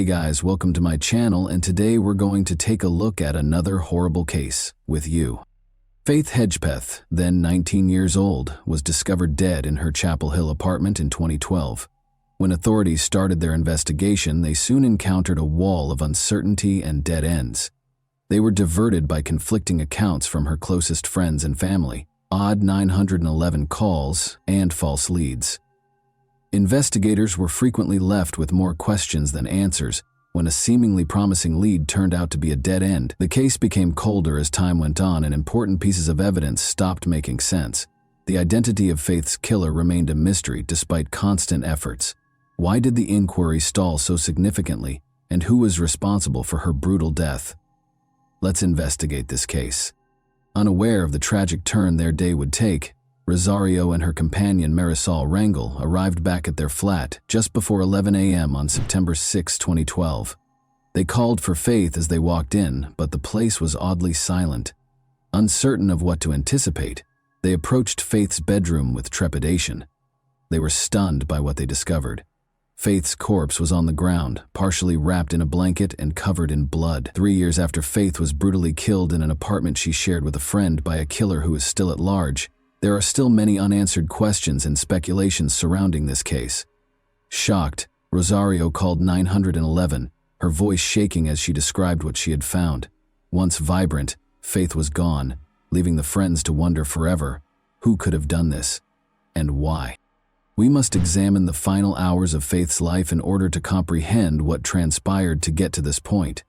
Hey guys, welcome to my channel, and today we're going to take a look at another horrible case with you. Faith Hedgepeth, then 19 years old, was discovered dead in her Chapel Hill apartment in 2012. When authorities started their investigation, they soon encountered a wall of uncertainty and dead ends. They were diverted by conflicting accounts from her closest friends and family, odd 911 calls, and false leads. Investigators were frequently left with more questions than answers. When a seemingly promising lead turned out to be a dead end, the case became colder as time went on and important pieces of evidence stopped making sense. The identity of Faith's killer remained a mystery despite constant efforts. Why did the inquiry stall so significantly, and who was responsible for her brutal death? Let's investigate this case. Unaware of the tragic turn their day would take, Rosario and her companion Marisol Rangel arrived back at their flat just before 11 a.m. on September 6, 2012. They called for Faith as they walked in, but the place was oddly silent. Uncertain of what to anticipate, they approached Faith's bedroom with trepidation. They were stunned by what they discovered. Faith's corpse was on the ground, partially wrapped in a blanket and covered in blood. 3 years after Faith was brutally killed in an apartment she shared with a friend by a killer who is still at large, there are still many unanswered questions and speculations surrounding this case. Shocked, Rosario called 911, her voice shaking as she described what she had found. Once vibrant, Faith was gone, leaving the friends to wonder forever, who could have done this, and why? We must examine the final hours of Faith's life in order to comprehend what transpired to get to this point.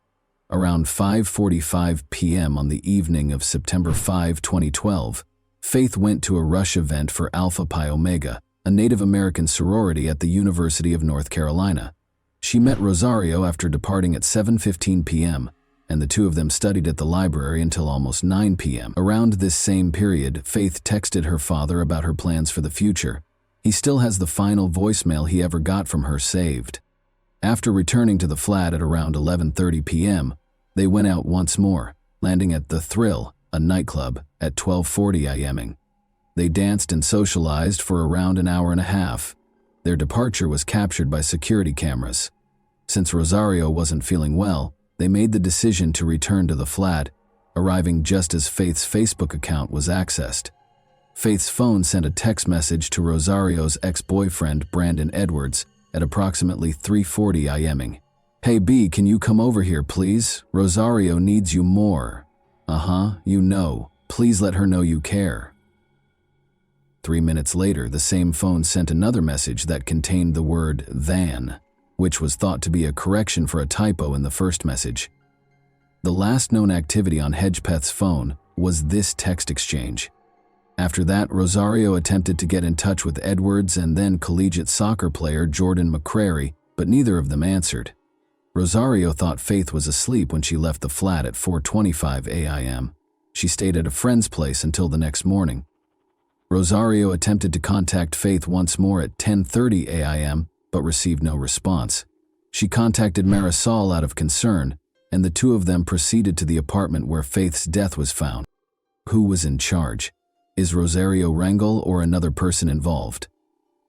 Around 5:45 p.m. on the evening of September 5, 2012, Faith went to a rush event for Alpha Pi Omega, a Native American sorority at the University of North Carolina. She met Rosario after departing at 7:15 p.m., and the two of them studied at the library until almost 9 p.m. Around this same period, Faith texted her father about her plans for the future. He still has the final voicemail he ever got from her saved. After returning to the flat at around 11:30 p.m., they went out once more, landing at The Thrill, a nightclub, at 12:40 a.m. They danced and socialized for around an hour and a half. Their departure was captured by security cameras. Since Rosario wasn't feeling well, they made the decision to return to the flat, arriving just as Faith's Facebook account was accessed. Faith's phone sent a text message to Rosario's ex-boyfriend Brandon Edwards at approximately 3:40 a.m. "Hey B, can you come over here please? Rosario needs you more." You know. Please let her know you care." 3 minutes later, the same phone sent another message that contained the word "than," which was thought to be a correction for a typo in the first message. The last known activity on Hedgepeth's phone was this text exchange. After that, Rosario attempted to get in touch with Edwards and then collegiate soccer player Jordan McCrary, but neither of them answered. Rosario thought Faith was asleep when she left the flat at 4:25 a.m. She stayed at a friend's place until the next morning. Rosario attempted to contact Faith once more at 10:30 a.m., but received no response. She contacted Marisol out of concern, and the two of them proceeded to the apartment where Faith's death was found. Who was in charge? Is Rosario Rangel or another person involved?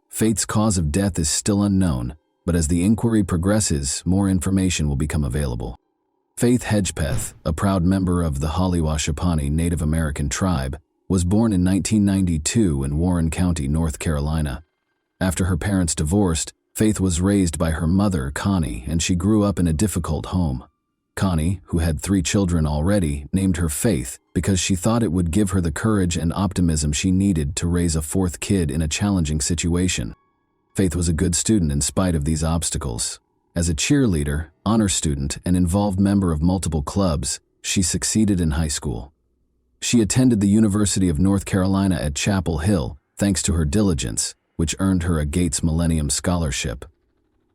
Faith's cause of death is still unknown, but as the inquiry progresses, more information will become available. Faith Hedgepeth, a proud member of the Holly-Washapani Native American tribe, was born in 1992 in Warren County, North Carolina. After her parents divorced, Faith was raised by her mother, Connie, and she grew up in a difficult home. Connie, who had 3 children already, named her Faith because she thought it would give her the courage and optimism she needed to raise a 4th kid in a challenging situation. Faith was a good student in spite of these obstacles. As a cheerleader, honor student, and involved member of multiple clubs, she succeeded in high school. She attended the University of North Carolina at Chapel Hill, thanks to her diligence, which earned her a Gates Millennium Scholarship.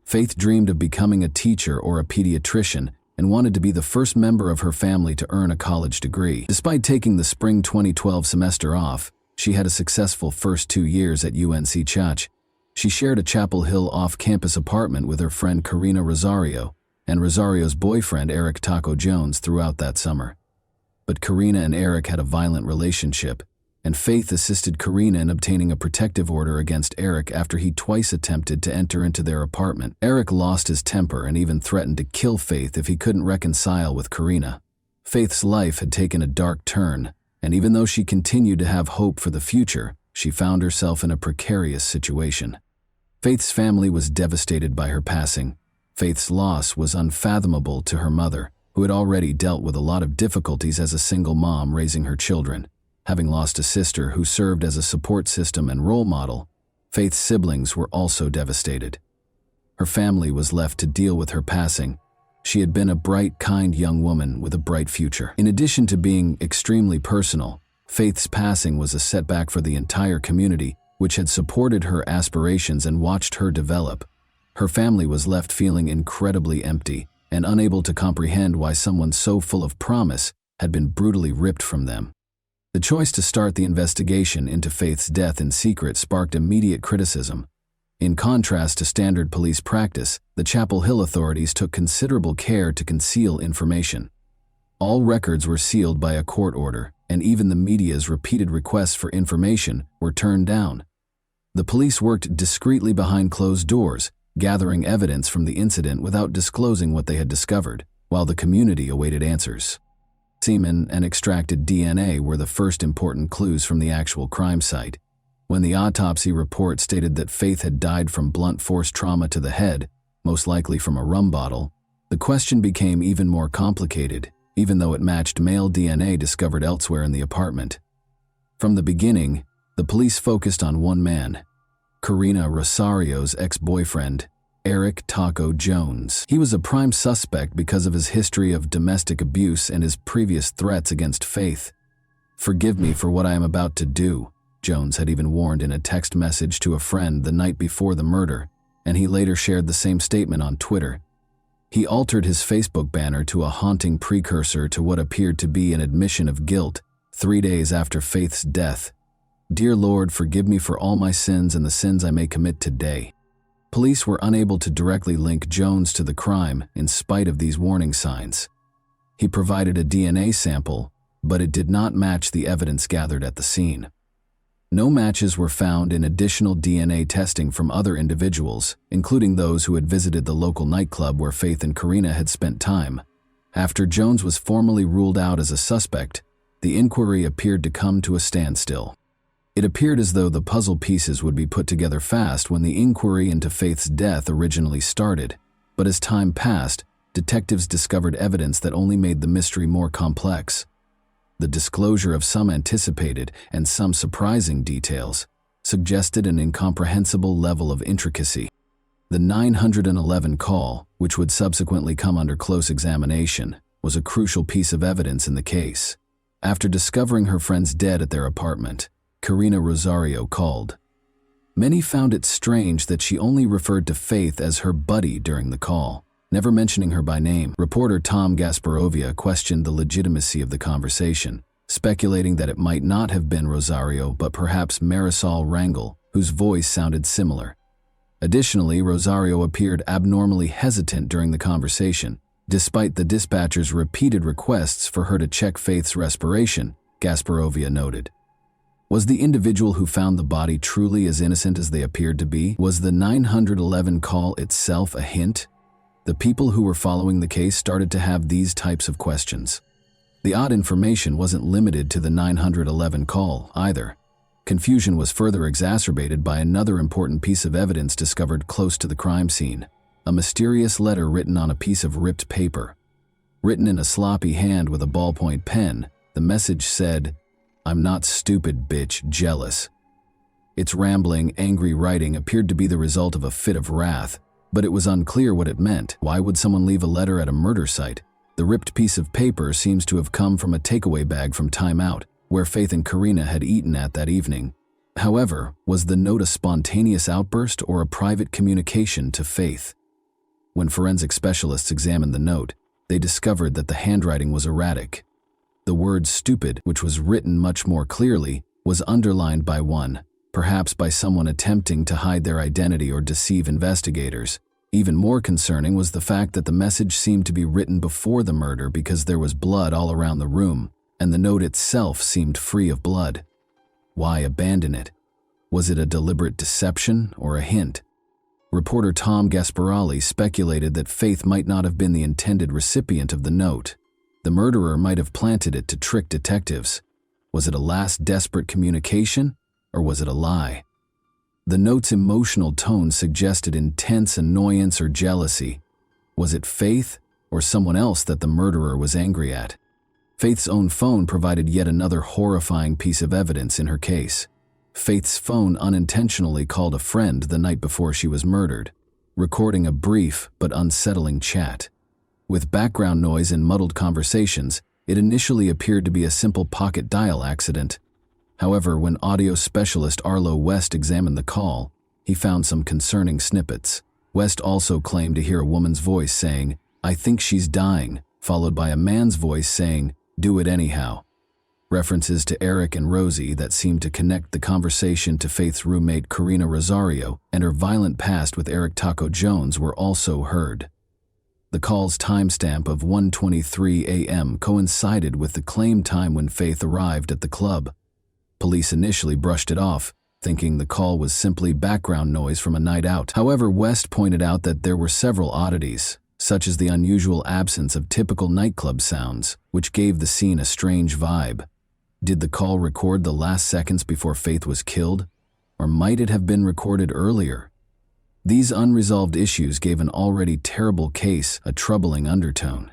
Faith dreamed of becoming a teacher or a pediatrician and wanted to be the first member of her family to earn a college degree. Despite taking the spring 2012 semester off, she had a successful first 2 years at UNC Chach. She shared a Chapel Hill off-campus apartment with her friend Karina Rosario and Rosario's boyfriend Eric Taco Jones throughout that summer. But Karina and Eric had a violent relationship, and Faith assisted Karina in obtaining a protective order against Eric after he twice attempted to enter into their apartment. Eric lost his temper and even threatened to kill Faith if he couldn't reconcile with Karina. Faith's life had taken a dark turn, and even though she continued to have hope for the future, she found herself in a precarious situation. Faith's family was devastated by her passing. Faith's loss was unfathomable to her mother, who had already dealt with a lot of difficulties as a single mom raising her children. Having lost a sister who served as a support system and role model, Faith's siblings were also devastated. Her family was left to deal with her passing. She had been a bright, kind young woman with a bright future. In addition to being extremely personal, Faith's passing was a setback for the entire community, which had supported her aspirations and watched her develop. Her family was left feeling incredibly empty and unable to comprehend why someone so full of promise had been brutally ripped from them. The choice to start the investigation into Faith's death in secret sparked immediate criticism. In contrast to standard police practice, the Chapel Hill authorities took considerable care to conceal information. All records were sealed by a court order, and even the media's repeated requests for information were turned down. The police worked discreetly behind closed doors, gathering evidence from the incident without disclosing what they had discovered, while the community awaited answers. Semen and extracted DNA were the first important clues from the actual crime site. When the autopsy report stated that Faith had died from blunt force trauma to the head, most likely from a rum bottle, the question became even more complicated, even though it matched male DNA discovered elsewhere in the apartment. From the beginning, the police focused on one man, Karina Rosario's ex-boyfriend, Eric Taco Jones. He was a prime suspect because of his history of domestic abuse and his previous threats against Faith. "Forgive me for what I am about to do," Jones had even warned in a text message to a friend the night before the murder, and he later shared the same statement on Twitter. He altered his Facebook banner to a haunting precursor to what appeared to be an admission of guilt 3 days after Faith's death. "Dear Lord, forgive me for all my sins and the sins I may commit today." Police were unable to directly link Jones to the crime in spite of these warning signs. He provided a DNA sample, but it did not match the evidence gathered at the scene. No matches were found in additional DNA testing from other individuals, including those who had visited the local nightclub where Faith and Karina had spent time. After Jones was formally ruled out as a suspect, the inquiry appeared to come to a standstill. It appeared as though the puzzle pieces would be put together fast when the inquiry into Faith's death originally started, but as time passed, detectives discovered evidence that only made the mystery more complex. The disclosure of some anticipated and some surprising details suggested an incomprehensible level of intricacy. The 911 call, which would subsequently come under close examination, was a crucial piece of evidence in the case. After discovering her friends dead at their apartment, Karina Rosario called. Many found it strange that she only referred to Faith as her buddy during the call, never mentioning her by name. Reporter Tom Gasparovia questioned the legitimacy of the conversation, speculating that it might not have been Rosario but perhaps Marisol Rangel, whose voice sounded similar. Additionally, Rosario appeared abnormally hesitant during the conversation, despite the dispatcher's repeated requests for her to check Faith's respiration, Gasparovia noted. Was the individual who found the body truly as innocent as they appeared to be? Was the 911 call itself a hint? The people who were following the case started to have these types of questions. The odd information wasn't limited to the 911 call, either. Confusion was further exacerbated by another important piece of evidence discovered close to the crime scene, a mysterious letter written on a piece of ripped paper. Written in a sloppy hand with a ballpoint pen, the message said, "I'm not stupid, bitch, jealous." Its rambling, angry writing appeared to be the result of a fit of wrath, but it was unclear what it meant. Why would someone leave a letter at a murder site? The ripped piece of paper seems to have come from a takeaway bag from Time Out, where Faith and Karina had eaten at that evening. However, was the note a spontaneous outburst or a private communication to Faith? When forensic specialists examined the note, they discovered that the handwriting was erratic. The word "stupid," which was written much more clearly, was underlined by one, perhaps by someone attempting to hide their identity or deceive investigators. Even more concerning was the fact that the message seemed to be written before the murder because there was blood all around the room, and the note itself seemed free of blood. Why abandon it? Was it a deliberate deception or a hint? Reporter Tom Gasparelli speculated that Faith might not have been the intended recipient of the note. The murderer might have planted it to trick detectives. Was it a last desperate communication, or was it a lie? The note's emotional tone suggested intense annoyance or jealousy. Was it Faith, or someone else that the murderer was angry at? Faith's own phone provided yet another horrifying piece of evidence in her case. Faith's phone unintentionally called a friend the night before she was murdered, recording a brief but unsettling chat. With background noise and muddled conversations, it initially appeared to be a simple pocket dial accident. However, when audio specialist Arlo West examined the call, he found some concerning snippets. West also claimed to hear a woman's voice saying, "I think she's dying," followed by a man's voice saying, "Do it anyhow." References to Eric and Rosie that seemed to connect the conversation to Faith's roommate Karina Rosario and her violent past with Eric Taco Jones were also heard. The call's timestamp of 1:23 a.m. coincided with the claimed time when Faith arrived at the club. Police initially brushed it off, thinking the call was simply background noise from a night out. However, West pointed out that there were several oddities, such as the unusual absence of typical nightclub sounds, which gave the scene a strange vibe. Did the call record the last seconds before Faith was killed? Or might it have been recorded earlier? These unresolved issues gave an already terrible case a troubling undertone.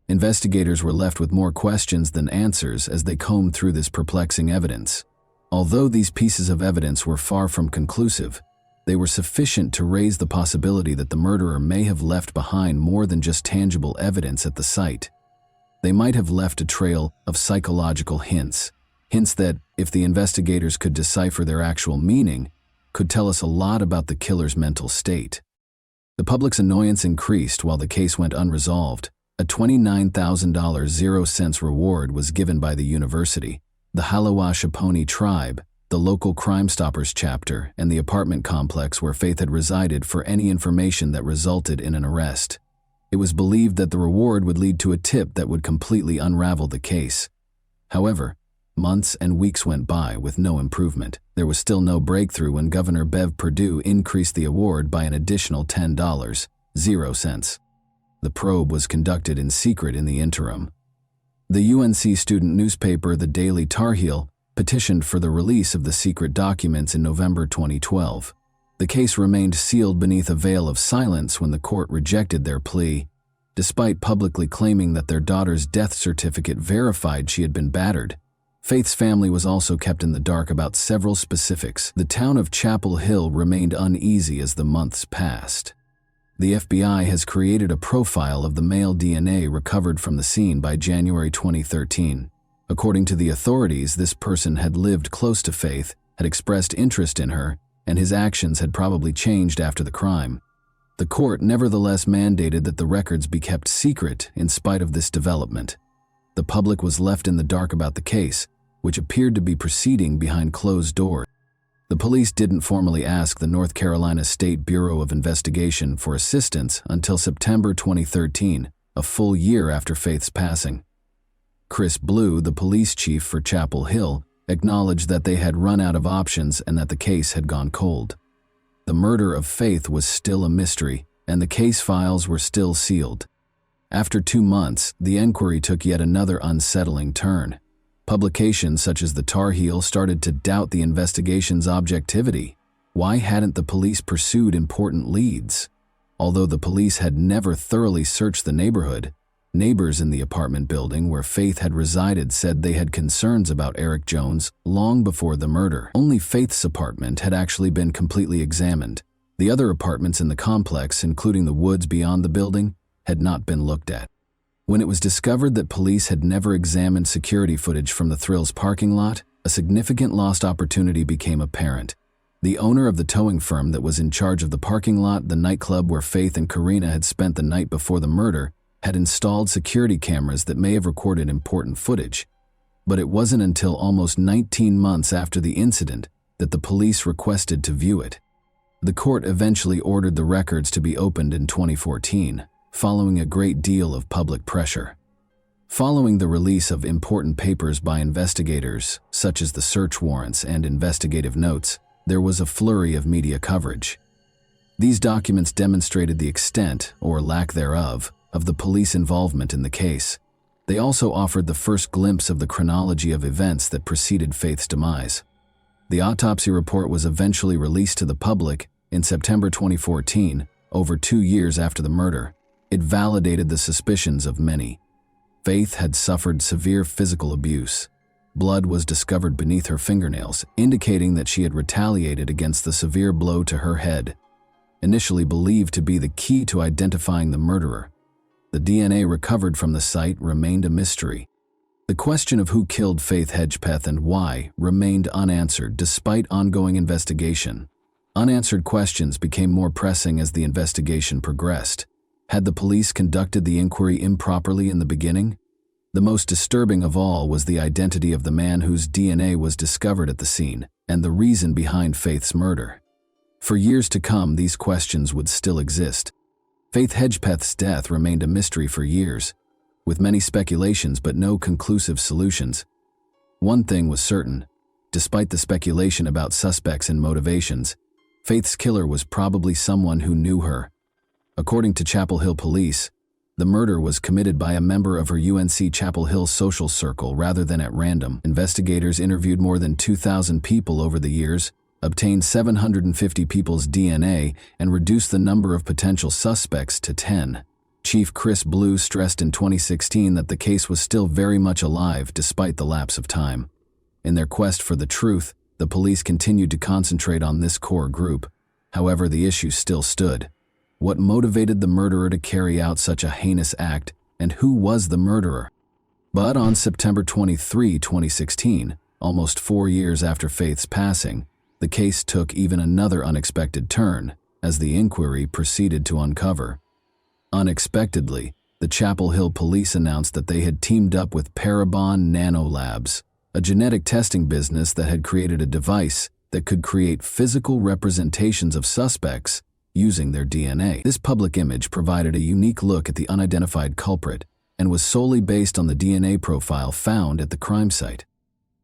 Investigators were left with more questions than answers as they combed through this perplexing evidence. Although these pieces of evidence were far from conclusive, they were sufficient to raise the possibility that the murderer may have left behind more than just tangible evidence at the site. They might have left a trail of psychological hints that, if the investigators could decipher their actual meaning, could tell us a lot about the killer's mental state. The public's annoyance increased while the case went unresolved. A $29,000 0-cents reward was given by the university, the Halawashaponi tribe, the local Crime Stoppers chapter, and the apartment complex where Faith had resided for any information that resulted in an arrest. It was believed that the reward would lead to a tip that would completely unravel the case. However, months and weeks went by with no improvement. There was still no breakthrough when Governor Bev Perdue increased the award by an additional $10.00. The probe was conducted in secret in the interim. The UNC student newspaper, the Daily Tar Heel, petitioned for the release of the secret documents in November 2012. The case remained sealed beneath a veil of silence when the court rejected their plea. Despite publicly claiming that their daughter's death certificate verified she had been battered, Faith's family was also kept in the dark about several specifics. The town of Chapel Hill remained uneasy as the months passed. The FBI has created a profile of the male DNA recovered from the scene by January 2013. According to the authorities, this person had lived close to Faith, had expressed interest in her, and his actions had probably changed after the crime. The court nevertheless mandated that the records be kept secret in spite of this development. The public was left in the dark about the case, which appeared to be proceeding behind closed doors. The police didn't formally ask the North Carolina State Bureau of Investigation for assistance until September 2013, a full year after Faith's passing. Chris Blue, the police chief for Chapel Hill, acknowledged that they had run out of options and that the case had gone cold. The murder of Faith was still a mystery, and the case files were still sealed. After 2 months, the inquiry took yet another unsettling turn. Publications such as the Tar Heel started to doubt the investigation's objectivity. Why hadn't the police pursued important leads? Although the police had never thoroughly searched the neighborhood, neighbors in the apartment building where Faith had resided said they had concerns about Eric Jones long before the murder. Only Faith's apartment had actually been completely examined. The other apartments in the complex, including the woods beyond the building, had not been looked at. When it was discovered that police had never examined security footage from the Thrills parking lot, a significant lost opportunity became apparent. The owner of the towing firm that was in charge of the parking lot, the nightclub where Faith and Karina had spent the night before the murder, had installed security cameras that may have recorded important footage. But it wasn't until almost 19 months after the incident that the police requested to view it. The court eventually ordered the records to be opened in 2014, following a great deal of public pressure. Following the release of important papers by investigators, such as the search warrants and investigative notes, there was a flurry of media coverage. These documents demonstrated the extent, or lack thereof, of the police involvement in the case. They also offered the first glimpse of the chronology of events that preceded Faith's demise. The autopsy report was eventually released to the public in September 2014, over 2 years after the murder. It validated the suspicions of many. Faith had suffered severe physical abuse. Blood was discovered beneath her fingernails, indicating that she had retaliated against the severe blow to her head. Initially believed to be the key to identifying the murderer, the DNA recovered from the site remained a mystery. The question of who killed Faith Hedgepeth and why remained unanswered despite ongoing investigation. Unanswered questions became more pressing as the investigation progressed. Had the police conducted the inquiry improperly in the beginning? The most disturbing of all was the identity of the man whose DNA was discovered at the scene, and the reason behind Faith's murder. For years to come, these questions would still exist. Faith Hedgepeth's death remained a mystery for years, with many speculations but no conclusive solutions. One thing was certain: despite the speculation about suspects and motivations, Faith's killer was probably someone who knew her. According to Chapel Hill police, the murder was committed by a member of her UNC Chapel Hill social circle rather than at random. Investigators interviewed more than 2,000 people over the years, obtained 750 people's DNA, and reduced the number of potential suspects to 10. Chief Chris Blue stressed in 2016 that the case was still very much alive despite the lapse of time. In their quest for the truth, the police continued to concentrate on this core group. However, the issue still stood. What motivated the murderer to carry out such a heinous act, and who was the murderer? But on September 23, 2016, almost 4 years after Faith's passing, the case took even another unexpected turn as the inquiry proceeded to uncover. Unexpectedly, the Chapel Hill police announced that they had teamed up with Parabon Nanolabs, a genetic testing business that had created a device that could create physical representations of suspects using their DNA. This public image provided a unique look at the unidentified culprit and was solely based on the DNA profile found at the crime site.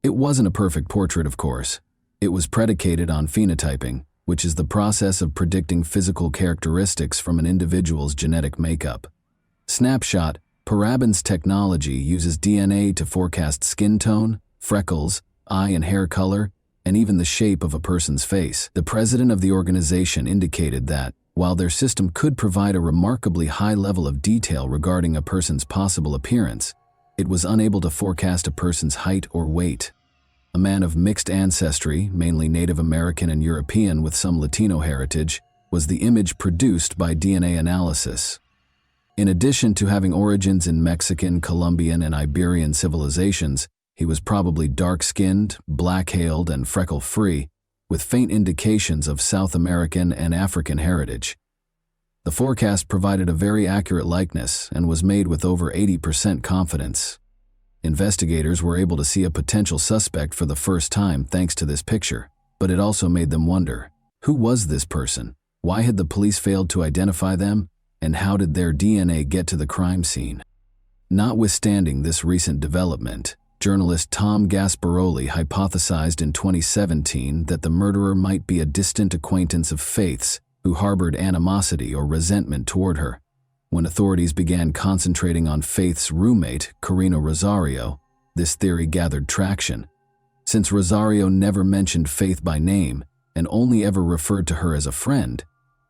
It wasn't a perfect portrait, of course. It was predicated on phenotyping, which is the process of predicting physical characteristics from an individual's genetic makeup. Snapshot: Parabon's technology uses DNA to forecast skin tone, freckles, eye and hair color, and even the shape of a person's face. The president of the organization indicated that, while their system could provide a remarkably high level of detail regarding a person's possible appearance, it was unable to forecast a person's height or weight. A man of mixed ancestry, mainly Native American and European with some Latino heritage, was the image produced by DNA analysis. In addition to having origins in Mexican, Colombian, and Iberian civilizations, he was probably dark-skinned, black-hailed, and freckle-free, with faint indications of South American and African heritage. The forecast provided a very accurate likeness and was made with over 80% confidence. Investigators were able to see a potential suspect for the first time thanks to this picture, but it also made them wonder: who was this person? Why had the police failed to identify them? And how did their DNA get to the crime scene? Notwithstanding this recent development, journalist Tom Gasparoli hypothesized in 2017 that the murderer might be a distant acquaintance of Faith's who harbored animosity or resentment toward her. When authorities began concentrating on Faith's roommate, Karina Rosario, this theory gathered traction. Since Rosario never mentioned Faith by name and only ever referred to her as a friend,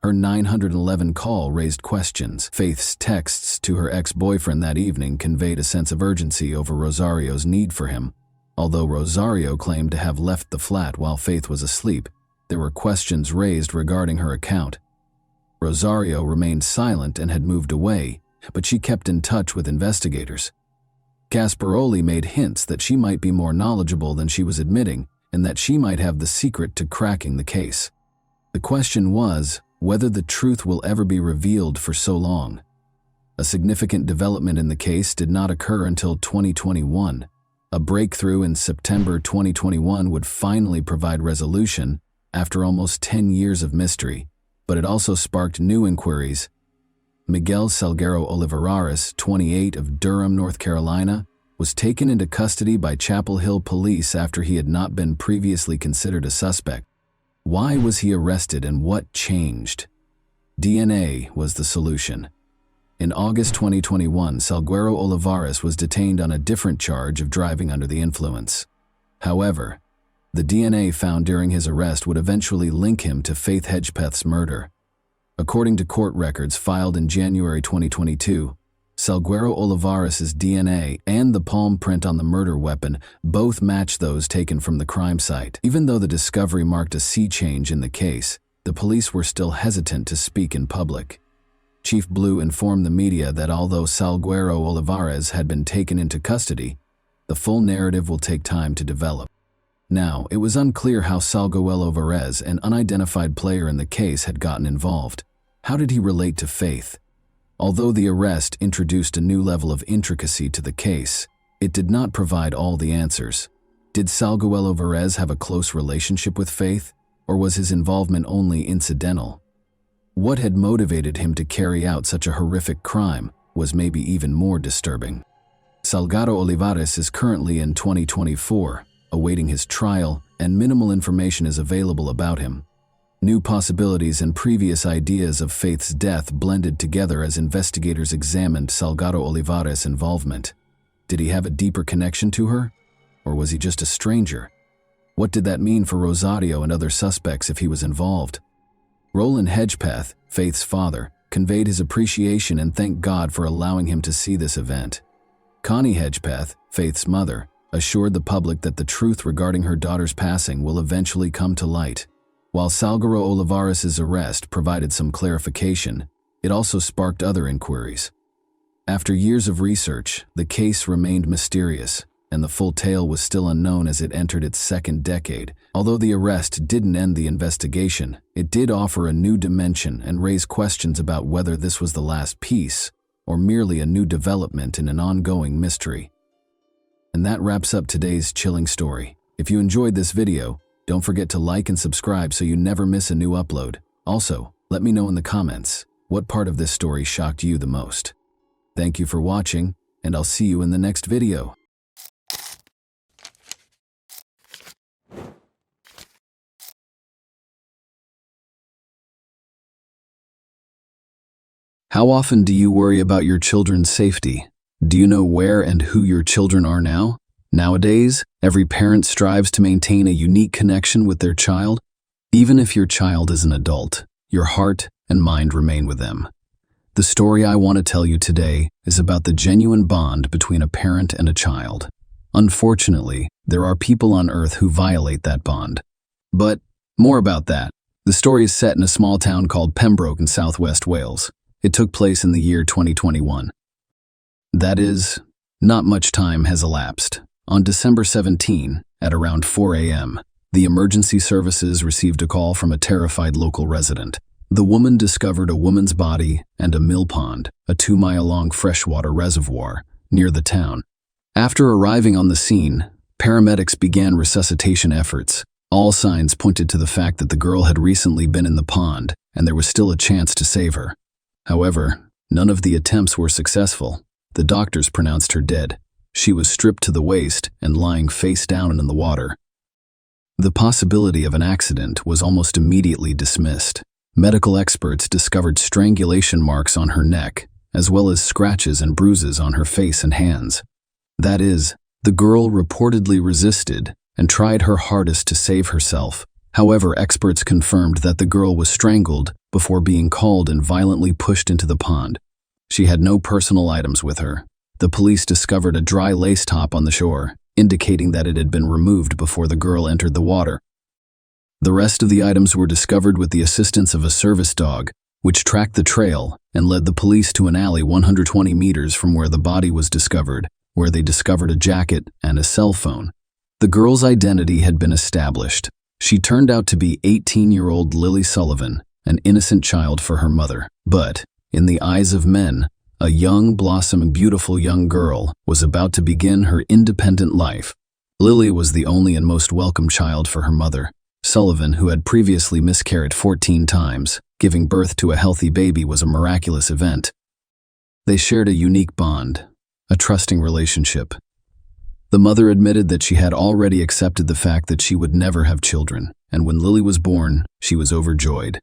her 911 call raised questions. Faith's texts to her ex-boyfriend that evening conveyed a sense of urgency over Rosario's need for him. Although Rosario claimed to have left the flat while Faith was asleep, there were questions raised regarding her account. Rosario remained silent and had moved away, but she kept in touch with investigators. Gasparoli made hints that she might be more knowledgeable than she was admitting, and that she might have the secret to cracking the case. The question was whether the truth will ever be revealed for so long. A significant development in the case did not occur until 2021. A breakthrough in September 2021 would finally provide resolution after almost 10 years of mystery, but it also sparked new inquiries. Miguel Salguero Olivares, 28, of Durham, North Carolina, was taken into custody by Chapel Hill police after he had not been previously considered a suspect. Why was he arrested and what changed? DNA was the solution. In August 2021, Salguero Olivares was detained on a different charge of driving under the influence. However, the DNA found during his arrest would eventually link him to Faith Hedgepeth's murder. According to court records filed in January 2022, Salguero Olivares' DNA and the palm print on the murder weapon both match those taken from the crime site. Even though the discovery marked a sea change in the case, the police were still hesitant to speak in public. Chief Blue informed the media that although Salguero Olivares had been taken into custody, the full narrative will take time to develop. Now, it was unclear how Salguero Olivares, an unidentified player in the case, had gotten involved. How did he relate to Faith? Although the arrest introduced a new level of intricacy to the case, it did not provide all the answers. Did Salguero Olivares have a close relationship with Faith, or was his involvement only incidental? What had motivated him to carry out such a horrific crime was maybe even more disturbing. Salguero Olivares is currently in 2024, awaiting his trial, and minimal information is available about him. New possibilities and previous ideas of Faith's death blended together as investigators examined Salguero Olivares' involvement. Did he have a deeper connection to her? Or was he just a stranger? What did that mean for Rosario and other suspects if he was involved? Roland Hedgepeth, Faith's father, conveyed his appreciation and thanked God for allowing him to see this event. Connie Hedgepeth, Faith's mother, assured the public that the truth regarding her daughter's passing will eventually come to light. While Salguero Olivares' arrest provided some clarification, it also sparked other inquiries. After years of research, the case remained mysterious, and the full tale was still unknown as it entered its second decade. Although the arrest didn't end the investigation, it did offer a new dimension and raise questions about whether this was the last piece, or merely a new development in an ongoing mystery. And that wraps up today's chilling story. If you enjoyed this video, don't forget to like and subscribe so you never miss a new upload. Also, let me know in the comments, what part of this story shocked you the most? Thank you for watching, and I'll see you in the next video. How often do you worry about your children's safety? Do you know where and who your children are now? Nowadays, every parent strives to maintain a unique connection with their child. Even if your child is an adult, your heart and mind remain with them. The story I want to tell you today is about the genuine bond between a parent and a child. Unfortunately, there are people on Earth who violate that bond. But more about that. The story is set in a small town called Pembroke in southwest Wales. It took place in the year 2021. That is, not much time has elapsed. On December 17, at around 4 a.m., the emergency services received a call from a terrified local resident. The woman discovered a woman's body and a mill pond, a 2-mile-long freshwater reservoir, near the town. After arriving on the scene, paramedics began resuscitation efforts. All signs pointed to the fact that the girl had recently been in the pond, and there was still a chance to save her. However, none of the attempts were successful. The doctors pronounced her dead. She was stripped to the waist and lying face down in the water. The possibility of an accident was almost immediately dismissed. Medical experts discovered strangulation marks on her neck, as well as scratches and bruises on her face and hands. That is, the girl reportedly resisted and tried her hardest to save herself. However, experts confirmed that the girl was strangled before being called and violently pushed into the pond. She had no personal items with her. The police discovered a dry lace top on the shore, indicating that it had been removed before the girl entered the water. The rest of the items were discovered with the assistance of a service dog, which tracked the trail and led the police to an alley 120 meters from where the body was discovered, where they discovered a jacket and a cell phone. The girl's identity had been established. She turned out to be 18-year-old Lily Sullivan, an innocent child for her mother. But, in the eyes of men, a young, blossoming, beautiful young girl was about to begin her independent life. Lily was the only and most welcome child for her mother. Sullivan, who had previously miscarried 14 times, giving birth to a healthy baby was a miraculous event. They shared a unique bond, a trusting relationship. The mother admitted that she had already accepted the fact that she would never have children, and when Lily was born, she was overjoyed.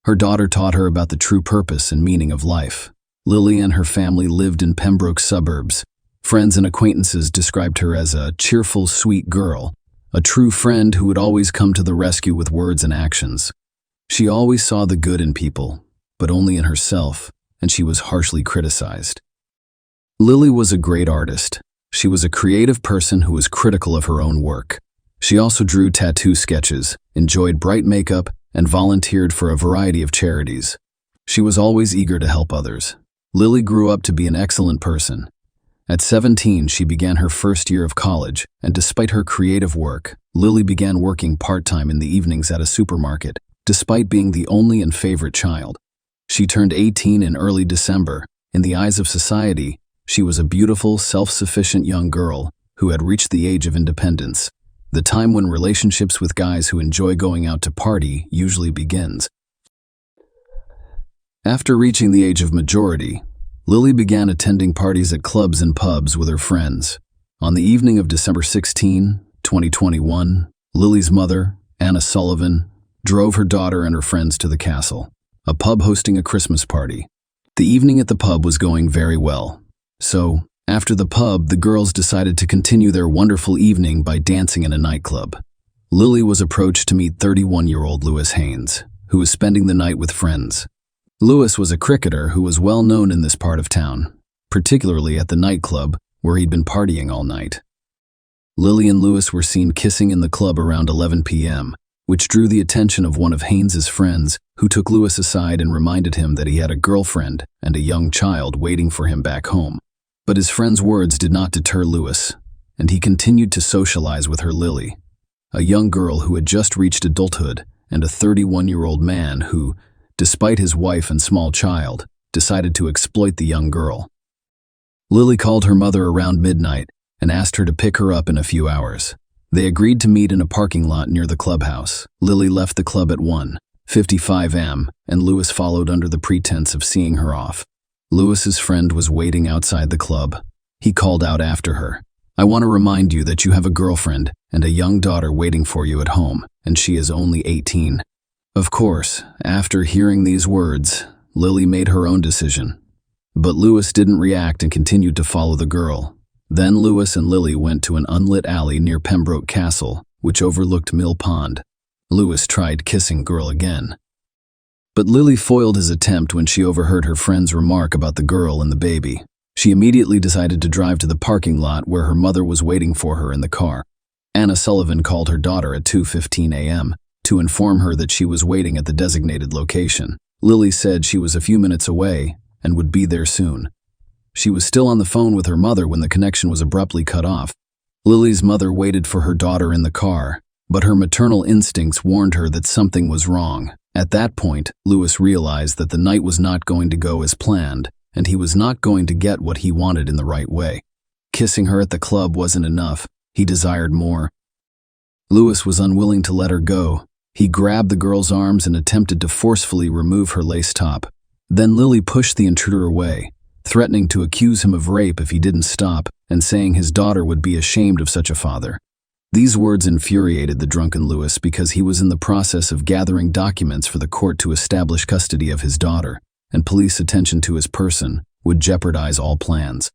Her daughter taught her about the true purpose and meaning of life. Lily and her family lived in Pembroke suburbs. Friends and acquaintances described her as a cheerful, sweet girl, a true friend who would always come to the rescue with words and actions. She always saw the good in people, but only in herself, and she was harshly criticized. Lily was a great artist. She was a creative person who was critical of her own work. She also drew tattoo sketches, enjoyed bright makeup, and volunteered for a variety of charities. She was always eager to help others. Lily grew up to be an excellent person. At 17, she began her first year of college, and despite her creative work, Lily began working part-time in the evenings at a supermarket, despite being the only and favorite child. She turned 18 in early December. In the eyes of society, she was a beautiful, self-sufficient young girl who had reached the age of independence, the time when relationships with guys who enjoy going out to party usually begins. After reaching the age of majority, Lily began attending parties at clubs and pubs with her friends. On the evening of December 16, 2021, Lily's mother, Anna Sullivan, drove her daughter and her friends to the castle, a pub hosting a Christmas party. The evening at the pub was going very well. So, after the pub, the girls decided to continue their wonderful evening by dancing in a nightclub. Lily was approached to meet 31-year-old Lewis Haynes, who was spending the night with friends. Lewis was a cricketer who was well known in this part of town, particularly at the nightclub where he'd been partying all night. Lily and Lewis were seen kissing in the club around 11 p.m., which drew the attention of one of Haynes's friends, who took Lewis aside and reminded him that he had a girlfriend and a young child waiting for him back home. But his friend's words did not deter Lewis, and he continued to socialize with her Lily, a young girl who had just reached adulthood, and a 31-year-old man who, despite his wife and small child, decided to exploit the young girl. Lily called her mother around midnight and asked her to pick her up in a few hours. They agreed to meet in a parking lot near the clubhouse. Lily left the club at 1:55 a.m., and Lewis followed under the pretense of seeing her off. Lewis's friend was waiting outside the club. He called out after her, "I want to remind you that you have a girlfriend and a young daughter waiting for you at home, and she is only 18. Of course, after hearing these words, Lily made her own decision. But Lewis didn't react and continued to follow the girl. Then Lewis and Lily went to an unlit alley near Pembroke Castle, which overlooked Mill Pond. Lewis tried kissing girl again. But Lily foiled his attempt when she overheard her friend's remark about the girl and the baby. She immediately decided to drive to the parking lot where her mother was waiting for her in the car. Anna Sullivan called her daughter at 2:15 a.m. to inform her that she was waiting at the designated location. Lily said she was a few minutes away and would be there soon. She was still on the phone with her mother when the connection was abruptly cut off. Lily's mother waited for her daughter in the car, but her maternal instincts warned her that something was wrong. At that point, Lewis realized that the night was not going to go as planned, and he was not going to get what he wanted in the right way. Kissing her at the club wasn't enough. He desired more. Lewis was unwilling to let her go. He grabbed the girl's arms and attempted to forcefully remove her lace top. Then Lily pushed the intruder away, threatening to accuse him of rape if he didn't stop, and saying his daughter would be ashamed of such a father. These words infuriated the drunken Lewis because he was in the process of gathering documents for the court to establish custody of his daughter, and police attention to his person would jeopardize all plans.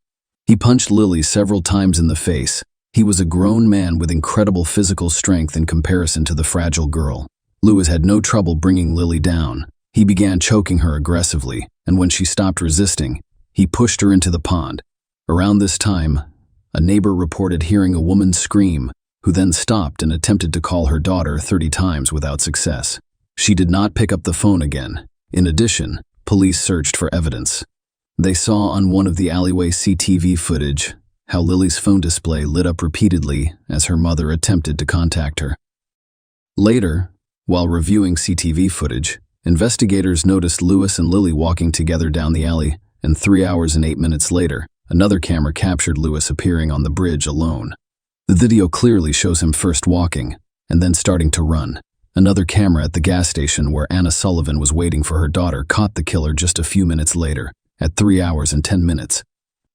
He punched Lily several times in the face. He was a grown man with incredible physical strength in comparison to the fragile girl. Lewis had no trouble bringing Lily down. He began choking her aggressively, and when she stopped resisting, he pushed her into the pond. Around this time, a neighbor reported hearing a woman scream, who then stopped and attempted to call her daughter 30 times without success. She did not pick up the phone again. In addition, police searched for evidence. They saw on one of the alleyway CCTV footage how Lily's phone display lit up repeatedly as her mother attempted to contact her. Later, while reviewing CCTV footage, investigators noticed Lewis and Lily walking together down the alley, and 3 hours and 8 minutes later, another camera captured Lewis appearing on the bridge alone. The video clearly shows him first walking, and then starting to run. Another camera at the gas station where Anna Sullivan was waiting for her daughter caught the killer just a few minutes later, at 3 hours and 10 minutes.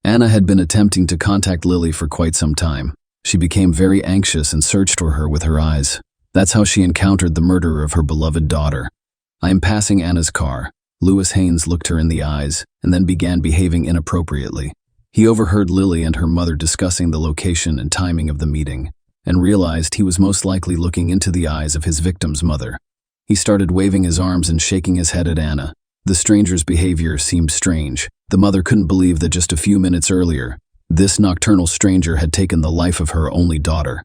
Anna had been attempting to contact Lily for quite some time. She became very anxious and searched for her with her eyes. That's how she encountered the murderer of her beloved daughter. I am passing Anna's car. Lewis Haynes looked her in the eyes and then began behaving inappropriately. He overheard Lily and her mother discussing the location and timing of the meeting and realized he was most likely looking into the eyes of his victim's mother. He started waving his arms and shaking his head at Anna. The stranger's behavior seemed strange. The mother couldn't believe that just a few minutes earlier, this nocturnal stranger had taken the life of her only daughter.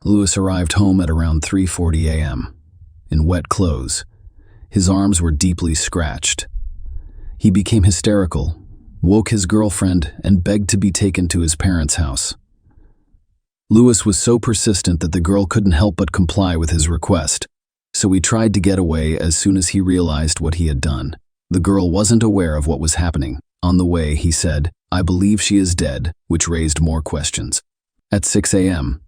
Lewis arrived home at around 3:40 a.m. in wet clothes. His arms were deeply scratched. He became hysterical, woke his girlfriend, and begged to be taken to his parents' house. Lewis was so persistent that the girl couldn't help but comply with his request, so he tried to get away as soon as he realized what he had done. The girl wasn't aware of what was happening. On the way, he said, "I believe she is dead," which raised more questions. At 6 a.m.,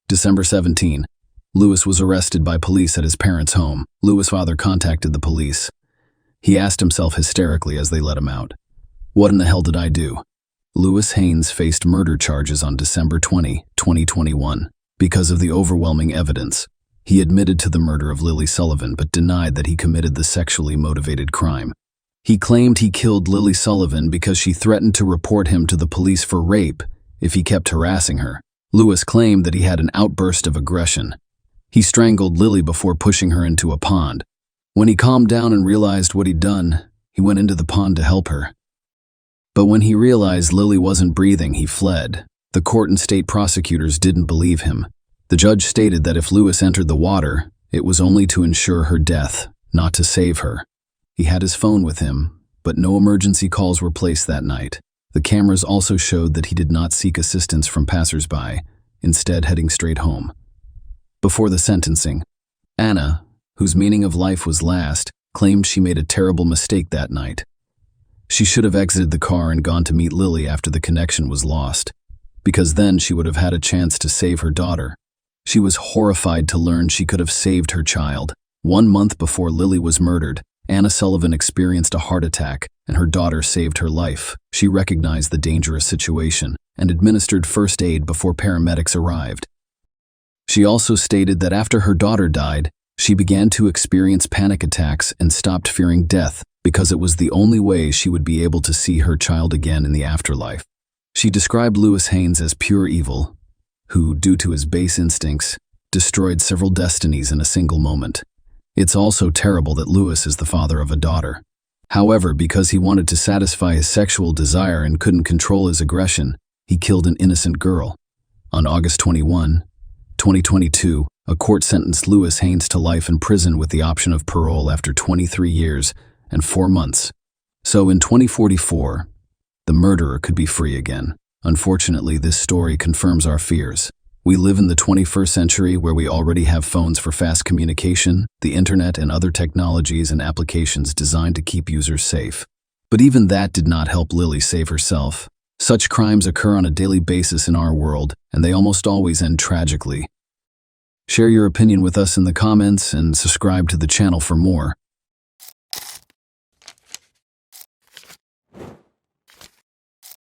December 17, Lewis was arrested by police at his parents' home. Lewis' father contacted the police. He asked himself hysterically as they let him out, "What in the hell did I do?" Lewis Haynes faced murder charges on December 20, 2021, because of the overwhelming evidence. He admitted to the murder of Lily Sullivan but denied that he committed the sexually motivated crime. He claimed he killed Lily Sullivan because she threatened to report him to the police for rape if he kept harassing her. Lewis claimed that he had an outburst of aggression. He strangled Lily before pushing her into a pond. When he calmed down and realized what he'd done, he went into the pond to help her. But when he realized Lily wasn't breathing, he fled. The court and state prosecutors didn't believe him. The judge stated that if Lewis entered the water, it was only to ensure her death, not to save her. He had his phone with him, but no emergency calls were placed that night. The cameras also showed that he did not seek assistance from passers-by, instead heading straight home. Before the sentencing, Anna, whose meaning of life was last, claimed she made a terrible mistake that night. She should have exited the car and gone to meet Lily after the connection was lost, because then she would have had a chance to save her daughter. She was horrified to learn she could have saved her child. 1 month before Lily was murdered, Anna Sullivan experienced a heart attack, and her daughter saved her life. She recognized the dangerous situation and administered first aid before paramedics arrived. She also stated that after her daughter died, she began to experience panic attacks and stopped fearing death because it was the only way she would be able to see her child again in the afterlife. She described Lewis Haynes as pure evil, who, due to his base instincts, destroyed several destinies in a single moment. It's also terrible that Lewis is the father of a daughter. However, because he wanted to satisfy his sexual desire and couldn't control his aggression, he killed an innocent girl. On August 21, 2022, a court sentenced Lewis Haynes to life in prison with the option of parole after 23 years and 4 months. So in 2044, the murderer could be free again. Unfortunately, this story confirms our fears. We live in the 21st century where we already have phones for fast communication, the internet, and other technologies and applications designed to keep users safe. But even that did not help Lily save herself. Such crimes occur on a daily basis in our world, and they almost always end tragically. Share your opinion with us in the comments and subscribe to the channel for more.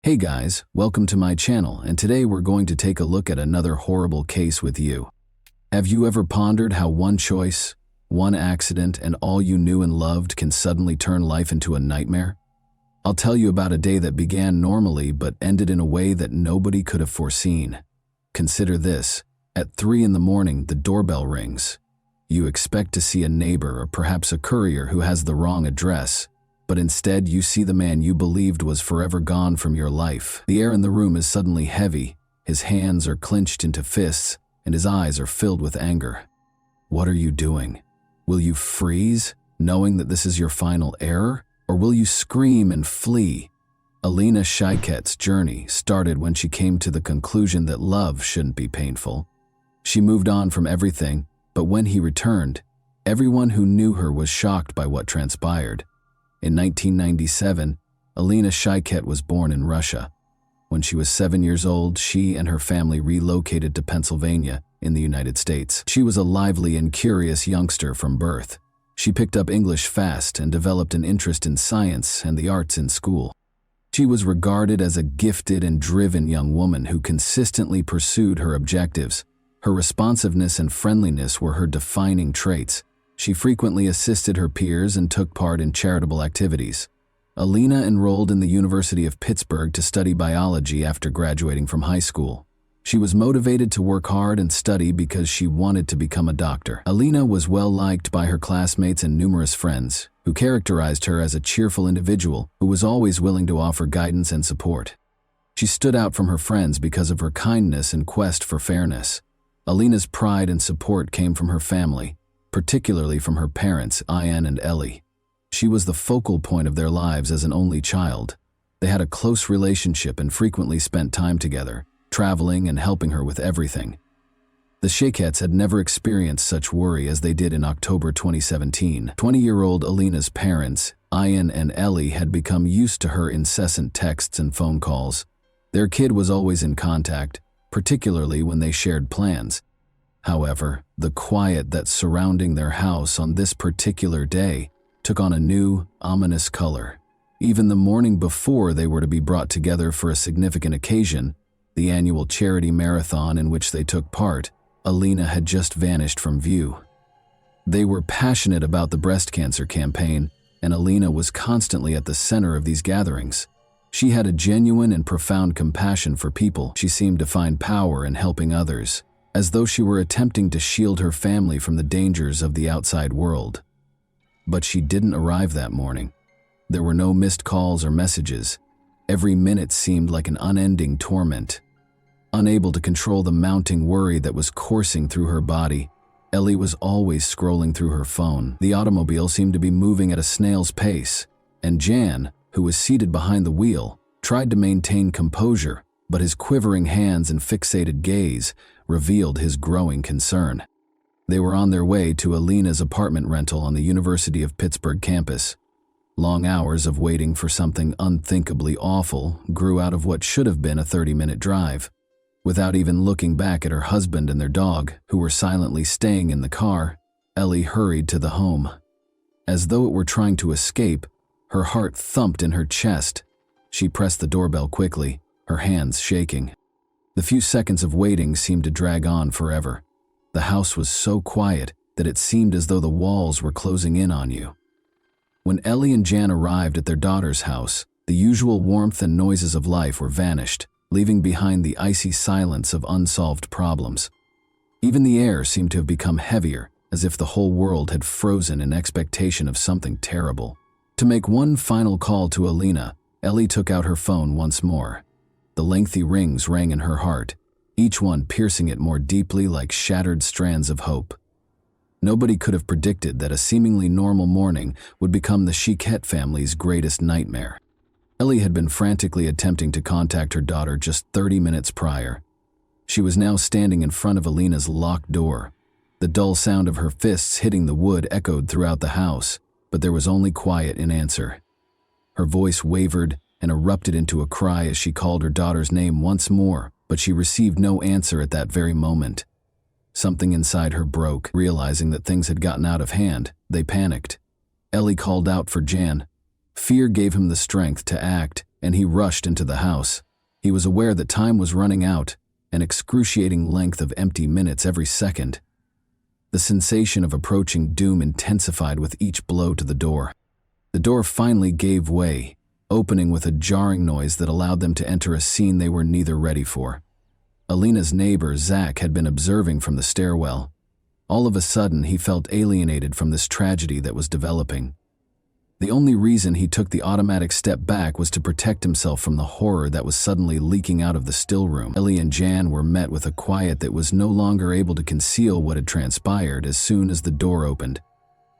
Hey guys, welcome to my channel, and today we're going to take a look at another horrible case with you. Have you ever pondered how one choice, one accident, and all you knew and loved can suddenly turn life into a nightmare? I'll tell you about a day that began normally but ended in a way that nobody could have foreseen. Consider this. At 3 in the morning, the doorbell rings. You expect to see a neighbor or perhaps a courier who has the wrong address, but instead you see the man you believed was forever gone from your life. The air in the room is suddenly heavy, his hands are clenched into fists, and his eyes are filled with anger. What are you doing? Will you freeze, knowing that this is your final error, or will you scream and flee? Alina Shiket's journey started when she came to the conclusion that love shouldn't be painful. She moved on from everything, but when he returned, everyone who knew her was shocked by what transpired. In 1997, Alina Shiket was born in Russia. When she was 7 years old, she and her family relocated to Pennsylvania in the United States. She was a lively and curious youngster from birth. She picked up English fast and developed an interest in science and the arts in school. She was regarded as a gifted and driven young woman who consistently pursued her objectives. Her responsiveness and friendliness were her defining traits. She frequently assisted her peers and took part in charitable activities. Alina enrolled in the University of Pittsburgh to study biology after graduating from high school. She was motivated to work hard and study because she wanted to become a doctor. Alina was well liked by her classmates and numerous friends, who characterized her as a cheerful individual who was always willing to offer guidance and support. She stood out from her friends because of her kindness and quest for fairness. Alina's pride and support came from her family, particularly from her parents, Ian and Ellie. She was the focal point of their lives as an only child. They had a close relationship and frequently spent time together, traveling and helping her with everything. The Shakettes had never experienced such worry as they did in October 2017. 20-year-old Alina's parents, Ian and Ellie, had become used to her incessant texts and phone calls. Their kid was always in contact, particularly when they shared plans. However, the quiet that's surrounding their house on this particular day took on a new, ominous color. Even the morning before they were to be brought together for a significant occasion, the annual charity marathon in which they took part, Alina had just vanished from view. They were passionate about the breast cancer campaign, and Alina was constantly at the center of these gatherings. She had a genuine and profound compassion for people. She seemed to find power in helping others, as though she were attempting to shield her family from the dangers of the outside world. But she didn't arrive that morning. There were no missed calls or messages. Every minute seemed like an unending torment. Unable to control the mounting worry that was coursing through her body, Ellie was always scrolling through her phone. The automobile seemed to be moving at a snail's pace, and Jan, who was seated behind the wheel, tried to maintain composure, but his quivering hands and fixated gaze revealed his growing concern. They were on their way to Alina's apartment rental on the University of Pittsburgh campus. Long hours of waiting for something unthinkably awful grew out of what should have been a 30-minute drive. Without even looking back at her husband and their dog, who were silently staying in the car, Ellie hurried to the home. As though it were trying to escape, her heart thumped in her chest. She pressed the doorbell quickly, her hands shaking. The few seconds of waiting seemed to drag on forever. The house was so quiet that it seemed as though the walls were closing in on you. When Ellie and Jan arrived at their daughter's house, the usual warmth and noises of life were vanished, leaving behind the icy silence of unsolved problems. Even the air seemed to have become heavier, as if the whole world had frozen in expectation of something terrible. To make one final call to Alina, Ellie took out her phone once more. The lengthy rings rang in her heart, each one piercing it more deeply like shattered strands of hope. Nobody could have predicted that a seemingly normal morning would become the Shakette family's greatest nightmare. Ellie had been frantically attempting to contact her daughter just 30 minutes prior. She was now standing in front of Alina's locked door. The dull sound of her fists hitting the wood echoed throughout the house, but there was only quiet in answer. Her voice wavered and erupted into a cry as she called her daughter's name once more, but she received no answer at that very moment. Something inside her broke. Realizing that things had gotten out of hand, they panicked. Ellie called out for Jan. Fear gave him the strength to act, and he rushed into the house. He was aware that time was running out, an excruciating length of empty minutes every second. The sensation of approaching doom intensified with each blow to the door. The door finally gave way, opening with a jarring noise that allowed them to enter a scene they were neither ready for. Alina's neighbor, Zach, had been observing from the stairwell. All of a sudden, he felt alienated from this tragedy that was developing. The only reason he took the automatic step back was to protect himself from the horror that was suddenly leaking out of the still room. Ellie and Jan were met with a quiet that was no longer able to conceal what had transpired as soon as the door opened.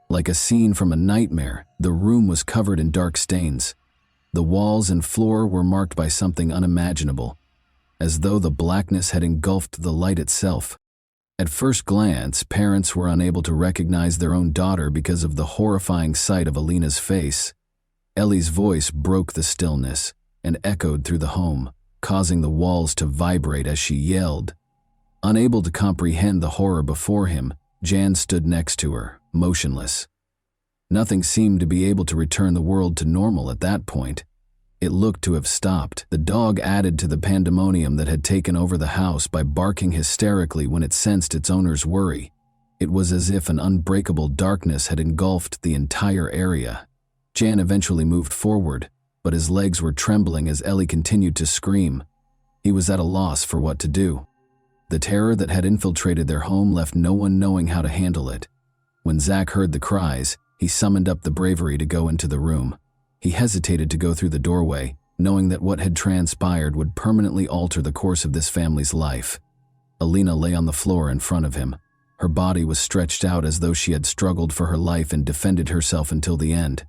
Like a scene from a nightmare, the room was covered in dark stains. The walls and floor were marked by something unimaginable, as though the blackness had engulfed the light itself. At first glance, parents were unable to recognize their own daughter because of the horrifying sight of Alina's face. Ellie's voice broke the stillness and echoed through the home, causing the walls to vibrate as she yelled. Unable to comprehend the horror before him, Jan stood next to her, motionless. Nothing seemed to be able to return the world to normal at that point. It looked to have stopped. The dog added to the pandemonium that had taken over the house by barking hysterically when it sensed its owner's worry. It was as if an unbreakable darkness had engulfed the entire area. Jan eventually moved forward, but his legs were trembling as Ellie continued to scream. He was at a loss for what to do. The terror that had infiltrated their home left no one knowing how to handle it. When Zach heard the cries, he summoned up the bravery to go into the room. He hesitated to go through the doorway, knowing that what had transpired would permanently alter the course of this family's life. Alina lay on the floor in front of him. Her body was stretched out as though she had struggled for her life and defended herself until the end.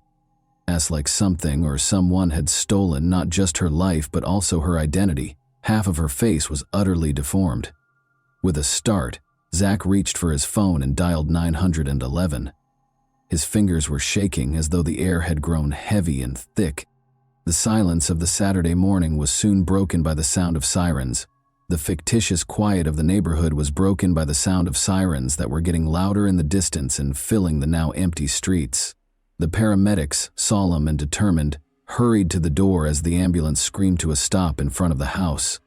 As like something or someone had stolen not just her life but also her identity, half of her face was utterly deformed. With a start, Zach reached for his phone and dialed 911. His fingers were shaking as though the air had grown heavy and thick. The silence of the Saturday morning was soon broken by the sound of sirens. The fictitious quiet of the neighborhood was broken by the sound of sirens that were getting louder in the distance and filling the now empty streets. The paramedics, solemn and determined, hurried to the door as the ambulance screamed to a stop in front of the house.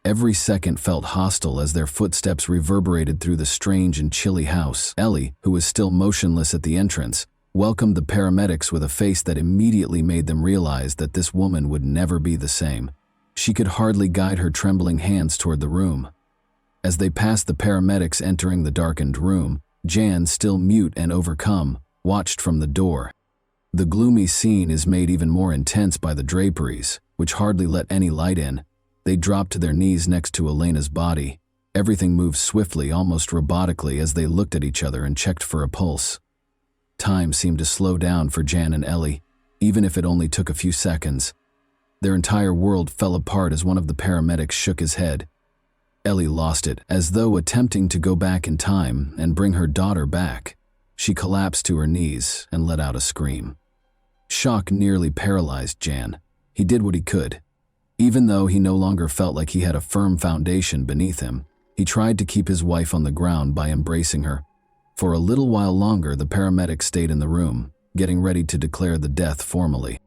Every second felt hostile as their footsteps reverberated through the strange and chilly house. Ellie, who was still motionless at the entrance, welcomed the paramedics with a face that immediately made them realize that this woman would never be the same. She could hardly guide her trembling hands toward the room. As they passed the paramedics entering the darkened room, Jan, still mute and overcome, watched from the door. The gloomy scene is made even more intense by the draperies, which hardly let any light in. They dropped to their knees next to Elena's body. Everything moved swiftly, almost robotically, as they looked at each other and checked for a pulse. Time seemed to slow down for Jan and Ellie, even if it only took a few seconds. Their entire world fell apart as one of the paramedics shook his head. Ellie lost it, as though attempting to go back in time and bring her daughter back. She collapsed to her knees and let out a scream. Shock nearly paralyzed Jan. He did what he could. Even though he no longer felt like he had a firm foundation beneath him, he tried to keep his wife on the ground by embracing her. For a little while longer, the paramedics stayed in the room, getting ready to declare the death formally.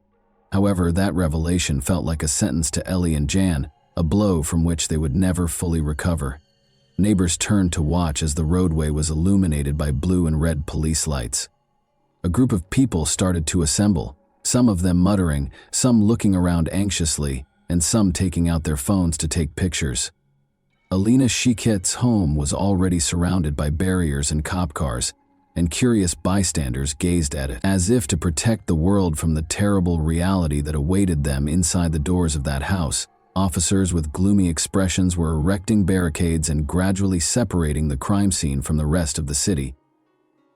However, that revelation felt like a sentence to Ellie and Jan, a blow from which they would never fully recover. Neighbors turned to watch as the roadway was illuminated by blue and red police lights. A group of people started to assemble, some of them muttering, some looking around anxiously, and some taking out their phones to take pictures. Alina Shiket's home was already surrounded by barriers and cop cars, and curious bystanders gazed at it, as if to protect the world from the terrible reality that awaited them inside the doors of that house. Officers with gloomy expressions were erecting barricades and gradually separating the crime scene from the rest of the city.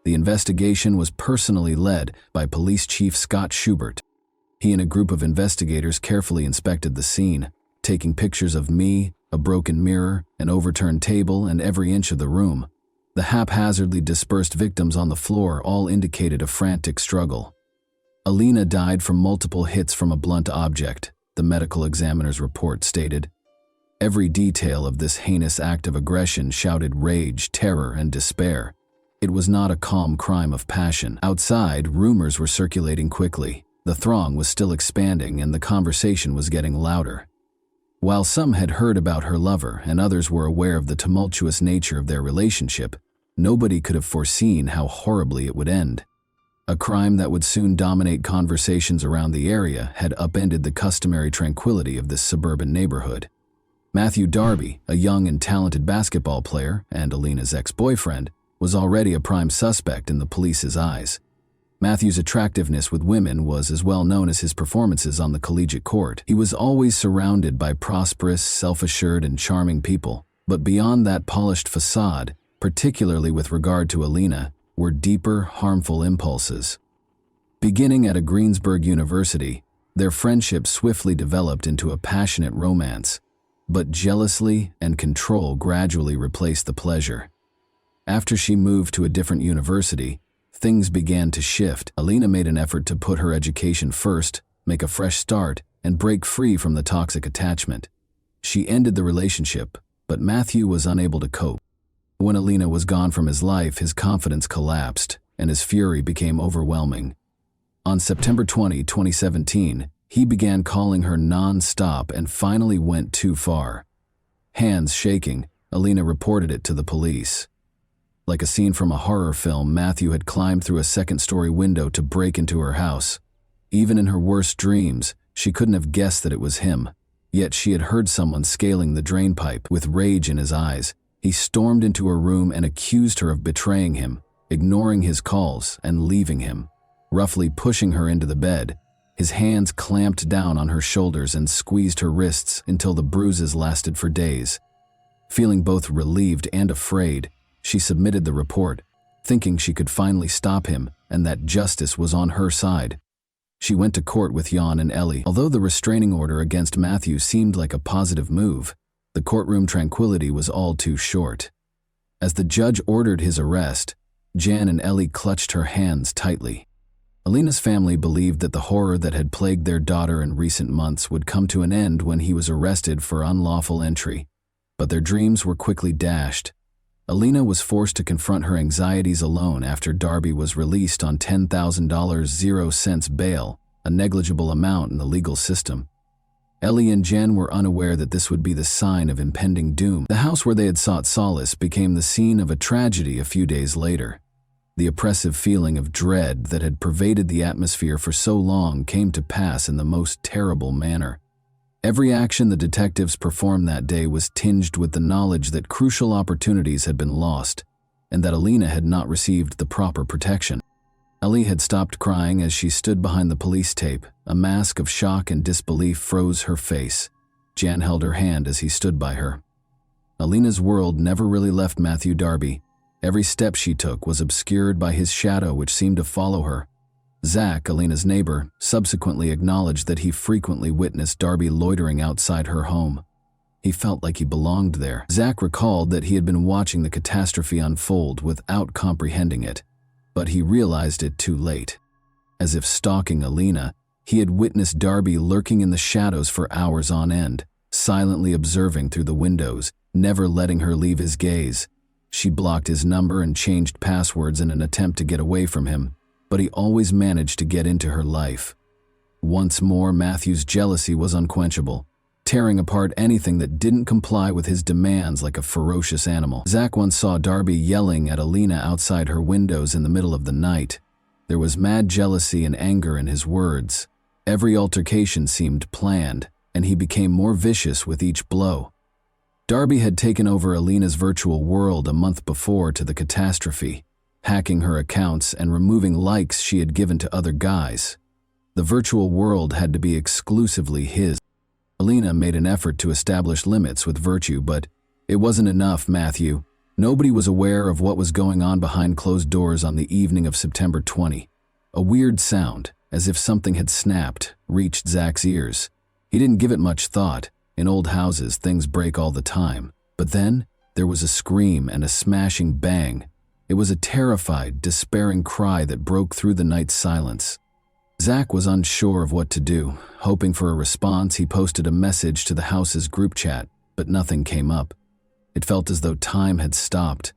The investigation was personally led by Police Chief Scott Schubert. He and a group of investigators carefully inspected the scene, taking pictures of me, a broken mirror, an overturned table, and every inch of the room. The haphazardly dispersed victims on the floor all indicated a frantic struggle. Alina died from multiple hits from a blunt object, the medical examiner's report stated. Every detail of this heinous act of aggression shouted rage, terror, and despair. It was not a calm crime of passion. Outside, rumors were circulating quickly. The throng was still expanding and the conversation was getting louder. While some had heard about her lover and others were aware of the tumultuous nature of their relationship, nobody could have foreseen how horribly it would end. A crime that would soon dominate conversations around the area had upended the customary tranquility of this suburban neighborhood. Matthew Darby, a young and talented basketball player and Alina's ex-boyfriend, was already a prime suspect in the police's eyes. Matthew's attractiveness with women was as well known as his performances on the collegiate court. He was always surrounded by prosperous, self-assured, and charming people, but beyond that polished facade, particularly with regard to Alina, were deeper, harmful impulses. Beginning at a Greensburg University, their friendship swiftly developed into a passionate romance, but jealousy and control gradually replaced the pleasure. After she moved to a different university, things began to shift. Alina made an effort to put her education first, make a fresh start, and break free from the toxic attachment. She ended the relationship, but Matthew was unable to cope. When Alina was gone from his life, his confidence collapsed, and his fury became overwhelming. On September 20, 2017, He began calling her non-stop and finally went too far. Hands shaking, Alina reported it to the police. Like a scene from a horror film, Matthew had climbed through a second-story window to break into her house. Even in her worst dreams, she couldn't have guessed that it was him. Yet she had heard someone scaling the drainpipe. With rage in his eyes, he stormed into her room and accused her of betraying him, ignoring his calls and leaving him. Roughly pushing her into the bed, his hands clamped down on her shoulders and squeezed her wrists until the bruises lasted for days. Feeling both relieved and afraid, she submitted the report, thinking she could finally stop him and that justice was on her side. She went to court with Jan and Ellie. Although the restraining order against Matthew seemed like a positive move, the courtroom tranquility was all too short. As the judge ordered his arrest, Jan and Ellie clutched her hands tightly. Alina's family believed that the horror that had plagued their daughter in recent months would come to an end when he was arrested for unlawful entry, but their dreams were quickly dashed. Alina was forced to confront her anxieties alone after Darby was released on $10,000 0 bail, a negligible amount in the legal system. Ellie and Jen were unaware that this would be the sign of impending doom. The house where they had sought solace became the scene of a tragedy a few days later. The oppressive feeling of dread that had pervaded the atmosphere for so long came to pass in the most terrible manner. Every action the detectives performed that day was tinged with the knowledge that crucial opportunities had been lost, and that Alina had not received the proper protection. Ellie had stopped crying as she stood behind the police tape. A mask of shock and disbelief froze her face. Jan held her hand as he stood by her. Alina's world never really left Matthew Darby. Every step she took was obscured by his shadow, which seemed to follow her. Zach, Alina's neighbor, subsequently acknowledged that he frequently witnessed Darby loitering outside her home. He felt like he belonged there. Zach recalled that he had been watching the catastrophe unfold without comprehending it, but he realized it too late. As if stalking Alina, he had witnessed Darby lurking in the shadows for hours on end, silently observing through the windows, never letting her leave his gaze. She blocked his number and changed passwords in an attempt to get away from him, but he always managed to get into her life. Once more, Matthew's jealousy was unquenchable, tearing apart anything that didn't comply with his demands like a ferocious animal. Zach once saw Darby yelling at Alina outside her windows in the middle of the night. There was mad jealousy and anger in his words. Every altercation seemed planned, and he became more vicious with each blow. Darby had taken over Alina's virtual world a month before to the catastrophe, hacking her accounts and removing likes she had given to other guys. The virtual world had to be exclusively his. Alina made an effort to establish limits with Virtue, but it wasn't enough, Matthew. Nobody was aware of what was going on behind closed doors on the evening of September 20. A weird sound, as if something had snapped, reached Zach's ears. He didn't give it much thought. In old houses, things break all the time. But then, there was a scream and a smashing bang. It was a terrified, despairing cry that broke through the night's silence. Zach was unsure of what to do. Hoping for a response, he posted a message to the house's group chat, but nothing came up. It felt as though time had stopped.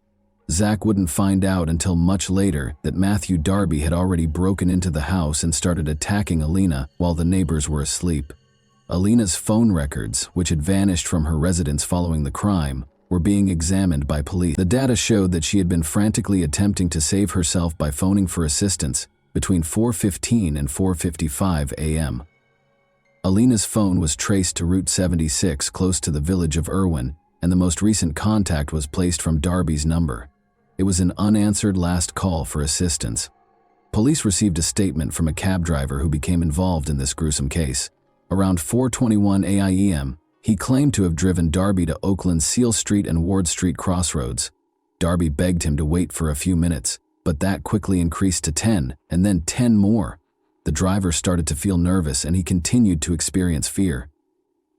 Zach wouldn't find out until much later that Matthew Darby had already broken into the house and started attacking Alina while the neighbors were asleep. Alina's phone records, which had vanished from her residence following the crime, were being examined by police. The data showed that she had been frantically attempting to save herself by phoning for assistance between 4:15 and 4:55 a.m. Alina's phone was traced to Route 76 close to the village of Irwin, and the most recent contact was placed from Darby's number. It was an unanswered last call for assistance. Police received a statement from a cab driver who became involved in this gruesome case. Around 4:21 a.m., he claimed to have driven Darby to Oakland's Seal Street and Ward Street crossroads. Darby begged him to wait for a few minutes, but that quickly increased to 10, and then 10 more. The driver started to feel nervous, and he continued to experience fear.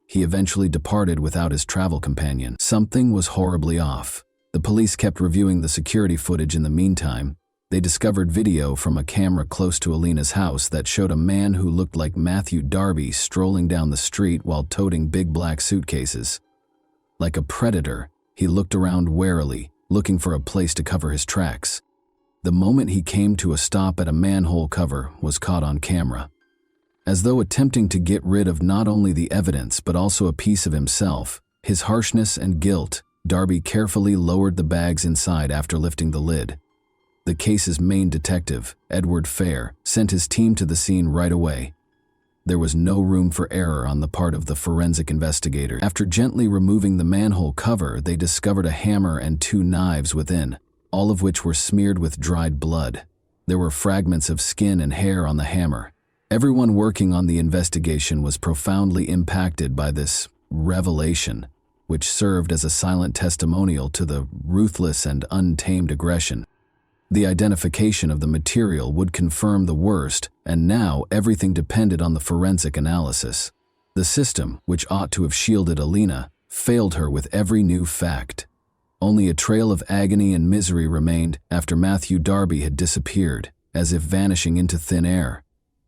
He eventually departed without his travel companion. Something was horribly off. The police kept reviewing the security footage in the meantime. They discovered video from a camera close to Alina's house that showed a man who looked like Matthew Darby strolling down the street while toting big black suitcases. Like a predator, he looked around warily, looking for a place to cover his tracks. The moment he came to a stop at a manhole cover was caught on camera. As though attempting to get rid of not only the evidence but also a piece of himself, his harshness and guilt, Darby carefully lowered the bags inside after lifting the lid. The case's main detective, Edward Fair, sent his team to the scene right away. There was no room for error on the part of the forensic investigator. After gently removing the manhole cover, they discovered a hammer and 2 knives within, all of which were smeared with dried blood. There were fragments of skin and hair on the hammer. Everyone working on the investigation was profoundly impacted by this revelation, which served as a silent testimonial to the ruthless and untamed aggression. The identification of the material would confirm the worst, and now everything depended on the forensic analysis. The system, which ought to have shielded Alina, failed her with every new fact. Only a trail of agony and misery remained after Matthew Darby had disappeared, as if vanishing into thin air.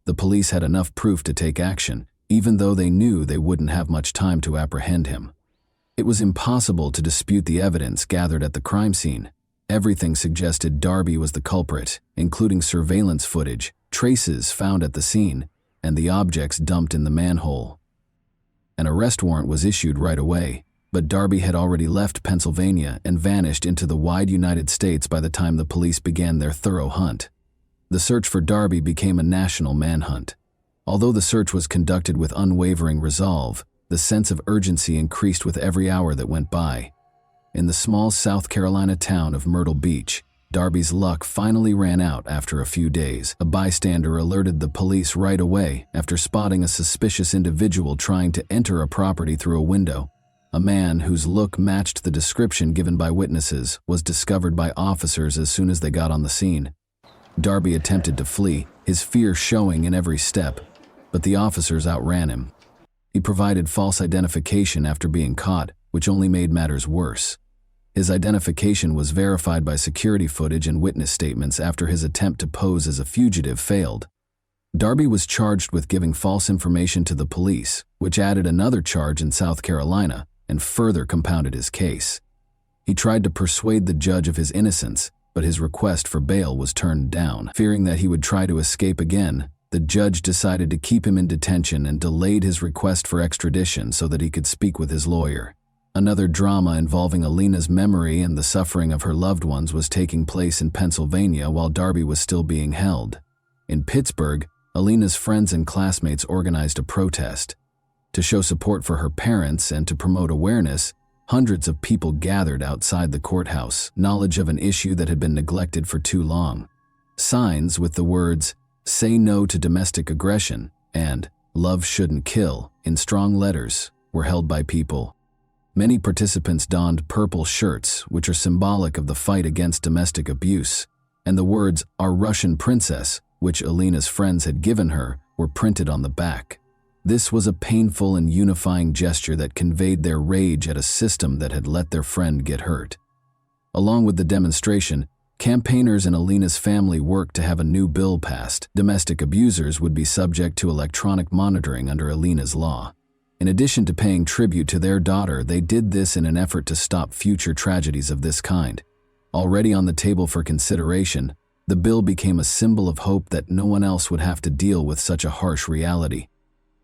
The police had enough proof to take action, even though they knew they wouldn't have much time to apprehend him. It was impossible to dispute the evidence gathered at the crime scene. Everything suggested Darby was the culprit, including surveillance footage, traces found at the scene, and the objects dumped in the manhole. An arrest warrant was issued right away, but Darby had already left Pennsylvania and vanished into the wide United States by the time the police began their thorough hunt. The search for Darby became a national manhunt. Although the search was conducted with unwavering resolve, the sense of urgency increased with every hour that went by. In the small South Carolina town of Myrtle Beach, Darby's luck finally ran out after a few days. A bystander alerted the police right away after spotting a suspicious individual trying to enter a property through a window. A man whose look matched the description given by witnesses was discovered by officers as soon as they got on the scene. Darby attempted to flee, his fear showing in every step, but the officers outran him. He provided false identification after being caught, which only made matters worse. His identification was verified by security footage and witness statements after his attempt to pose as a fugitive failed. Darby was charged with giving false information to the police, which added another charge in South Carolina and further compounded his case. He tried to persuade the judge of his innocence, but his request for bail was turned down. Fearing that he would try to escape again, the judge decided to keep him in detention and delayed his request for extradition so that he could speak with his lawyer. Another drama involving Alina's memory and the suffering of her loved ones was taking place in Pennsylvania while Darby was still being held. In Pittsburgh, Alina's friends and classmates organized a protest. To show support for her parents and to promote awareness, hundreds of people gathered outside the courthouse, knowledge of an issue that had been neglected for too long. Signs with the words, "Say no to domestic aggression," and "Love shouldn't kill," in strong letters, were held by people. Many participants donned purple shirts, which are symbolic of the fight against domestic abuse, and the words, "Our Russian Princess," which Alina's friends had given her, were printed on the back. This was a painful and unifying gesture that conveyed their rage at a system that had let their friend get hurt. Along with the demonstration, campaigners and Alina's family worked to have a new bill passed. Domestic abusers would be subject to electronic monitoring under Alina's law. In addition to paying tribute to their daughter, they did this in an effort to stop future tragedies of this kind. Already on the table for consideration, the bill became a symbol of hope that no one else would have to deal with such a harsh reality.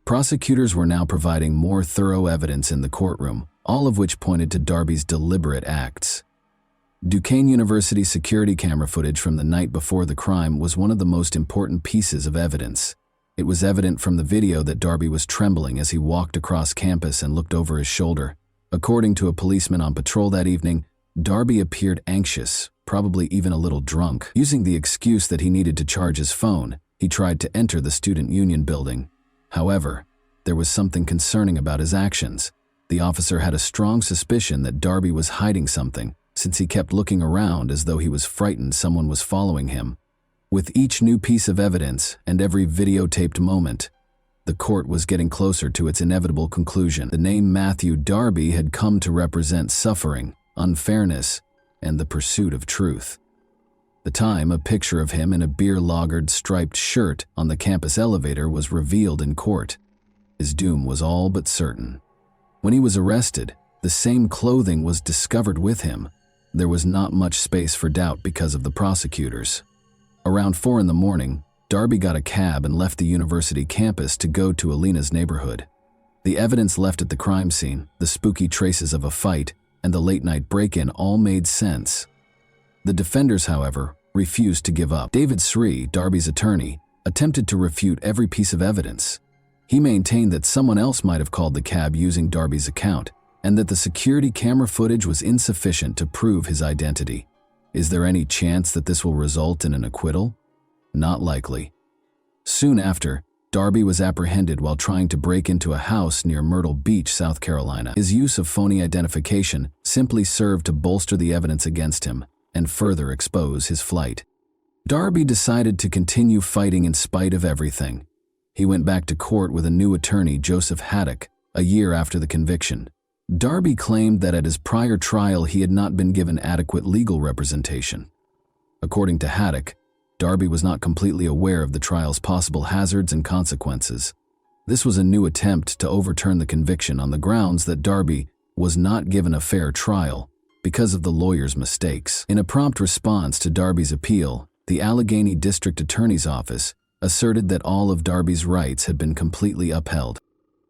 Prosecutors were now providing more thorough evidence in the courtroom, all of which pointed to Darby's deliberate acts. Duquesne University security camera footage from the night before the crime was one of the most important pieces of evidence. It was evident from the video that Darby was trembling as he walked across campus and looked over his shoulder. According to a policeman on patrol that evening, Darby appeared anxious, probably even a little drunk. Using the excuse that he needed to charge his phone, he tried to enter the student union building. However, there was something concerning about his actions. The officer had a strong suspicion that Darby was hiding something, since he kept looking around as though he was frightened someone was following him. With each new piece of evidence and every videotaped moment, the court was getting closer to its inevitable conclusion. The name Matthew Darby had come to represent suffering, unfairness, and the pursuit of truth. The time a picture of him in a beer-lagered striped shirt on the campus elevator was revealed in court. His doom was all but certain. When he was arrested, the same clothing was discovered with him. There was not much space for doubt because of the prosecutors. Around 4 in the morning, Darby got a cab and left the university campus to go to Alina's neighborhood. The evidence left at the crime scene, the spooky traces of a fight, and the late-night break-in all made sense. The defenders, however, refused to give up. David Sri, Darby's attorney, attempted to refute every piece of evidence. He maintained that someone else might have called the cab using Darby's account, and that the security camera footage was insufficient to prove his identity. Is there any chance that this will result in an acquittal? Not likely. Soon after, Darby was apprehended while trying to break into a house near Myrtle Beach, South Carolina. His use of phony identification simply served to bolster the evidence against him and further expose his flight. Darby decided to continue fighting in spite of everything. He went back to court with a new attorney, Joseph Haddock, a year after the conviction. Darby claimed that at his prior trial he had not been given adequate legal representation. According to Haddock, Darby was not completely aware of the trial's possible hazards and consequences. This was a new attempt to overturn the conviction on the grounds that Darby was not given a fair trial because of the lawyer's mistakes. In a prompt response to Darby's appeal, the Allegheny District Attorney's Office asserted that all of Darby's rights had been completely upheld.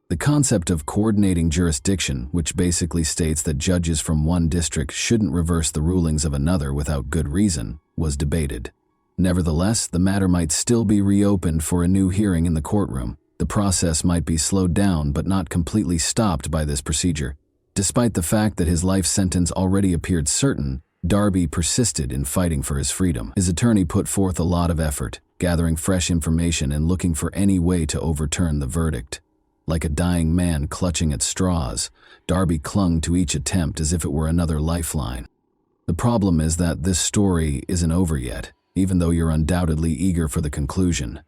The concept of coordinating jurisdiction, which basically states that judges from one district shouldn't reverse the rulings of another without good reason, was debated. Nevertheless, the matter might still be reopened for a new hearing in the courtroom. The process might be slowed down but not completely stopped by this procedure. Despite the fact that his life sentence already appeared certain, Darby persisted in fighting for his freedom. His attorney put forth a lot of effort, gathering fresh information and looking for any way to overturn the verdict. Like a dying man clutching at straws, Darby clung to each attempt as if it were another lifeline. The problem is that this story isn't over yet, even though you're undoubtedly eager for the conclusion.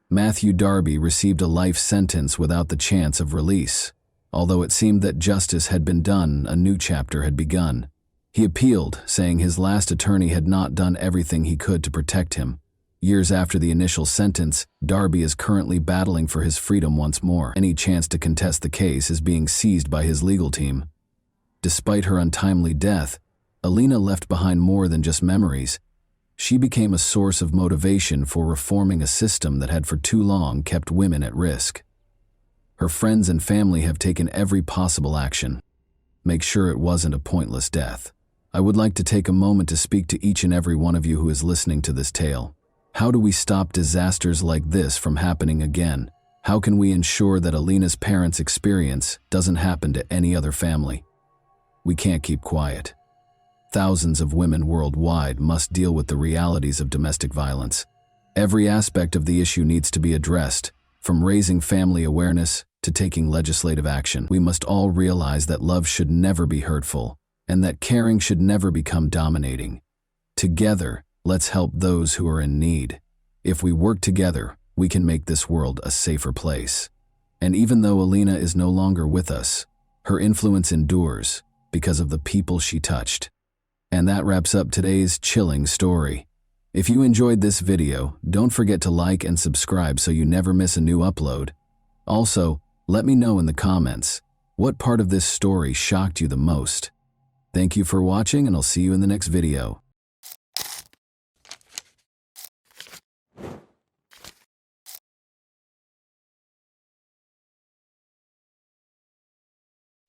Matthew Darby received a life sentence without the chance of release. Although it seemed that justice had been done, a new chapter had begun. He appealed, saying his last attorney had not done everything he could to protect him. Years after the initial sentence, Darby is currently battling for his freedom once more. Any chance to contest the case is being seized by his legal team. Despite her untimely death, Alina left behind more than just memories. She became a source of motivation for reforming a system that had for too long kept women at risk. Her friends and family have taken every possible action. Make sure it wasn't a pointless death. I would like to take a moment to speak to each and every one of you who is listening to this tale. How do we stop disasters like this from happening again? How can we ensure that Alina's parents' experience doesn't happen to any other family? We can't keep quiet. Thousands of women worldwide must deal with the realities of domestic violence. Every aspect of the issue needs to be addressed, from raising family awareness to taking legislative action. We must all realize that love should never be hurtful, and that caring should never become dominating. Together, let's help those who are in need. If we work together, we can make this world a safer place. And even though Alina is no longer with us, her influence endures because of the people she touched. And that wraps up today's chilling story. If you enjoyed this video, don't forget to like and subscribe so you never miss a new upload. Also, let me know in the comments, what part of this story shocked you the most? Thank you for watching, and I'll see you in the next video.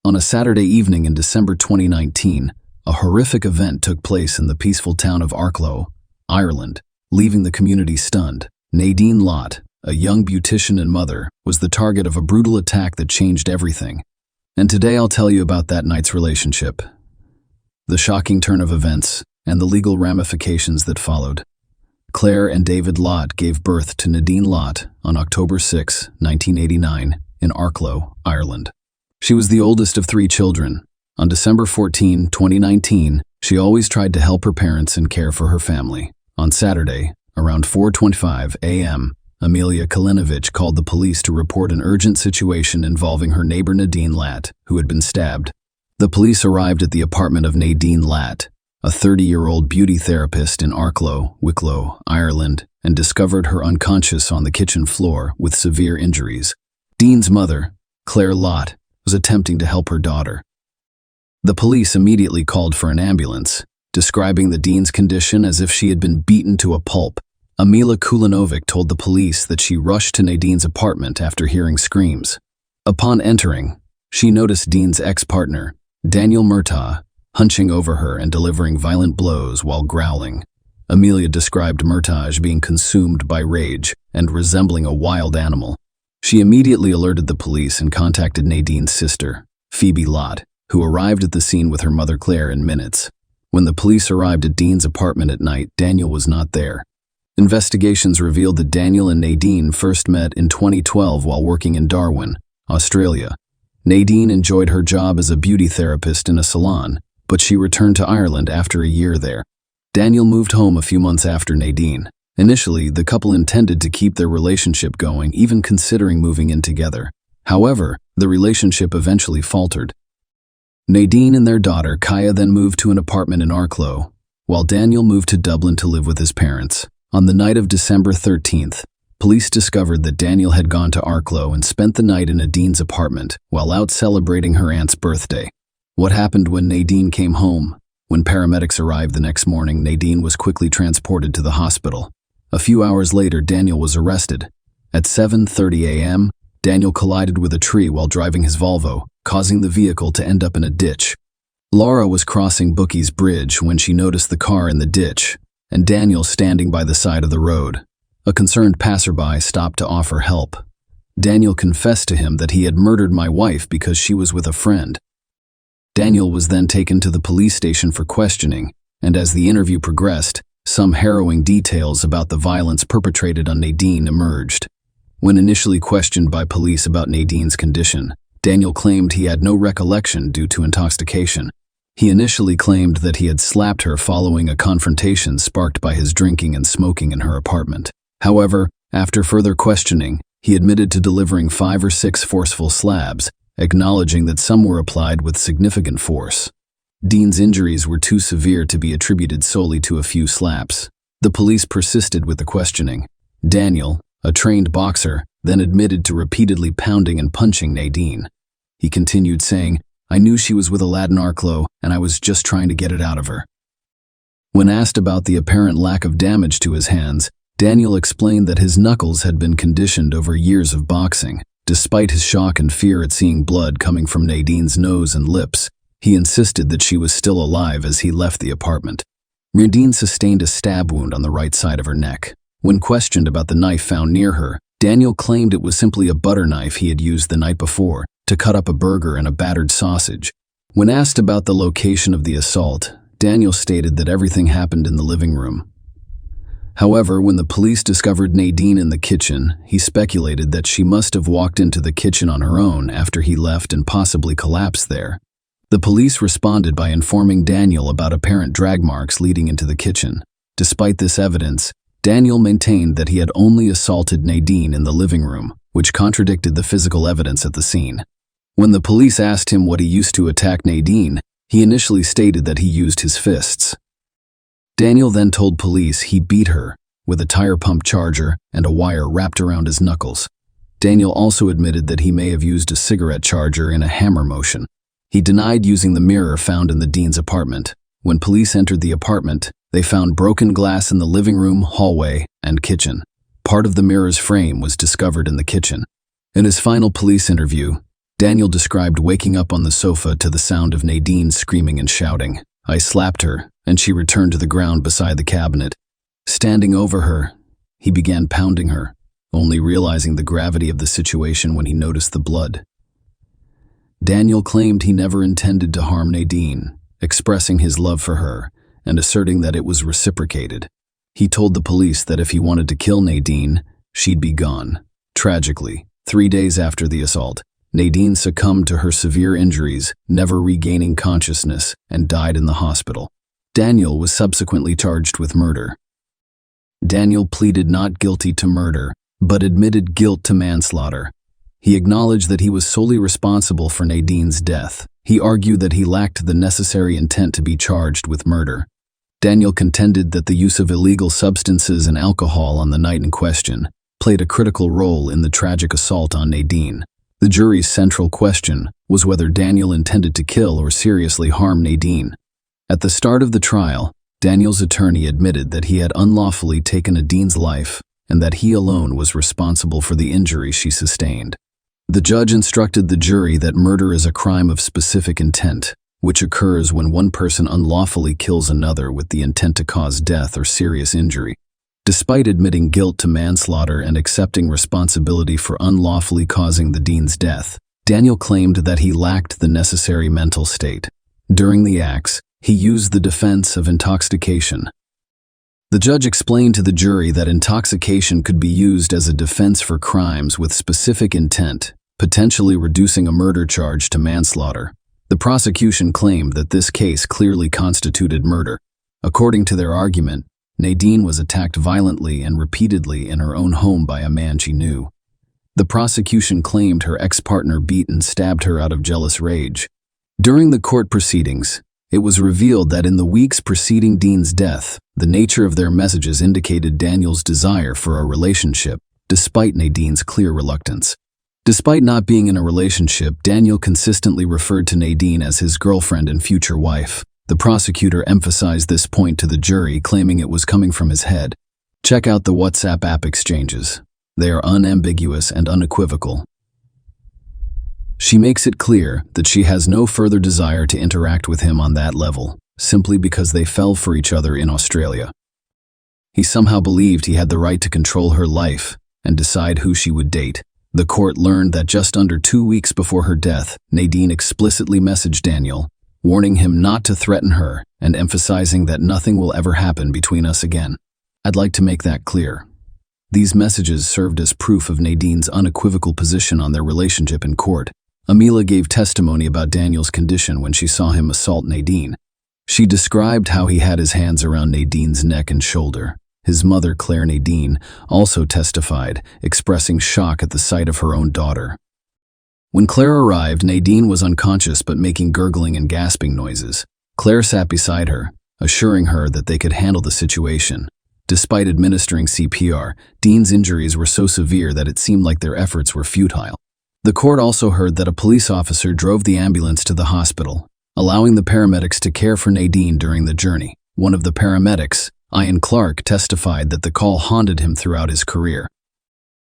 On a Saturday evening in December 2019, a horrific event took place in the peaceful town of Arklow, Ireland, leaving the community stunned. Nadine Lott, a young beautician and mother, was the target of a brutal attack that changed everything. And today I'll tell you about that night's relationship, the shocking turn of events, and the legal ramifications that followed. Claire and David Lott gave birth to Nadine Lott on October 6, 1989, in Arklow, Ireland. She was the oldest of 3 children. On December 14, 2019, she always tried to help her parents and care for her family. On Saturday, around 4:25 a.m., Amelia Kalinovich called the police to report an urgent situation involving her neighbor Nadine Lott, who had been stabbed. The police arrived at the apartment of Nadine Lott, a 30-year-old beauty therapist in Arklow, Wicklow, Ireland, and discovered her unconscious on the kitchen floor with severe injuries. Dean's mother, Claire Lott, was attempting to help her daughter. The police immediately called for an ambulance, describing the Dean's condition as if she had been beaten to a pulp Amila Kulinovic told the police that she rushed to Nadine's apartment after hearing screams. Upon entering, she noticed Dean's ex-partner, Daniel Murtaugh, hunching over her and delivering violent blows while growling. Amelia described Murtaugh as being consumed by rage and resembling a wild animal. She immediately alerted the police and contacted Nadine's sister, Phoebe Lott, who arrived at the scene with her mother Claire in minutes. When the police arrived at Dean's apartment at night, Daniel was not there. Investigations revealed that Daniel and Nadine first met in 2012 while working in Darwin, Australia. Nadine enjoyed her job as a beauty therapist in a salon, but she returned to Ireland after a year there. Daniel moved home a few months after Nadine. Initially, the couple intended to keep their relationship going, even considering moving in together. However, the relationship eventually faltered. Nadine and their daughter Kaya then moved to an apartment in Arklow, while Daniel moved to Dublin to live with his parents. On the night of December 13th, police discovered that Daniel had gone to Arklow and spent the night in Nadine's apartment while out celebrating her aunt's birthday. What happened when Nadine came home? When paramedics arrived the next morning, Nadine was quickly transported to the hospital. A few hours later, Daniel was arrested. At 7:30 a.m., Daniel collided with a tree while driving his Volvo, causing the vehicle to end up in a ditch. Laura was crossing Bookie's Bridge when she noticed the car in the ditch, and Daniel standing by the side of the road. A concerned passerby stopped to offer help. Daniel confessed to him that he had murdered my wife because she was with a friend. Daniel was then taken to the police station for questioning, and as the interview progressed, some harrowing details about the violence perpetrated on Nadine emerged. When initially questioned by police about Nadine's condition, Daniel claimed he had no recollection due to intoxication. He initially claimed that he had slapped her following a confrontation sparked by his drinking and smoking in her apartment. However, after further questioning, he admitted to delivering 5 or 6 forceful slabs, acknowledging that some were applied with significant force. Dean's injuries were too severe to be attributed solely to a few slaps. The police persisted with the questioning. Daniel, a trained boxer, then admitted to repeatedly pounding and punching Nadine. He continued saying, "I knew she was with a lad in Arklow, and I was just trying to get it out of her." When asked about the apparent lack of damage to his hands, Daniel explained that his knuckles had been conditioned over years of boxing. Despite his shock and fear at seeing blood coming from Nadine's nose and lips, he insisted that she was still alive as he left the apartment. Nadine sustained a stab wound on the right side of her neck. When questioned about the knife found near her, Daniel claimed it was simply a butter knife he had used the night before to cut up a burger and a battered sausage. When asked about the location of the assault, Daniel stated that everything happened in the living room. However, when the police discovered Nadine in the kitchen, he speculated that she must have walked into the kitchen on her own after he left and possibly collapsed there. The police responded by informing Daniel about apparent drag marks leading into the kitchen. Despite this evidence, Daniel maintained that he had only assaulted Nadine in the living room, which contradicted the physical evidence at the scene. When the police asked him what he used to attack Nadine, he initially stated that he used his fists. Daniel then told police he beat her with a tire pump charger and a wire wrapped around his knuckles. Daniel also admitted that he may have used a cigarette charger in a hammer motion. He denied using the mirror found in the Dean's apartment. When police entered the apartment, they found broken glass in the living room, hallway, and kitchen. Part of the mirror's frame was discovered in the kitchen. In his final police interview, Daniel described waking up on the sofa to the sound of Nadine screaming and shouting. "I slapped her, and she returned to the ground beside the cabinet. Standing over her, he began pounding her, only realizing the gravity of the situation when he noticed the blood." Daniel claimed he never intended to harm Nadine, expressing his love for her and asserting that it was reciprocated. He told the police that if he wanted to kill Nadine, she'd be gone. Tragically, 3 days after the assault, Nadine succumbed to her severe injuries, never regaining consciousness, and died in the hospital. Daniel was subsequently charged with murder. Daniel pleaded not guilty to murder, but admitted guilt to manslaughter. He acknowledged that he was solely responsible for Nadine's death. He argued that he lacked the necessary intent to be charged with murder. Daniel contended that the use of illegal substances and alcohol on the night in question played a critical role in the tragic assault on Nadine. The jury's central question was whether Daniel intended to kill or seriously harm Nadine. At the start of the trial, Daniel's attorney admitted that he had unlawfully taken Nadine's life and that he alone was responsible for the injury she sustained. The judge instructed the jury that murder is a crime of specific intent, which occurs when one person unlawfully kills another with the intent to cause death or serious injury. Despite admitting guilt to manslaughter and accepting responsibility for unlawfully causing Nadine's death, Daniel claimed that he lacked the necessary mental state. During the acts, he used the defense of intoxication. The judge explained to the jury that intoxication could be used as a defense for crimes with specific intent, potentially reducing a murder charge to manslaughter. The prosecution claimed that this case clearly constituted murder. According to their argument, Nadine was attacked violently and repeatedly in her own home by a man she knew. The prosecution claimed her ex-partner beat and stabbed her out of jealous rage. During the court proceedings, it was revealed that in the weeks preceding Dean's death, the nature of their messages indicated Daniel's desire for a relationship, despite Nadine's clear reluctance. Despite not being in a relationship, Daniel consistently referred to Nadine as his girlfriend and future wife. The prosecutor emphasized this point to the jury, claiming it was coming from his head. Check out the WhatsApp app exchanges. They are unambiguous and unequivocal. She makes it clear that she has no further desire to interact with him on that level, simply because they fell for each other in Australia. He somehow believed he had the right to control her life and decide who she would date. The court learned that just under 2 weeks before her death, Nadine explicitly messaged Daniel, warning him not to threaten her and emphasizing that nothing will ever happen between us again. I'd like to make that clear. These messages served as proof of Nadine's unequivocal position on their relationship in court. Amila gave testimony about Daniel's condition when she saw him assault Nadine. She described how he had his hands around Nadine's neck and shoulder. His mother, Claire Nadine, also testified, expressing shock at the sight of her own daughter. When Claire arrived, Nadine was unconscious but making gurgling and gasping noises. Claire sat beside her, assuring her that they could handle the situation. Despite administering CPR, Dean's injuries were so severe that it seemed like their efforts were futile. The court also heard that a police officer drove the ambulance to the hospital, allowing the paramedics to care for Nadine during the journey. One of the paramedics, Ian Clark, testified that the call haunted him throughout his career.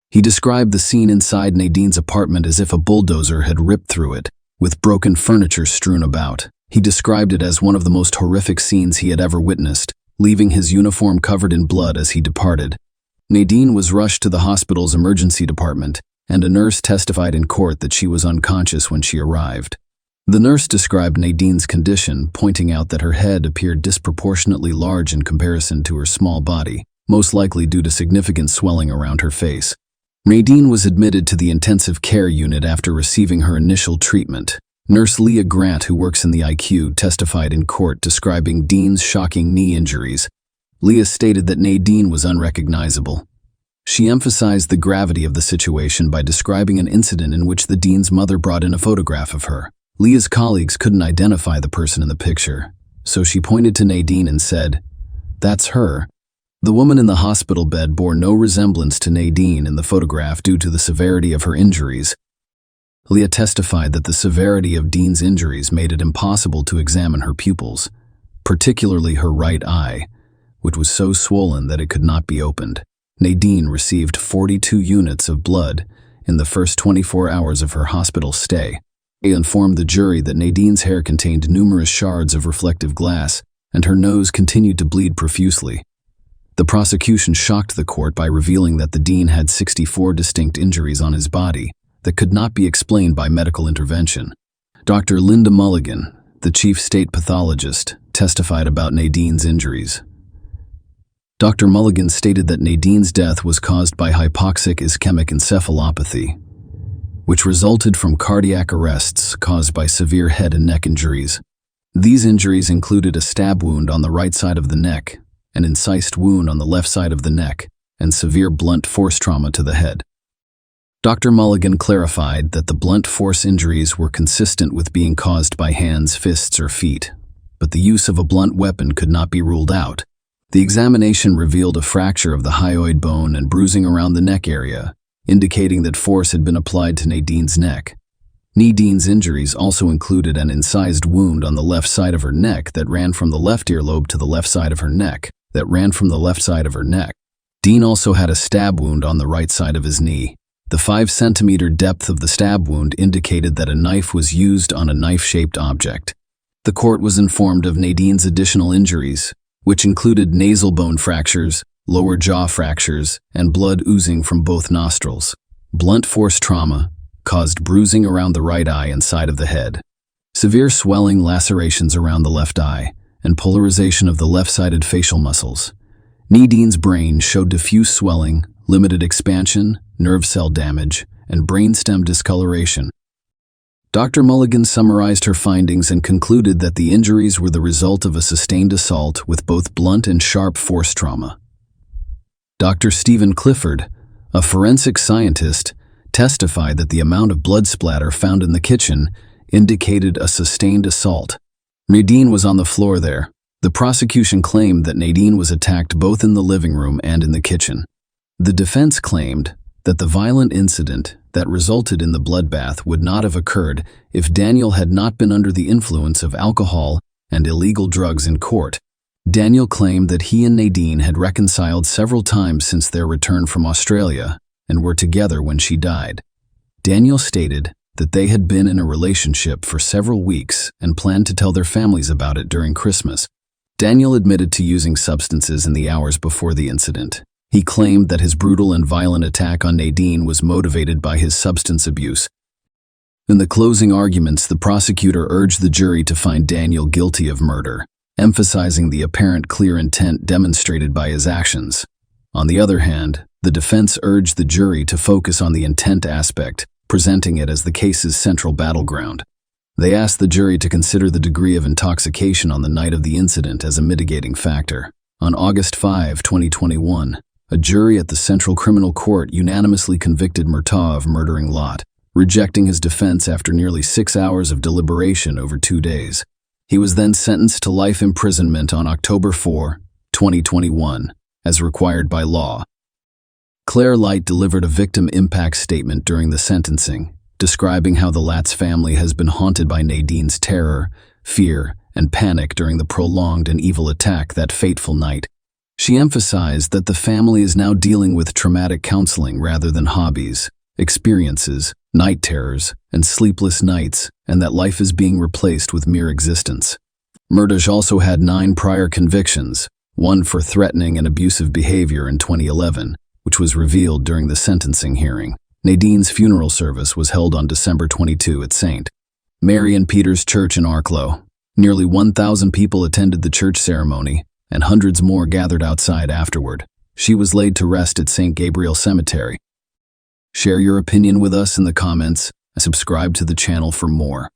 He described the scene inside Nadine's apartment as if a bulldozer had ripped through it, with broken furniture strewn about. He described it as one of the most horrific scenes he had ever witnessed, leaving his uniform covered in blood as he departed. Nadine was rushed to the hospital's emergency department, and a nurse testified in court that she was unconscious when she arrived. The nurse described Nadine's condition, pointing out that her head appeared disproportionately large in comparison to her small body, most likely due to significant swelling around her face. Nadine was admitted to the intensive care unit after receiving her initial treatment. Nurse Leah Grant, who works in the IQ, testified in court describing Dean's shocking knee injuries. Leah stated that Nadine was unrecognizable. She emphasized the gravity of the situation by describing an incident in which the Dean's mother brought in a photograph of her. Leah's colleagues couldn't identify the person in the picture, so she pointed to Nadine and said, "That's her." The woman in the hospital bed bore no resemblance to Nadine in the photograph due to the severity of her injuries. Leah testified that the severity of Dean's injuries made it impossible to examine her pupils, particularly her right eye, which was so swollen that it could not be opened. Nadine received 42 units of blood in the first 24 hours of her hospital stay. He informed the jury that Nadine's hair contained numerous shards of reflective glass, and her nose continued to bleed profusely. The prosecution shocked the court by revealing that the Dean had 64 distinct injuries on his body that could not be explained by medical intervention. Dr. Linda Mulligan, the chief state pathologist, testified about Nadine's injuries. Dr. Mulligan stated that Nadine's death was caused by hypoxic ischemic encephalopathy, which resulted from cardiac arrests caused by severe head and neck injuries. These injuries included a stab wound on the right side of the neck, an incised wound on the left side of the neck, and severe blunt force trauma to the head. Dr. Mulligan clarified that the blunt force injuries were consistent with being caused by hands, fists, or feet, but the use of a blunt weapon could not be ruled out. The examination revealed a fracture of the hyoid bone and bruising around the neck area, indicating that force had been applied to Nadine's neck. Nadine's injuries also included an incised wound on the left side of her neck that ran from the left earlobe to the left side of her neck, Dean also had a stab wound on the right side of his knee. The 5-centimeter depth of the stab wound indicated that a knife was used on a knife-shaped object. The court was informed of Nadine's additional injuries, which included nasal bone fractures, lower jaw fractures, and blood oozing from both nostrils. Blunt force trauma caused bruising around the right eye and side of the head, severe swelling, lacerations around the left eye, and polarization of the left-sided facial muscles. Nadine's brain showed diffuse swelling, limited expansion, nerve cell damage, and brainstem discoloration. Dr. Mulligan summarized her findings and concluded that the injuries were the result of a sustained assault with both blunt and sharp force trauma. Dr. Stephen Clifford, a forensic scientist, testified that the amount of blood splatter found in the kitchen indicated a sustained assault. Nadine was on the floor there. The prosecution claimed that Nadine was attacked both in the living room and in the kitchen. The defense claimed that the violent incident that resulted in the bloodbath would not have occurred if Daniel had not been under the influence of alcohol and illegal drugs in court. Daniel claimed that he and Nadine had reconciled several times since their return from Australia and were together when she died. Daniel stated that they had been in a relationship for several weeks and planned to tell their families about it during Christmas. Daniel admitted to using substances in the hours before the incident. He claimed that his brutal and violent attack on Nadine was motivated by his substance abuse. In the closing arguments, the prosecutor urged the jury to find Daniel guilty of murder, emphasizing the apparent clear intent demonstrated by his actions. On the other hand, the defense urged the jury to focus on the intent aspect, presenting it as the case's central battleground. They asked the jury to consider the degree of intoxication on the night of the incident as a mitigating factor. On August 5, 2021, a jury at the Central Criminal Court unanimously convicted Murtaugh of murdering Lot, rejecting his defense after nearly 6 hours of deliberation over 2 days. He was then sentenced to life imprisonment on October 4, 2021, as required by law. Claire Light delivered a victim impact statement during the sentencing, describing how the Latz family has been haunted by Nadine's terror, fear, and panic during the prolonged and evil attack that fateful night. She emphasized that the family is now dealing with traumatic counseling rather than hobbies, experiences, night terrors, and sleepless nights, and that life is being replaced with mere existence. Murtaugh also had 9 prior convictions, one for threatening and abusive behavior in 2011, which was revealed during the sentencing hearing. Nadine's funeral service was held on December 22 at St. Mary and Peter's Church in Arklow. Nearly 1,000 people attended the church ceremony, and hundreds more gathered outside afterward. She was laid to rest at St. Gabriel Cemetery. Share your opinion with us in the comments and subscribe to the channel for more.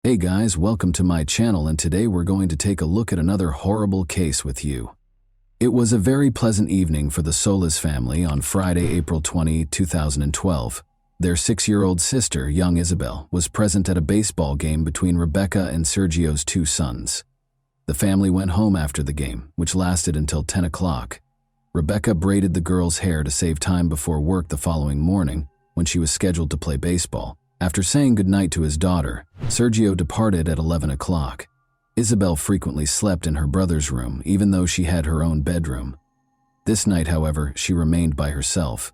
Hey guys, welcome to my channel, and today we're going to take a look at another horrible case with you. It was a very pleasant evening for the Solis family on Friday, April 20, 2012. Their 6-year-old sister, young Isabel, was present at a baseball game between Rebecca and Sergio's 2 sons. The family went home after the game, which lasted until 10 o'clock. Rebecca braided the girl's hair to save time before work the following morning, when she was scheduled to play baseball. After saying goodnight to his daughter, Sergio departed at 11 o'clock. Isabel frequently slept in her brother's room, even though she had her own bedroom. This night, however, she remained by herself.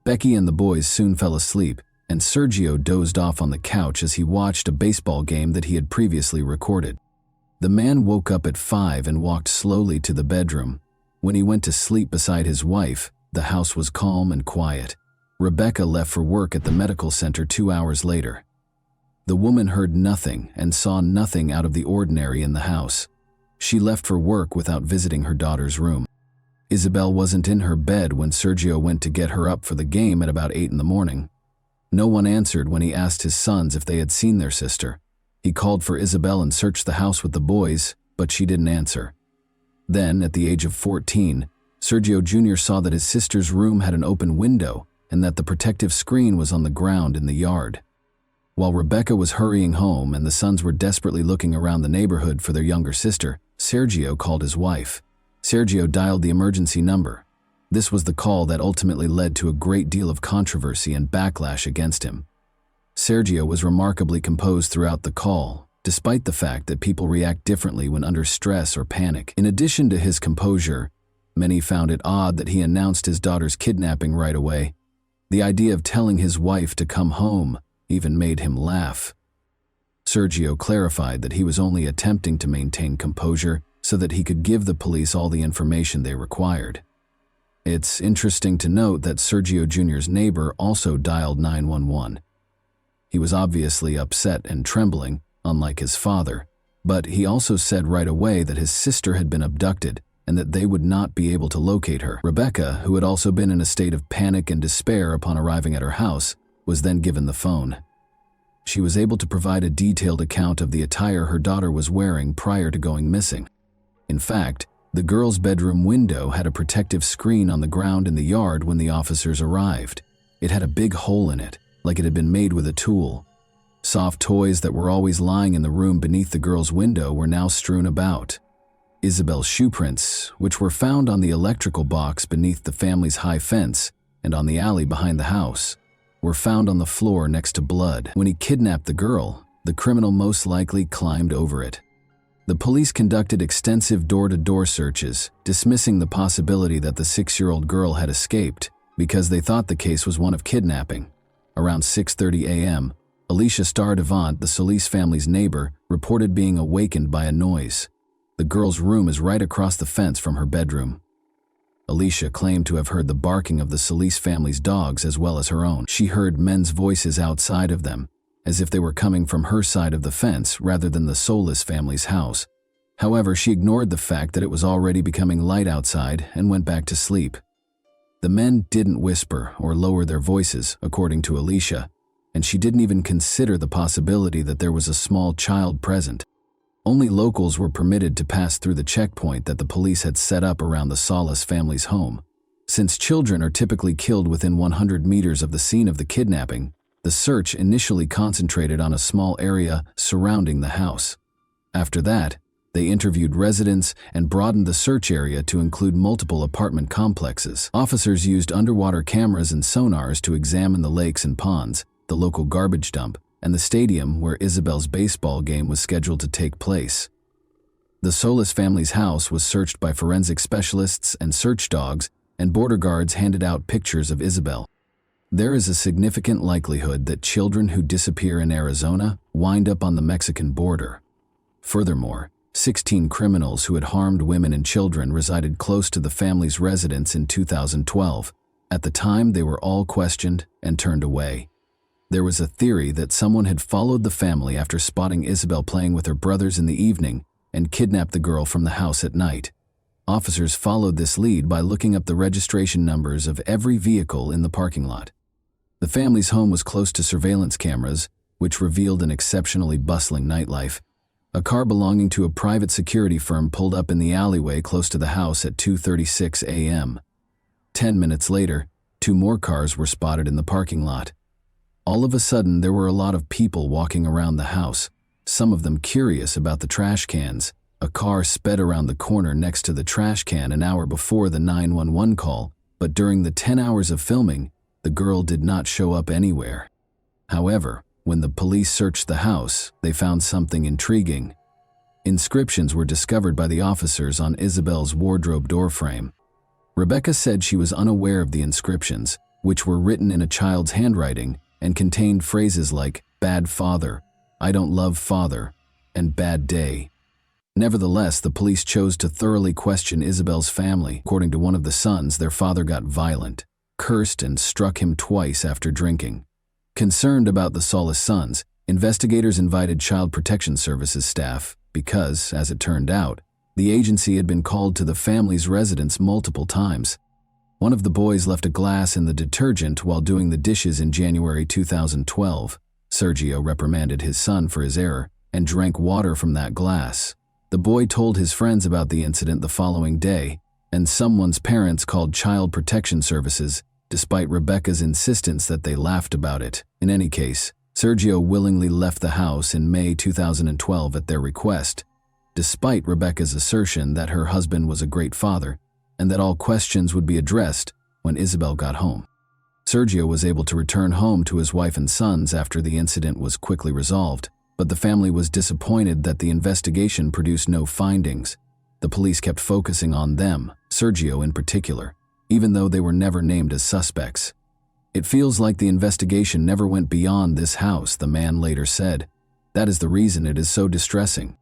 Becky and the boys soon fell asleep, and Sergio dozed off on the couch as he watched a baseball game that he had previously recorded. The man woke up at 5 and walked slowly to the bedroom. When he went to sleep beside his wife, the house was calm and quiet. Rebecca left for work at the medical center 2 hours later. The woman heard nothing and saw nothing out of the ordinary in the house. She left for work without visiting her daughter's room. Isabel wasn't in her bed when Sergio went to get her up for the game at about 8 in the morning. No one answered when he asked his sons if they had seen their sister. He called for Isabel and searched the house with the boys, but she didn't answer. Then, at the age of 14, Sergio Jr. saw that his sister's room had an open window and that the protective screen was on the ground in the yard. While Rebecca was hurrying home and the sons were desperately looking around the neighborhood for their younger sister, Sergio called his wife. Sergio dialed the emergency number. This was the call that ultimately led to a great deal of controversy and backlash against him. Sergio was remarkably composed throughout the call, despite the fact that people react differently when under stress or panic. In addition to his composure, many found it odd that he announced his daughter's kidnapping right away. The idea of telling his wife to come home even made him laugh. Sergio clarified that he was only attempting to maintain composure so that he could give the police all the information they required. It's interesting to note that Sergio Jr.'s neighbor also dialed 911. He was obviously upset and trembling, unlike his father, but he also said right away that his sister had been abducted and that they would not be able to locate her. Rebecca, who had also been in a state of panic and despair upon arriving at her house, was then given the phone. She was able to provide a detailed account of the attire her daughter was wearing prior to going missing. In fact, the girl's bedroom window had a protective screen on the ground in the yard when the officers arrived. It had a big hole in it, like it had been made with a tool. Soft toys that were always lying in the room beneath the girl's window were now strewn about. Isabel's shoe prints, which were found on the electrical box beneath the family's high fence and on the alley behind the house, were found on the floor next to blood. When he kidnapped the girl, the criminal most likely climbed over it. The police conducted extensive door-to-door searches, dismissing the possibility that the 6-year-old girl had escaped because they thought the case was one of kidnapping. Around 6:30 a.m., Alicia Stardevant, the Solis family's neighbor, reported being awakened by a noise. The girl's room is right across the fence from her bedroom. Alicia claimed to have heard the barking of the Solis family's dogs as well as her own. She heard men's voices outside of them, as if they were coming from her side of the fence rather than the Solis family's house. However, she ignored the fact that it was already becoming light outside and went back to sleep. The men didn't whisper or lower their voices, according to Alicia, and she didn't even consider the possibility that there was a small child present. Only locals were permitted to pass through the checkpoint that the police had set up around the Solis family's home. Since children are typically killed within 100 meters of the scene of the kidnapping, the search initially concentrated on a small area surrounding the house. After that, they interviewed residents and broadened the search area to include multiple apartment complexes. Officers used underwater cameras and sonars to examine the lakes and ponds, the local garbage dump, and the stadium where Isabel's baseball game was scheduled to take place. The Solis family's house was searched by forensic specialists and search dogs, and border guards handed out pictures of Isabel. There is a significant likelihood that children who disappear in Arizona wind up on the Mexican border. Furthermore, 16 criminals who had harmed women and children resided close to the family's residence in 2012. At the time, they were all questioned and turned away. There was a theory that someone had followed the family after spotting Isabel playing with her brothers in the evening and kidnapped the girl from the house at night. Officers followed this lead by looking up the registration numbers of every vehicle in the parking lot. The family's home was close to surveillance cameras, which revealed an exceptionally bustling nightlife. A car belonging to a private security firm pulled up in the alleyway close to the house at 2:36 a.m. 10 minutes later, 2 more cars were spotted in the parking lot. All of a sudden, there were a lot of people walking around the house, some of them curious about the trash cans. A car sped around the corner next to the trash can an hour before the 911 call, but during the 10 hours of filming, the girl did not show up anywhere. However, when the police searched the house, they found something intriguing. Inscriptions were discovered by the officers on Isabel's wardrobe doorframe. Rebecca said she was unaware of the inscriptions, which were written in a child's handwriting and contained phrases like "bad father," "I don't love father," and "bad day." Nevertheless, the police chose to thoroughly question Isabel's family. According to one of the sons, their father got violent, cursed, and struck him twice after drinking. Concerned about the Solis sons, investigators invited Child Protection Services staff because, as it turned out, the agency had been called to the family's residence multiple times. One of the boys left a glass in the detergent while doing the dishes in January 2012. Sergio reprimanded his son for his error and drank water from that glass. The boy told his friends about the incident the following day, and someone's parents called Child Protection Services, despite Rebecca's insistence that they laughed about it. In any case, Sergio willingly left the house in May 2012 at their request. Despite Rebecca's assertion that her husband was a great father, and that all questions would be addressed when Isabel got home. Sergio was able to return home to his wife and sons after the incident was quickly resolved, but the family was disappointed that the investigation produced no findings. The police kept focusing on them, Sergio in particular, even though they were never named as suspects. "It feels like the investigation never went beyond this house," the man later said. "That is the reason it is so distressing."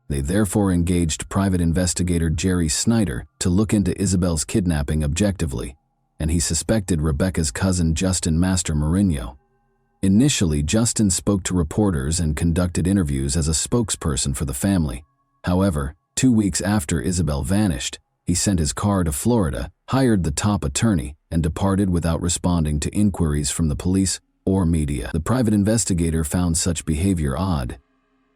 They therefore engaged private investigator Jerry Snyder to look into Isabel's kidnapping objectively, and he suspected Rebecca's cousin Justin Master Mourinho. Initially, Justin spoke to reporters and conducted interviews as a spokesperson for the family. However, 2 weeks after Isabel vanished, he sent his car to Florida, hired the top attorney, and departed without responding to inquiries from the police or media. The private investigator found such behavior odd.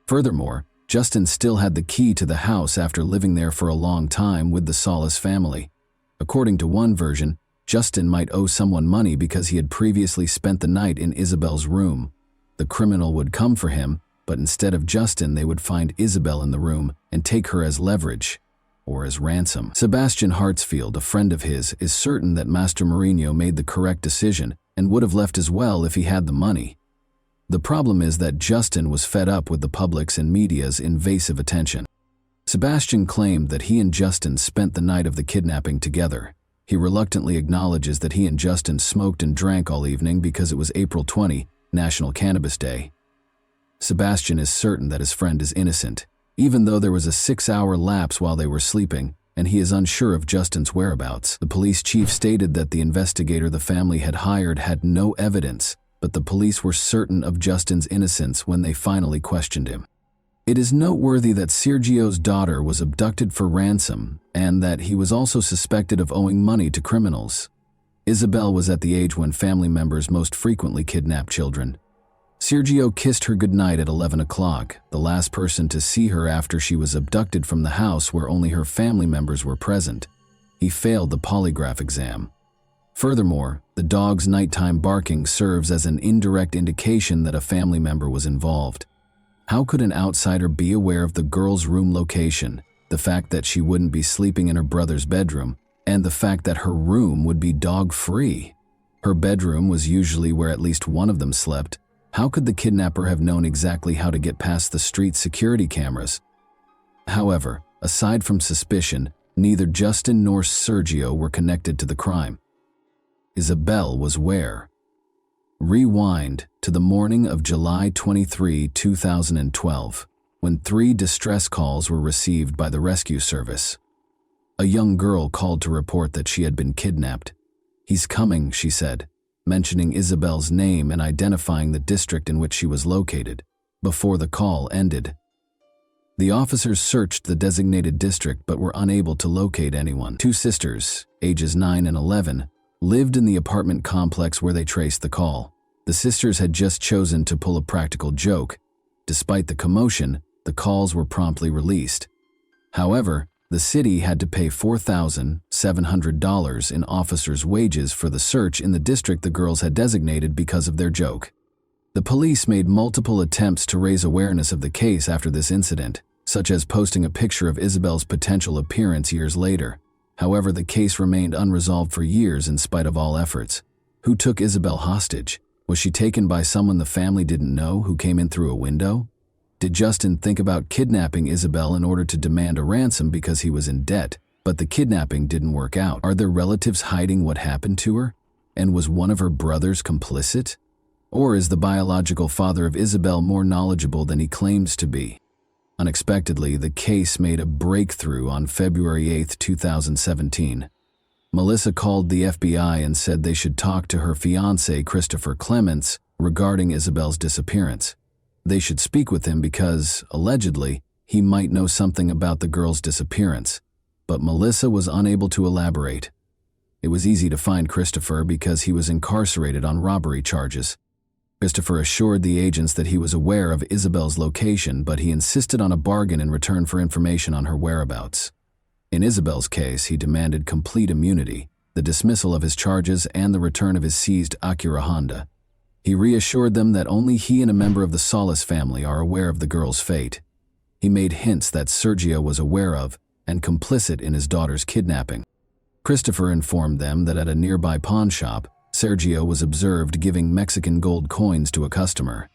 Furthermore, Justin still had the key to the house after living there for a long time with the Solis family. According to one version, Justin might owe someone money because he had previously spent the night in Isabel's room. The criminal would come for him, but instead of Justin, they would find Isabel in the room and take her as leverage, or as ransom. Sebastian Hartsfield, a friend of his, is certain that Master Mourinho made the correct decision and would have left as well if he had the money. The problem is that Justin was fed up with the public's and media's invasive attention. Sebastian claimed that he and Justin spent the night of the kidnapping together. He reluctantly acknowledges that he and Justin smoked and drank all evening because it was April 20, National Cannabis Day. Sebastian is certain that his friend is innocent, even though there was a 6-hour lapse while they were sleeping, and he is unsure of Justin's whereabouts. The police chief stated that the investigator the family had hired had no evidence, but the police were certain of Justin's innocence when they finally questioned him. It is noteworthy that Sergio's daughter was abducted for ransom and that he was also suspected of owing money to criminals. Isabel was at the age when family members most frequently kidnap children. Sergio kissed her goodnight at 11 o'clock, the last person to see her after she was abducted from the house where only her family members were present. He failed the polygraph exam. Furthermore, the dog's nighttime barking serves as an indirect indication that a family member was involved. How could an outsider be aware of the girl's room location, the fact that she wouldn't be sleeping in her brother's bedroom, and the fact that her room would be dog-free? Her bedroom was usually where at least one of them slept. How could the kidnapper have known exactly how to get past the street security cameras? However, aside from suspicion, neither Justin nor Sergio were connected to the crime. Isabel was where? Rewind to the morning of July 23, 2012, when 3 distress calls were received by the rescue service. A young girl called to report that she had been kidnapped. "He's coming," she said, mentioning Isabel's name and identifying the district in which she was located, before the call ended. The officers searched the designated district but were unable to locate anyone. 2 sisters, ages 9 and 11, lived in the apartment complex where they traced the call. The sisters had just chosen to pull a practical joke. Despite the commotion, the calls were promptly released. However, the city had to pay $4,700 in officers' wages for the search in the district the girls had designated because of their joke. The police made multiple attempts to raise awareness of the case after this incident, such as posting a picture of Isabel's potential appearance years later. However, the case remained unresolved for years in spite of all efforts. Who took Isabel hostage? Was she taken by someone the family didn't know who came in through a window? Did Justin think about kidnapping Isabel in order to demand a ransom because he was in debt, but the kidnapping didn't work out? Are there relatives hiding what happened to her? And was one of her brothers complicit? Or is the biological father of Isabel more knowledgeable than he claims to be? Unexpectedly, the case made a breakthrough on February 8, 2017. Melissa called the FBI and said they should talk to her fiancé, Christopher Clements, regarding Isabel's disappearance. They should speak with him because, allegedly, he might know something about the girl's disappearance. But Melissa was unable to elaborate. It was easy to find Christopher because he was incarcerated on robbery charges. Christopher assured the agents that he was aware of Isabel's location, but he insisted on a bargain in return for information on her whereabouts. In Isabel's case, he demanded complete immunity, the dismissal of his charges, and the return of his seized Acura Honda. He reassured them that only he and a member of the Solis family are aware of the girl's fate. He made hints that Sergio was aware of and complicit in his daughter's kidnapping. Christopher informed them that at a nearby pawn shop, Sergio was observed giving Mexican gold coins to a customer.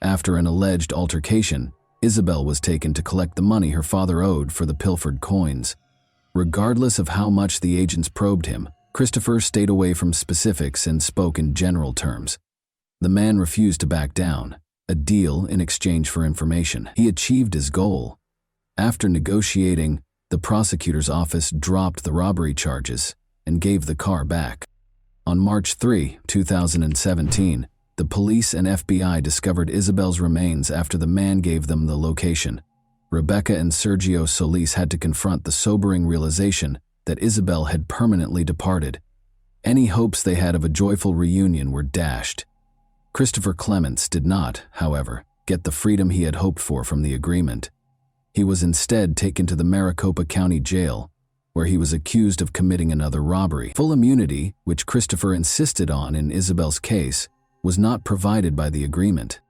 After an alleged altercation, Isabel was taken to collect the money her father owed for the pilfered coins. Regardless of how much the agents probed him, Christopher stayed away from specifics and spoke in general terms. The man refused to back down, a deal in exchange for information. He achieved his goal. After negotiating, the prosecutor's office dropped the robbery charges and gave the car back. On March 3, 2017, the police and FBI discovered Isabel's remains after the man gave them the location. Rebecca and Sergio Solis had to confront the sobering realization that Isabel had permanently departed. Any hopes they had of a joyful reunion were dashed. Christopher Clements did not, however, get the freedom he had hoped for from the agreement. He was instead taken to the Maricopa County Jail, where he was accused of committing another robbery. Full immunity, which Christopher insisted on in Isabel's case, was not provided by the agreement.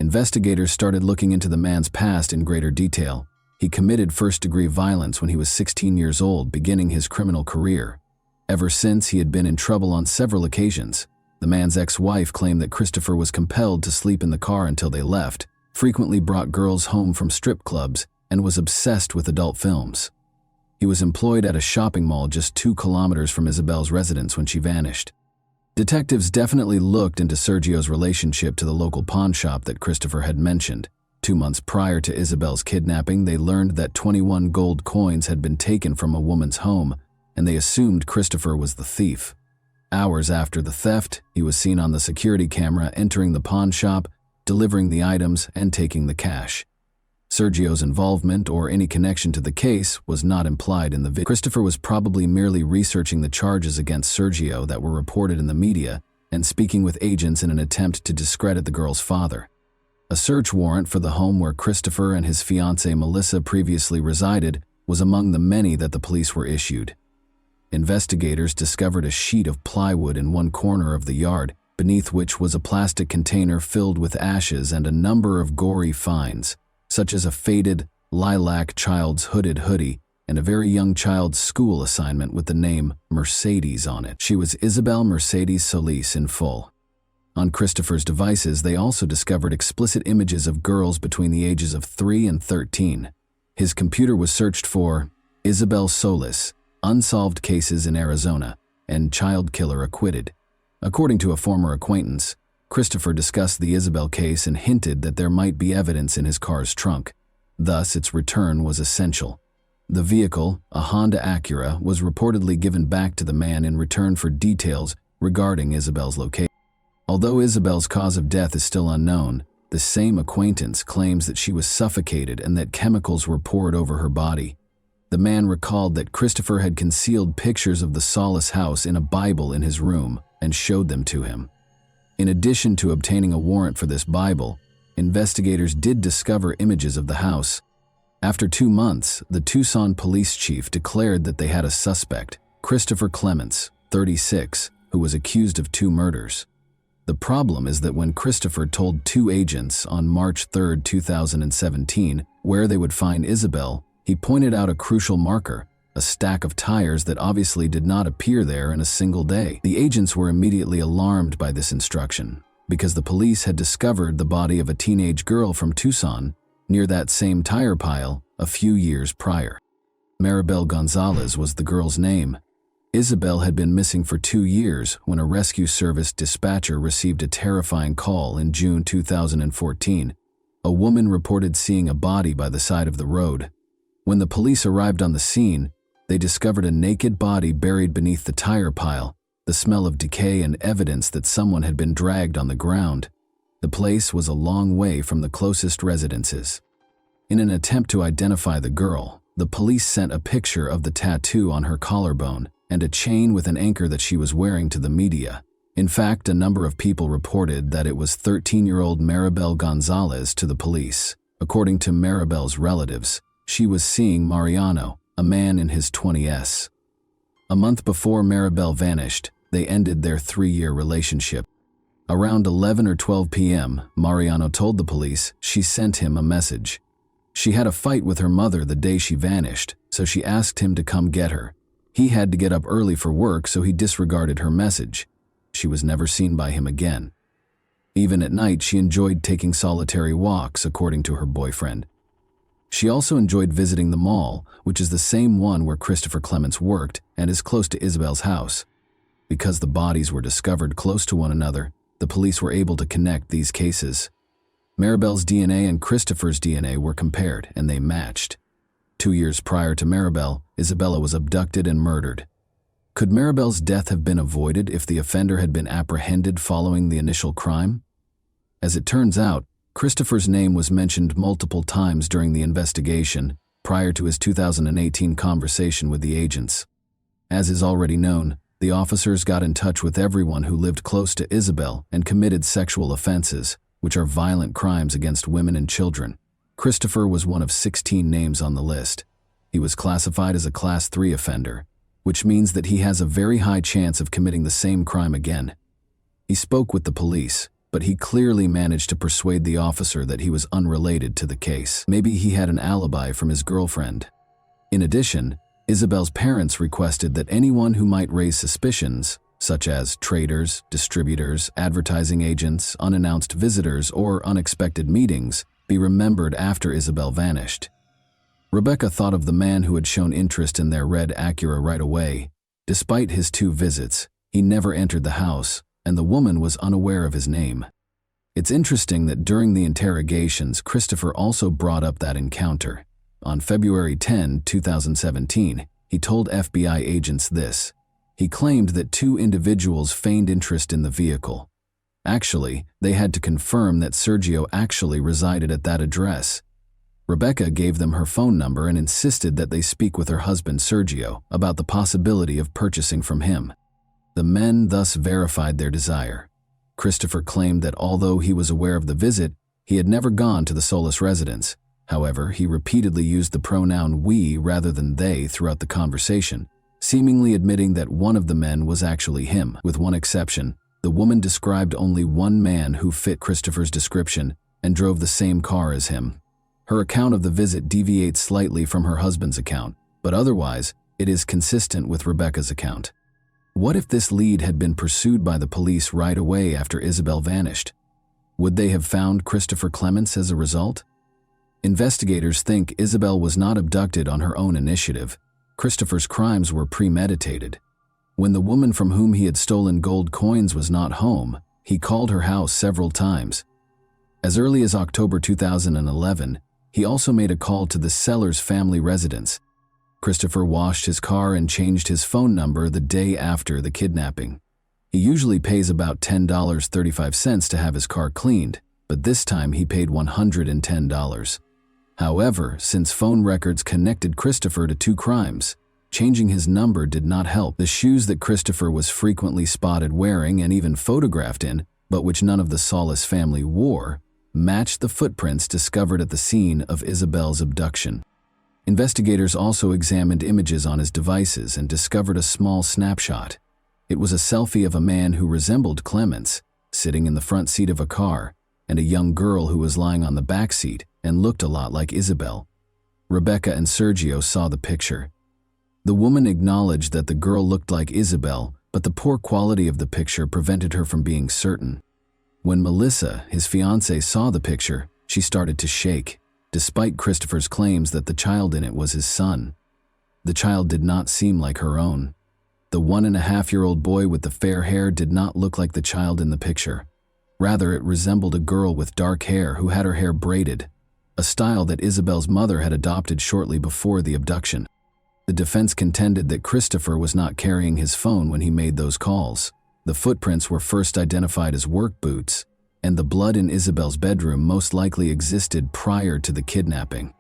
Investigators started looking into the man's past in greater detail. He committed first-degree violence when he was 16 years old, beginning his criminal career. Ever since, he had been in trouble on several occasions. The man's ex-wife claimed that Christopher was compelled to sleep in the car until they left, frequently brought girls home from strip clubs, and was obsessed with adult films. He was employed at a shopping mall just 2 kilometers from Isabel's residence when she vanished. Detectives definitely looked into Sergio's relationship to the local pawn shop that Christopher had mentioned. 2 months prior to Isabel's kidnapping, they learned that 21 gold coins had been taken from a woman's home, and they assumed Christopher was the thief. Hours after the theft, he was seen on the security camera entering the pawn shop, delivering the items, and taking the cash. Sergio's involvement or any connection to the case was not implied in the video. Christopher was probably merely researching the charges against Sergio that were reported in the media and speaking with agents in an attempt to discredit the girl's father. A search warrant for the home where Christopher and his fiancée Melissa previously resided was among the many that the police were issued. Investigators discovered a sheet of plywood in one corner of the yard, beneath which was a plastic container filled with ashes and a number of gory finds, such as a faded, lilac child's hooded hoodie and a very young child's school assignment with the name Mercedes on it. She was Isabel Mercedes Solis in full. On Christopher's devices, they also discovered explicit images of girls between the ages of 3 and 13. His computer was searched for Isabel Solis, unsolved cases in Arizona, and child killer acquitted. According to a former acquaintance, Christopher discussed the Isabel case and hinted that there might be evidence in his car's trunk. Thus, its return was essential. The vehicle, a Honda Acura, was reportedly given back to the man in return for details regarding Isabel's location. Although Isabel's cause of death is still unknown, the same acquaintance claims that she was suffocated and that chemicals were poured over her body. The man recalled that Christopher had concealed pictures of the Solis house in a Bible in his room and showed them to him. In addition to obtaining a warrant for this Bible, investigators did discover images of the house. After 2 months, the Tucson police chief declared that they had a suspect, Christopher Clements, 36, who was accused of 2 murders. The problem is that when Christopher told 2 agents on March 3, 2017, where they would find Isabel, he pointed out a crucial marker, a stack of tires that obviously did not appear there in a single day. The agents were immediately alarmed by this instruction, because the police had discovered the body of a teenage girl from Tucson near that same tire pile a few years prior. Maribel Gonzalez was the girl's name. Isabel had been missing for 2 years when a rescue service dispatcher received a terrifying call in June 2014. A woman reported seeing a body by the side of the road. When the police arrived on the scene, they discovered a naked body buried beneath the tire pile, the smell of decay and evidence that someone had been dragged on the ground. The place was a long way from the closest residences. In an attempt to identify the girl, the police sent a picture of the tattoo on her collarbone and a chain with an anchor that she was wearing to the media. In fact, a number of people reported that it was 13-year-old Maribel Gonzalez to the police. According to Maribel's relatives, she was seeing Mariano, a man in his 20s. A month before Maribel vanished, they ended their 3-year relationship. Around 11 or 12 p.m., Mariano told the police she sent him a message. She had a fight with her mother the day she vanished, so she asked him to come get her. He had to get up early for work, so he disregarded her message. She was never seen by him again. Even at night, she enjoyed taking solitary walks, according to her boyfriend. She also enjoyed visiting the mall, which is the same one where Christopher Clements worked and is close to Isabel's house. Because the bodies were discovered close to one another, the police were able to connect these cases. Maribel's DNA and Christopher's DNA were compared, and they matched. 2 years prior to Maribel, Isabella was abducted and murdered. Could Maribel's death have been avoided if the offender had been apprehended following the initial crime? As it turns out, Christopher's name was mentioned multiple times during the investigation prior to his 2018 conversation with the agents. As is already known, the officers got in touch with everyone who lived close to Isabel and committed sexual offenses, which are violent crimes against women and children. Christopher was one of 16 names on the list. He was classified as a Class 3 offender, which means that he has a very high chance of committing the same crime again. He spoke with the police, but he clearly managed to persuade the officer that he was unrelated to the case. Maybe he had an alibi from his girlfriend. In addition, Isabel's parents requested that anyone who might raise suspicions, such as traders, distributors, advertising agents, unannounced visitors, or unexpected meetings, be remembered after Isabel vanished. Rebecca thought of the man who had shown interest in their red Acura right away. Despite his 2 visits, he never entered the house, and the woman was unaware of his name. It's interesting that during the interrogations, Christopher also brought up that encounter. On February 10, 2017, he told FBI agents this. He claimed that 2 individuals feigned interest in the vehicle. Actually, they had to confirm that Sergio actually resided at that address. Rebecca gave them her phone number and insisted that they speak with her husband Sergio about the possibility of purchasing from him. The men thus verified their desire. Christopher claimed that although he was aware of the visit, he had never gone to the Solis residence. However, he repeatedly used the pronoun we rather than they throughout the conversation, seemingly admitting that one of the men was actually him. With one exception, the woman described only one man who fit Christopher's description and drove the same car as him. Her account of the visit deviates slightly from her husband's account, but otherwise, it is consistent with Rebecca's account. What if this lead had been pursued by the police right away after Isabel vanished? Would they have found Christopher Clements as a result? Investigators think Isabel was not abducted on her own initiative. Christopher's crimes were premeditated. When the woman from whom he had stolen gold coins was not home, he called her house several times. As early as October 2011, he also made a call to the seller's family residence. Christopher washed his car and changed his phone number the day after the kidnapping. He usually pays about $10.35 to have his car cleaned, but this time he paid $110. However, since phone records connected Christopher to 2 crimes, changing his number did not help. The shoes that Christopher was frequently spotted wearing and even photographed in, but which none of the Solis family wore, matched the footprints discovered at the scene of Isabel's abduction. Investigators also examined images on his devices and discovered a small snapshot. It was a selfie of a man who resembled Clements, sitting in the front seat of a car, and a young girl who was lying on the back seat and looked a lot like Isabel. Rebecca and Sergio saw the picture. The woman acknowledged that the girl looked like Isabel, but the poor quality of the picture prevented her from being certain. When Melissa, his fiancée, saw the picture, she started to shake, despite Christopher's claims that the child in it was his son. The child did not seem like her own. The 1.5-year-old boy with the fair hair did not look like the child in the picture. Rather, it resembled a girl with dark hair who had her hair braided, a style that Isabel's mother had adopted shortly before the abduction. The defense contended that Christopher was not carrying his phone when he made those calls. The footprints were first identified as work boots, and the blood in Isabel's bedroom most likely existed prior to the kidnapping.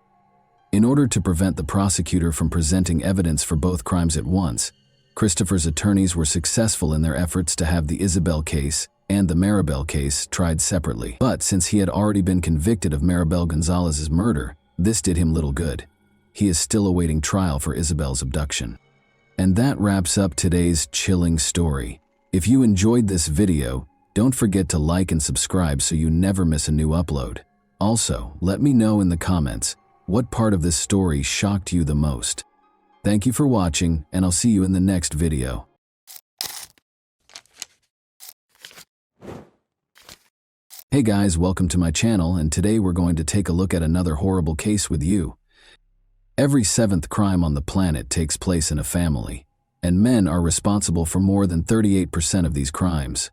In order to prevent the prosecutor from presenting evidence for both crimes at once, Christopher's attorneys were successful in their efforts to have the Isabel case and the Maribel case tried separately. But since he had already been convicted of Maribel Gonzalez's murder, this did him little good. He is still awaiting trial for Isabel's abduction. And that wraps up today's chilling story. If you enjoyed this video, don't forget to like and subscribe so you never miss a new upload. Also, let me know in the comments, what part of this story shocked you the most? Thank you for watching, and I'll see you in the next video. Hey guys, welcome to my channel, and today we're going to take a look at another horrible case with you. Every seventh crime on the planet takes place in a family, and men are responsible for more than 38% of these crimes.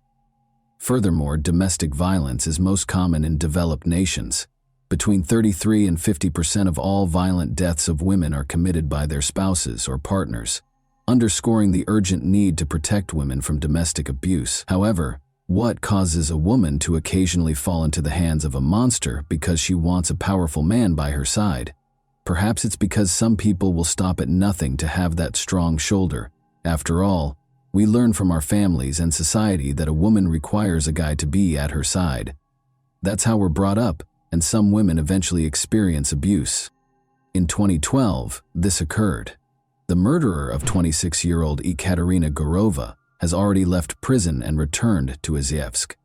Furthermore, domestic violence is most common in developed nations. Between 33 and 50% of all violent deaths of women are committed by their spouses or partners, underscoring the urgent need to protect women from domestic abuse. However, what causes a woman to occasionally fall into the hands of a monster because she wants a powerful man by her side? Perhaps it's because some people will stop at nothing to have that strong shoulder. After all, we learn from our families and society that a woman requires a guy to be at her side. That's how we're brought up, and some women eventually experience abuse. In 2012, this occurred. The murderer of 26-year-old Ekaterina Gurova has already left prison and returned to Izhevsk.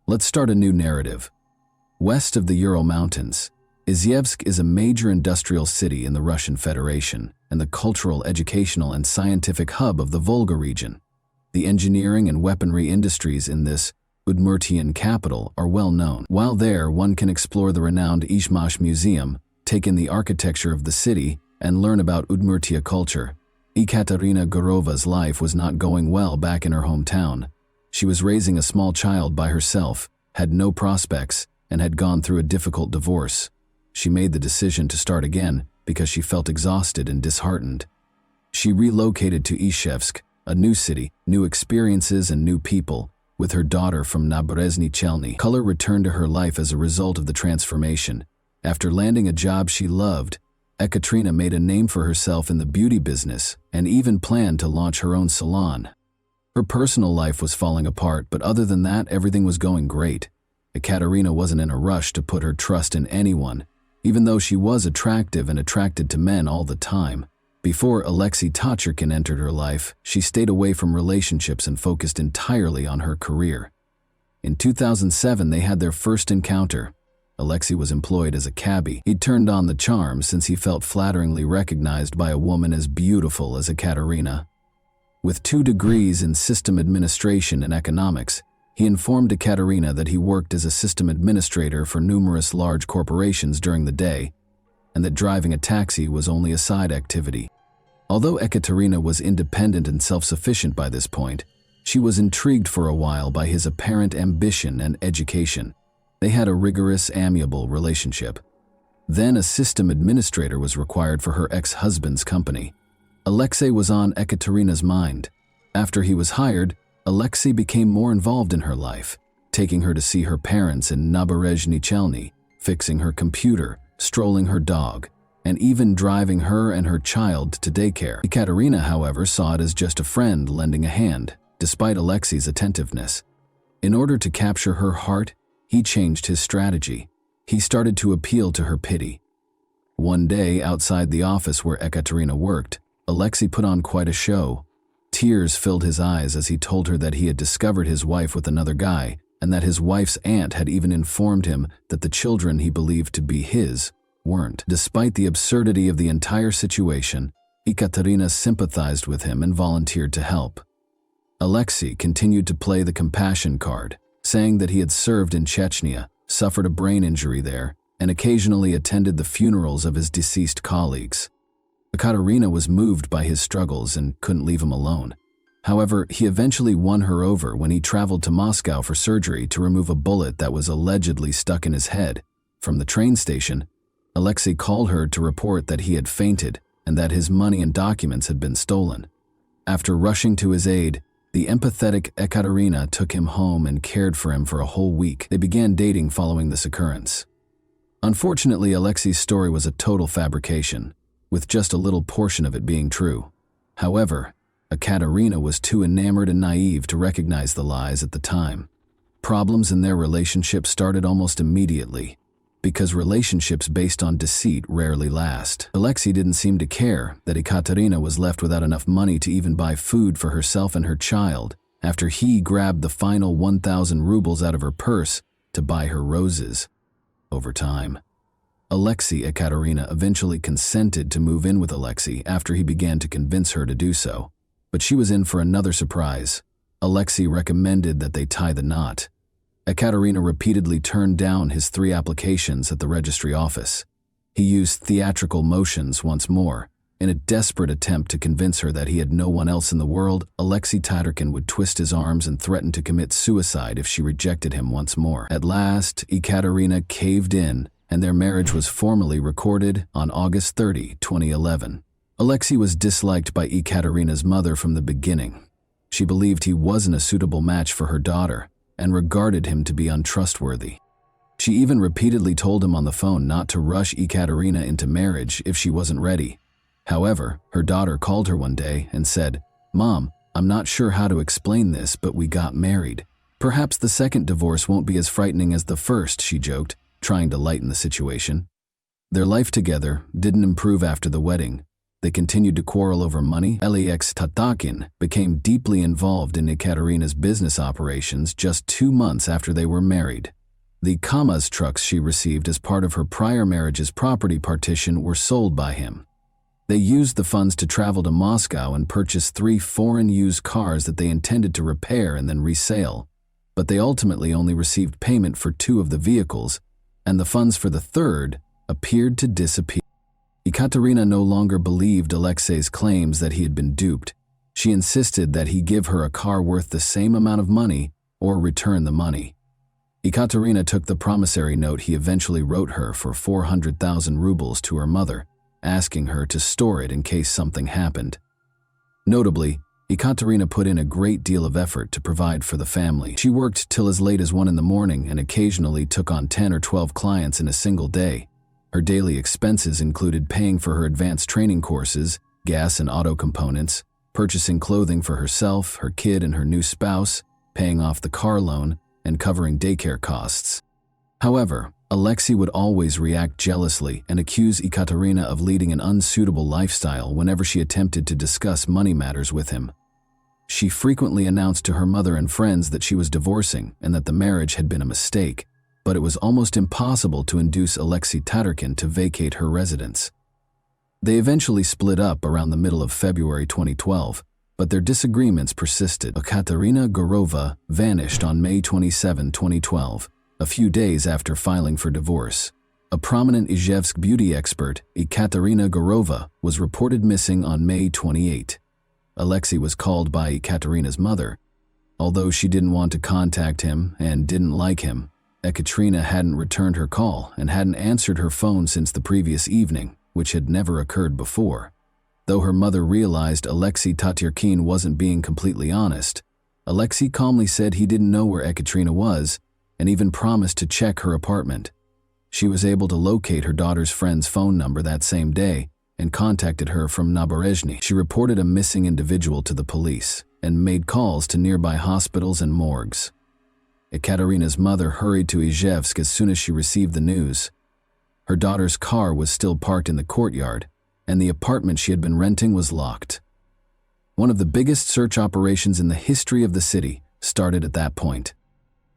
Let's start a new narrative. West of the Ural Mountains, Izhevsk is a major industrial city in the Russian Federation and the cultural, educational, and scientific hub of the Volga region. The engineering and weaponry industries in this Udmurtian capital are well known. While there, one can explore the renowned Izhmash Museum, take in the architecture of the city, and learn about Udmurtia culture. Ekaterina Gurova's life was not going well back in her hometown. She was raising a small child by herself, had no prospects, and had gone through a difficult divorce. She made the decision to start again because she felt exhausted and disheartened. She relocated to Izhevsk, a new city, new experiences, and new people. With her daughter from Naberezhny Chelny, color returned to her life as a result of the transformation. After landing a job she loved, Ekaterina made a name for herself in the beauty business and even planned to launch her own salon. Her personal life was falling apart, but other than that, everything was going great. Ekaterina wasn't in a rush to put her trust in anyone, even though she was attractive and attracted to men all the time. Before Alexei Tachurkin entered her life, she stayed away from relationships and focused entirely on her career. In 2007, they had their first encounter. Alexei was employed as a cabbie. He turned on the charm since he felt flatteringly recognized by a woman as beautiful as Ekaterina. With 2 degrees in system administration and economics, he informed Ekaterina that he worked as a system administrator for numerous large corporations during the day, and that driving a taxi was only a side activity. Although Ekaterina was independent and self-sufficient by this point, she was intrigued for a while by his apparent ambition and education. They had a rigorous, amiable relationship. Then a system administrator was required for her ex-husband's company. Alexei was on Ekaterina's mind. After he was hired, Alexei became more involved in her life, taking her to see her parents in Naberezhny Chelny, fixing her computer, strolling her dog, and even driving her and her child to daycare. Ekaterina, however, saw it as just a friend lending a hand, despite Alexei's attentiveness. In order to capture her heart, he changed his strategy. He started to appeal to her pity. One day, outside the office where Ekaterina worked, Alexei put on quite a show. Tears filled his eyes as he told her that he had discovered his wife with another guy, and that his wife's aunt had even informed him that the children he believed to be his weren't. Despite the absurdity of the entire situation, Ekaterina sympathized with him and volunteered to help. Alexei continued to play the compassion card, saying that he had served in Chechnya, suffered a brain injury there, and occasionally attended the funerals of his deceased colleagues. Ekaterina was moved by his struggles and couldn't leave him alone. However, he eventually won her over when he traveled to Moscow for surgery to remove a bullet that was allegedly stuck in his head. From the train station, Alexei called her to report that he had fainted and that his money and documents had been stolen. After rushing to his aid, the empathetic Ekaterina took him home and cared for him for a whole week. They began dating following this occurrence. Unfortunately, Alexei's story was a total fabrication, with just a little portion of it being true. However, Ekaterina was too enamored and naive to recognize the lies at the time. Problems in their relationship started almost immediately, because relationships based on deceit rarely last. Alexei didn't seem to care that Ekaterina was left without enough money to even buy food for herself and her child after he grabbed the final 1,000 rubles out of her purse to buy her roses. Over time, Alexei Ekaterina eventually consented to move in with Alexei after he began to convince her to do so. But she was in for another surprise. Alexei recommended that they tie the knot. Ekaterina repeatedly turned down his 3 applications at the registry office. He used theatrical motions once more. In a desperate attempt to convince her that he had no one else in the world, Alexei Tatarkin would twist his arms and threaten to commit suicide if she rejected him once more. At last, Ekaterina caved in, and their marriage was formally recorded on August 30, 2011. Alexei was disliked by Ekaterina's mother from the beginning. She believed he wasn't a suitable match for her daughter and regarded him to be untrustworthy. She even repeatedly told him on the phone not to rush Ekaterina into marriage if she wasn't ready. However, her daughter called her one day and said, "Mom, I'm not sure how to explain this, but we got married. Perhaps the second divorce won't be as frightening as the first," she joked, trying to lighten the situation. Their life together didn't improve after the wedding. They continued to quarrel over money. Alexei Tatarkin became deeply involved in Ekaterina's business operations just 2 months after they were married. The Kamaz trucks she received as part of her prior marriage's property partition were sold by him. They used the funds to travel to Moscow and purchase 3 foreign used cars that they intended to repair and then resale. But they ultimately only received payment for 2 of the vehicles, and the funds for the third appeared to disappear. Ekaterina no longer believed Alexei's claims that he had been duped. She insisted that he give her a car worth the same amount of money or return the money. Ekaterina took the promissory note he eventually wrote her for 400,000 rubles to her mother, asking her to store it in case something happened. Notably, Ekaterina put in a great deal of effort to provide for the family. She worked till as late as 1 in the morning and occasionally took on 10 or 12 clients in a single day. Her daily expenses included paying for her advanced training courses, gas and auto components, purchasing clothing for herself, her kid, and her new spouse, paying off the car loan, and covering daycare costs. However, Alexei would always react jealously and accuse Ekaterina of leading an unsuitable lifestyle whenever she attempted to discuss money matters with him. She frequently announced to her mother and friends that she was divorcing and that the marriage had been a mistake, but it was almost impossible to induce Alexei Tatarkin to vacate her residence. They eventually split up around the middle of February 2012, but their disagreements persisted. Ekaterina Gurova vanished on May 27, 2012. A few days after filing for divorce. A prominent Izhevsk beauty expert, Ekaterina Gurova, was reported missing on May 28. Alexei was called by Ekaterina's mother. Although she didn't want to contact him and didn't like him, Ekaterina hadn't returned her call and hadn't answered her phone since the previous evening, which had never occurred before. Though her mother realized Alexei Tatarkin wasn't being completely honest, Alexei calmly said he didn't know where Ekaterina was and even promised to check her apartment. She was able to locate her daughter's friend's phone number that same day and contacted her from Naberezhny. She reported a missing individual to the police and made calls to nearby hospitals and morgues. Ekaterina's mother hurried to Izhevsk as soon as she received the news. Her daughter's car was still parked in the courtyard, and the apartment she had been renting was locked. One of the biggest search operations in the history of the city started at that point.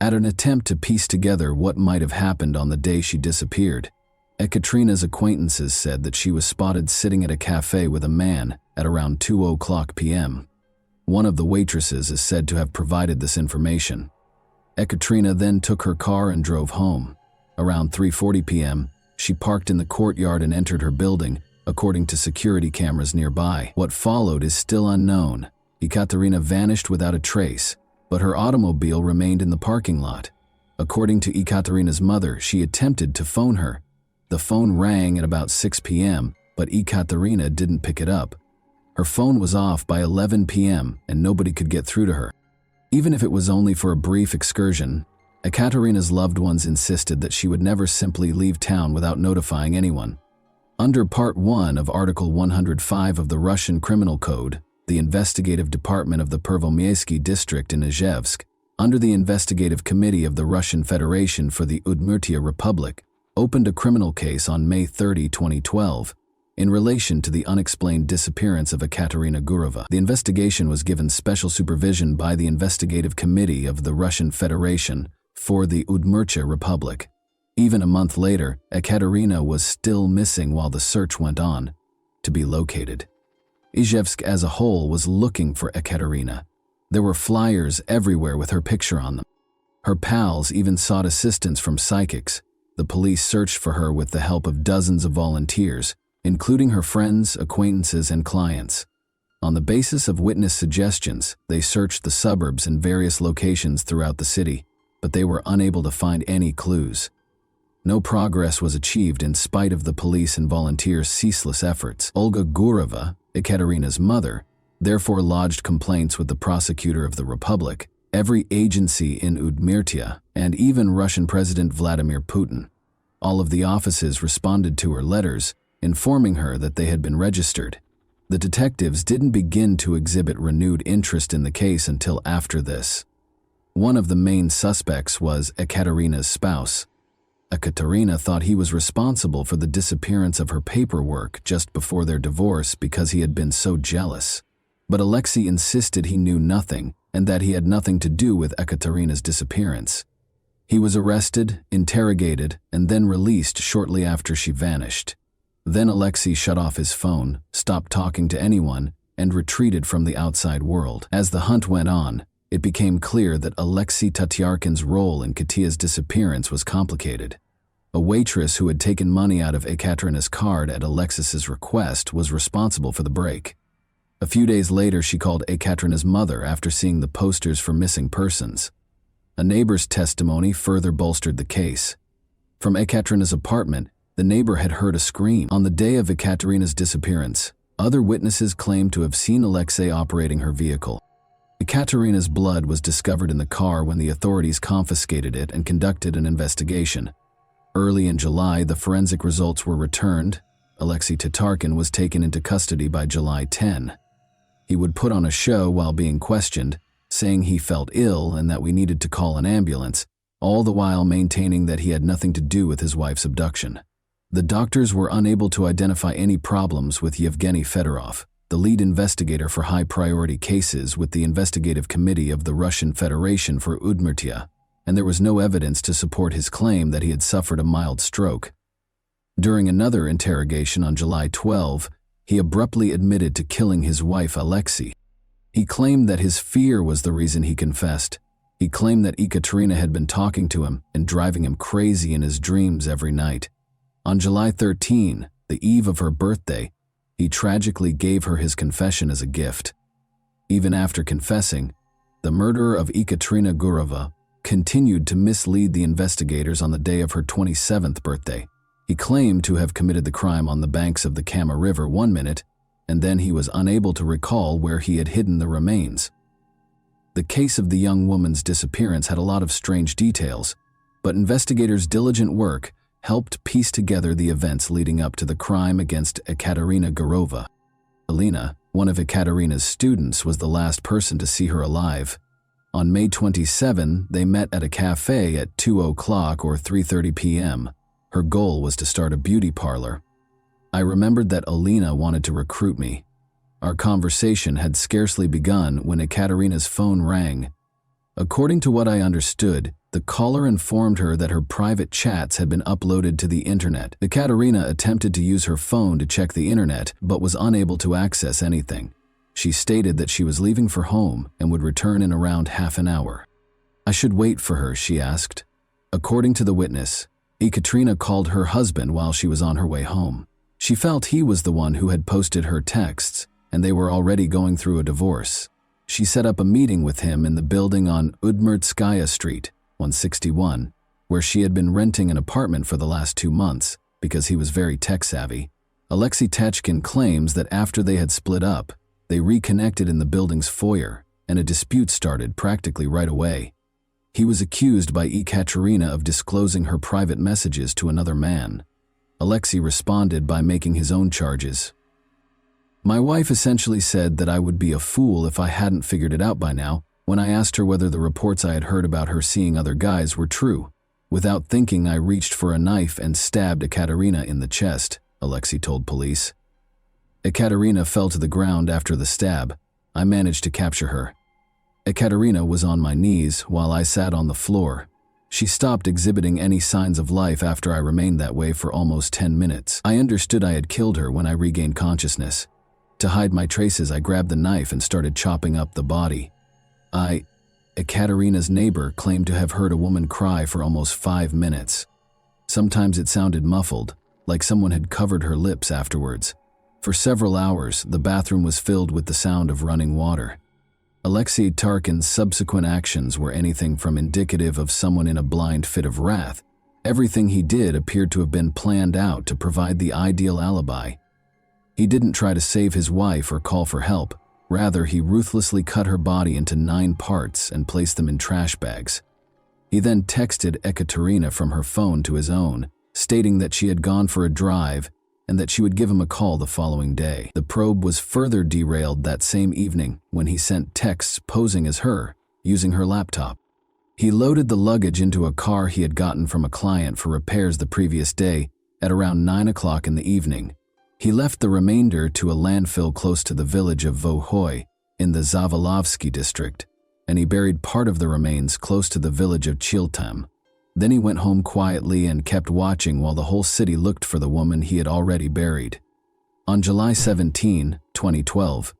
At an attempt to piece together what might have happened on the day she disappeared, Ekaterina's acquaintances said that she was spotted sitting at a cafe with a man at around 2:00 p.m. One of the waitresses is said to have provided this information. Ekaterina then took her car and drove home. Around 3:40 p.m., she parked in the courtyard and entered her building, according to security cameras nearby. What followed is still unknown. Ekaterina vanished without a trace, but her automobile remained in the parking lot. According to Ekaterina's mother, she attempted to phone her. The phone rang at about 6 p.m., but Ekaterina didn't pick it up. Her phone was off by 11 p.m., and nobody could get through to her. Even if it was only for a brief excursion, Ekaterina's loved ones insisted that she would never simply leave town without notifying anyone. Under Part 1 of Article 105 of the Russian Criminal Code, the investigative department of the Pervomiaysky district in Izhevsk, under the investigative committee of the Russian Federation for the Udmurtia Republic, opened a criminal case on May 30, 2012, in relation to the unexplained disappearance of Ekaterina Gurova. The investigation was given special supervision by the investigative committee of the Russian Federation for the Udmurtia Republic. Even a month later, Ekaterina was still missing while the search went on to be located. Izhevsk as a whole was looking for Ekaterina. There were flyers everywhere with her picture on them. Her pals even sought assistance from psychics. The police searched for her with the help of dozens of volunteers, including her friends, acquaintances, and clients. On the basis of witness suggestions, they searched the suburbs and various locations throughout the city, but they were unable to find any clues. No progress was achieved in spite of the police and volunteers' ceaseless efforts. Olga Gureva, Ekaterina's mother, therefore lodged complaints with the prosecutor of the Republic, every agency in Udmurtia, and even Russian President Vladimir Putin. All of the offices responded to her letters, informing her that they had been registered. The detectives didn't begin to exhibit renewed interest in the case until after this. One of the main suspects was Ekaterina's spouse. Ekaterina thought he was responsible for the disappearance of her paperwork just before their divorce because he had been so jealous. But Alexei insisted he knew nothing and that he had nothing to do with Ekaterina's disappearance. He was arrested, interrogated, and then released shortly after she vanished. Then Alexei shut off his phone, stopped talking to anyone, and retreated from the outside world. As the hunt went on, it became clear that Alexei Tatyarkin's role in Katia's disappearance was complicated. A waitress who had taken money out of Ekaterina's card at Alexis's request was responsible for the break. A few days later, she called Ekaterina's mother after seeing the posters for missing persons. A neighbor's testimony further bolstered the case. From Ekaterina's apartment, the neighbor had heard a scream. On the day of Ekaterina's disappearance, other witnesses claimed to have seen Alexei operating her vehicle. Ekaterina's blood was discovered in the car when the authorities confiscated it and conducted an investigation. Early in July, the forensic results were returned. Alexei Tatarkin was taken into custody by July 10. He would put on a show while being questioned, saying he felt ill and that we needed to call an ambulance, all the while maintaining that he had nothing to do with his wife's abduction. The doctors were unable to identify any problems with Yevgeny Fedorov, the lead investigator for high-priority cases with the Investigative Committee of the Russian Federation for Udmurtia, and there was no evidence to support his claim that he had suffered a mild stroke. During another interrogation on July 12, he abruptly admitted to killing his wife Alexei. He claimed that his fear was the reason he confessed. He claimed that Ekaterina had been talking to him and driving him crazy in his dreams every night. On July 13, the eve of her birthday, he tragically gave her his confession as a gift. Even after confessing, the murderer of Ekaterina Gureva continued to mislead the investigators on the day of her 27th birthday. He claimed to have committed the crime on the banks of the Kama River 1 minute, and then he was unable to recall where he had hidden the remains. The case of the young woman's disappearance had a lot of strange details, but investigators' diligent work helped piece together the events leading up to the crime against Ekaterina Gureva. Alina, one of Ekaterina's students, was the last person to see her alive. On May 27, they met at a cafe at 2 o'clock or 3:30 p.m. Her goal was to start a beauty parlor. I remembered that Alina wanted to recruit me. Our conversation had scarcely begun when Ekaterina's phone rang. According to what I understood, the caller informed her that her private chats had been uploaded to the internet. Ekaterina attempted to use her phone to check the internet, but was unable to access anything. She stated that she was leaving for home and would return in around half an hour. I should wait for her, she asked. According to the witness, Ekaterina called her husband while she was on her way home. She felt he was the one who had posted her texts, and they were already going through a divorce. She set up a meeting with him in the building on Udmurtskaya Street, 161, where she had been renting an apartment for the last 2 months because he was very tech-savvy. Alexei Tachkin claims that after they had split up, they reconnected in the building's foyer, and a dispute started practically right away. He was accused by Ekaterina of disclosing her private messages to another man. Alexei responded by making his own charges. My wife essentially said that I would be a fool if I hadn't figured it out by now when I asked her whether the reports I had heard about her seeing other guys were true. Without thinking, I reached for a knife and stabbed Ekaterina in the chest, Alexei told police. Ekaterina fell to the ground after the stab. I managed to capture her. Ekaterina was on my knees while I sat on the floor. She stopped exhibiting any signs of life after I remained that way for almost 10 minutes. I understood I had killed her when I regained consciousness. To hide my traces, I grabbed the knife and started chopping up the body. Ekaterina's neighbor claimed to have heard a woman cry for almost 5 minutes. Sometimes it sounded muffled, like someone had covered her lips afterwards. For several hours, the bathroom was filled with the sound of running water. Alexei Tarkin's subsequent actions were anything from indicative of someone in a blind fit of wrath. Everything he did appeared to have been planned out to provide the ideal alibi. He didn't try to save his wife or call for help. Rather, he ruthlessly cut her body into 9 parts and placed them in trash bags. He then texted Ekaterina from her phone to his own, stating that she had gone for a drive and that she would give him a call the following day. The probe was further derailed that same evening when he sent texts posing as her, using her laptop. He loaded the luggage into a car he had gotten from a client for repairs the previous day at around 9 o'clock in the evening. He left the remainder to a landfill close to the village of Vohoy in the Zavolovsky district, and he buried part of the remains close to the village of Chiltam. Then he went home quietly and kept watching while the whole city looked for the woman he had already buried. On July 17, 2012,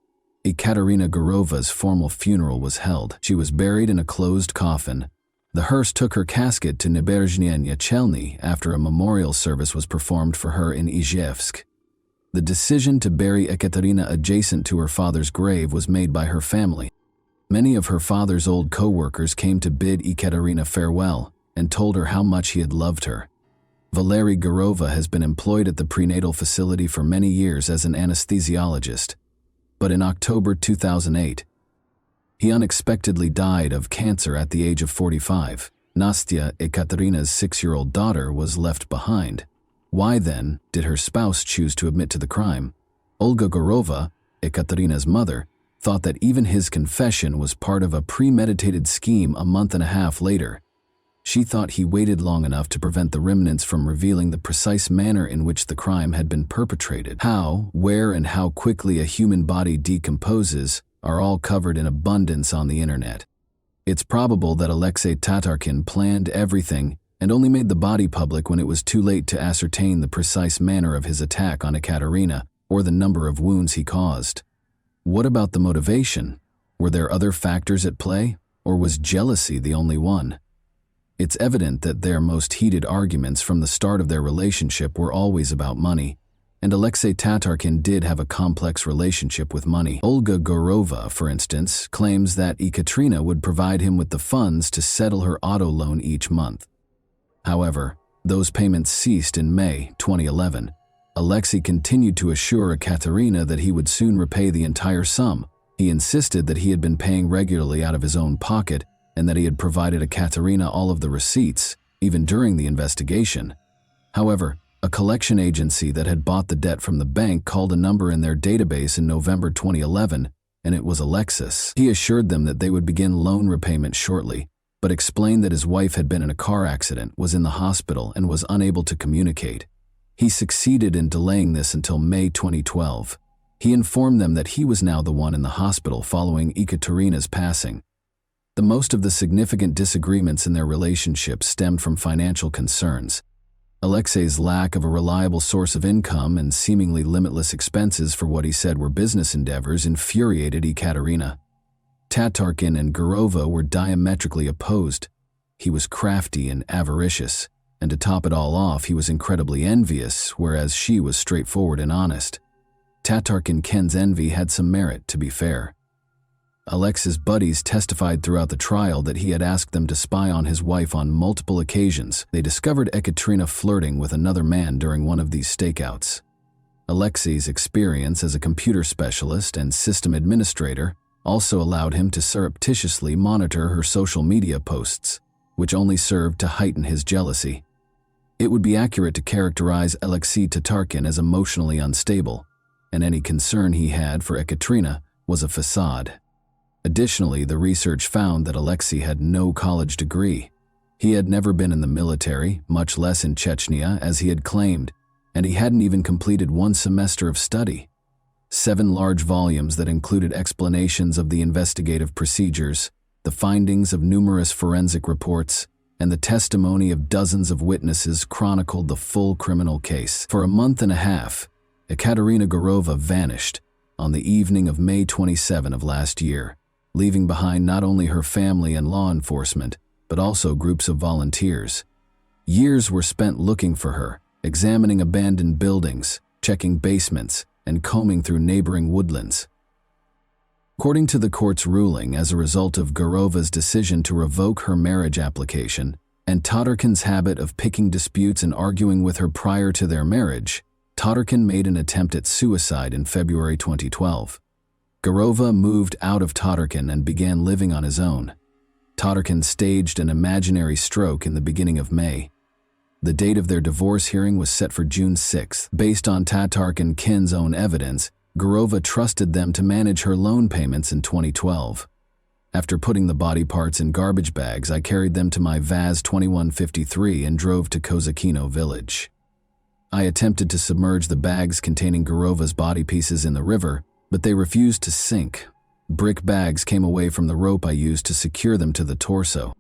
Ekaterina Gurova's formal funeral was held. She was buried in a closed coffin. The hearse took her casket to Naberezhnya Chelny after a memorial service was performed for her in Izhevsk. The decision to bury Ekaterina adjacent to her father's grave was made by her family. Many of her father's old co-workers came to bid Ekaterina farewell and told her how much he had loved her. Valery Gurova has been employed at the prenatal facility for many years as an anesthesiologist, but in October 2008, he unexpectedly died of cancer at the age of 45. Nastya, Ekaterina's 6-year-old daughter, was left behind. Why then did her spouse choose to admit to the crime? Olga Gurova, Ekaterina's mother, thought that even his confession was part of a premeditated scheme a month and a half later. She thought he waited long enough to prevent the remnants from revealing the precise manner in which the crime had been perpetrated. How, where, and how quickly a human body decomposes are all covered in abundance on the internet. It's probable that Alexei Tatarkin planned everything and only made the body public when it was too late to ascertain the precise manner of his attack on Ekaterina or the number of wounds he caused. What about the motivation? Were there other factors at play, or was jealousy the only one? It's evident that their most heated arguments from the start of their relationship were always about money, and Alexei Tatarkin did have a complex relationship with money. Olga Gurova, for instance, claims that Ekaterina would provide him with the funds to settle her auto loan each month. However, those payments ceased in May 2011. Alexei continued to assure Ekaterina that he would soon repay the entire sum. He insisted that he had been paying regularly out of his own pocket and that he had provided Ekaterina all of the receipts, even during the investigation. However, a collection agency that had bought the debt from the bank called a number in their database in November 2011, and it was Alexis. He assured them that they would begin loan repayment shortly, but explained that his wife had been in a car accident, was in the hospital, and was unable to communicate. He succeeded in delaying this until May 2012. He informed them that he was now the one in the hospital following Ekaterina's passing. The most of the significant disagreements in their relationship stemmed from financial concerns. Alexei's lack of a reliable source of income and seemingly limitless expenses for what he said were business endeavors infuriated Ekaterina. Tatarkin and Gurova were diametrically opposed. He was crafty and avaricious, and to top it all off, he was incredibly envious, whereas she was straightforward and honest. Tatarkin Ken's envy had some merit, to be fair. Alexei's buddies testified throughout the trial that he had asked them to spy on his wife on multiple occasions. They discovered Ekaterina flirting with another man during one of these stakeouts. Alexei's experience as a computer specialist and system administrator also allowed him to surreptitiously monitor her social media posts, which only served to heighten his jealousy. It would be accurate to characterize Alexei Tatarkin as emotionally unstable, and any concern he had for Ekaterina was a facade. Additionally, the research found that Alexei had no college degree. He had never been in the military, much less in Chechnya, as he had claimed, and he hadn't even completed one semester of study. 7 large volumes that included explanations of the investigative procedures, the findings of numerous forensic reports, and the testimony of dozens of witnesses chronicled the full criminal case. For a month and a half, Ekaterina Gurova vanished on the evening of May 27 of last year, leaving behind not only her family and law enforcement, but also groups of volunteers. Years were spent looking for her, examining abandoned buildings, checking basements, and combing through neighboring woodlands. According to the court's ruling, as a result of Gurova's decision to revoke her marriage application and Tatarkin's habit of picking disputes and arguing with her prior to their marriage, Tatarkin made an attempt at suicide in February 2012. Gurova moved out of Tatarkin and began living on his own. Tatarkin staged an imaginary stroke in the beginning of May. The date of their divorce hearing was set for June 6. Based on Tatarkin's own evidence, Gurova trusted them to manage her loan payments in 2012. After putting the body parts in garbage bags, I carried them to my Vaz 2153 and drove to Kozakino village. I attempted to submerge the bags containing Gurova's body pieces in the river, but they refused to sink. Brick bags came away from the rope I used to secure them to the torso.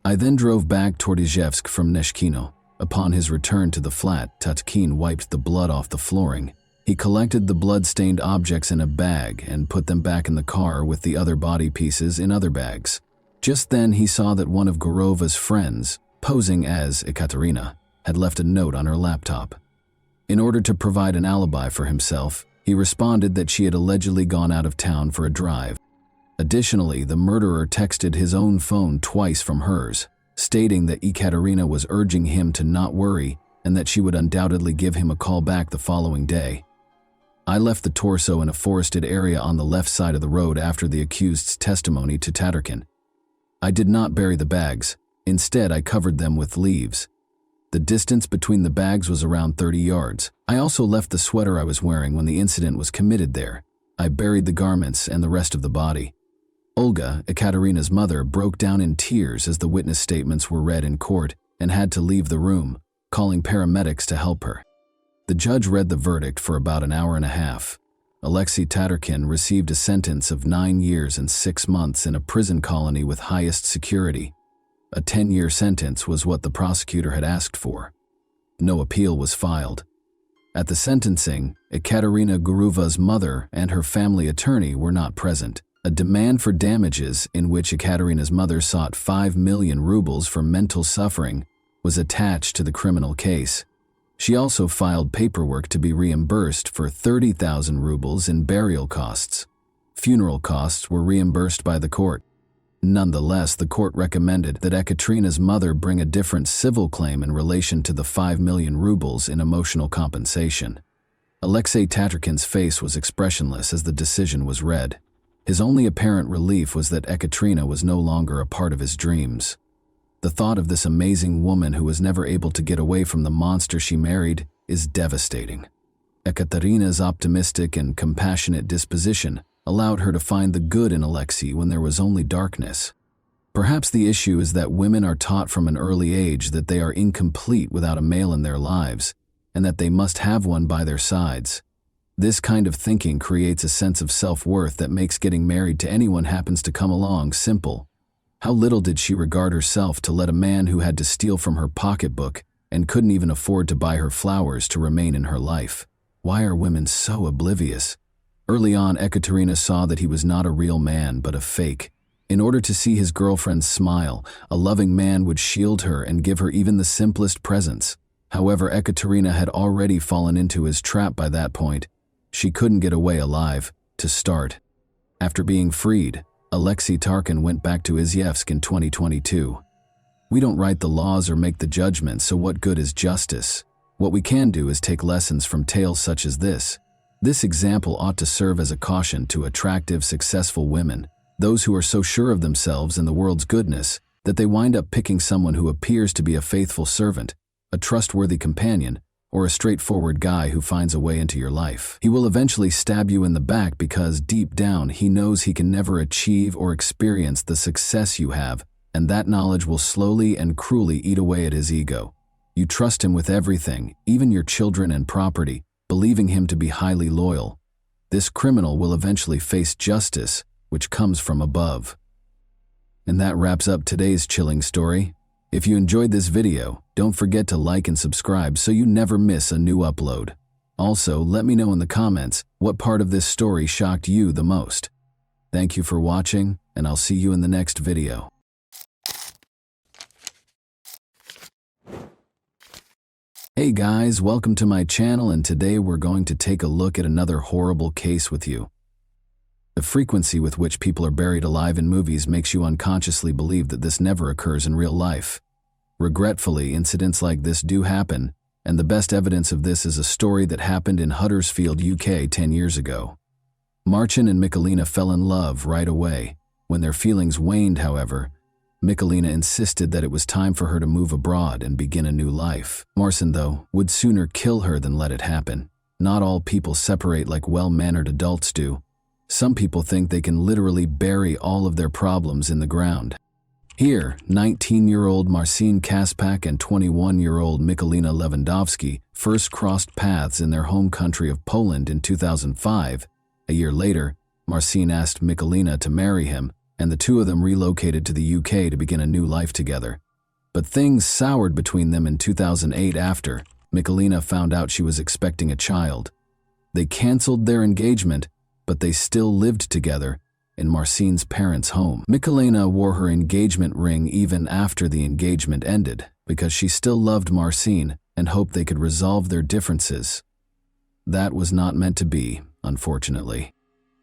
I then drove back toward Izhevsk from Neshkino. Upon his return to the flat, Tatarkin wiped the blood off the flooring. He collected the blood-stained objects in a bag and put them back in the car with the other body pieces in other bags. Just then he saw that one of Gurova's friends, posing as Ekaterina, had left a note on her laptop. In order to provide an alibi for himself, he responded that she had allegedly gone out of town for a drive. Additionally, the murderer texted his own phone twice from hers, stating that Ekaterina was urging him to not worry and that she would undoubtedly give him a call back the following day. I left the torso in a forested area on the left side of the road after the accused's testimony to Tatarkin. I did not bury the bags. Instead, I covered them with leaves. The distance between the bags was around 30 yards. I also left the sweater I was wearing when the incident was committed there. I buried the garments and the rest of the body. Olga, Ekaterina's mother, broke down in tears as the witness statements were read in court and had to leave the room, calling paramedics to help her. The judge read the verdict for about an hour and a half. Alexei Tatarkin received a sentence of 9 years and 6 months in a prison colony with highest security. A 10-year sentence was what the prosecutor had asked for. No appeal was filed. At the sentencing, Ekaterina Gurova's mother and her family attorney were not present. A demand for damages, in which Ekaterina's mother sought 5 million rubles for mental suffering, was attached to the criminal case. She also filed paperwork to be reimbursed for 30,000 rubles in burial costs. Funeral costs were reimbursed by the court. Nonetheless, the court recommended that Ekaterina's mother bring a different civil claim in relation to the 5 million rubles in emotional compensation. Alexei Tatarkin's face was expressionless as the decision was read. His only apparent relief was that Ekaterina was no longer a part of his dreams. The thought of this amazing woman who was never able to get away from the monster she married is devastating. Ekaterina's optimistic and compassionate disposition allowed her to find the good in Alexei when there was only darkness. Perhaps the issue is that women are taught from an early age that they are incomplete without a male in their lives, and that they must have one by their sides. This kind of thinking creates a sense of self-worth that makes getting married to anyone happens to come along simple. How little did she regard herself to let a man who had to steal from her pocketbook and couldn't even afford to buy her flowers to remain in her life? Why are women so oblivious? Early on, Ekaterina saw that he was not a real man but a fake. In order to see his girlfriend smile, a loving man would shield her and give her even the simplest presents. However, Ekaterina had already fallen into his trap by that point. She couldn't get away alive, to start. After being freed, Alexei Tatarkin went back to Izhevsk in 2022. We don't write the laws or make the judgments, so what good is justice? What we can do is take lessons from tales such as this. This example ought to serve as a caution to attractive, successful women, those who are so sure of themselves and the world's goodness that they wind up picking someone who appears to be a faithful servant, a trustworthy companion, or a straightforward guy who finds a way into your life. He will eventually stab you in the back because deep down he knows he can never achieve or experience the success you have, and that knowledge will slowly and cruelly eat away at his ego. You trust him with everything, even your children and property, believing him to be highly loyal. This criminal will eventually face justice, which comes from above. And that wraps up today's chilling story. If you enjoyed this video, don't forget to like and subscribe so you never miss a new upload. Also, let me know in the comments what part of this story shocked you the most. Thank you for watching, and I'll see you in the next video. Hey guys, welcome to my channel, and today we're going to take a look at another horrible case with you. The frequency with which people are buried alive in movies makes you unconsciously believe that this never occurs in real life. Regretfully, incidents like this do happen, and the best evidence of this is a story that happened in Huddersfield, UK 10 years ago. Marcin and Michalina fell in love right away. When their feelings waned, however, Michalina insisted that it was time for her to move abroad and begin a new life. Marcin, though, would sooner kill her than let it happen. Not all people separate like well-mannered adults do. Some people think they can literally bury all of their problems in the ground. Here, 19-year-old Marcin Kaspak and 21-year-old Michalina Lewandowski first crossed paths in their home country of Poland in 2005. A year later, Marcin asked Michalina to marry him, and the two of them relocated to the UK to begin a new life together. But things soured between them in 2008 after Michalina found out she was expecting a child. They canceled their engagement, but they still lived together in Marcin's parents' home. Michalina wore her engagement ring even after the engagement ended because she still loved Marcin and hoped they could resolve their differences. That was not meant to be, unfortunately.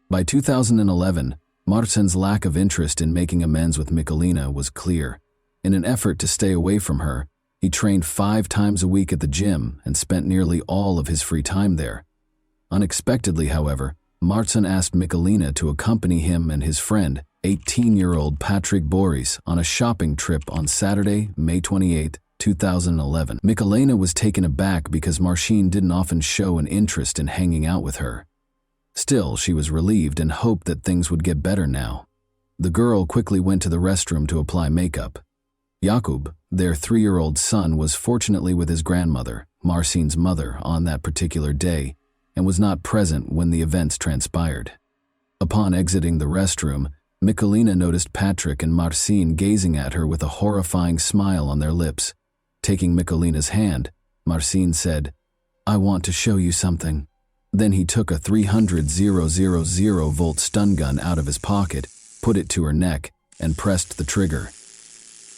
By 2011, Marcin's lack of interest in making amends with Michalina was clear. In an effort to stay away from her, he trained 5 times a week at the gym and spent nearly all of his free time there. Unexpectedly, however, Marcin asked Michalina to accompany him and his friend, 18-year-old Patrick Boris, on a shopping trip on Saturday, May 28, 2011. Michalina was taken aback because Marcin didn't often show an interest in hanging out with her. Still, she was relieved and hoped that things would get better now. The girl quickly went to the restroom to apply makeup. Jakub, their 3-year-old son, was fortunately with his grandmother, Marcin's mother, on that particular day, and was not present when the events transpired. Upon exiting the restroom, Michalina noticed Patrick and Marcin gazing at her with a horrifying smile on their lips. Taking Michalina's hand, Marcin said, "I want to show you something." Then he took a 300-volt stun gun out of his pocket, put it to her neck, and pressed the trigger.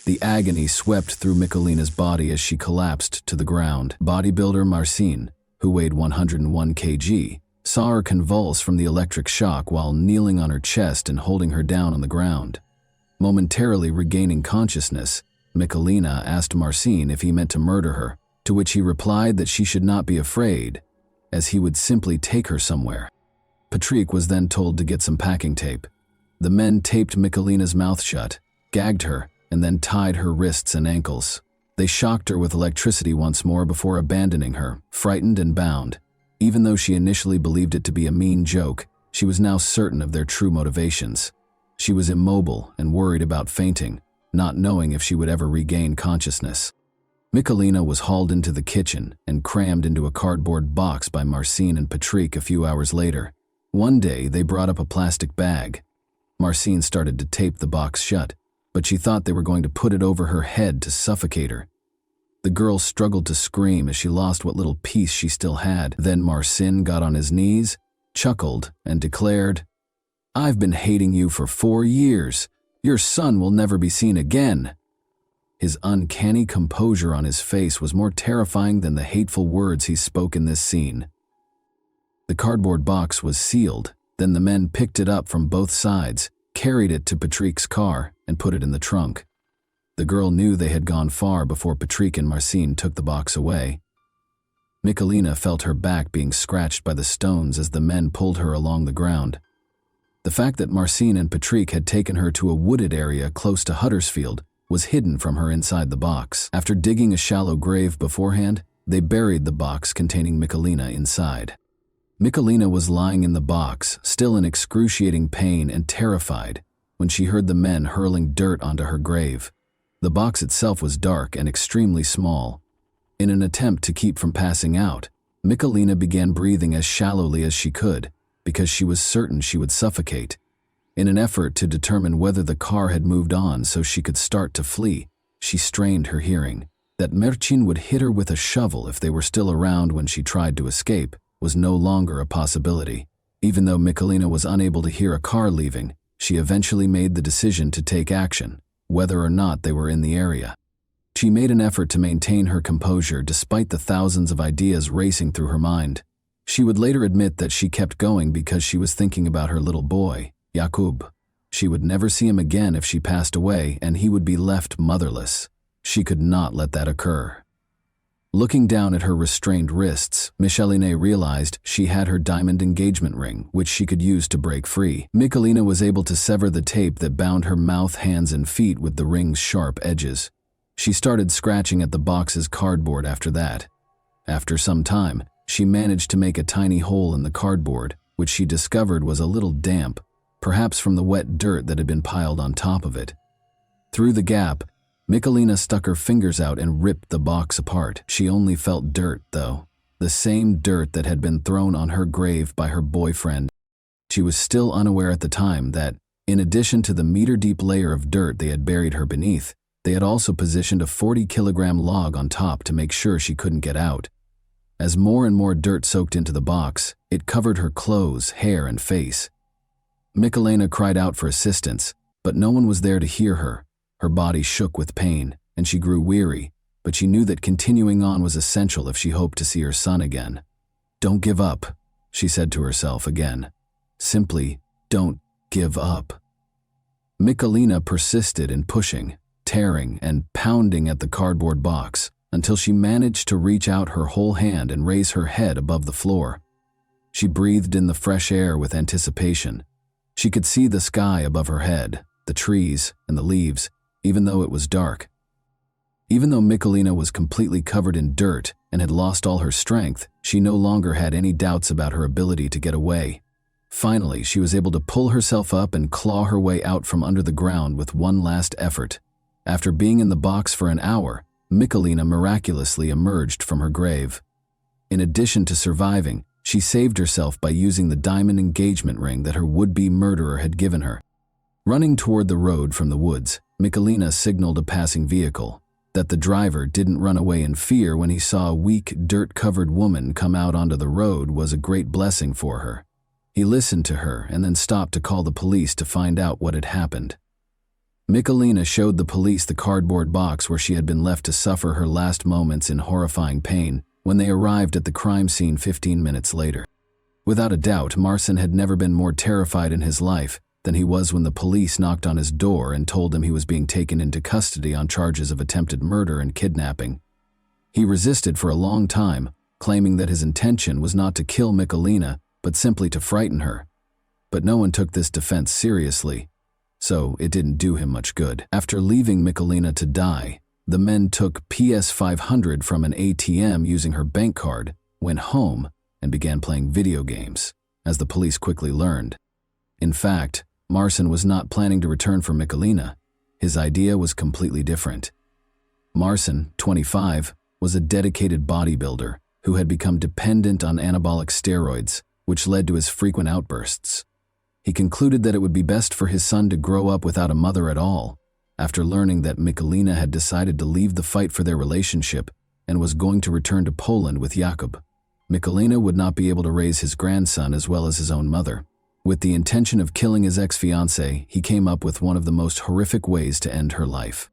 The agony swept through Michalina's body as she collapsed to the ground. Bodybuilder Marcin, who weighed 101 kg, saw her convulse from the electric shock while kneeling on her chest and holding her down on the ground. Momentarily regaining consciousness, Michalina asked Marcin if he meant to murder her, to which he replied that she should not be afraid, as he would simply take her somewhere. Patrick was then told to get some packing tape. The men taped Michalina's mouth shut, gagged her, and then tied her wrists and ankles. They shocked her with electricity once more before abandoning her, frightened and bound. Even though she initially believed it to be a mean joke, she was now certain of their true motivations. She was immobile and worried about fainting, not knowing if she would ever regain consciousness. Michalina was hauled into the kitchen and crammed into a cardboard box by Marcin and Patrick a few hours later. One day, they brought up a plastic bag. Marcin started to tape the box shut, but she thought they were going to put it over her head to suffocate her. The girl struggled to scream as she lost what little peace she still had. Then Marcin got on his knees, chuckled, and declared, "I've been hating you for 4 years. Your son will never be seen again." His uncanny composure on his face was more terrifying than the hateful words he spoke in this scene. The cardboard box was sealed. Then the men picked it up from both sides, carried it to Patrick's car, and put it in the trunk. The girl knew they had gone far before Patrick and Marcin took the box away. Michalina felt her back being scratched by the stones as the men pulled her along the ground. The fact that Marcin and Patrick had taken her to a wooded area close to Huddersfield was hidden from her inside the box. After digging a shallow grave beforehand, they buried the box containing Michalina inside. Michalina was lying in the box, still in excruciating pain and terrified, when she heard the men hurling dirt onto her grave. The box itself was dark and extremely small. In an attempt to keep from passing out, Michalina began breathing as shallowly as she could, because she was certain she would suffocate. In an effort to determine whether the car had moved on so she could start to flee, She strained her hearing. That Marcin would hit her with a shovel if they were still around when she tried to escape was no longer a possibility. Even though Michalina was unable to hear a car leaving, she eventually made the decision to take action, whether or not they were in the area. She made an effort to maintain her composure despite the thousands of ideas racing through her mind. She would later admit that she kept going because she was thinking about her little boy, Jakub. She would never see him again if she passed away, and he would be left motherless. She could not let that occur. Looking down at her restrained wrists, Micheline realized she had her diamond engagement ring, which she could use to break free. Michalina was able to sever the tape that bound her mouth, hands, and feet with the ring's sharp edges. She started scratching at the box's cardboard after that. After some time, she managed to make a tiny hole in the cardboard, which she discovered was a little damp, perhaps from the wet dirt that had been piled on top of it. Through the gap, Michalina stuck her fingers out and ripped the box apart. She only felt dirt, though. The same dirt that had been thrown on her grave by her boyfriend. She was still unaware at the time that, in addition to the meter-deep layer of dirt they had buried her beneath, they had also positioned a 40-kilogram log on top to make sure she couldn't get out. As more and more dirt soaked into the box, it covered her clothes, hair, and face. Michalina cried out for assistance, but no one was there to hear her. Her body shook with pain, and she grew weary, but she knew that continuing on was essential if she hoped to see her son again. "Don't give up," she said to herself again. Simply, don't give up. Michalina persisted in pushing, tearing, and pounding at the cardboard box until she managed to reach out her whole hand and raise her head above the floor. She breathed in the fresh air with anticipation. She could see the sky above her head, the trees, and the leaves, even though it was dark. Even though Michalina was completely covered in dirt and had lost all her strength, she no longer had any doubts about her ability to get away. Finally, she was able to pull herself up and claw her way out from under the ground with one last effort. After being in the box for an hour, Michalina miraculously emerged from her grave. In addition to surviving, she saved herself by using the diamond engagement ring that her would-be murderer had given her. Running toward the road from the woods, Michalina signaled a passing vehicle. That the driver didn't run away in fear when he saw a weak, dirt-covered woman come out onto the road was a great blessing for her. He listened to her and then stopped to call the police to find out what had happened. Michalina showed the police the cardboard box where she had been left to suffer her last moments in horrifying pain when they arrived at the crime scene 15 minutes later. Without a doubt, Marcin had never been more terrified in his life than he was when the police knocked on his door and told him he was being taken into custody on charges of attempted murder and kidnapping. He resisted for a long time, claiming that his intention was not to kill Michalina, but simply to frighten her. But no one took this defense seriously, so it didn't do him much good. After leaving Michalina to die, the men took PS500 from an ATM using her bank card, went home, and began playing video games, as the police quickly learned. In fact, Marcin was not planning to return for Michalina. His idea was completely different. Marcin, 25, was a dedicated bodybuilder who had become dependent on anabolic steroids, which led to his frequent outbursts. He concluded that it would be best for his son to grow up without a mother at all. After learning that Michalina had decided to leave the fight for their relationship and was going to return to Poland with Jakub, Michalina would not be able to raise his grandson as well as his own mother. With the intention of killing his ex-fiancée, he came up with one of the most horrific ways to end her life.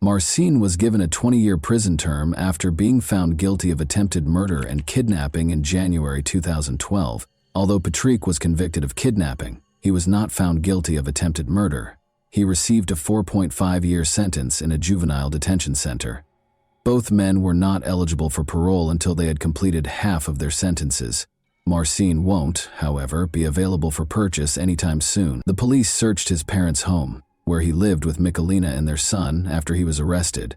Marcin was given a 20-year prison term after being found guilty of attempted murder and kidnapping in January 2012. Although Patrick was convicted of kidnapping, he was not found guilty of attempted murder. He received a 4.5-year sentence in a juvenile detention center. Both men were not eligible for parole until they had completed half of their sentences. Marcin won't, however, be available for purchase anytime soon. The police searched his parents' home, where he lived with Michalina and their son after he was arrested.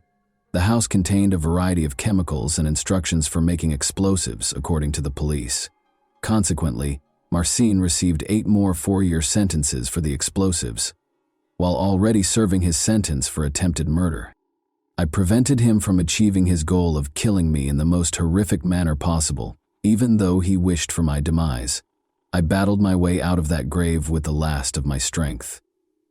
The house contained a variety of chemicals and instructions for making explosives, according to the police. Consequently, Marcin received 8 more 4-year sentences for the explosives, while already serving his sentence for attempted murder. I prevented him from achieving his goal of killing me in the most horrific manner possible, even though he wished for my demise. I battled my way out of that grave with the last of my strength.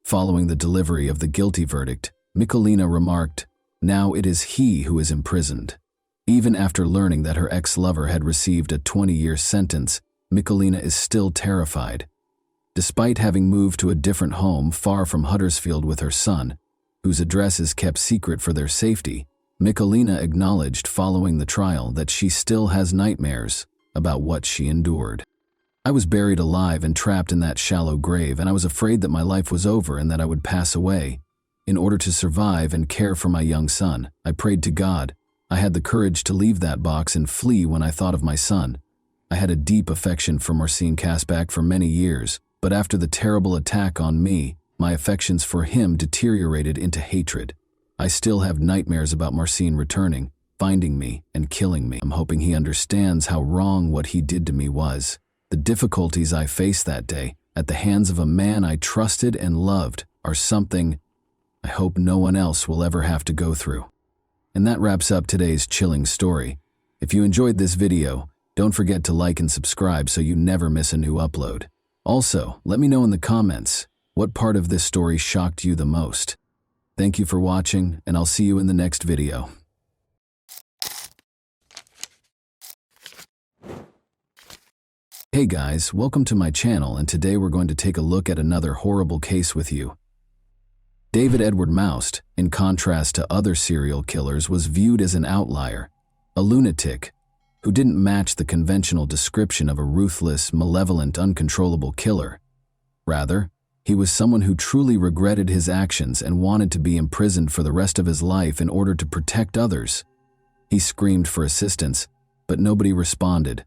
Following the delivery of the guilty verdict, Michalina remarked, Now it is he who is imprisoned. Even after learning that her ex-lover had received a 20-year sentence, Michalina is still terrified. Despite having moved to a different home far from Huddersfield with her son, whose address is kept secret for their safety, Michalina acknowledged following the trial that she still has nightmares about what she endured. I was buried alive and trapped in that shallow grave, and I was afraid that my life was over and that I would pass away. In order to survive and care for my young son, I prayed to God. I had the courage to leave that box and flee when I thought of my son. I had a deep affection for Marcin Kasbach for many years, but after the terrible attack on me, my affections for him deteriorated into hatred. I still have nightmares about Marcin returning, finding me, and killing me. I'm hoping he understands how wrong what he did to me was. The difficulties I faced that day, at the hands of a man I trusted and loved, are something I hope no one else will ever have to go through. And that wraps up today's chilling story. If you enjoyed this video, don't forget to like and subscribe so you never miss a new upload. Also, let me know in the comments, what part of this story shocked you the most? Thank you for watching, and I'll see you in the next video. Hey guys, welcome to my channel, and today we're going to take a look at another horrible case with you. David Edward Moust, in contrast to other serial killers, was viewed as an outlier, a lunatic, who didn't match the conventional description of a ruthless, malevolent, uncontrollable killer. Rather, he was someone who truly regretted his actions and wanted to be imprisoned for the rest of his life in order to protect others. He screamed for assistance, but nobody responded.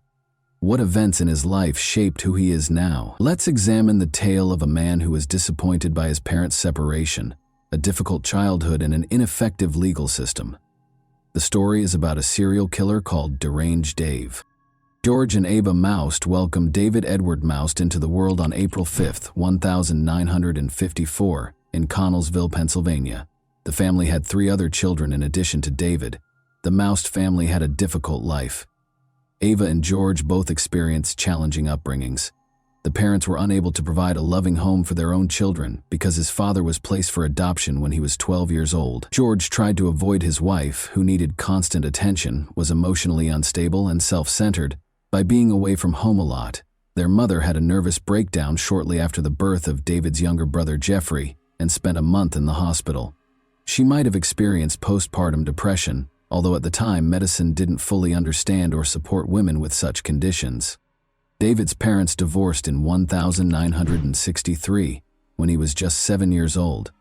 What events in his life shaped who he is now? Let's examine the tale of a man who was disappointed by his parents' separation, a difficult childhood, and an ineffective legal system. The story is about a serial killer called Deranged Dave. George and Ava Moust welcomed David Edward Moust into the world on April 5, 1954, in Connellsville, Pennsylvania. The family had 3 other children in addition to David. The Moust family had a difficult life. Ava and George both experienced challenging upbringings. The parents were unable to provide a loving home for their own children because his father was placed for adoption when he was 12 years old. George tried to avoid his wife, who needed constant attention, was emotionally unstable and self-centered, by being away from home a lot. Their mother had a nervous breakdown shortly after the birth of David's younger brother Jeffrey and spent a month in the hospital. She might have experienced postpartum depression, although at the time medicine didn't fully understand or support women with such conditions. David's parents divorced in 1963, when he was just 7 years old.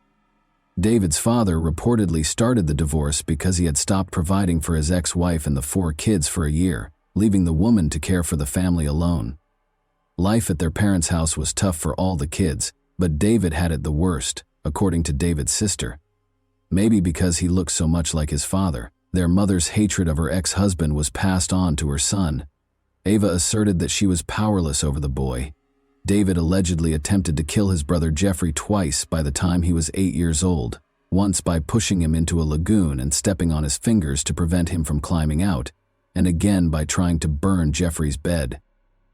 David's father reportedly started the divorce because he had stopped providing for his ex-wife and the 4 kids for a year, leaving the woman to care for the family alone. Life at their parents' house was tough for all the kids, but David had it the worst, according to David's sister. Maybe because he looked so much like his father, their mother's hatred of her ex-husband was passed on to her son. Ava asserted that she was powerless over the boy. David allegedly attempted to kill his brother Jeffrey twice by the time he was 8 years old, once by pushing him into a lagoon and stepping on his fingers to prevent him from climbing out, and again by trying to burn Jeffrey's bed.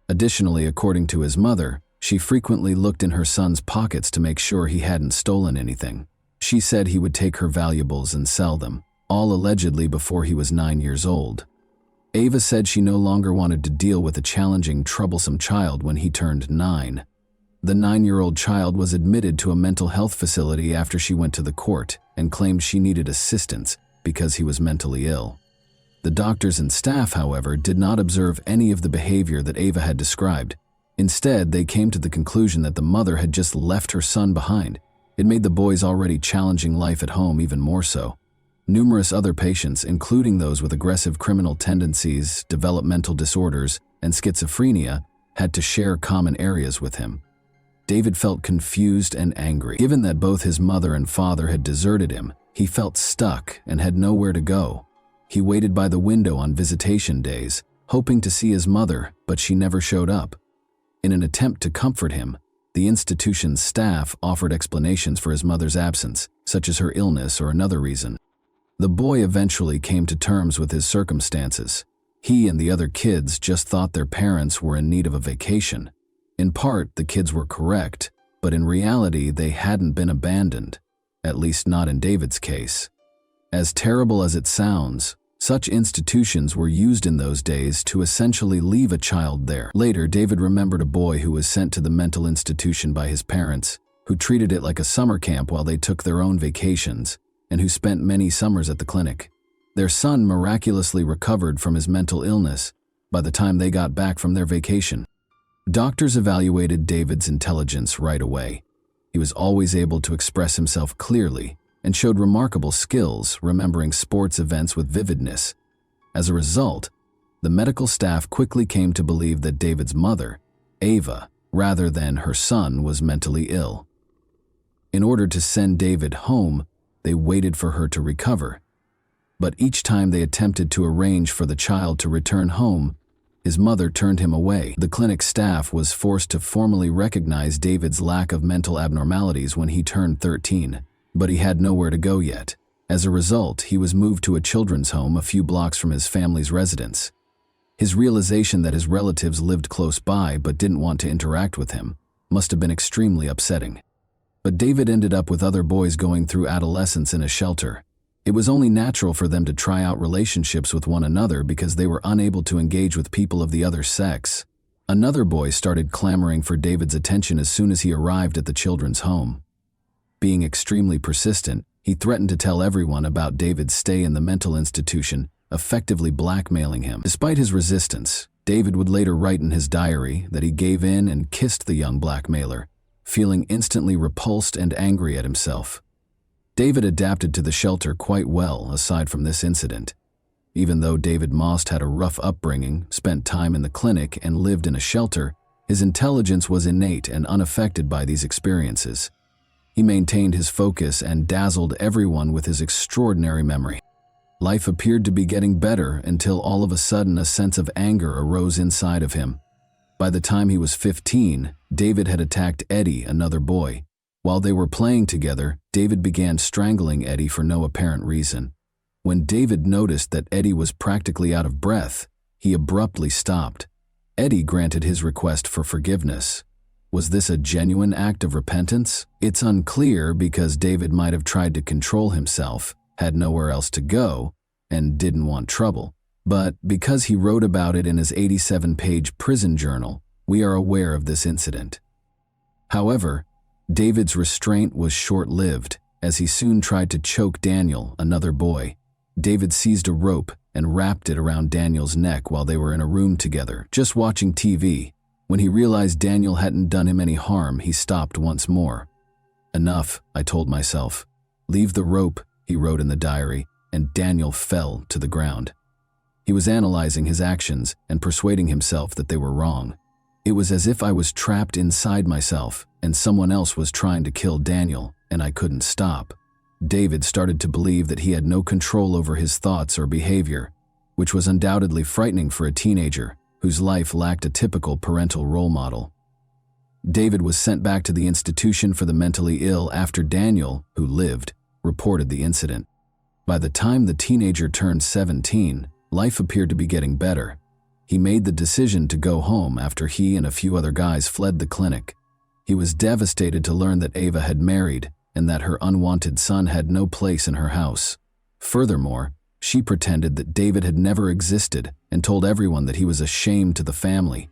Additionally, according to his mother, she frequently looked in her son's pockets to make sure he hadn't stolen anything. She said he would take her valuables and sell them, all allegedly before he was 9 years old. Ava said she no longer wanted to deal with a challenging, troublesome child when he turned 9. The 9-year-old child was admitted to a mental health facility after she went to the court and claimed she needed assistance because he was mentally ill. The doctors and staff, however, did not observe any of the behavior that Ava had described. Instead, they came to the conclusion that the mother had just left her son behind. It made the boy's already challenging life at home even more so. Numerous other patients, including those with aggressive criminal tendencies, developmental disorders, and schizophrenia, had to share common areas with him. David felt confused and angry. Given that both his mother and father had deserted him, he felt stuck and had nowhere to go. He waited by the window on visitation days, hoping to see his mother, but she never showed up. In an attempt to comfort him, the institution's staff offered explanations for his mother's absence, such as her illness or another reason. The boy eventually came to terms with his circumstances. He and the other kids just thought their parents were in need of a vacation. In part, the kids were correct, but in reality, they hadn't been abandoned, at least not in David's case. As terrible as it sounds, such institutions were used in those days to essentially leave a child there. Later, David remembered a boy who was sent to the mental institution by his parents, who treated it like a summer camp while they took their own vacations, and who spent many summers at the clinic. Their son miraculously recovered from his mental illness by the time they got back from their vacation. Doctors evaluated David's intelligence right away. He was always able to express himself clearly and showed remarkable skills remembering sports events with vividness. As a result, the medical staff quickly came to believe that David's mother, Ava, rather than her son, was mentally ill. In order to send David home, they waited for her to recover. But each time they attempted to arrange for the child to return home, his mother turned him away. The clinic staff was forced to formally recognize David's lack of mental abnormalities when he turned 13, but he had nowhere to go yet. As a result, he was moved to a children's home a few blocks from his family's residence. His realization that his relatives lived close by but didn't want to interact with him must have been extremely upsetting. But David ended up with other boys going through adolescence in a shelter. It was only natural for them to try out relationships with one another because they were unable to engage with people of the other sex. Another boy started clamoring for David's attention as soon as he arrived at the children's home. Being extremely persistent, he threatened to tell everyone about David's stay in the mental institution, effectively blackmailing him. Despite his resistance, David would later write in his diary that he gave in and kissed the young blackmailer, feeling instantly repulsed and angry at himself. David adapted to the shelter quite well aside from this incident. Even though David Most had a rough upbringing, spent time in the clinic, and lived in a shelter, his intelligence was innate and unaffected by these experiences. He maintained his focus and dazzled everyone with his extraordinary memory. Life appeared to be getting better until all of a sudden a sense of anger arose inside of him. By the time he was 15, David had attacked Eddie, another boy. While they were playing together, David began strangling Eddie for no apparent reason. When David noticed that Eddie was practically out of breath, he abruptly stopped. Eddie granted his request for forgiveness. Was this a genuine act of repentance? It's unclear because David might have tried to control himself, had nowhere else to go, and didn't want trouble. But because he wrote about it in his 87-page prison journal, we are aware of this incident. However, David's restraint was short-lived, as he soon tried to choke Daniel, another boy. David seized a rope and wrapped it around Daniel's neck while they were in a room together, just watching TV. When he realized Daniel hadn't done him any harm, he stopped once more. "Enough," I told myself. "Leave the rope," he wrote in the diary, and Daniel fell to the ground. He was analyzing his actions and persuading himself that they were wrong. It was as if I was trapped inside myself and someone else was trying to kill Daniel, and I couldn't stop. David started to believe that he had no control over his thoughts or behavior, which was undoubtedly frightening for a teenager whose life lacked a typical parental role model. David was sent back to the institution for the mentally ill after Daniel, who lived, reported the incident. By the time the teenager turned 17, life appeared to be getting better. He made the decision to go home after he and a few other guys fled the clinic. He was devastated to learn that Ava had married and that her unwanted son had no place in her house. Furthermore, she pretended that David had never existed and told everyone that he was a shame to the family.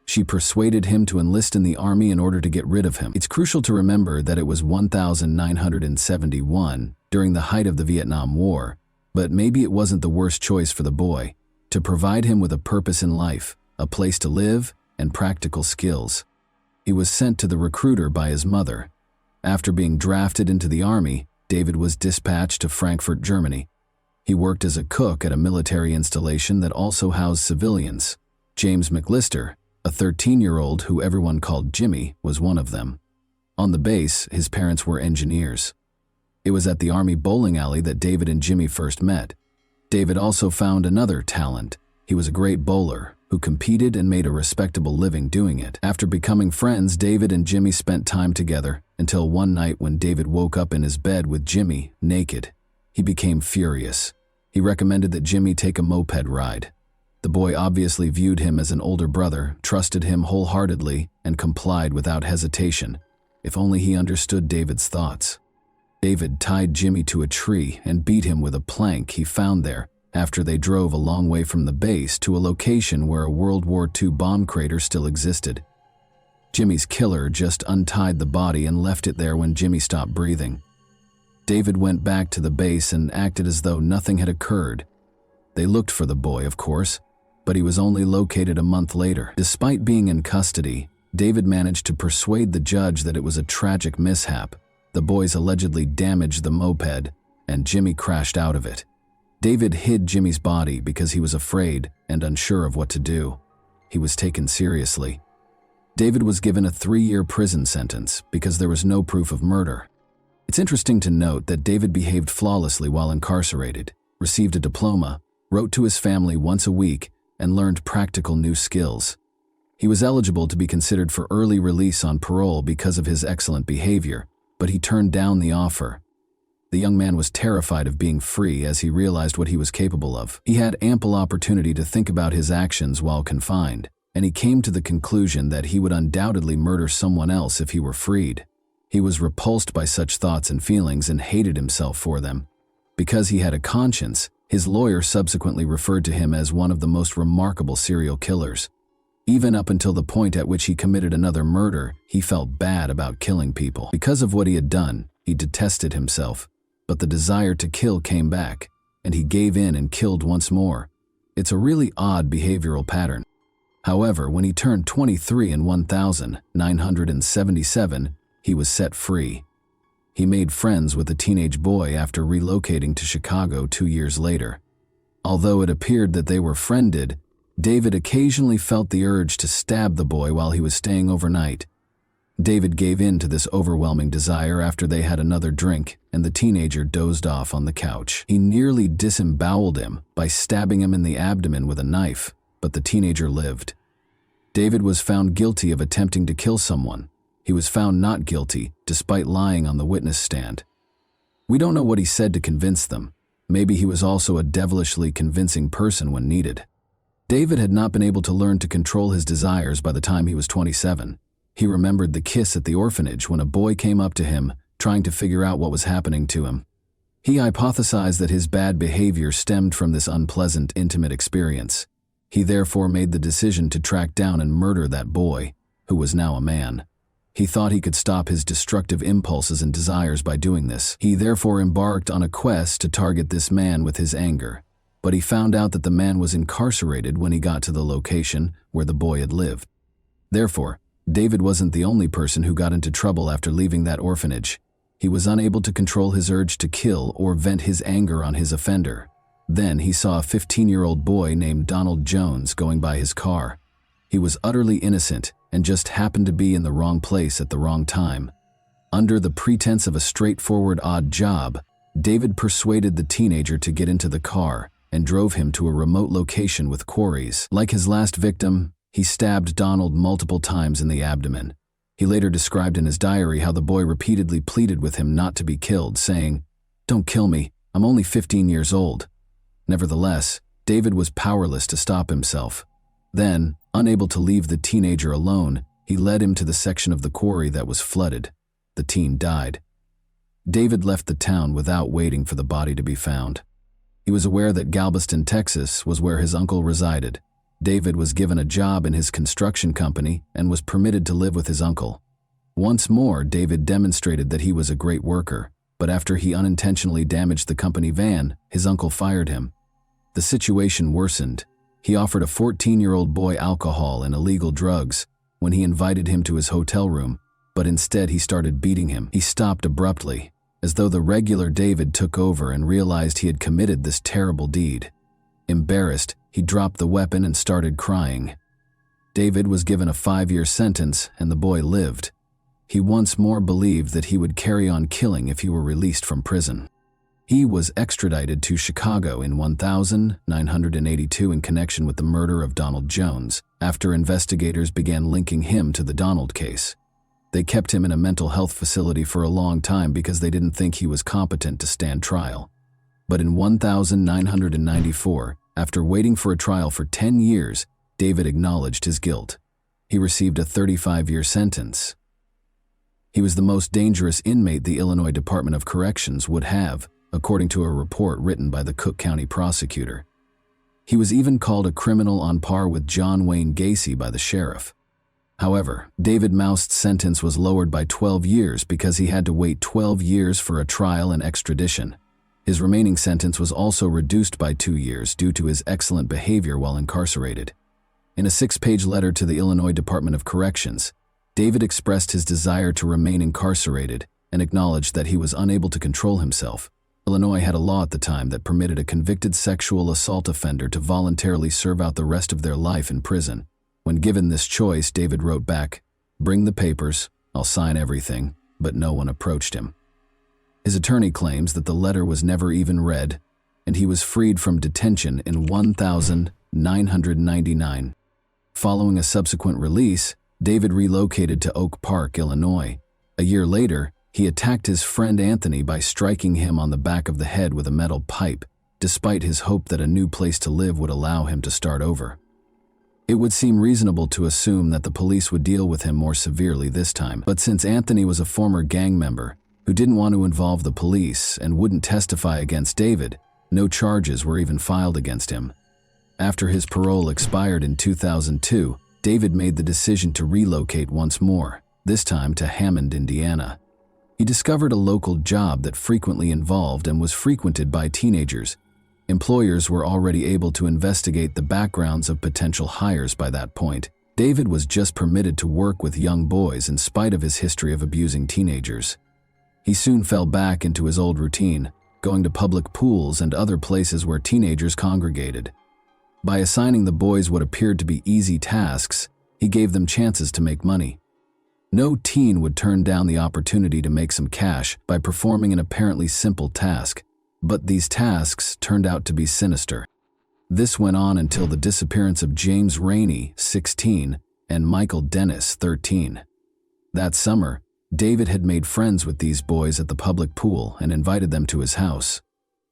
She persuaded him to enlist in the army in order to get rid of him. It's crucial to remember that it was 1971, during the height of the Vietnam War, but maybe it wasn't the worst choice for the boy, to provide him with a purpose in life, a place to live, and practical skills. He was sent to the recruiter by his mother. After being drafted into the army, David was dispatched to Frankfurt, Germany. He worked as a cook at a military installation that also housed civilians. James McLister, a 13-year-old who everyone called Jimmy, was one of them. On the base, his parents were engineers. It was at the army bowling alley that David and Jimmy first met. David also found another talent. He was a great bowler who competed and made a respectable living doing it. After becoming friends, David and Jimmy spent time together until one night when David woke up in his bed with Jimmy, naked. He became furious. He recommended that Jimmy take a moped ride. The boy obviously viewed him as an older brother, trusted him wholeheartedly, and complied without hesitation. If only he understood David's thoughts. David tied Jimmy to a tree and beat him with a plank he found there after they drove a long way from the base to a location where a World War II bomb crater still existed. Jimmy's killer just untied the body and left it there when Jimmy stopped breathing. David went back to the base and acted as though nothing had occurred. They looked for the boy, of course, but he was only located a month later. Despite being in custody, David managed to persuade the judge that it was a tragic mishap. The boys allegedly damaged the moped, and Jimmy crashed out of it. David hid Jimmy's body because he was afraid and unsure of what to do. He was taken seriously. David was given a 3-year prison sentence because there was no proof of murder. It's interesting to note that David behaved flawlessly while incarcerated, received a diploma, wrote to his family once a week, and learned practical new skills. He was eligible to be considered for early release on parole because of his excellent behavior, but he turned down the offer. The young man was terrified of being free as he realized what he was capable of. He had ample opportunity to think about his actions while confined, and he came to the conclusion that he would undoubtedly murder someone else if he were freed. He was repulsed by such thoughts and feelings and hated himself for them. Because he had a conscience, his lawyer subsequently referred to him as one of the most remarkable serial killers. Even up until the point at which he committed another murder, he felt bad about killing people. Because of what he had done, he detested himself, but the desire to kill came back, and he gave in and killed once more. It's a really odd behavioral pattern. However, when he turned 23 in 1977, he was set free. He made friends with a teenage boy after relocating to Chicago 2 years later. Although it appeared that they were friended, David occasionally felt the urge to stab the boy while he was staying overnight. David gave in to this overwhelming desire after they had another drink, and the teenager dozed off on the couch. He nearly disemboweled him by stabbing him in the abdomen with a knife, but the teenager lived. David was found guilty of attempting to kill someone. He was found not guilty, despite lying on the witness stand. We don't know what he said to convince them. Maybe he was also a devilishly convincing person when needed. David had not been able to learn to control his desires by the time he was 27. He remembered the kiss at the orphanage when a boy came up to him, trying to figure out what was happening to him. He hypothesized that his bad behavior stemmed from this unpleasant, intimate experience. He therefore made the decision to track down and murder that boy, who was now a man. He thought he could stop his destructive impulses and desires by doing this. He therefore embarked on a quest to target this man with his anger. But he found out that the man was incarcerated when he got to the location where the boy had lived. Therefore, David wasn't the only person who got into trouble after leaving that orphanage. He was unable to control his urge to kill or vent his anger on his offender. Then he saw a 15-year-old boy named Donald Jones going by his car. He was utterly innocent and just happened to be in the wrong place at the wrong time. Under the pretense of a straightforward odd job, David persuaded the teenager to get into the car and drove him to a remote location with quarries. Like his last victim, he stabbed Donald multiple times in the abdomen. He later described in his diary how the boy repeatedly pleaded with him not to be killed, saying, "Don't kill me, I'm only 15 years old." Nevertheless, David was powerless to stop himself. Then, unable to leave the teenager alone, he led him to the section of the quarry that was flooded. The teen died. David left the town without waiting for the body to be found. He was aware that Galveston, Texas, was where his uncle resided. David was given a job in his construction company and was permitted to live with his uncle. Once more, David demonstrated that he was a great worker, but after he unintentionally damaged the company van, his uncle fired him. The situation worsened. He offered a 14-year-old boy alcohol and illegal drugs when he invited him to his hotel room, but instead he started beating him. He stopped abruptly, as though the regular David took over and realized he had committed this terrible deed. Embarrassed, he dropped the weapon and started crying. David was given a 5-year sentence and the boy lived. He once more believed that he would carry on killing if he were released from prison. He was extradited to Chicago in 1982 in connection with the murder of Donald Jones, after investigators began linking him to the Donald case. They kept him in a mental health facility for a long time because they didn't think he was competent to stand trial. But in 1994, after waiting for a trial for 10 years, David acknowledged his guilt. He received a 35-year sentence. He was the most dangerous inmate the Illinois Department of Corrections would have, according to a report written by the Cook County prosecutor. He was even called a criminal on par with John Wayne Gacy by the sheriff. However, David Moust's sentence was lowered by 12 years because he had to wait 12 years for a trial and extradition. His remaining sentence was also reduced by 2 years due to his excellent behavior while incarcerated. In a 6-page letter to the Illinois Department of Corrections, David expressed his desire to remain incarcerated and acknowledged that he was unable to control himself. Illinois had a law at the time that permitted a convicted sexual assault offender to voluntarily serve out the rest of their life in prison. When given this choice, David wrote back, "Bring the papers, I'll sign everything," but no one approached him. His attorney claims that the letter was never even read, and he was freed from detention in 1999. Following a subsequent release, David relocated to Oak Park, Illinois. A year later, he attacked his friend Anthony by striking him on the back of the head with a metal pipe, despite his hope that a new place to live would allow him to start over. It would seem reasonable to assume that the police would deal with him more severely this time, but since Anthony was a former gang member who didn't want to involve the police and wouldn't testify against David, no charges were even filed against him. After his parole expired in 2002, David made the decision to relocate once more, this time to Hammond, Indiana. He discovered a local job that frequently involved and was frequented by teenagers. Employers were already able to investigate the backgrounds of potential hires by that point. David was just permitted to work with young boys in spite of his history of abusing teenagers. He soon fell back into his old routine, going to public pools and other places where teenagers congregated. By assigning the boys what appeared to be easy tasks, he gave them chances to make money. No teen would turn down the opportunity to make some cash by performing an apparently simple task, but these tasks turned out to be sinister. This went on until the disappearance of James Rainey, 16, and Michael Dennis, 13. That summer, David had made friends with these boys at the public pool and invited them to his house.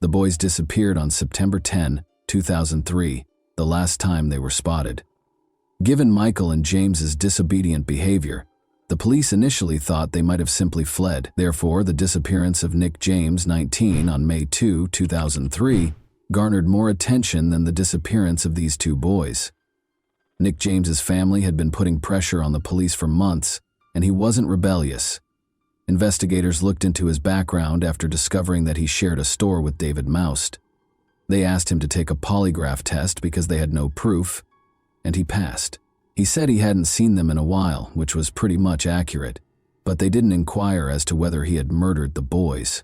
The boys disappeared on September 10, 2003, the last time they were spotted. Given Michael and James's disobedient behavior, the police initially thought they might have simply fled. Therefore, the disappearance of Nick James, 19, on May 2, 2003, garnered more attention than the disappearance of these two boys. Nick James's family had been putting pressure on the police for months, and he wasn't rebellious. Investigators looked into his background after discovering that he shared a store with David Moust. They asked him to take a polygraph test because they had no proof, and he passed. He said he hadn't seen them in a while, which was pretty much accurate, but they didn't inquire as to whether he had murdered the boys.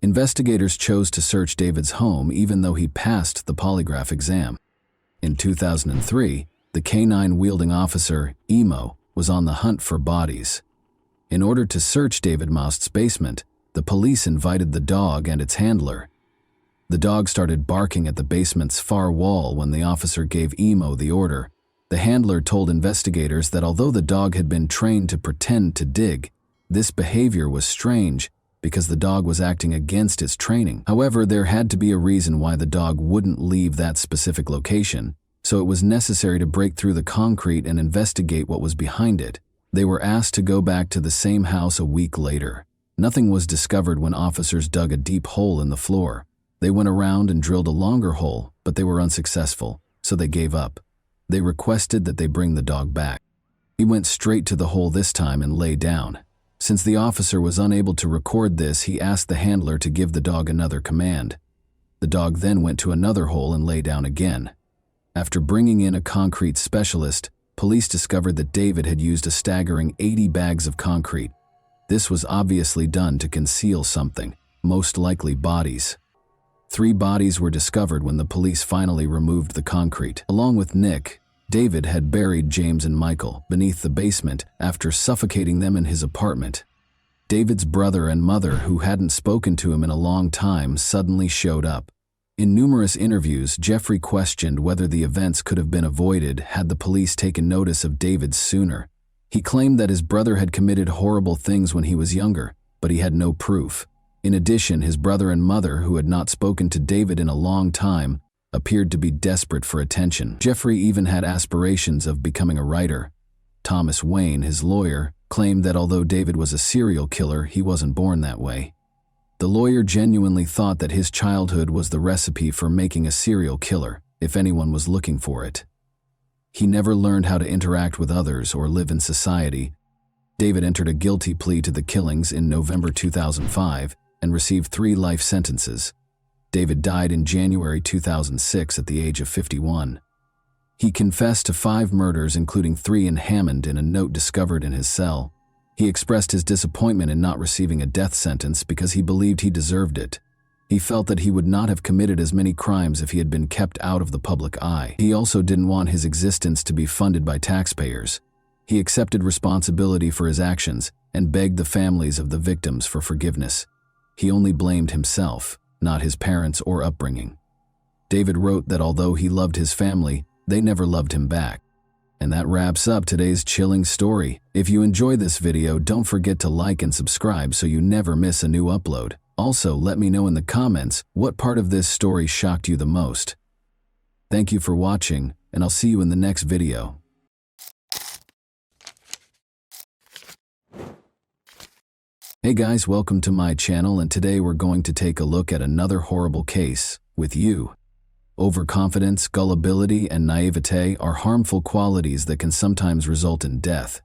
Investigators chose to search David's home even though he passed the polygraph exam. In 2003, the K-9-wielding officer, Emo, was on the hunt for bodies. In order to search David Moust's basement, the police invited the dog and its handler. The dog started barking at the basement's far wall when the officer gave Emo the order. The handler told investigators that although the dog had been trained to pretend to dig, this behavior was strange because the dog was acting against its training. However, there had to be a reason why the dog wouldn't leave that specific location, so it was necessary to break through the concrete and investigate what was behind it. They were asked to go back to the same house a week later. Nothing was discovered when officers dug a deep hole in the floor. They went around and drilled a longer hole, but they were unsuccessful, so they gave up. They requested that they bring the dog back. He went straight to the hole this time and lay down. Since the officer was unable to record this, he asked the handler to give the dog another command. The dog then went to another hole and lay down again. After bringing in a concrete specialist, police discovered that David had used a staggering 80 bags of concrete. This was obviously done to conceal something, most likely bodies. 3 bodies were discovered when the police finally removed the concrete. Along with Nick, David had buried James and Michael beneath the basement after suffocating them in his apartment. David's brother and mother, who hadn't spoken to him in a long time, suddenly showed up. In numerous interviews, Jeffrey questioned whether the events could have been avoided had the police taken notice of David sooner. He claimed that his brother had committed horrible things when he was younger, but he had no proof. In addition, his brother and mother, who had not spoken to David in a long time, appeared to be desperate for attention. Jeffrey even had aspirations of becoming a writer. Thomas Wayne, his lawyer, claimed that although David was a serial killer, he wasn't born that way. The lawyer genuinely thought that his childhood was the recipe for making a serial killer, if anyone was looking for it. He never learned how to interact with others or live in society. David entered a guilty plea to the killings in November 2005 and received 3 life sentences. David died in January 2006 at the age of 51. He confessed to 5 murders, including 3 in Hammond, in a note discovered in his cell. He expressed his disappointment in not receiving a death sentence because he believed he deserved it. He felt that he would not have committed as many crimes if he had been kept out of the public eye. He also didn't want his existence to be funded by taxpayers. He accepted responsibility for his actions and begged the families of the victims for forgiveness. He only blamed himself, not his parents or upbringing. David wrote that although he loved his family, they never loved him back. And that wraps up today's chilling story. If you enjoy this video, don't forget to like and subscribe so you never miss a new upload. Also, let me know in the comments what part of this story shocked you the most. Thank you for watching, and I'll see you in the next video. Hey guys, welcome to my channel, and today we're going to take a look at another horrible case with you. Overconfidence, gullibility, and naivete are harmful qualities that can sometimes result in death.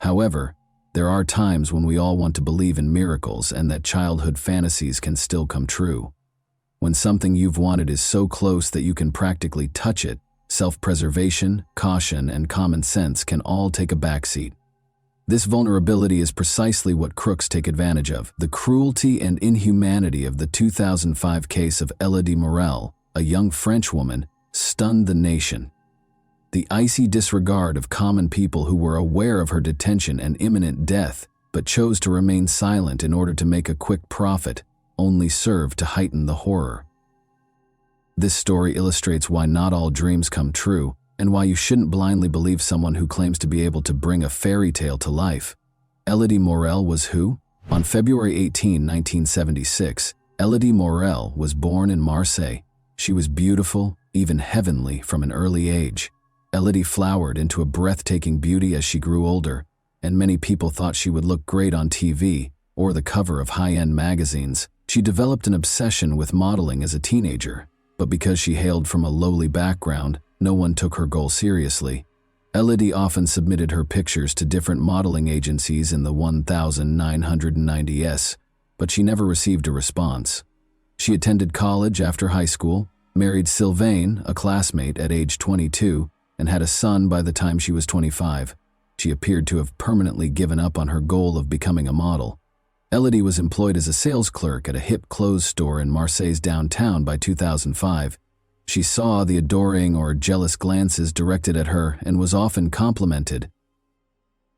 However, there are times when we all want to believe in miracles and that childhood fantasies can still come true. When something you've wanted is so close that you can practically touch it, self-preservation, caution, and common sense can all take a backseat. This vulnerability is precisely what crooks take advantage of. The cruelty and inhumanity of the 2005 case of Elodie Morel, a young French woman, stunned the nation. The icy disregard of common people who were aware of her detention and imminent death, but chose to remain silent in order to make a quick profit, only served to heighten the horror. This story illustrates why not all dreams come true, and why you shouldn't blindly believe someone who claims to be able to bring a fairy tale to life. Elodie Morel was who? On February 18, 1976, Elodie Morel was born in Marseille. She was beautiful, even heavenly, from an early age. Elodie flowered into a breathtaking beauty as she grew older, and many people thought she would look great on TV or the cover of high-end magazines. She developed an obsession with modeling as a teenager, but because she hailed from a lowly background, no one took her goal seriously. Elodie often submitted her pictures to different modeling agencies in the 1990s, but she never received a response. She attended college after high school, married Sylvain, a classmate, at age 22, and had a son by the time she was 25. She appeared to have permanently given up on her goal of becoming a model. Elodie was employed as a sales clerk at a hip clothes store in Marseille's downtown by 2005. She saw the adoring or jealous glances directed at her and was often complimented.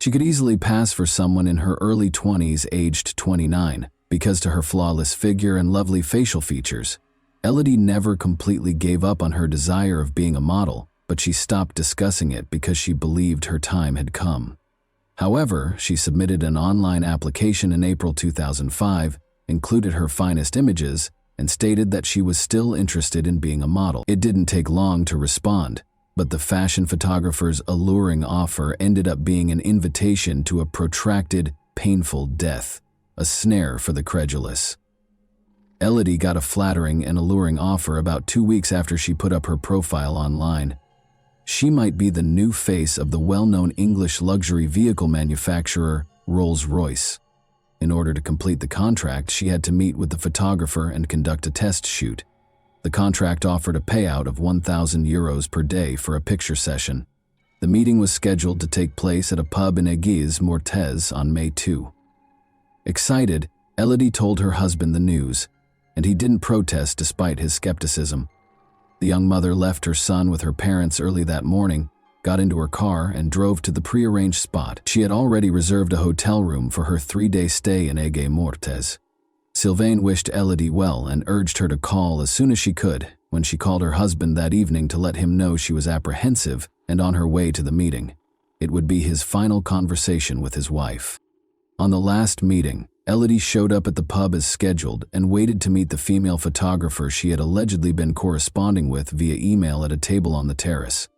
She could easily pass for someone in her early 20s, aged 29, because to her flawless figure and lovely facial features. Elodie never completely gave up on her desire of being a model, but she stopped discussing it because she believed her time had come. However, she submitted an online application in April 2005, included her finest images, and stated that she was still interested in being a model. It didn't take long to respond, but the fashion photographer's alluring offer ended up being an invitation to a protracted, painful death, a snare for the credulous. Elodie got a flattering and alluring offer about 2 weeks after she put up her profile online. She might be the new face of the well-known English luxury vehicle manufacturer, Rolls-Royce. In order to complete the contract, she had to meet with the photographer and conduct a test shoot. The contract offered a payout of €1,000 per day for a picture session. The meeting was scheduled to take place at a pub in Aigues-Mortes on May 2. Excited, Elodie told her husband the news, and he didn't protest despite his skepticism. The young mother left her son with her parents early that morning, got into her car, and drove to the prearranged spot. She had already reserved a hotel room for her 3-day stay in Aigues-Mortes. Sylvain wished Elodie well and urged her to call as soon as she could. When she called her husband that evening to let him know she was apprehensive and on her way to the meeting, it would be his final conversation with his wife. On the last meeting, Elodie showed up at the pub as scheduled and waited to meet the female photographer she had allegedly been corresponding with via email at a table on the terrace.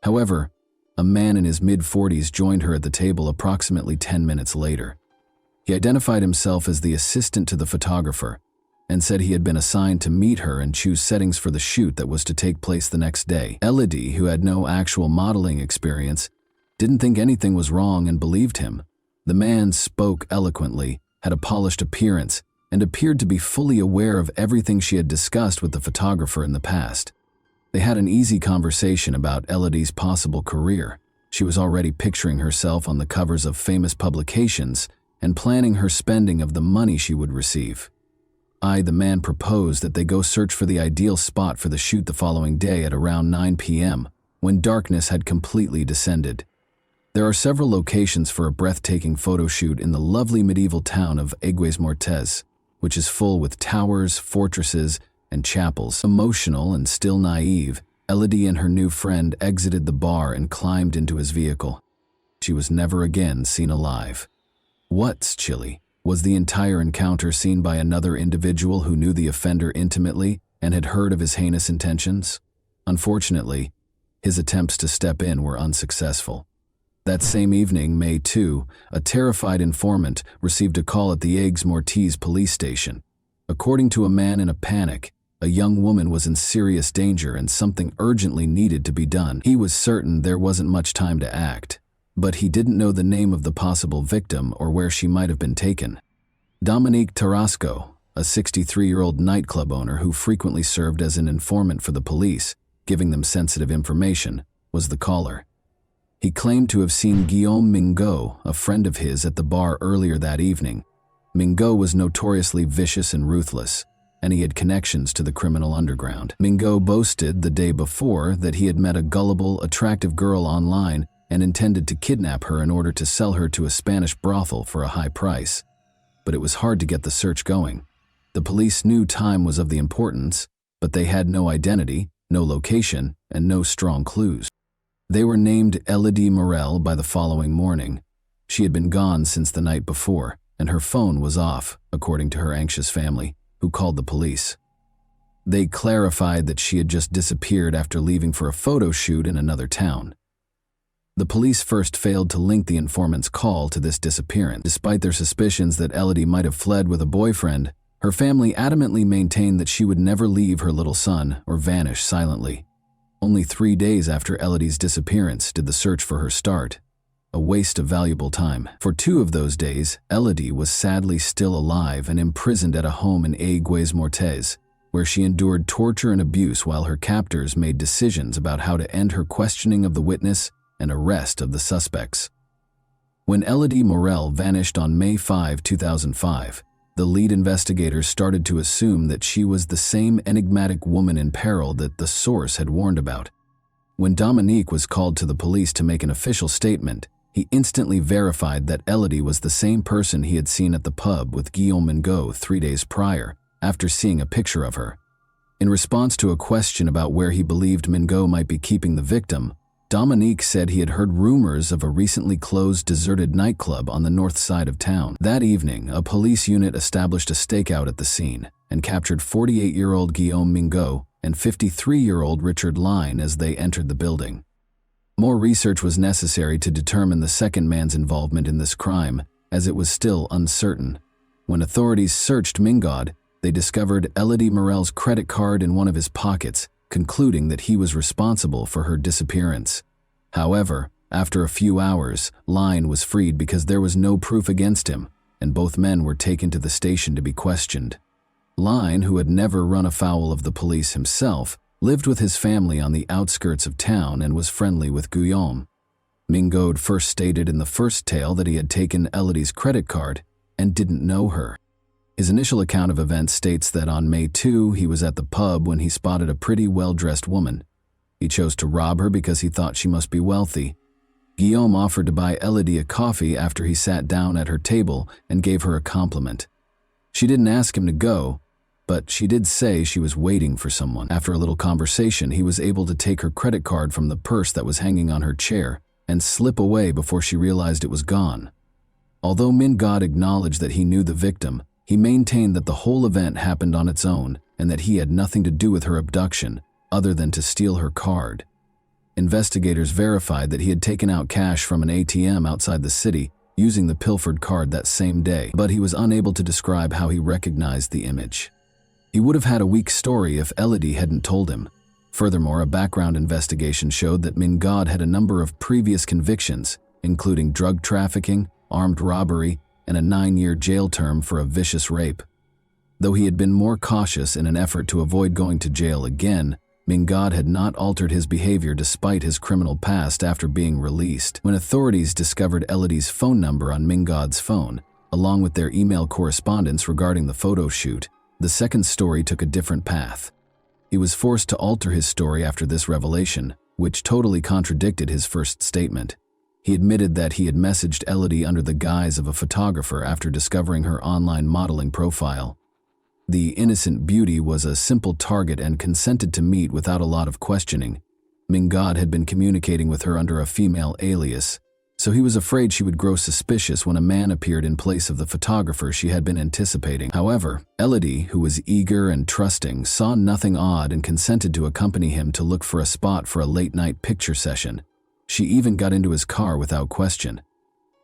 However, A man in his mid-40s joined her at the table approximately 10 minutes later. He identified himself as the assistant to the photographer and said he had been assigned to meet her and choose settings for the shoot that was to take place the next day. Elodie, who had no actual modeling experience, didn't think anything was wrong and believed him. The man spoke eloquently, had a polished appearance, and appeared to be fully aware of everything she had discussed with the photographer in the past. They had an easy conversation about Elodie's possible career. She was already picturing herself on the covers of famous publications and planning her spending of the money she would receive. The man proposed that they go search for the ideal spot for the shoot the following day at around 9 p.m., when darkness had completely descended. There are several locations for a breathtaking photo shoot in the lovely medieval town of Aigues-Mortes, which is full with towers, fortresses, and chapels. Emotional and still naive, Elodie and her new friend exited the bar and climbed into his vehicle. She was never again seen alive. What's chilly was the entire encounter seen by another individual who knew the offender intimately and had heard of his heinous intentions. Unfortunately, his attempts to step in were unsuccessful. That same evening, May 2, a terrified informant received a call at the Aigues-Mortes police station. According to a man in a panic, a young woman was in serious danger and something urgently needed to be done. He was certain there wasn't much time to act, but he didn't know the name of the possible victim or where she might have been taken. Dominique Tarasco, a 63-year-old nightclub owner who frequently served as an informant for the police, giving them sensitive information, was the caller. He claimed to have seen Guillaume Mingot, a friend of his, at the bar earlier that evening. Mingot was notoriously vicious and ruthless, and he had connections to the criminal underground. Mingot boasted the day before that he had met a gullible, attractive girl online and intended to kidnap her in order to sell her to a Spanish brothel for a high price. But it was hard to get the search going. The police knew time was of the importance, but they had no identity, no location, and no strong clues. They were named Elodie Morel by the following morning. She had been gone since the night before, and her phone was off, according to her anxious family, who called the police. They clarified that she had just disappeared after leaving for a photo shoot in another town. The police first failed to link the informant's call to this disappearance. Despite their suspicions that Elodie might have fled with a boyfriend, her family adamantly maintained that she would never leave her little son or vanish silently. Only 3 days after Elodie's disappearance did the search for her start. A waste of valuable time. For 2 of those days, Elodie was sadly still alive and imprisoned at a home in Aigues-Mortes, where she endured torture and abuse while her captors made decisions about how to end her questioning of the witness and arrest of the suspects. When Elodie Morel vanished on May 5, 2005, the lead investigators started to assume that she was the same enigmatic woman in peril that the source had warned about. When Dominique was called to the police to make an official statement, he instantly verified that Elodie was the same person he had seen at the pub with Guillaume Mingot 3 days prior, after seeing a picture of her. In response to a question about where he believed Mingot might be keeping the victim, Dominique said he had heard rumors of a recently closed deserted nightclub on the north side of town. That evening, a police unit established a stakeout at the scene and captured 48-year-old Guillaume Mingot and 53-year-old Richard Line as they entered the building. More research was necessary to determine the second man's involvement in this crime, as it was still uncertain. When authorities searched Mingot, they discovered Elodie Morel's credit card in one of his pockets, concluding that he was responsible for her disappearance. However, after a few hours, Line was freed because there was no proof against him, and both men were taken to the station to be questioned. Line, who had never run afoul of the police himself, lived with his family on the outskirts of town and was friendly with Guillaume. Mingot first stated in the first tale that he had taken Elodie's credit card and didn't know her. His initial account of events states that on May 2, he was at the pub when he spotted a pretty well-dressed woman. He chose to rob her because he thought she must be wealthy. Guillaume offered to buy Elodie a coffee after he sat down at her table and gave her a compliment. She didn't ask him to go, but she did say she was waiting for someone. After a little conversation, he was able to take her credit card from the purse that was hanging on her chair and slip away before she realized it was gone. Although Mingot acknowledged that he knew the victim, he maintained that the whole event happened on its own and that he had nothing to do with her abduction other than to steal her card. Investigators verified that he had taken out cash from an ATM outside the city using the pilfered card that same day, but he was unable to describe how he recognized the image. He would have had a weak story if Elodie hadn't told him. Furthermore, a background investigation showed that Mingad had a number of previous convictions, including drug trafficking, armed robbery, and a 9-year jail term for a vicious rape. Though he had been more cautious in an effort to avoid going to jail again, Mingad had not altered his behavior despite his criminal past after being released. When authorities discovered Elodie's phone number on Mingad's phone, along with their email correspondence regarding the photo shoot, the second story took a different path. He was forced to alter his story after this revelation, which totally contradicted his first statement. He admitted that he had messaged Elodie under the guise of a photographer after discovering her online modeling profile. The innocent beauty was a simple target and consented to meet without a lot of questioning. Mingad had been communicating with her under a female alias, so he was afraid she would grow suspicious when a man appeared in place of the photographer she had been anticipating. However, Elodie, who was eager and trusting, saw nothing odd and consented to accompany him to look for a spot for a late-night picture session. She even got into his car without question.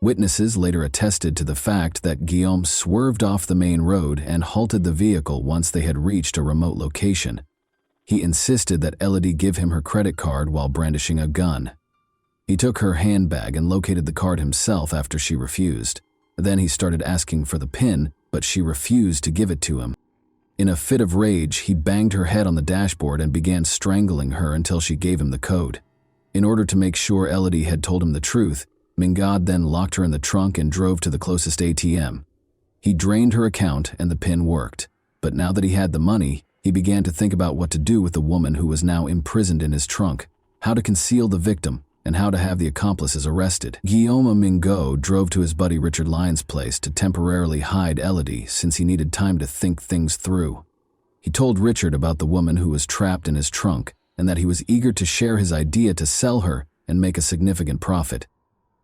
Witnesses later attested to the fact that Guillaume swerved off the main road and halted the vehicle once they had reached a remote location. He insisted that Elodie give him her credit card while brandishing a gun. He took her handbag and located the card himself after she refused. Then he started asking for the PIN, but she refused to give it to him. In a fit of rage, he banged her head on the dashboard and began strangling her until she gave him the code. In order to make sure Elodie had told him the truth, Mingad then locked her in the trunk and drove to the closest ATM. He drained her account and the PIN worked, but now that he had the money, he began to think about what to do with the woman who was now imprisoned in his trunk, how to conceal the victim, and how to have the accomplices arrested. Guillaume Mingot drove to his buddy Richard Lyon's place to temporarily hide Elodie since he needed time to think things through. He told Richard about the woman who was trapped in his trunk and that he was eager to share his idea to sell her and make a significant profit.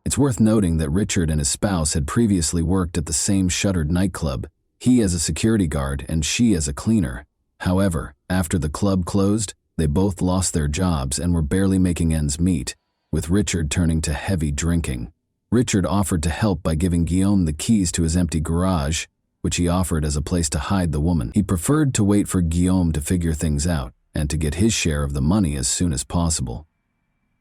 It's worth noting that Richard and his spouse had previously worked at the same shuttered nightclub, he as a security guard and she as a cleaner. However, after the club closed, they both lost their jobs and were barely making ends meet, with Richard turning to heavy drinking. Richard offered to help by giving Guillaume the keys to his empty garage, which he offered as a place to hide the woman. He preferred to wait for Guillaume to figure things out and to get his share of the money as soon as possible.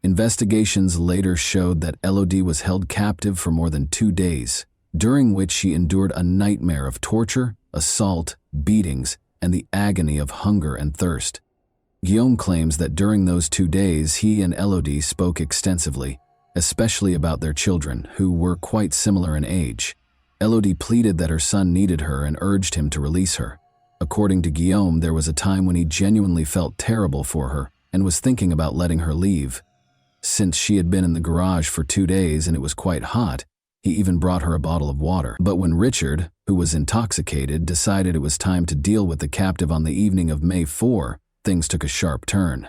Investigations later showed that Elodie was held captive for more than 2 days, during which she endured a nightmare of torture, assault, beatings, and the agony of hunger and thirst. Guillaume claims that during those 2 days he and Elodie spoke extensively, especially about their children, who were quite similar in age. Elodie pleaded that her son needed her and urged him to release her. According to Guillaume, there was a time when he genuinely felt terrible for her and was thinking about letting her leave. Since she had been in the garage for 2 days and it was quite hot, he even brought her a bottle of water. But when Richard, who was intoxicated, decided it was time to deal with the captive on the evening of May 4, things took a sharp turn.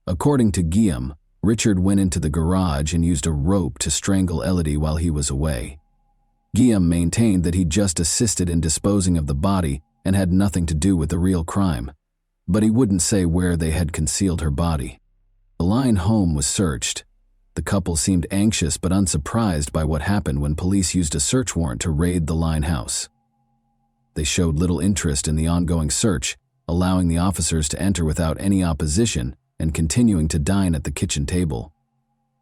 According to Guillaume, Richard went into the garage and used a rope to strangle Elodie while he was away. Guillaume maintained that he just assisted in disposing of the body and had nothing to do with the real crime, but he wouldn't say where they had concealed her body. The Lyon home was searched. The couple seemed anxious but unsurprised by what happened when police used a search warrant to raid the Lyon house. They showed little interest in the ongoing search, allowing the officers to enter without any opposition and continuing to dine at the kitchen table.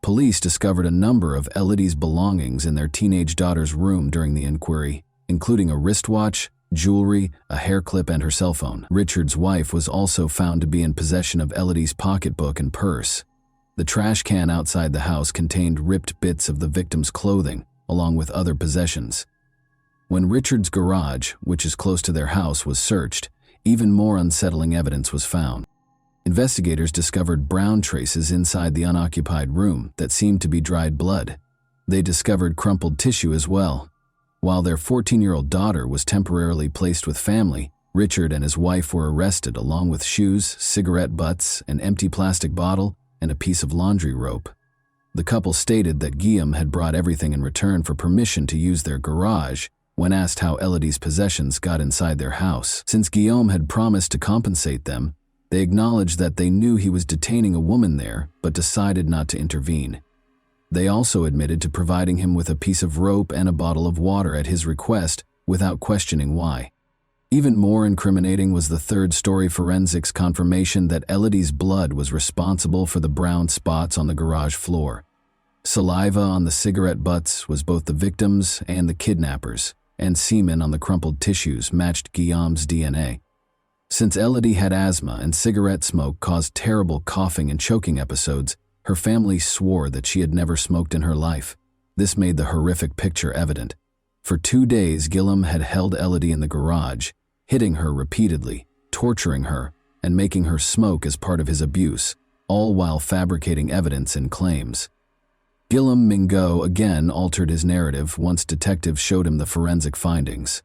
Police discovered a number of Elodie's belongings in their teenage daughter's room during the inquiry, including a wristwatch, jewelry, a hair clip, and her cell phone. Richard's wife was also found to be in possession of Elodie's pocketbook and purse. The trash can outside the house contained ripped bits of the victim's clothing, along with other possessions. When Richard's garage, which is close to their house, was searched, even more unsettling evidence was found. Investigators discovered brown traces inside the unoccupied room that seemed to be dried blood. They discovered crumpled tissue as well. While their 14-year-old daughter was temporarily placed with family, Richard and his wife were arrested along with shoes, cigarette butts, an empty plastic bottle, and a piece of laundry rope. The couple stated that Guillaume had brought everything in return for permission to use their garage when asked how Elodie's possessions got inside their house. Since Guillaume had promised to compensate them, They acknowledged that they knew he was detaining a woman there, but decided not to intervene. They also admitted to providing him with a piece of rope and a bottle of water at his request without questioning why. Even more incriminating was the third-story forensics confirmation that Elodie's blood was responsible for the brown spots on the garage floor. Saliva on the cigarette butts was both the victim's and the kidnapper's, and semen on the crumpled tissues matched Guillaume's DNA. Since Elodie had asthma and cigarette smoke caused terrible coughing and choking episodes, her family swore that she had never smoked in her life. This made the horrific picture evident. For 2 days, Guillaume had held Elodie in the garage, hitting her repeatedly, torturing her, and making her smoke as part of his abuse, all while fabricating evidence and claims. Guillaume Mingot again altered his narrative once detectives showed him the forensic findings.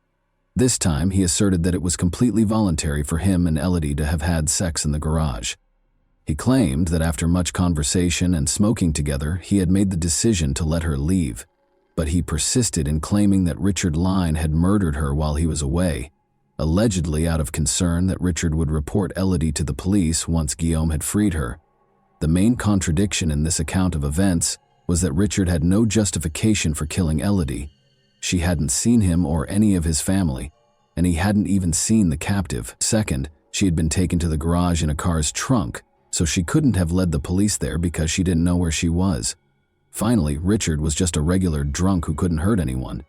This time, he asserted that it was completely voluntary for him and Elodie to have had sex in the garage. He claimed that after much conversation and smoking together, he had made the decision to let her leave, but he persisted in claiming that Richard Lyne had murdered her while he was away, allegedly out of concern that Richard would report Elodie to the police once Guillaume had freed her. The main contradiction in this account of events was that Richard had no justification for killing Elodie. She hadn't seen him or any of his family, and he hadn't even seen the captive. Second, she had been taken to the garage in a car's trunk, so she couldn't have led the police there because she didn't know where she was. Finally, Richard was just a regular drunk who couldn't hurt anyone.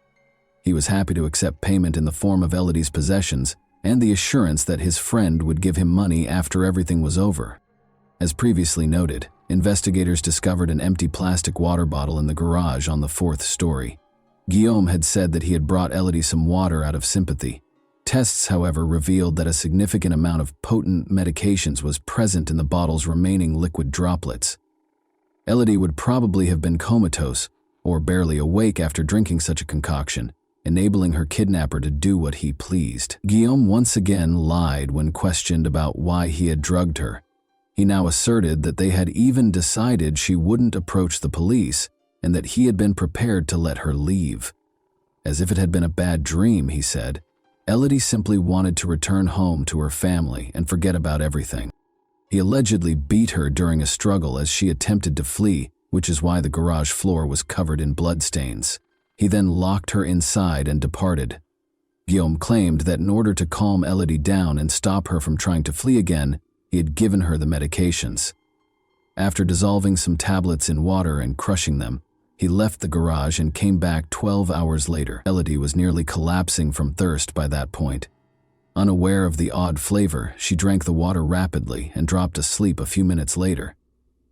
He was happy to accept payment in the form of Elodie's possessions and the assurance that his friend would give him money after everything was over. As previously noted, investigators discovered an empty plastic water bottle in the garage on the 4th story. Guillaume had said that he had brought Elodie some water out of sympathy. Tests, however, revealed that a significant amount of potent medications was present in the bottle's remaining liquid droplets. Elodie would probably have been comatose or barely awake after drinking such a concoction, enabling her kidnapper to do what he pleased. Guillaume once again lied when questioned about why he had drugged her. He now asserted that they had even decided she wouldn't approach the police and that he had been prepared to let her leave. As if it had been a bad dream, he said, Elodie simply wanted to return home to her family and forget about everything. He allegedly beat her during a struggle as she attempted to flee, which is why the garage floor was covered in bloodstains. He then locked her inside and departed. Guillaume claimed that in order to calm Elodie down and stop her from trying to flee again, he had given her the medications. After dissolving some tablets in water and crushing them, he left the garage and came back 12 hours later. Elodie was nearly collapsing from thirst by that point. Unaware of the odd flavor, she drank the water rapidly and dropped asleep a few minutes later.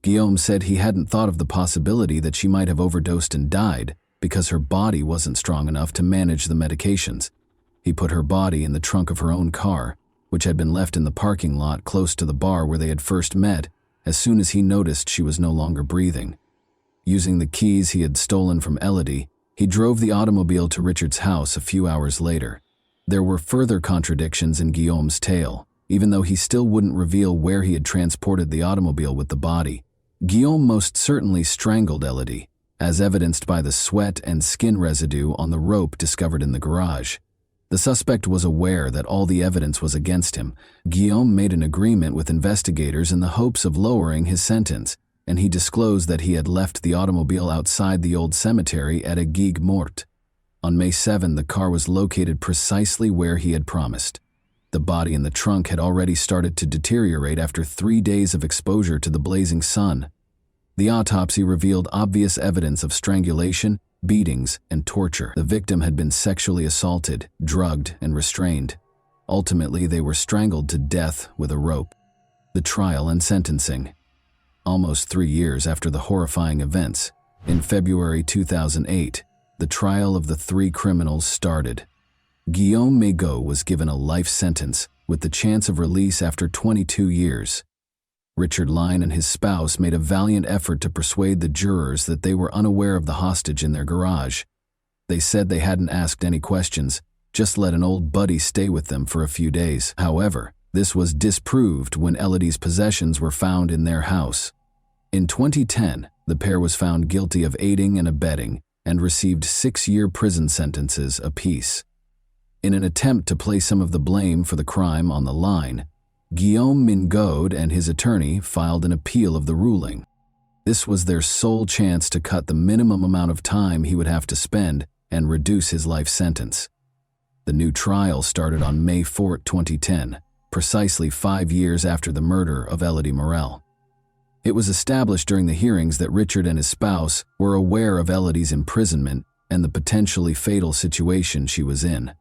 Guillaume said he hadn't thought of the possibility that she might have overdosed and died because her body wasn't strong enough to manage the medications. He put her body in the trunk of her own car, which had been left in the parking lot close to the bar where they had first met, as soon as he noticed she was no longer breathing. Using the keys he had stolen from Elodie, he drove the automobile to Richard's house a few hours later. There were further contradictions in Guillaume's tale, even though he still wouldn't reveal where he had transported the automobile with the body. Guillaume most certainly strangled Elodie, as evidenced by the sweat and skin residue on the rope discovered in the garage. The suspect was aware that all the evidence was against him. Guillaume made an agreement with investigators in the hopes of lowering his sentence, and he disclosed that he had left the automobile outside the old cemetery at Aigues-Mortes. On May 7, the car was located precisely where he had promised. The body in the trunk had already started to deteriorate after 3 days of exposure to the blazing sun. The autopsy revealed obvious evidence of strangulation, beatings, and torture. The victim had been sexually assaulted, drugged, and restrained. Ultimately, they were strangled to death with a rope. The trial and sentencing. Almost 3 years after the horrifying events, in February 2008, the trial of the 3 criminals started. Guillaume Mingot was given a life sentence with the chance of release after 22 years. Richard Lyne and his spouse made a valiant effort to persuade the jurors that they were unaware of the hostage in their garage. They said they hadn't asked any questions, just let an old buddy stay with them for a few days. However, this was disproved when Elodie's possessions were found in their house. In 2010, the pair was found guilty of aiding and abetting and received 6-year prison sentences apiece. In an attempt to place some of the blame for the crime on the line, Guillaume Mingaud and his attorney filed an appeal of the ruling. This was their sole chance to cut the minimum amount of time he would have to spend and reduce his life sentence. The new trial started on May 4, 2010, precisely 5 years after the murder of Elodie Morel. It was established during the hearings that Richard and his spouse were aware of Elodie's imprisonment and the potentially fatal situation she was in.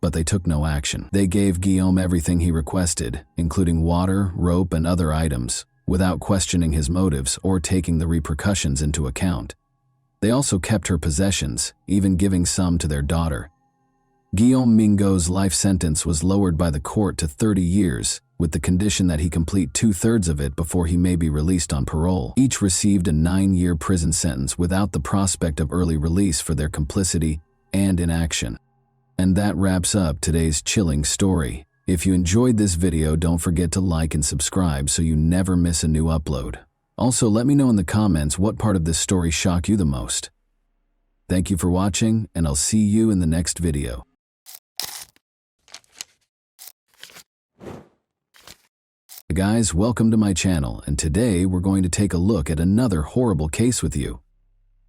But they took no action. They gave Guillaume everything he requested, including water, rope, and other items, without questioning his motives or taking the repercussions into account. They also kept her possessions, even giving some to their daughter. Guillaume Mingaud's life sentence was lowered by the court to 30 years, with the condition that he complete 2/3 of it before he may be released on parole. Each received a 9-year prison sentence without the prospect of early release for their complicity and inaction. And that wraps up today's chilling story. If you enjoyed this video, don't forget to like and subscribe so you never miss a new upload. Also, let me know in the comments what part of this story shocked you the most. Thank you for watching, and I'll see you in the next video. Hey guys, welcome to my channel, and today we're going to take a look at another horrible case with you.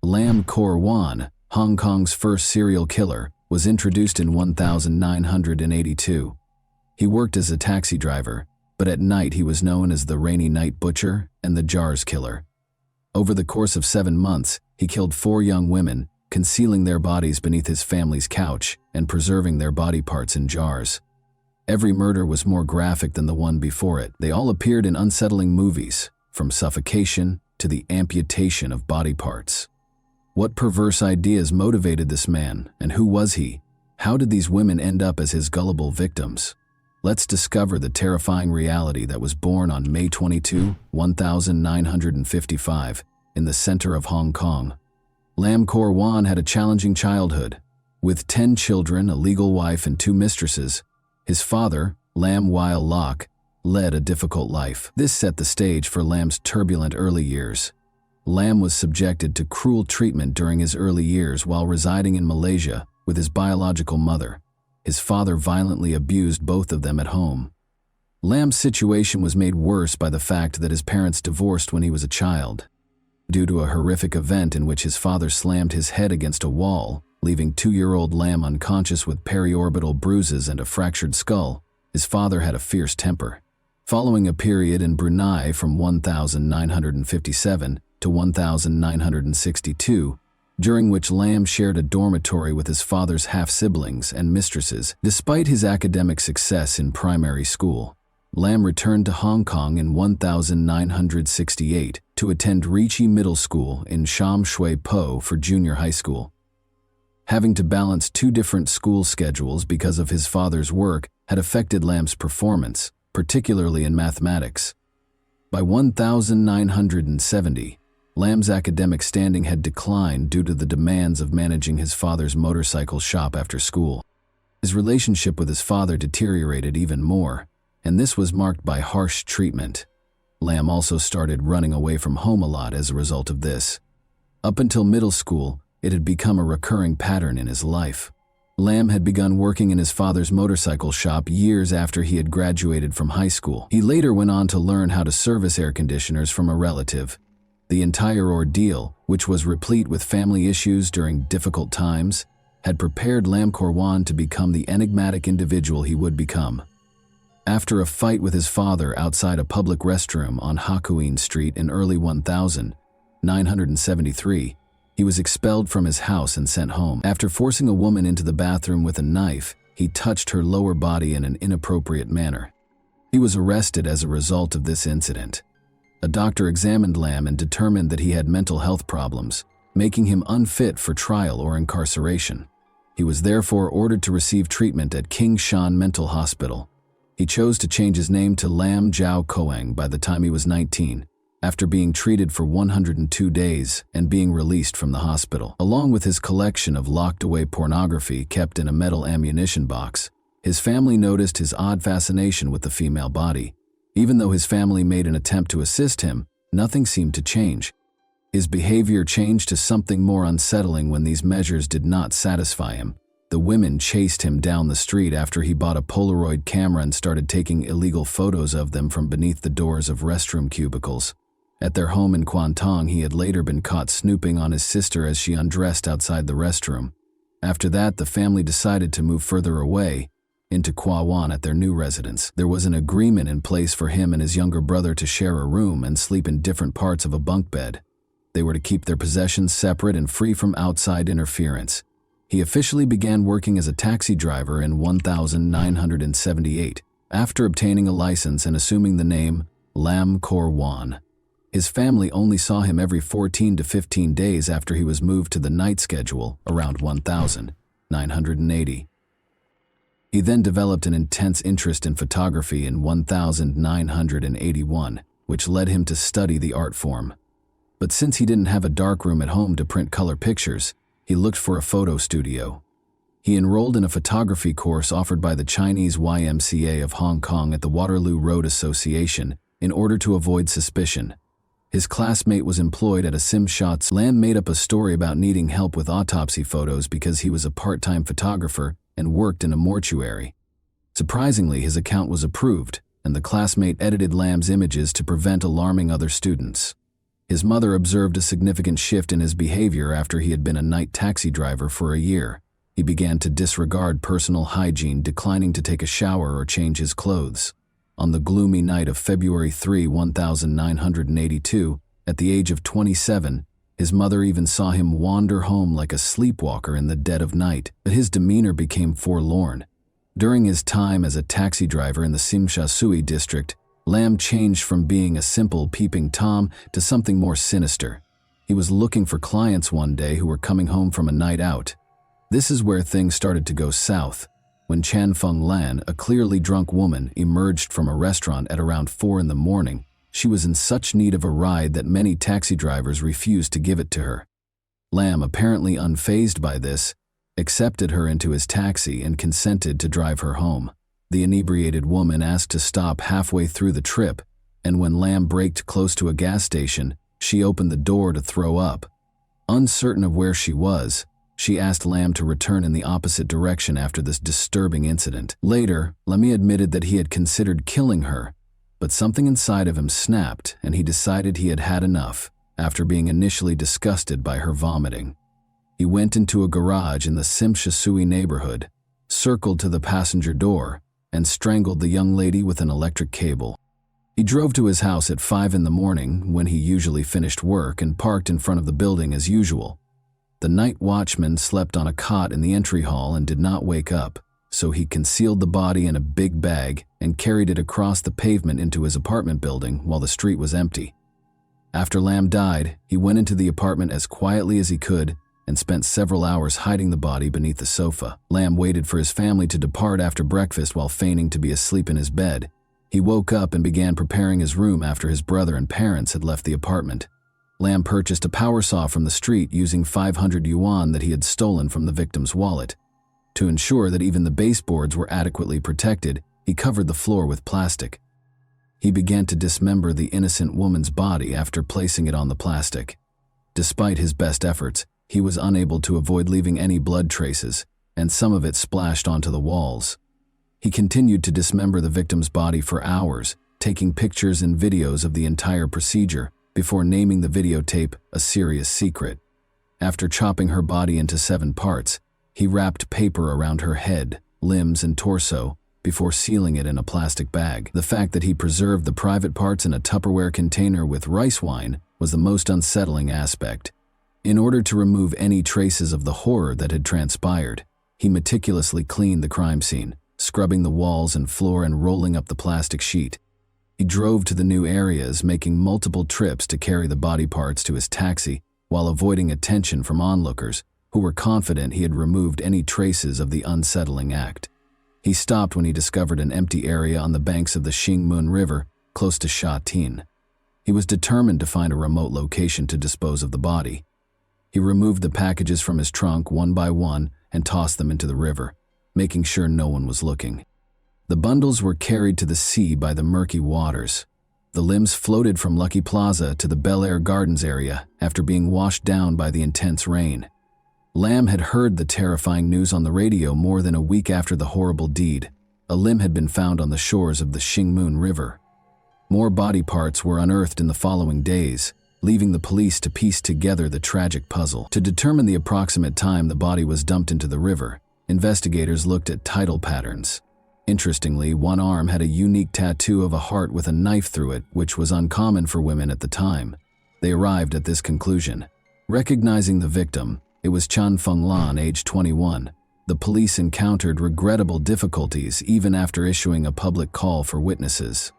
Lam Kor Wan, Hong Kong's first serial killer, was introduced in 1982. He worked as a taxi driver, but at night he was known as the Rainy Night Butcher and the Jars Killer. Over the course of 7 months, he killed 4 young women, concealing their bodies beneath his family's couch and preserving their body parts in jars. Every murder was more graphic than the one before it. They all appeared in unsettling movies, from suffocation to the amputation of body parts. What perverse ideas motivated this man, and who was he? How did these women end up as his gullible victims? Let's discover the terrifying reality that was born on May 22, 1955, in the center of Hong Kong. Lam Kor Wan had a challenging childhood. With 10 children, a legal wife, and 2 mistresses, his father, Lam Weil Lok, led a difficult life. This set the stage for Lam's turbulent early years. Lam was subjected to cruel treatment during his early years while residing in Malaysia with his biological mother. His father violently abused both of them at home. Lam's situation was made worse by the fact that his parents divorced when he was a child. Due to a horrific event in which his father slammed his head against a wall, leaving 2-year-old Lam unconscious with periorbital bruises and a fractured skull, his father had a fierce temper. Following a period in Brunei from 1957 to 1962, during which Lam shared a dormitory with his father's half-siblings and mistresses, despite his academic success in primary school, Lam returned to Hong Kong in 1968 to attend Ricci Middle School in Sham Shui Po for junior high school. Having to balance 2 different school schedules because of his father's work had affected Lam's performance, particularly in mathematics. By 1970, Lam's academic standing had declined due to the demands of managing his father's motorcycle shop after school. His relationship with his father deteriorated even more, and this was marked by harsh treatment. Lam also started running away from home a lot as a result of this. Up until middle school, it had become a recurring pattern in his life. Lam had begun working in his father's motorcycle shop years after he had graduated from high school. He later went on to learn how to service air conditioners from a relative. The entire ordeal, which was replete with family issues during difficult times, had prepared Lam Kor Wan to become the enigmatic individual he would become. After a fight with his father outside a public restroom on Hakuin Street in early 1973, he was expelled from his house and sent home. After forcing a woman into the bathroom with a knife, he touched her lower body in an inappropriate manner. He was arrested as a result of this incident. A doctor examined Lam and determined that he had mental health problems, making him unfit for trial or incarceration. He was therefore ordered to receive treatment at King Shan Mental Hospital. He chose to change his name to Lam Jiao Koang by the time he was 19, after being treated for 102 days and being released from the hospital. Along with his collection of locked-away pornography kept in a metal ammunition box, his family noticed his odd fascination with the female body. Even though his family made an attempt to assist him, nothing seemed to change. His behavior changed to something more unsettling when these measures did not satisfy him. The The women chased him down the street after he bought a Polaroid camera and started taking illegal photos of them from beneath the doors of restroom cubicles. At their home in Kwantung, he had later been caught snooping on his sister as she undressed outside the restroom. After that, the family decided to move further away, into Kwawan at their new residence. There was an agreement in place for him and his younger brother to share a room and sleep in different parts of a bunk bed. They were to keep their possessions separate and free from outside interference. He officially began working as a taxi driver in 1978, after obtaining a license and assuming the name Lam Kor Wan. His family only saw him every 14 to 15 days after he was moved to the night schedule around 1980. He then developed an intense interest in photography in 1981, which led him to study the art form. But since he didn't have a darkroom at home to print color pictures, he looked for a photo studio. He enrolled in a photography course offered by the Chinese YMCA of Hong Kong at the Waterloo Road Association in order to avoid suspicion. His classmate was employed at a sim shots. Lam made up a story about needing help with autopsy photos because he was a part-time photographer and worked in a mortuary. Surprisingly, his account was approved, and the classmate edited Lam's images to prevent alarming other students. His mother observed a significant shift in his behavior after he had been a night taxi driver for a year. He began to disregard personal hygiene, declining to take a shower or change his clothes. On the gloomy night of February 3, 1982, at the age of 27, his mother even saw him wander home like a sleepwalker in the dead of night, but his demeanor became forlorn. During his time as a taxi driver in the Simsha Sui district, Lam changed from being a simple peeping Tom to something more sinister. He was looking for clients one day who were coming home from a night out. This is where things started to go south. When Chan Feng Lan, a clearly drunk woman, emerged from a restaurant at around 4 in the morning, she was in such need of a ride that many taxi drivers refused to give it to her. Lam, apparently unfazed by this, accepted her into his taxi and consented to drive her home. The inebriated woman asked to stop halfway through the trip, and when Lam braked close to a gas station, she opened the door to throw up. Uncertain of where she was, she asked Lam to return in the opposite direction after this disturbing incident. Later, Lammy admitted that he had considered killing her, but something inside of him snapped and he decided he had had enough after being initially disgusted by her vomiting. He went into a garage in the Simshasui neighborhood, circled to the passenger door, and strangled the young lady with an electric cable. He drove to his house at 5 in the morning when he usually finished work and parked in front of the building as usual. The night watchman slept on a cot in the entry hall and did not wake up, so he concealed the body in a big bag and carried it across the pavement into his apartment building while the street was empty. After Lam died, he went into the apartment as quietly as he could and spent several hours hiding the body beneath the sofa. Lam waited for his family to depart after breakfast while feigning to be asleep in his bed. He woke up and began preparing his room after his brother and parents had left the apartment. Lam purchased a power saw from the street using 500 yuan that he had stolen from the victim's wallet. To ensure that even the baseboards were adequately protected, he covered the floor with plastic. He began to dismember the innocent woman's body after placing it on the plastic. Despite his best efforts, he was unable to avoid leaving any blood traces, and some of it splashed onto the walls. He continued to dismember the victim's body for hours, taking pictures and videos of the entire procedure, before naming the videotape a serious secret. After chopping her body into 7 parts, he wrapped paper around her head, limbs, and torso before sealing it in a plastic bag. The fact that he preserved the private parts in a Tupperware container with rice wine was the most unsettling aspect. In order to remove any traces of the horror that had transpired, he meticulously cleaned the crime scene, scrubbing the walls and floor and rolling up the plastic sheet. He drove to the new areas, making multiple trips to carry the body parts to his taxi while avoiding attention from onlookers who were confident he had removed any traces of the unsettling act. He stopped when he discovered an empty area on the banks of the Xingmun River, close to Sha Tin. He was determined to find a remote location to dispose of the body. He removed the packages from his trunk one by one and tossed them into the river, making sure no one was looking. The bundles were carried to the sea by the murky waters. The limbs floated from Lucky Plaza to the Bel Air Gardens area after being washed down by the intense rain. Lam had heard the terrifying news on the radio more than a week after the horrible deed. A limb had been found on the shores of the Xingmun River. More body parts were unearthed in the following days, leaving the police to piece together the tragic puzzle. To determine the approximate time the body was dumped into the river, investigators looked at tidal patterns. Interestingly, one arm had a unique tattoo of a heart with a knife through it, which was uncommon for women at the time. They arrived at this conclusion. Recognizing the victim, it was Chan Fenglan, age 21. The police encountered regrettable difficulties even after issuing a public call for witnesses.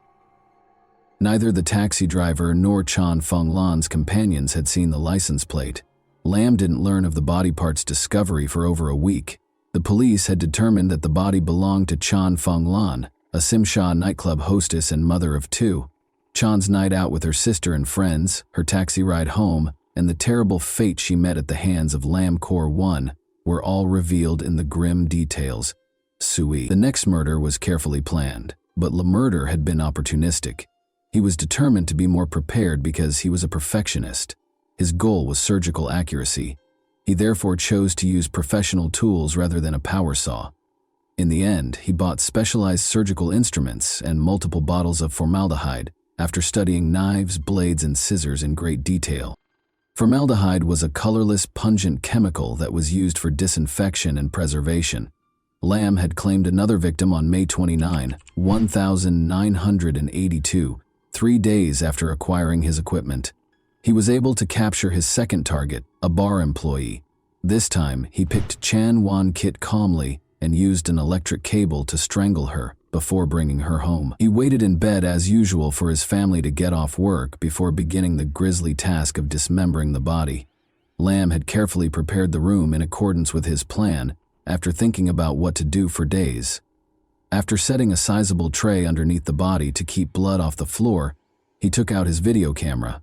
Neither the taxi driver nor Chan Fenglan's companions had seen the license plate. Lam didn't learn of the body part's discovery for over a week. The police had determined that the body belonged to Chan Fenglan, a Simsha nightclub hostess and mother of two. Chan's night out with her sister and friends, her taxi ride home, and the terrible fate she met at the hands of Lam Kor 1 were all revealed in the grim details. Sui. The next murder was carefully planned, but the murder had been opportunistic. He was determined to be more prepared because he was a perfectionist. His goal was surgical accuracy. He therefore chose to use professional tools rather than a power saw. In the end, he bought specialized surgical instruments and multiple bottles of formaldehyde after studying knives, blades, and scissors in great detail. Formaldehyde was a colorless, pungent chemical that was used for disinfection and preservation. Lam had claimed another victim on May 29, 1982, 3 days after acquiring his equipment. He was able to capture his second target, a bar employee. This time, he picked Chan Wan Kit calmly and used an electric cable to strangle her before bringing her home. He waited in bed as usual for his family to get off work before beginning the grisly task of dismembering the body. Lam had carefully prepared the room in accordance with his plan after thinking about what to do for days. After setting a sizable tray underneath the body to keep blood off the floor, he took out his video camera.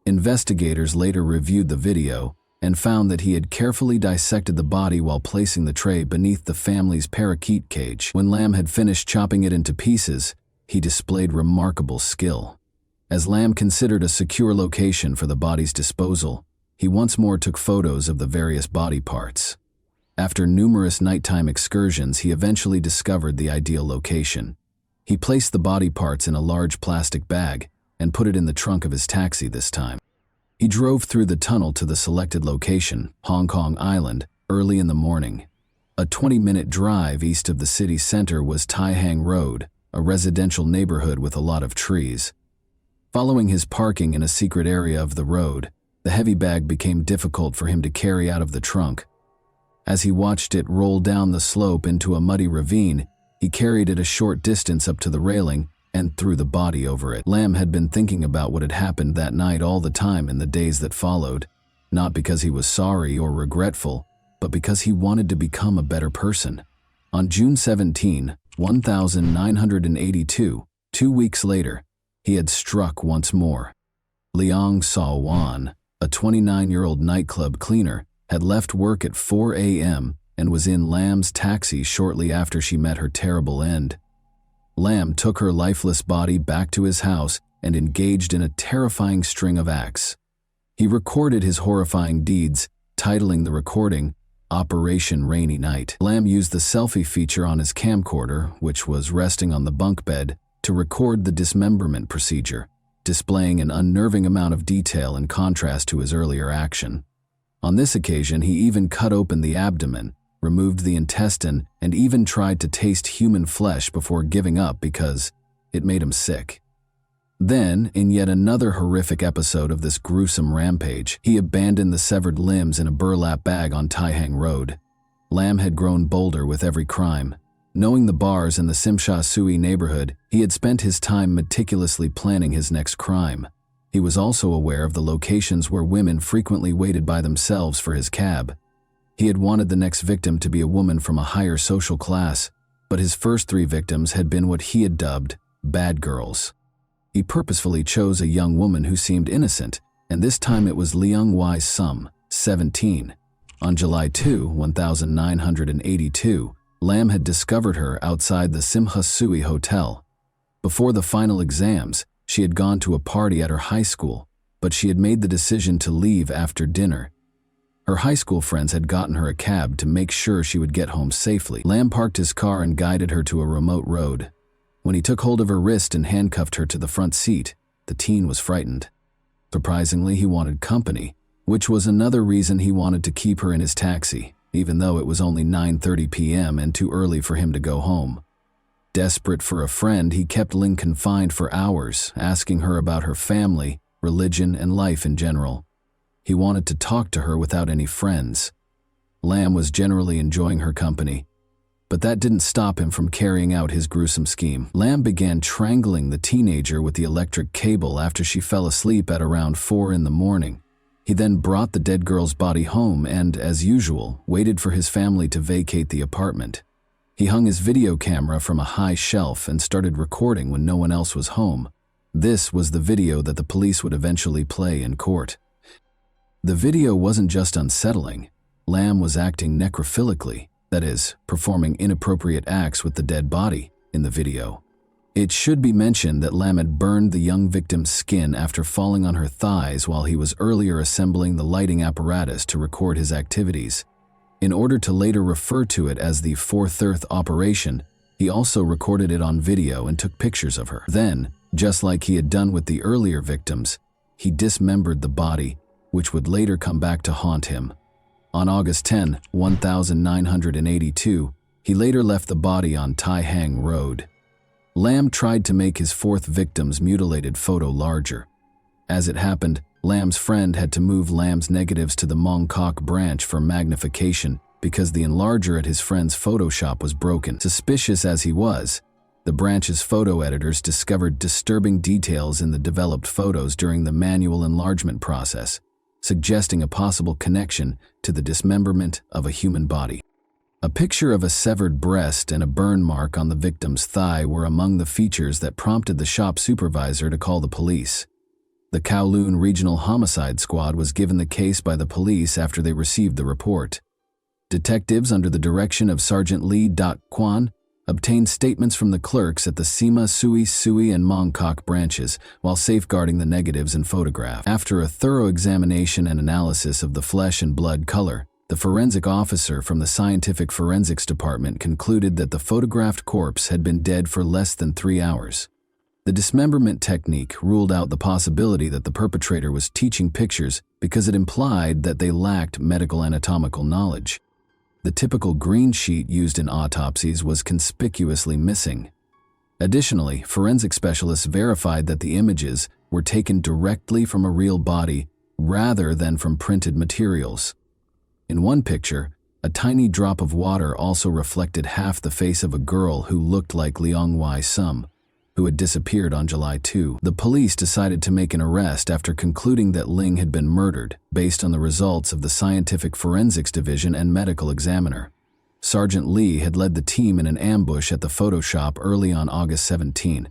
Investigators later reviewed the video and found that he had carefully dissected the body while placing the tray beneath the family's parakeet cage. When Lam had finished chopping it into pieces, he displayed remarkable skill. As Lam considered a secure location for the body's disposal, he once more took photos of the various body parts. After numerous nighttime excursions, he eventually discovered the ideal location. He placed the body parts in a large plastic bag and put it in the trunk of his taxi this time. He drove through the tunnel to the selected location, Hong Kong Island, early in the morning. A 20-minute drive east of the city center was Tai Hang Road, a residential neighborhood with a lot of trees. Following his parking in a secret area of the road, the heavy bag became difficult for him to carry out of the trunk. As he watched it roll down the slope into a muddy ravine, he carried it a short distance up to the railing and threw the body over it. Lam had been thinking about what had happened that night all the time in the days that followed, not because he was sorry or regretful, but because he wanted to become a better person. On June 17, 1982, 2 weeks later, he had struck once more. Liang Sao Wan, a 29-year-old nightclub cleaner, had left work at 4 a.m. and was in Lam's taxi shortly after she met her terrible end. Lam took her lifeless body back to his house and engaged in a terrifying string of acts. He recorded his horrifying deeds, titling the recording, Operation Rainy Night. Lam used the selfie feature on his camcorder, which was resting on the bunk bed, to record the dismemberment procedure, displaying an unnerving amount of detail in contrast to his earlier action. On this occasion, he even cut open the abdomen, removed the intestine, and even tried to taste human flesh before giving up because it made him sick. Then, in yet another horrific episode of this gruesome rampage, he abandoned the severed limbs in a burlap bag on Tai Hang Road. Lam had grown bolder with every crime. Knowing the bars in the Simsha Sui neighborhood, he had spent his time meticulously planning his next crime. He was also aware of the locations where women frequently waited by themselves for his cab. He had wanted the next victim to be a woman from a higher social class, but his first 3 victims had been what he had dubbed bad girls. He purposefully chose a young woman who seemed innocent, and this time it was Liang Wai Sum, 17. On July 2, 1982, Lam had discovered her outside the Simha Sui Hotel. Before the final exams, she had gone to a party at her high school, but she had made the decision to leave after dinner. Her high school friends had gotten her a cab to make sure she would get home safely. Lamb parked his car and guided her to a remote road. When he took hold of her wrist and handcuffed her to the front seat, the teen was frightened. Surprisingly, he wanted company, which was another reason he wanted to keep her in his taxi, even though it was only 9:30 p.m. and too early for him to go home. Desperate for a friend, he kept Ling confined for hours, asking her about her family, religion, and life in general. He wanted to talk to her without any friends. Lamb was generally enjoying her company, but that didn't stop him from carrying out his gruesome scheme. Lamb began strangling the teenager with the electric cable after she fell asleep at around 4 in the morning. He then brought the dead girl's body home and, as usual, waited for his family to vacate the apartment. He hung his video camera from a high shelf and started recording when no one else was home. This was the video that the police would eventually play in court. The video wasn't just unsettling. Lamb was acting necrophilically, that is, performing inappropriate acts with the dead body in the video. It should be mentioned that Lamb had burned the young victim's skin after falling on her thighs while he was earlier assembling the lighting apparatus to record his activities. In order to later refer to it as the Fourth Earth operation, he also recorded it on video and took pictures of her. Then, just like he had done with the earlier victims, he dismembered the body, which would later come back to haunt him. On August 10, 1982, he later left the body on Tai Hang Road. Lamb tried to make his fourth victim's mutilated photo larger. As it happened, Lamb's friend had to move Lamb's negatives to the Mongkok branch for magnification because the enlarger at his friend's photo shop was broken. Suspicious as he was, the branch's photo editors discovered disturbing details in the developed photos during the manual enlargement process, suggesting a possible connection to the dismemberment of a human body. A picture of a severed breast and a burn mark on the victim's thigh were among the features that prompted the shop supervisor to call the police. The Kowloon Regional Homicide Squad was given the case by the police after they received the report. Detectives under the direction of Sergeant Lee Kwon obtained statements from the clerks at the Sima, Sui, and Mongkok branches while safeguarding the negatives and photograph. After a thorough examination and analysis of the flesh and blood color, the forensic officer from the Scientific Forensics Department concluded that the photographed corpse had been dead for less than 3 hours. The dismemberment technique ruled out the possibility that the perpetrator was teaching pictures because it implied that they lacked medical anatomical knowledge. The typical green sheet used in autopsies was conspicuously missing. Additionally, forensic specialists verified that the images were taken directly from a real body rather than from printed materials. In one picture, a tiny drop of water also reflected half the face of a girl who looked like Leong Wai-sum, who had disappeared on July 2. The police decided to make an arrest after concluding that Ling had been murdered, based on the results of the Scientific Forensics Division and medical examiner. Sergeant Lee had led the team in an ambush at the photo shop early on August 17.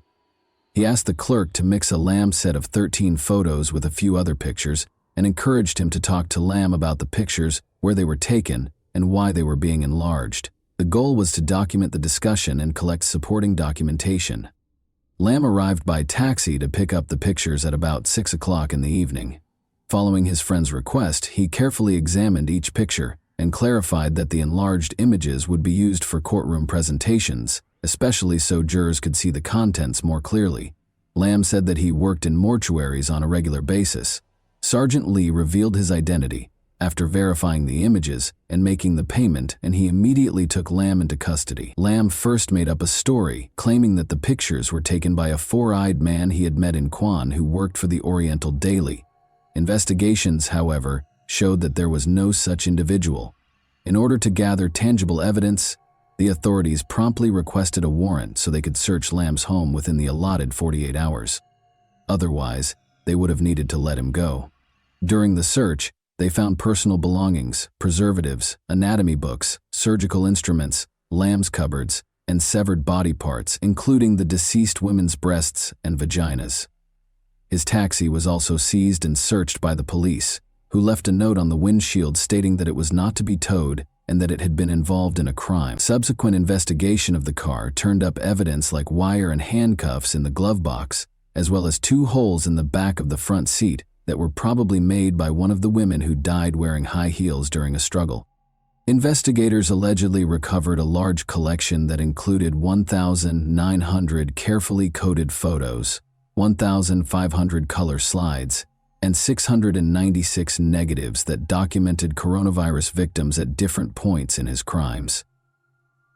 He asked the clerk to mix a Lamb set of 13 photos with a few other pictures and encouraged him to talk to Lamb about the pictures, where they were taken, and why they were being enlarged. The goal was to document the discussion and collect supporting documentation. Lamb arrived by taxi to pick up the pictures at about 6 o'clock in the evening. Following his friend's request, he carefully examined each picture and clarified that the enlarged images would be used for courtroom presentations, especially so jurors could see the contents more clearly. Lamb said that he worked in mortuaries on a regular basis. Sergeant Lee revealed his identity after verifying the images and making the payment, and he immediately took Lamb into custody. Lamb first made up a story, claiming that the pictures were taken by a four-eyed man he had met in Kwan who worked for the Oriental Daily. Investigations, however, showed that there was no such individual. In order to gather tangible evidence, the authorities promptly requested a warrant so they could search Lamb's home within the allotted 48 hours. Otherwise, they would have needed to let him go. During the search, they found personal belongings, preservatives, anatomy books, surgical instruments, Lamb's cupboards, and severed body parts, including the deceased women's breasts and vaginas. His taxi was also seized and searched by the police, who left a note on the windshield stating that it was not to be towed and that it had been involved in a crime. Subsequent investigation of the car turned up evidence like wire and handcuffs in the glove box, as well as 2 holes in the back of the front seat, that were probably made by one of the women who died wearing high heels during a struggle. Investigators allegedly recovered a large collection that included 1,900 carefully coded photos, 1,500 color slides, and 696 negatives that documented coronavirus victims at different points in his crimes.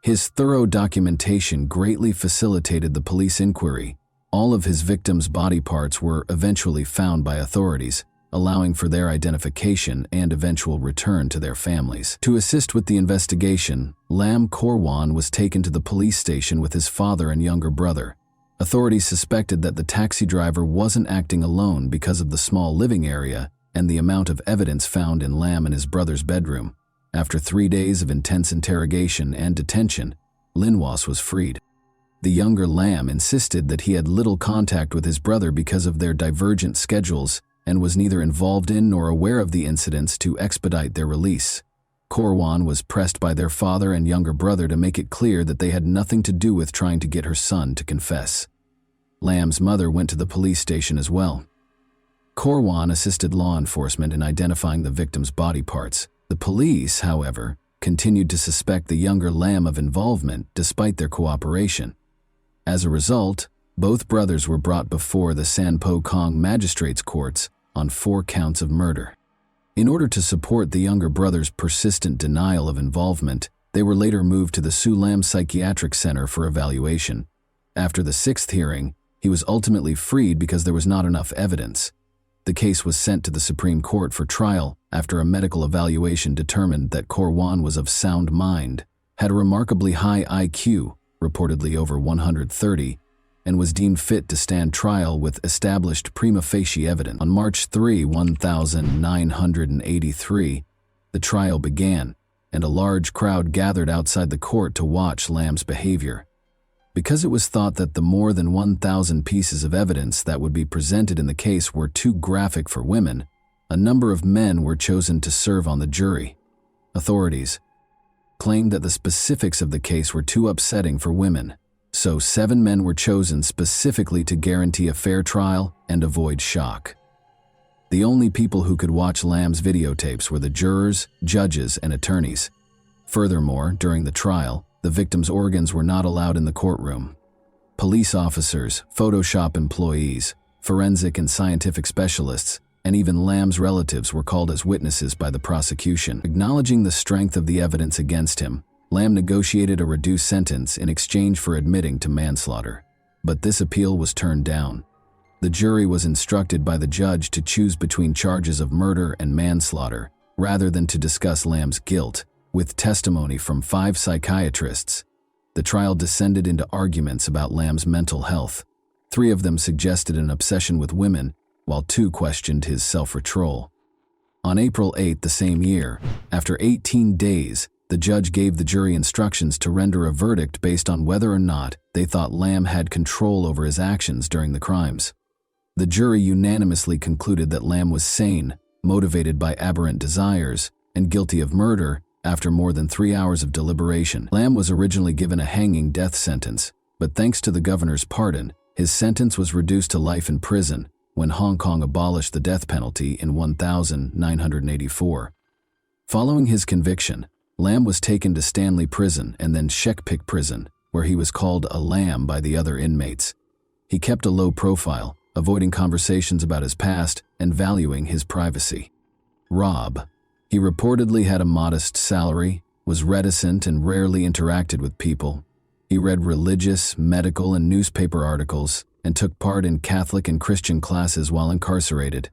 His thorough documentation greatly facilitated the police inquiry. All of his victims' body parts were eventually found by authorities, allowing for their identification and eventual return to their families. To assist with the investigation, Lam Korwan was taken to the police station with his father and younger brother. Authorities suspected that the taxi driver wasn't acting alone because of the small living area and the amount of evidence found in Lam and his brother's bedroom. After 3 days of intense interrogation and detention, Linwas was freed. The younger Lam insisted that he had little contact with his brother because of their divergent schedules and was neither involved in nor aware of the incidents to expedite their release. Korwan was pressed by their father and younger brother to make it clear that they had nothing to do with trying to get her son to confess. Lam's mother went to the police station as well. Korwan assisted law enforcement in identifying the victim's body parts. The police, however, continued to suspect the younger Lam of involvement despite their cooperation. As a result, both brothers were brought before the Sanpo Kong magistrates' courts on 4 counts of murder. In order to support the younger brother's persistent denial of involvement, they were later moved to the Su Lam Psychiatric Center for evaluation. After the 6th hearing, he was ultimately freed because there was not enough evidence. The case was sent to the Supreme Court for trial after a medical evaluation determined that Korwan was of sound mind, had a remarkably high IQ, reportedly over 130, and was deemed fit to stand trial with established prima facie evidence. On March 3, 1983, the trial began, and a large crowd gathered outside the court to watch Lam's behavior. Because it was thought that the more than 1,000 pieces of evidence that would be presented in the case were too graphic for women, a number of men were chosen to serve on the jury. Authorities claimed that the specifics of the case were too upsetting for women, so 7 men were chosen specifically to guarantee a fair trial and avoid shock. The only people who could watch Lam's videotapes were the jurors, judges, and attorneys. Furthermore, during the trial, the victim's organs were not allowed in the courtroom. Police officers, Photoshop employees, forensic and scientific specialists, and even Lam's relatives were called as witnesses by the prosecution. Acknowledging the strength of the evidence against him, Lam negotiated a reduced sentence in exchange for admitting to manslaughter. But this appeal was turned down. The jury was instructed by the judge to choose between charges of murder and manslaughter, rather than to discuss Lam's guilt. With testimony from 5 psychiatrists, the trial descended into arguments about Lam's mental health. 3 of them suggested an obsession with women, while 2 questioned his self-control. On April 8 the same year, after 18 days, the judge gave the jury instructions to render a verdict based on whether or not they thought Lam had control over his actions during the crimes. The jury unanimously concluded that Lam was sane, motivated by aberrant desires, and guilty of murder. After more than 3 hours of deliberation, Lam was originally given a hanging death sentence, but thanks to the governor's pardon, his sentence was reduced to life in prison when Hong Kong abolished the death penalty in 1984. Following his conviction, Lam was taken to Stanley Prison and then Shekpik Prison, where he was called a lamb by the other inmates. He kept a low profile, avoiding conversations about his past and valuing his privacy. Rob. He reportedly had a modest salary, was reticent and rarely interacted with people. He read religious, medical, and newspaper articles and took part in Catholic and Christian classes while incarcerated.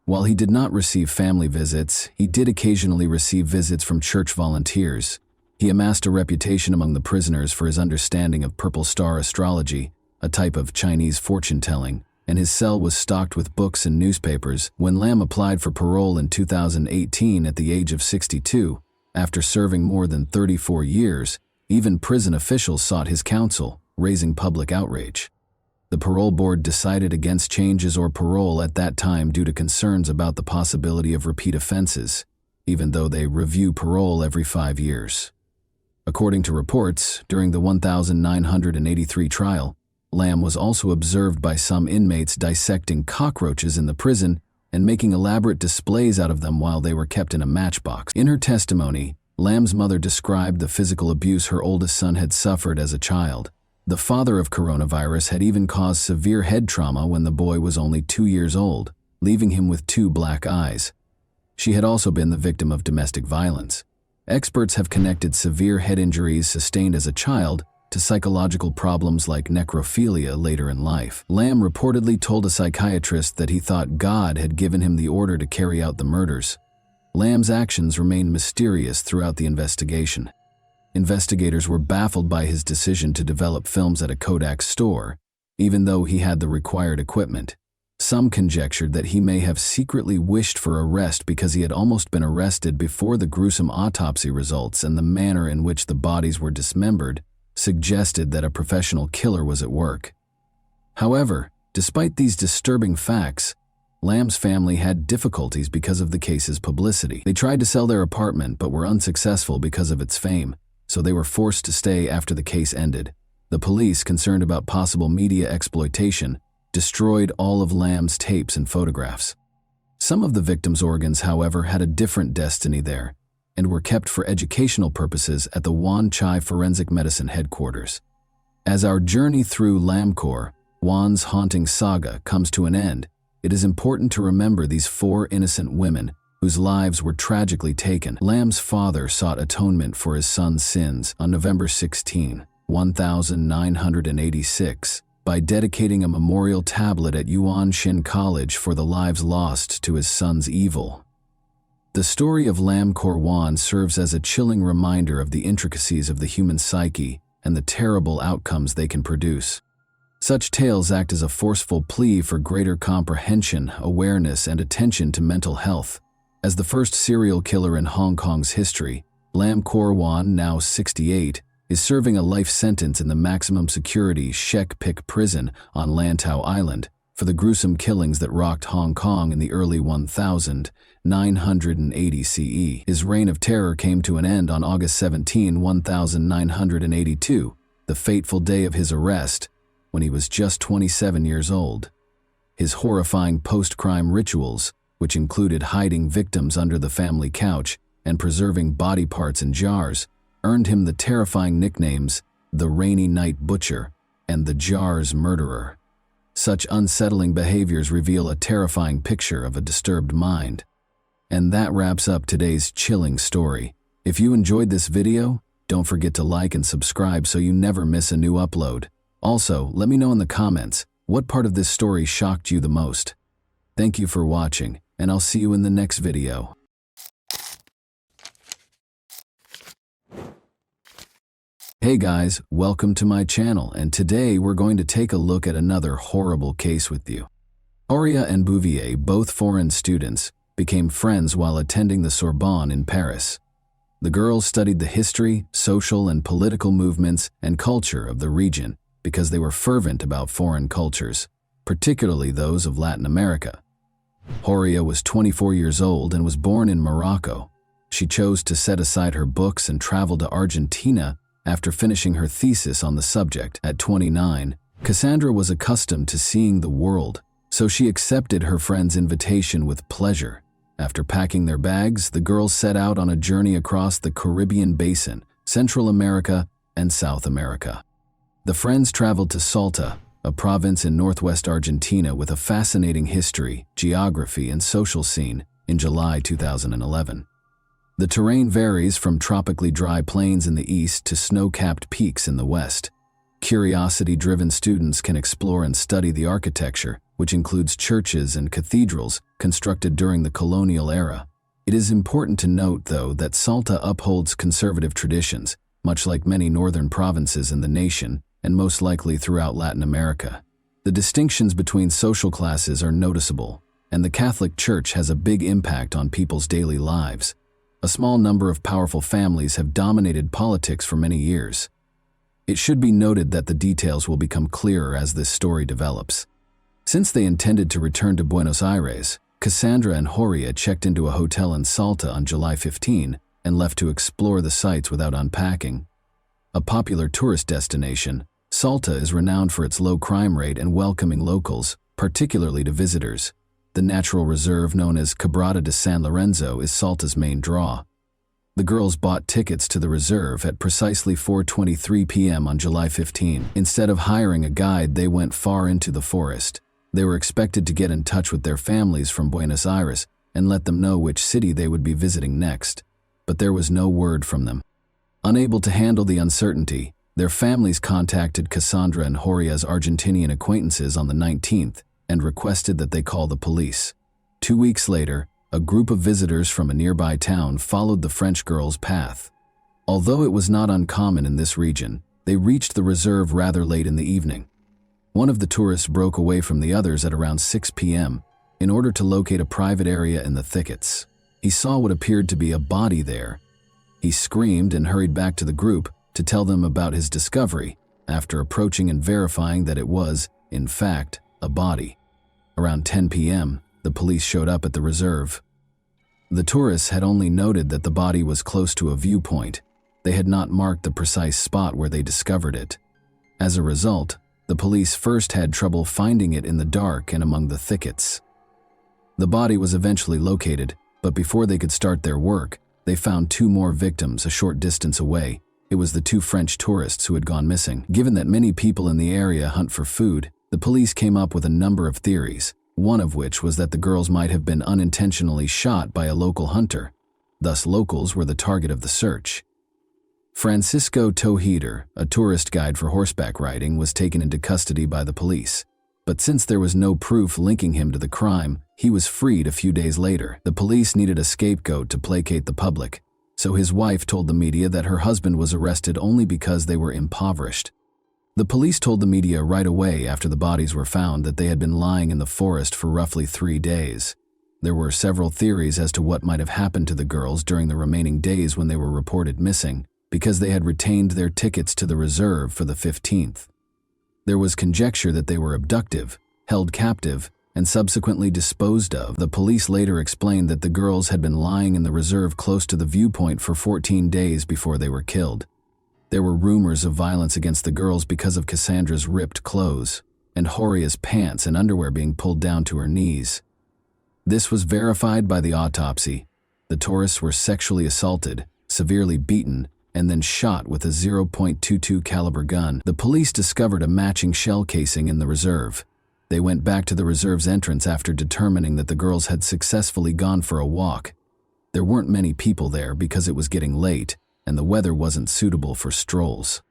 While he did not receive family visits, he did occasionally receive visits from church volunteers. He amassed a reputation among the prisoners for his understanding of purple star astrology, a type of Chinese fortune-telling, and his cell was stocked with books and newspapers. When Lam applied for parole in 2018 at the age of 62, after serving more than 34 years, even prison officials sought his counsel, raising public outrage. The parole board decided against changes or parole at that time due to concerns about the possibility of repeat offenses, even though they review parole every 5 years. According to reports, during the 1983 trial, Lam was also observed by some inmates dissecting cockroaches in the prison and making elaborate displays out of them while they were kept in a matchbox. In her testimony, Lam's mother described the physical abuse her oldest son had suffered as a child. The father of coronavirus had even caused severe head trauma when the boy was only 2 years old, leaving him with 2 black eyes. She had also been the victim of domestic violence. Experts have connected severe head injuries sustained as a child to psychological problems like necrophilia later in life. Lam reportedly told a psychiatrist that he thought God had given him the order to carry out the murders. Lam's actions remained mysterious throughout the investigation. Investigators were baffled by his decision to develop films at a Kodak store, even though he had the required equipment. Some conjectured that he may have secretly wished for arrest because he had almost been arrested before the gruesome autopsy results, and the manner in which the bodies were dismembered suggested that a professional killer was at work. However, despite these disturbing facts, Lam's family had difficulties because of the case's publicity. They tried to sell their apartment but were unsuccessful because of its fame, so they were forced to stay after the case ended. The police, concerned about possible media exploitation, destroyed all of Lam's tapes and photographs. Some of the victims' organs, however, had a different destiny there and were kept for educational purposes at the Wan Chai Forensic Medicine headquarters. As our journey through Lamkor, Wan's haunting saga, comes to an end, it is important to remember these 4 innocent women whose lives were tragically taken. Lam's father sought atonement for his son's sins on November 16, 1986, by dedicating a memorial tablet at Yuan Shin College for the lives lost to his son's evil. The story of Lam Kor Wan serves as a chilling reminder of the intricacies of the human psyche and the terrible outcomes they can produce. Such tales act as a forceful plea for greater comprehension, awareness, and attention to mental health. As the first serial killer in Hong Kong's history, Lam Kor Wan, now 68, is serving a life sentence in the maximum security Shek Pik prison on Lantau Island for the gruesome killings that rocked Hong Kong in the early 1980 CE. His reign of terror came to an end on August 17, 1982, the fateful day of his arrest, when he was just 27 years old. His horrifying post-crime rituals, which included hiding victims under the family couch and preserving body parts in jars, earned him the terrifying nicknames the Rainy Night Butcher and the Jars Murderer. Such unsettling behaviors reveal a terrifying picture of a disturbed mind. And that wraps up today's chilling story. If you enjoyed this video, don't forget to like and subscribe so you never miss a new upload. Also, let me know in the comments what part of this story shocked you the most. Thank you for watching, and I'll see you in the next video. Hey guys, welcome to my channel, and today we're going to take a look at another horrible case with you. Horia and Bouvier, both foreign students, became friends while attending the Sorbonne in Paris. The girls studied the history, social and political movements, and culture of the region because they were fervent about foreign cultures, particularly those of Latin America. Horia was 24 years old and was born in Morocco. She chose to set aside her books and travel to Argentina after finishing her thesis on the subject. At 29, Cassandra was accustomed to seeing the world, so she accepted her friend's invitation with pleasure. After packing their bags, the girls set out on a journey across the Caribbean basin, Central America, and South America. The friends traveled to Salta, a province in northwest Argentina with a fascinating history, geography, and social scene, in July 2011. The terrain varies from tropically dry plains in the east to snow-capped peaks in the west. Curiosity-driven students can explore and study the architecture, which includes churches and cathedrals constructed during the colonial era. It is important to note, though, that Salta upholds conservative traditions, much like many northern provinces in the nation, and most likely throughout Latin America. The distinctions between social classes are noticeable, and the Catholic Church has a big impact on people's daily lives. A small number of powerful families have dominated politics for many years. It should be noted that the details will become clearer as this story develops. Since they intended to return to Buenos Aires, Cassandra and Horia checked into a hotel in Salta on July 15 and left to explore the sites without unpacking. A popular tourist destination, Salta is renowned for its low crime rate and welcoming locals, particularly to visitors. The natural reserve known as Quebrada de San Lorenzo is Salta's main draw. The girls bought tickets to the reserve at precisely 4:23 p.m. on July 15. Instead of hiring a guide, they went far into the forest. They were expected to get in touch with their families from Buenos Aires and let them know which city they would be visiting next, but there was no word from them. Unable to handle the uncertainty, their families contacted Cassandra and Horia's Argentinian acquaintances on the 19th and requested that they call the police. 2 weeks later, a group of visitors from a nearby town followed the French girl's path. Although it was not uncommon in this region, they reached the reserve rather late in the evening. One of the tourists broke away from the others at around 6 p.m. in order to locate a private area in the thickets. He saw what appeared to be a body there. He screamed and hurried back to the group to tell them about his discovery, after approaching and verifying that it was, in fact, a body. Around 10 p.m., the police showed up at the reserve. The tourists had only noted that the body was close to a viewpoint. They had not marked the precise spot where they discovered it. As a result, the police first had trouble finding it in the dark and among the thickets. The body was eventually located, but before they could start their work, they found 2 more victims a short distance away. It was the 2 French tourists who had gone missing. Given that many people in the area hunt for food, the police came up with a number of theories, one of which was that the girls might have been unintentionally shot by a local hunter. Thus, locals were the target of the search. Francisco Tojeder, a tourist guide for horseback riding, was taken into custody by the police. But since there was no proof linking him to the crime, he was freed a few days later. The police needed a scapegoat to placate the public, so his wife told the media that her husband was arrested only because they were impoverished. The police told the media right away after the bodies were found that they had been lying in the forest for roughly 3 days. There were several theories as to what might have happened to the girls during the remaining days when they were reported missing, because they had retained their tickets to the reserve for the 15th. There was conjecture that they were abducted, held captive, and subsequently disposed of. The police later explained that the girls had been lying in the reserve close to the viewpoint for 14 days before they were killed. There were rumors of violence against the girls because of Cassandra's ripped clothes, and Horia's pants and underwear being pulled down to her knees. This was verified by the autopsy. The tourists were sexually assaulted, severely beaten, and then shot with a .22 caliber gun. The police discovered a matching shell casing in the reserve. They went back to the reserve's entrance after determining that the girls had successfully gone for a walk. There weren't many people there because it was getting late, and the weather wasn't suitable for strolls.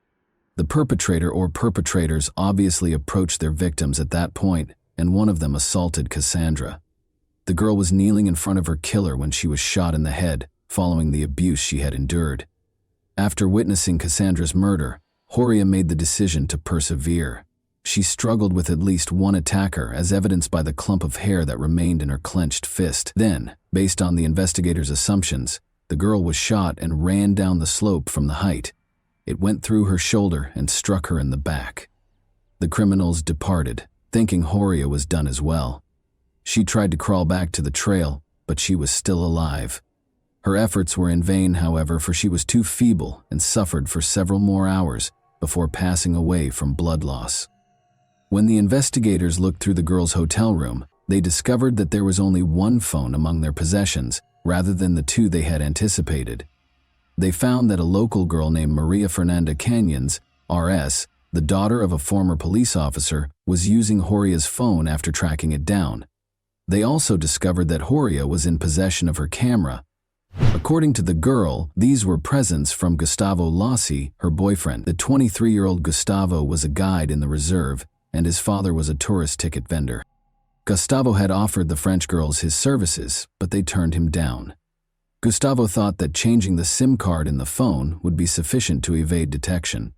The perpetrator or perpetrators obviously approached their victims at that point, and one of them assaulted Cassandra. The girl was kneeling in front of her killer when she was shot in the head, following the abuse she had endured. After witnessing Cassandra's murder, Horia made the decision to persevere. She struggled with at least one attacker, as evidenced by the clump of hair that remained in her clenched fist. Then, based on the investigators' assumptions, the girl was shot and ran down the slope from the height. It went through her shoulder and struck her in the back. The criminals departed, thinking Horia was done as well. She tried to crawl back to the trail, but she was still alive. Her efforts were in vain, however, for she was too feeble and suffered for several more hours before passing away from blood loss. When the investigators looked through the girl's hotel room, they discovered that there was only 1 phone among their possessions, rather than the 2 they had anticipated. They found that a local girl named Maria Fernanda Canyons, RS, the daughter of a former police officer, was using Horia's phone after tracking it down. They also discovered that Horia was in possession of her camera. According to the girl, these were presents from Gustavo Lassi, her boyfriend. The 23-year-old Gustavo was a guide in the reserve, and his father was a tourist ticket vendor. Gustavo had offered the French girls his services, but they turned him down. Gustavo thought that changing the SIM card in the phone would be sufficient to evade detection.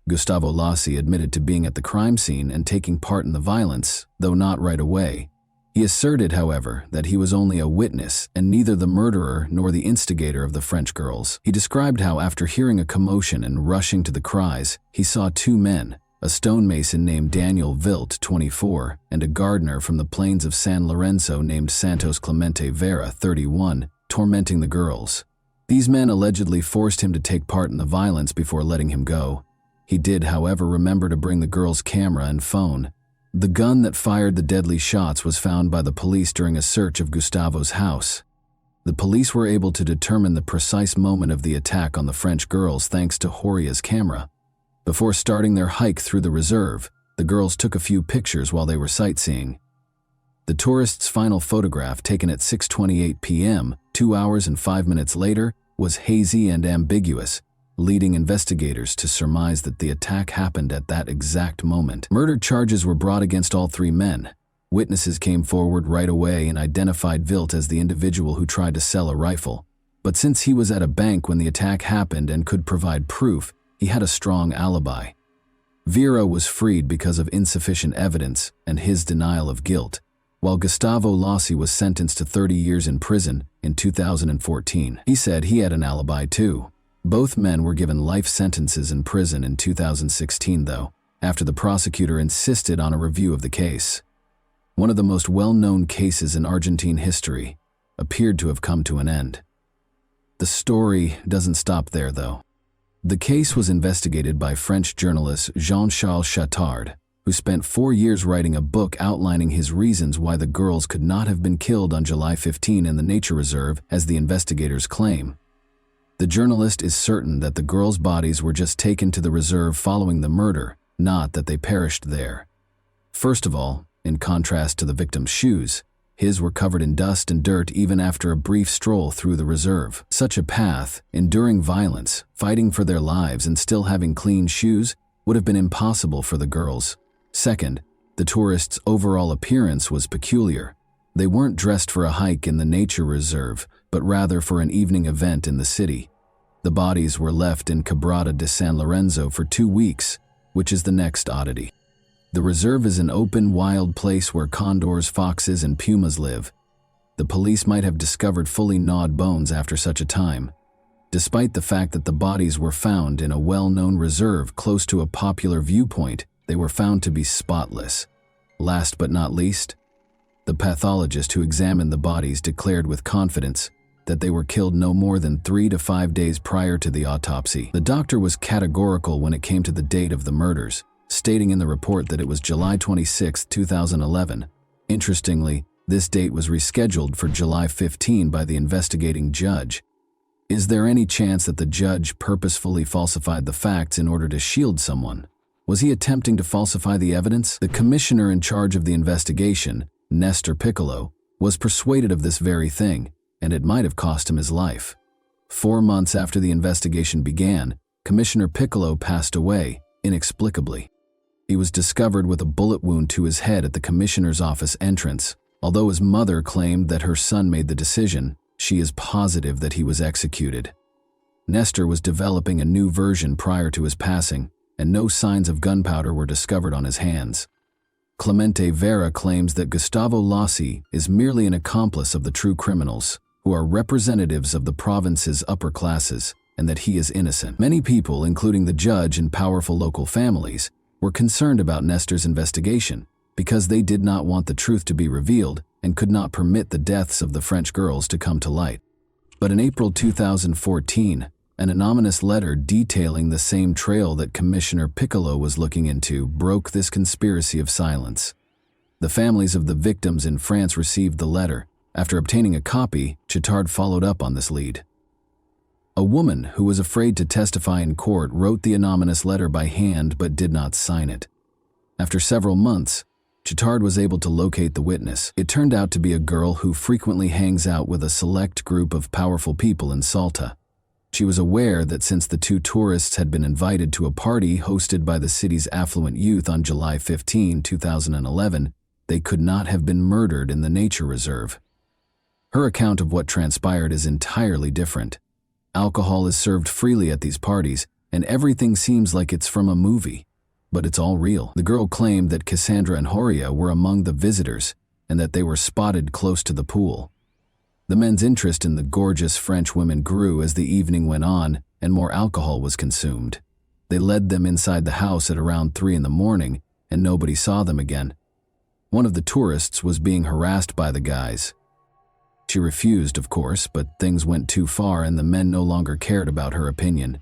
Gustavo Lassi admitted to being at the crime scene and taking part in the violence, though not right away. He asserted, however, that he was only a witness and neither the murderer nor the instigator of the French girls. He described how, after hearing a commotion and rushing to the cries, he saw 2 men, a stonemason named Daniel Vilt, 24, and a gardener from the plains of San Lorenzo named Santos Clemente Vera, 31, tormenting the girls. These men allegedly forced him to take part in the violence before letting him go. He did, however, remember to bring the girls' camera and phone. The gun that fired the deadly shots was found by the police during a search of Gustavo's house. The police were able to determine the precise moment of the attack on the French girls thanks to Horia's camera. Before starting their hike through the reserve, the girls took a few pictures while they were sightseeing. The tourists' final photograph, taken at 6:28 p.m., 2 hours and 5 minutes later, was hazy and ambiguous, leading investigators to surmise that the attack happened at that exact moment. Murder charges were brought against all three men. Witnesses came forward right away and identified Wild as the individual who tried to sell a rifle. But since he was at a bank when the attack happened and could provide proof, he had a strong alibi. Vera was freed because of insufficient evidence and his denial of guilt, while Gustavo Lossi was sentenced to 30 years in prison in 2014. He said he had an alibi too. Both men were given life sentences in prison in 2016 though, after the prosecutor insisted on a review of the case. One of the most well-known cases in Argentine history appeared to have come to an end. The story doesn't stop there though. The case was investigated by French journalist Jean-Charles Chattard, who spent 4 years writing a book outlining his reasons why the girls could not have been killed on July 15 in the nature reserve as the investigators claim. The journalist is certain that the girls' bodies were just taken to the reserve following the murder, not that they perished there. First of all, in contrast to the victim's shoes, his were covered in dust and dirt even after a brief stroll through the reserve. Such a path, enduring violence, fighting for their lives and still having clean shoes, would have been impossible for the girls. Second, the tourists' overall appearance was peculiar. They weren't dressed for a hike in the nature reserve, but rather for an evening event in the city. The bodies were left in Quebrada de San Lorenzo for 2 weeks, which is the next oddity. The reserve is an open, wild place where condors, foxes, and pumas live. The police might have discovered fully gnawed bones after such a time. Despite the fact that the bodies were found in a well-known reserve close to a popular viewpoint, they were found to be spotless. Last but not least, the pathologist who examined the bodies declared with confidence that they were killed no more than 3 to 5 days prior to the autopsy. The doctor was categorical when it came to the date of the murders, stating in the report that it was July 26, 2011. Interestingly, this date was rescheduled for July 15 by the investigating judge. Is there any chance that the judge purposefully falsified the facts in order to shield someone? Was he attempting to falsify the evidence? The commissioner in charge of the investigation, Nestor Piccolo, was persuaded of this very thing, and it might have cost him his life. 4 months after the investigation began, Commissioner Piccolo passed away, inexplicably. He was discovered with a bullet wound to his head at the commissioner's office entrance. Although his mother claimed that her son made the decision, she is positive that he was executed. Nestor was developing a new version prior to his passing, and no signs of gunpowder were discovered on his hands. Clemente Vera claims that Gustavo Lossi is merely an accomplice of the true criminals, who are representatives of the province's upper classes, and that he is innocent. Many people, including the judge and powerful local families, were concerned about Nestor's investigation because they did not want the truth to be revealed and could not permit the deaths of the French girls to come to light. But in April 2014, an anonymous letter detailing the same trail that Commissioner Piccolo was looking into broke this conspiracy of silence. The families of the victims in France received the letter. After obtaining a copy, Chattard followed up on this lead. A woman who was afraid to testify in court wrote the anonymous letter by hand but did not sign it. After several months, Chattard was able to locate the witness. It turned out to be a girl who frequently hangs out with a select group of powerful people in Salta. She was aware that since the 2 tourists had been invited to a party hosted by the city's affluent youth on July 15, 2011, they could not have been murdered in the nature reserve. Her account of what transpired is entirely different. Alcohol is served freely at these parties, and everything seems like it's from a movie. But it's all real. The girl claimed that Cassandra and Horia were among the visitors, and that they were spotted close to the pool. The men's interest in the gorgeous French women grew as the evening went on, and more alcohol was consumed. They led them inside the house at around 3 in the morning, and nobody saw them again. One of the tourists was being harassed by the guys. She refused, of course, but things went too far and the men no longer cared about her opinion.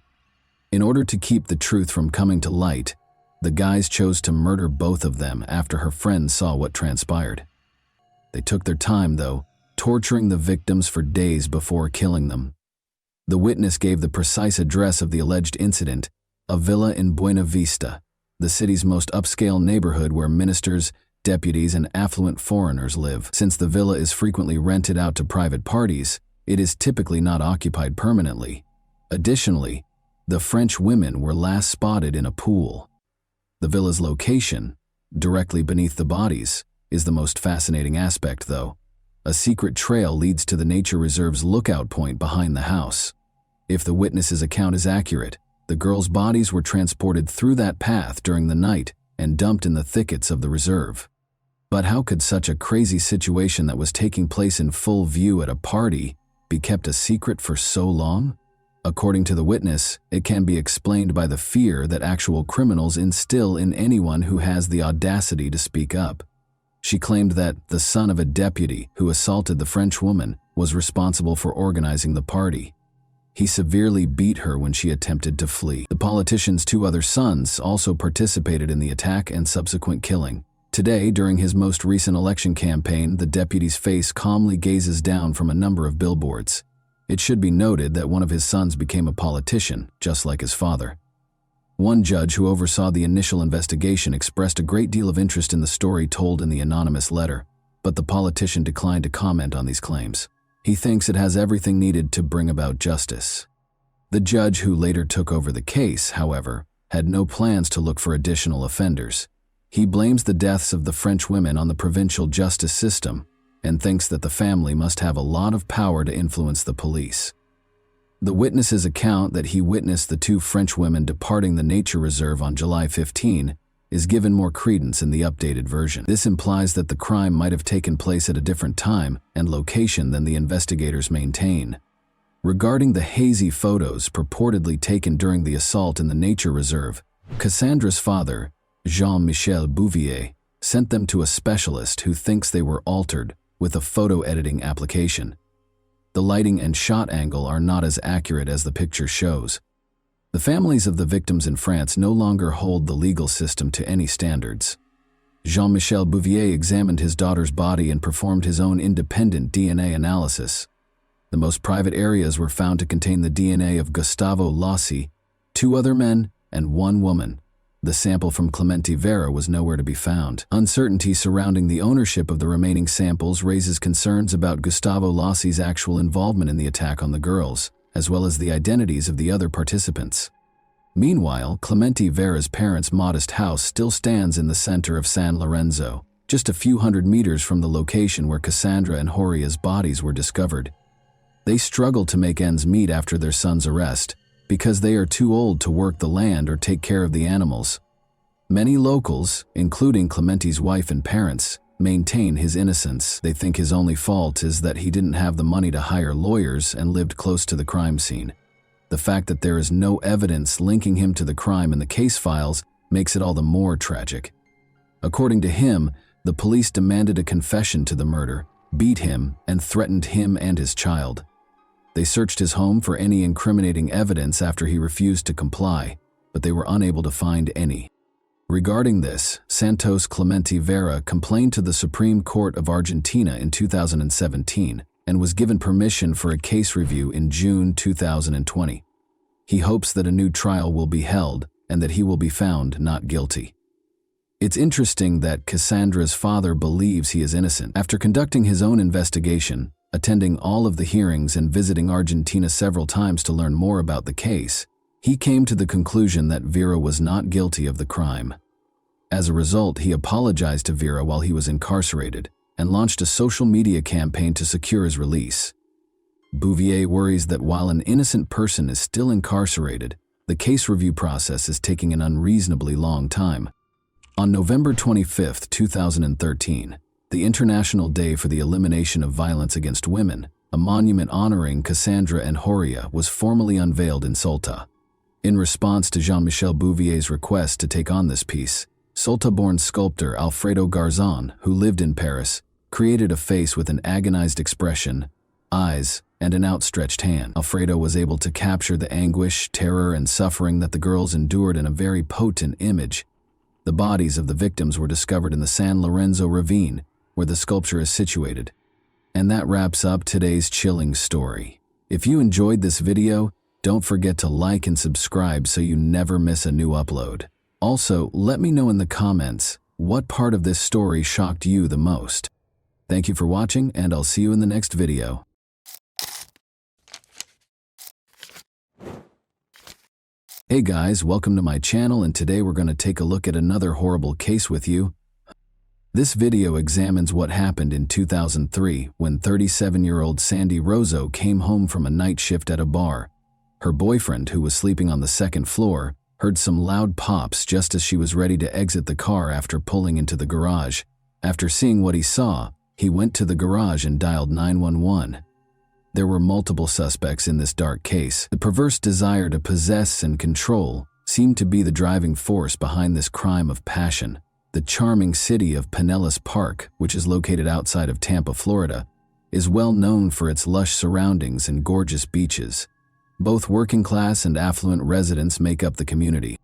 In order to keep the truth from coming to light, The guys chose to murder both of them after her friends saw what transpired. They took their time, though, torturing the victims for days before killing them. The witness gave the precise address of the alleged incident, a villa in Buena Vista, the city's most upscale neighborhood where ministers, deputies, and affluent foreigners live. Since the villa is frequently rented out to private parties, it is typically not occupied permanently. Additionally, the French women were last spotted in a pool. The villa's location, directly beneath the bodies, is the most fascinating aspect, though. A secret trail leads to the nature reserve's lookout point behind the house. If the witness's account is accurate, the girls' bodies were transported through that path during the night and dumped in the thickets of the reserve. But how could such a crazy situation that was taking place in full view at a party be kept a secret for so long? According to the witness, it can be explained by the fear that actual criminals instill in anyone who has the audacity to speak up. She claimed that the son of a deputy who assaulted the French woman was responsible for organizing the party. He severely beat her when she attempted to flee. The politician's two other sons also participated in the attack and subsequent killing. Today, during his most recent election campaign, the deputy's face calmly gazes down from a number of billboards. It should be noted that one of his sons became a politician, just like his father. One judge who oversaw the initial investigation expressed a great deal of interest in the story told in the anonymous letter, but the politician declined to comment on these claims. He thinks it has everything needed to bring about justice. The judge who later took over the case, however, had no plans to look for additional offenders. He blames the deaths of the French women on the provincial justice system and thinks that the family must have a lot of power to influence the police. The witness's account that he witnessed the two French women departing the nature reserve on July 15 is given more credence in the updated version. This implies that the crime might have taken place at a different time and location than the investigators maintain. Regarding the hazy photos purportedly taken during the assault in the nature reserve, Cassandra's father, Jean-Michel Bouvier, sent them to a specialist who thinks they were altered with a photo editing application. The lighting and shot angle are not as accurate as the picture shows. The families of the victims in France no longer hold the legal system to any standards. Jean-Michel Bouvier examined his daughter's body and performed his own independent DNA analysis. The most private areas were found to contain the DNA of Gustavo Lossi, two other men, and one woman. The sample from Clemente Vera was nowhere to be found. Uncertainty surrounding the ownership of the remaining samples raises concerns about Gustavo Lossi's actual involvement in the attack on the girls, as well as the identities of the other participants. Meanwhile, Clemente Vera's parents' modest house still stands in the center of San Lorenzo, just a few hundred meters from the location where Cassandra and Horia's bodies were discovered. They struggle to make ends meet after their son's arrest, because they are too old to work the land or take care of the animals. Many locals, including Clemente's wife and parents, maintain his innocence. They think his only fault is that he didn't have the money to hire lawyers and lived close to the crime scene. The fact that there is no evidence linking him to the crime in the case files makes it all the more tragic. According to him, the police demanded a confession to the murder, beat him, and threatened him and his child. They searched his home for any incriminating evidence after he refused to comply, but they were unable to find any. Regarding this, Santos Clemente Vera complained to the Supreme Court of Argentina in 2017 and was given permission for a case review in June 2020. He hopes that a new trial will be held and that he will be found not guilty. It's interesting that Cassandra's father believes he is innocent. After conducting his own investigation, attending all of the hearings and visiting Argentina several times to learn more about the case, he came to the conclusion that Vera was not guilty of the crime. As a result, he apologized to Vera while he was incarcerated and launched a social media campaign to secure his release. Bouvier worries that while an innocent person is still incarcerated, the case review process is taking an unreasonably long time. On November 25, 2013, the International Day for the Elimination of Violence Against Women, a monument honoring Cassandra and Horia, was formally unveiled in Salta. In response to Jean-Michel Bouvier's request to take on this piece, Salta-born sculptor Alfredo Garzon, who lived in Paris, created a face with an agonized expression, eyes, and an outstretched hand. Alfredo was able to capture the anguish, terror, and suffering that the girls endured in a very potent image. The bodies of the victims were discovered in the San Lorenzo ravine, where the sculpture is situated. And that wraps up today's chilling story. If you enjoyed this video, don't forget to like and subscribe so you never miss a new upload. Also, let me know in the comments what part of this story shocked you the most. Thank you for watching, and I'll see you in the next video. Hey guys, welcome to my channel, and today we're going to take a look at another horrible case with you. This video examines what happened in 2003 when 37-year-old Sandy Rozo came home from a night shift at a bar. Her boyfriend, who was sleeping on the second floor, heard some loud pops just as she was ready to exit the car after pulling into the garage. After seeing what he saw, he went to the garage and dialed 911. There were multiple suspects in this dark case. The perverse desire to possess and control seemed to be the driving force behind this crime of passion. The charming city of Pinellas Park, which is located outside of Tampa, Florida, is well known for its lush surroundings and gorgeous beaches. Both working-class and affluent residents make up the community.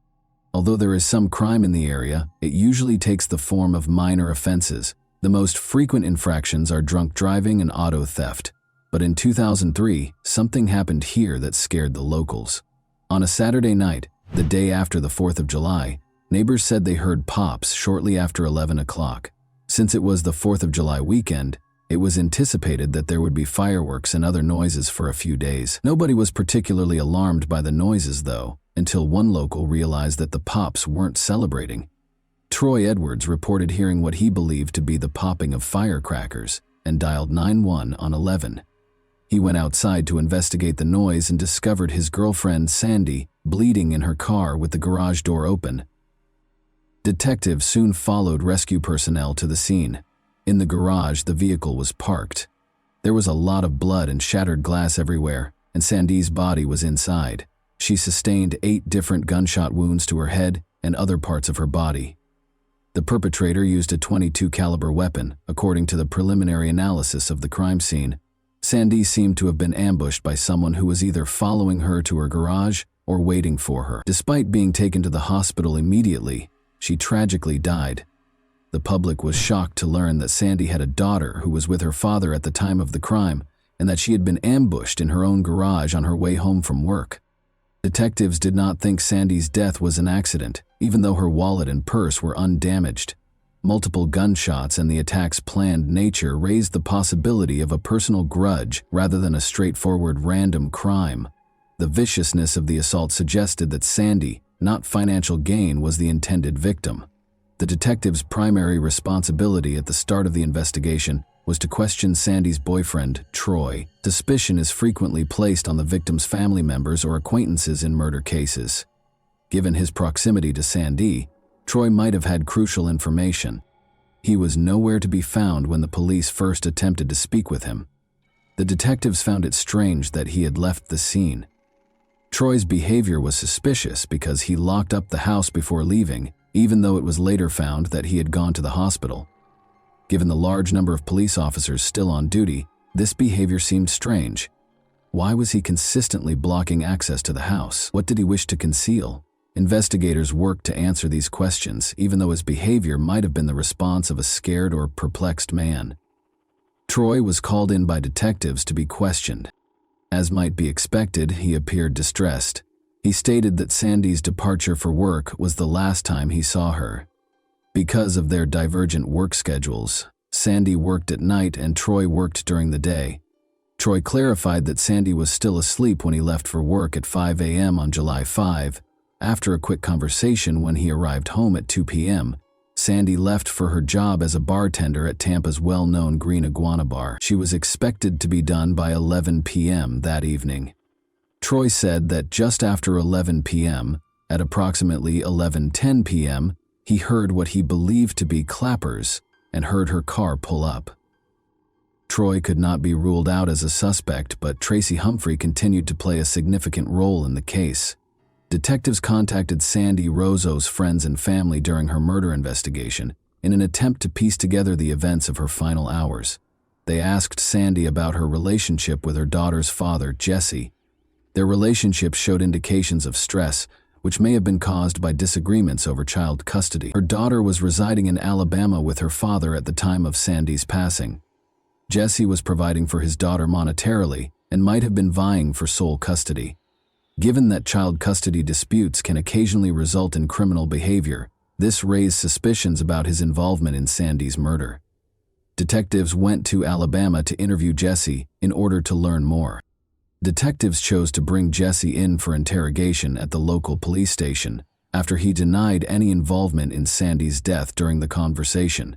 Although there is some crime in the area, it usually takes the form of minor offenses. The most frequent infractions are drunk driving and auto theft. But in 2003, something happened here that scared the locals. On a Saturday night, the day after the 4th of July, neighbors said they heard pops shortly after 11 o'clock. Since it was the 4th of July weekend, it was anticipated that there would be fireworks and other noises for a few days. Nobody was particularly alarmed by the noises, though, until one local realized that the pops weren't celebrating. Troy Edwards reported hearing what he believed to be the popping of firecrackers and dialed 911 on 11. He went outside to investigate the noise and discovered his girlfriend, Sandy, bleeding in her car with the garage door open. Detectives soon followed rescue personnel to the scene. In the garage, the vehicle was parked. There was a lot of blood and shattered glass everywhere, and Sandy's body was inside. She sustained 8 different gunshot wounds to her head and other parts of her body. The perpetrator used a .22 caliber weapon, according to the preliminary analysis of the crime scene. Sandy seemed to have been ambushed by someone who was either following her to her garage or waiting for her. Despite being taken to the hospital immediately, she tragically died. The public was shocked to learn that Sandy had a daughter who was with her father at the time of the crime, and that she had been ambushed in her own garage on her way home from work. Detectives did not think Sandy's death was an accident, even though her wallet and purse were undamaged. Multiple gunshots and the attack's planned nature raised the possibility of a personal grudge rather than a straightforward random crime. The viciousness of the assault suggested that Sandy, not financial gain, was the intended victim. The detective's primary responsibility at the start of the investigation was to question Sandy's boyfriend, Troy. Suspicion is frequently placed on the victim's family members or acquaintances in murder cases. Given his proximity to Sandy, Troy might have had crucial information. He was nowhere to be found when the police first attempted to speak with him. The detectives found it strange that he had left the scene. Troy's behavior was suspicious because he locked up the house before leaving, even though it was later found that he had gone to the hospital. Given the large number of police officers still on duty, this behavior seemed strange. Why was he consistently blocking access to the house? What did he wish to conceal? Investigators worked to answer these questions, even though his behavior might have been the response of a scared or perplexed man. Troy was called in by detectives to be questioned. As might be expected, he appeared distressed. He stated that Sandy's departure for work was the last time he saw her. Because of their divergent work schedules, Sandy worked at night and Troy worked during the day. Troy clarified that Sandy was still asleep when he left for work at 5 a.m. on July 5. After a quick conversation when he arrived home at 2 p.m., Sandy left for her job as a bartender at Tampa's well-known Green Iguana Bar. She was expected to be done by 11 p.m. that evening. Troy said that just after 11 p.m., at approximately 11:10 p.m., he heard what he believed to be clappers and heard her car pull up. Troy could not be ruled out as a suspect, but Tracy Humphrey continued to play a significant role in the case. Detectives contacted Sandy Rozo's friends and family during her murder investigation in an attempt to piece together the events of her final hours. They asked Sandy about her relationship with her daughter's father, Jesse. Their relationship showed indications of stress, which may have been caused by disagreements over child custody. Her daughter was residing in Alabama with her father at the time of Sandy's passing. Jesse was providing for his daughter monetarily and might have been vying for sole custody. Given that child custody disputes can occasionally result in criminal behavior, this raised suspicions about his involvement in Sandy's murder. Detectives went to Alabama to interview Jesse in order to learn more. Detectives chose to bring Jesse in for interrogation at the local police station after he denied any involvement in Sandy's death during the conversation.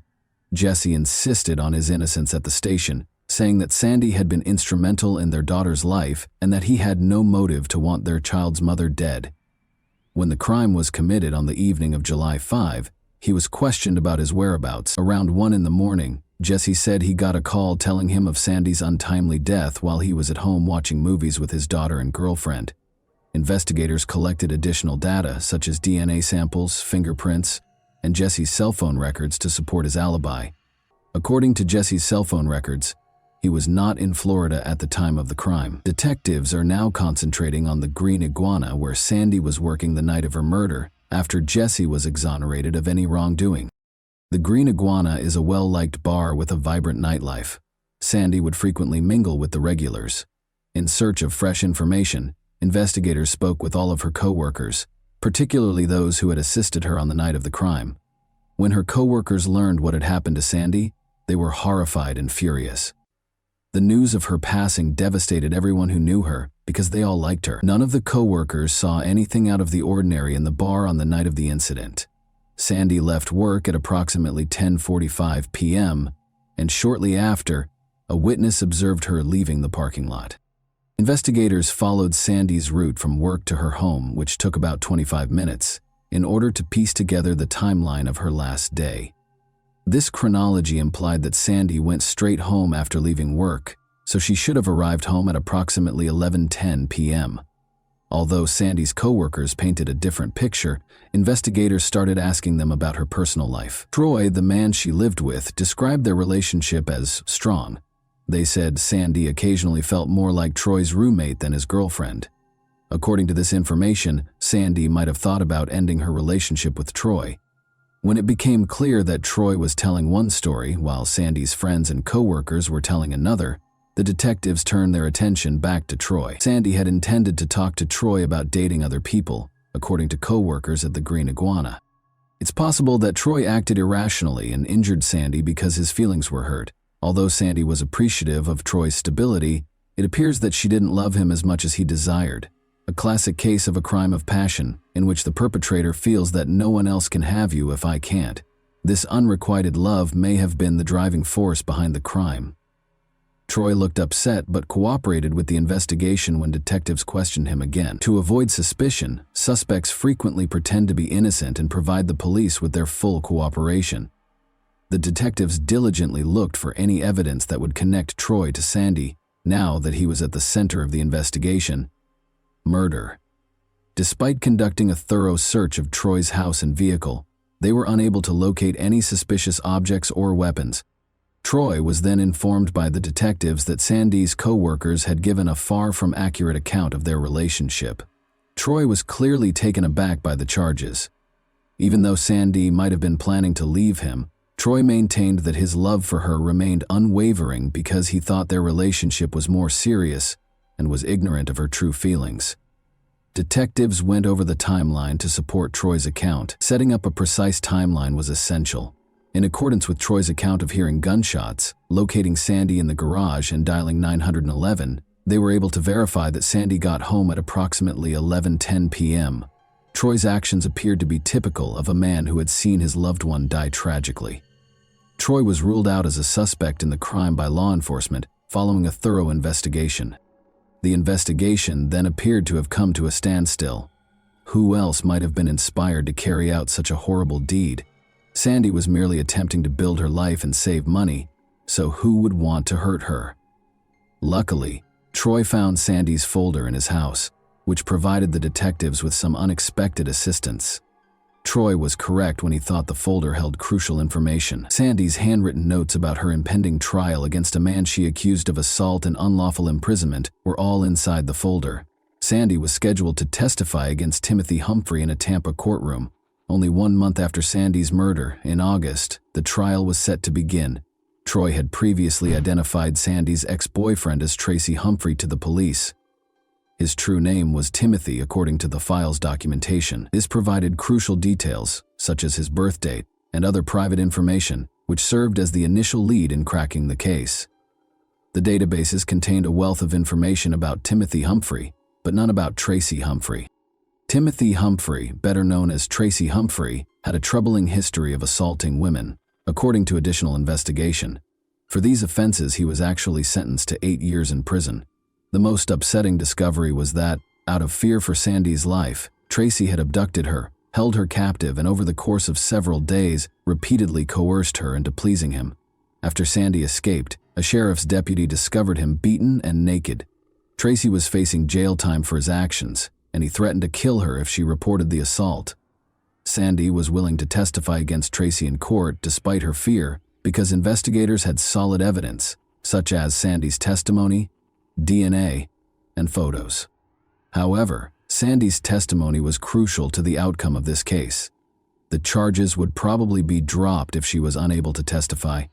Jesse insisted on his innocence at the station, saying that Sandy had been instrumental in their daughter's life and that he had no motive to want their child's mother dead. When the crime was committed on the evening of July 5, he was questioned about his whereabouts. Around 1 in the morning, Jesse said he got a call telling him of Sandy's untimely death while he was at home watching movies with his daughter and girlfriend. Investigators collected additional data such as DNA samples, fingerprints, and Jesse's cell phone records to support his alibi. According to Jesse's cell phone records, he was not in Florida at the time of the crime. Detectives are now concentrating on the Green Iguana where Sandy was working the night of her murder after Jesse was exonerated of any wrongdoing. The Green Iguana is a well-liked bar with a vibrant nightlife. Sandy would frequently mingle with the regulars. In search of fresh information, investigators spoke with all of her co-workers, particularly those who had assisted her on the night of the crime. When her co-workers learned what had happened to Sandy, they were horrified and furious. The news of her passing devastated everyone who knew her because they all liked her. None of the co-workers saw anything out of the ordinary in the bar on the night of the incident. Sandy left work at approximately 10:45 p.m., and shortly after, a witness observed her leaving the parking lot. Investigators followed Sandy's route from work to her home, which took about 25 minutes, in order to piece together the timeline of her last day. This chronology implied that Sandy went straight home after leaving work, so she should have arrived home at approximately 11:10 p.m. Although Sandy's co-workers painted a different picture, investigators started asking them about her personal life. Troy, the man she lived with, described their relationship as strong. They said Sandy occasionally felt more like Troy's roommate than his girlfriend. According to this information, Sandy might have thought about ending her relationship with Troy. When it became clear that Troy was telling one story while Sandy's friends and co-workers were telling another, the detectives turned their attention back to Troy. Sandy had intended to talk to Troy about dating other people, according to co-workers at the Green Iguana. It's possible that Troy acted irrationally and injured Sandy because his feelings were hurt. Although Sandy was appreciative of Troy's stability, it appears that she didn't love him as much as he desired. A classic case of a crime of passion, in which the perpetrator feels that no one else can have you if I can't. This unrequited love may have been the driving force behind the crime. Troy looked upset but cooperated with the investigation when detectives questioned him again. To avoid suspicion, suspects frequently pretend to be innocent and provide the police with their full cooperation. The detectives diligently looked for any evidence that would connect Troy to Sandy, now that he was at the center of the investigation. Murder. Despite conducting a thorough search of Troy's house and vehicle, they were unable to locate any suspicious objects or weapons. Troy was then informed by the detectives that Sandy's co-workers had given a far from accurate account of their relationship. Troy was clearly taken aback by the charges. Even though Sandy might have been planning to leave him, Troy maintained that his love for her remained unwavering because he thought their relationship was more serious and was ignorant of her true feelings. Detectives went over the timeline to support Troy's account. Setting up a precise timeline was essential. In accordance with Troy's account of hearing gunshots, locating Sandy in the garage and dialing 911, they were able to verify that Sandy got home at approximately 11:10 p.m. Troy's actions appeared to be typical of a man who had seen his loved one die tragically. Troy was ruled out as a suspect in the crime by law enforcement following a thorough investigation. The investigation then appeared to have come to a standstill. Who else might have been inspired to carry out such a horrible deed? Sandy was merely attempting to build her life and save money, so who would want to hurt her? Luckily, Troy found Sandy's folder in his house, which provided the detectives with some unexpected assistance. Troy was correct when he thought the folder held crucial information. Sandy's handwritten notes about her impending trial against a man she accused of assault and unlawful imprisonment were all inside the folder. Sandy was scheduled to testify against Timothy Humphrey in a Tampa courtroom. Only 1 month after Sandy's murder, in August, the trial was set to begin. Troy had previously identified Sandy's ex-boyfriend as Tracy Humphrey to the police. His true name was Timothy, according to the file's documentation. This provided crucial details, such as his birth date and other private information, which served as the initial lead in cracking the case. The databases contained a wealth of information about Timothy Humphrey, but none about Tracy Humphrey. Timothy Humphrey, better known as Tracy Humphrey, had a troubling history of assaulting women, according to additional investigation. For these offenses, he was actually sentenced to 8 years in prison. The most upsetting discovery was that, out of fear for Sandy's life, Tracy had abducted her, held her captive, and over the course of several days, repeatedly coerced her into pleasing him. After Sandy escaped, a sheriff's deputy discovered him beaten and naked. Tracy was facing jail time for his actions, and he threatened to kill her if she reported the assault. Sandy was willing to testify against Tracy in court despite her fear because investigators had solid evidence, such as Sandy's testimony, DNA, and photos. However, Sandy's testimony was crucial to the outcome of this case. The charges would probably be dropped if she was unable to testify.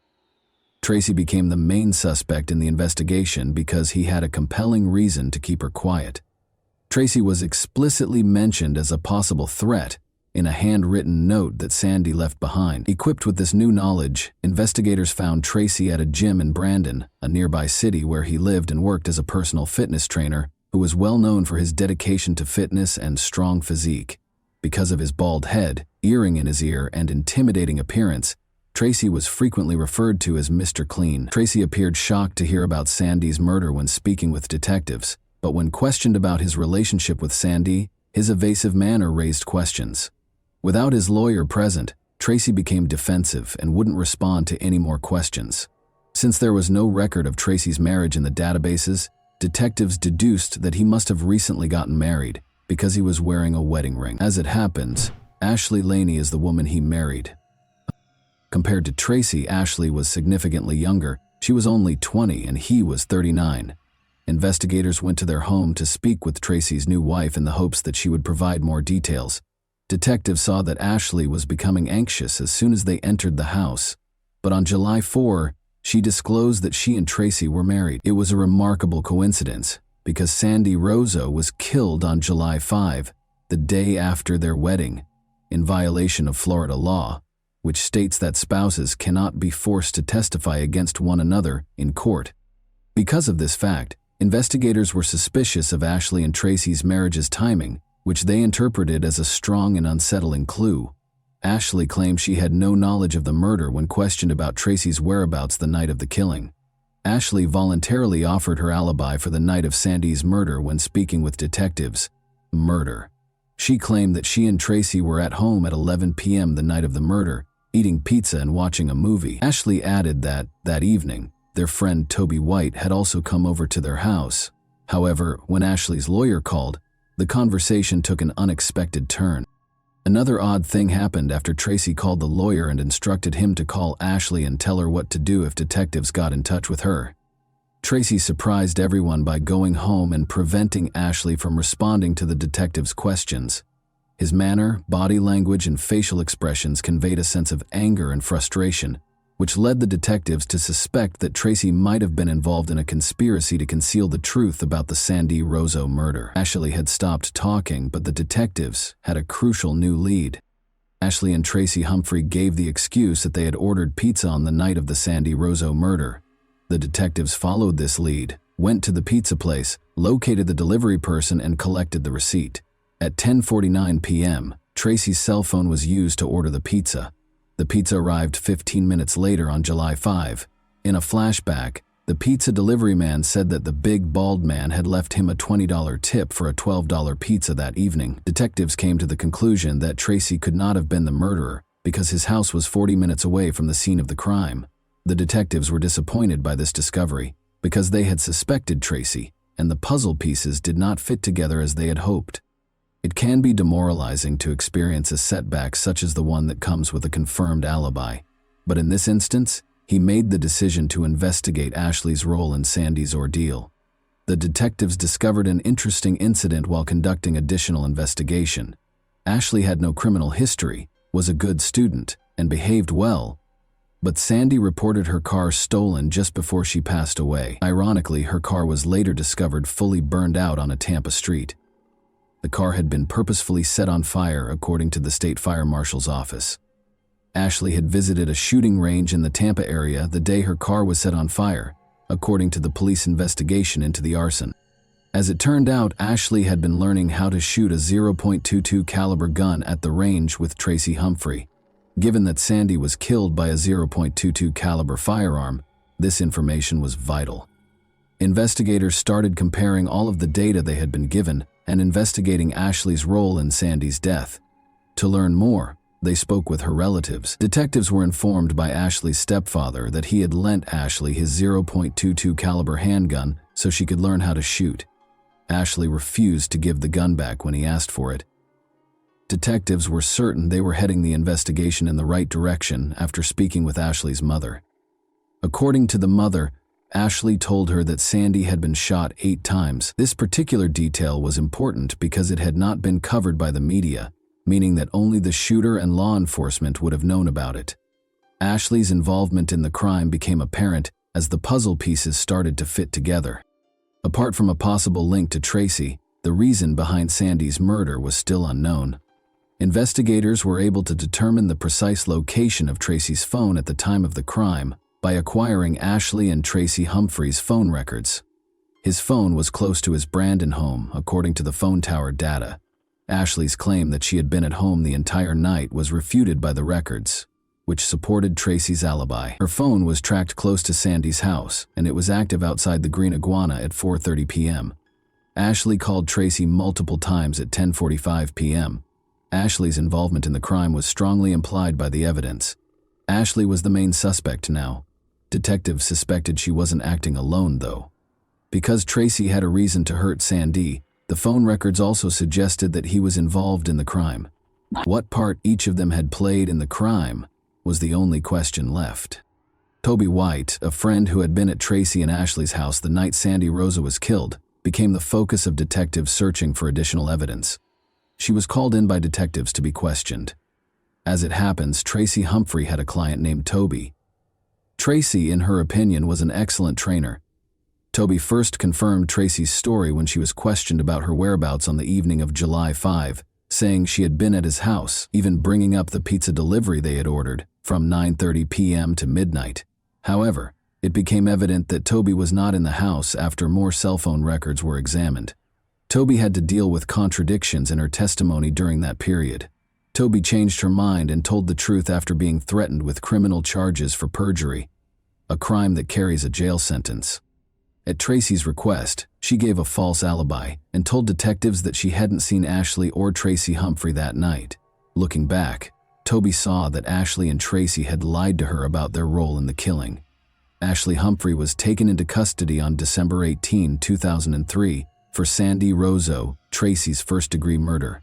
Tracy became the main suspect in the investigation because he had a compelling reason to keep her quiet. Tracy was explicitly mentioned as a possible threat in a handwritten note that Sandy left behind. Equipped with this new knowledge, investigators found Tracy at a gym in Brandon, a nearby city where he lived and worked as a personal fitness trainer who was well known for his dedication to fitness and strong physique. Because of his bald head, earring in his ear, and intimidating appearance, Tracy was frequently referred to as Mr. Clean. Tracy appeared shocked to hear about Sandy's murder when speaking with detectives, but when questioned about his relationship with Sandy, his evasive manner raised questions. Without his lawyer present, Tracy became defensive and wouldn't respond to any more questions. Since there was no record of Tracy's marriage in the databases, detectives deduced that he must have recently gotten married because he was wearing a wedding ring. As it happens, Ashley Laney is the woman he married. Compared to Tracy, Ashley was significantly younger. She was only 20 and he was 39. Investigators went to their home to speak with Tracy's new wife in the hopes that she would provide more details. Detectives saw that Ashley was becoming anxious as soon as they entered the house, but on July 4, she disclosed that she and Tracy were married. It was a remarkable coincidence because Sandy Rozo was killed on July 5, the day after their wedding, in violation of Florida law, which states that spouses cannot be forced to testify against one another in court. Because of this fact, investigators were suspicious of Ashley and Tracy's marriage's timing, which they interpreted as a strong and unsettling clue. Ashley claimed she had no knowledge of the murder when questioned about Tracy's whereabouts the night of the killing. Ashley voluntarily offered her alibi for the night of Sandy's murder when speaking with detectives. Murder. She claimed that she and Tracy were at home at 11 p.m. the night of the murder, eating pizza and watching a movie. Ashley added that evening, their friend Toby White had also come over to their house. However, when Ashley's lawyer called, the conversation took an unexpected turn. Another odd thing happened after Tracy called the lawyer and instructed him to call Ashley and tell her what to do if detectives got in touch with her. Tracy surprised everyone by going home and preventing Ashley from responding to the detectives' questions. His manner, body language, and facial expressions conveyed a sense of anger and frustration, which led the detectives to suspect that Tracy might have been involved in a conspiracy to conceal the truth about the Sandy Rozo murder. Ashley had stopped talking, but the detectives had a crucial new lead. Ashley and Tracy Humphrey gave the excuse that they had ordered pizza on the night of the Sandy Rozo murder. The detectives followed this lead, went to the pizza place, located the delivery person, and collected the receipt. At 10:49 p.m., Tracy's cell phone was used to order the pizza. The pizza arrived 15 minutes later on July 5. In a flashback, the pizza delivery man said that the big bald man had left him a $20 tip for a $12 pizza that evening. Detectives came to the conclusion that Tracy could not have been the murderer because his house was 40 minutes away from the scene of the crime. The detectives were disappointed by this discovery because they had suspected Tracy, and the puzzle pieces did not fit together as they had hoped. It can be demoralizing to experience a setback such as the one that comes with a confirmed alibi, but in this instance, he made the decision to investigate Ashley's role in Sandy's ordeal. the detectives discovered an interesting incident while conducting additional investigation. Ashley had no criminal history, was a good student, and behaved well, but Sandy reported her car stolen just before she passed away. Ironically, her car was later discovered fully burned out on a Tampa street. The car had been purposefully set on fire, according to the state fire marshal's office. Ashley had visited a shooting range in the Tampa area the day her car was set on fire, according to the police investigation into the arson. As it turned out, Ashley had been learning how to shoot a .22 caliber gun at the range with Tracy Humphrey. Given that Sandy was killed by a .22 caliber firearm, this information was vital. Investigators started comparing all of the data they had been given and investigating Ashley's role in Sandy's death. To learn more, they spoke with her relatives. Detectives were informed by Ashley's stepfather that he had lent Ashley his .22 caliber handgun so she could learn how to shoot. Ashley refused to give the gun back when he asked for it. Detectives were certain they were heading the investigation in the right direction after speaking with Ashley's mother. According to the mother, Ashley told her that Sandy had been shot 8 times. This particular detail was important because it had not been covered by the media, meaning that only the shooter and law enforcement would have known about it. Ashley's involvement in the crime became apparent as the puzzle pieces started to fit together. Apart from a possible link to Tracy, the reason behind Sandy's murder was still unknown. Investigators were able to determine the precise location of Tracy's phone at the time of the crime by acquiring Ashley and Tracy Humphrey's phone records. His phone was close to his Brandon home, according to the phone tower data. Ashley's claim that she had been at home the entire night was refuted by the records, which supported Tracy's alibi. Her phone was tracked close to Sandy's house, and it was active outside the Green Iguana at 4:30 p.m. Ashley called Tracy multiple times at 10:45 p.m. Ashley's involvement in the crime was strongly implied by the evidence. Ashley was the main suspect now. Detectives suspected she wasn't acting alone, though. Because Tracy had a reason to hurt Sandy, the phone records also suggested that he was involved in the crime. What part each of them had played in the crime was the only question left. Toby White, a friend who had been at Tracy and Ashley's house the night Sandy Rosa was killed, became the focus of detectives searching for additional evidence. She was called in by detectives to be questioned. As it happens, Tracy Humphrey had a client named Toby. Tracy, in her opinion, was an excellent trainer. Toby first confirmed Tracy's story when she was questioned about her whereabouts on the evening of July 5, saying she had been at his house, even bringing up the pizza delivery they had ordered, from 9:30 p.m. to midnight. However, it became evident that Toby was not in the house after more cell phone records were examined. Toby had to deal with contradictions in her testimony during that period. Toby changed her mind and told the truth after being threatened with criminal charges for perjury, a crime that carries a jail sentence. At Tracy's request, she gave a false alibi and told detectives that she hadn't seen Ashley or Tracy Humphrey that night. Looking back, Toby saw that Ashley and Tracy had lied to her about their role in the killing. Ashley Humphrey was taken into custody on December 18, 2003, for Sandy Rosa, Tracy's first-degree murder.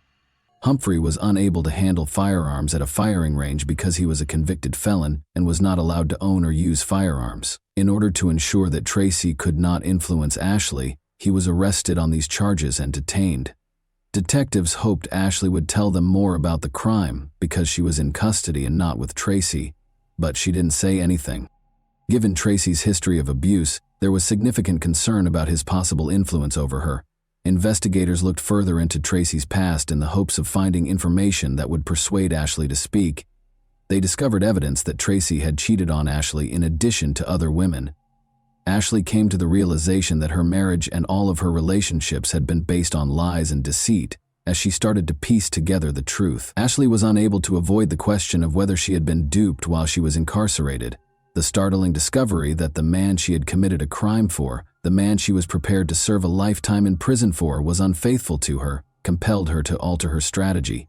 Humphrey was unable to handle firearms at a firing range because he was a convicted felon and was not allowed to own or use firearms. In order to ensure that Tracy could not influence Ashley, he was arrested on these charges and detained. Detectives hoped Ashley would tell them more about the crime because she was in custody and not with Tracy, but she didn't say anything. Given Tracy's history of abuse, there was significant concern about his possible influence over her. Investigators looked further into Tracy's past in the hopes of finding information that would persuade Ashley to speak. They discovered evidence that Tracy had cheated on Ashley in addition to other women. Ashley came to the realization that her marriage and all of her relationships had been based on lies and deceit as she started to piece together the truth. Ashley was unable to avoid the question of whether she had been duped while she was incarcerated. The startling discovery that the man she had committed a crime for, the man she was prepared to serve a lifetime in prison for, was unfaithful to her, compelled her to alter her strategy.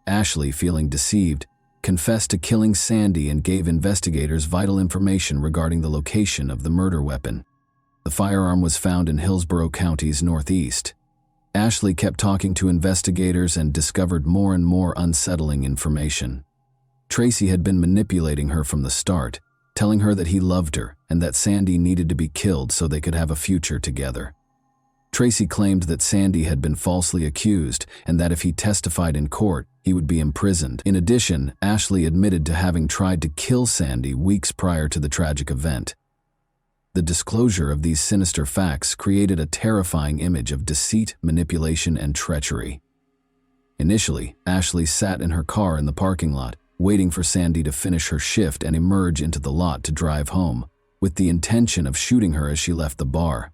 Ashley, feeling deceived, confessed to killing Sandy and gave investigators vital information regarding the location of the murder weapon. The firearm was found in Hillsborough County's northeast. Ashley kept talking to investigators and discovered more and more unsettling information. Tracy had been manipulating her from the start, telling her that he loved her and that Sandy needed to be killed so they could have a future together. Tracy claimed that Sandy had been falsely accused and that if he testified in court, he would be imprisoned. In addition, Ashley admitted to having tried to kill Sandy weeks prior to the tragic event. The disclosure of these sinister facts created a terrifying image of deceit, manipulation, and treachery. Initially, Ashley sat in her car in the parking lot, waiting for Sandy to finish her shift and emerge into the lot to drive home, with the intention of shooting her as she left the bar.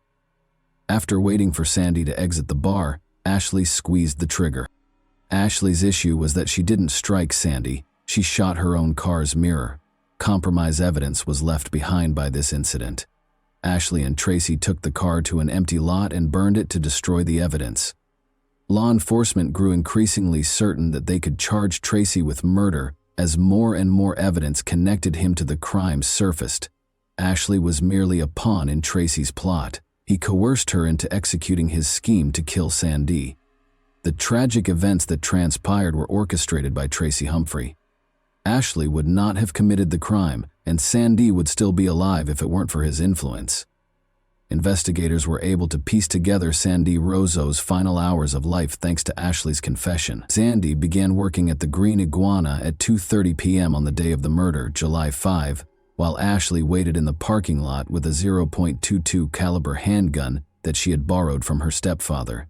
After waiting for Sandy to exit the bar, Ashley squeezed the trigger. Ashley's issue was that she didn't strike Sandy, she shot her own car's mirror. Compromise evidence was left behind by this incident. Ashley and Tracy took the car to an empty lot and burned it to destroy the evidence. Law enforcement grew increasingly certain that they could charge Tracy with murder as more and more evidence connected him to the crime surfaced. Ashley was merely a pawn in Tracy's plot. He coerced her into executing his scheme to kill Sandy. The tragic events that transpired were orchestrated by Tracy Humphrey. Ashley would not have committed the crime, and Sandy would still be alive if it weren't for his influence. Investigators were able to piece together Sandy Rozo's final hours of life thanks to Ashley's confession. Sandy began working at the Green Iguana at 2:30 p.m. on the day of the murder, July 5, while Ashley waited in the parking lot with a .22 caliber handgun that she had borrowed from her stepfather.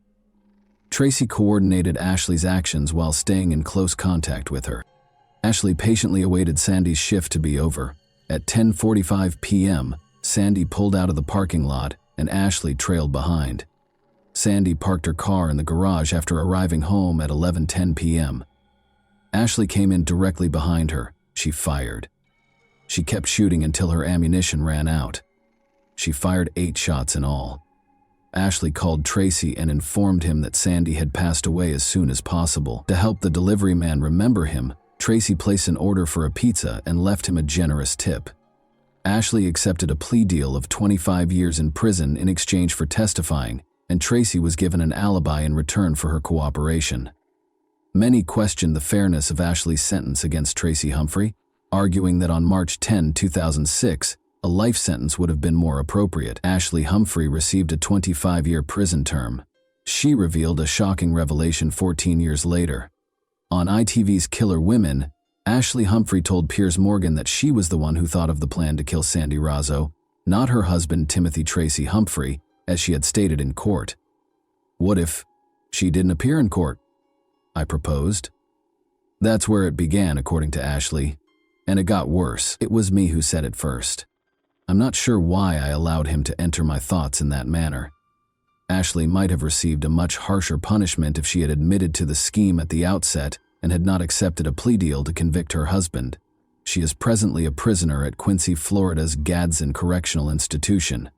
Tracy coordinated Ashley's actions while staying in close contact with her. Ashley patiently awaited Sandy's shift to be over. At 10:45 p.m., Sandy pulled out of the parking lot and Ashley trailed behind. Sandy parked her car in the garage after arriving home at 11:10 p.m. Ashley came in directly behind her. She fired. She kept shooting until her ammunition ran out. She fired 8 shots in all. Ashley called Tracy and informed him that Sandy had passed away as soon as possible. To help the delivery man remember him, Tracy placed an order for a pizza and left him a generous tip. Ashley accepted a plea deal of 25 years in prison in exchange for testifying, and Tracy was given an alibi in return for her cooperation. Many questioned the fairness of Ashley's sentence against Tracy Humphrey, arguing that on March 10, 2006, a life sentence would have been more appropriate. Ashley Humphrey received a 25-year prison term. She revealed a shocking revelation 14 years later. On ITV's Killer Women, Ashley Humphrey told Piers Morgan that she was the one who thought of the plan to kill Sandy Rozo, not her husband Timothy Tracy Humphrey, as she had stated in court. What if she didn't appear in court? I proposed. That's where it began, according to Ashley. And it got worse. It was me who said it first. I'm not sure why I allowed him to enter my thoughts in that manner. Ashley might have received a much harsher punishment if she had admitted to the scheme at the outset and had not accepted a plea deal to convict her husband. She is presently a prisoner at Quincy, Florida's Gadsden Correctional Institution.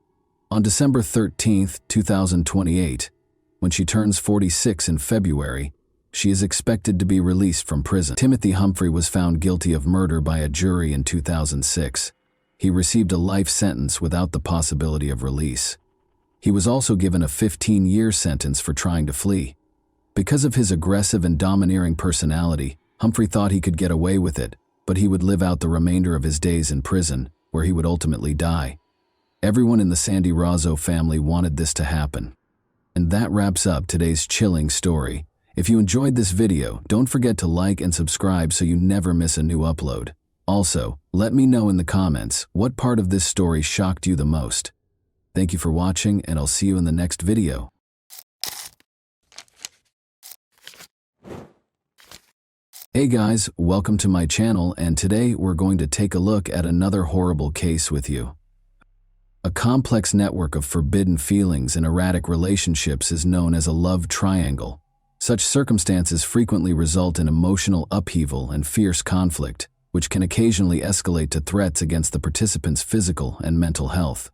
On December 13, 2028, when she turns 46 in February, she is expected to be released from prison. Timothy Humphrey was found guilty of murder by a jury in 2006. He received a life sentence without the possibility of release. He was also given a 15-year sentence for trying to flee. Because of his aggressive and domineering personality, Humphrey thought he could get away with it, but he would live out the remainder of his days in prison, where he would ultimately die. Everyone in the Sandy Rozo family wanted this to happen. And that wraps up today's chilling story. If you enjoyed this video, don't forget to like and subscribe so you never miss a new upload. Also, let me know in the comments what part of this story shocked you the most. Thank you for watching, and I'll see you in the next video. Hey guys, welcome to my channel, and today we're going to take a look at another horrible case with you. A complex network of forbidden feelings and erratic relationships is known as a love triangle. Such circumstances frequently result in emotional upheaval and fierce conflict, which can occasionally escalate to threats against the participants' physical and mental health.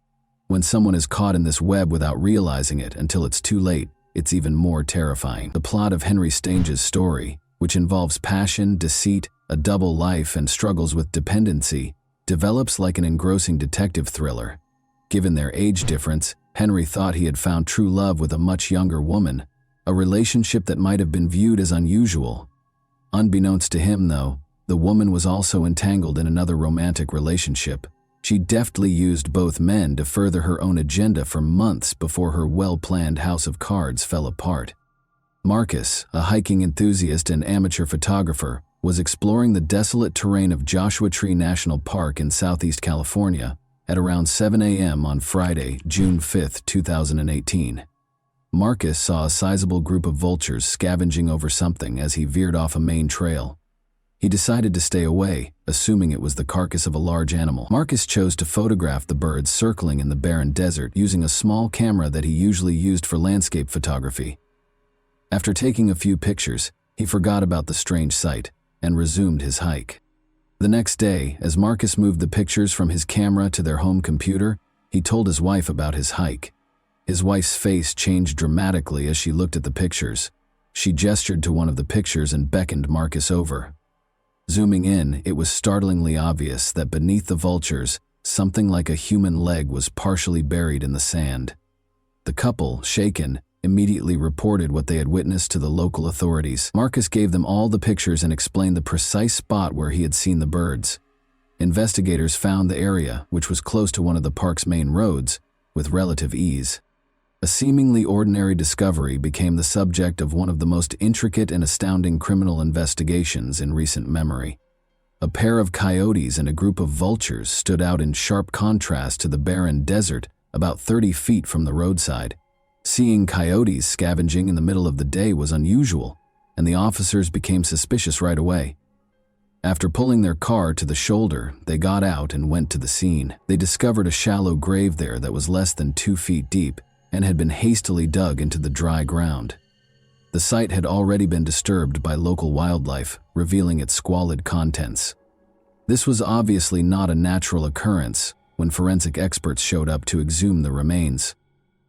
When someone is caught in this web without realizing it until it's too late, it's even more terrifying. The plot of Henry Stange's story, which involves passion, deceit, a double life, and struggles with dependency, develops like an engrossing detective thriller. Given their age difference, Henry thought he had found true love with a much younger woman, a relationship that might have been viewed as unusual. Unbeknownst to him, though, the woman was also entangled in another romantic relationship. She deftly used both men to further her own agenda for months before her well-planned house of cards fell apart. Marcus, a hiking enthusiast and amateur photographer, was exploring the desolate terrain of Joshua Tree National Park in Southeast California at around 7 a.m. on Friday, June 5, 2018. Marcus saw a sizable group of vultures scavenging over something as he veered off a main trail. He decided to stay away, assuming it was the carcass of a large animal. Marcus chose to photograph the birds circling in the barren desert using a small camera that he usually used for landscape photography. After taking a few pictures, he forgot about the strange sight and resumed his hike. The next day, as Marcus moved the pictures from his camera to their home computer, he told his wife about his hike. His wife's face changed dramatically as she looked at the pictures. She gestured to one of the pictures and beckoned Marcus over. Zooming in, it was startlingly obvious that beneath the vultures, something like a human leg was partially buried in the sand. The couple, shaken, immediately reported what they had witnessed to the local authorities. Marcus gave them all the pictures and explained the precise spot where he had seen the birds. Investigators found the area, which was close to one of the park's main roads, with relative ease. A seemingly ordinary discovery became the subject of one of the most intricate and astounding criminal investigations in recent memory. A pair of coyotes and a group of vultures stood out in sharp contrast to the barren desert about 30 feet from the roadside. Seeing coyotes scavenging in the middle of the day was unusual, and the officers became suspicious right away. After pulling their car to the shoulder, they got out and went to the scene. They discovered a shallow grave there that was less than 2 feet deep and had been hastily dug into the dry ground. The site had already been disturbed by local wildlife, revealing its squalid contents. This was obviously not a natural occurrence when forensic experts showed up to exhume the remains.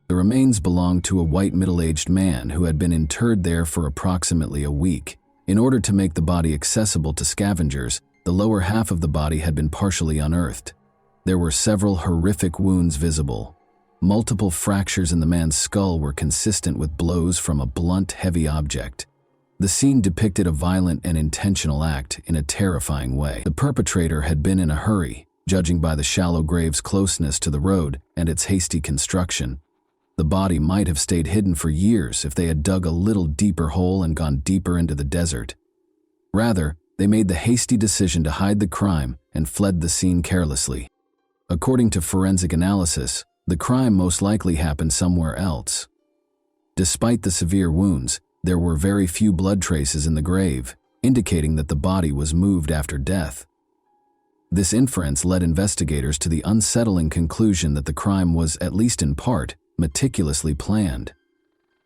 The remains belonged to a white middle-aged man who had been interred there for approximately a week. In order to make the body accessible to scavengers, the lower half of the body had been partially unearthed. There were several horrific wounds visible. Multiple fractures in the man's skull were consistent with blows from a blunt, heavy object. The scene depicted a violent and intentional act in a terrifying way. The perpetrator had been in a hurry, judging by the shallow grave's closeness to the road and its hasty construction. The body might have stayed hidden for years if they had dug a little deeper hole and gone deeper into the desert. Rather, they made the hasty decision to hide the crime and fled the scene carelessly. According to forensic analysis, the crime most likely happened somewhere else. Despite the severe wounds, there were very few blood traces in the grave, indicating that the body was moved after death. This inference led investigators to the unsettling conclusion that the crime was, at least in part, meticulously planned.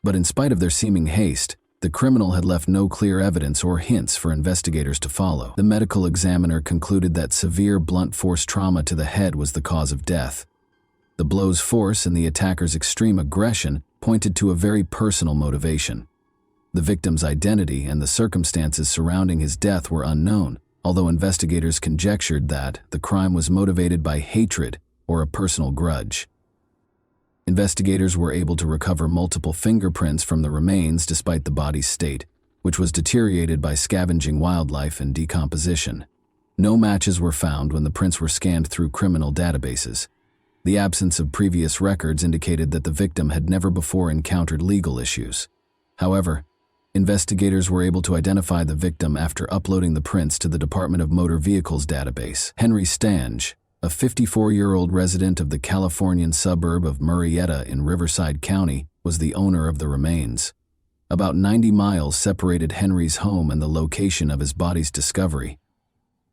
But in spite of their seeming haste, the criminal had left no clear evidence or hints for investigators to follow. The medical examiner concluded that severe blunt force trauma to the head was the cause of death. The blow's force and the attacker's extreme aggression pointed to a very personal motivation. The victim's identity and the circumstances surrounding his death were unknown, although investigators conjectured that the crime was motivated by hatred or a personal grudge. Investigators were able to recover multiple fingerprints from the remains despite the body's state, which was deteriorated by scavenging wildlife and decomposition. No matches were found when the prints were scanned through criminal databases. The absence of previous records indicated that the victim had never before encountered legal issues. However, investigators were able to identify the victim after uploading the prints to the Department of Motor Vehicles database. Henry Stange, a 54-year-old resident of the Californian suburb of Murrieta in Riverside County, was the owner of the remains. About 90 miles separated Henry's home and the location of his body's discovery.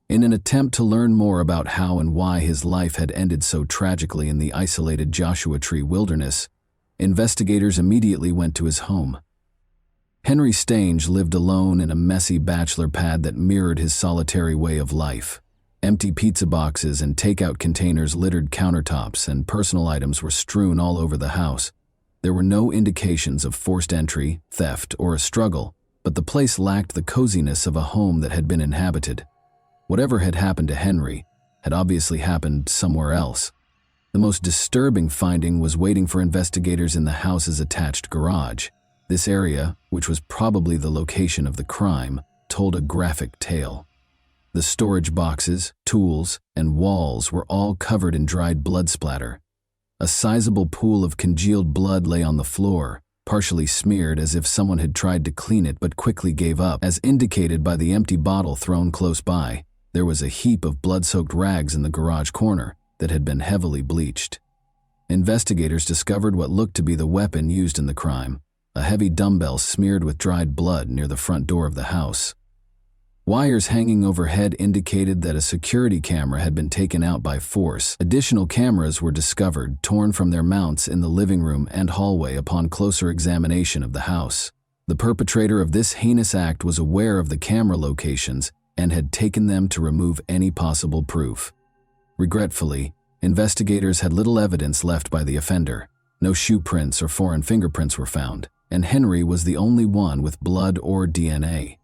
In an attempt to learn more about how and why his life had ended so tragically in the isolated Joshua Tree wilderness, investigators immediately went to his home. Henry Stange lived alone in a messy bachelor pad that mirrored his solitary way of life. Empty pizza boxes and takeout containers littered countertops, and personal items were strewn all over the house. There were no indications of forced entry, theft, or a struggle, but the place lacked the coziness of a home that had been inhabited. Whatever had happened to Henry had obviously happened somewhere else. The most disturbing finding was waiting for investigators in the house's attached garage. This area, which was probably the location of the crime, told a graphic tale. The storage boxes, tools, and walls were all covered in dried blood splatter. A sizable pool of congealed blood lay on the floor, partially smeared as if someone had tried to clean it but quickly gave up, as indicated by the empty bottle thrown close by. There was a heap of blood-soaked rags in the garage corner that had been heavily bleached. Investigators discovered what looked to be the weapon used in the crime, a heavy dumbbell smeared with dried blood near the front door of the house. Wires hanging overhead indicated that a security camera had been taken out by force. Additional cameras were discovered, torn from their mounts in the living room and hallway upon closer examination of the house. The perpetrator of this heinous act was aware of the camera locations and had taken them to remove any possible proof. Regretfully, investigators had little evidence left by the offender. No shoe prints or foreign fingerprints were found, and Henry was the only one with blood or DNA.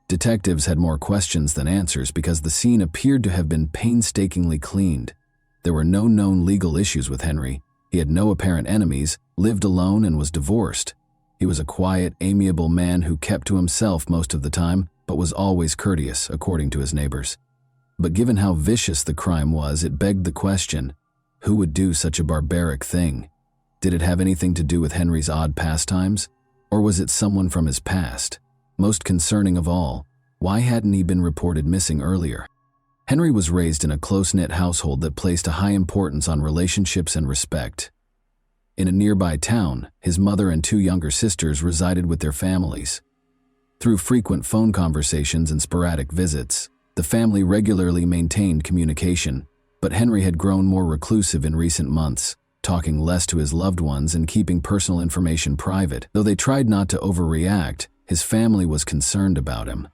Detectives had more questions than answers because the scene appeared to have been painstakingly cleaned. There were no known legal issues with Henry. He had no apparent enemies, lived alone, and was divorced. He was a quiet, amiable man who kept to himself most of the time, but was always courteous, according to his neighbors. But given how vicious the crime was, it begged the question, who would do such a barbaric thing? Did it have anything to do with Henry's odd pastimes? Or was it someone from his past? Most concerning of all, why hadn't he been reported missing earlier? Henry was raised in a close-knit household that placed a high importance on relationships and respect. In a nearby town, his mother and 2 younger sisters resided with their families. Through frequent phone conversations and sporadic visits, the family regularly maintained communication, but Henry had grown more reclusive in recent months, talking less to his loved ones and keeping personal information private. Though they tried not to overreact, his family was concerned about him.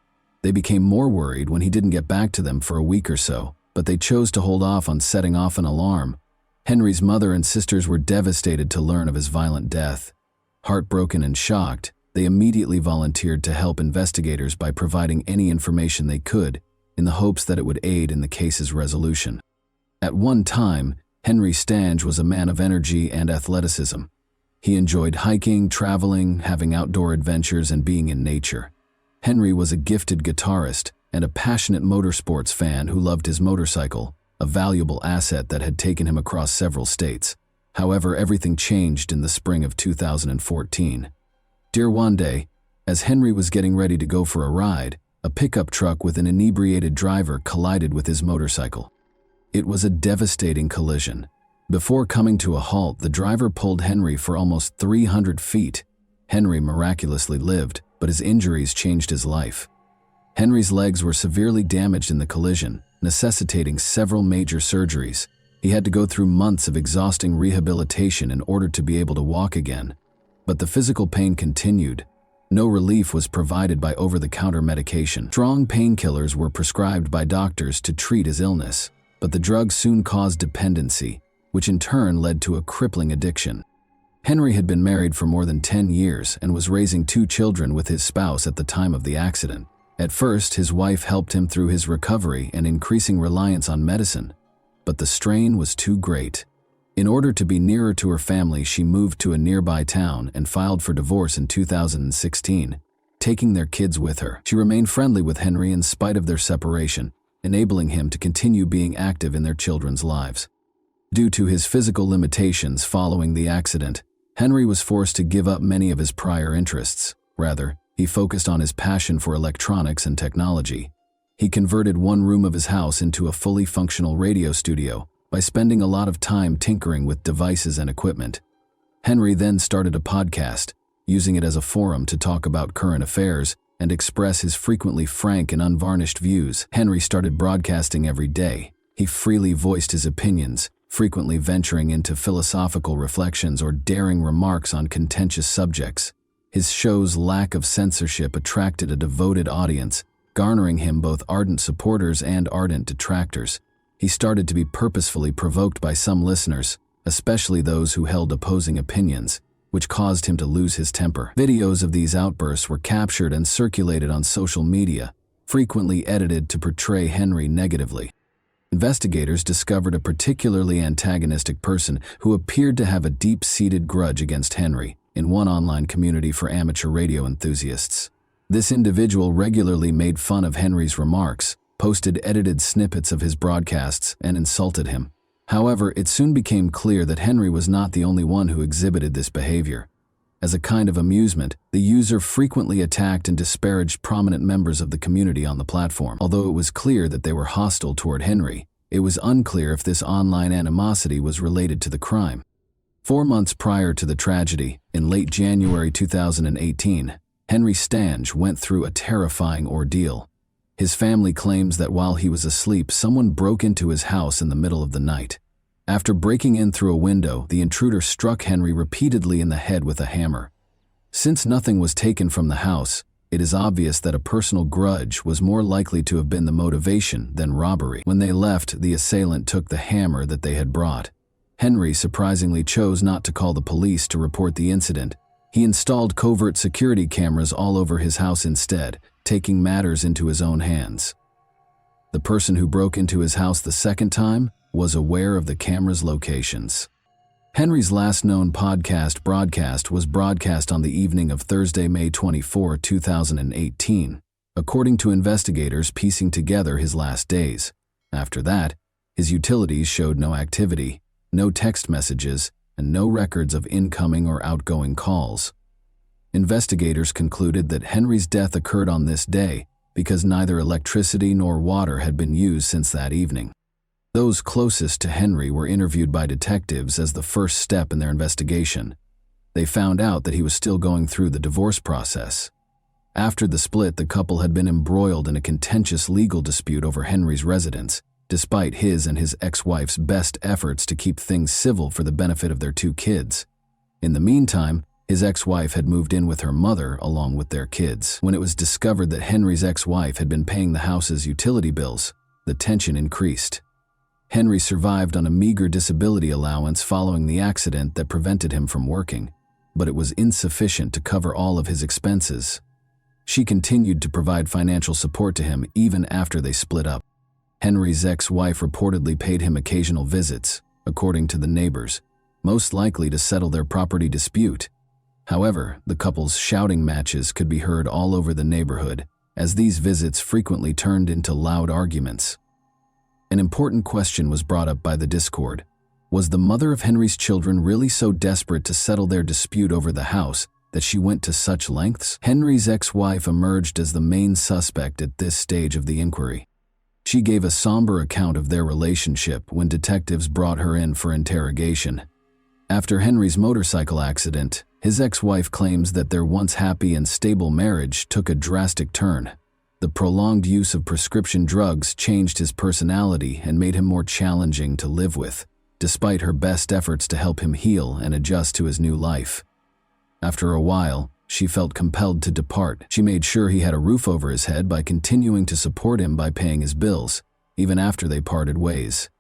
They became more worried when he didn't get back to them for a week or so, but they chose to hold off on setting off an alarm. Henry's mother and sisters were devastated to learn of his violent death. Heartbroken and shocked, they immediately volunteered to help investigators by providing any information they could, in the hopes that it would aid in the case's resolution. At one time, Henry Stange was a man of energy and athleticism. He enjoyed hiking, traveling, having outdoor adventures, and being in nature. Henry was a gifted guitarist and a passionate motorsports fan who loved his motorcycle, a valuable asset that had taken him across several states. However, everything changed in the spring of 2014. One day, as Henry was getting ready to go for a ride, a pickup truck with an inebriated driver collided with his motorcycle. It was a devastating collision. Before coming to a halt, the driver pulled Henry for almost 300 feet. Henry miraculously lived, but his injuries changed his life. Henry's legs were severely damaged in the collision, necessitating several major surgeries. He had to go through months of exhausting rehabilitation in order to be able to walk again. But the physical pain continued. No relief was provided by over-the-counter medication. Strong painkillers were prescribed by doctors to treat his illness, but the drugs soon caused dependency, which in turn led to a crippling addiction. Henry had been married for more than 10 years and was raising 2 children with his spouse at the time of the accident. At first, his wife helped him through his recovery and increasing reliance on medicine, but the strain was too great. In order to be nearer to her family, she moved to a nearby town and filed for divorce in 2016, taking their kids with her. She remained friendly with Henry in spite of their separation, enabling him to continue being active in their children's lives. Due to his physical limitations following the accident, Henry was forced to give up many of his prior interests. Rather, he focused on his passion for electronics and technology. He converted one room of his house into a fully functional radio studio by spending a lot of time tinkering with devices and equipment. Henry then started a podcast, using it as a forum to talk about current affairs and express his frequently frank and unvarnished views. Henry started broadcasting every day. He freely voiced his opinions, frequently venturing into philosophical reflections or daring remarks on contentious subjects. His show's lack of censorship attracted a devoted audience, garnering him both ardent supporters and ardent detractors. He started to be purposefully provoked by some listeners, especially those who held opposing opinions, which caused him to lose his temper. Videos of these outbursts were captured and circulated on social media, frequently edited to portray Henry negatively. Investigators discovered a particularly antagonistic person who appeared to have a deep-seated grudge against Henry in one online community for amateur radio enthusiasts. This individual regularly made fun of Henry's remarks, posted edited snippets of his broadcasts, and insulted him. However, it soon became clear that Henry was not the only one who exhibited this behavior. As a kind of amusement, the user frequently attacked and disparaged prominent members of the community on the platform. Although it was clear that they were hostile toward Henry, it was unclear if this online animosity was related to the crime. 4 months prior to the tragedy, in late January 2018, Henry Stange went through a terrifying ordeal. His family claims that while he was asleep, someone broke into his house in the middle of the night. After breaking in through a window, the intruder struck Henry repeatedly in the head with a hammer. Since nothing was taken from the house, it is obvious that a personal grudge was more likely to have been the motivation than robbery. When they left, the assailant took the hammer that they had brought. Henry surprisingly chose not to call the police to report the incident. He installed covert security cameras all over his house instead, taking matters into his own hands. The person who broke into his house the second time was aware of the camera's locations. Henry's last known broadcast was broadcast on the evening of Thursday, May 24, 2018, according to investigators piecing together his last days. After that, his utilities showed no activity, no text messages, and no records of incoming or outgoing calls. Investigators concluded that Henry's death occurred on this day because neither electricity nor water had been used since that evening. Those closest to Henry were interviewed by detectives as the first step in their investigation. They found out that he was still going through the divorce process. After the split, the couple had been embroiled in a contentious legal dispute over Henry's residence, despite his and his ex-wife's best efforts to keep things civil for the benefit of their 2 kids. In the meantime, his ex-wife had moved in with her mother along with their kids. When it was discovered that Henry's ex-wife had been paying the house's utility bills, the tension increased. Henry survived on a meager disability allowance following the accident that prevented him from working, but it was insufficient to cover all of his expenses. She continued to provide financial support to him even after they split up. Henry's ex-wife reportedly paid him occasional visits, according to the neighbors, most likely to settle their property dispute. However, the couple's shouting matches could be heard all over the neighborhood, as these visits frequently turned into loud arguments. An important question was brought up by the Discord. Was the mother of Henry's children really so desperate to settle their dispute over the house that she went to such lengths? Henry's ex-wife emerged as the main suspect at this stage of the inquiry. She gave a somber account of their relationship when detectives brought her in for interrogation. After Henry's motorcycle accident, his ex-wife claims that their once happy and stable marriage took a drastic turn. The prolonged use of prescription drugs changed his personality and made him more challenging to live with, despite her best efforts to help him heal and adjust to his new life. After a while, she felt compelled to depart. She made sure he had a roof over his head by continuing to support him by paying his bills, even after they parted ways.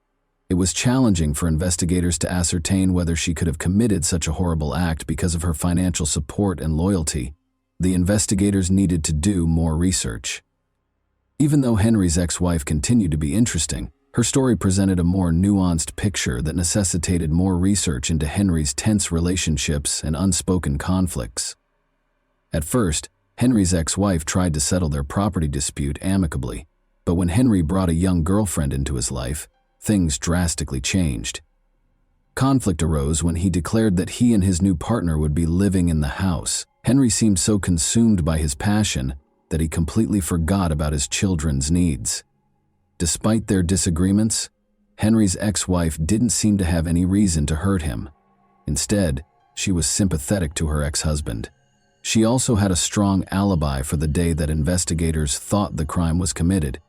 It was challenging for investigators to ascertain whether she could have committed such a horrible act because of her financial support and loyalty. The investigators needed to do more research. Even though Henry's ex-wife continued to be interesting, her story presented a more nuanced picture that necessitated more research into Henry's tense relationships and unspoken conflicts. At first, Henry's ex-wife tried to settle their property dispute amicably, but when Henry brought a young girlfriend into his life, things drastically changed. Conflict arose when he declared that he and his new partner would be living in the house. Henry seemed so consumed by his passion that he completely forgot about his children's needs. Despite their disagreements, Henry's ex-wife didn't seem to have any reason to hurt him. Instead, she was sympathetic to her ex-husband. She also had a strong alibi for the day that investigators thought the crime was committed.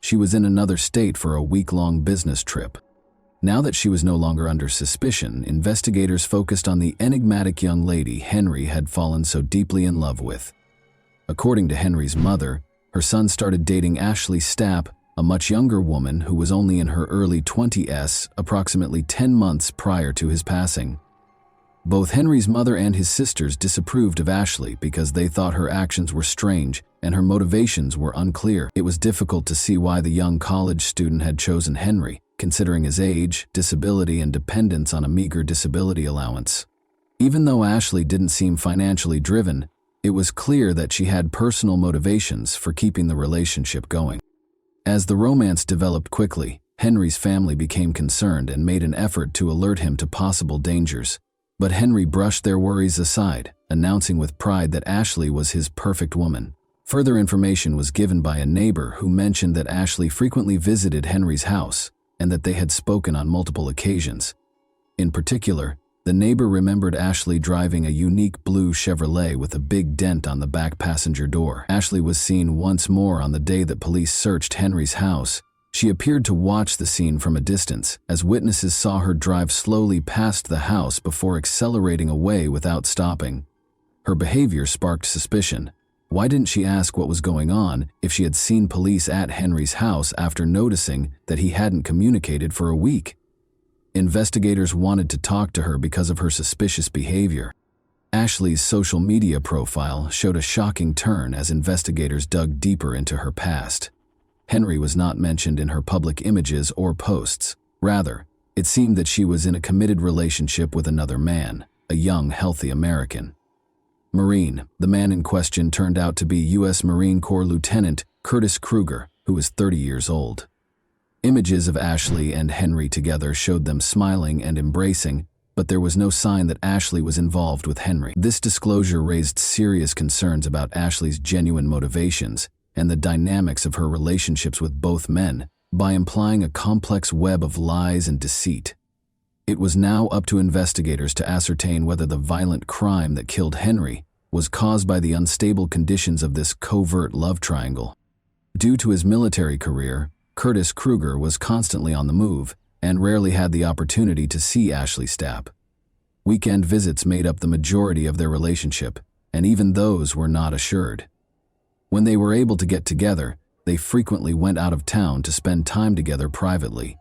She was in another state for a week-long business trip. Now that she was no longer under suspicion, investigators focused on the enigmatic young lady Henry had fallen so deeply in love with. According to Henry's mother, her son started dating Ashley Stapp, a much younger woman who was only in her early 20s, approximately 10 months prior to his passing. Both Henry's mother and his sisters disapproved of Ashley because they thought her actions were strange and her motivations were unclear. It was difficult to see why the young college student had chosen Henry, considering his age, disability, and dependence on a meager disability allowance. Even though Ashley didn't seem financially driven, it was clear that she had personal motivations for keeping the relationship going. As the romance developed quickly, Henry's family became concerned and made an effort to alert him to possible dangers. But Henry brushed their worries aside, announcing with pride that Ashley was his perfect woman. Further information was given by a neighbor who mentioned that Ashley frequently visited Henry's house and that they had spoken on multiple occasions. In particular, the neighbor remembered Ashley driving a unique blue Chevrolet with a big dent on the back passenger door. Ashley was seen once more on the day that police searched Henry's house. She appeared to watch the scene from a distance, as witnesses saw her drive slowly past the house before accelerating away without stopping. Her behavior sparked suspicion. Why didn't she ask what was going on if she had seen police at Henry's house after noticing that he hadn't communicated for a week? Investigators wanted to talk to her because of her suspicious behavior. Ashley's social media profile showed a shocking turn as investigators dug deeper into her past. Henry was not mentioned in her public images or posts. Rather, it seemed that she was in a committed relationship with another man, a young, healthy American. Marine, the man in question turned out to be U.S. Marine Corps Lieutenant Curtis Kruger, who was 30 years old. Images of Ashley and Henry together showed them smiling and embracing, but there was no sign that Ashley was involved with Henry. This disclosure raised serious concerns about Ashley's genuine motivations and the dynamics of her relationships with both men, by implying a complex web of lies and deceit. It was now up to investigators to ascertain whether the violent crime that killed Henry was caused by the unstable conditions of this covert love triangle. Due to his military career, Curtis Kruger was constantly on the move and rarely had the opportunity to see Ashley Stapp. Weekend visits made up the majority of their relationship, and even those were not assured. When they were able to get together, they frequently went out of town to spend time together privately.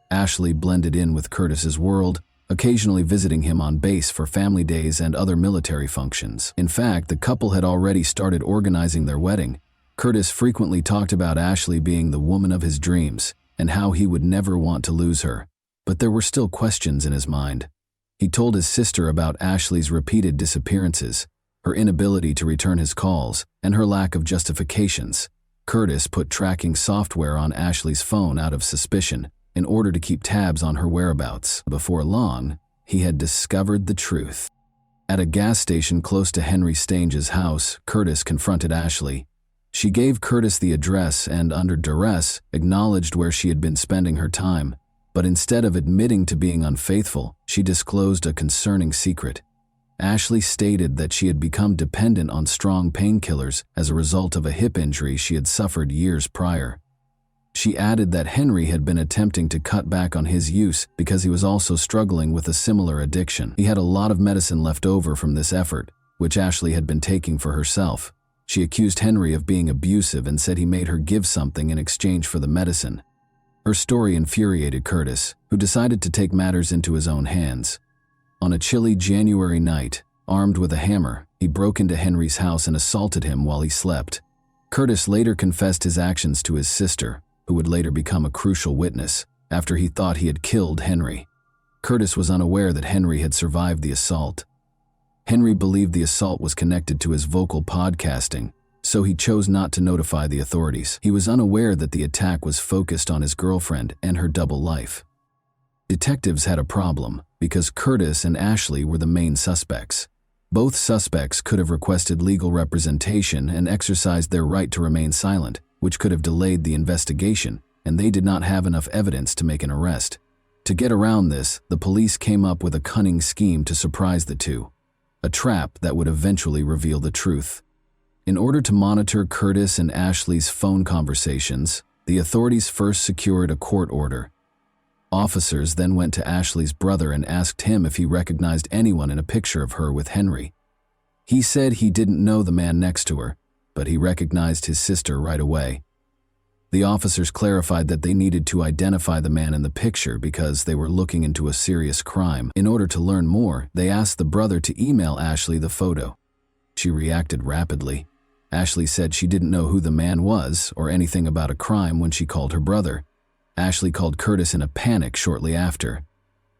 Ashley blended in with Curtis's world, occasionally visiting him on base for family days and other military functions. In fact, the couple had already started organizing their wedding. Curtis frequently talked about Ashley being the woman of his dreams and how he would never want to lose her. But there were still questions in his mind. He told his sister about Ashley's repeated disappearances, her inability to return his calls, and her lack of justifications. Curtis put tracking software on Ashley's phone out of suspicion in order to keep tabs on her whereabouts. Before long, he had discovered the truth. At a gas station close to Henry Stange's house, Curtis confronted Ashley. She gave Curtis the address and, under duress, acknowledged where she had been spending her time. But instead of admitting to being unfaithful, she disclosed a concerning secret. Ashley stated that she had become dependent on strong painkillers as a result of a hip injury she had suffered years prior. She added that Henry had been attempting to cut back on his use because he was also struggling with a similar addiction. He had a lot of medicine left over from this effort, which Ashley had been taking for herself. She accused Henry of being abusive and said he made her give something in exchange for the medicine. Her story infuriated Curtis, who decided to take matters into his own hands. On a chilly January night, armed with a hammer, he broke into Henry's house and assaulted him while he slept. Curtis later confessed his actions to his sister, who would later become a crucial witness, after he thought he had killed Henry. Curtis was unaware that Henry had survived the assault. Henry believed the assault was connected to his vocal podcasting, so he chose not to notify the authorities. He was unaware that the attack was focused on his girlfriend and her double life. Detectives had a problem, because Curtis and Ashley were the main suspects. Both suspects could have requested legal representation and exercised their right to remain silent, which could have delayed the investigation, and they did not have enough evidence to make an arrest. To get around this, the police came up with a cunning scheme to surprise the two, a trap that would eventually reveal the truth. In order to monitor Curtis and Ashley's phone conversations, the authorities first secured a court order. Officers then went to Ashley's brother and asked him if he recognized anyone in a picture of her with Henry. He said he didn't know the man next to her, but he recognized his sister right away. The officers clarified that they needed to identify the man in the picture because they were looking into a serious crime. In order to learn more, they asked the brother to email Ashley the photo. She reacted rapidly. Ashley said she didn't know who the man was or anything about a crime when she called her brother. Ashley called Curtis in a panic shortly after.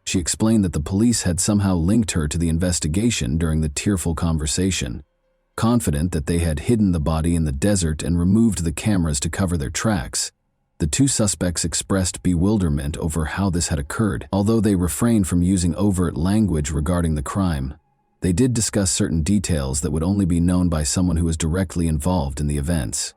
She explained that the police had somehow linked her to the investigation during the tearful conversation. Confident that they had hidden the body in the desert and removed the cameras to cover their tracks, The two suspects expressed bewilderment over how this had occurred. Although they refrained from using overt language regarding the crime, they did discuss certain details that would only be known by someone who was directly involved in the events.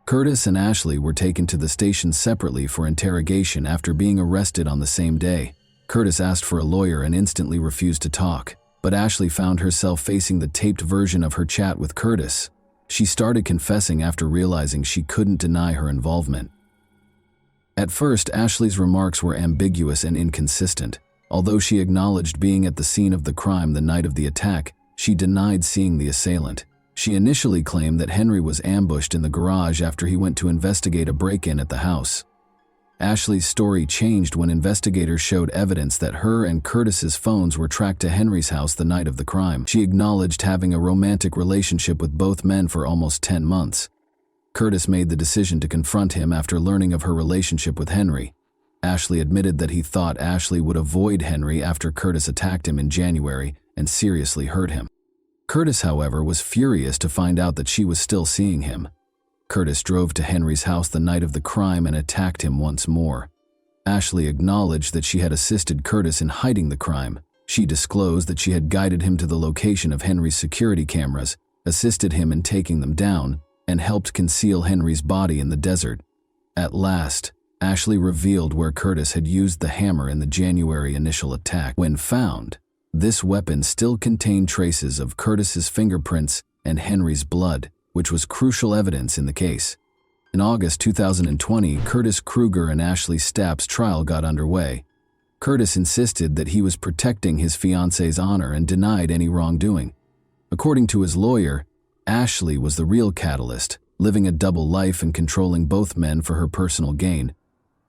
Curtis and Ashley were taken to the station separately for interrogation after being arrested on the same day. Curtis asked for a lawyer and instantly refused to talk, but Ashley found herself facing the taped version of her chat with Curtis. She started confessing after realizing she couldn't deny her involvement. At first, Ashley's remarks were ambiguous and inconsistent. Although she acknowledged being at the scene of the crime the night of the attack, she denied seeing the assailant. She initially claimed that Henry was ambushed in the garage after he went to investigate a break-in at the house. Ashley's story changed when investigators showed evidence that her and Curtis's phones were tracked to Henry's house the night of the crime. She acknowledged having a romantic relationship with both men for almost 10 months. Curtis made the decision to confront him after learning of her relationship with Henry. Ashley admitted that he thought Ashley would avoid Henry after Curtis attacked him in January and seriously hurt him. Curtis, however, was furious to find out that she was still seeing him. Curtis drove to Henry's house the night of the crime and attacked him once more. Ashley acknowledged that she had assisted Curtis in hiding the crime. She disclosed that she had guided him to the location of Henry's security cameras, assisted him in taking them down, and helped conceal Henry's body in the desert. At last, Ashley revealed where Curtis had used the hammer in the January initial attack. When found, this weapon still contained traces of Curtis's fingerprints and Henry's blood, which was crucial evidence in the case. In August 2020, Curtis Kruger and Ashley Stapp's trial got underway. Curtis insisted that he was protecting his fiance's honor and denied any wrongdoing. According to his lawyer, Ashley was the real catalyst, living a double life and controlling both men for her personal gain.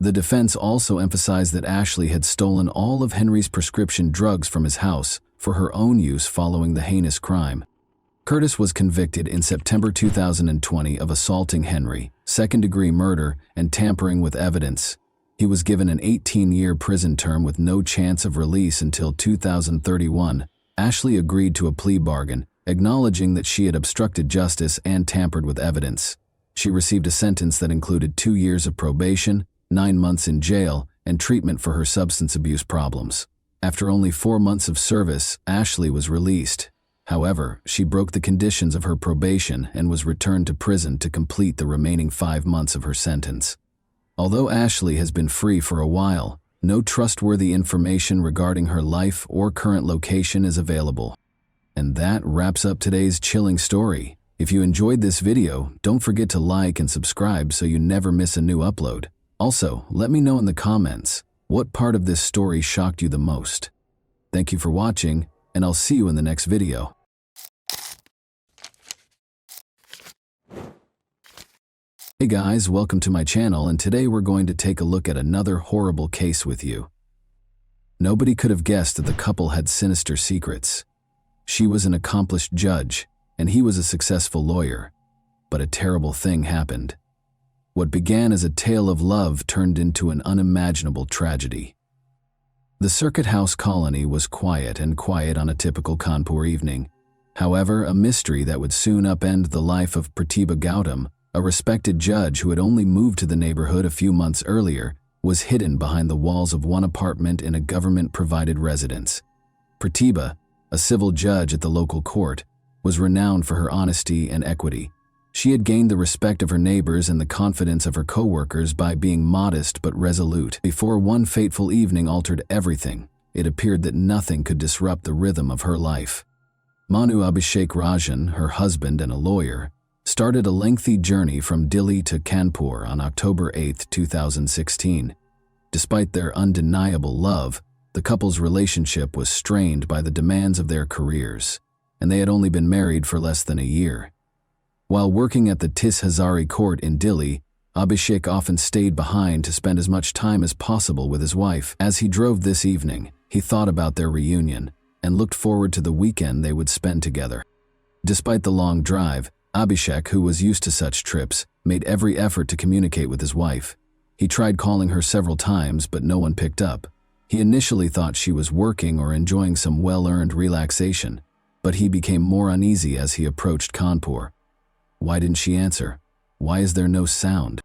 The defense also emphasized that Ashley had stolen all of Henry's prescription drugs from his house for her own use following the heinous crime. Curtis was convicted in September 2020 of assaulting Henry, second-degree murder, and tampering with evidence. He was given an 18-year prison term with no chance of release until 2031. Ashley agreed to a plea bargain, acknowledging that she had obstructed justice and tampered with evidence. She received a sentence that included 2 years of probation, 9 months in jail, and treatment for her substance abuse problems. After only 4 months of service, Ashley was released. However, she broke the conditions of her probation and was returned to prison to complete the remaining 5 months of her sentence. Although Ashley has been free for a while, no trustworthy information regarding her life or current location is available. And that wraps up today's chilling story. If you enjoyed this video, don't forget to like and subscribe so you never miss a new upload. Also, let me know in the comments, what part of this story shocked you the most? Thank you for watching, and I'll see you in the next video. Hey guys, welcome to my channel, and today we're going to take a look at another horrible case with you. Nobody could have guessed that the couple had sinister secrets. She was an accomplished judge, and he was a successful lawyer. But a terrible thing happened. What began as a tale of love turned into an unimaginable tragedy. The Circuit House colony was quiet on a typical Kanpur evening. However, a mystery that would soon upend the life of Pratibha Gautam, a respected judge who had only moved to the neighborhood a few months earlier, was hidden behind the walls of one apartment in a government-provided residence. Pratibha, a civil judge at the local court, was renowned for her honesty and equity. She had gained the respect of her neighbors and the confidence of her co-workers by being modest but resolute. Before one fateful evening altered everything, it appeared that nothing could disrupt the rhythm of her life. Manu Abhishek Rajan, her husband and a lawyer, started a lengthy journey from Delhi to Kanpur on October 8, 2016. Despite their undeniable love, the couple's relationship was strained by the demands of their careers, and they had only been married for less than a year. While working at the Tis Hazari court in Delhi, Abhishek often stayed behind to spend as much time as possible with his wife. As he drove this evening, he thought about their reunion and looked forward to the weekend they would spend together. Despite the long drive, Abhishek, who was used to such trips, made every effort to communicate with his wife. He tried calling her several times, but no one picked up. He initially thought she was working or enjoying some well-earned relaxation, but he became more uneasy as he approached Kanpur. Why didn't she answer? Why is there no sound?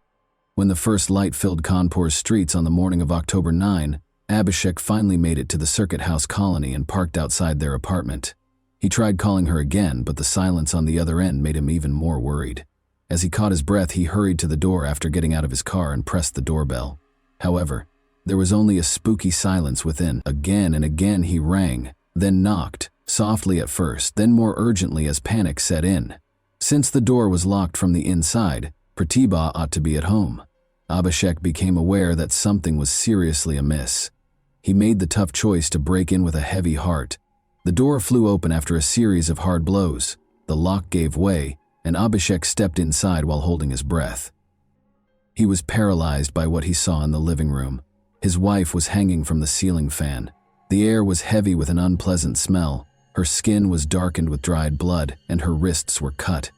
When the first light filled Kanpur's streets on the morning of October 9, Abhishek finally made it to the Circuit House colony and parked outside their apartment. He tried calling her again, but the silence on the other end made him even more worried. As he caught his breath, he hurried to the door after getting out of his car and pressed the doorbell. However, there was only a spooky silence within. Again and again he rang, then knocked, softly at first, then more urgently as panic set in. Since the door was locked from the inside, Pratibha ought to be at home. Abhishek became aware that something was seriously amiss. He made the tough choice to break in with a heavy heart. The door flew open after a series of hard blows. The lock gave way, and Abhishek stepped inside while holding his breath. He was paralyzed by what he saw in the living room. His wife was hanging from the ceiling fan. The air was heavy with an unpleasant smell. Her skin was darkened with dried blood, and her wrists were cut.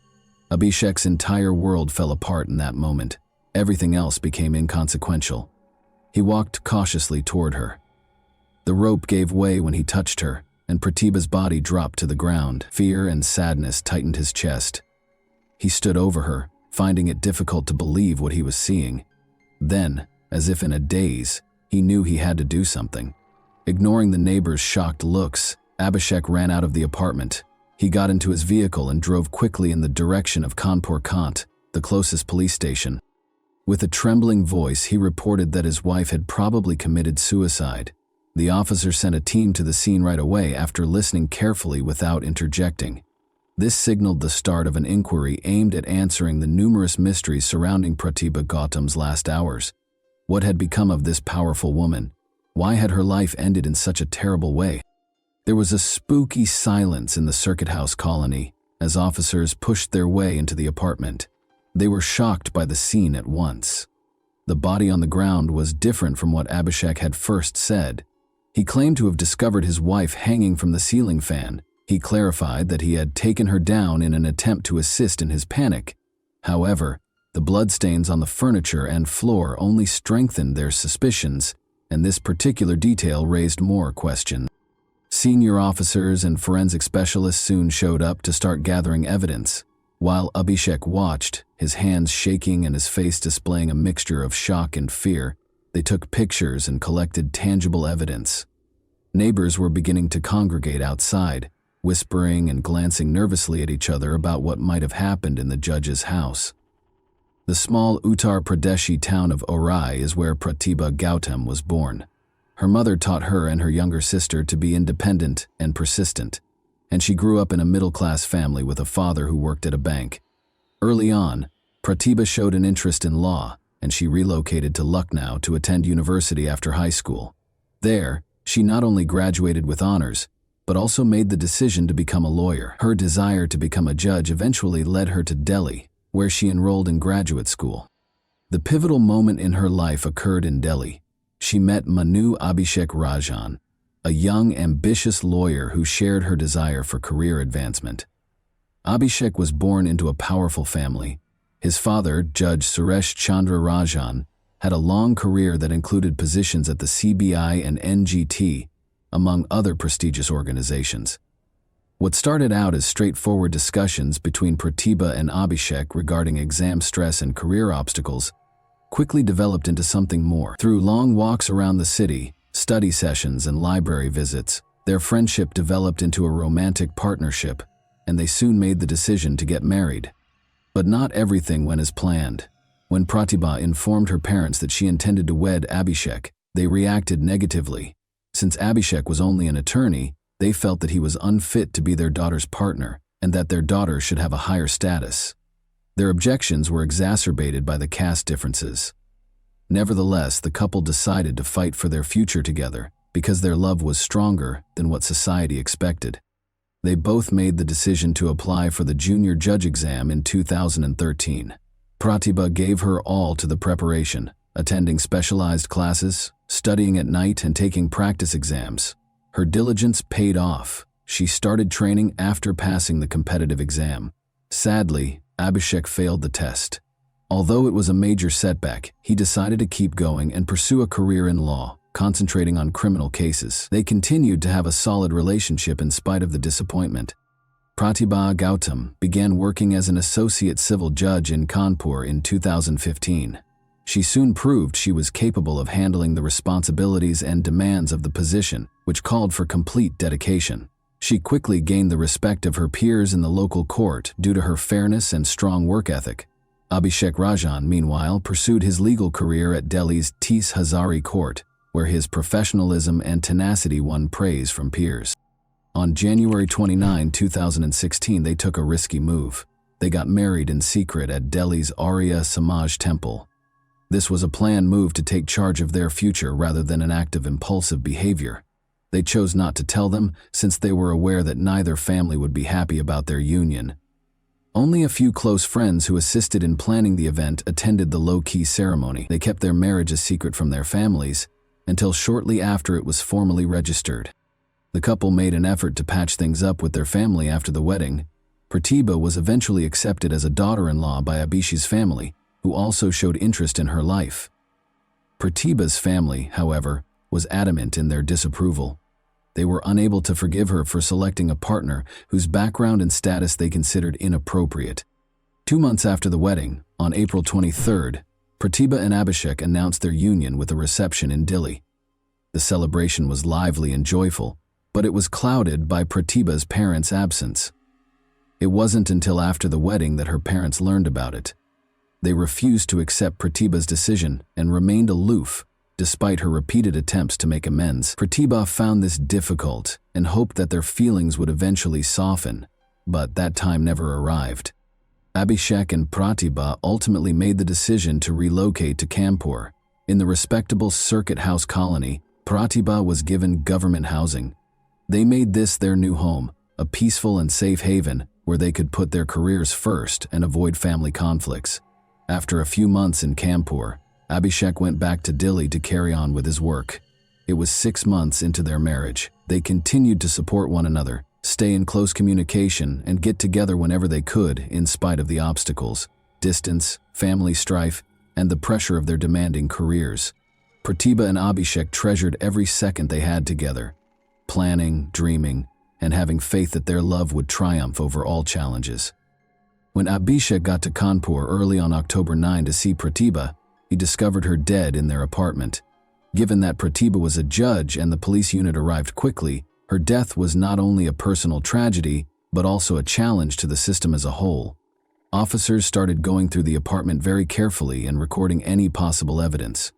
Abhishek's entire world fell apart in that moment. Everything else became inconsequential. He walked cautiously toward her. The rope gave way when he touched her, and Pratibha's body dropped to the ground. Fear and sadness tightened his chest. He stood over her, finding it difficult to believe what he was seeing. Then, as if in a daze, he knew he had to do something. Ignoring the neighbors' shocked looks, Abhishek ran out of the apartment. He got into his vehicle and drove quickly in the direction of Kanpur Kant, the closest police station. With a trembling voice, he reported that his wife had probably committed suicide. The officer sent a team to the scene right away after listening carefully without interjecting. This signaled the start of an inquiry aimed at answering the numerous mysteries surrounding Pratibha Gautam's last hours. What had become of this powerful woman? Why had her life ended in such a terrible way? There was a spooky silence in the Circuit House colony as officers pushed their way into the apartment. They were shocked by the scene at once. The body on the ground was different from what Abhishek had first said. He claimed to have discovered his wife hanging from the ceiling fan. He clarified that he had taken her down in an attempt to assist in his panic. However, the bloodstains on the furniture and floor only strengthened their suspicions, and this particular detail raised more questions. Senior officers and forensic specialists soon showed up to start gathering evidence. While Abhishek watched, his hands shaking and his face displaying a mixture of shock and fear, they took pictures and collected tangible evidence. Neighbors were beginning to congregate outside, whispering and glancing nervously at each other about what might have happened in the judge's house. The small Uttar Pradeshi town of Orai is where Pratibha Gautam was born. Her mother taught her and her younger sister to be independent and persistent, and she grew up in a middle-class family with a father who worked at a bank. Early on, Pratibha showed an interest in law, and she relocated to Lucknow to attend university after high school. There, she not only graduated with honors, but also made the decision to become a lawyer. Her desire to become a judge eventually led her to Delhi, where she enrolled in graduate school. The pivotal moment in her life occurred in Delhi. She met Manu Abhishek Rajan, a young, ambitious lawyer who shared her desire for career advancement. Abhishek was born into a powerful family. His father, Judge Suresh Chandra Rajan, had a long career that included positions at the CBI and NGT, among other prestigious organizations. What started out as straightforward discussions between Pratibha and Abhishek regarding exam stress and career obstacles quickly developed into something more. Through long walks around the city, study sessions, and library visits, their friendship developed into a romantic partnership, and they soon made the decision to get married. But not everything went as planned. When Pratibha informed her parents that she intended to wed Abhishek, they reacted negatively. Since Abhishek was only an attorney, they felt that he was unfit to be their daughter's partner and that their daughter should have a higher status. Their objections were exacerbated by the caste differences. Nevertheless, the couple decided to fight for their future together because their love was stronger than what society expected. They both made the decision to apply for the junior judge exam in 2013. Pratibha gave her all to the preparation, attending specialized classes, studying at night, and taking practice exams. Her diligence paid off. She started training after passing the competitive exam. Sadly, Abhishek failed the test. Although it was a major setback, he decided to keep going and pursue a career in law, concentrating on criminal cases. They continued to have a solid relationship in spite of the disappointment. Pratibha Gautam began working as an associate civil judge in Kanpur in 2015. She soon proved she was capable of handling the responsibilities and demands of the position, which called for complete dedication. She quickly gained the respect of her peers in the local court due to her fairness and strong work ethic. Abhishek Rajan, meanwhile, pursued his legal career at Delhi's Tis Hazari Court, where his professionalism and tenacity won praise from peers. On January 29, 2016, they took a risky move. They got married in secret at Delhi's Arya Samaj temple. This was a planned move to take charge of their future rather than an act of impulsive behavior. They chose not to tell them since they were aware that neither family would be happy about their union. Only a few close friends who assisted in planning the event attended the low-key ceremony. They kept their marriage a secret from their families until shortly after it was formally registered. The couple made an effort to patch things up with their family after the wedding. Pratibha was eventually accepted as a daughter-in-law by Abhishek's family, who also showed interest in her life. Pratibha's family, however, was adamant in their disapproval. They were unable to forgive her for selecting a partner whose background and status they considered inappropriate. 2 months after the wedding, on April 23rd, Pratibha and Abhishek announced their union with a reception in Delhi. The celebration was lively and joyful, but it was clouded by Pratibha's parents' absence. It wasn't until after the wedding that her parents learned about it. They refused to accept Pratibha's decision and remained aloof, despite her repeated attempts to make amends. Pratibha found this difficult and hoped that their feelings would eventually soften, but that time never arrived. Abhishek and Pratibha ultimately made the decision to relocate to Kanpur. In the respectable Circuit House colony, Pratibha was given government housing. They made this their new home, a peaceful and safe haven where they could put their careers first and avoid family conflicts. After a few months in Kanpur, Abhishek went back to Delhi to carry on with his work. It was 6 months into their marriage. They continued to support one another, stay in close communication, and get together whenever they could in spite of the obstacles, distance, family strife, and the pressure of their demanding careers. Pratibha and Abhishek treasured every second they had together, planning, dreaming, and having faith that their love would triumph over all challenges. When Abhishek got to Kanpur early on October 9 to see Pratibha, he discovered her dead in their apartment. Given that Pratibha was a judge and the police unit arrived quickly, her death was not only a personal tragedy, but also a challenge to the system as a whole. Officers started going through the apartment very carefully and recording any possible evidence.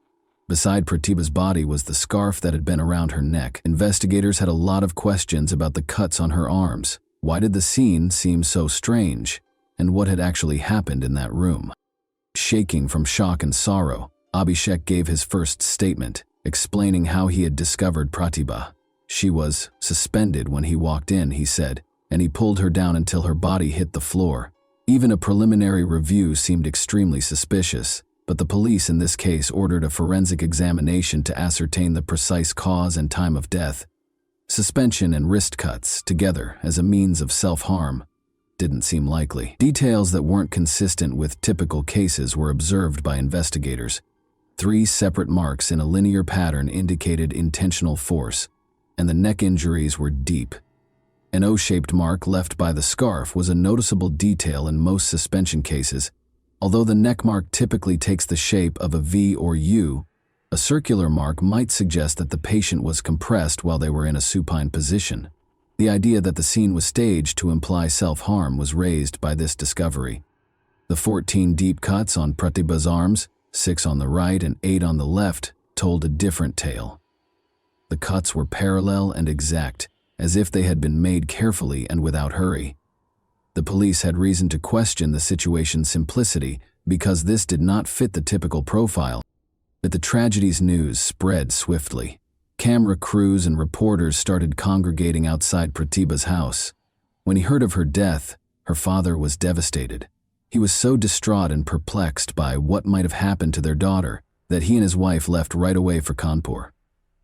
Beside Pratibha's body was the scarf that had been around her neck. Investigators had a lot of questions about the cuts on her arms. Why did the scene seem so strange? And what had actually happened in that room? Shaking from shock and sorrow, Abhishek gave his first statement, explaining how he had discovered Pratibha. She was suspended when he walked in, he said, and he pulled her down until her body hit the floor. Even a preliminary review seemed extremely suspicious, but the police in this case ordered a forensic examination to ascertain the precise cause and time of death. Suspension and wrist cuts, together as a means of self-harm, didn't seem likely. Details that weren't consistent with typical cases were observed by investigators. 3 separate marks in a linear pattern indicated intentional force, and the neck injuries were deep. An O-shaped mark left by the scarf was a noticeable detail in most suspension cases. Although the neck mark typically takes the shape of a V or U, a circular mark might suggest that the patient was compressed while they were in a supine position. The idea that the scene was staged to imply self-harm was raised by this discovery. The 14 deep cuts on Pratibha's arms, 6 on the right and 8 on the left, told a different tale. The cuts were parallel and exact, as if they had been made carefully and without hurry. The police had reason to question the situation's simplicity because this did not fit the typical profile. But the tragedy's news spread swiftly. Camera crews and reporters started congregating outside Pratibha's house. When he heard of her death, her father was devastated. He was so distraught and perplexed by what might have happened to their daughter that he and his wife left right away for Kanpur.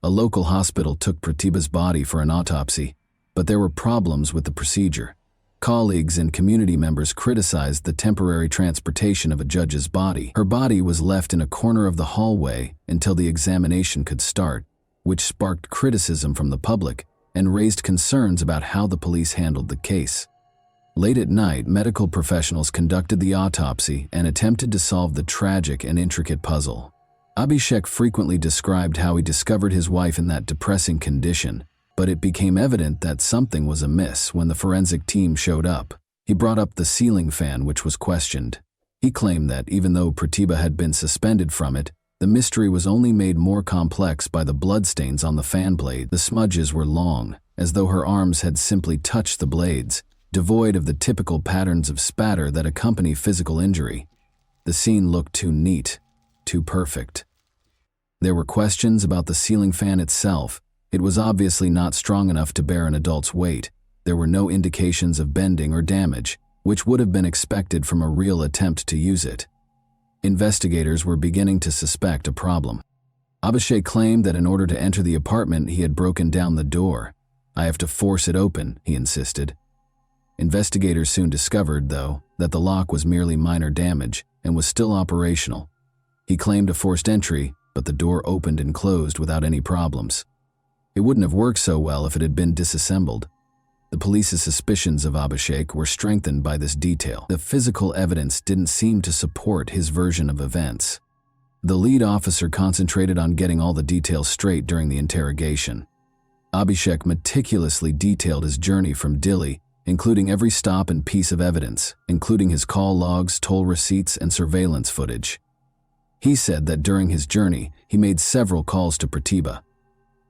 A local hospital took Pratibha's body for an autopsy, but there were problems with the procedure. Colleagues and community members criticized the temporary transportation of a judge's body. Her body was left in a corner of the hallway until the examination could start, which sparked criticism from the public and raised concerns about how the police handled the case. Late at night, medical professionals conducted the autopsy and attempted to solve the tragic and intricate puzzle. Abhishek frequently described how he discovered his wife in that depressing condition, but it became evident that something was amiss when the forensic team showed up. He brought up the ceiling fan, which was questioned. He claimed that even though Pratibha had been suspended from it, the mystery was only made more complex by the bloodstains on the fan blade. The smudges were long, as though her arms had simply touched the blades, devoid of the typical patterns of spatter that accompany physical injury. The scene looked too neat, too perfect. There were questions about the ceiling fan itself. It was obviously not strong enough to bear an adult's weight. There were no indications of bending or damage, which would have been expected from a real attempt to use it. Investigators were beginning to suspect a problem. Abhishek claimed that in order to enter the apartment, he had broken down the door. "I have to force it open," he insisted. Investigators soon discovered, though, that the lock was merely minor damage and was still operational. He claimed a forced entry, but the door opened and closed without any problems. It wouldn't have worked so well if it had been disassembled. The police's suspicions of Abhishek were strengthened by this detail. The physical evidence didn't seem to support his version of events. The lead officer concentrated on getting all the details straight during the interrogation. Abhishek meticulously detailed his journey from Delhi, including every stop and piece of evidence, including his call logs, toll receipts, and surveillance footage. He said that during his journey, he made several calls to Pratibha.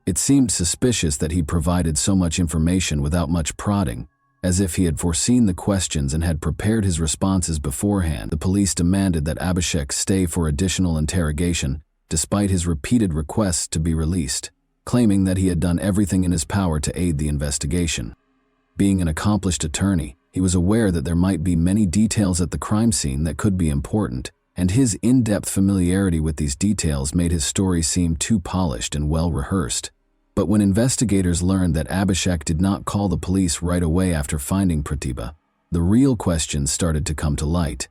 It seemed suspicious that he provided so much information without much prodding, as if he had foreseen the questions and had prepared his responses beforehand. The police demanded that Abhishek stay for additional interrogation, despite his repeated requests to be released, claiming that he had done everything in his power to aid the investigation. Being an accomplished attorney, he was aware that there might be many details at the crime scene that could be important, and his in-depth familiarity with these details made his story seem too polished and well-rehearsed. But when investigators learned that Abhishek did not call the police right away after finding Pratibha, the real questions started to come to light.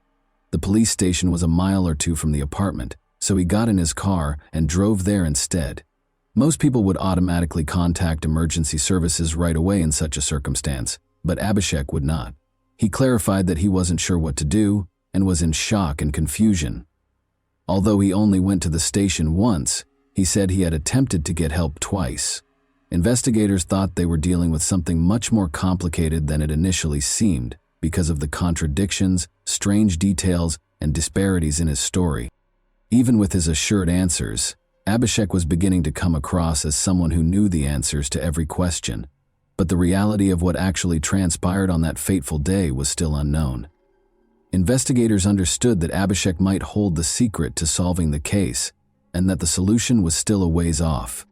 The police station was a mile or two from the apartment, so he got in his car and drove there instead. Most people would automatically contact emergency services right away in such a circumstance, but Abhishek would not. He clarified that he wasn't sure what to do and was in shock and confusion. Although he only went to the station once, he said he had attempted to get help twice. Investigators thought they were dealing with something much more complicated than it initially seemed because of the contradictions, strange details, and disparities in his story. Even with his assured answers, Abhishek was beginning to come across as someone who knew the answers to every question, but the reality of what actually transpired on that fateful day was still unknown. Investigators understood that Abhishek might hold the secret to solving the case, and that the solution was still a ways off.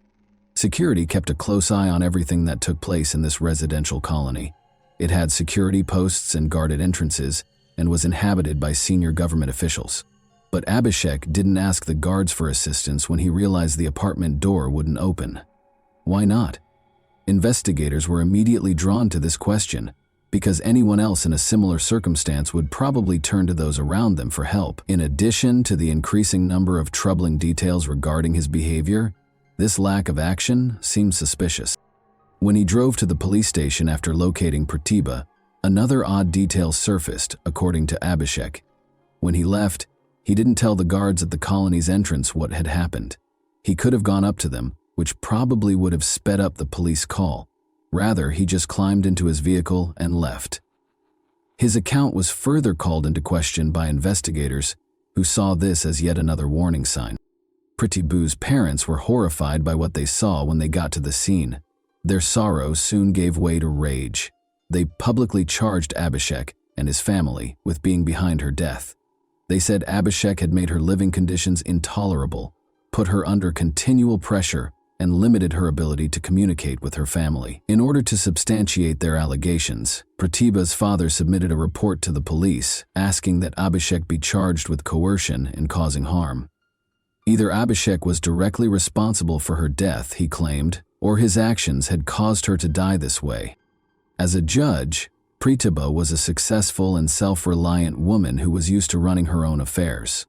Security kept a close eye on everything that took place in this residential colony. It had security posts and guarded entrances, and was inhabited by senior government officials. But Abhishek didn't ask the guards for assistance when he realized the apartment door wouldn't open. Why not? Investigators were immediately drawn to this question, because anyone else in a similar circumstance would probably turn to those around them for help. In addition to the increasing number of troubling details regarding his behavior, this lack of action seemed suspicious. When he drove to the police station after locating Pratibha, another odd detail surfaced, according to Abhishek. When he left, he didn't tell the guards at the colony's entrance what had happened. He could have gone up to them, which probably would have sped up the police call. Rather, he just climbed into his vehicle and left. His account was further called into question by investigators, who saw this as yet another warning sign. Pratibha's parents were horrified by what they saw when they got to the scene. Their sorrow soon gave way to rage. They publicly charged Abhishek and his family with being behind her death. They said Abhishek had made her living conditions intolerable, put her under continual pressure, and limited her ability to communicate with her family. In order to substantiate their allegations, Pratibha's father submitted a report to the police asking that Abhishek be charged with coercion and causing harm. Either Abhishek was directly responsible for her death, he claimed, or his actions had caused her to die this way. As a judge, Pratibha was a successful and self-reliant woman who was used to running her own affairs.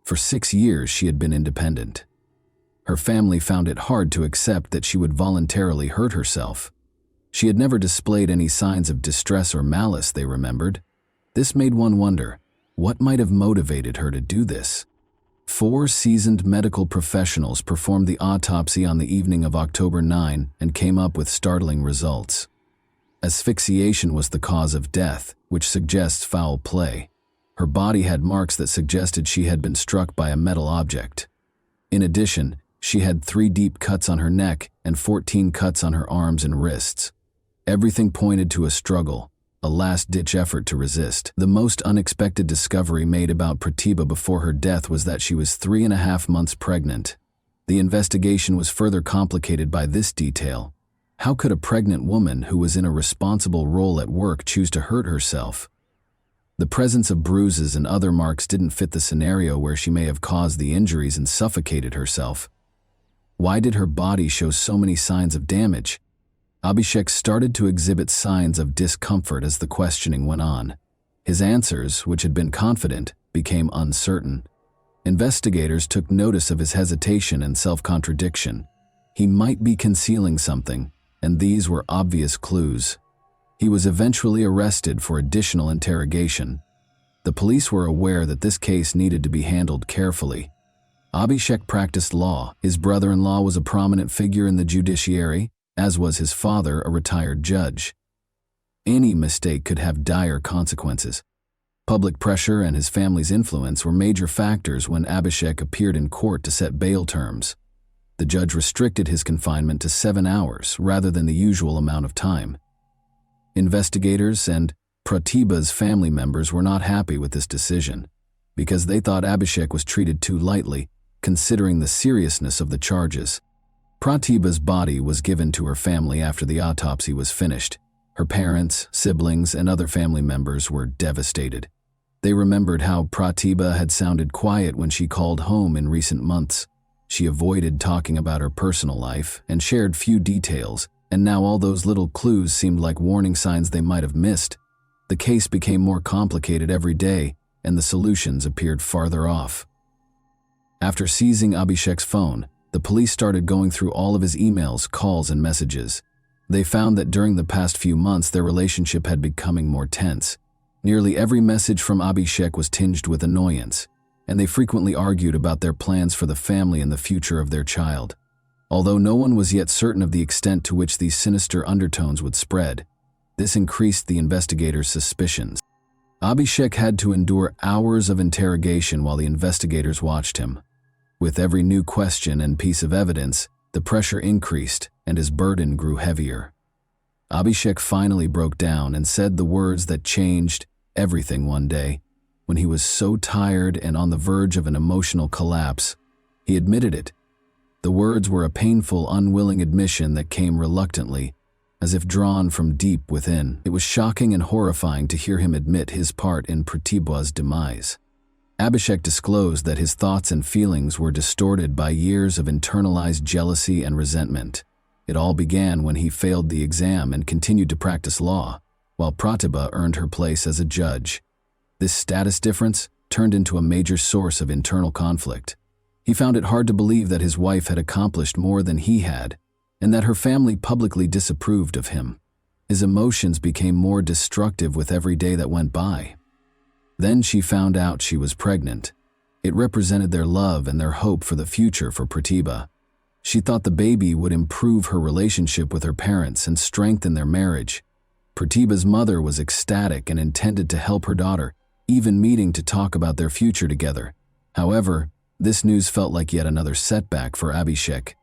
For 6 years, she had been independent. Her family found it hard to accept that she would voluntarily hurt herself. She had never displayed any signs of distress or malice, they remembered. This made one wonder, what might have motivated her to do this? 4 seasoned medical professionals performed the autopsy on the evening of October 9 and came up with startling results. Asphyxiation was the cause of death, which suggests foul play. Her body had marks that suggested she had been struck by a metal object. In addition, she had 3 deep cuts on her neck and 14 cuts on her arms and wrists. Everything pointed to a struggle, a last-ditch effort to resist. The most unexpected discovery made about Pratibha before her death was that she was 3.5 months pregnant. The investigation was further complicated by this detail. How could a pregnant woman who was in a responsible role at work choose to hurt herself? The presence of bruises and other marks didn't fit the scenario where she may have caused the injuries and suffocated herself. Why did her body show so many signs of damage? Abhishek started to exhibit signs of discomfort as the questioning went on. His answers, which had been confident, became uncertain. Investigators took notice of his hesitation and self-contradiction. He might be concealing something, and these were obvious clues. He was eventually arrested for additional interrogation. The police were aware that this case needed to be handled carefully. Abhishek practiced law. His brother-in-law was a prominent figure in the judiciary, as was his father, a retired judge. Any mistake could have dire consequences. Public pressure and his family's influence were major factors when Abhishek appeared in court to set bail terms. The judge restricted his confinement to 7 hours rather than the usual amount of time. Investigators and Pratibha's family members were not happy with this decision because they thought Abhishek was treated too lightly, considering the seriousness of the charges. Pratibha's body was given to her family after the autopsy was finished. Her parents, siblings, and other family members were devastated. They remembered how Pratibha had sounded quiet when she called home in recent months. She avoided talking about her personal life and shared few details, and now all those little clues seemed like warning signs they might have missed. The case became more complicated every day, and the solutions appeared farther off. After seizing Abhishek's phone, the police started going through all of his emails, calls, and messages. They found that during the past few months their relationship had becoming more tense. Nearly every message from Abhishek was tinged with annoyance, and they frequently argued about their plans for the family and the future of their child. Although no one was yet certain of the extent to which these sinister undertones would spread, this increased the investigators' suspicions. Abhishek had to endure hours of interrogation while the investigators watched him. With every new question and piece of evidence, the pressure increased and his burden grew heavier. Abhishek finally broke down and said the words that changed everything one day. When he was so tired and on the verge of an emotional collapse, he admitted it. The words were a painful, unwilling admission that came reluctantly, as if drawn from deep within. It was shocking and horrifying to hear him admit his part in Pratibha's demise. Abhishek disclosed that his thoughts and feelings were distorted by years of internalized jealousy and resentment. It all began when he failed the exam and continued to practice law, while Pratibha earned her place as a judge. This status difference turned into a major source of internal conflict. He found it hard to believe that his wife had accomplished more than he had, and that her family publicly disapproved of him. His emotions became more destructive with every day that went by. Then she found out she was pregnant. It represented their love and their hope for the future for Pratibha. She thought the baby would improve her relationship with her parents and strengthen their marriage. Pratibha's mother was ecstatic and intended to help her daughter, even meeting to talk about their future together. However, this news felt like yet another setback for Abhishek.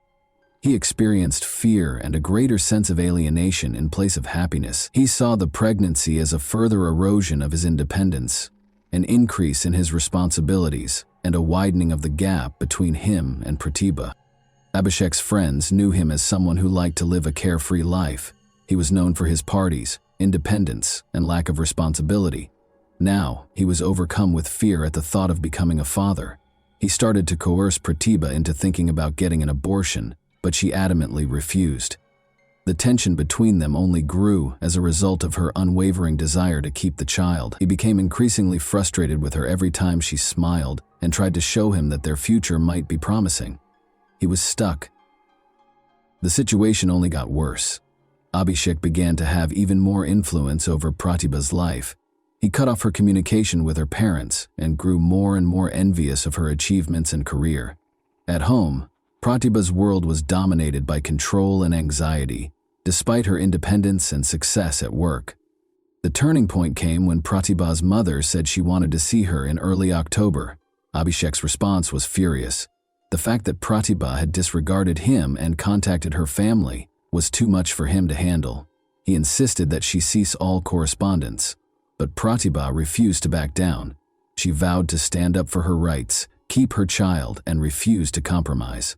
He experienced fear and a greater sense of alienation in place of happiness. He saw the pregnancy as a further erosion of his independence, an increase in his responsibilities, and a widening of the gap between him and Pratibha. Abhishek's friends knew him as someone who liked to live a carefree life. He was known for his parties, independence, and lack of responsibility. Now, he was overcome with fear at the thought of becoming a father. He started to coerce Pratibha into thinking about getting an abortion, but she adamantly refused. The tension between them only grew as a result of her unwavering desire to keep the child. He became increasingly frustrated with her every time she smiled and tried to show him that their future might be promising. He was stuck. The situation only got worse. Abhishek began to have even more influence over Pratibha's life. He cut off her communication with her parents and grew more and more envious of her achievements and career. At home, Pratibha's world was dominated by control and anxiety, despite her independence and success at work. The turning point came when Pratibha's mother said she wanted to see her in early October. Abhishek's response was furious. The fact that Pratibha had disregarded him and contacted her family was too much for him to handle. He insisted that she cease all correspondence. But Pratibha refused to back down. She vowed to stand up for her rights, keep her child, and refuse to compromise.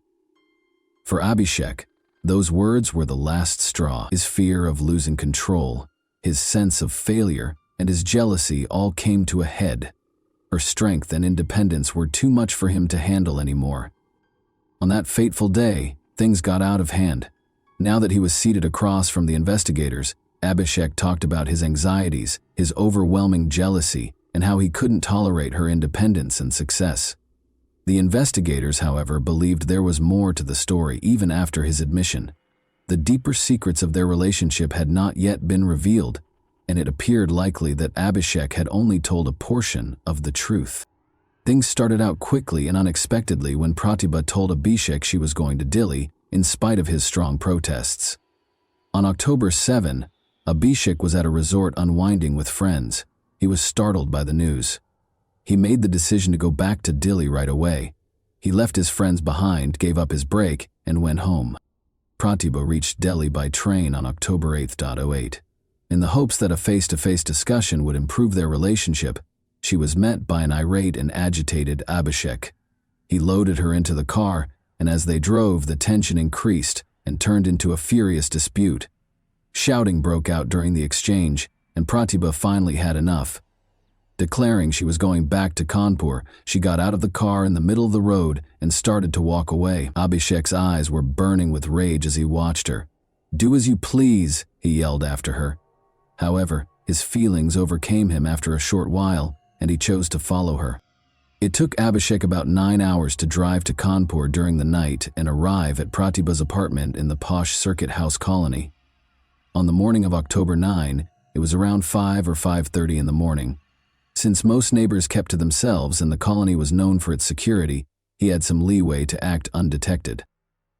For Abhishek, those words were the last straw. His fear of losing control, his sense of failure, and his jealousy all came to a head. Her strength and independence were too much for him to handle anymore. On that fateful day, things got out of hand. Now that he was seated across from the investigators, Abhishek talked about his anxieties, his overwhelming jealousy, and how he couldn't tolerate her independence and success. The investigators, however, believed there was more to the story even after his admission. The deeper secrets of their relationship had not yet been revealed, and it appeared likely that Abhishek had only told a portion of the truth. Things started out quickly and unexpectedly when Pratibha told Abhishek she was going to Delhi, in spite of his strong protests. On October 7, Abhishek was at a resort unwinding with friends. He was startled by the news. He made the decision to go back to Delhi right away. He left his friends behind, gave up his break, and went home. Pratibha reached Delhi by train on October 8th. In the hopes that a face-to-face discussion would improve their relationship, she was met by an irate and agitated Abhishek. He loaded her into the car, and as they drove, the tension increased and turned into a furious dispute. Shouting broke out during the exchange, and Pratibha finally had enough. Declaring she was going back to Kanpur, she got out of the car in the middle of the road and started to walk away. Abhishek's eyes were burning with rage as he watched her. "Do as you please," he yelled after her. However, his feelings overcame him after a short while, and he chose to follow her. It took Abhishek about 9 hours to drive to Kanpur during the night and arrive at Pratibha's apartment in the posh Circuit House colony. On the morning of October 9, it was around 5 or 5:30 in the morning. Since most neighbors kept to themselves and the colony was known for its security, he had some leeway to act undetected.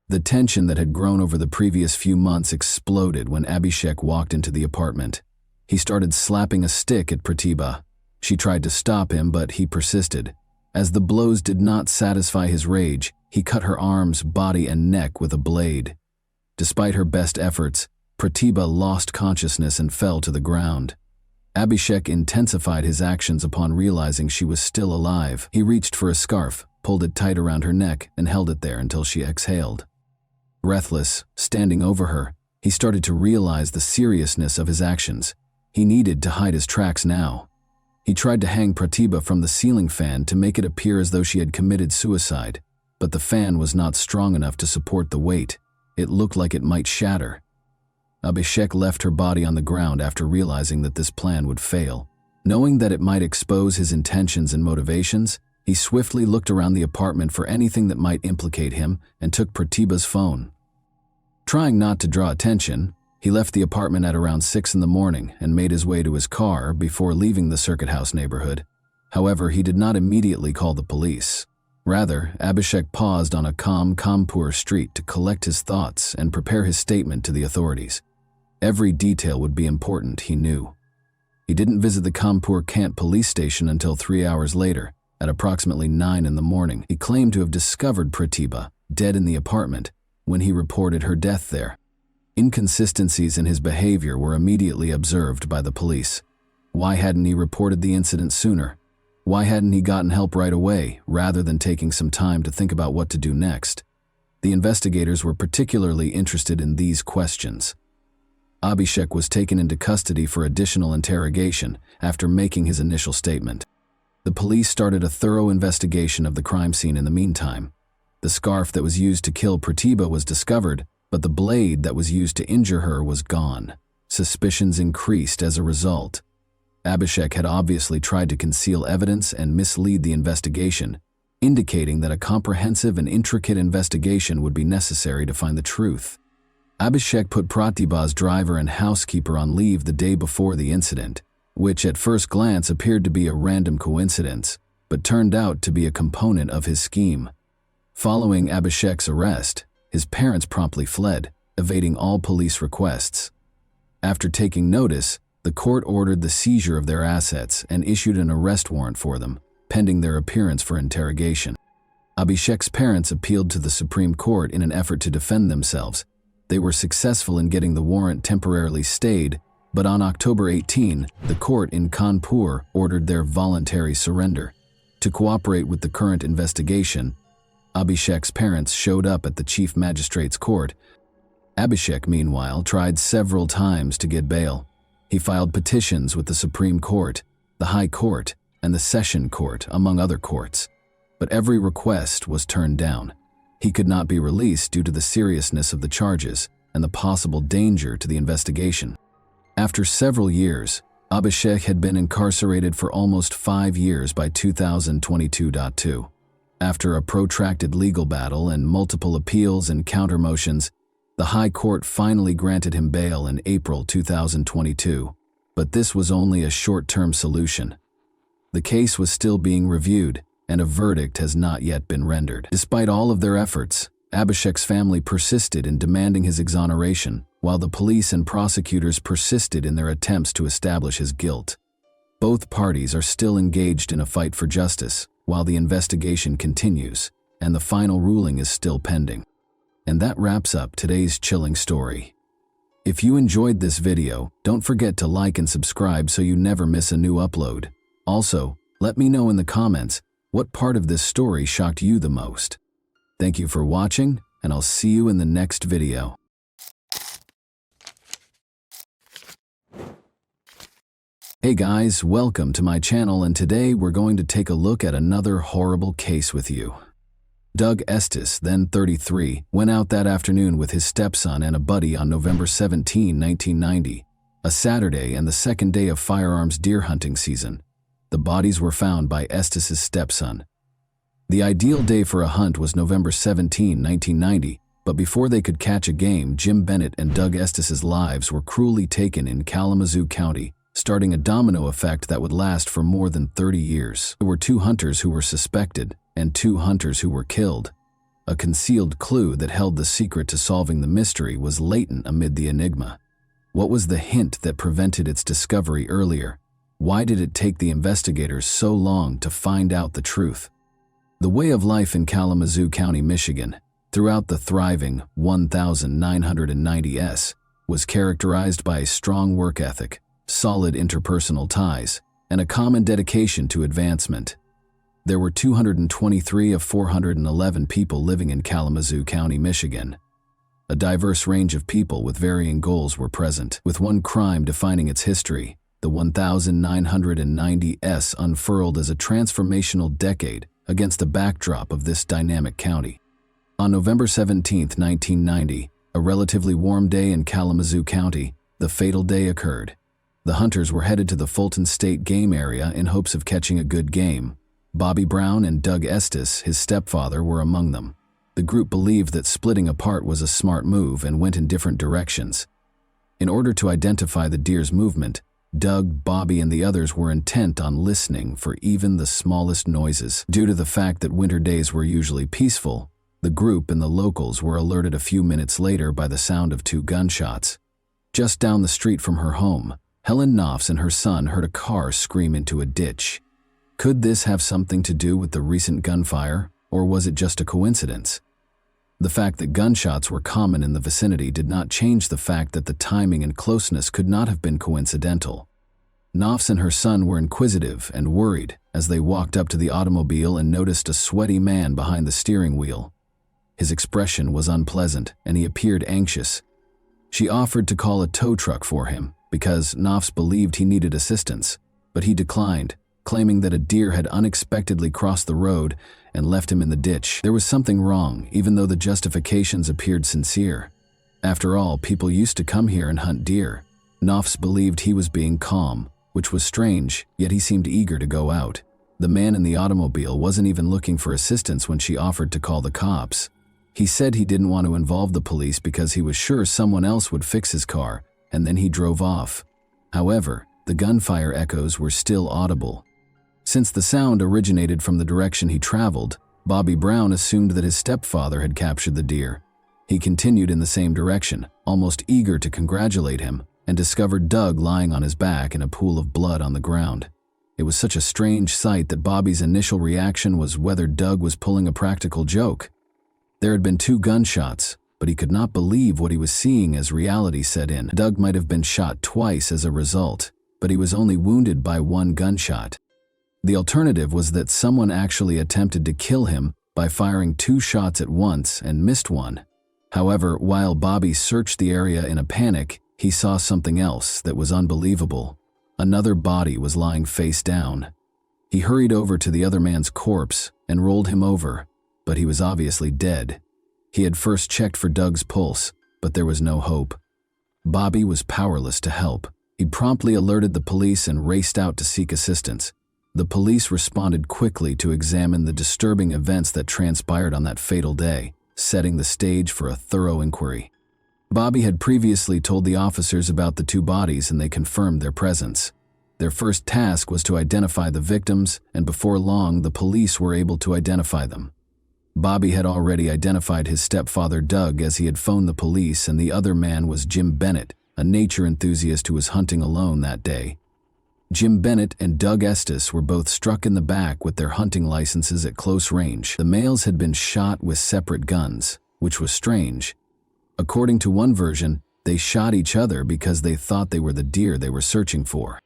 The tension that had grown over the previous few months exploded when Abhishek walked into the apartment. He started slapping a stick at Pratibha. She tried to stop him, but he persisted. As the blows did not satisfy his rage, he cut her arms, body, and neck with a blade. Despite her best efforts, Pratibha lost consciousness and fell to the ground. Abhishek intensified his actions upon realizing she was still alive. He reached for a scarf, pulled it tight around her neck, and held it there until she exhaled. Breathless, standing over her, he started to realize the seriousness of his actions. He needed to hide his tracks now. He tried to hang Pratibha from the ceiling fan to make it appear as though she had committed suicide, but the fan was not strong enough to support the weight. It looked like it might shatter. Abhishek left her body on the ground after realizing that this plan would fail. Knowing that it might expose his intentions and motivations, he swiftly looked around the apartment for anything that might implicate him and took Pratibha's phone. Trying not to draw attention, he left the apartment at around 6 in the morning and made his way to his car before leaving the Circuit House neighborhood. However, he did not immediately call the police. Rather, Abhishek paused on a calm Kanpur street to collect his thoughts and prepare his statement to the authorities. Every detail would be important, he knew. He didn't visit the Kanpur Cant police station until 3 hours later, at approximately 9 in the morning. He claimed to have discovered Pratibha, dead in the apartment, when he reported her death there. Inconsistencies in his behavior were immediately observed by the police. Why hadn't he reported the incident sooner? Why hadn't he gotten help right away, rather than taking some time to think about what to do next? The investigators were particularly interested in these questions. Abhishek was taken into custody for additional interrogation after making his initial statement. The police started a thorough investigation of the crime scene in the meantime. The scarf that was used to kill Pratibha was discovered, but the blade that was used to injure her was gone. Suspicions increased as a result. Abhishek had obviously tried to conceal evidence and mislead the investigation, indicating that a comprehensive and intricate investigation would be necessary to find the truth. Abhishek put Pratibha's driver and housekeeper on leave the day before the incident, which at first glance appeared to be a random coincidence, but turned out to be a component of his scheme. Following Abhishek's arrest, his parents promptly fled, evading all police requests. After taking notice, the court ordered the seizure of their assets and issued an arrest warrant for them, pending their appearance for interrogation. Abhishek's parents appealed to the Supreme Court in an effort to defend themselves. They were successful in getting the warrant temporarily stayed, but on October 18, the court in Kanpur ordered their voluntary surrender. To cooperate with the current investigation, Abhishek's parents showed up at the Chief Magistrate's court. Abhishek, meanwhile, tried several times to get bail. He filed petitions with the Supreme Court, the High Court, and the Session Court, among other courts. But every request was turned down. He could not be released due to the seriousness of the charges and the possible danger to the investigation. After several years, Abhishek had been incarcerated for almost 5 years by 2022. After a protracted legal battle and multiple appeals and counter-motions, the High Court finally granted him bail in April 2022, but this was only a short-term solution. The case was still being reviewed, and a verdict has not yet been rendered. Despite all of their efforts, Abhishek's family persisted in demanding his exoneration, while the police and prosecutors persisted in their attempts to establish his guilt. Both parties are still engaged in a fight for justice, while the investigation continues, and the final ruling is still pending. And that wraps up today's chilling story. If you enjoyed this video, don't forget to like and subscribe so you never miss a new upload. Also, let me know in the comments what part of this story shocked you the most. Thank you for watching, and I'll see you in the next video. Hey guys, welcome to my channel, and today we're going to take a look at another horrible case with you. Doug Estes, then 33, went out that afternoon with his stepson and a buddy on November 17, 1990, a Saturday and the second day of firearms deer hunting season. The bodies were found by Estes' stepson. The ideal day for a hunt was November 17, 1990, but before they could catch a game, Jim Bennett and Doug Estes' lives were cruelly taken in Kalamazoo County, starting a domino effect that would last for more than 30 years. There were 2 hunters who were suspected, and 2 hunters who were killed. A concealed clue that held the secret to solving the mystery was latent amid the enigma. What was the hint that prevented its discovery earlier? Why did it take the investigators so long to find out the truth? The way of life in Kalamazoo County, Michigan, throughout the thriving 1990s, was characterized by a strong work ethic, solid interpersonal ties, and a common dedication to advancement. There were 223 of 411 people living in Kalamazoo County, Michigan. A diverse range of people with varying goals were present, with one crime defining its history. The 1990s unfurled as a transformational decade against the backdrop of this dynamic county. On November 17, 1990, a relatively warm day in Kalamazoo County, the fatal day occurred. The hunters were headed to the Fulton State Game Area in hopes of catching a good game. Bobby Brown and Doug Estes, his stepfather, were among them. The group believed that splitting apart was a smart move and went in different directions. In order to identify the deer's movement, Doug, Bobby, and the others were intent on listening for even the smallest noises. Due to the fact that winter days were usually peaceful, the group and the locals were alerted a few minutes later by the sound of 2 gunshots. Just down the street from her home, Helen Knopfs and her son heard a car scream into a ditch. Could this have something to do with the recent gunfire, or was it just a coincidence? The fact that gunshots were common in the vicinity did not change the fact that the timing and closeness could not have been coincidental. Knopfs and her son were inquisitive and worried as they walked up to the automobile and noticed a sweaty man behind the steering wheel. His expression was unpleasant, and he appeared anxious. She offered to call a tow truck for him because Knopfs believed he needed assistance, but he declined, claiming that a deer had unexpectedly crossed the road and left him in the ditch. There was something wrong, even though the justifications appeared sincere. After all, people used to come here and hunt deer. Knopfs believed he was being calm, which was strange, yet he seemed eager to go out. The man in the automobile wasn't even looking for assistance when she offered to call the cops. He said he didn't want to involve the police because he was sure someone else would fix his car, and then he drove off. However, the gunfire echoes were still audible. Since the sound originated from the direction he traveled, Bobby Brown assumed that his stepfather had captured the deer. He continued in the same direction, almost eager to congratulate him, and discovered Doug lying on his back in a pool of blood on the ground. It was such a strange sight that Bobby's initial reaction was whether Doug was pulling a practical joke. There had been 2 gunshots, but he could not believe what he was seeing as reality set in. Doug might have been shot twice as a result, but he was only wounded by 1 gunshot. The alternative was that someone actually attempted to kill him by firing 2 shots at once and missed one. However, while Bobby searched the area in a panic, he saw something else that was unbelievable. Another body was lying face down. He hurried over to the other man's corpse and rolled him over, but he was obviously dead. He had first checked for Doug's pulse, but there was no hope. Bobby was powerless to help. He promptly alerted the police and raced out to seek assistance. The police responded quickly to examine the disturbing events that transpired on that fatal day, setting the stage for a thorough inquiry. Bobby had previously told the officers about the 2 bodies and they confirmed their presence. Their first task was to identify the victims, and before long the police were able to identify them. Bobby had already identified his stepfather Doug as he had phoned the police, and the other man was Jim Bennett, a nature enthusiast who was hunting alone that day. Jim Bennett and Doug Estes were both struck in the back with their hunting licenses at close range. The males had been shot with separate guns, which was strange. According to one version, they shot each other because they thought they were the deer they were searching for.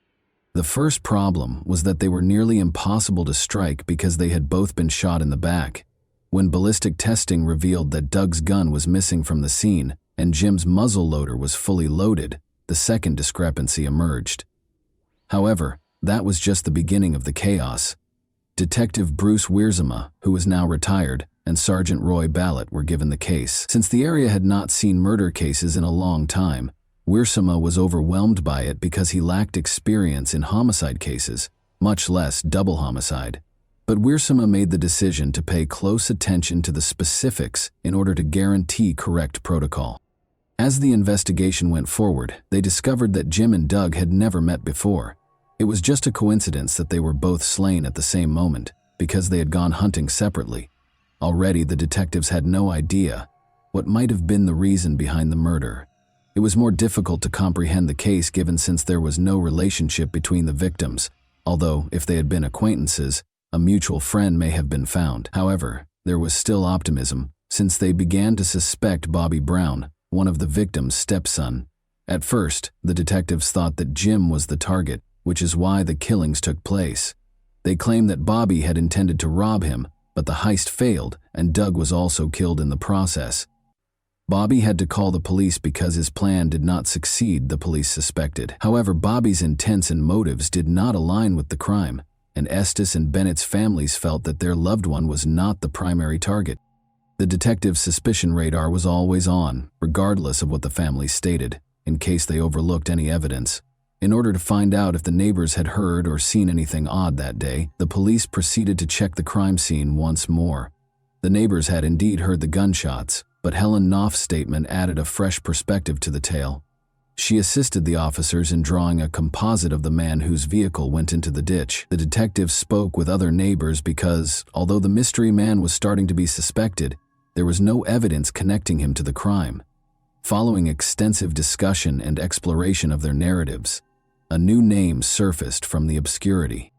The first problem was that they were nearly impossible to strike because they had both been shot in the back. When ballistic testing revealed that Doug's gun was missing from the scene and Jim's muzzle loader was fully loaded, the second discrepancy emerged. However, that was just the beginning of the chaos. Detective Bruce Wiersma, who was now retired, and Sergeant Roy Ballett were given the case. Since the area had not seen murder cases in a long time, Wiersma was overwhelmed by it because he lacked experience in homicide cases, much less double homicide. But Wiersma made the decision to pay close attention to the specifics in order to guarantee correct protocol. As the investigation went forward, they discovered that Jim and Doug had never met before. It was just a coincidence that they were both slain at the same moment, because they had gone hunting separately. Already the detectives had no idea what might have been the reason behind the murder. It was more difficult to comprehend the case given since there was no relationship between the victims, although if they had been acquaintances, a mutual friend may have been found. However, there was still optimism, since they began to suspect Bobby Brown, one of the victim's stepson. At first, the detectives thought that Jim was the target, which is why the killings took place. They claimed that Bobby had intended to rob him, but the heist failed, and Doug was also killed in the process. Bobby had to call the police because his plan did not succeed, the police suspected. However, Bobby's intents and motives did not align with the crime, and Estes and Bennett's families felt that their loved one was not the primary target. The detective's suspicion radar was always on, regardless of what the family stated, in case they overlooked any evidence. In order to find out if the neighbors had heard or seen anything odd that day, the police proceeded to check the crime scene once more. The neighbors had indeed heard the gunshots, but Helen Knopf's statement added a fresh perspective to the tale. She assisted the officers in drawing a composite of the man whose vehicle went into the ditch. The detectives spoke with other neighbors because, although the mystery man was starting to be suspected, there was no evidence connecting him to the crime. Following extensive discussion and exploration of their narratives, a new name surfaced from the obscurity.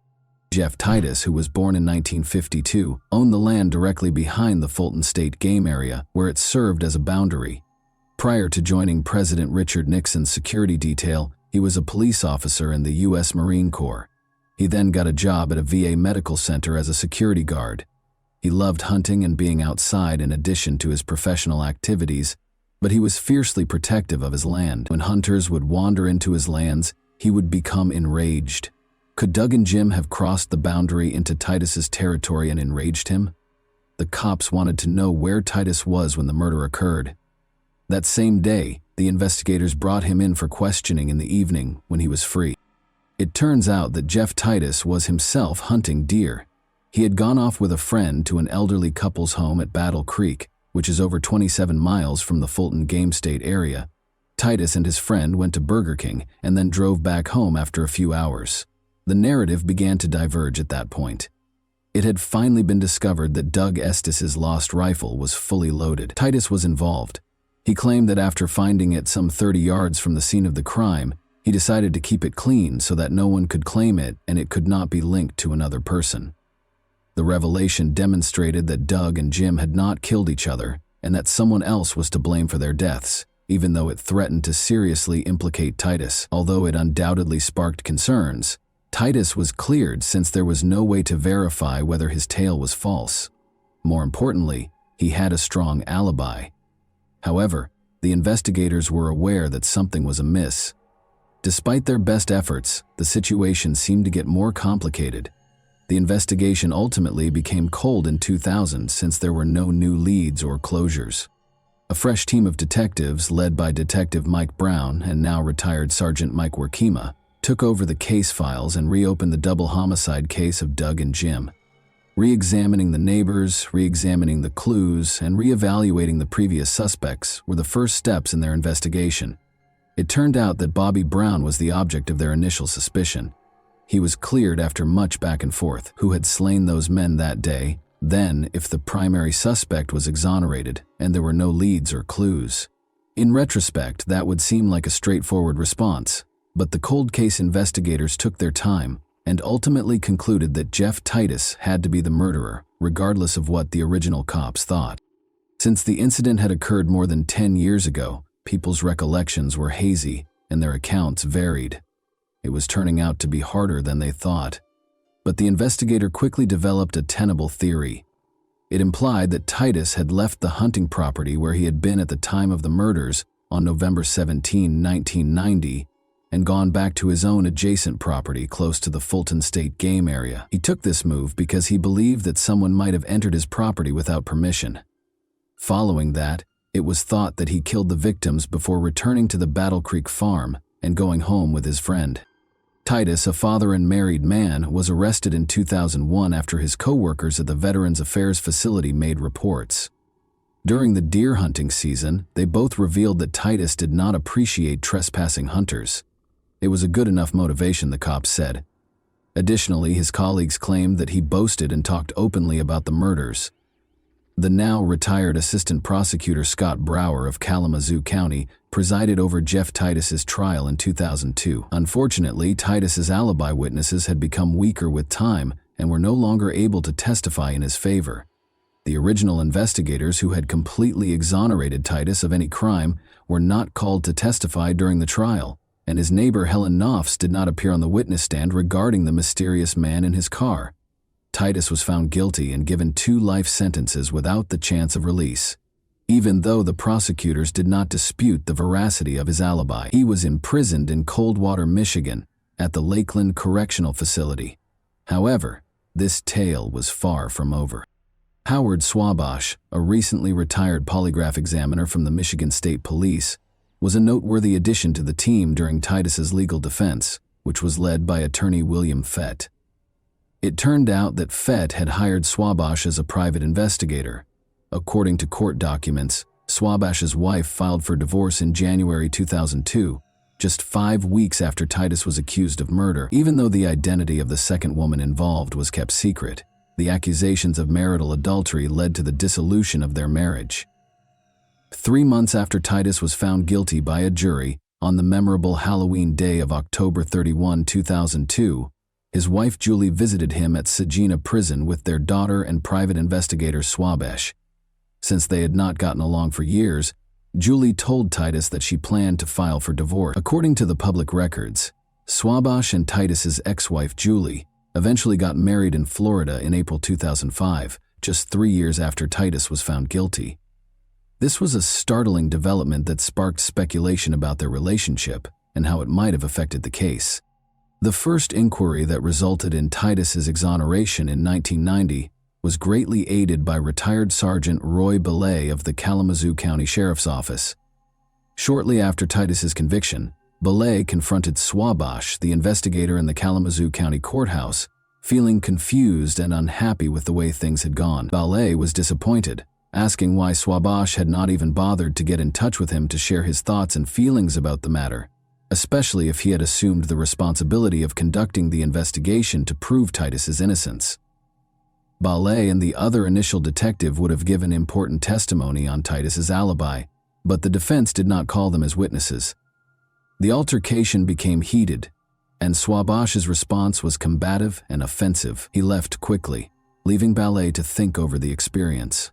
Jeff Titus, who was born in 1952, owned the land directly behind the Fulton State Game Area, where it served as a boundary. Prior to joining President Richard Nixon's security detail, he was a police officer in the U.S. Marine Corps. He then got a job at a VA medical center as a security guard. He loved hunting and being outside in addition to his professional activities, but he was fiercely protective of his land. When hunters would wander into his lands, he would become enraged. Could Doug and Jim have crossed the boundary into Titus's territory and enraged him? The cops wanted to know where Titus was when the murder occurred. That same day, the investigators brought him in for questioning in the evening when he was free. It turns out that Jeff Titus was himself hunting deer. He had gone off with a friend to an elderly couple's home at Battle Creek, which is over 27 miles from the Fulton Game State area, Titus and his friend went to Burger King and then drove back home after a few hours. The narrative began to diverge at that point. It had finally been discovered that Doug Estes' lost rifle was fully loaded. Titus was involved. He claimed that after finding it some 30 yards from the scene of the crime, he decided to keep it clean so that no one could claim it and it could not be linked to another person. The revelation demonstrated that Doug and Jim had not killed each other and that someone else was to blame for their deaths, even though it threatened to seriously implicate Titus. Although it undoubtedly sparked concerns, Titus was cleared since there was no way to verify whether his tale was false. More importantly, he had a strong alibi. However, the investigators were aware that something was amiss. Despite their best efforts, the situation seemed to get more complicated. The investigation ultimately became cold in 2000 since there were no new leads or closures. A fresh team of detectives, led by Detective Mike Brown and now retired Sergeant Mike Workema, took over the case files and reopened the double homicide case of Doug and Jim. Re-examining the neighbors, re-examining the clues, and re-evaluating the previous suspects were the first steps in their investigation. It turned out that Bobby Brown was the object of their initial suspicion. He was cleared after much back and forth. Who had slain those men that day? Then, if the primary suspect was exonerated and there were no leads or clues. In retrospect, that would seem like a straightforward response, but the cold case investigators took their time and ultimately concluded that Jeff Titus had to be the murderer, regardless of what the original cops thought. Since the incident had occurred more than 10 years ago, people's recollections were hazy and their accounts varied. It was turning out to be harder than they thought. But the investigator quickly developed a tenable theory. It implied that Titus had left the hunting property where he had been at the time of the murders on November 17, 1990, and gone back to his own adjacent property close to the Fulton State game area. He took this move because he believed that someone might have entered his property without permission. Following that, it was thought that he killed the victims before returning to the Battle Creek farm and going home with his friend. Titus, a father and married man, was arrested in 2001 after his co-workers at the Veterans Affairs facility made reports. During the deer hunting season, they both revealed that Titus did not appreciate trespassing hunters. It was a good enough motivation, the cops said. Additionally, his colleagues claimed that he boasted and talked openly about the murders. The now retired assistant prosecutor Scott Brower of Kalamazoo County presided over Jeff Titus's trial in 2002. Unfortunately, Titus's alibi witnesses had become weaker with time and were no longer able to testify in his favor. The original investigators who had completely exonerated Titus of any crime were not called to testify during the trial, and his neighbor Helen Knopfs did not appear on the witness stand regarding the mysterious man in his car. Titus was found guilty and given 2 life sentences without the chance of release. Even though the prosecutors did not dispute the veracity of his alibi, he was imprisoned in Coldwater, Michigan, at the Lakeland Correctional Facility. However, this tale was far from over. Howard Swabash, a recently retired polygraph examiner from the Michigan State Police, was a noteworthy addition to the team during Titus's legal defense, which was led by attorney William Fett. It turned out that Fett had hired Swabash as a private investigator. According to court documents, Swabash's wife filed for divorce in January 2002, just 5 weeks after Titus was accused of murder. Even though the identity of the second woman involved was kept secret, the accusations of marital adultery led to the dissolution of their marriage. 3 months after Titus was found guilty by a jury, on the memorable Halloween day of October 31, 2002, his wife Julie visited him at Saginaw Prison with their daughter and private investigator Swabash. Since they had not gotten along for years, Julie told Titus that she planned to file for divorce. According to the public records, Swabash and Titus's ex-wife Julie eventually got married in Florida in April 2005, just 3 years after Titus was found guilty. This was a startling development that sparked speculation about their relationship and how it might have affected the case. The first inquiry that resulted in Titus's exoneration in 1990 was greatly aided by retired Sergeant Roy Belay of the Kalamazoo County Sheriff's Office. Shortly after Titus's conviction, Belay confronted Swabash, the investigator in the Kalamazoo County Courthouse, feeling confused and unhappy with the way things had gone. Belay was disappointed, asking why Swabash had not even bothered to get in touch with him to share his thoughts and feelings about the matter, especially if he had assumed the responsibility of conducting the investigation to prove Titus's innocence. Ballet and the other initial detective would have given important testimony on Titus's alibi, but the defense did not call them as witnesses. The altercation became heated, and Swabash's response was combative and offensive. He left quickly, leaving Ballet to think over the experience.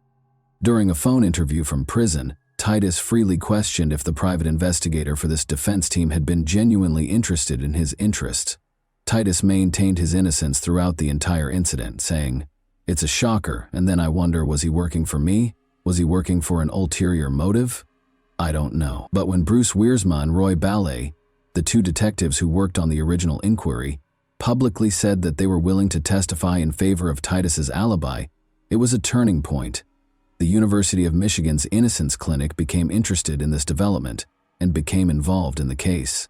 During a phone interview from prison, Titus freely questioned if the private investigator for this defense team had been genuinely interested in his interests. Titus maintained his innocence throughout the entire incident, saying, "It's a shocker, and then I wonder, was he working for me? Was he working for an ulterior motive? I don't know." But when Bruce Wiersma and Roy Ballet, the two detectives who worked on the original inquiry, publicly said that they were willing to testify in favor of Titus's alibi, it was a turning point. The University of Michigan's Innocence Clinic became interested in this development and became involved in the case.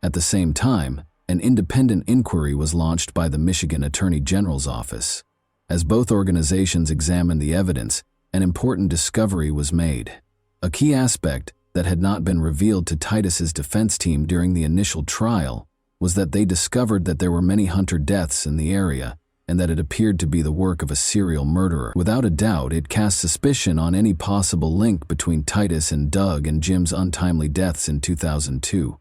At the same time, an independent inquiry was launched by the Michigan Attorney General's office. As both organizations examined the evidence, an important discovery was made. A key aspect that had not been revealed to Titus's defense team during the initial trial was that they discovered that there were many hunter deaths in the area and that it appeared to be the work of a serial murderer. Without a doubt, it cast suspicion on any possible link between Titus and Doug and Jim's untimely deaths in 2002.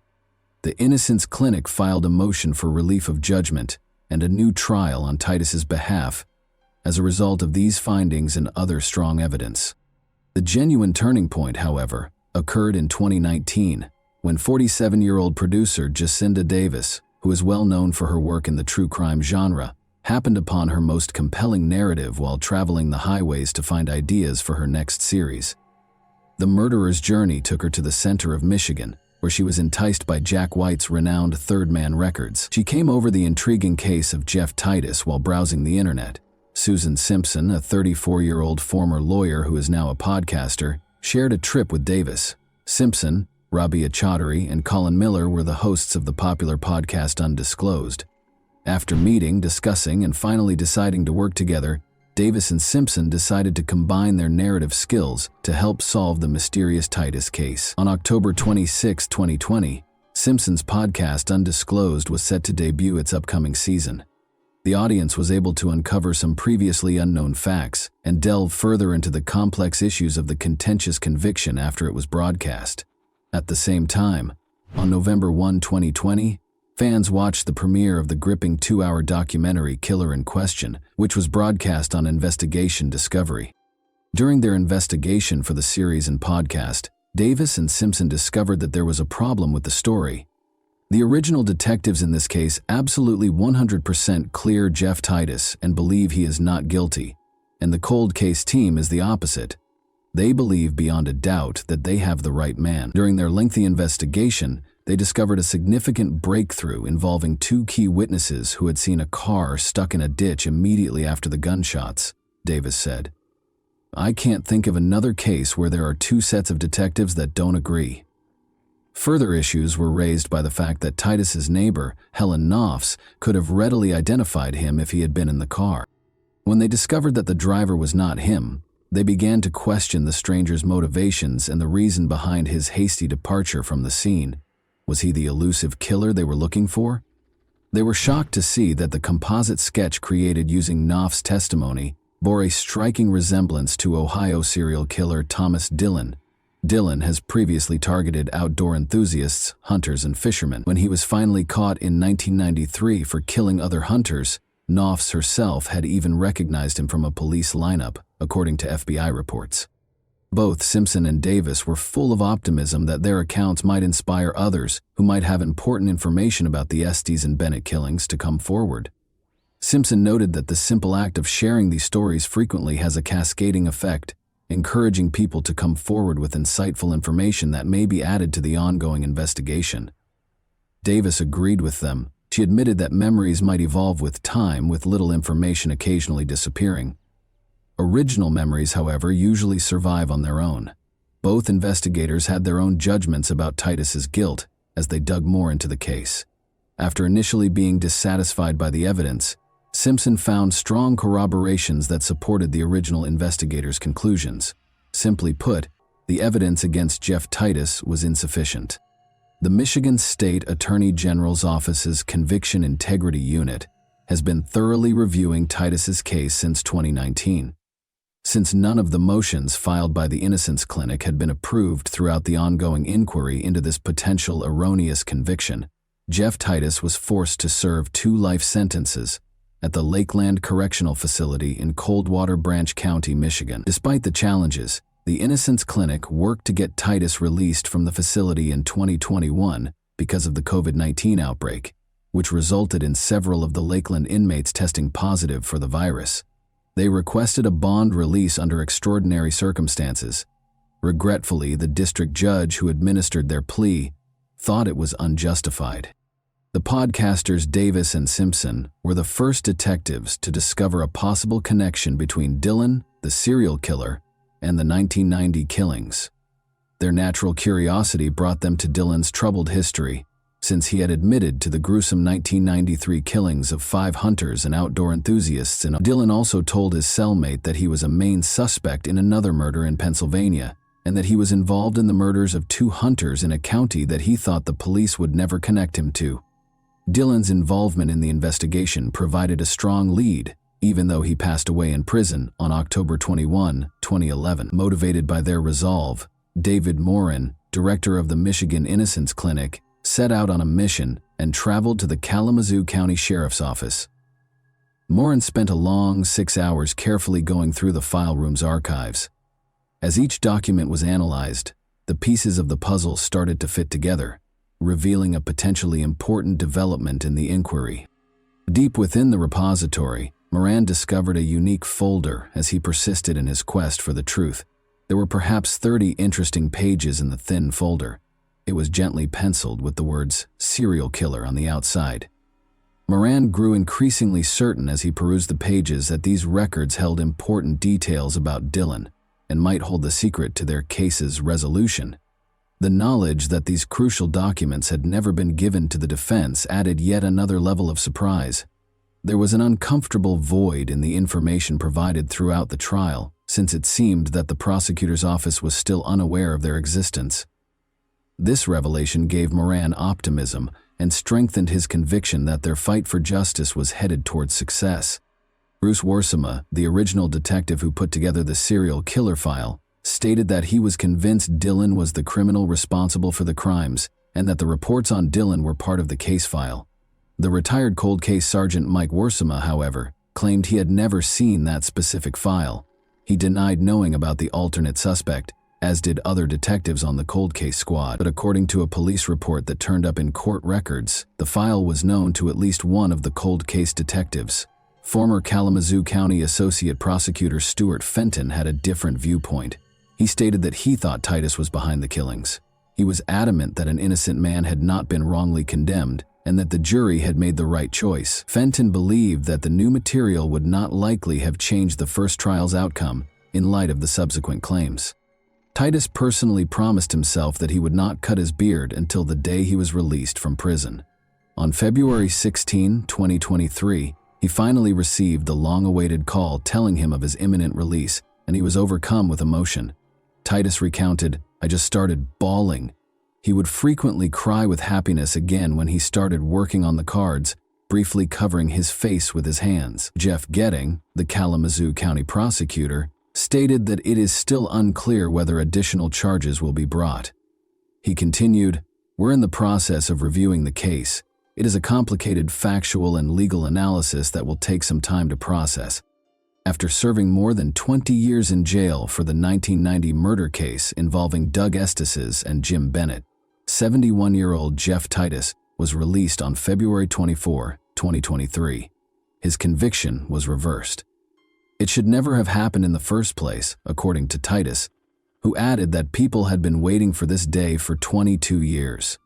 The Innocence Clinic filed a motion for relief of judgment and a new trial on Titus's behalf as a result of these findings and other strong evidence. The genuine turning point, however, occurred in 2019, when 47-year-old producer Jacinda Davis, who is well known for her work in the true crime genre, happened upon her most compelling narrative while traveling the highways to find ideas for her next series. The murderer's journey took her to the center of Michigan, where she was enticed by Jack White's renowned Third Man Records. She came over the intriguing case of Jeff Titus while browsing the internet. Susan Simpson, a 34-year-old former lawyer who is now a podcaster, shared a trip with Davis. Simpson, Rabia Chaudhry, and Colin Miller were the hosts of the popular podcast Undisclosed. After meeting, discussing, and finally deciding to work together, Davis and Simpson decided to combine their narrative skills to help solve the mysterious Titus case. On October 26, 2020, Simpson's podcast Undisclosed was set to debut its upcoming season. The audience was able to uncover some previously unknown facts and delve further into the complex issues of the contentious conviction after it was broadcast. At the same time, on November 1, 2020, fans watched the premiere of the gripping 2-hour documentary Killer in Question, which was broadcast on Investigation Discovery. During their investigation for the series and podcast, Davis and Simpson discovered that there was a problem with the story. The original detectives in this case absolutely 100% clear Jeff Titus and believe he is not guilty, and the cold case team is the opposite. They believe beyond a doubt that they have the right man. During their lengthy investigation, they discovered a significant breakthrough involving two key witnesses who had seen a car stuck in a ditch immediately after the gunshots, Davis said. "I can't think of another case where there are two sets of detectives that don't agree." Further issues were raised by the fact that Titus's neighbor, Helen Knopfs, could have readily identified him if he had been in the car. When they discovered that the driver was not him, they began to question the stranger's motivations and the reason behind his hasty departure from the scene. Was he the elusive killer they were looking for? They were shocked to see that the composite sketch created using Knopf's testimony bore a striking resemblance to Ohio serial killer Thomas Dillon. Dillon has previously targeted outdoor enthusiasts, hunters, and fishermen. When he was finally caught in 1993 for killing other hunters, Knopfs herself had even recognized him from a police lineup, according to FBI reports. Both Simpson and Davis were full of optimism that their accounts might inspire others who might have important information about the Estes and Bennett killings to come forward. Simpson noted that the simple act of sharing these stories frequently has a cascading effect, encouraging people to come forward with insightful information that may be added to the ongoing investigation. Davis agreed with them. She admitted that memories might evolve with time, with little information occasionally disappearing. Original memories, however, usually survive on their own. Both investigators had their own judgments about Titus's guilt as they dug more into the case. After initially being dissatisfied by the evidence, Simpson found strong corroborations that supported the original investigators' conclusions. Simply put, the evidence against Jeff Titus was insufficient. The Michigan State Attorney General's Office's Conviction Integrity Unit has been thoroughly reviewing Titus's case since 2019. Since none of the motions filed by the Innocence Clinic had been approved throughout the ongoing inquiry into this potential erroneous conviction, Jeff Titus was forced to serve 2 life sentences at the Lakeland Correctional Facility in Coldwater Branch County, Michigan. Despite the challenges, the Innocence Clinic worked to get Titus released from the facility in 2021 because of the COVID-19 outbreak, which resulted in several of the Lakeland inmates testing positive for the virus. They requested a bond release under extraordinary circumstances. Regretfully, the district judge who administered their plea thought it was unjustified. The podcasters Davis and Simpson were the first detectives to discover a possible connection between Dylan, the serial killer, and the 1990 killings. Their natural curiosity brought them to Dylan's troubled history, since he had admitted to the gruesome 1993 killings of 5 hunters and outdoor enthusiasts. And Dylan also told his cellmate that he was a main suspect in another murder in Pennsylvania, and that he was involved in the murders of 2 hunters in a county that he thought the police would never connect him to. Dylan's involvement in the investigation provided a strong lead, even though he passed away in prison on October 21, 2011. Motivated by their resolve, David Morin, director of the Michigan Innocence Clinic, set out on a mission and traveled to the Kalamazoo County Sheriff's Office. Morin spent a long 6 hours carefully going through the file room's archives. As each document was analyzed, the pieces of the puzzle started to fit together, revealing a potentially important development in the inquiry. Deep within the repository, Moran discovered a unique folder as he persisted in his quest for the truth. There were perhaps 30 interesting pages in the thin folder. It was gently penciled with the words "serial killer" on the outside. Moran grew increasingly certain as he perused the pages that these records held important details about Dylan and might hold the secret to their case's resolution. The knowledge that these crucial documents had never been given to the defense added yet another level of surprise. There was an uncomfortable void in the information provided throughout the trial, since it seemed that the prosecutor's office was still unaware of their existence. This revelation gave Moran optimism and strengthened his conviction that their fight for justice was headed towards success. Bruce Worsema, the original detective who put together the serial killer file, stated that he was convinced Dylan was the criminal responsible for the crimes and that the reports on Dylan were part of the case file. The retired cold case sergeant Mike Worsema, however, claimed he had never seen that specific file. He denied knowing about the alternate suspect, as did other detectives on the cold case squad. But according to a police report that turned up in court records, the file was known to at least one of the cold case detectives. Former Kalamazoo County Associate Prosecutor Stuart Fenton had a different viewpoint. He stated that he thought Titus was behind the killings. He was adamant that an innocent man had not been wrongly condemned and that the jury had made the right choice. Fenton believed that the new material would not likely have changed the first trial's outcome in light of the subsequent claims. Titus personally promised himself that he would not cut his beard until the day he was released from prison. On February 16, 2023, he finally received the long-awaited call telling him of his imminent release, and he was overcome with emotion. Titus recounted, "I just started bawling." He would frequently cry with happiness again when he started working on the cards, briefly covering his face with his hands. Jeff Getting, the Kalamazoo County prosecutor, stated that it is still unclear whether additional charges will be brought. He continued, "We're in the process of reviewing the case. It is a complicated factual and legal analysis that will take some time to process." After serving more than 20 years in jail for the 1990 murder case involving Doug Estes and Jim Bennett, 71-year-old Jeff Titus was released on February 24, 2023. His conviction was reversed. It should never have happened in the first place, according to Titus, who added that people had been waiting for this day for 22 years.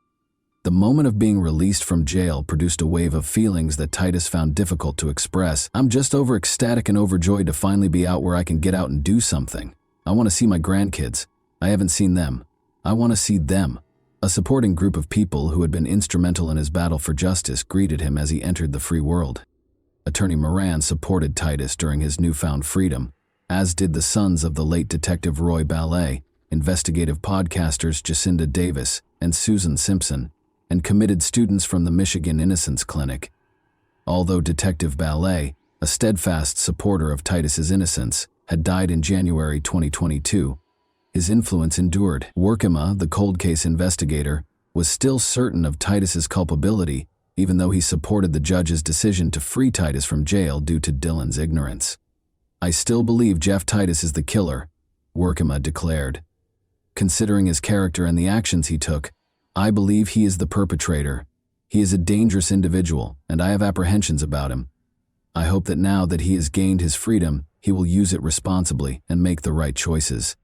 The moment of being released from jail produced a wave of feelings that Titus found difficult to express. "I'm just ecstatic and overjoyed to finally be out where I can get out and do something. I want to see my grandkids. I haven't seen them. I want to see them." A supporting group of people who had been instrumental in his battle for justice greeted him as he entered the free world. Attorney Moran supported Titus during his newfound freedom, as did the sons of the late Detective Roy Ballet, investigative podcasters Jacinda Davis and Susan Simpson, and committed students from the Michigan Innocence Clinic. Although Detective Ballet, a steadfast supporter of Titus's innocence, had died in January 2022, his influence endured. Workema, the cold case investigator, was still certain of Titus's culpability, even though he supported the judge's decision to free Titus from jail due to Dylan's ignorance. "I still believe Jeff Titus is the killer," Workema declared. "Considering his character and the actions he took, I believe he is the perpetrator. He is a dangerous individual, and I have apprehensions about him. I hope that now that he has gained his freedom, he will use it responsibly and make the right choices."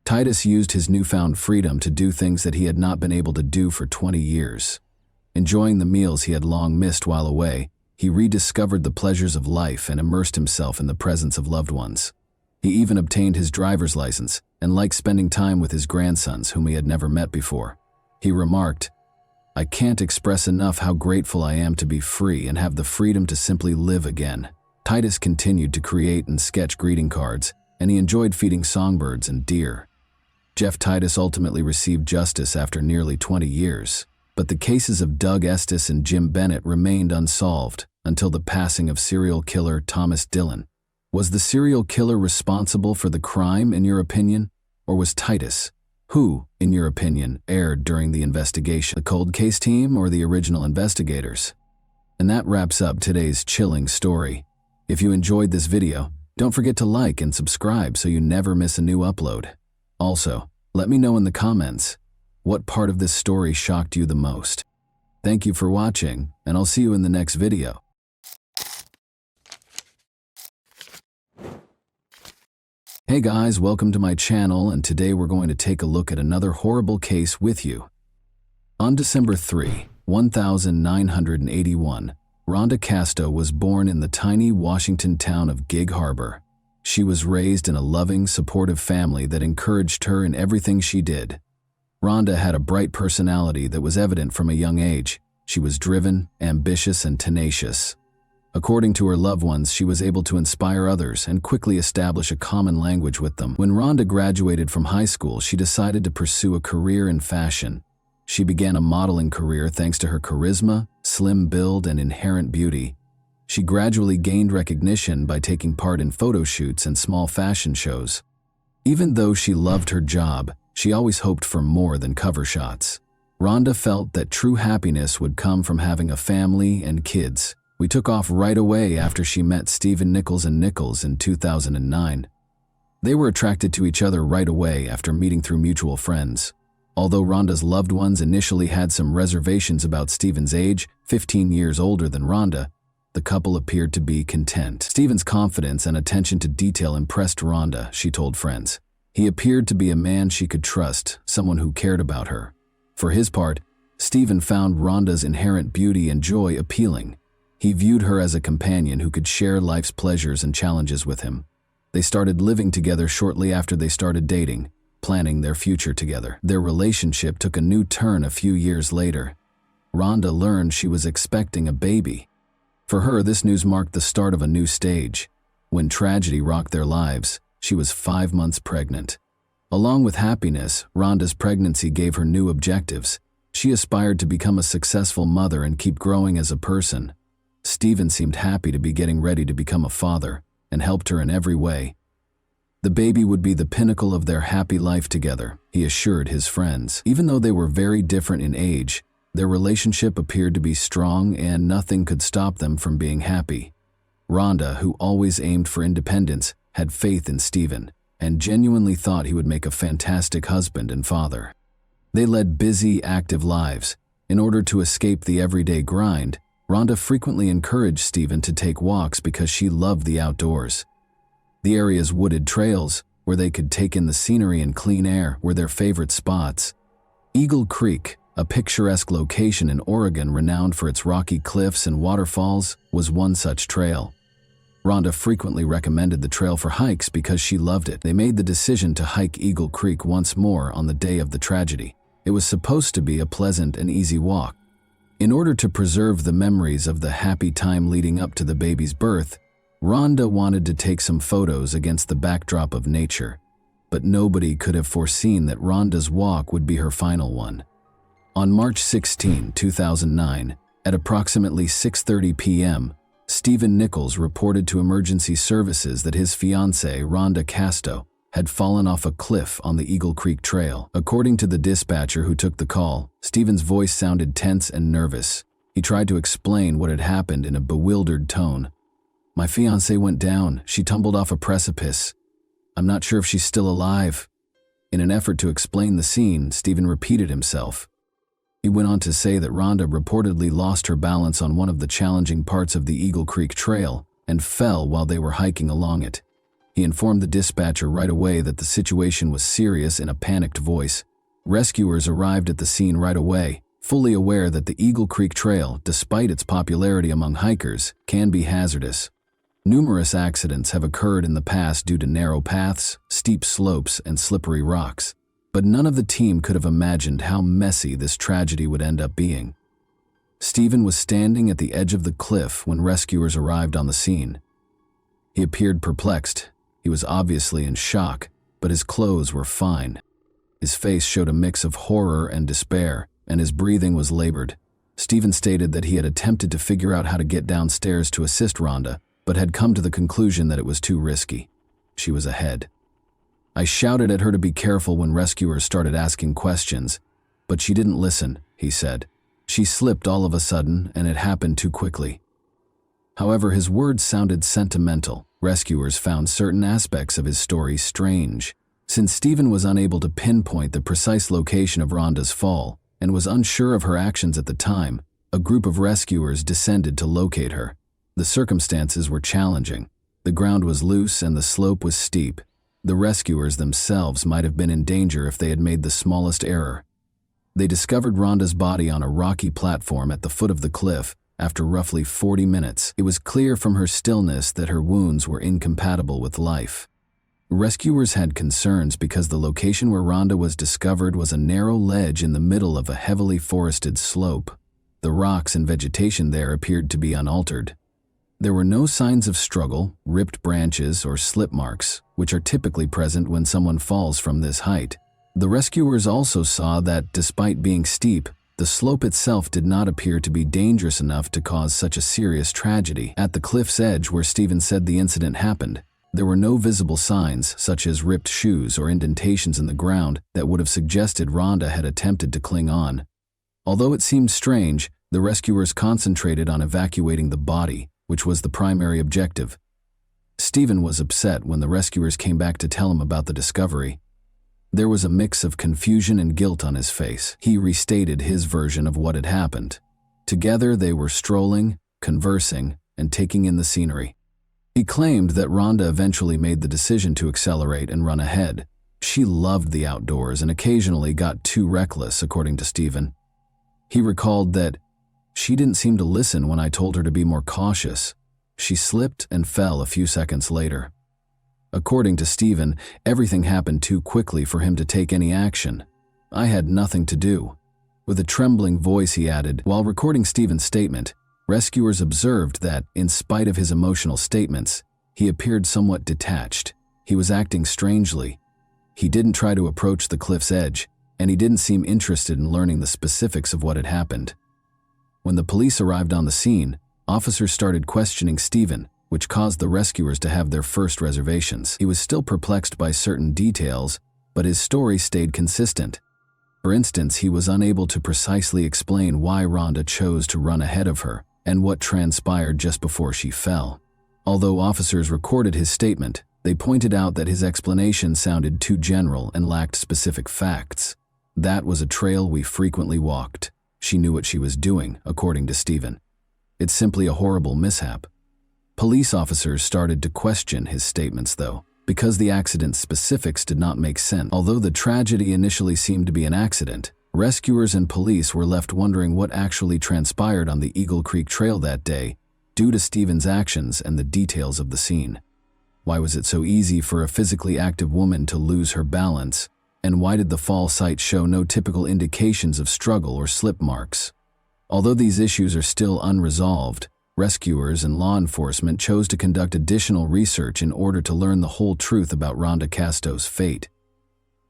Titus used his newfound freedom to do things that he had not been able to do for 20 years. Enjoying the meals he had long missed while away, he rediscovered the pleasures of life and immersed himself in the presence of loved ones. He even obtained his driver's license and liked spending time with his grandsons whom he had never met before. He remarked, "I can't express enough how grateful I am to be free and have the freedom to simply live again." Titus continued to create and sketch greeting cards, and he enjoyed feeding songbirds and deer. Jeff Titus ultimately received justice after nearly 20 years, but the cases of Doug Estes and Jim Bennett remained unsolved until the passing of serial killer Thomas Dillon. Was the serial killer responsible for the crime, in your opinion, or was Titus? Who, in your opinion, erred during the investigation? The cold case team or the original investigators? And that wraps up today's chilling story. If you enjoyed this video, don't forget to like and subscribe so you never miss a new upload. Also, let me know in the comments, what part of this story shocked you the most? Thank you for watching, and I'll see you in the next video. Hey guys, welcome to my channel, and today we're going to take a look at another horrible case with you. On December 3, 1981, Rhonda Casto was born in the tiny Washington town of Gig Harbor. She was raised in a loving, supportive family that encouraged her in everything she did. Rhonda had a bright personality that was evident from a young age. She was driven, ambitious, and tenacious. According to her loved ones, she was able to inspire others and quickly establish a common language with them. When Rhonda graduated from high school, she decided to pursue a career in fashion. She began a modeling career thanks to her charisma, slim build, and inherent beauty. She gradually gained recognition by taking part in photo shoots and small fashion shows. Even though she loved her job, she always hoped for more than cover shots. Rhonda felt that true happiness would come from having a family and kids. We took off right away after she met Stephen Nichols and Nichols in 2009. They were attracted to each other right away after meeting through mutual friends. Although Rhonda's loved ones initially had some reservations about Stephen's age, 15 years older than Rhonda, the couple appeared to be content. Stephen's confidence and attention to detail impressed Rhonda, she told friends. He appeared to be a man she could trust, someone who cared about her. For his part, Stephen found Rhonda's inherent beauty and joy appealing. He viewed her as a companion who could share life's pleasures and challenges with him. They started living together shortly after they started dating, planning their future together. Their relationship took a new turn a few years later. Rhonda learned she was expecting a baby. For her, this news marked the start of a new stage. When tragedy rocked their lives, she was 5 months pregnant. Along with happiness, Rhonda's pregnancy gave her new objectives. She aspired to become a successful mother and keep growing as a person. Stephen seemed happy to be getting ready to become a father and helped her in every way. The baby would be the pinnacle of their happy life together, he assured his friends. Even though they were very different in age, their relationship appeared to be strong and nothing could stop them from being happy. Rhonda, who always aimed for independence, had faith in Stephen and genuinely thought he would make a fantastic husband and father. They led busy, active lives. In order to escape the everyday grind, Rhonda frequently encouraged Stephen to take walks because she loved the outdoors. The area's wooded trails, where they could take in the scenery and clean air, were their favorite spots. Eagle Creek, a picturesque location in Oregon renowned for its rocky cliffs and waterfalls, was one such trail. Rhonda frequently recommended the trail for hikes because she loved it. They made the decision to hike Eagle Creek once more on the day of the tragedy. It was supposed to be a pleasant and easy walk. In order to preserve the memories of the happy time leading up to the baby's birth, Rhonda wanted to take some photos against the backdrop of nature, but nobody could have foreseen that Rhonda's walk would be her final one. On March 16, 2009, at approximately 6:30 p.m., Stephen Nichols reported to emergency services that his fiancée, Rhonda Casto, had fallen off a cliff on the Eagle Creek Trail. According to the dispatcher who took the call, Stephen's voice sounded tense and nervous. He tried to explain what had happened in a bewildered tone. "My fiancée went down. She tumbled off a precipice. I'm not sure if she's still alive." In an effort to explain the scene, Stephen repeated himself. He went on to say that Rhonda reportedly lost her balance on one of the challenging parts of the Eagle Creek Trail and fell while they were hiking along it. He informed the dispatcher right away that the situation was serious in a panicked voice. Rescuers arrived at the scene right away, fully aware that the Eagle Creek Trail, despite its popularity among hikers, can be hazardous. Numerous accidents have occurred in the past due to narrow paths, steep slopes, and slippery rocks, but none of the team could have imagined how messy this tragedy would end up being. Stephen was standing at the edge of the cliff when rescuers arrived on the scene. He appeared perplexed. He was obviously in shock, but his clothes were fine. His face showed a mix of horror and despair, and his breathing was labored. Stephen stated that he had attempted to figure out how to get downstairs to assist Rhonda, but had come to the conclusion that it was too risky. She was ahead. "I shouted at her to be careful when rescuers started asking questions, but she didn't listen," he said. "She slipped all of a sudden, and it happened too quickly." However, his words sounded sentimental. Rescuers found certain aspects of his story strange. Since Stephen was unable to pinpoint the precise location of Rhonda's fall and was unsure of her actions at the time, a group of rescuers descended to locate her. The circumstances were challenging. The ground was loose and the slope was steep. The rescuers themselves might have been in danger if they had made the smallest error. They discovered Rhonda's body on a rocky platform at the foot of the cliff. After roughly 40 minutes, it was clear from her stillness that her wounds were incompatible with life. Rescuers had concerns because the location where Rhonda was discovered was a narrow ledge in the middle of a heavily forested slope. The rocks and vegetation there appeared to be unaltered. There were no signs of struggle, ripped branches, or slip marks, which are typically present when someone falls from this height. The rescuers also saw that, despite being steep, the slope itself did not appear to be dangerous enough to cause such a serious tragedy. At the cliff's edge where Stephen said the incident happened, there were no visible signs, such as ripped shoes or indentations in the ground, that would have suggested Rhonda had attempted to cling on. Although it seemed strange, the rescuers concentrated on evacuating the body, which was the primary objective. Stephen was upset when the rescuers came back to tell him about the discovery. There was a mix of confusion and guilt on his face. He restated his version of what had happened. Together they were strolling, conversing, and taking in the scenery. He claimed that Rhonda eventually made the decision to accelerate and run ahead. She loved the outdoors and occasionally got too reckless, according to Stephen. He recalled that, "She didn't seem to listen when I told her to be more cautious. She slipped and fell a few seconds later." According to Stephen, everything happened too quickly for him to take any action. "I had nothing to do." With a trembling voice he added, while recording Stephen's statement, rescuers observed that, in spite of his emotional statements, he appeared somewhat detached. He was acting strangely. He didn't try to approach the cliff's edge, and he didn't seem interested in learning the specifics of what had happened. When the police arrived on the scene, officers started questioning Stephen, which caused the rescuers to have their first reservations. He was still perplexed by certain details, but his story stayed consistent. For instance, he was unable to precisely explain why Rhonda chose to run ahead of her and what transpired just before she fell. Although officers recorded his statement, they pointed out that his explanation sounded too general and lacked specific facts. "That was a trail we frequently walked. She knew what she was doing," according to Stephen. "It's simply a horrible mishap." Police officers started to question his statements, though, because the accident's specifics did not make sense. Although the tragedy initially seemed to be an accident, rescuers and police were left wondering what actually transpired on the Eagle Creek Trail that day, due to Stephen's actions and the details of the scene. Why was it so easy for a physically active woman to lose her balance? And why did the fall site show no typical indications of struggle or slip marks? Although these issues are still unresolved, Rescuers and law enforcement chose to conduct additional research in order to learn the whole truth about Rhonda Casto's fate.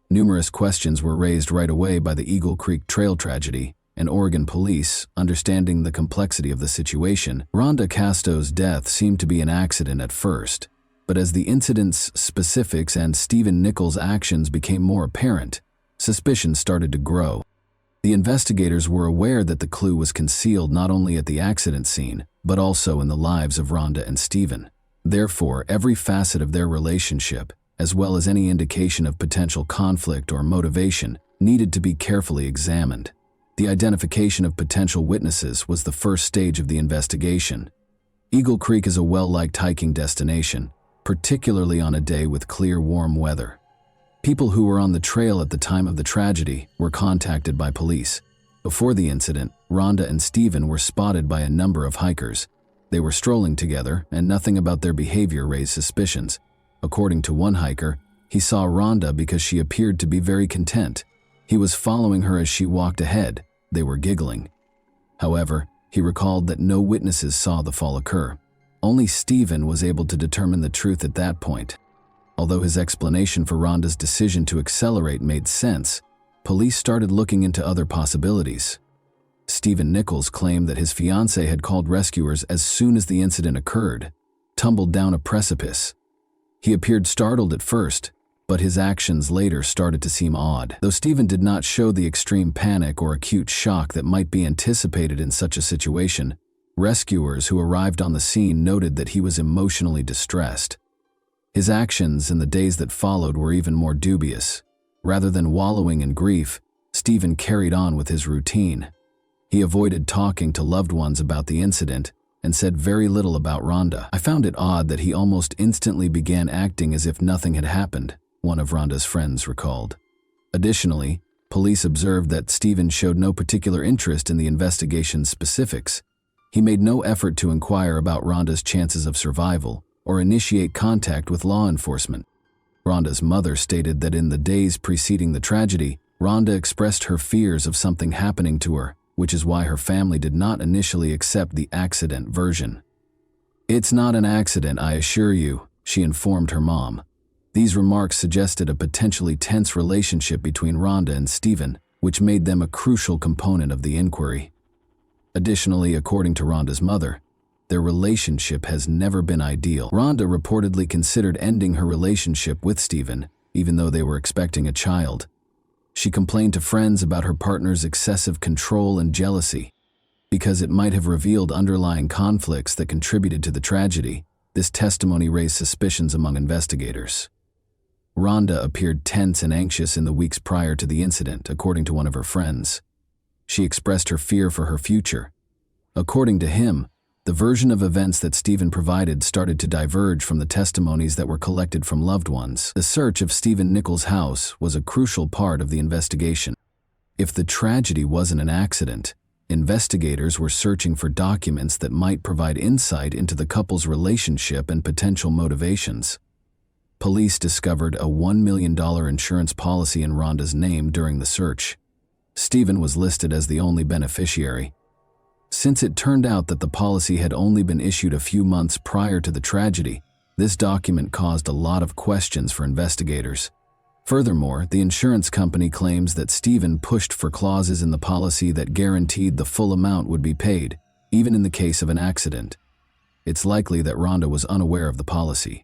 Numerous questions were raised right away by the Eagle Creek Trail tragedy, and Oregon police, understanding the complexity of the situation. Rhonda Casto's death seemed to be an accident at first, but as the incident's specifics and Stephen Nichols' actions became more apparent, suspicions started to grow. The investigators were aware that the clue was concealed not only at the accident scene, but also in the lives of Rhonda and Stephen. Therefore, every facet of their relationship, as well as any indication of potential conflict or motivation, needed to be carefully examined. The identification of potential witnesses was the first stage of the investigation. Eagle Creek is a well-liked hiking destination, particularly on a day with clear, warm weather. People who were on the trail at the time of the tragedy were contacted by police. Before the incident, Rhonda and Stephen were spotted by a number of hikers. They were strolling together, and nothing about their behavior raised suspicions. According to one hiker, he saw Rhonda because she appeared to be very content. He was following her as she walked ahead. They were giggling. However, he recalled that no witnesses saw the fall occur. Only Stephen was able to determine the truth at that point. Although his explanation for Rhonda's decision to accelerate made sense, police started looking into other possibilities. Stephen Nichols claimed that his fiancée had called rescuers as soon as the incident occurred, tumbled down a precipice. He appeared startled at first, but his actions later started to seem odd. Though Stephen did not show the extreme panic or acute shock that might be anticipated in such a situation, rescuers who arrived on the scene noted that he was emotionally distressed. His actions in the days that followed were even more dubious. Rather than wallowing in grief, Stephen carried on with his routine. He avoided talking to loved ones about the incident and said very little about Rhonda. "I found it odd that he almost instantly began acting as if nothing had happened," one of Rhonda's friends recalled. Additionally, police observed that Stephen showed no particular interest in the investigation's specifics. He made no effort to inquire about Rhonda's chances of survival or initiate contact with law enforcement. Rhonda's mother stated that in the days preceding the tragedy, Rhonda expressed her fears of something happening to her, which is why her family did not initially accept the accident version. "It's not an accident, I assure you," she informed her mom. These remarks suggested a potentially tense relationship between Rhonda and Stephen, which made them a crucial component of the inquiry. Additionally, according to Rhonda's mother, their relationship has never been ideal. Rhonda reportedly considered ending her relationship with Stephen, even though they were expecting a child. She complained to friends about her partner's excessive control and jealousy. Because it might have revealed underlying conflicts that contributed to the tragedy, this testimony raised suspicions among investigators. Rhonda appeared tense and anxious in the weeks prior to the incident, according to one of her friends. She expressed her fear for her future. According to him, the version of events that Stephen provided started to diverge from the testimonies that were collected from loved ones. The search of Stephen Nichols' house was a crucial part of the investigation. If the tragedy wasn't an accident, investigators were searching for documents that might provide insight into the couple's relationship and potential motivations. Police discovered a $1 million insurance policy in Rhonda's name during the search. Stephen was listed as the only beneficiary. Since it turned out that the policy had only been issued a few months prior to the tragedy, this document caused a lot of questions for investigators. Furthermore, the insurance company claims that Stephen pushed for clauses in the policy that guaranteed the full amount would be paid, even in the case of an accident. It's likely that Rhonda was unaware of the policy.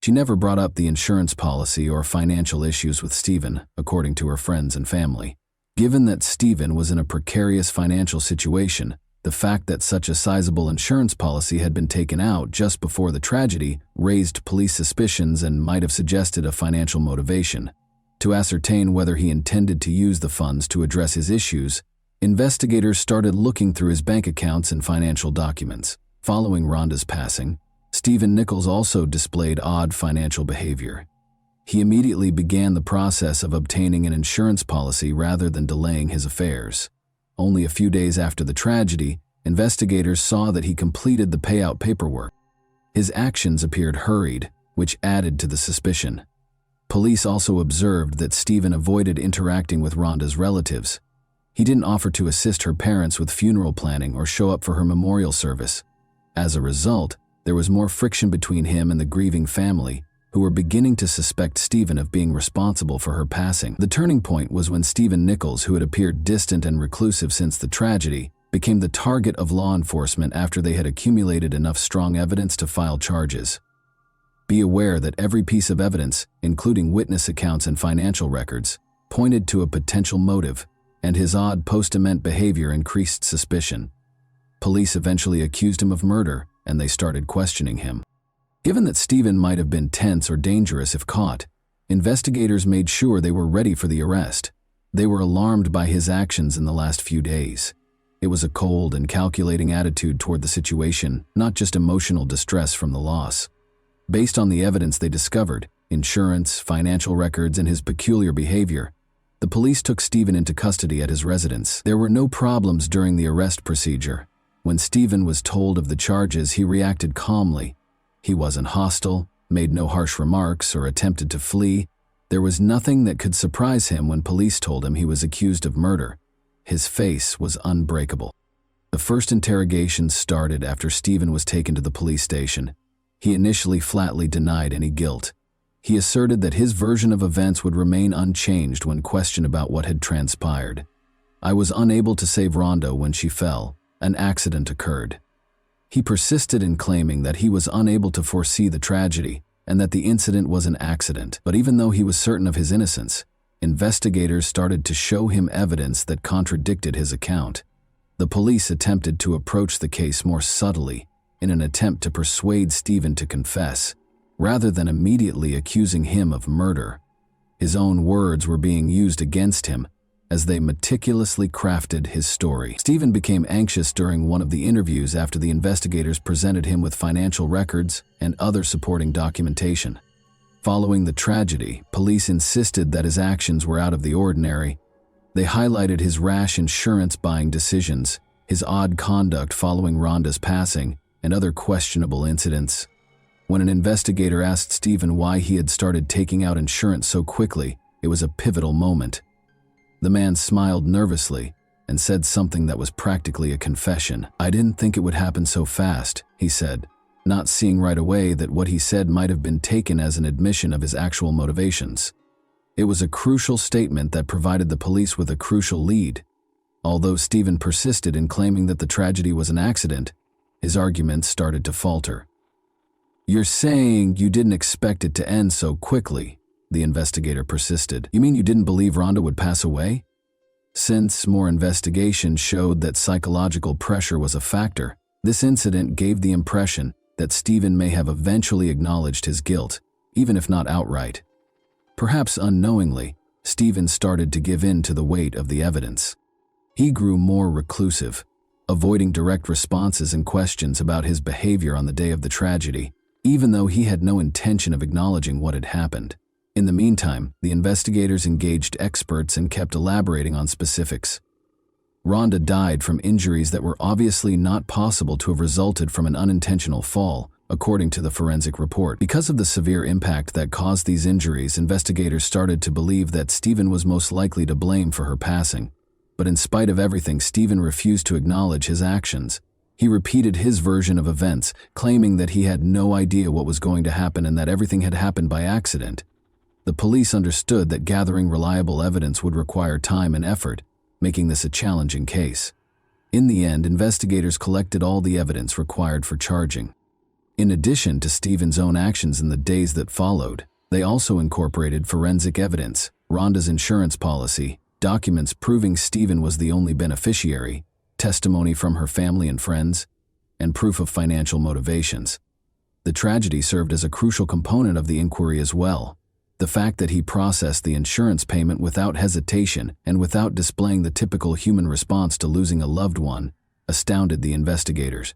She never brought up the insurance policy or financial issues with Stephen, according to her friends and family. Given that Stephen was in a precarious financial situation, the fact that such a sizable insurance policy had been taken out just before the tragedy raised police suspicions and might have suggested a financial motivation. To ascertain whether he intended to use the funds to address his issues, investigators started looking through his bank accounts and financial documents. Following Rhonda's passing, Stephen Nichols also displayed odd financial behavior. He immediately began the process of obtaining an insurance policy rather than delaying his affairs. Only a few days after the tragedy, investigators saw that he completed the payout paperwork. His actions appeared hurried, which added to the suspicion. Police also observed that Stephen avoided interacting with Rhonda's relatives. He didn't offer to assist her parents with funeral planning or show up for her memorial service. As a result, there was more friction between him and the grieving family, who were beginning to suspect Stephen of being responsible for her passing. The turning point was when Stephen Nichols, who had appeared distant and reclusive since the tragedy, became the target of law enforcement after they had accumulated enough strong evidence to file charges. Be aware that every piece of evidence, including witness accounts and financial records, pointed to a potential motive, and his odd post-event behavior increased suspicion. Police eventually accused him of murder, and they started questioning him. Given that Stephen might have been tense or dangerous if caught, investigators made sure they were ready for the arrest. They were alarmed by his actions in the last few days. It was a cold and calculating attitude toward the situation, not just emotional distress from the loss. Based on the evidence they discovered, insurance, financial records, and his peculiar behavior, the police took Stephen into custody at his residence. There were no problems during the arrest procedure. When Stephen was told of the charges, he reacted calmly. He wasn't hostile, made no harsh remarks, or attempted to flee. There was nothing that could surprise him when police told him he was accused of murder. His face was unbreakable. The first interrogation started after Stephen was taken to the police station. He initially flatly denied any guilt. He asserted that his version of events would remain unchanged when questioned about what had transpired. "I was unable to save Rhonda when she fell. An accident occurred." He persisted in claiming that he was unable to foresee the tragedy and that the incident was an accident. But even though he was certain of his innocence, investigators started to show him evidence that contradicted his account. The police attempted to approach the case more subtly in an attempt to persuade Stephen to confess, rather than immediately accusing him of murder. His own words were being used against him as they meticulously crafted his story. Stephen became anxious during one of the interviews after the investigators presented him with financial records and other supporting documentation. Following the tragedy, police insisted that his actions were out of the ordinary. They highlighted his rash insurance buying decisions, his odd conduct following Rhonda's passing, and other questionable incidents. When an investigator asked Stephen why he had started taking out insurance so quickly, it was a pivotal moment. The man smiled nervously and said something that was practically a confession. "I didn't think it would happen so fast," he said, not seeing right away that what he said might have been taken as an admission of his actual motivations. It was a crucial statement that provided the police with a crucial lead. Although Stephen persisted in claiming that the tragedy was an accident, his arguments started to falter. "You're saying you didn't expect it to end so quickly," the investigator persisted. "You mean you didn't believe Rhonda would pass away?" Since more investigation showed that psychological pressure was a factor, this incident gave the impression that Stephen may have eventually acknowledged his guilt, even if not outright. Perhaps unknowingly, Stephen started to give in to the weight of the evidence. He grew more reclusive, avoiding direct responses and questions about his behavior on the day of the tragedy, even though he had no intention of acknowledging what had happened. In the meantime, the investigators engaged experts and kept elaborating on specifics. Rhonda died from injuries that were obviously not possible to have resulted from an unintentional fall, according to the forensic report. Because of the severe impact that caused these injuries, investigators started to believe that Stephen was most likely to blame for her passing. But in spite of everything, Stephen refused to acknowledge his actions. He repeated his version of events, claiming that he had no idea what was going to happen and that everything had happened by accident. The police understood that gathering reliable evidence would require time and effort, making this a challenging case. In the end, investigators collected all the evidence required for charging. In addition to Stephen's own actions in the days that followed, they also incorporated forensic evidence, Rhonda's insurance policy, documents proving Stephen was the only beneficiary, testimony from her family and friends, and proof of financial motivations. The tragedy served as a crucial component of the inquiry as well. The fact that he processed the insurance payment without hesitation and without displaying the typical human response to losing a loved one astounded the investigators.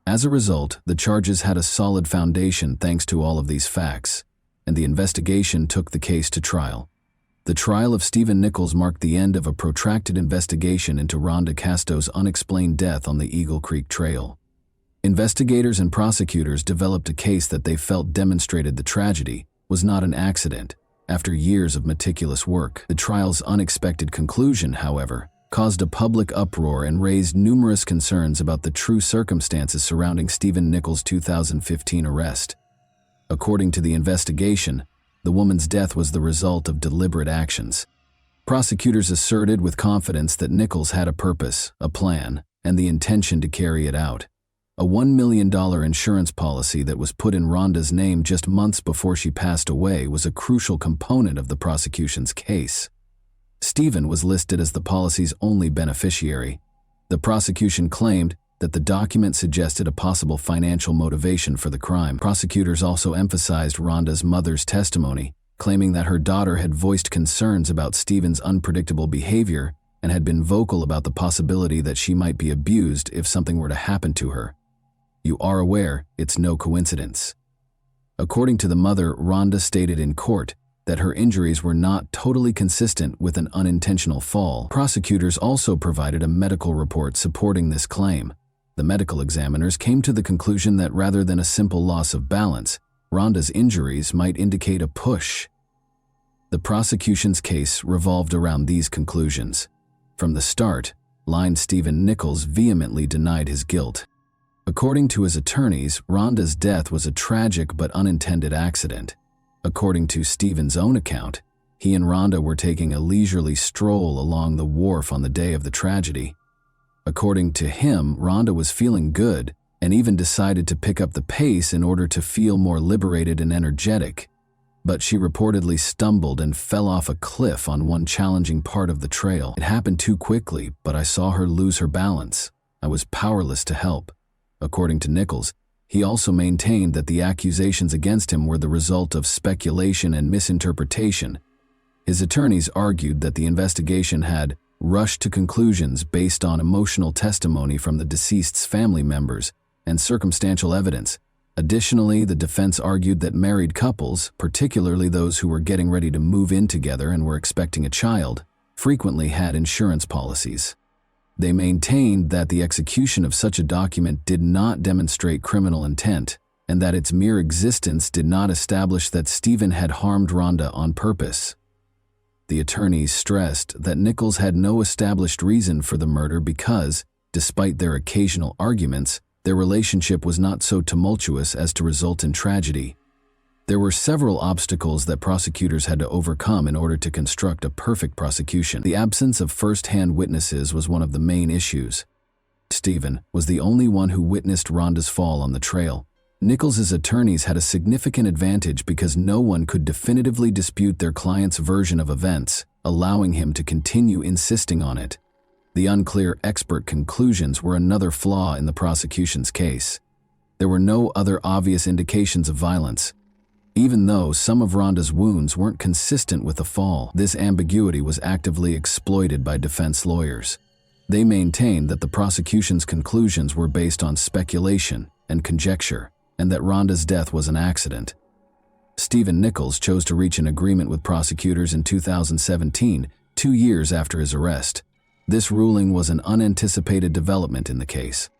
As a result, the charges had a solid foundation thanks to all of these facts, and the investigation took the case to trial. The trial of Stephen Nichols marked the end of a protracted investigation into Rhonda Casto's unexplained death on the Eagle Creek Trail. Investigators and prosecutors developed a case that they felt demonstrated the tragedy was not an accident. After years of meticulous work, the trial's unexpected conclusion, however, caused a public uproar and raised numerous concerns about the true circumstances surrounding Stephen Nichols' 2015 arrest. According to the investigation, the woman's death was the result of deliberate actions. Prosecutors asserted with confidence that Nichols had a purpose, a plan, and the intention to carry it out. A $1 million insurance policy that was put in Rhonda's name just months before she passed away was a crucial component of the prosecution's case. Stephen was listed as the policy's only beneficiary. The prosecution claimed that the document suggested a possible financial motivation for the crime. Prosecutors also emphasized Rhonda's mother's testimony, claiming that her daughter had voiced concerns about Stephen's unpredictable behavior and had been vocal about the possibility that she might be abused if something were to happen to her. You are aware it's no coincidence. According to the mother, Rhonda stated in court that her injuries were not totally consistent with an unintentional fall. Prosecutors also provided a medical report supporting this claim. The medical examiners came to the conclusion that rather than a simple loss of balance, Rhonda's injuries might indicate a push. The prosecution's case revolved around these conclusions. From the start, Stephen Nichols vehemently denied his guilt. According to his attorneys, Rhonda's death was a tragic but unintended accident. According to Stephen's own account, he and Rhonda were taking a leisurely stroll along the wharf on the day of the tragedy. According to him, Rhonda was feeling good and even decided to pick up the pace in order to feel more liberated and energetic. But she reportedly stumbled and fell off a cliff on one challenging part of the trail. It happened too quickly, but I saw her lose her balance. I was powerless to help. According to Nichols, he also maintained that the accusations against him were the result of speculation and misinterpretation. His attorneys argued that the investigation had rushed to conclusions based on emotional testimony from the deceased's family members and circumstantial evidence. Additionally, the defense argued that married couples, particularly those who were getting ready to move in together and were expecting a child, frequently had insurance policies. They maintained that the execution of such a document did not demonstrate criminal intent, and that its mere existence did not establish that Stephen had harmed Rhonda on purpose. The attorneys stressed that Nichols had no established reason for the murder because, despite their occasional arguments, their relationship was not so tumultuous as to result in tragedy. There were several obstacles that prosecutors had to overcome in order to construct a perfect prosecution. The absence of first-hand witnesses was one of the main issues. Stephen was the only one who witnessed Rhonda's fall on the trail. Nichols' attorneys had a significant advantage because no one could definitively dispute their client's version of events, allowing him to continue insisting on it. The unclear expert conclusions were another flaw in the prosecution's case. There were no other obvious indications of violence. Even though some of Rhonda's wounds weren't consistent with the fall, this ambiguity was actively exploited by defense lawyers. They maintained that the prosecution's conclusions were based on speculation and conjecture, and that Rhonda's death was an accident. Stephen Nichols chose to reach an agreement with prosecutors in 2017, 2 years after his arrest. This ruling was an unanticipated development in the case.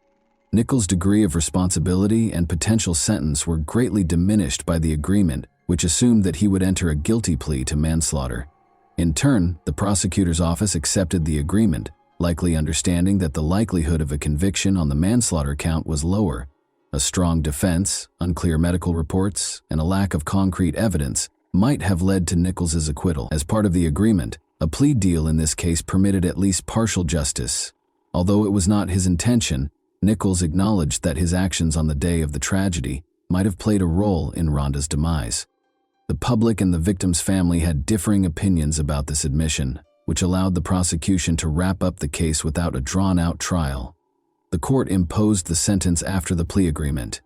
Nichols' degree of responsibility and potential sentence were greatly diminished by the agreement, which assumed that he would enter a guilty plea to manslaughter. In turn, the prosecutor's office accepted the agreement, likely understanding that the likelihood of a conviction on the manslaughter count was lower. A strong defense, unclear medical reports, and a lack of concrete evidence might have led to Nichols' acquittal. As part of the agreement, a plea deal in this case permitted at least partial justice. Although it was not his intention, Nichols acknowledged that his actions on the day of the tragedy might have played a role in Rhonda's demise. The public and the victim's family had differing opinions about this admission, which allowed the prosecution to wrap up the case without a drawn-out trial. The court imposed the sentence after the plea agreement.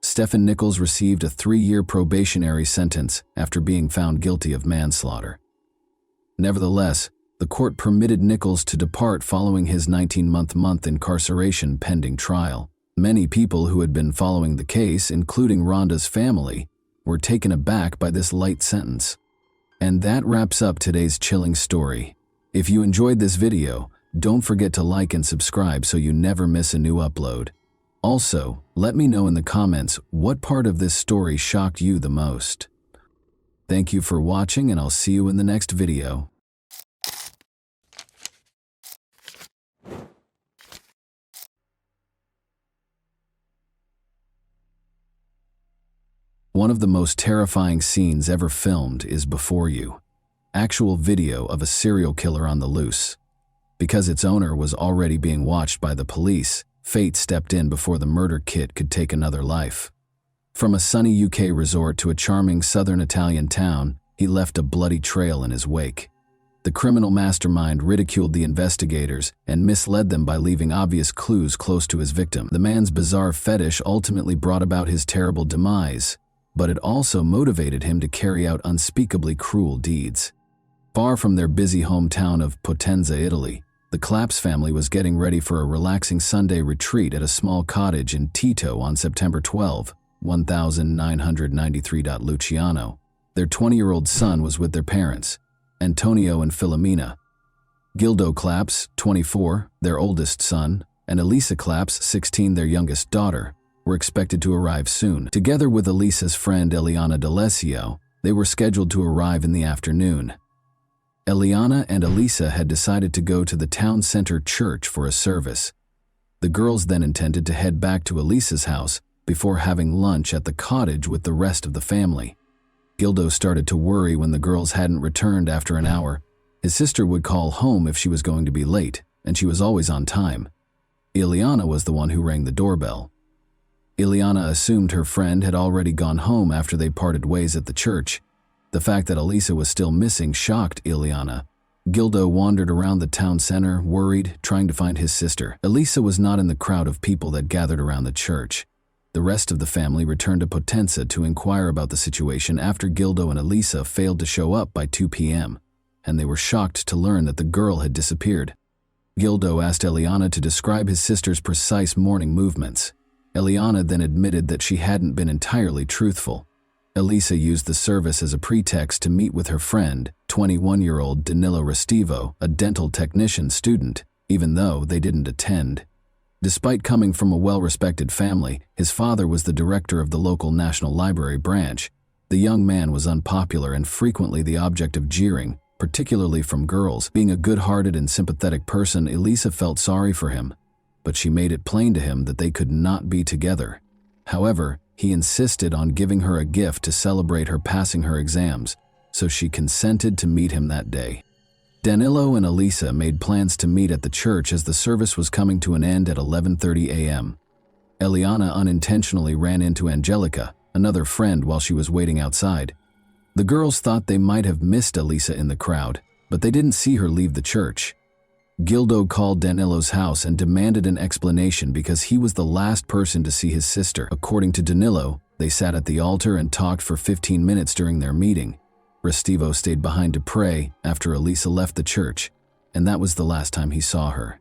Stephen Nichols received a 3-year probationary sentence after being found guilty of manslaughter. Nevertheless, the court permitted Nichols to depart following his 19-month incarceration pending trial. Many people who had been following the case, including Rhonda's family, were taken aback by this light sentence. And that wraps up today's chilling story. If you enjoyed this video, don't forget to like and subscribe so you never miss a new upload. Also, let me know in the comments what part of this story shocked you the most. Thank you for watching, and I'll see you in the next video. One of the most terrifying scenes ever filmed is before you. Actual video of a serial killer on the loose. Because its owner was already being watched by the police, fate stepped in before the murder kit could take another life. From a sunny UK resort to a charming southern Italian town, he left a bloody trail in his wake. The criminal mastermind ridiculed the investigators and misled them by leaving obvious clues close to his victim. The man's bizarre fetish ultimately brought about his terrible demise, but it also motivated him to carry out unspeakably cruel deeds. Far from their busy hometown of Potenza, Italy, the Claps family was getting ready for a relaxing Sunday retreat at a small cottage in Tito on September 12, 1993. Luciano, their 20-year-old son, was with their parents, Antonio and Filomena. Gildo Claps, 24, their oldest son, and Elisa Claps, 16, their youngest daughter, were expected to arrive soon. Together with Elisa's friend Eliana D'Alessio, they were scheduled to arrive in the afternoon. Eliana and Elisa had decided to go to the town center church for a service. The girls then intended to head back to Elisa's house before having lunch at the cottage with the rest of the family. Gildo started to worry when the girls hadn't returned after an hour. His sister would call home if she was going to be late, and she was always on time. Eliana was the one who rang the doorbell. Eliana assumed her friend had already gone home after they parted ways at the church. The fact that Elisa was still missing shocked Eliana. Gildo wandered around the town center, worried, trying to find his sister. Elisa was not in the crowd of people that gathered around the church. The rest of the family returned to Potenza to inquire about the situation after Gildo and Elisa failed to show up by 2 p.m., and they were shocked to learn that the girl had disappeared. Gildo asked Eliana to describe his sister's precise morning movements. Eliana then admitted that she hadn't been entirely truthful. Elisa used the service as a pretext to meet with her friend, 21-year-old Danilo Restivo, a dental technician student, even though they didn't attend. Despite coming from a well-respected family, his father was the director of the local National Library branch. The young man was unpopular and frequently the object of jeering, particularly from girls. Being a good-hearted and sympathetic person, Elisa felt sorry for him, but she made it plain to him that they could not be together. However, he insisted on giving her a gift to celebrate her passing her exams, so she consented to meet him that day. Danilo and Elisa made plans to meet at the church as the service was coming to an end at 11:30 a.m. Eliana unintentionally ran into Angelica, another friend, while she was waiting outside. The girls thought they might have missed Elisa in the crowd, but they didn't see her leave the church. Gildo called Danilo's house and demanded an explanation because he was the last person to see his sister. According to Danilo, they sat at the altar and talked for 15 minutes during their meeting. Restivo stayed behind to pray after Elisa left the church, and that was the last time he saw her.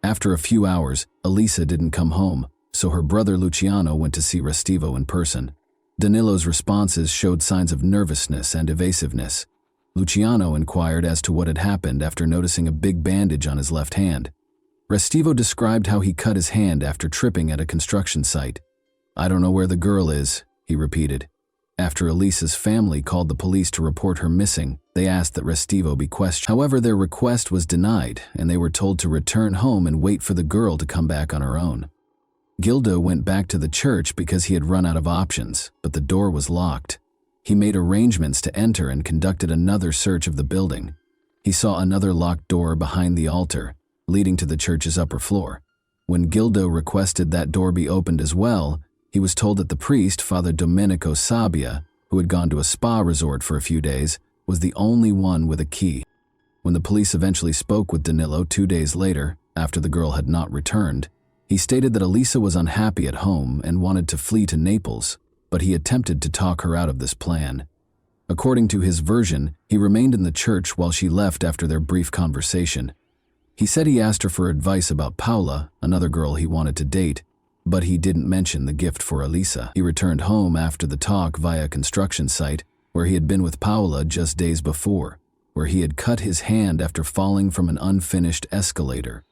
After a few hours, Elisa didn't come home, so her brother Luciano went to see Restivo in person. Danilo's responses showed signs of nervousness and evasiveness. Luciano inquired as to what had happened after noticing a big bandage on his left hand. Restivo described how he cut his hand after tripping at a construction site. "I don't know where the girl is," he repeated. After Elisa's family called the police to report her missing, they asked that Restivo be questioned. However, their request was denied, and they were told to return home and wait for the girl to come back on her own. Gildo went back to the church because he had run out of options, but the door was locked. He made arrangements to enter and conducted another search of the building. He saw another locked door behind the altar, leading to the church's upper floor. When Gildo requested that door be opened as well, he was told that the priest, Father Domenico Sabbia, who had gone to a spa resort for a few days, was the only one with a key. When the police eventually spoke with Danilo 2 days later, after the girl had not returned, he stated that Elisa was unhappy at home and wanted to flee to Naples, but he attempted to talk her out of this plan. According to his version, he remained in the church while she left after their brief conversation. He said he asked her for advice about Paola, another girl he wanted to date, but he didn't mention the gift for Elisa. He returned home after the talk via a construction site where he had been with Paola just days before, where he had cut his hand after falling from an unfinished escalator.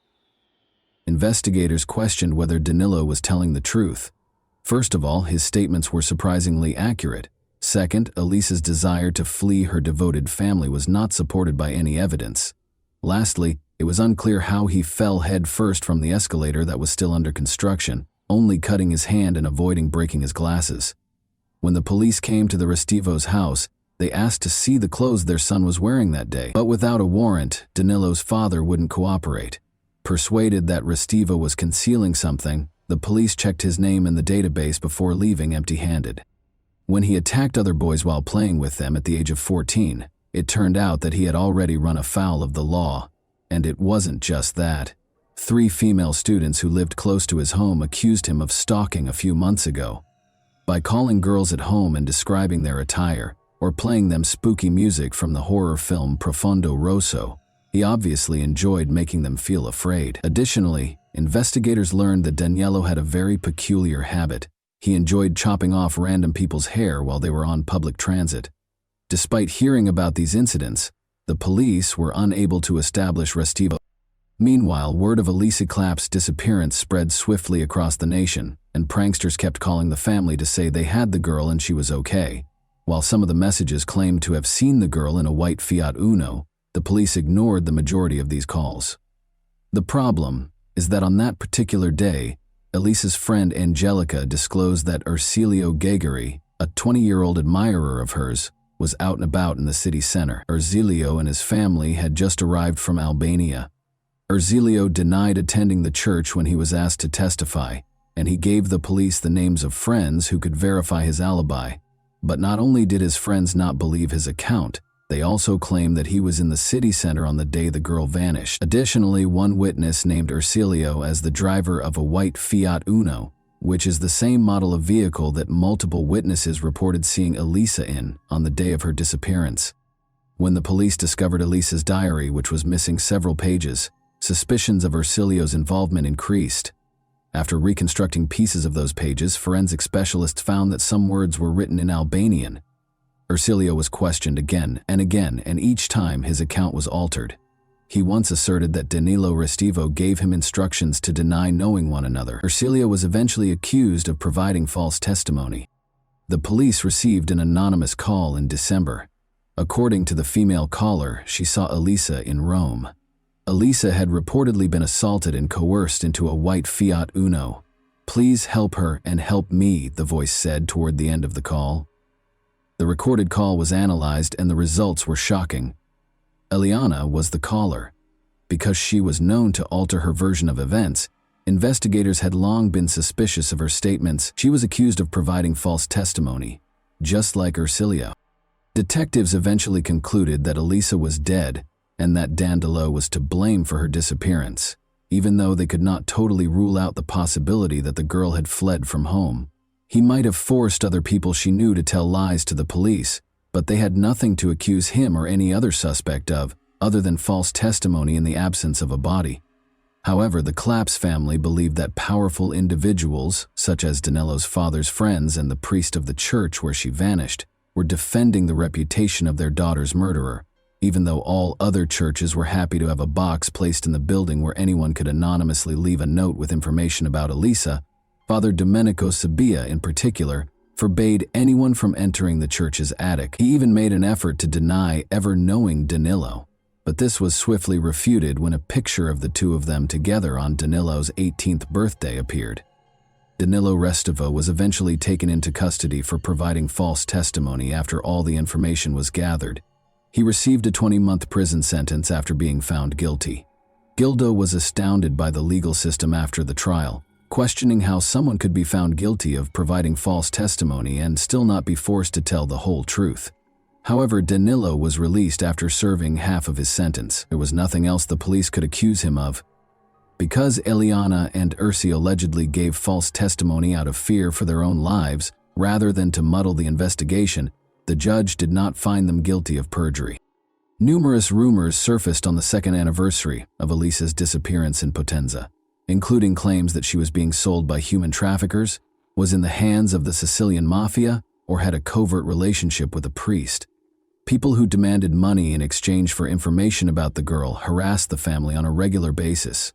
Investigators questioned whether Danilo was telling the truth. First of all, his statements were surprisingly accurate. Second, Elisa's desire to flee her devoted family was not supported by any evidence. Lastly, it was unclear how he fell head first from the escalator that was still under construction, only cutting his hand and avoiding breaking his glasses. When the police came to the Restivo's house, they asked to see the clothes their son was wearing that day. But without a warrant, Danilo's father wouldn't cooperate. Persuaded that Restivo was concealing something, the police checked his name in the database before leaving empty-handed. When he attacked other boys while playing with them at the age of 14, it turned out that he had already run afoul of the law. And it wasn't just that. 3 female students who lived close to his home accused him of stalking a few months ago. By calling girls at home and describing their attire, or playing them spooky music from the horror film Profondo Rosso, he obviously enjoyed making them feel afraid. Additionally, investigators learned that Danielo had a very peculiar habit. He enjoyed chopping off random people's hair while they were on public transit. Despite hearing about these incidents, the police were unable to establish Restivo. Meanwhile, word of Elisa Clapp's disappearance spread swiftly across the nation, and pranksters kept calling the family to say they had the girl and she was okay. While some of the messages claimed to have seen the girl in a white Fiat Uno, the police ignored the majority of these calls. The problem is that on that particular day, Elisa's friend Angelica disclosed that Ercilio Gagari, a 20-year-old admirer of hers, was out and about in the city center. Ercilio and his family had just arrived from Albania. Ercilio denied attending the church when he was asked to testify, and he gave the police the names of friends who could verify his alibi. But not only did his friends not believe his account, they also claimed that he was in the city center on the day the girl vanished. Additionally, one witness named Ercilio as the driver of a white Fiat Uno, which is the same model of vehicle that multiple witnesses reported seeing Elisa in on the day of her disappearance. When the police discovered Elisa's diary, which was missing several pages, suspicions of Ercilio's involvement increased. After reconstructing pieces of those pages, forensic specialists found that some words were written in Albanian. Ercilio was questioned again, and each time his account was altered. He once asserted that Danilo Restivo gave him instructions to deny knowing one another. Ercilio was eventually accused of providing false testimony. The police received an anonymous call in December. According to the female caller, she saw Elisa in Rome. Elisa had reportedly been assaulted and coerced into a white Fiat Uno. "Please help her and help me," the voice said toward the end of the call. The recorded call was analyzed and the results were shocking. Eliana was the caller. Because she was known to alter her version of events, investigators had long been suspicious of her statements. She was accused of providing false testimony, just like Ercilio. Detectives eventually concluded that Elisa was dead and that Danilo was to blame for her disappearance, even though they could not totally rule out the possibility that the girl had fled from home. He might have forced other people she knew to tell lies to the police, but they had nothing to accuse him or any other suspect of, other than false testimony in the absence of a body. However, the Claps family believed that powerful individuals, such as Danilo's father's friends and the priest of the church where she vanished, were defending the reputation of their daughter's murderer, even though all other churches were happy to have a box placed in the building where anyone could anonymously leave a note with information about Elisa. Father Domenico Sabia, in particular, forbade anyone from entering the church's attic. He even made an effort to deny ever knowing Danilo, but this was swiftly refuted when a picture of the two of them together on Danilo's 18th birthday appeared. Danilo Restivo was eventually taken into custody for providing false testimony after all the information was gathered. He received a 20-month prison sentence after being found guilty. Gildo was astounded by the legal system after the trial, questioning how someone could be found guilty of providing false testimony and still not be forced to tell the whole truth. However, Danilo was released after serving half of his sentence. There was nothing else the police could accuse him of. Because Eliana and Ursi allegedly gave false testimony out of fear for their own lives, rather than to muddle the investigation, the judge did not find them guilty of perjury. Numerous rumors surfaced on the second anniversary of Elisa's disappearance in Potenza, including claims that she was being sold by human traffickers, was in the hands of the Sicilian mafia, or had a covert relationship with a priest. People who demanded money in exchange for information about the girl harassed the family on a regular basis.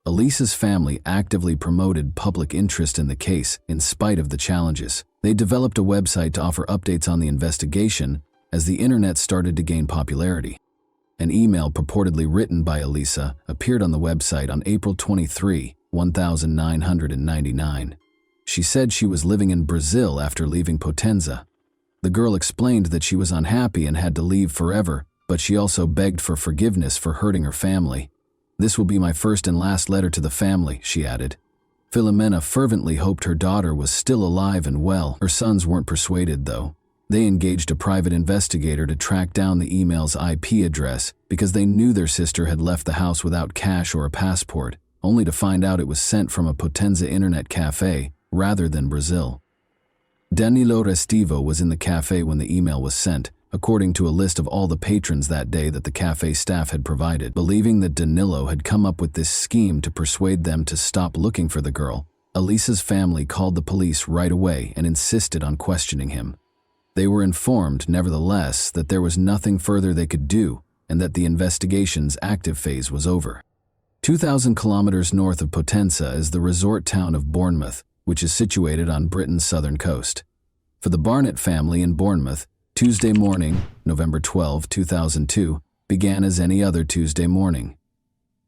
Elisa's family actively promoted public interest in the case in spite of the challenges. They developed a website to offer updates on the investigation as the internet started to gain popularity. An email purportedly written by Elisa appeared on the website on April 23, 1999. She said she was living in Brazil after leaving Potenza. The girl explained that she was unhappy and had to leave forever, but she also begged for forgiveness for hurting her family. "This will be my first and last letter to the family," she added. Filomena fervently hoped her daughter was still alive and well. Her sons weren't persuaded, though. They engaged a private investigator to track down the email's IP address because they knew their sister had left the house without cash or a passport, only to find out it was sent from a Potenza internet cafe rather than Brazil. Danilo Restivo was in the cafe when the email was sent, according to a list of all the patrons that day that the cafe staff had provided. Believing that Danilo had come up with this scheme to persuade them to stop looking for the girl, Elisa's family called the police right away and insisted on questioning him. They were informed, nevertheless, that there was nothing further they could do and that the investigation's active phase was over. 2,000 kilometers north of Potenza is the resort town of Bournemouth, which is situated on Britain's southern coast. For the Barnett family in Bournemouth, Tuesday morning, November 12, 2002, began as any other Tuesday morning.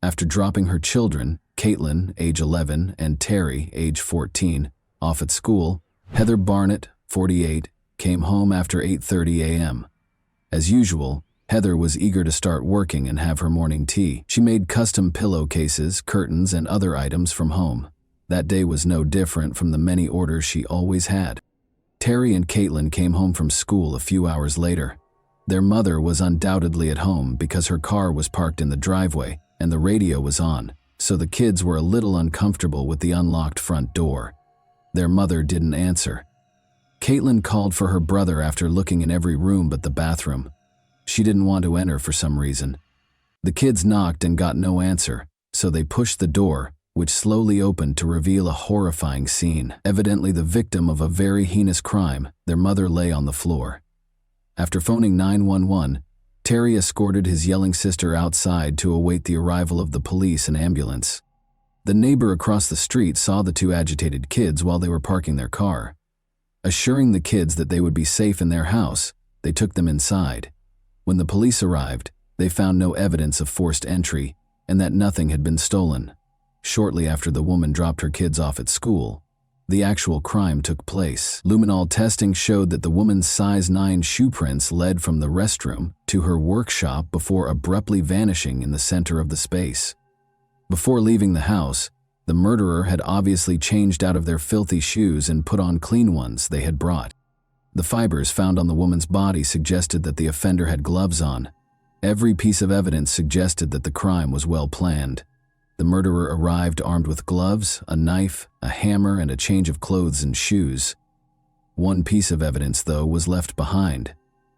After dropping her children, Caitlin, age 11, and Terry, age 14, off at school, Heather Barnett, 48, came home after 8:30 a.m. As usual, Heather was eager to start working and have her morning tea. She made custom pillowcases, curtains, and other items from home. That day was no different from the many orders she always had. Terry and Caitlin came home from school a few hours later. Their mother was undoubtedly at home because her car was parked in the driveway and the radio was on, so the kids were a little uncomfortable with the unlocked front door. Their mother didn't answer. Caitlin called for her brother after looking in every room but the bathroom. She didn't want to enter for some reason. The kids knocked and got no answer, so they pushed the door, which slowly opened to reveal a horrifying scene. Evidently the victim of a very heinous crime, their mother lay on the floor. After phoning 911, Terry escorted his yelling sister outside to await the arrival of the police and ambulance. The neighbor across the street saw the two agitated kids while they were parking their car. Assuring the kids that they would be safe in their house, they took them inside. When the police arrived, they found no evidence of forced entry and that nothing had been stolen. Shortly after the woman dropped her kids off at school, the actual crime took place. Luminol testing showed that the woman's size 9 shoe prints led from the restroom to her workshop before abruptly vanishing in the center of the space. Before leaving the house, the murderer had obviously changed out of their filthy shoes and put on clean ones they had brought. The fibers found on the woman's body suggested that the offender had gloves on. Every piece of evidence suggested that the crime was well planned. The murderer arrived armed with gloves, a knife, a hammer, and a change of clothes and shoes. One piece of evidence, though, was left behind.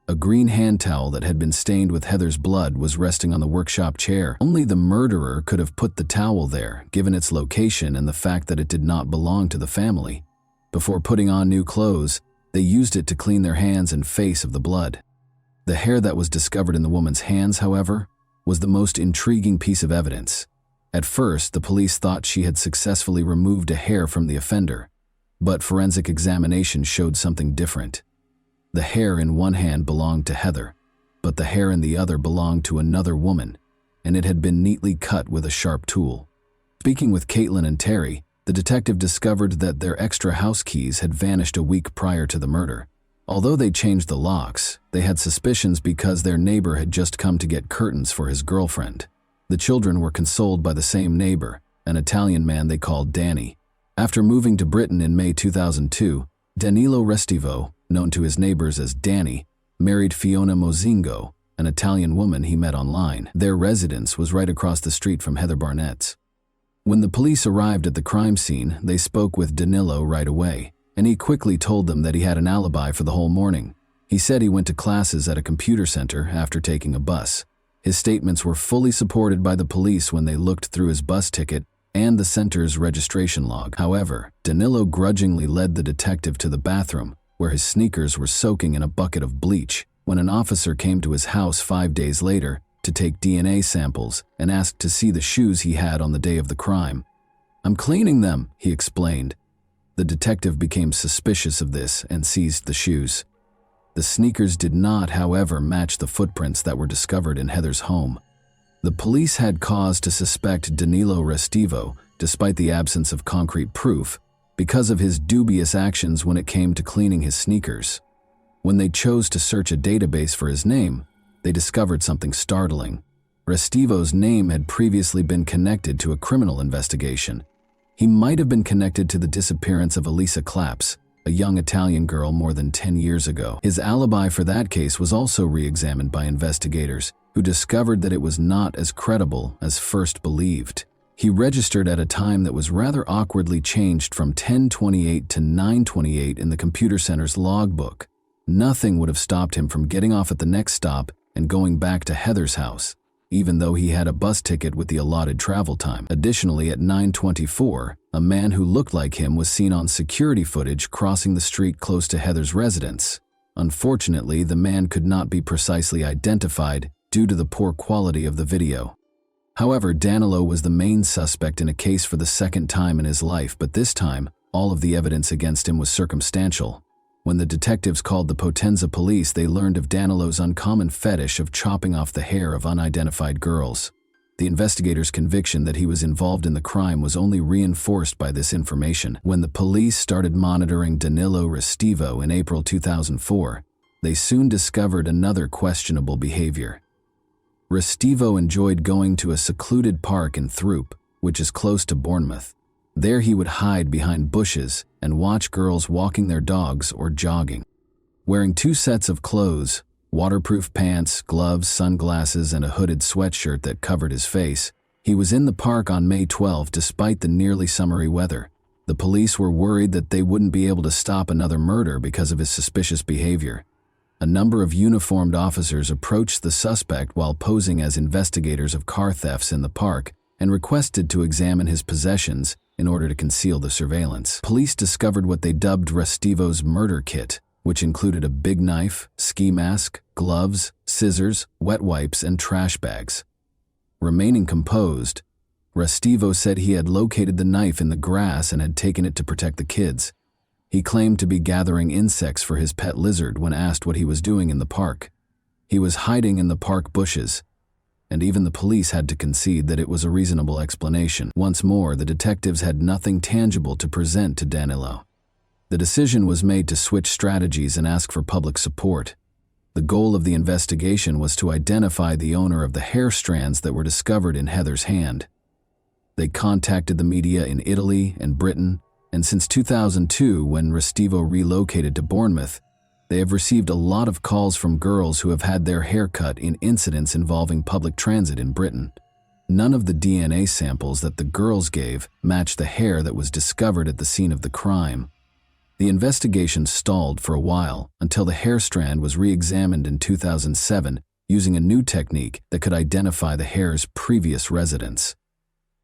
A green hand towel that had been stained with Heather's blood was resting on the workshop chair. Only the murderer could have put the towel there, given its location and the fact that it did not belong to the family. Before putting on new clothes, they used it to clean their hands and face of the blood. The hair that was discovered in the woman's hands, however, was the most intriguing piece of evidence. At first, the police thought she had successfully removed a hair from the offender, but forensic examination showed something different. The hair in one hand belonged to Heather, but the hair in the other belonged to another woman, and it had been neatly cut with a sharp tool. Speaking with Caitlin and Terry, the detective discovered that their extra house keys had vanished a week prior to the murder. Although they changed the locks, they had suspicions because their neighbor had just come to get curtains for his girlfriend. The children were consoled by the same neighbor, an Italian man they called Danny. After moving to Britain in May 2002, Danilo Restivo, known to his neighbors as Danny, married Fiona Mozingo, an Italian woman he met online. Their residence was right across the street from Heather Barnett's. When the police arrived at the crime scene, they spoke with Danilo right away, and he quickly told them that he had an alibi for the whole morning. He said he went to classes at a computer center after taking a bus. His statements were fully supported by the police when they looked through his bus ticket and the center's registration log. However, Danilo grudgingly led the detective to the bathroom, where his sneakers were soaking in a bucket of bleach, when an officer came to his house 5 days later to take DNA samples and asked to see the shoes he had on the day of the crime. "I'm cleaning them," he explained. The detective became suspicious of this and seized the shoes. The sneakers did not, however, match the footprints that were discovered in Heather's home. The police had cause to suspect Danilo Restivo, despite the absence of concrete proof, because of his dubious actions when it came to cleaning his sneakers. When they chose to search a database for his name, they discovered something startling. Restivo's name had previously been connected to a criminal investigation. He might have been connected to the disappearance of Elisa Claps, a young Italian girl more than 10 years ago. His alibi for that case was also re-examined by investigators, who discovered that it was not as credible as first believed. He registered at a time that was rather awkwardly changed from 10:28 to 9:28 in the computer center's logbook. Nothing would have stopped him from getting off at the next stop and going back to Heather's house, even though he had a bus ticket with the allotted travel time. Additionally, at 9:24, a man who looked like him was seen on security footage crossing the street close to Heather's residence. Unfortunately, the man could not be precisely identified due to the poor quality of the video. However, Danilo was the main suspect in a case for the second time in his life, but this time, all of the evidence against him was circumstantial. When the detectives called the Potenza police, they learned of Danilo's uncommon fetish of chopping off the hair of unidentified girls. The investigators' conviction that he was involved in the crime was only reinforced by this information. When the police started monitoring Danilo Restivo in April 2004, they soon discovered another questionable behavior. Restivo enjoyed going to a secluded park in Throop, which is close to Bournemouth. There he would hide behind bushes and watch girls walking their dogs or jogging. Wearing 2 sets of clothes, waterproof pants, gloves, sunglasses, and a hooded sweatshirt that covered his face, he was in the park on May 12 despite the nearly summery weather. The police were worried that they wouldn't be able to stop another murder because of his suspicious behavior. A number of uniformed officers approached the suspect while posing as investigators of car thefts in the park and requested to examine his possessions in order to conceal the surveillance. Police discovered what they dubbed Restivo's murder kit, which included a big knife, ski mask, gloves, scissors, wet wipes, and trash bags. Remaining composed, Restivo said he had located the knife in the grass and had taken it to protect the kids. He claimed to be gathering insects for his pet lizard when asked what he was doing in the park. He was hiding in the park bushes, and even the police had to concede that it was a reasonable explanation. Once more, the detectives had nothing tangible to present to Danilo. The decision was made to switch strategies and ask for public support. The goal of the investigation was to identify the owner of the hair strands that were discovered in Heather's hand. They contacted the media in Italy and Britain, and since 2002, when Restivo relocated to Bournemouth, they have received a lot of calls from girls who have had their hair cut in incidents involving public transit in Britain. None of the DNA samples that the girls gave matched the hair that was discovered at the scene of the crime. The investigation stalled for a while until the hair strand was re-examined in 2007 using a new technique that could identify the hair's previous residence.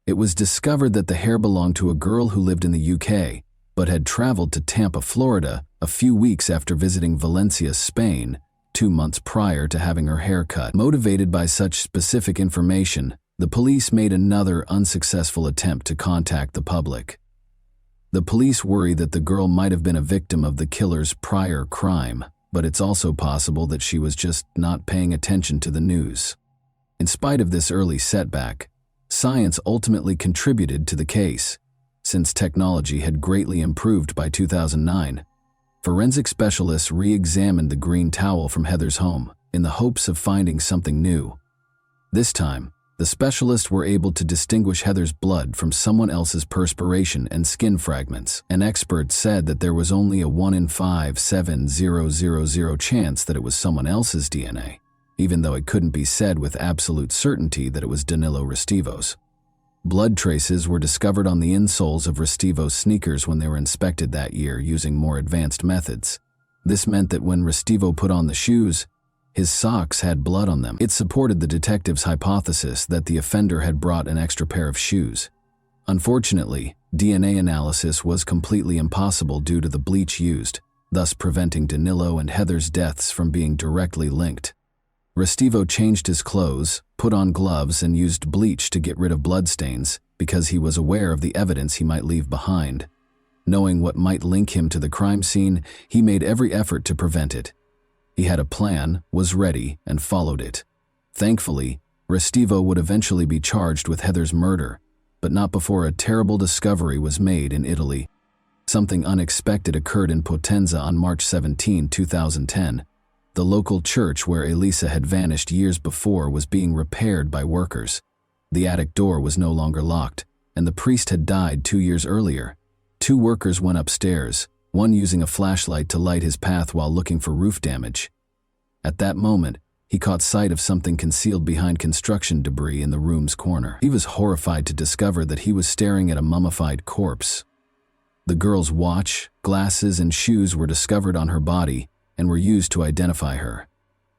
It was discovered that the hair belonged to a girl who lived in the UK, but had traveled to Tampa, Florida, a few weeks after visiting Valencia, Spain, 2 months prior to having her hair cut. Motivated by such specific information, the police made another unsuccessful attempt to contact the public. The police worry that the girl might have been a victim of the killer's prior crime, but it's also possible that she was just not paying attention to the news. In spite of this early setback, science ultimately contributed to the case. Since technology had greatly improved by 2009, forensic specialists re-examined the green towel from Heather's home in the hopes of finding something new. This time, the specialists were able to distinguish Heather's blood from someone else's perspiration and skin fragments. An expert said that there was only a 1 in 5,7,000 chance that it was someone else's DNA, even though it couldn't be said with absolute certainty that it was Danilo Restivo's. Blood traces were discovered on the insoles of Restivo's sneakers when they were inspected that year using more advanced methods. This meant that when Restivo put on the shoes, his socks had blood on them. It supported the detectives' hypothesis that the offender had brought an extra pair of shoes. Unfortunately, DNA analysis was completely impossible due to the bleach used, thus preventing Danilo and Heather's deaths from being directly linked. Restivo changed his clothes, put on gloves, and used bleach to get rid of bloodstains because he was aware of the evidence he might leave behind. Knowing what might link him to the crime scene, he made every effort to prevent it. He had a plan, was ready, and followed it. Thankfully, Restivo would eventually be charged with Heather's murder, but not before a terrible discovery was made in Italy. Something unexpected occurred in Potenza on March 17, 2010. The local church where Elisa had vanished years before was being repaired by workers. The attic door was no longer locked, and the priest had died 2 years earlier. 2 workers went upstairs, one using a flashlight to light his path while looking for roof damage. At that moment, he caught sight of something concealed behind construction debris in the room's corner. He was horrified to discover that he was staring at a mummified corpse. The girl's watch, glasses, and shoes were discovered on her body and were used to identify her.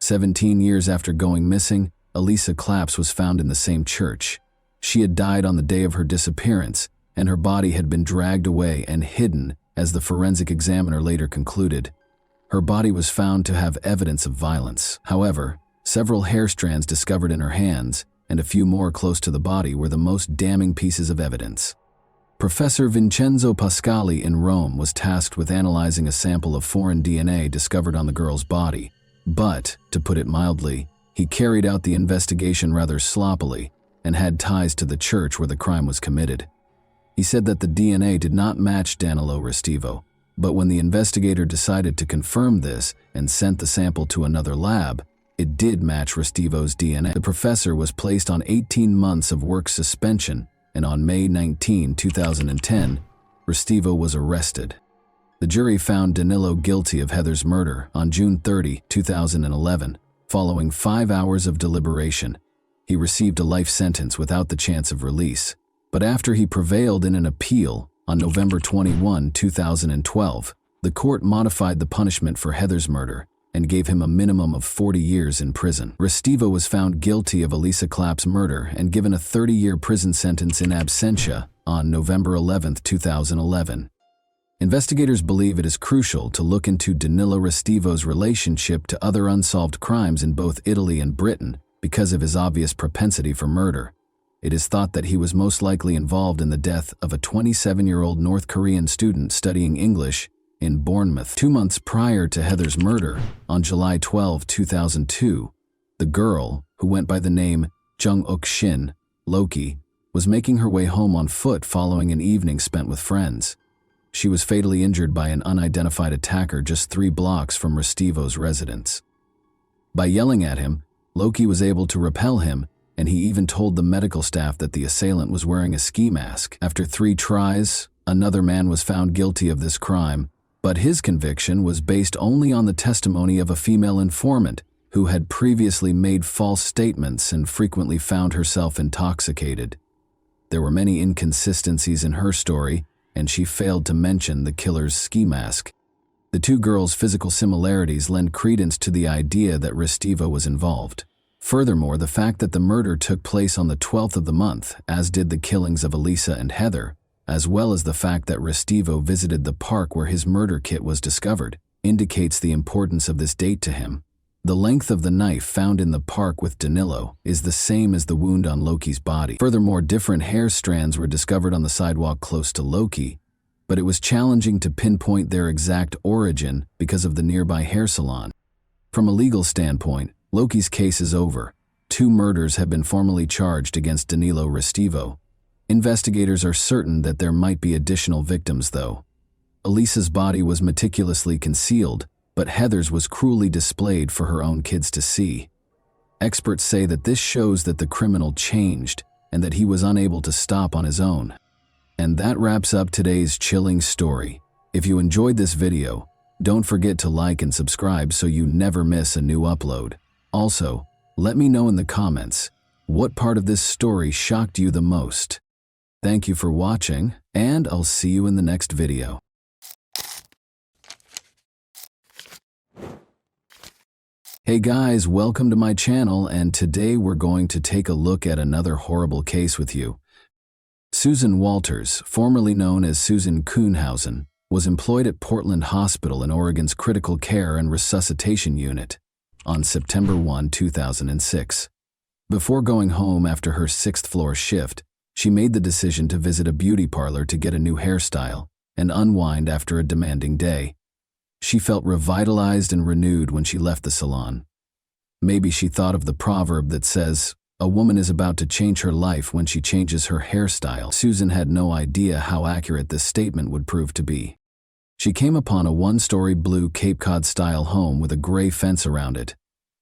17 years after going missing, Elisa Claps was found in the same church. She had died on the day of her disappearance, and her body had been dragged away and hidden, as the forensic examiner later concluded. Her body was found to have evidence of violence. However, several hair strands discovered in her hands, and a few more close to the body, were the most damning pieces of evidence. Professor Vincenzo Pascali in Rome was tasked with analyzing a sample of foreign DNA discovered on the girl's body. But, to put it mildly, he carried out the investigation rather sloppily and had ties to the church where the crime was committed. He said that the DNA did not match Danilo Restivo, but when the investigator decided to confirm this and sent the sample to another lab, it did match Restivo's DNA. The professor was placed on 18 months of work suspension, and on May 19, 2010, Restivo was arrested. The jury found Danilo guilty of Heather's murder on June 30, 2011. Following 5 hours of deliberation, he received a life sentence without the chance of release. But after he prevailed in an appeal on November 21, 2012, the court modified the punishment for Heather's murder and gave him a minimum of 40 years in prison. Restivo was found guilty of Elisa Claps' murder and given a 30-year prison sentence in absentia on November 11, 2011. Investigators believe it is crucial to look into Danilo Restivo's relationship to other unsolved crimes in both Italy and Britain because of his obvious propensity for murder. It is thought that he was most likely involved in the death of a 27-year-old North Korean student studying English in Bournemouth. 2 months prior to Heather's murder, on July 12, 2002, the girl, who went by the name Jung-uk Shin, Loki, was making her way home on foot following an evening spent with friends. She was fatally injured by an unidentified attacker just 3 blocks from Restivo's residence. By yelling at him, Loki was able to repel him, and he even told the medical staff that the assailant was wearing a ski mask. After 3 tries, another man was found guilty of this crime, but his conviction was based only on the testimony of a female informant who had previously made false statements and frequently found herself intoxicated. There were many inconsistencies in her story, and she failed to mention the killer's ski mask. The 2 girls' physical similarities lend credence to the idea that Restivo was involved. Furthermore, the fact that the murder took place on the 12th of the month, as did the killings of Elisa and Heather, as well as the fact that Restivo visited the park where his murder kit was discovered, indicates the importance of this date to him. The length of the knife found in the park with Danilo is the same as the wound on Loki's body. Furthermore, different hair strands were discovered on the sidewalk close to Loki, but it was challenging to pinpoint their exact origin because of the nearby hair salon. From a legal standpoint, Loki's case is over. 2 murders have been formally charged against Danilo Restivo. Investigators are certain that there might be additional victims, though. Elisa's body was meticulously concealed, but Heather's was cruelly displayed for her own kids to see. Experts say that this shows that the criminal changed and that he was unable to stop on his own. And that wraps up today's chilling story. If you enjoyed this video, don't forget to like and subscribe so you never miss a new upload. Also, let me know in the comments, what part of this story shocked you the most? Thank you for watching, and I'll see you in the next video. Hey guys, welcome to my channel, and today we're going to take a look at another horrible case with you. Susan Walters, formerly known as Susan Kuhnhausen, was employed at Portland Hospital in Oregon's Critical Care and Resuscitation Unit on September 1, 2006. Before going home after her 6th-floor shift, she made the decision to visit a beauty parlor to get a new hairstyle and unwind after a demanding day. She felt revitalized and renewed when she left the salon. Maybe she thought of the proverb that says, "A woman is about to change her life when she changes her hairstyle." Susan had no idea how accurate this statement would prove to be. She came upon a one-story blue Cape Cod-style home with a gray fence around it.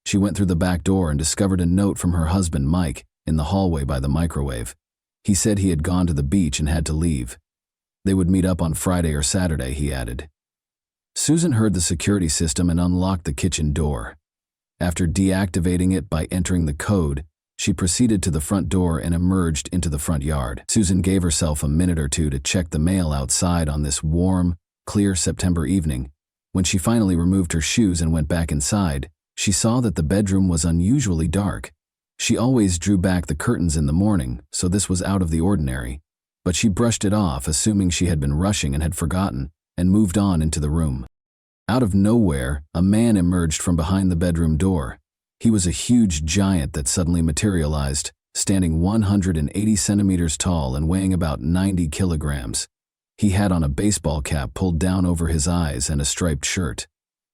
She went through the back door and discovered a note from her husband, Mike, in the hallway by the microwave. He said he had gone to the beach and had to leave. They would meet up on Friday or Saturday, he added. Susan heard the security system and unlocked the kitchen door. After deactivating it by entering the code, she proceeded to the front door and emerged into the front yard. Susan gave herself a minute or two to check the mail outside on this warm, clear September evening. When she finally removed her shoes and went back inside, she saw that the bedroom was unusually dark. She always drew back the curtains in the morning, so this was out of the ordinary. But she brushed it off, assuming she had been rushing and had forgotten, and moved on into the room. Out of nowhere, a man emerged from behind the bedroom door. He was a huge giant that suddenly materialized, standing 180 centimeters tall and weighing about 90 kilograms. He had on a baseball cap pulled down over his eyes and a striped shirt.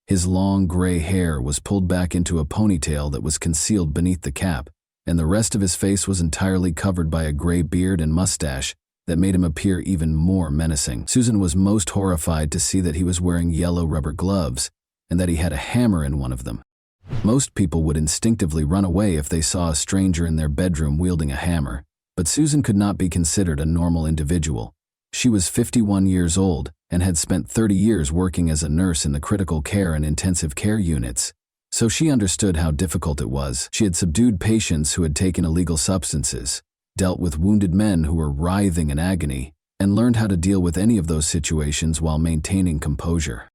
His long gray hair was pulled back into a ponytail that was concealed beneath the cap, and the rest of his face was entirely covered by a gray beard and mustache that made him appear even more menacing. Susan was most horrified to see that he was wearing yellow rubber gloves and that he had a hammer in one of them. Most people would instinctively run away if they saw a stranger in their bedroom wielding a hammer, but Susan could not be considered a normal individual. She was 51 years old and had spent 30 years working as a nurse in the critical care and intensive care units, so she understood how difficult it was. She had subdued patients who had taken illegal substances, dealt with wounded men who were writhing in agony, and learned how to deal with any of those situations while maintaining composure.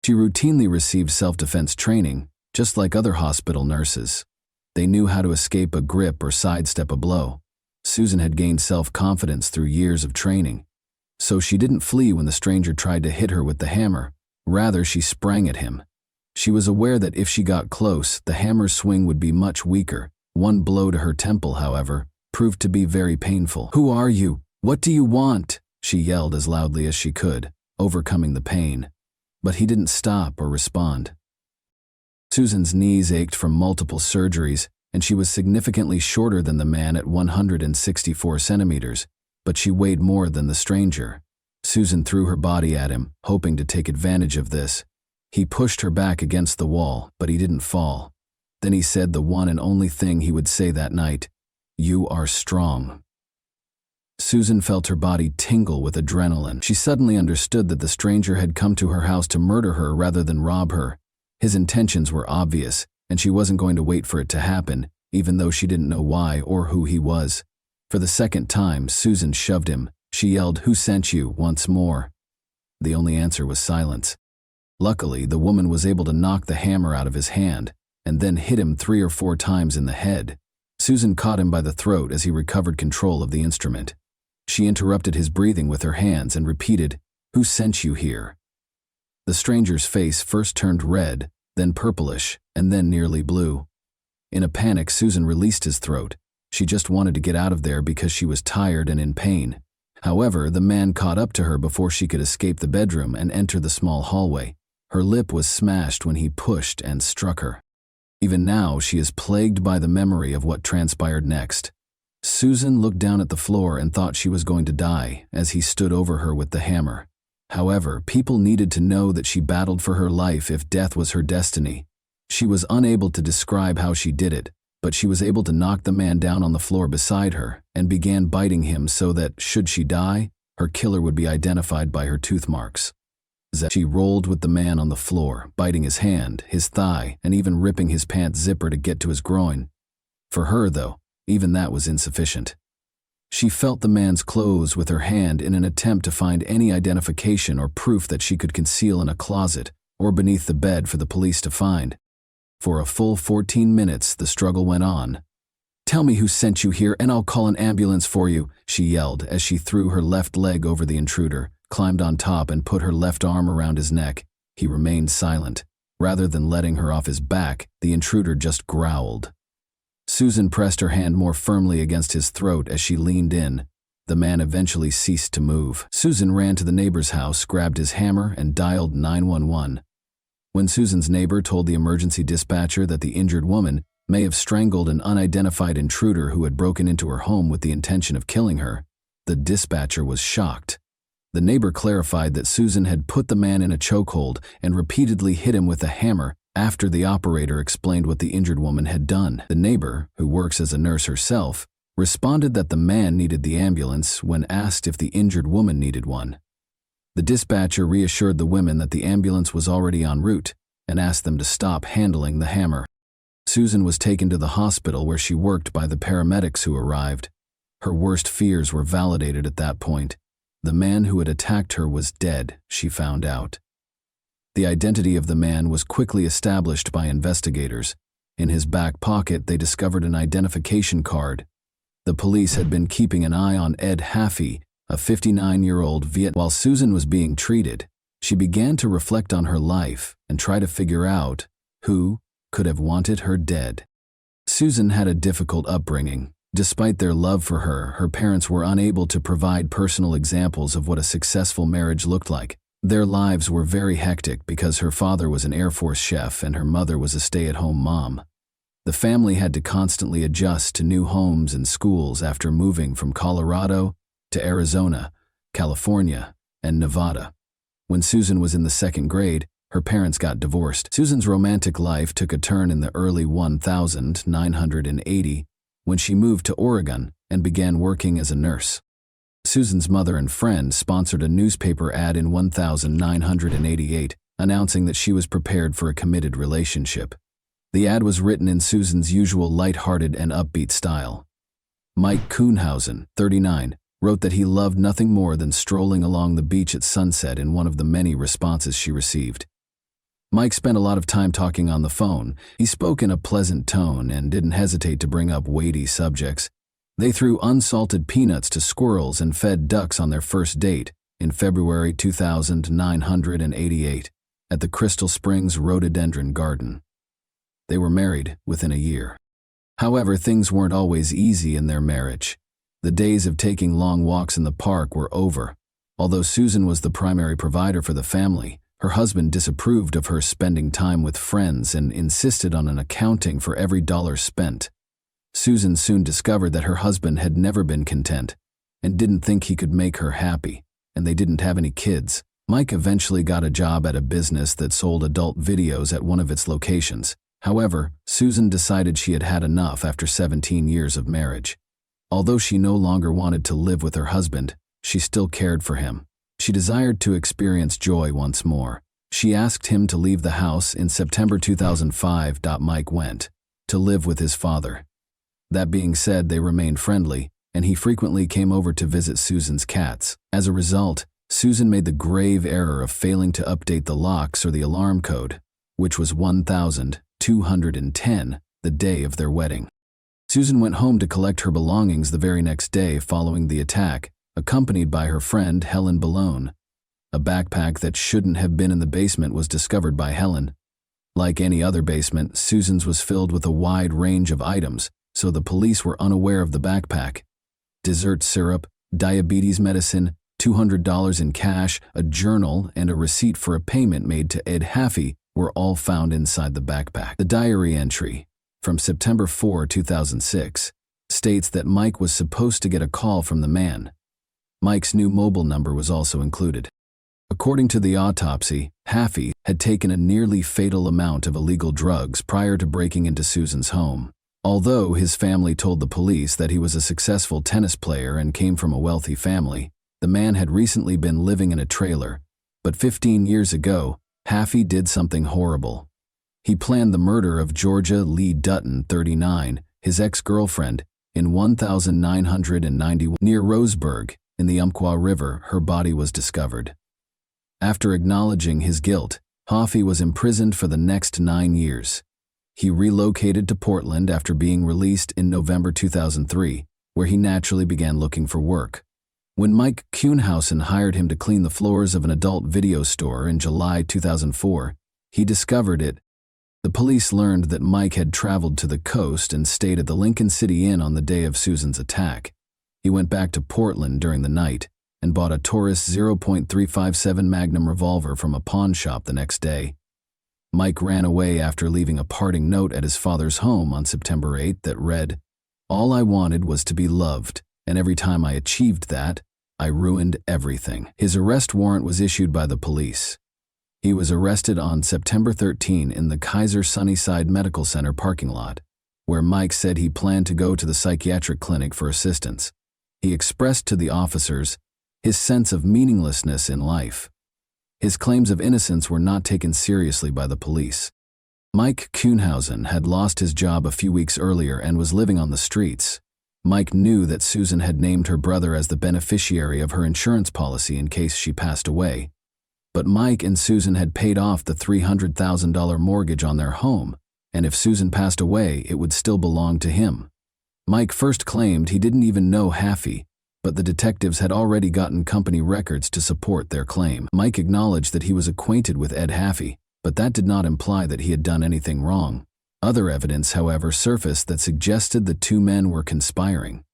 She routinely received self-defense training, just like other hospital nurses. They knew how to escape a grip or sidestep a blow. Susan had gained self-confidence through years of training. So she didn't flee when the stranger tried to hit her with the hammer. Rather, she sprang at him. She was aware that if she got close, the hammer's swing would be much weaker. One blow to her temple, however, proved to be very painful. "Who are you? What do you want?" she yelled as loudly as she could, overcoming the pain. But he didn't stop or respond. Susan's knees ached from multiple surgeries, and she was significantly shorter than the man at 164 centimeters. But she weighed more than the stranger. Susan threw her body at him, hoping to take advantage of this. He pushed her back against the wall, but he didn't fall. Then he said the one and only thing he would say that night: "You are strong." Susan felt her body tingle with adrenaline. She suddenly understood that the stranger had come to her house to murder her rather than rob her. His intentions were obvious, and she wasn't going to wait for it to happen, even though she didn't know why or who he was. For the second time, Susan shoved him. She yelled, "Who sent you?" once more. The only answer was silence. Luckily, the woman was able to knock the hammer out of his hand and then hit him 3 or 4 times in the head. Susan caught him by the throat as he recovered control of the instrument. She interrupted his breathing with her hands and repeated, "Who sent you here?" The stranger's face first turned red, then purplish, and then nearly blue. In a panic, Susan released his throat. She just wanted to get out of there because she was tired and in pain. However, the man caught up to her before she could escape the bedroom and enter the small hallway. Her lip was smashed when he pushed and struck her. Even now, she is plagued by the memory of what transpired next. Susan looked down at the floor and thought she was going to die as he stood over her with the hammer. However, people needed to know that she battled for her life if death was her destiny. She was unable to describe how she did it, but she was able to knock the man down on the floor beside her and began biting him so that, should she die, her killer would be identified by her tooth marks. She rolled with the man on the floor, biting his hand, his thigh, and even ripping his pants zipper to get to his groin. For her, though, even that was insufficient. She felt the man's clothes with her hand in an attempt to find any identification or proof that she could conceal in a closet or beneath the bed for the police to find. For a full 14 minutes, the struggle went on. "Tell me who sent you here and I'll call an ambulance for you," she yelled as she threw her left leg over the intruder, climbed on top and put her left arm around his neck. He remained silent. Rather than letting her off his back, the intruder just growled. Susan pressed her hand more firmly against his throat as she leaned in. The man eventually ceased to move. Susan ran to the neighbor's house, grabbed his hammer, and dialed 911. When Susan's neighbor told the emergency dispatcher that the injured woman may have strangled an unidentified intruder who had broken into her home with the intention of killing her, the dispatcher was shocked. The neighbor clarified that Susan had put the man in a chokehold and repeatedly hit him with a hammer after the operator explained what the injured woman had done. The neighbor, who works as a nurse herself, responded that the man needed the ambulance when asked if the injured woman needed one. The dispatcher reassured the women that the ambulance was already en route and asked them to stop handling the hammer. Susan was taken to the hospital where she worked by the paramedics who arrived. Her worst fears were validated at that point. The man who had attacked her was dead, she found out. The identity of the man was quickly established by investigators. In his back pocket, they discovered an identification card. The police had been keeping an eye on Ed Haffey, a 59-year-old Viet. While Susan was being treated, she began to reflect on her life and try to figure out who could have wanted her dead. Susan had a difficult upbringing. Despite their love for her, her parents were unable to provide personal examples of what a successful marriage looked like. Their lives were very hectic because her father was an Air Force chef and her mother was a stay-at-home mom. The family had to constantly adjust to new homes and schools after moving from Colorado to Arizona, California, and Nevada. When Susan was in the second grade, her parents got divorced. Susan's romantic life took a turn in the early 1980 when she moved to Oregon and began working as a nurse. Susan's mother and friend sponsored a newspaper ad in 1988 announcing that she was prepared for a committed relationship. The ad was written in Susan's usual light-hearted and upbeat style. Mike Kuhnhausen, 39, wrote that he loved nothing more than strolling along the beach at sunset in one of the many responses she received. Mike spent a lot of time talking on the phone. He spoke in a pleasant tone and didn't hesitate to bring up weighty subjects. They threw unsalted peanuts to squirrels and fed ducks on their first date in February 1988 at the Crystal Springs Rhododendron Garden. They were married within a year. However, things weren't always easy in their marriage. The days of taking long walks in the park were over. Although Susan was the primary provider for the family, her husband disapproved of her spending time with friends and insisted on an accounting for every dollar spent. Susan soon discovered that her husband had never been content and didn't think he could make her happy, and they didn't have any kids. Mike eventually got a job at a business that sold adult videos at one of its locations. However, Susan decided she had had enough after 17 years of marriage. Although she no longer wanted to live with her husband, she still cared for him. She desired to experience joy once more. She asked him to leave the house in September 2005. Mike went to live with his father. That being said, they remained friendly, and he frequently came over to visit Susan's cats. As a result, Susan made the grave error of failing to update the locks or the alarm code, which was 1,210 the day of their wedding. Susan went home to collect her belongings the very next day following the attack, accompanied by her friend Helen Ballone. A backpack that shouldn't have been in the basement was discovered by Helen. Like any other basement, Susan's was filled with a wide range of items, so the police were unaware of the backpack. Dessert syrup, diabetes medicine, $200 in cash, a journal, and a receipt for a payment made to Ed Haffey were all found inside the backpack. The diary entry, from September 4, 2006, states that Mike was supposed to get a call from the man. Mike's new mobile number was also included. According to the autopsy, Haffey had taken a nearly fatal amount of illegal drugs prior to breaking into Susan's home. Although his family told the police that he was a successful tennis player and came from a wealthy family, the man had recently been living in a trailer. But 15 years ago, Haffey did something horrible. He planned the murder of Georgia Lee Dutton, 39, his ex-girlfriend, in 1991 near Roseburg. In the Umpqua River, her body was discovered. After acknowledging his guilt, Haffey was imprisoned for the next 9 years. He relocated to Portland after being released in November 2003, where he naturally began looking for work. When Mike Kuhnhausen hired him to clean the floors of an adult video store in July 2004, he discovered it. The police learned that Mike had traveled to the coast and stayed at the Lincoln City Inn on the day of Susan's attack. He went back to Portland during the night and bought a Taurus .357 Magnum revolver from a pawn shop the next day. Mike ran away after leaving a parting note at his father's home on September 8 that read, "All I wanted was to be loved, and every time I achieved that, "I ruined everything." His arrest warrant was issued by the police. He was arrested on September 13 in the Kaiser Sunnyside Medical Center parking lot, where Mike said he planned to go to the psychiatric clinic for assistance. He expressed to the officers his sense of meaninglessness in life. His claims of innocence were not taken seriously by the police. Mike Kuhnhausen had lost his job a few weeks earlier and was living on the streets. Mike knew that Susan had named her brother as the beneficiary of her insurance policy in case she passed away. But Mike and Susan had paid off the $300,000 mortgage on their home, and if Susan passed away, it would still belong to him. Mike first claimed he didn't even know Haffey, but the detectives had already gotten company records to support their claim. Mike acknowledged that he was acquainted with Ed Haffey, but that did not imply that he had done anything wrong. Other evidence, however, surfaced that suggested the two men were conspiring.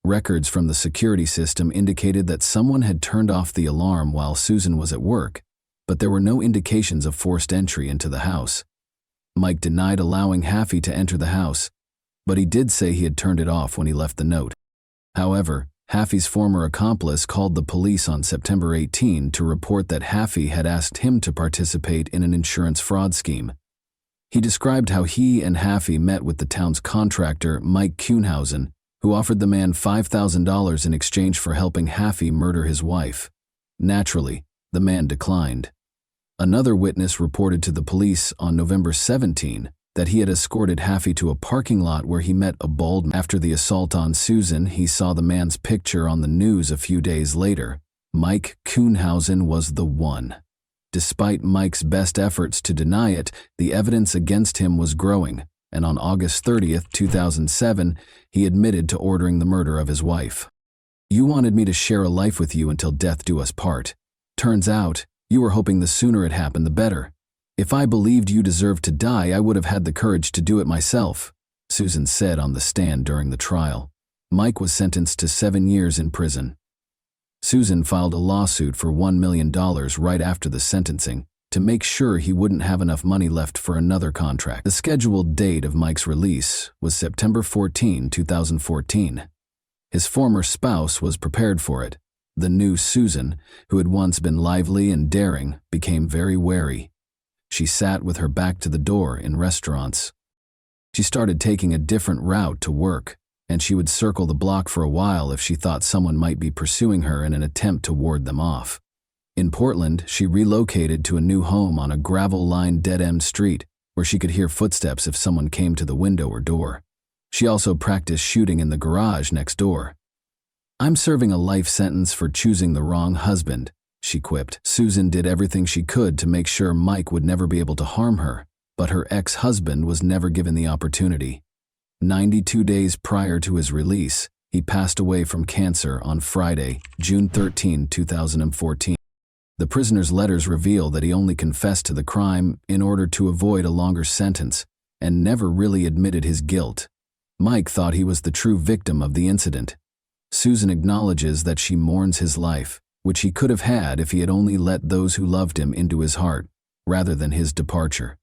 Records from the security system indicated that someone had turned off the alarm while Susan was at work, but there were no indications of forced entry into the house. Mike denied allowing Haffey to enter the house, but he did say he had turned it off when he left the note. However, Haffey's former accomplice called the police on September 18 to report that Haffey had asked him to participate in an insurance fraud scheme. He described how he and Haffey met with the town's contractor, Mike Kuhnhausen, who offered the man $5,000 in exchange for helping Haffey murder his wife. Naturally, the man declined. Another witness reported to the police on November 17 that he had escorted Haffey to a parking lot where he met a bald man. After the assault on Susan, he saw the man's picture on the news a few days later. Mike Kuhnhausen was the one. Despite Mike's best efforts to deny it, the evidence against him was growing, and on August 30, 2007, he admitted to ordering the murder of his wife. "You wanted me to share a life with you until death do us part. Turns out, you were hoping the sooner it happened the better. If I believed you deserved to die, I would have had the courage to do it myself," Susan said on the stand during the trial. Mike was sentenced to 7 years in prison. Susan filed a lawsuit for $1 million right after the sentencing to make sure he wouldn't have enough money left for another contract. The scheduled date of Mike's release was September 14, 2014. His former spouse was prepared for it. The new Susan, who had once been lively and daring, became very wary. She sat with her back to the door in restaurants. She started taking a different route to work, and she would circle the block for a while if she thought someone might be pursuing her in an attempt to ward them off. In Portland, she relocated to a new home on a gravel-lined dead-end street where she could hear footsteps if someone came to the window or door. She also practiced shooting in the garage next door. "I'm serving a life sentence for choosing the wrong husband," she quipped. Susan did everything she could to make sure Mike would never be able to harm her, but her ex-husband was never given the opportunity. 92 days prior to his release, he passed away from cancer on Friday, June 13, 2014. The prisoner's letters reveal that he only confessed to the crime in order to avoid a longer sentence and never really admitted his guilt. Mike thought he was the true victim of the incident. Susan acknowledges that she mourns his life, which he could have had if he had only let those who loved him into his heart, rather than his departure.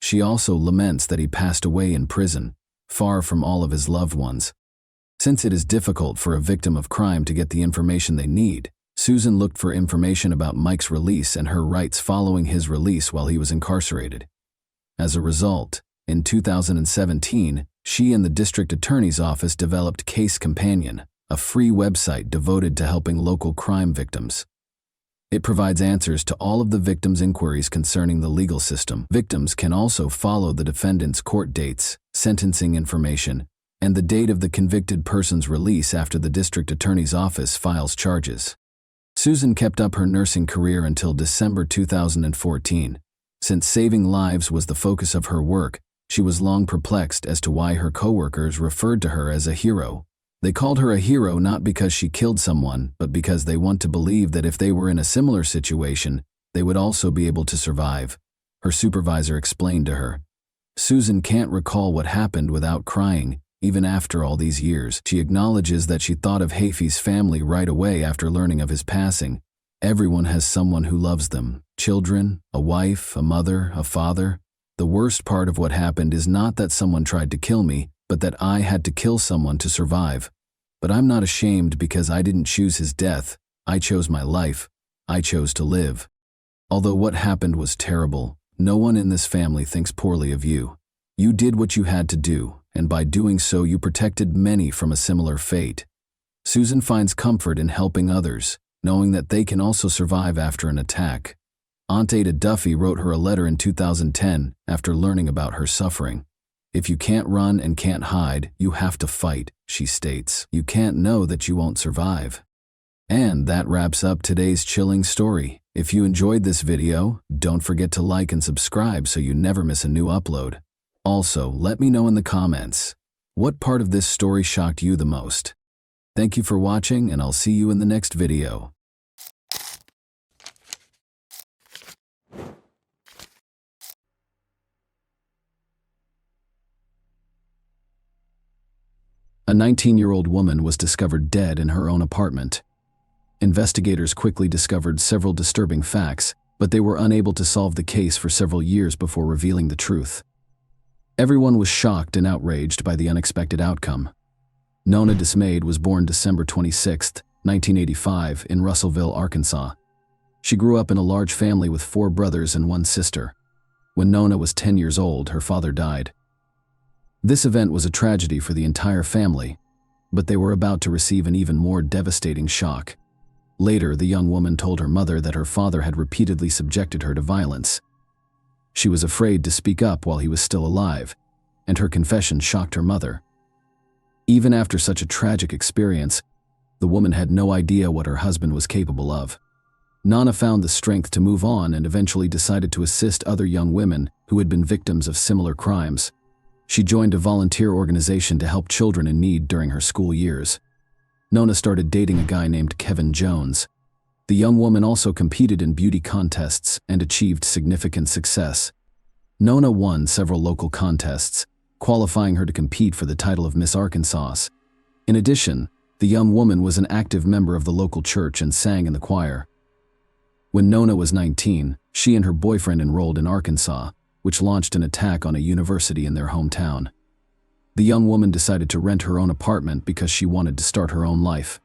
She also laments that he passed away in prison, far from all of his loved ones. Since it is difficult for a victim of crime to get the information they need, Susan looked for information about Mike's release and her rights following his release while he was incarcerated. As a result, in 2017, she and the district attorney's office developed Case Companion, a free website devoted to helping local crime victims. It provides answers to all of the victims' inquiries concerning the legal system. Victims can also follow the defendant's court dates, sentencing information, and the date of the convicted person's release after the district attorney's office files charges. Susan kept up her nursing career until December 2014. Since saving lives was the focus of her work, she was long perplexed as to why her coworkers referred to her as a hero. They called her a hero not because she killed someone, but because they want to believe that if they were in a similar situation, they would also be able to survive, her supervisor explained to her. Susan can't recall what happened without crying, even after all these years. She acknowledges that she thought of Haffey's family right away after learning of his passing. Everyone has someone who loves them. Children, a wife, a mother, a father. The worst part of what happened is not that someone tried to kill me, but that I had to kill someone to survive. But I'm not ashamed because I didn't choose his death. I chose my life. I chose to live. Although what happened was terrible, no one in this family thinks poorly of you. You did what you had to do, and by doing so you protected many from a similar fate. Susan finds comfort in helping others, knowing that they can also survive after an attack. Aunt Ada Duffy wrote her a letter in 2010 after learning about her suffering. If you can't run and can't hide, you have to fight, she states. You can't know that you won't survive. And that wraps up today's chilling story. If you enjoyed this video, don't forget to like and subscribe so you never miss a new upload. Also, let me know in the comments, what part of this story shocked you the most? Thank you for watching, and I'll see you in the next video. A 19-year-old woman was discovered dead in her own apartment. Investigators quickly discovered several disturbing facts, but they were unable to solve the case for several years before revealing the truth. Everyone was shocked and outraged by the unexpected outcome. Nona Dismayed was born December 26, 1985, in Russellville, Arkansas. She grew up in a large family with 4 brothers and 1 sister. When Nona was 10 years old, her father died. This event was a tragedy for the entire family, but they were about to receive an even more devastating shock. Later, the young woman told her mother that her father had repeatedly subjected her to violence. She was afraid to speak up while he was still alive, and her confession shocked her mother. Even after such a tragic experience, the woman had no idea what her husband was capable of. Nona found the strength to move on and eventually decided to assist other young women who had been victims of similar crimes. She joined a volunteer organization to help children in need during her school years. Nona started dating a guy named Kevin Jones. The young woman also competed in beauty contests and achieved significant success. Nona won several local contests, qualifying her to compete for the title of Miss Arkansas. In addition, the young woman was an active member of the local church and sang in the choir. When Nona was 19, she and her boyfriend enrolled in Arkansas, which launched an attack on a university in their hometown. The young woman decided to rent her own apartment because she wanted to start her own life.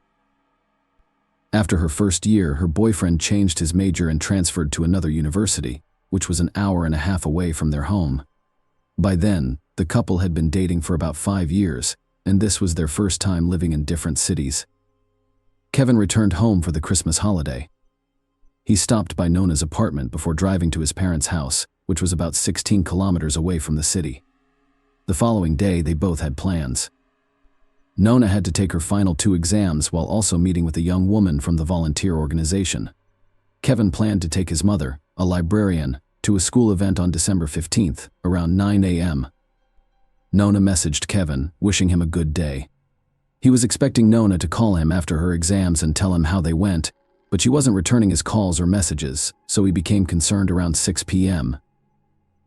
After her first year, her boyfriend changed his major and transferred to another university, which was an hour and a half away from their home. By then, the couple had been dating for about 5 years, and this was their first time living in different cities. Kevin returned home for the Christmas holiday. He stopped by Nona's apartment before driving to his parents' house, which was about 16 kilometers away from the city. The following day, they both had plans. Nona had to take her final 2 exams while also meeting with a young woman from the volunteer organization. Kevin planned to take his mother, a librarian, to a school event on December 15th, around 9 a.m. Nona messaged Kevin, wishing him a good day. He was expecting Nona to call him after her exams and tell him how they went, but she wasn't returning his calls or messages, so he became concerned around 6 p.m.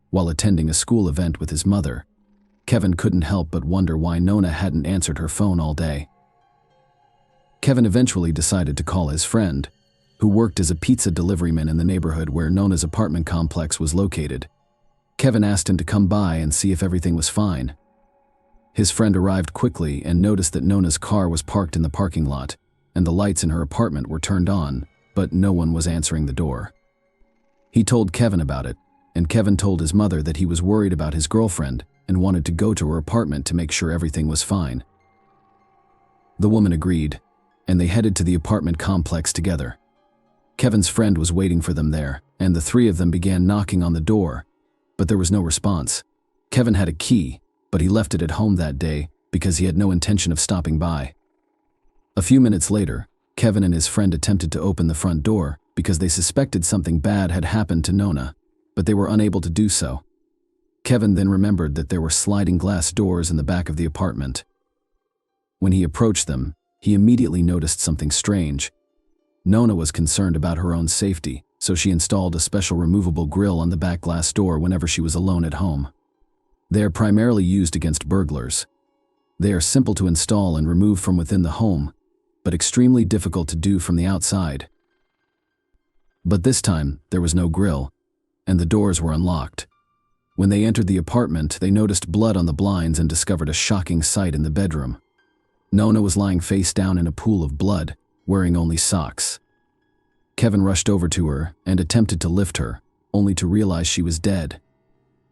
While attending a school event with his mother, Kevin couldn't help but wonder why Nona hadn't answered her phone all day. Kevin eventually decided to call his friend, who worked as a pizza deliveryman in the neighborhood where Nona's apartment complex was located. Kevin asked him to come by and see if everything was fine. His friend arrived quickly and noticed that Nona's car was parked in the parking lot, and the lights in her apartment were turned on, but no one was answering the door. He told Kevin about it, and Kevin told his mother that he was worried about his girlfriend and wanted to go to her apartment to make sure everything was fine. The woman agreed, and they headed to the apartment complex together. Kevin's friend was waiting for them there, and the 3 of them began knocking on the door, but there was no response. Kevin had a key, but he left it at home that day because he had no intention of stopping by. A few minutes later, Kevin and his friend attempted to open the front door because they suspected something bad had happened to Nona, but they were unable to do so. Kevin then remembered that there were sliding glass doors in the back of the apartment. When he approached them, he immediately noticed something strange. Nona was concerned about her own safety, so she installed a special removable grill on the back glass door whenever she was alone at home. They are primarily used against burglars. They are simple to install and remove from within the home, but extremely difficult to do from the outside. But this time, there was no grill, and the doors were unlocked. When they entered the apartment, they noticed blood on the blinds and discovered a shocking sight in the bedroom. Nona was lying face down in a pool of blood, wearing only socks. Kevin rushed over to her and attempted to lift her, only to realize she was dead.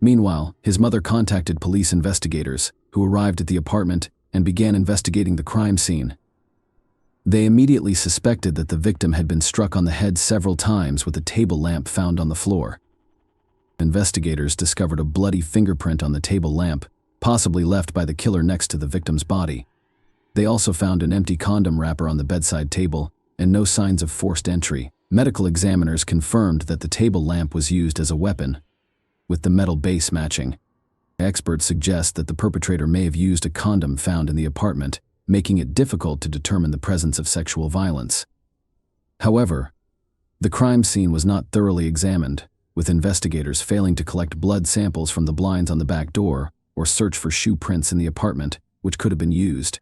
Meanwhile, his mother contacted police investigators, who arrived at the apartment and began investigating the crime scene. They immediately suspected that the victim had been struck on the head several times with a table lamp found on the floor. Investigators discovered a bloody fingerprint on the table lamp, possibly left by the killer next to the victim's body. They also found an empty condom wrapper on the bedside table and no signs of forced entry. Medical examiners confirmed that the table lamp was used as a weapon, with the metal base matching. Experts suggest that the perpetrator may have used a condom found in the apartment, making it difficult to determine the presence of sexual violence. However, the crime scene was not thoroughly examined, with investigators failing to collect blood samples from the blinds on the back door or search for shoe prints in the apartment, which could have been used.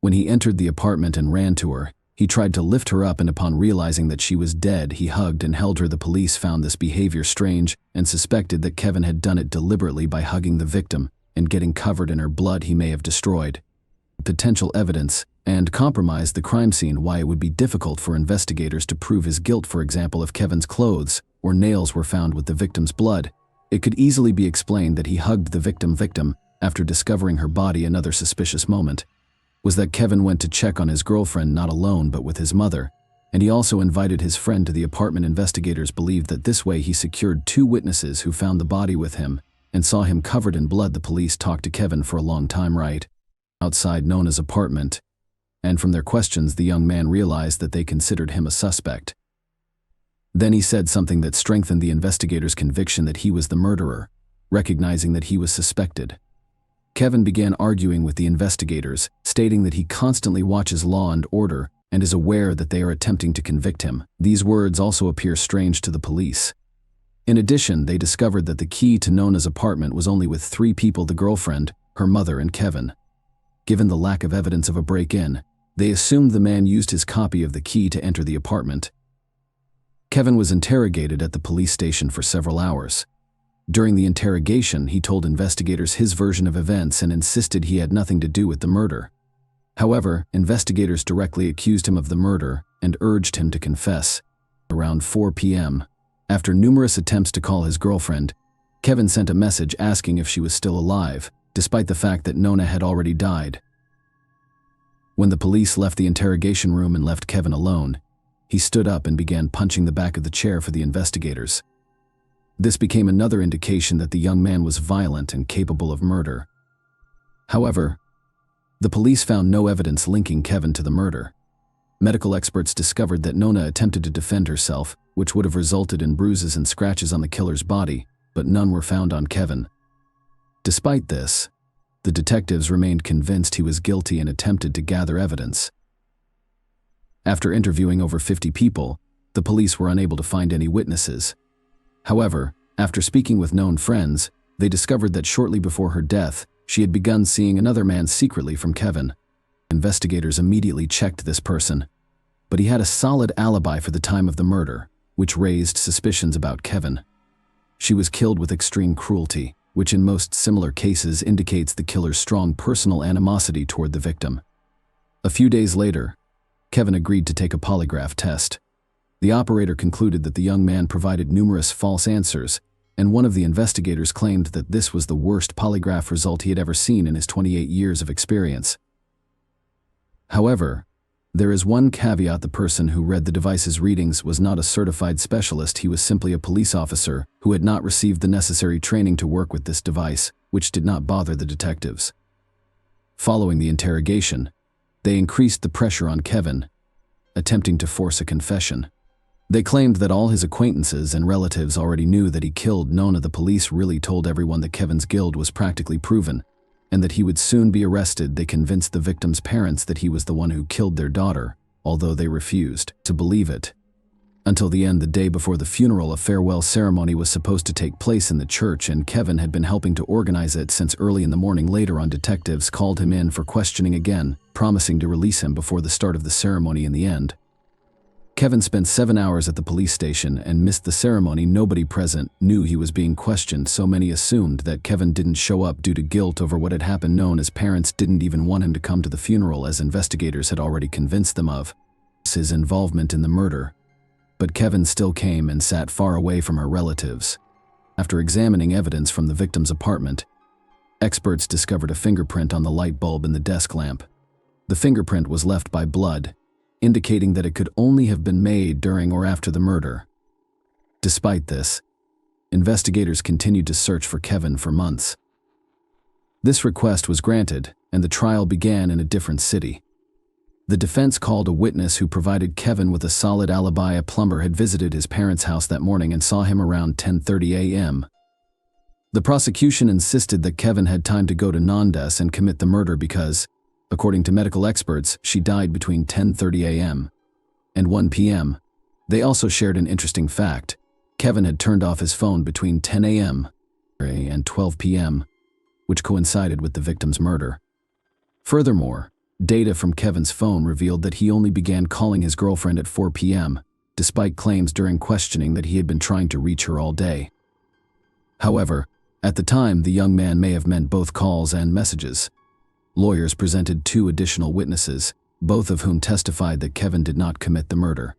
When he entered the apartment and ran to her, he tried to lift her up, and upon realizing that she was dead, he hugged and held her. The police found this behavior strange and suspected that Kevin had done it deliberately by hugging the victim and getting covered in her blood he may have destroyed. Potential evidence and compromised the crime scene. Why it would be difficult for investigators to prove his guilt. For example, if Kevin's clothes or nails were found with the victim's blood, it could easily be explained that he hugged the victim after discovering her body. Another suspicious moment was that Kevin went to check on his girlfriend not alone but with his mother, and he also invited his friend to the apartment. Investigators believed that this way he secured 2 witnesses who found the body with him and saw him covered in blood. The police talked to Kevin for a long time right outside Nona's apartment, and from their questions the young man realized that they considered him a suspect. Then he said something that strengthened the investigators' conviction that he was the murderer, recognizing that he was suspected. Kevin began arguing with the investigators, stating that he constantly watches Law and Order and is aware that they are attempting to convict him. These words also appear strange to the police. In addition, they discovered that the key to Nona's apartment was only with 3 people: the girlfriend, her mother, and Kevin. Given the lack of evidence of a break-in, they assumed the man used his copy of the key to enter the apartment. Kevin was interrogated at the police station for several hours. During the interrogation, he told investigators his version of events and insisted he had nothing to do with the murder. However, investigators directly accused him of the murder and urged him to confess. Around 4 p.m., after numerous attempts to call his girlfriend, Kevin sent a message asking if she was still alive, despite the fact that Nona had already died. When the police left the interrogation room and left Kevin alone, he stood up and began punching the back of the chair for the investigators. This became another indication that the young man was violent and capable of murder. However, the police found no evidence linking Kevin to the murder. Medical experts discovered that Nona attempted to defend herself, which would have resulted in bruises and scratches on the killer's body, but none were found on Kevin. Despite this, the detectives remained convinced he was guilty and attempted to gather evidence. After interviewing over 50 people, the police were unable to find any witnesses. However, after speaking with known friends, they discovered that shortly before her death, she had begun seeing another man secretly from Kevin. Investigators immediately checked this person, but he had a solid alibi for the time of the murder, which raised suspicions about Kevin. She was killed with extreme cruelty, which in most similar cases indicates the killer's strong personal animosity toward the victim. A few days later, Kevin agreed to take a polygraph test. The operator concluded that the young man provided numerous false answers, and one of the investigators claimed that this was the worst polygraph result he had ever seen in his 28 years of experience. However, there is one caveat: the person who read the device's readings was not a certified specialist. He was simply a police officer who had not received the necessary training to work with this device, which did not bother the detectives. Following the interrogation, they increased the pressure on Kevin, attempting to force a confession. They claimed that all his acquaintances and relatives already knew that he killed Nona. The police really told everyone that Kevin's guilt was practically proven, and that he would soon be arrested. They convinced the victim's parents that he was the one who killed their daughter, although they refused to believe it. Until the end, the day before the funeral, a farewell ceremony was supposed to take place in the church, and Kevin had been helping to organize it since early in the morning. Later on, detectives called him in for questioning again, promising to release him before the start of the ceremony. In the end, Kevin spent 7 hours at the police station and missed the ceremony. Nobody present knew he was being questioned, so many assumed that Kevin didn't show up due to guilt over what had happened. Known as parents didn't even want him to come to the funeral, as investigators had already convinced them of his involvement in the murder. But Kevin still came and sat far away from her relatives. After examining evidence from the victim's apartment, experts discovered a fingerprint on the light bulb in the desk lamp. The fingerprint was left by blood, indicating that it could only have been made during or after the murder. Despite this, investigators continued to search for Kevin for months. This request was granted, and the trial began in a different city. The defense called a witness who provided Kevin with a solid alibi. A plumber had visited his parents' house that morning and saw him around 10:30 a.m. The prosecution insisted that Kevin had time to go to Nandas and commit the murder because, according to medical experts, she died between 10:30 a.m. and 1 p.m. They also shared an interesting fact. Kevin had turned off his phone between 10 a.m. and 12 p.m., which coincided with the victim's murder. Furthermore, data from Kevin's phone revealed that he only began calling his girlfriend at 4 p.m., despite claims during questioning that he had been trying to reach her all day. However, at the time, the young man may have meant both calls and messages. Lawyers presented 2 additional witnesses, both of whom testified that Kevin did not commit the murder.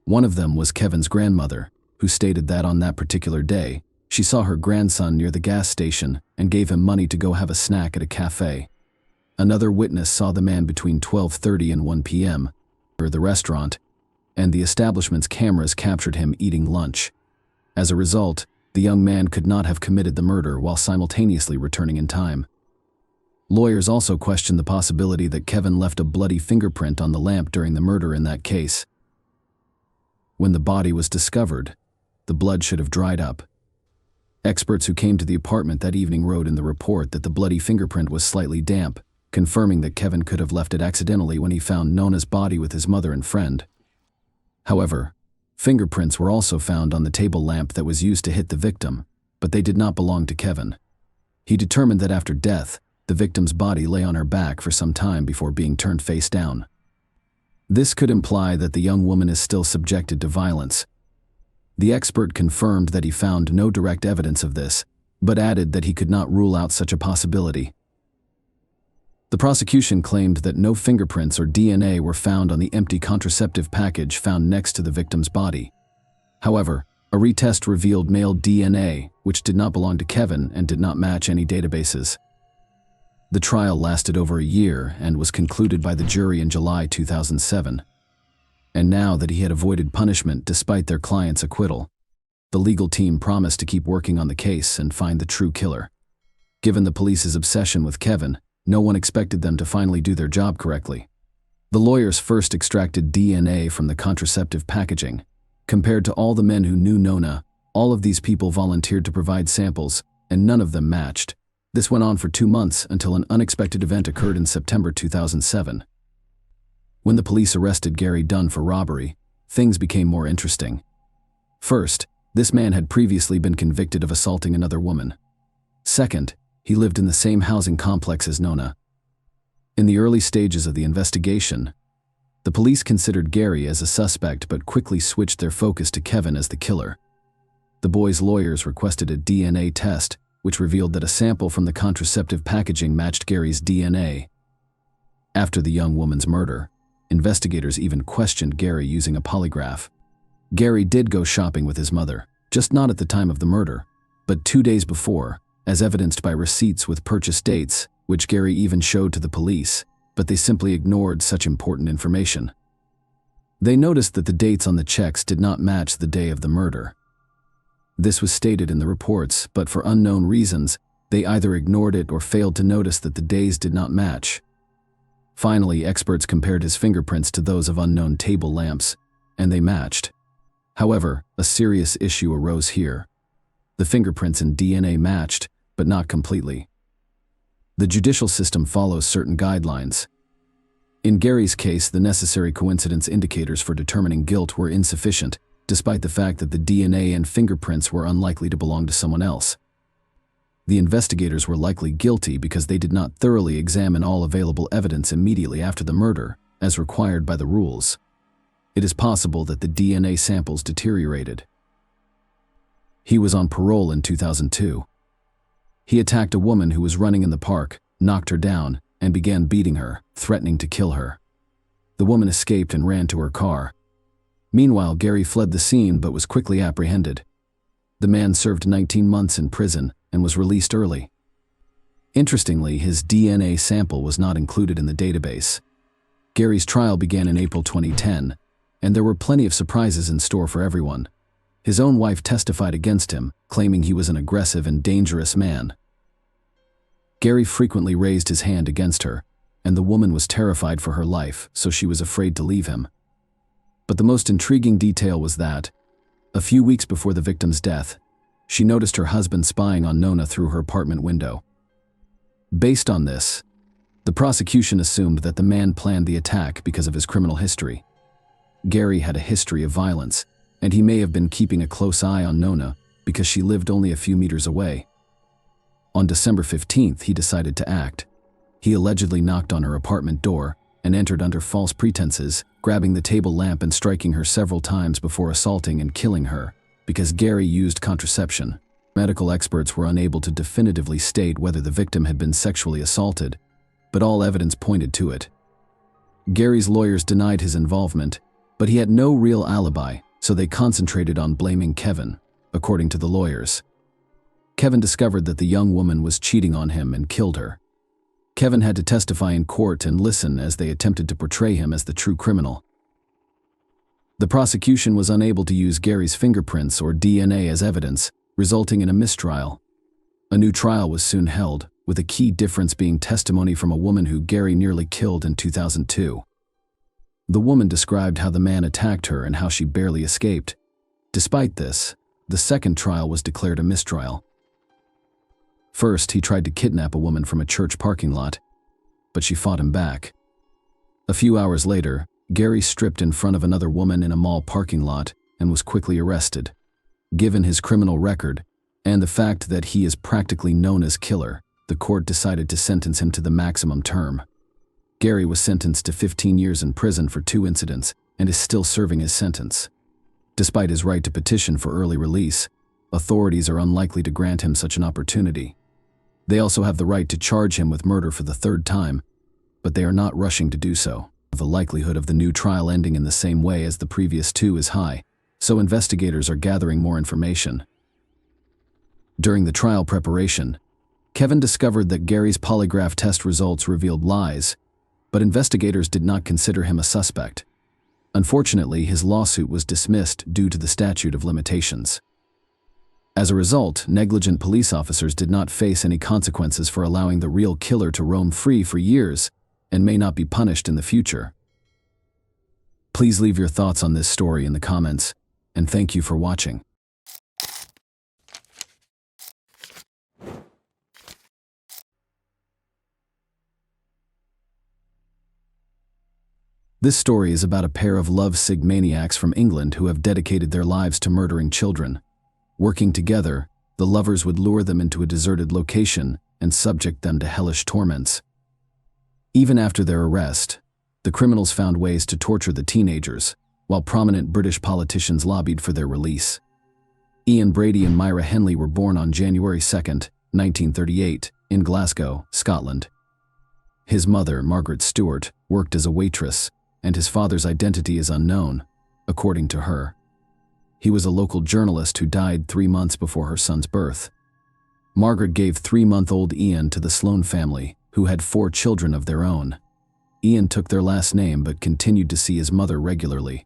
One of them was Kevin's grandmother, who stated that on that particular day, she saw her grandson near the gas station and gave him money to go have a snack at a cafe. Another witness saw the man between 12:30 and 1 p.m. at the restaurant, and the establishment's cameras captured him eating lunch. As a result, the young man could not have committed the murder while simultaneously returning in time. Lawyers also questioned the possibility that Kevin left a bloody fingerprint on the lamp during the murder in that case. When the body was discovered, the blood should have dried up. Experts who came to the apartment that evening wrote in the report that the bloody fingerprint was slightly damp, confirming that Kevin could have left it accidentally when he found Nona's body with his mother and friend. However, fingerprints were also found on the table lamp that was used to hit the victim, but they did not belong to Kevin. He determined that after death, the victim's body lay on her back for some time before being turned face down. This could imply that the young woman is still subjected to violence. The expert confirmed that he found no direct evidence of this, but added that he could not rule out such a possibility. The prosecution claimed that no fingerprints or DNA were found on the empty contraceptive package found next to the victim's body. However, a retest revealed male DNA, which did not belong to Kevin and did not match any databases. The trial lasted over a year and was concluded by the jury in July 2007. And now that he had avoided punishment despite their client's acquittal, the legal team promised to keep working on the case and find the true killer. Given the police's obsession with Kevin, no one expected them to finally do their job correctly. The lawyers first extracted DNA from the contraceptive packaging. Compared to all the men who knew Nona, all of these people volunteered to provide samples, and none of them matched. This went on for 2 months until an unexpected event occurred in September 2007. When the police arrested Gary Dunn for robbery, things became more interesting. First, this man had previously been convicted of assaulting another woman. Second, he lived in the same housing complex as Nona. In the early stages of the investigation, the police considered Gary as a suspect but quickly switched their focus to Kevin as the killer. The boy's lawyers requested a DNA test, which revealed that a sample from the contraceptive packaging matched Gary's DNA. After the young woman's murder, investigators even questioned Gary using a polygraph. Gary did go shopping with his mother, just not at the time of the murder, but 2 days before, as evidenced by receipts with purchase dates, which Gary even showed to the police, but they simply ignored such important information. They noticed that the dates on the checks did not match the day of the murder. This was stated in the reports, but for unknown reasons, they either ignored it or failed to notice that the days did not match. Finally, experts compared his fingerprints to those of unknown table lamps, and they matched. However, a serious issue arose here. The fingerprints and DNA matched, but not completely. The judicial system follows certain guidelines. In Gary's case, the necessary coincidence indicators for determining guilt were insufficient, despite the fact that the DNA and fingerprints were unlikely to belong to someone else. The investigators were likely guilty because they did not thoroughly examine all available evidence immediately after the murder, as required by the rules. it is possible that the DNA samples deteriorated. He was on parole in 2002. He attacked a woman who was running in the park, knocked her down, and began beating her, threatening to kill her. The woman escaped and ran to her car. Meanwhile, Gary fled the scene but was quickly apprehended. The man served 19 months in prison and was released early. Interestingly, his DNA sample was not included in the database. Gary's trial began in April 2010, and there were plenty of surprises in store for everyone. His own wife testified against him, claiming he was an aggressive and dangerous man. Gary frequently raised his hand against her, and the woman was terrified for her life, so she was afraid to leave him. But the most intriguing detail was that, a few weeks before the victim's death, she noticed her husband spying on Nona through her apartment window. Based on this, the prosecution assumed that the man planned the attack because of his criminal history. Gary had a history of violence, and he may have been keeping a close eye on Nona because she lived only a few meters away. On December 15th, he decided to act. He allegedly knocked on her apartment door and entered under false pretenses, grabbing the table lamp and striking her several times before assaulting and killing her. Because Gary used contraception, medical experts were unable to definitively state whether the victim had been sexually assaulted, but all evidence pointed to it. Gary's lawyers denied his involvement, but he had no real alibi, so they concentrated on blaming Kevin, according to the lawyers. Kevin discovered that the young woman was cheating on him and killed her. Kevin had to testify in court and listen as they attempted to portray him as the true criminal. The prosecution was unable to use Gary's fingerprints or DNA as evidence, resulting in a mistrial. A new trial was soon held, with a key difference being testimony from a woman who Gary nearly killed in 2002. The woman described how the man attacked her and how she barely escaped. Despite this, the second trial was declared a mistrial. First, he tried to kidnap a woman from a church parking lot, but she fought him back. A few hours later, Gary stripped in front of another woman in a mall parking lot and was quickly arrested. Given his criminal record, and the fact that he is practically known as killer, the court decided to sentence him to the maximum term. Gary was sentenced to 15 years in prison for 2 incidents and is still serving his sentence. Despite his right to petition for early release, authorities are unlikely to grant him such an opportunity. They also have the right to charge him with murder for the 3rd time, but they are not rushing to do so. The likelihood of the new trial ending in the same way as the previous 2 is high, so investigators are gathering more information. During the trial preparation, Kevin discovered that Gary's polygraph test results revealed lies, but investigators did not consider him a suspect. Unfortunately, his lawsuit was dismissed due to the statute of limitations. As a result, negligent police officers did not face any consequences for allowing the real killer to roam free for years and may not be punished in the future. Please leave your thoughts on this story in the comments, and thank you for watching. This story is about a pair of lovesick maniacs from England who have dedicated their lives to murdering children. Working together, the lovers would lure them into a deserted location and subject them to hellish torments. Even after their arrest, the criminals found ways to torture the teenagers, while prominent British politicians lobbied for their release. Ian Brady and Myra Henley were born on January 2, 1938, in Glasgow, Scotland. His mother, Margaret Stewart, worked as a waitress, and his father's identity is unknown, according to her. He was a local journalist who died 3 months before her son's birth. Margaret gave 3-month-old Ian to the Sloane family, who had 4 children of their own. Ian took their last name but continued to see his mother regularly.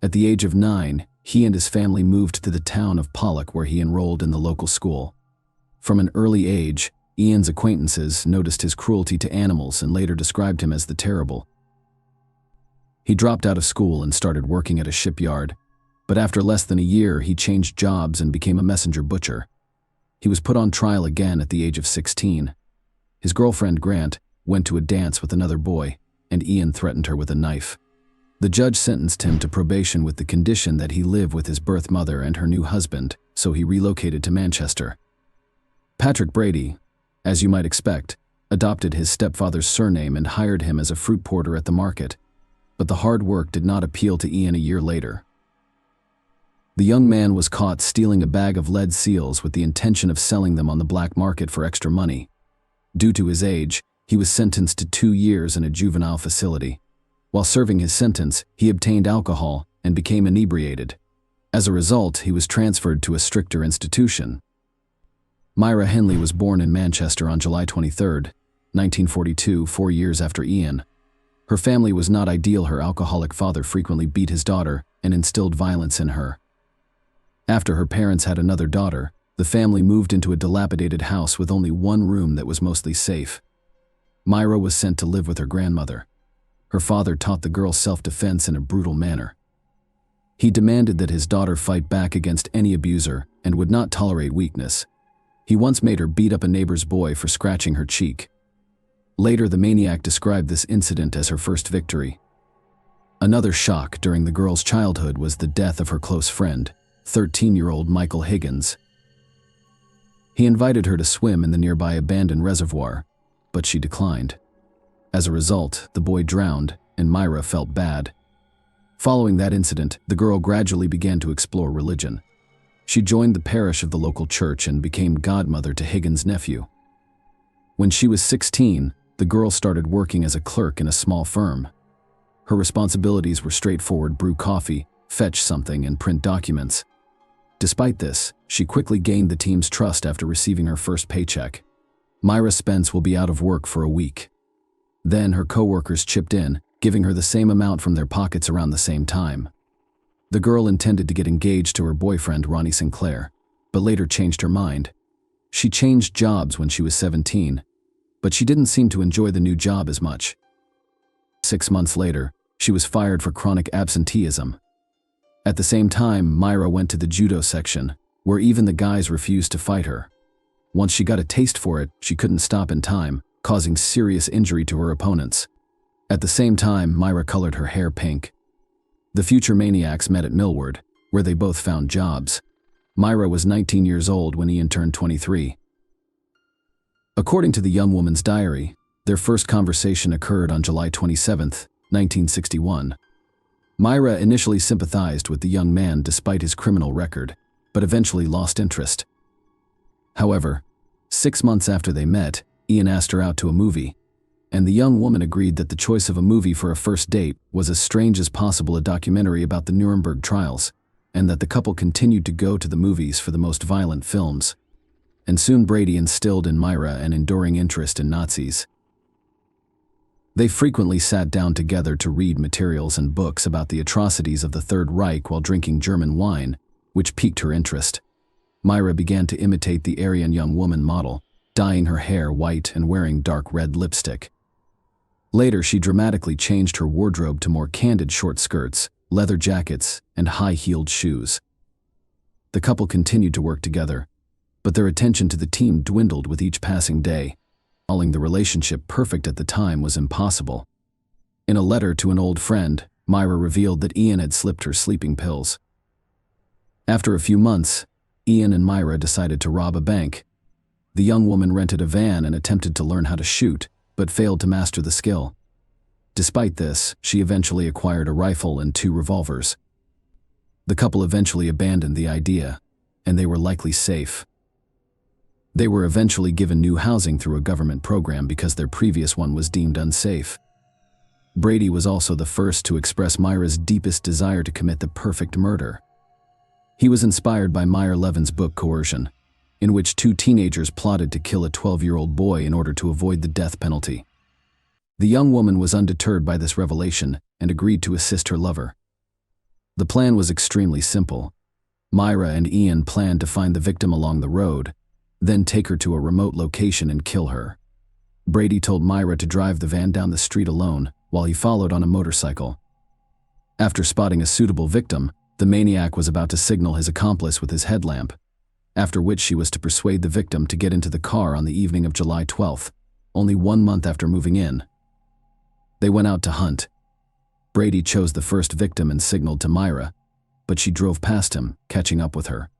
At the age of 9, he and his family moved to the town of Pollock, where he enrolled in the local school. From an early age, Ian's acquaintances noticed his cruelty to animals and later described him as the Terrible. He dropped out of school and started working at a shipyard, but after less than a year, he changed jobs and became a messenger butcher. He was put on trial again at the age of 16. His girlfriend, Grant, went to a dance with another boy, and Ian threatened her with a knife. The judge sentenced him to probation with the condition that he live with his birth mother and her new husband, so he relocated to Manchester. Patrick Brady, as you might expect, adopted his stepfather's surname and hired him as a fruit porter at the market. but the hard work did not appeal to Ian a year later. The young man was caught stealing a bag of lead seals with the intention of selling them on the black market for extra money. Due to his age, he was sentenced to 2 years in a juvenile facility. While serving his sentence, he obtained alcohol and became inebriated. As a result, he was transferred to a stricter institution. Myra Henley was born in Manchester on July 23, 1942, 4 years after Ian. Her family was not ideal. Her alcoholic father frequently beat his daughter and instilled violence in her. After her parents had another daughter, the family moved into a dilapidated house with only one room that was mostly safe. Myra was sent to live with her grandmother. Her father taught the girl self-defense in a brutal manner. He demanded that his daughter fight back against any abuser and would not tolerate weakness. He once made her beat up a neighbor's boy for scratching her cheek. Later, the maniac described this incident as her first victory. Another shock during the girl's childhood was the death of her close friend, 13-year-old Michael Higgins. He invited her to swim in the nearby abandoned reservoir, but she declined. As a result, the boy drowned, and Myra felt bad. Following that incident, the girl gradually began to explore religion. She joined the parish of the local church and became godmother to Higgins' nephew. When she was 16, the girl started working as a clerk in a small firm. Her responsibilities were straightforward: brew coffee, fetch something, and print documents. Despite this, she quickly gained the team's trust after receiving her first paycheck. Myra Spence will be out of work for a week. Then her co-workers chipped in, giving her the same amount from their pockets around the same time. The girl intended to get engaged to her boyfriend, Ronnie Sinclair, but later changed her mind. She changed jobs when she was 17, but she didn't seem to enjoy the new job as much. 6 months later, she was fired for chronic absenteeism. At the same time, Myra went to the judo section, where even the guys refused to fight her. Once she got a taste for it, she couldn't stop in time, causing serious injury to her opponents. At the same time, Myra colored her hair pink. The future maniacs met at Millward, where they both found jobs. Myra was 19 years old when Ian turned 23. According to the young woman's diary, their first conversation occurred on July 27, 1961. Myra initially sympathized with the young man despite his criminal record, but eventually lost interest. However, 6 months after they met, Ian asked her out to a movie, and the young woman agreed that the choice of a movie for a first date was as strange as possible, a documentary about the Nuremberg trials, and that the couple continued to go to the movies for the most violent films. And soon Brady instilled in Myra an enduring interest in Nazis. They frequently sat down together to read materials and books about the atrocities of the Third Reich while drinking German wine, which piqued her interest. Myra began to imitate the Aryan young woman model, dyeing her hair white and wearing dark red lipstick. Later, she dramatically changed her wardrobe to more candid short skirts, leather jackets, and high-heeled shoes. The couple continued to work together, but their attention to the team dwindled with each passing day. Calling the relationship perfect at the time was impossible. In a letter to an old friend, Myra revealed that Ian had slipped her sleeping pills. After a few months, Ian and Myra decided to rob a bank. The young woman rented a van and attempted to learn how to shoot, but failed to master the skill. Despite this, she eventually acquired a rifle and 2 revolvers. The couple eventually abandoned the idea, and they were likely safe. They were eventually given new housing through a government program because their previous one was deemed unsafe. Brady was also the first to express Myra's deepest desire to commit the perfect murder. He was inspired by Meyer Levin's book Coercion, in which 2 teenagers plotted to kill a 12-year-old boy in order to avoid the death penalty. The young woman was undeterred by this revelation and agreed to assist her lover. The plan was extremely simple. Myra and Ian planned to find the victim along the road, then take her to a remote location and kill her. Brady told Myra to drive the van down the street alone while he followed on a motorcycle. After spotting a suitable victim, the maniac was about to signal his accomplice with his headlamp, after which she was to persuade the victim to get into the car on the evening of July 12th, only 1 month after moving in. They went out to hunt. Brady chose the first victim and signaled to Myra, but she drove past him, catching up with her.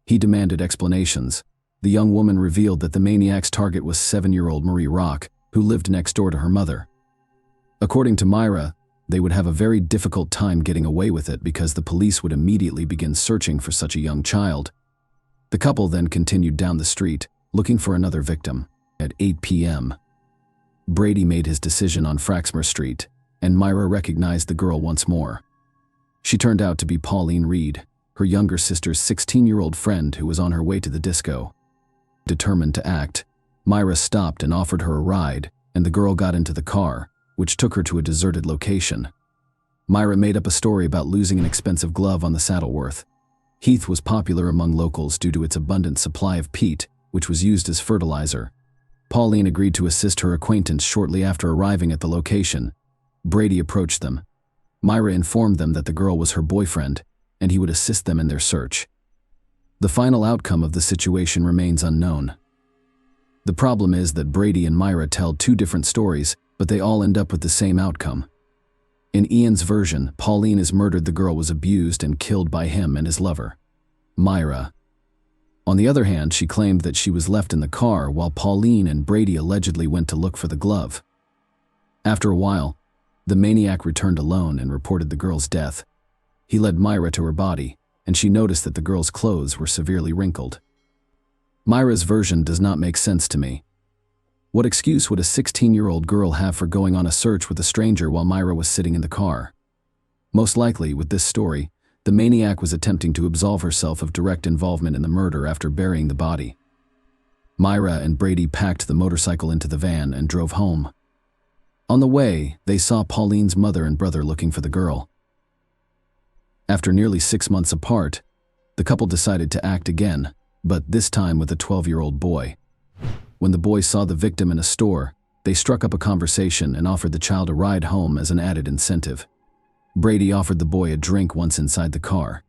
He demanded explanations. The young woman revealed that the maniac's target was 7-year-old Marie Rock, who lived next door to her mother. According to Myra, they would have a very difficult time getting away with it because the police would immediately begin searching for such a young child. The couple then continued down the street, looking for another victim. At 8 p.m., Brady made his decision on Fraxmore Street, and Myra recognized the girl once more. She turned out to be Pauline Reed, her younger sister's 16-year-old friend who was on her way to the disco. Determined to act, Myra stopped and offered her a ride, and the girl got into the car, which took her to a deserted location. Myra made up a story about losing an expensive glove on the Saddleworth. Heath was popular among locals due to its abundant supply of peat, which was used as fertilizer. Pauline agreed to assist her acquaintance shortly after arriving at the location. Brady approached them. Myra informed them that the girl was her boyfriend, and he would assist them in their search. The final outcome of the situation remains unknown. The problem is that Brady and Myra tell two different stories, but they all end up with the same outcome. In Ian's version, Pauline is murdered. The girl was abused and killed by him and his lover. Myra, on the other hand, she claimed that she was left in the car while Pauline and Brady allegedly went to look for the glove. After a while, the maniac returned alone and reported the girl's death. He led Myra to her body, and she noticed that the girl's clothes were severely wrinkled. Myra's version does not make sense to me. What excuse would a 16-year-old girl have for going on a search with a stranger while Myra was sitting in the car? Most likely, with this story, the maniac was attempting to absolve herself of direct involvement in the murder after burying the body. Myra and Brady packed the motorcycle into the van and drove home. On the way, they saw Pauline's mother and brother looking for the girl. After nearly 6 months apart, the couple decided to act again, but this time with a 12-year-old boy. When the boy saw the victim in a store, they struck up a conversation and offered the child a ride home as an added incentive. Brady offered the boy a drink once inside the car.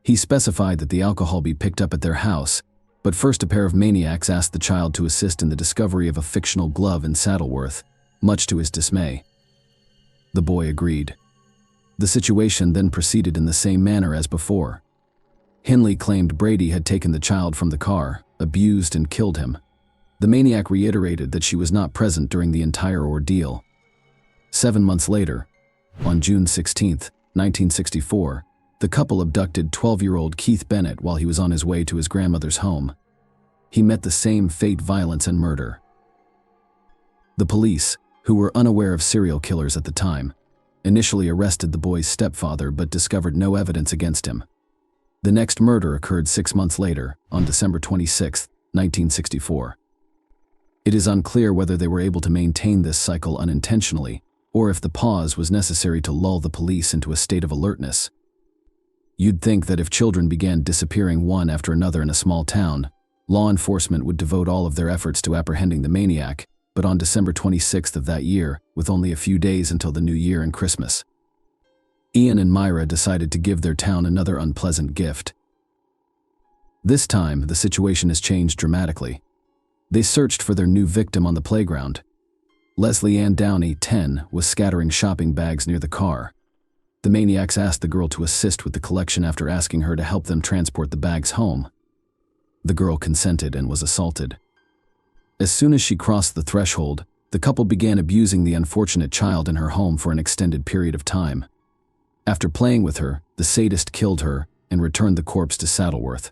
He specified that the alcohol be picked up at their house, but first a pair of maniacs asked the child to assist in the discovery of a fictional glove in Saddleworth, much to his dismay. The boy agreed. The situation then proceeded in the same manner as before. Hinley claimed Brady had taken the child from the car, abused and killed him. The maniac reiterated that she was not present during the entire ordeal. 7 months later, on June 16, 1964, the couple abducted 12-year-old Keith Bennett while he was on his way to his grandmother's home. He met the same fate, violence, and murder. The police, who were unaware of serial killers at the time, initially arrested the boy's stepfather but discovered no evidence against him. The next murder occurred 6 months later, on December 26, 1964. It is unclear whether they were able to maintain this cycle unintentionally, or if the pause was necessary to lull the police into a state of alertness. You'd think that if children began disappearing one after another in a small town, law enforcement would devote all of their efforts to apprehending the maniac, but on December 26th of that year, with only a few days until the New Year and Christmas, Ian and Myra decided to give their town another unpleasant gift. This time, the situation has changed dramatically. They searched for their new victim on the playground. Leslie Ann Downey, 10, was scattering shopping bags near the car. The maniacs asked the girl to assist with the collection after asking her to help them transport the bags home. The girl consented and was assaulted. As soon as she crossed the threshold, the couple began abusing the unfortunate child in her home for an extended period of time. After playing with her, the sadist killed her and returned the corpse to Saddleworth.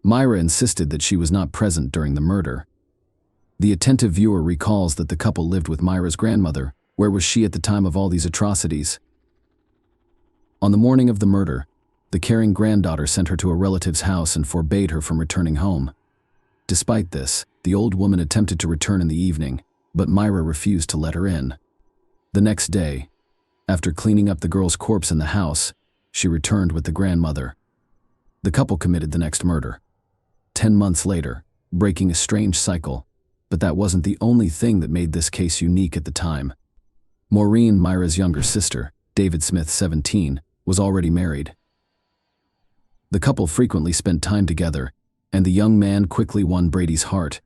Myra insisted that she was not present during the murder. The attentive viewer recalls that the couple lived with Myra's grandmother. Where was she at the time of all these atrocities? On the morning of the murder, the caring granddaughter sent her to a relative's house and forbade her from returning home. Despite this, the old woman attempted to return in the evening, but Myra refused to let her in. The next day, after cleaning up the girl's corpse in the house, she returned with the grandmother. The couple committed the next murder. 10 months later, breaking a strange cycle, but that wasn't the only thing that made this case unique at the time. Maureen, Myra's younger sister, David Smith, 17, was already married. The couple frequently spent time together, and the young man quickly won Brady's heart.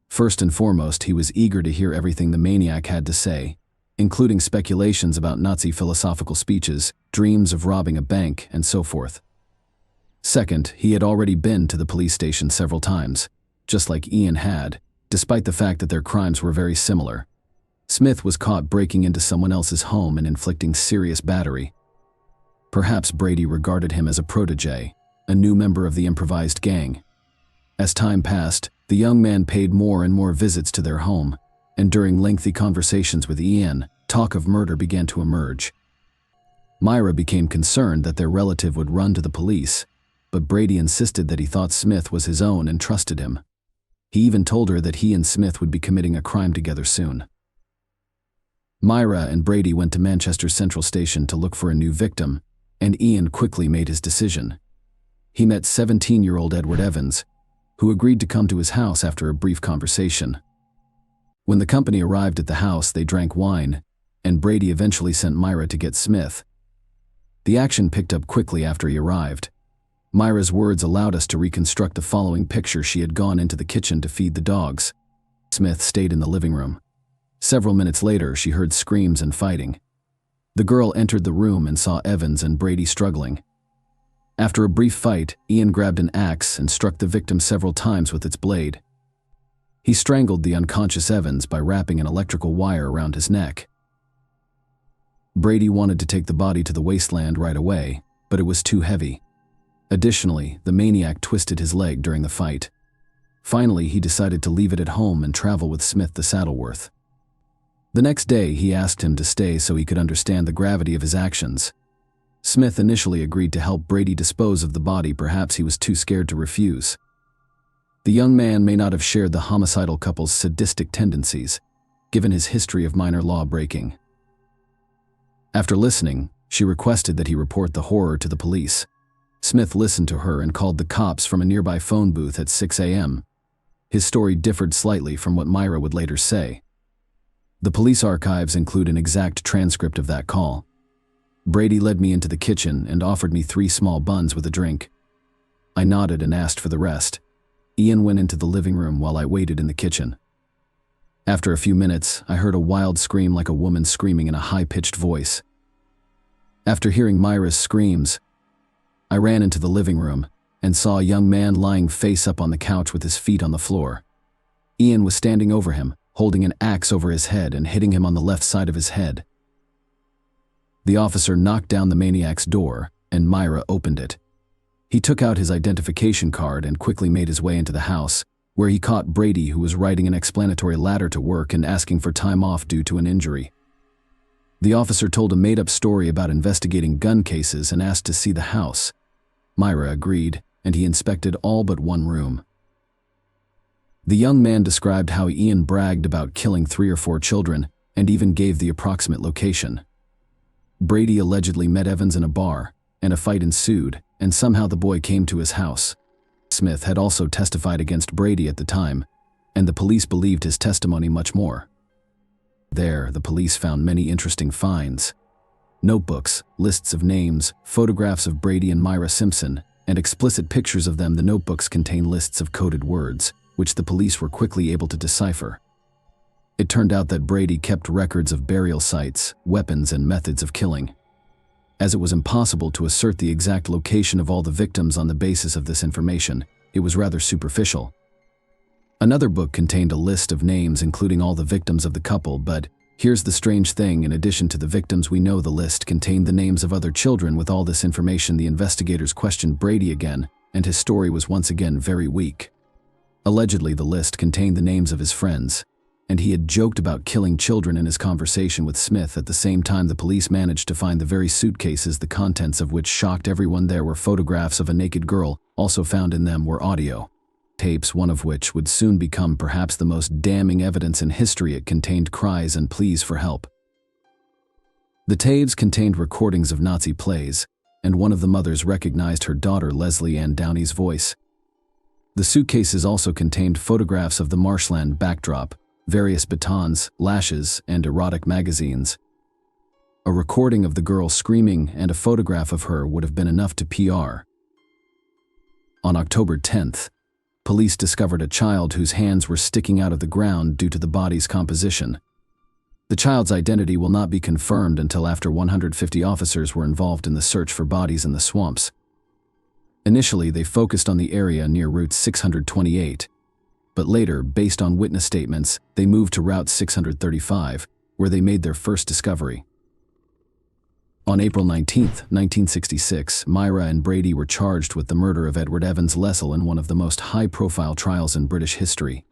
First and foremost, he was eager to hear everything the maniac had to say, including speculations about Nazi philosophical speeches, dreams of robbing a bank, and so forth. Second, he had already been to the police station several times, just like Ian had, despite the fact that their crimes were very similar. Smith was caught breaking into someone else's home and inflicting serious battery. Perhaps Brady regarded him as a protege, a new member of the improvised gang. As time passed, the young man paid more and more visits to their home, and during lengthy conversations with Ian, talk of murder began to emerge. Myra became concerned that their relative would run to the police, but Brady insisted that he thought Smith was his own and trusted him. He even told her that he and Smith would be committing a crime together soon. Myra and Brady went to Manchester Central Station to look for a new victim, and Ian quickly made his decision. He met 17-year-old Edward Evans, who agreed to come to his house after a brief conversation. When the company arrived at the house, they drank wine, and Brady eventually sent Myra to get Smith. The action picked up quickly after he arrived. Myra's words allowed us to reconstruct the following picture. She had gone into the kitchen to feed the dogs. Smith stayed in the living room. Several minutes later, she heard screams and fighting. The girl entered the room and saw Evans and Brady struggling. After a brief fight, Ian grabbed an axe and struck the victim several times with its blade. He strangled the unconscious Evans by wrapping an electrical wire around his neck. Brady wanted to take the body to the wasteland right away, but it was too heavy. Additionally, the maniac twisted his leg during the fight. Finally, he decided to leave it at home and travel with Smith to Saddleworth. The next day, he asked him to stay so he could understand the gravity of his actions. Smith initially agreed to help Brady dispose of the body. Perhaps he was too scared to refuse. The young man may not have shared the homicidal couple's sadistic tendencies, given his history of minor law breaking. After listening, she requested that he report the horror to the police. Smith listened to her and called the cops from a nearby phone booth at 6 a.m. His story differed slightly from what Myra would later say. The police archives include an exact transcript of that call. Brady led me into the kitchen and offered me 3 small buns with a drink. I nodded and asked for the rest. Ian went into the living room while I waited in the kitchen. After a few minutes, I heard a wild scream like a woman screaming in a high-pitched voice. After hearing Myra's screams, I ran into the living room and saw a young man lying face up on the couch with his feet on the floor. Ian was standing over him, holding an axe over his head and hitting him on the left side of his head. The officer knocked down the maniac's door, and Myra opened it. He took out his identification card and quickly made his way into the house, where he caught Brady, who was writing an explanatory letter to work and asking for time off due to an injury. The officer told a made-up story about investigating gun cases and asked to see the house. Myra agreed, and he inspected all but one room. The young man described how Ian bragged about killing 3 or 4 children and even gave the approximate location. Brady allegedly met Evans in a bar, and a fight ensued, and somehow the boy came to his house. Smith had also testified against Brady at the time, and the police believed his testimony much more. There, the police found many interesting finds. Notebooks, lists of names, photographs of Brady and Myra Simpson, and explicit pictures of them. The notebooks contain lists of coded words, which the police were quickly able to decipher. It turned out that Brady kept records of burial sites, weapons, and methods of killing. As it was impossible to assert the exact location of all the victims on the basis of this information, it was rather superficial. Another book contained a list of names including all the victims of the couple, but here's the strange thing: in addition to the victims we know, the list contained the names of other children. With all this information, the investigators questioned Brady again, and his story was once again very weak. Allegedly, the list contained the names of his friends, and he had joked about killing children in his conversation with Smith. At the same time, the police managed to find the very suitcases, the contents of which shocked everyone. There were photographs of a naked girl. Also found in them were audio tapes, one of which would soon become perhaps the most damning evidence in history. It contained cries and pleas for help. The tapes contained recordings of Nazi plays, and one of the mothers recognized her daughter Leslie Ann Downey's voice. The suitcases also contained photographs of the marshland backdrop, various batons, lashes, and erotic magazines. A recording of the girl screaming and a photograph of her would have been enough to PR. On October 10th, police discovered a child whose hands were sticking out of the ground due to the body's composition. The child's identity will not be confirmed until after 150 officers were involved in the search for bodies in the swamps. Initially, they focused on the area near Route 628, but later, based on witness statements, they moved to Route 635, where they made their first discovery. On April 19, 1966, Myra and Brady were charged with the murder of Edward Evans Lessell in one of the most high-profile trials in British history.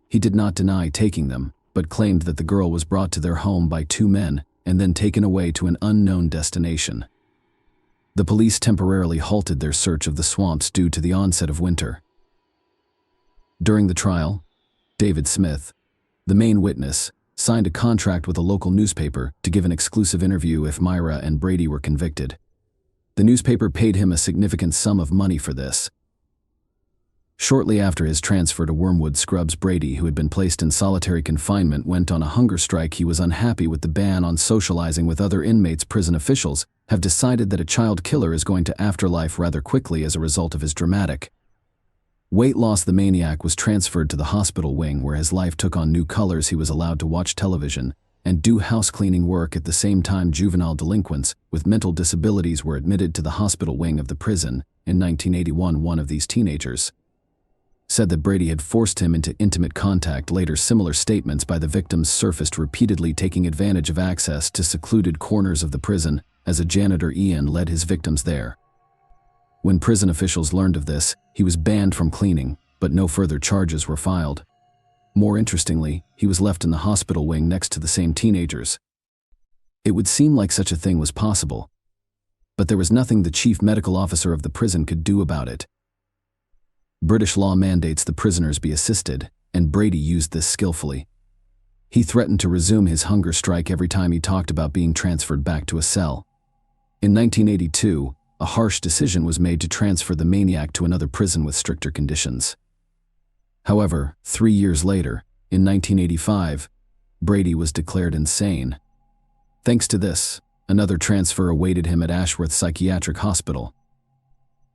He did not deny taking them, but claimed that the girl was brought to their home by two men and then taken away to an unknown destination. The police temporarily halted their search of the swamps due to the onset of winter. During the trial, David Smith, the main witness, signed a contract with a local newspaper to give an exclusive interview if Myra and Brady were convicted. The newspaper paid him a significant sum of money for this. Shortly after his transfer to Wormwood Scrubs, Brady, who had been placed in solitary confinement, went on a hunger strike. He was unhappy with the ban on socializing with other inmates. Prison officials have decided that a child killer is going to afterlife rather quickly as a result of his dramatic weight loss. The maniac was transferred to the hospital wing, where his life took on new colors. He was allowed to watch television and do house cleaning work. At the same time, juvenile delinquents with mental disabilities were admitted to the hospital wing of the prison. In 1981, one of these teenagers said that Brady had forced him into intimate contact. Later, similar statements by the victims surfaced repeatedly, taking advantage of access to secluded corners of the prison, as a janitor, Ian, led his victims there. When prison officials learned of this, he was banned from cleaning, but no further charges were filed. More interestingly, he was left in the hospital wing next to the same teenagers. It would seem like such a thing was possible, but there was nothing the chief medical officer of the prison could do about it. British law mandates the prisoners be assisted, and Brady used this skillfully. He threatened to resume his hunger strike every time he talked about being transferred back to a cell. In 1982, a harsh decision was made to transfer the maniac to another prison with stricter conditions. However, 3 years later, in 1985, Brady was declared insane. Thanks to this, another transfer awaited him at Ashworth Psychiatric Hospital.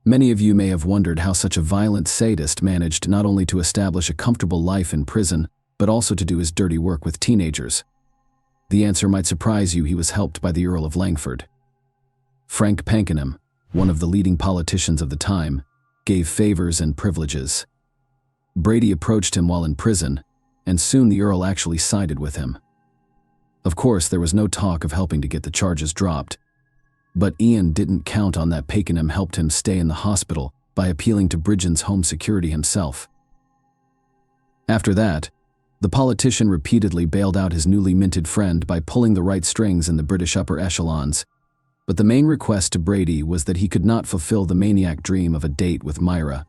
Many of you may have wondered how such a violent sadist managed not only to establish a comfortable life in prison, but also to do his dirty work with teenagers. The answer might surprise you. He was helped by the Earl of Langford. Frank Pakenham, one of the leading politicians of the time, gave favors and privileges. Brady approached him while in prison, and soon the Earl actually sided with him. Of course, there was no talk of helping to get the charges dropped, but Ian didn't count on that. Pakenham helped him stay in the hospital by appealing to Britain's Home Security himself. After that, the politician repeatedly bailed out his newly minted friend by pulling the right strings in the British upper echelons. But the main request to Brady was that he could not fulfill the maniac dream of a date with Myra.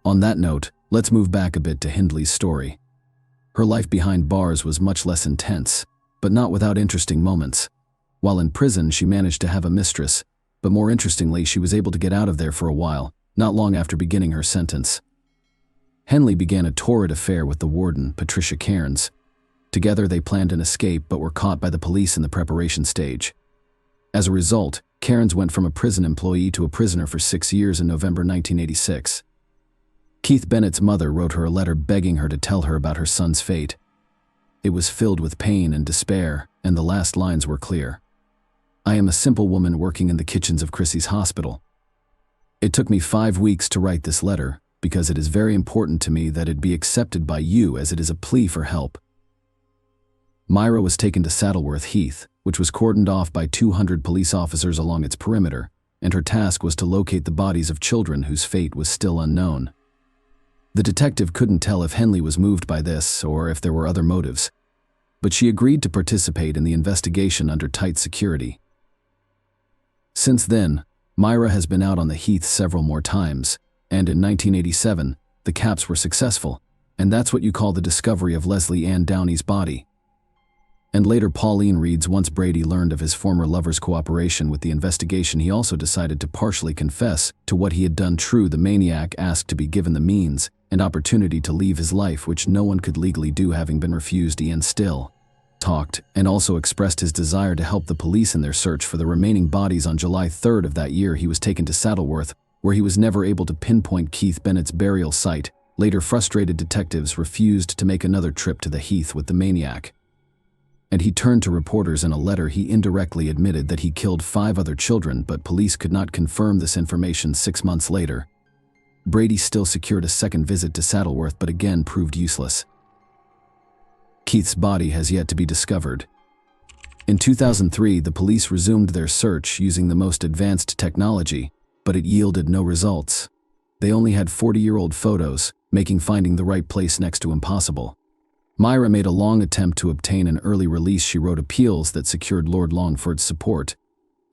On that note, let's move back a bit to Hindley's story. Her life behind bars was much less intense, but not without interesting moments. While in prison, she managed to have a mistress, but more interestingly, she was able to get out of there for a while, not long after beginning her sentence. Henley began a torrid affair with the warden, Patricia Cairns. Together, they planned an escape but were caught by the police in the preparation stage. As a result, Cairns went from a prison employee to a prisoner for 6 years in November 1986. Keith Bennett's mother wrote her a letter begging her to tell her about her son's fate. It was filled with pain and despair, and the last lines were clear. "I am a simple woman working in the kitchens of Chrissy's hospital. It took me 5 weeks to write this letter, because it is very important to me that it be accepted by you, as it is a plea for help." Myra was taken to Saddleworth Heath, which was cordoned off by 200 police officers along its perimeter, and her task was to locate the bodies of children whose fate was still unknown. The detective couldn't tell if Henley was moved by this or if there were other motives, but she agreed to participate in the investigation under tight security. Since then, Myra has been out on the Heath several more times, and in 1987, the caps were successful, and that's what you call the discovery of Leslie Ann Downey's body. And later, Pauline reads, once Brady learned of his former lover's cooperation with the investigation, he also decided to partially confess to what he had done. True, the maniac asked to be given the means and opportunity to leave his life, which no one could legally do, having been refused. Ian still talked and also expressed his desire to help the police in their search for the remaining bodies. On July 3rd of that year, he was taken to Saddleworth, where he was never able to pinpoint Keith Bennett's burial site. Later, frustrated detectives refused to make another trip to the Heath with the maniac, and he turned to reporters. In a letter, he indirectly admitted that he killed 5 other children, but police could not confirm this information. 6 months later, Brady still secured a second visit to Saddleworth, but again proved useless. Keith's body has yet to be discovered. In 2003, the police resumed their search using the most advanced technology, but it yielded no results. They only had 40-year-old photos, making finding the right place next to impossible. Myra made a long attempt to obtain an early release. She wrote appeals that secured Lord Longford's support,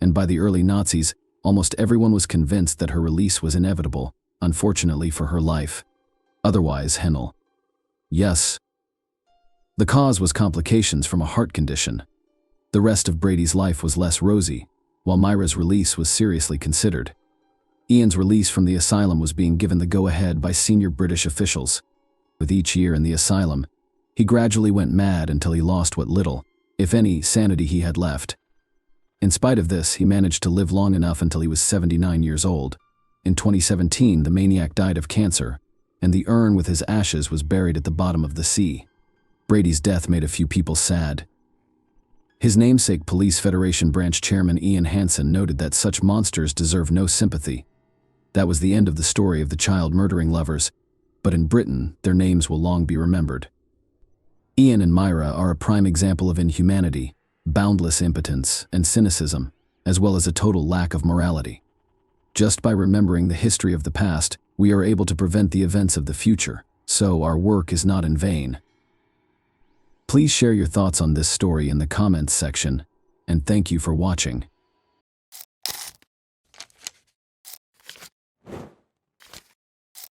and by the early Nazis, almost everyone was convinced that her release was inevitable, unfortunately for her life. Otherwise, Hennel. Yes. The cause was complications from a heart condition. The rest of Brady's life was less rosy, while Myra's release was seriously considered. Ian's release from the asylum was being given the go-ahead by senior British officials. With each year in the asylum, he gradually went mad until he lost what little, if any, sanity he had left. In spite of this, he managed to live long enough until he was 79 years old. In 2017, the maniac died of cancer, and the urn with his ashes was buried at the bottom of the sea. Brady's death made a few people sad. His namesake Police Federation branch chairman Ian Hansen noted that such monsters deserve no sympathy. That was the end of the story of the child-murdering lovers, but in Britain, their names will long be remembered. Ian and Myra are a prime example of inhumanity, boundless impotence, and cynicism, as well as a total lack of morality. Just by remembering the history of the past, we are able to prevent the events of the future, so our work is not in vain. Please share your thoughts on this story in the comments section, and thank you for watching.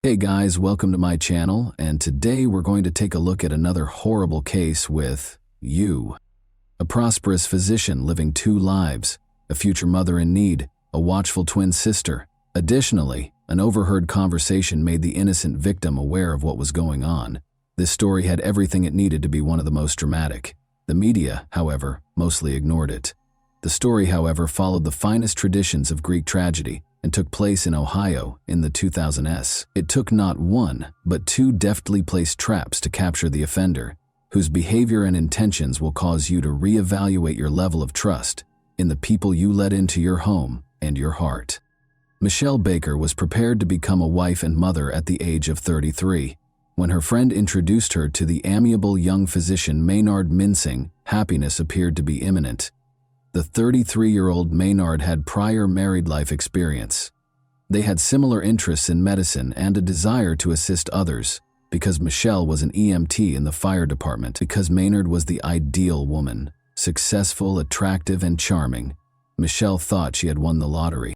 Hey guys, welcome to my channel, and today we're going to take a look at another horrible case with you. A prosperous physician living two lives, a future mother in need, a watchful twin sister. Additionally, an overheard conversation made the innocent victim aware of what was going on. This story had everything it needed to be one of the most dramatic. The media, however, mostly ignored it. The story, however, followed the finest traditions of Greek tragedy and took place in Ohio in the 2000s. It took not one, but two deftly placed traps to capture the offender, whose behavior and intentions will cause you to reevaluate your level of trust in the people you let into your home and your heart. Michelle Baker was prepared to become a wife and mother at the age of 33. When her friend introduced her to the amiable young physician Maynard Mincing, happiness appeared to be imminent. The 33-year-old Maynard had prior married life experience. They had similar interests in medicine and a desire to assist others, because Michelle was an EMT in the fire department, because Maynard was the ideal woman, successful, attractive, and charming. Michelle thought she had won the lottery.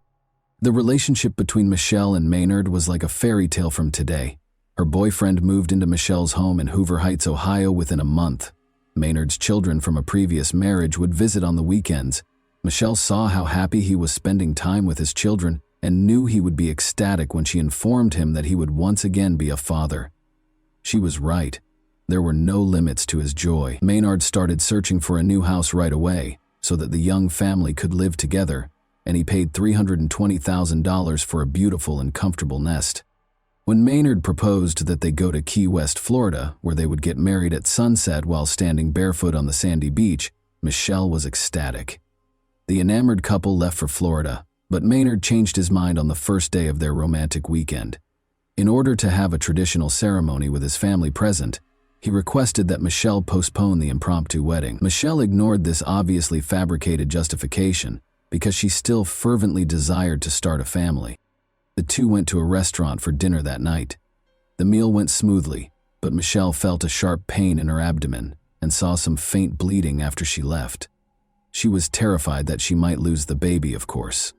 The relationship between Michelle and Maynard was like a fairy tale from today. Her boyfriend moved into Michelle's home in Hoover Heights, Ohio within a month. Maynard's children from a previous marriage would visit on the weekends. Michelle saw how happy he was spending time with his children and knew he would be ecstatic when she informed him that he would once again be a father. She was right. There were no limits to his joy. Maynard started searching for a new house right away so that the young family could live together, and he paid $320,000 for a beautiful and comfortable nest. When Maynard proposed that they go to Key West, Florida, where they would get married at sunset while standing barefoot on the sandy beach, Michelle was ecstatic. The enamored couple left for Florida, but Maynard changed his mind on the first day of their romantic weekend. In order to have a traditional ceremony with his family present, he requested that Michelle postpone the impromptu wedding. Michelle ignored this obviously fabricated justification because she still fervently desired to start a family. The two went to a restaurant for dinner that night. The meal went smoothly, but Michelle felt a sharp pain in her abdomen and saw some faint bleeding after she left. She was terrified that she might lose the baby, of course.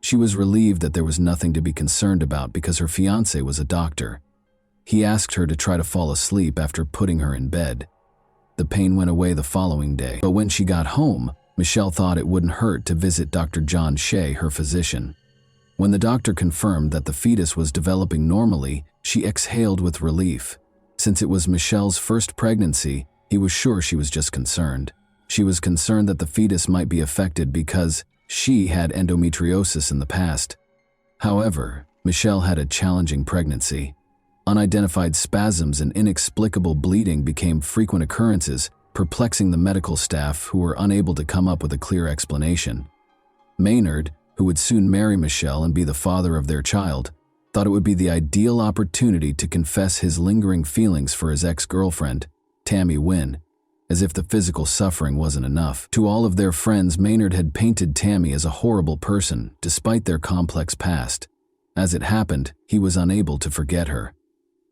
She was relieved that there was nothing to be concerned about because her fiancé was a doctor. He asked her to try to fall asleep after putting her in bed. The pain went away the following day, but when she got home, Michelle thought it wouldn't hurt to visit Dr. John Shea, her physician. When the doctor confirmed that the fetus was developing normally, she exhaled with relief. Since it was Michelle's first pregnancy, he was sure she was just concerned. She was concerned that the fetus might be affected because she had endometriosis in the past. However, Michelle had a challenging pregnancy. Unidentified spasms and inexplicable bleeding became frequent occurrences, perplexing the medical staff who were unable to come up with a clear explanation. Maynard, who would soon marry Michelle and be the father of their child, thought it would be the ideal opportunity to confess his lingering feelings for his ex-girlfriend, Tammy Wynn, as if the physical suffering wasn't enough. To all of their friends, Maynard had painted Tammy as a horrible person, despite their complex past. As it happened, he was unable to forget her.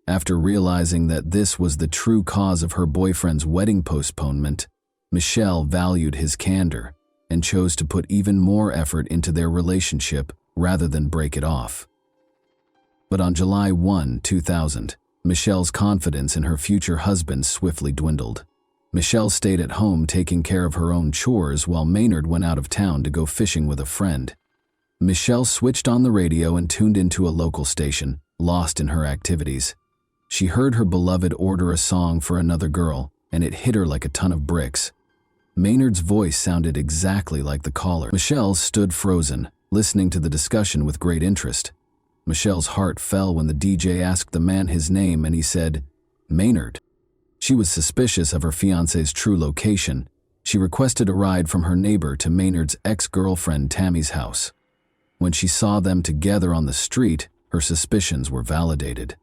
After realizing that this was the true cause of her boyfriend's wedding postponement, Michelle valued his candor and chose to put even more effort into their relationship rather than break it off. But on July 1, 2000, Michelle's confidence in her future husband swiftly dwindled. Michelle stayed at home taking care of her own chores while Maynard went out of town to go fishing with a friend. Michelle switched on the radio and tuned into a local station, lost in her activities. She heard her beloved order a song for another girl, and it hit her like a ton of bricks. Maynard's voice sounded exactly like the caller. Michelle stood frozen, listening to the discussion with great interest. Michelle's heart fell when the DJ asked the man his name and he said, "Maynard." She was suspicious of her fiancé's true location. She requested a ride from her neighbor to Maynard's ex-girlfriend Tammy's house. When she saw them together on the street, her suspicions were validated.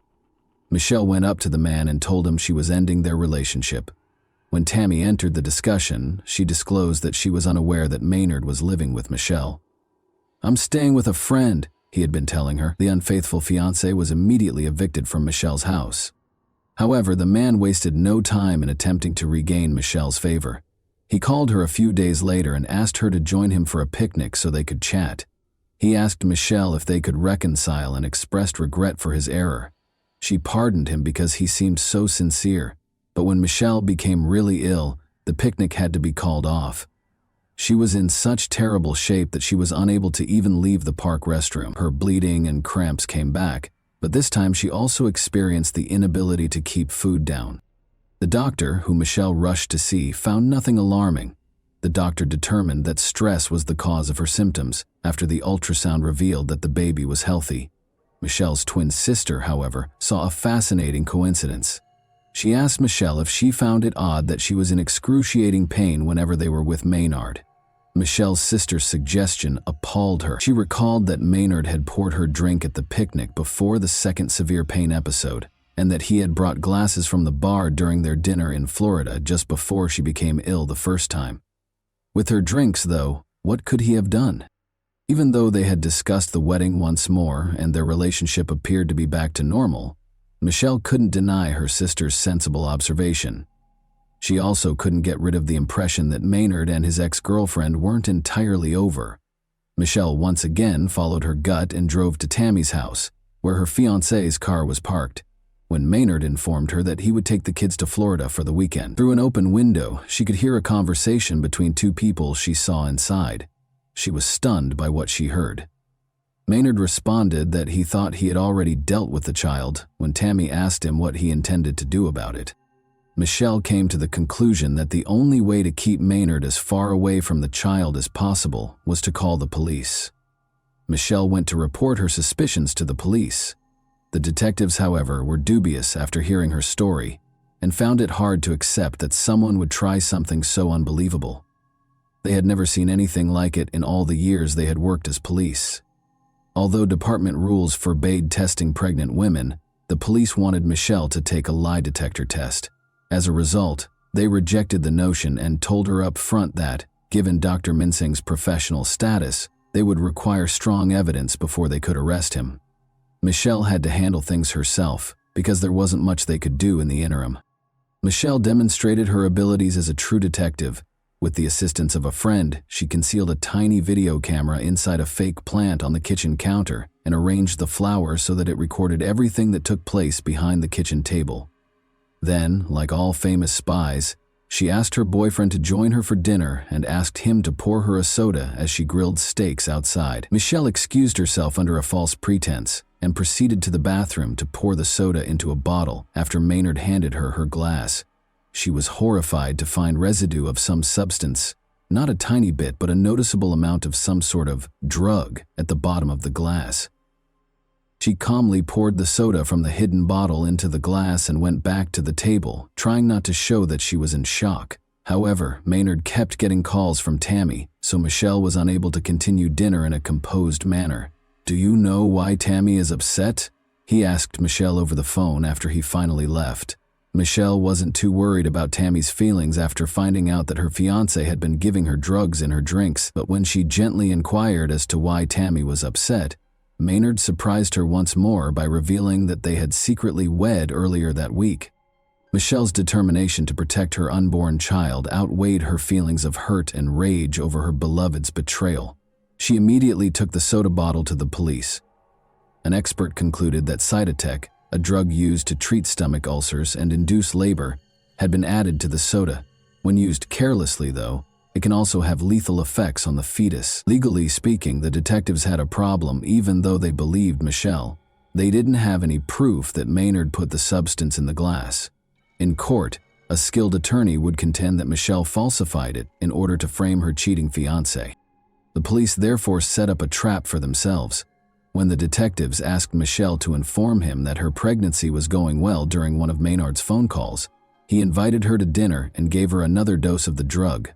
Michelle went up to the man and told him she was ending their relationship. When Tammy entered the discussion, she disclosed that she was unaware that Maynard was living with Michelle. "I'm staying with a friend," he had been telling her. The unfaithful fiancé was immediately evicted from Michelle's house. However, the man wasted no time in attempting to regain Michelle's favor. He called her a few days later and asked her to join him for a picnic so they could chat. He asked Michelle if they could reconcile and expressed regret for his error. She pardoned him because he seemed so sincere, but when Michelle became really ill, the picnic had to be called off. She was in such terrible shape that she was unable to even leave the park restroom. Her bleeding and cramps came back, but this time she also experienced the inability to keep food down. The doctor, who Michelle rushed to see, found nothing alarming. The doctor determined that stress was the cause of her symptoms after the ultrasound revealed that the baby was healthy. Michelle's twin sister, however, saw a fascinating coincidence. She asked Michelle if she found it odd that she was in excruciating pain whenever they were with Maynard. Michelle's sister's suggestion appalled her. She recalled that Maynard had poured her drink at the picnic before the second severe pain episode, and that he had brought glasses from the bar during their dinner in Florida just before she became ill the first time. With her drinks, though, what could he have done? Even though they had discussed the wedding once more and their relationship appeared to be back to normal, Michelle couldn't deny her sister's sensible observation. She also couldn't get rid of the impression that Maynard and his ex-girlfriend weren't entirely over. Michelle once again followed her gut and drove to Tammy's house, where her fiancé's car was parked, when Maynard informed her that he would take the kids to Florida for the weekend. Through an open window, she could hear a conversation between two people she saw inside. She was stunned by what she heard. Maynard responded that he thought he had already dealt with the child when Tammy asked him what he intended to do about it. Michelle came to the conclusion that the only way to keep Maynard as far away from the child as possible was to call the police. Michelle went to report her suspicions to the police. The detectives, however, were dubious after hearing her story and found it hard to accept that someone would try something so unbelievable. They had never seen anything like it in all the years they had worked as police. Although department rules forbade testing pregnant women, the police wanted Michelle to take a lie detector test. As a result, they rejected the notion and told her up front that, given Dr. Minsing's professional status, they would require strong evidence before they could arrest him. Michelle had to handle things herself because there wasn't much they could do in the interim. Michelle demonstrated her abilities as a true detective. With the assistance of a friend, she concealed a tiny video camera inside a fake plant on the kitchen counter and arranged the flowers so that it recorded everything that took place behind the kitchen table. Then, like all famous spies, she asked her boyfriend to join her for dinner and asked him to pour her a soda as she grilled steaks outside. Michelle excused herself under a false pretense and proceeded to the bathroom to pour the soda into a bottle after Maynard handed her her glass. She was horrified to find residue of some substance, not a tiny bit but a noticeable amount of some sort of drug at the bottom of the glass. She calmly poured the soda from the hidden bottle into the glass and went back to the table, trying not to show that she was in shock. However, Maynard kept getting calls from Tammy, so Michelle was unable to continue dinner in a composed manner. "Do you know why Tammy is upset?" he asked Michelle over the phone after he finally left. Michelle wasn't too worried about Tammy's feelings after finding out that her fiancé had been giving her drugs in her drinks, but when she gently inquired as to why Tammy was upset, Maynard surprised her once more by revealing that they had secretly wed earlier that week. Michelle's determination to protect her unborn child outweighed her feelings of hurt and rage over her beloved's betrayal. She immediately took the soda bottle to the police. An expert concluded that Cytotec, a drug used to treat stomach ulcers and induce labor, had been added to the soda. When used carelessly, though, it can also have lethal effects on the fetus. Legally speaking, the detectives had a problem even though they believed Michelle. They didn't have any proof that Maynard put the substance in the glass. In court, a skilled attorney would contend that Michelle falsified it in order to frame her cheating fiancé. The police therefore set up a trap for themselves. When the detectives asked Michelle to inform him that her pregnancy was going well during one of Maynard's phone calls, he invited her to dinner and gave her another dose of the drug.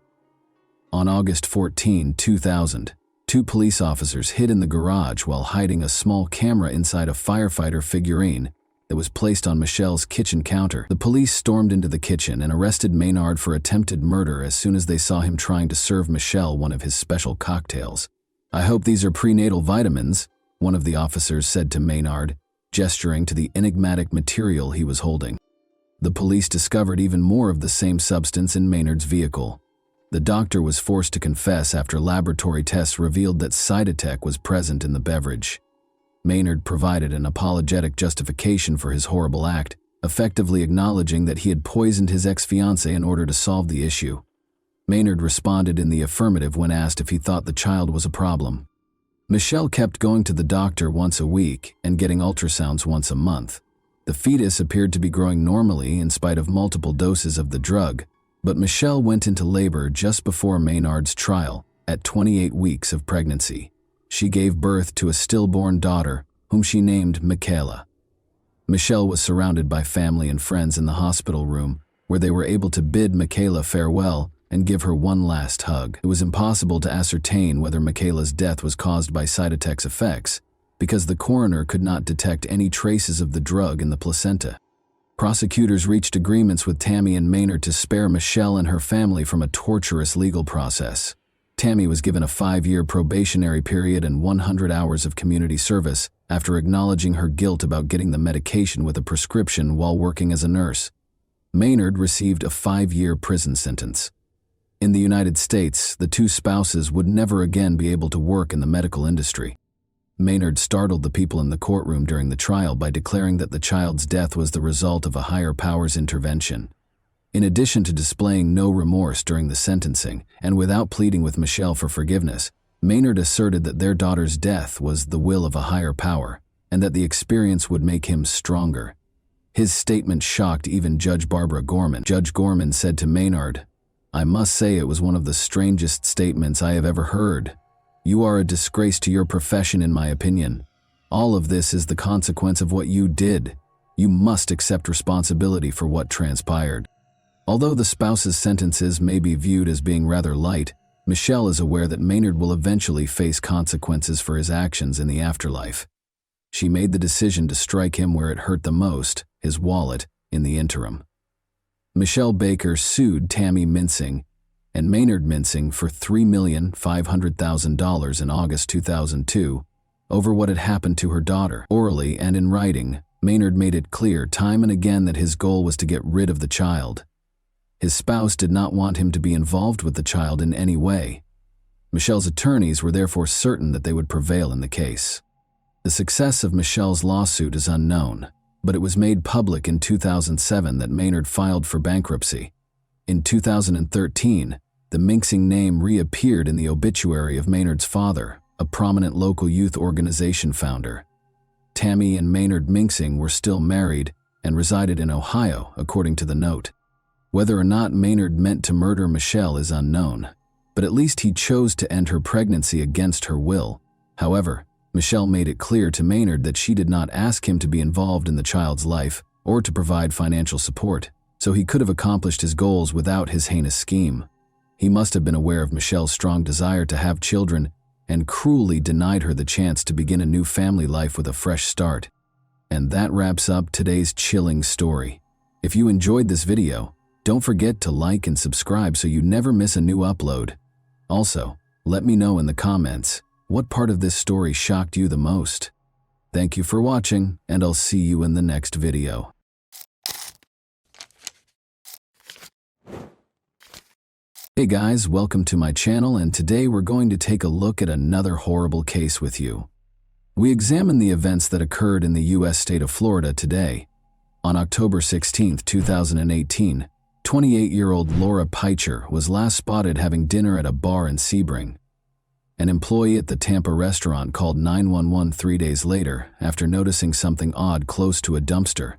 On August 14, 2000, two police officers hid in the garage while hiding a small camera inside a firefighter figurine that was placed on Michelle's kitchen counter. The police stormed into the kitchen and arrested Maynard for attempted murder as soon as they saw him trying to serve Michelle one of his special cocktails. "I hope these are prenatal vitamins," one of the officers said to Maynard, gesturing to the enigmatic material he was holding. The police discovered even more of the same substance in Maynard's vehicle. The doctor was forced to confess after laboratory tests revealed that Cytotec was present in the beverage. Maynard provided an apologetic justification for his horrible act, effectively acknowledging that he had poisoned his ex-fiancée in order to solve the issue. Maynard responded in the affirmative when asked if he thought the child was a problem. Michelle kept going to the doctor once a week and getting ultrasounds once a month. The fetus appeared to be growing normally in spite of multiple doses of the drug, but Michelle went into labor just before Maynard's trial, at 28 weeks of pregnancy. She gave birth to a stillborn daughter, whom she named Michaela. Michelle was surrounded by family and friends in the hospital room, where they were able to bid Michaela farewell and give her one last hug. It was impossible to ascertain whether Michaela's death was caused by Cytotec's effects, because the coroner could not detect any traces of the drug in the placenta. Prosecutors reached agreements with Tammy and Maynard to spare Michelle and her family from a torturous legal process. Tammy was given a 5-year probationary period and 100 hours of community service after acknowledging her guilt about getting the medication with a prescription while working as a nurse. Maynard received a 5-year prison sentence. In the United States, the two spouses would never again be able to work in the medical industry. Maynard startled the people in the courtroom during the trial by declaring that the child's death was the result of a higher power's intervention. In addition to displaying no remorse during the sentencing, and without pleading with Michelle for forgiveness, Maynard asserted that their daughter's death was the will of a higher power, and that the experience would make him stronger. His statement shocked even Judge Barbara Gorman. Judge Gorman said to Maynard, "I must say it was one of the strangest statements I have ever heard. You are a disgrace to your profession, in my opinion. All of this is the consequence of what you did. You must accept responsibility for what transpired." Although the spouses' sentences may be viewed as being rather light, Michelle is aware that Maynard will eventually face consequences for his actions in the afterlife. She made the decision to strike him where it hurt the most, his wallet, in the interim. Michelle Baker sued Tammy Mincing and Maynard Mincing for $3,500,000 in August 2002 over what had happened to her daughter. Orally and in writing, Maynard made it clear time and again that his goal was to get rid of the child. His spouse did not want him to be involved with the child in any way. Michelle's attorneys were therefore certain that they would prevail in the case. The success of Michelle's lawsuit is unknown, but it was made public in 2007 that Maynard filed for bankruptcy. In 2013, the Mincing name reappeared in the obituary of Maynard's father, a prominent local youth organization founder. Tammy and Maynard Mincing were still married and resided in Ohio, according to the note. Whether or not Maynard meant to murder Michelle is unknown, but at least he chose to end her pregnancy against her will. However, Michelle made it clear to Maynard that she did not ask him to be involved in the child's life or to provide financial support, so he could have accomplished his goals without his heinous scheme. He must have been aware of Michelle's strong desire to have children and cruelly denied her the chance to begin a new family life with a fresh start. And that wraps up today's chilling story. If you enjoyed this video, don't forget to like and subscribe so you never miss a new upload. Also, let me know in the comments, what part of this story shocked you the most? Thank you for watching, and I'll see you in the next video. Hey guys, welcome to my channel, and today we're going to take a look at another horrible case with you. We examine the events that occurred in the U.S. state of Florida today. On October 16, 2018, 28-year-old Laura Peicher was last spotted having dinner at a bar in Sebring. An employee at the Tampa restaurant called 911 3 days later after noticing something odd close to a dumpster.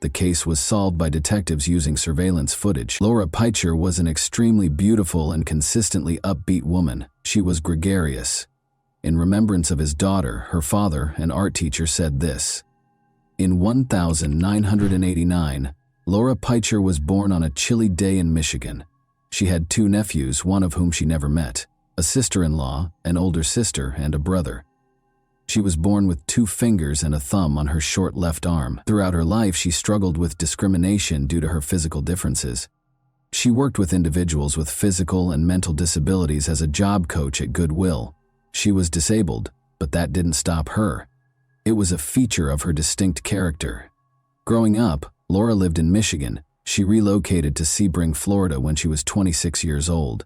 The case was solved by detectives using surveillance footage. Laura Peicher was an extremely beautiful and consistently upbeat woman. She was gregarious. In remembrance of his daughter, her father, an art teacher, said this: "In 1989, Laura Peicher was born on a chilly day in Michigan. She had 2 nephews, one of whom she never met, a sister-in-law, an older sister, and a brother. She was born with 2 fingers and a thumb on her short left arm. Throughout her life, she struggled with discrimination due to her physical differences. She worked with individuals with physical and mental disabilities as a job coach at Goodwill. She was disabled, but that didn't stop her. It was a feature of her distinct character. Growing up, Laura lived in Michigan. She relocated to Sebring, Florida when she was 26 years old.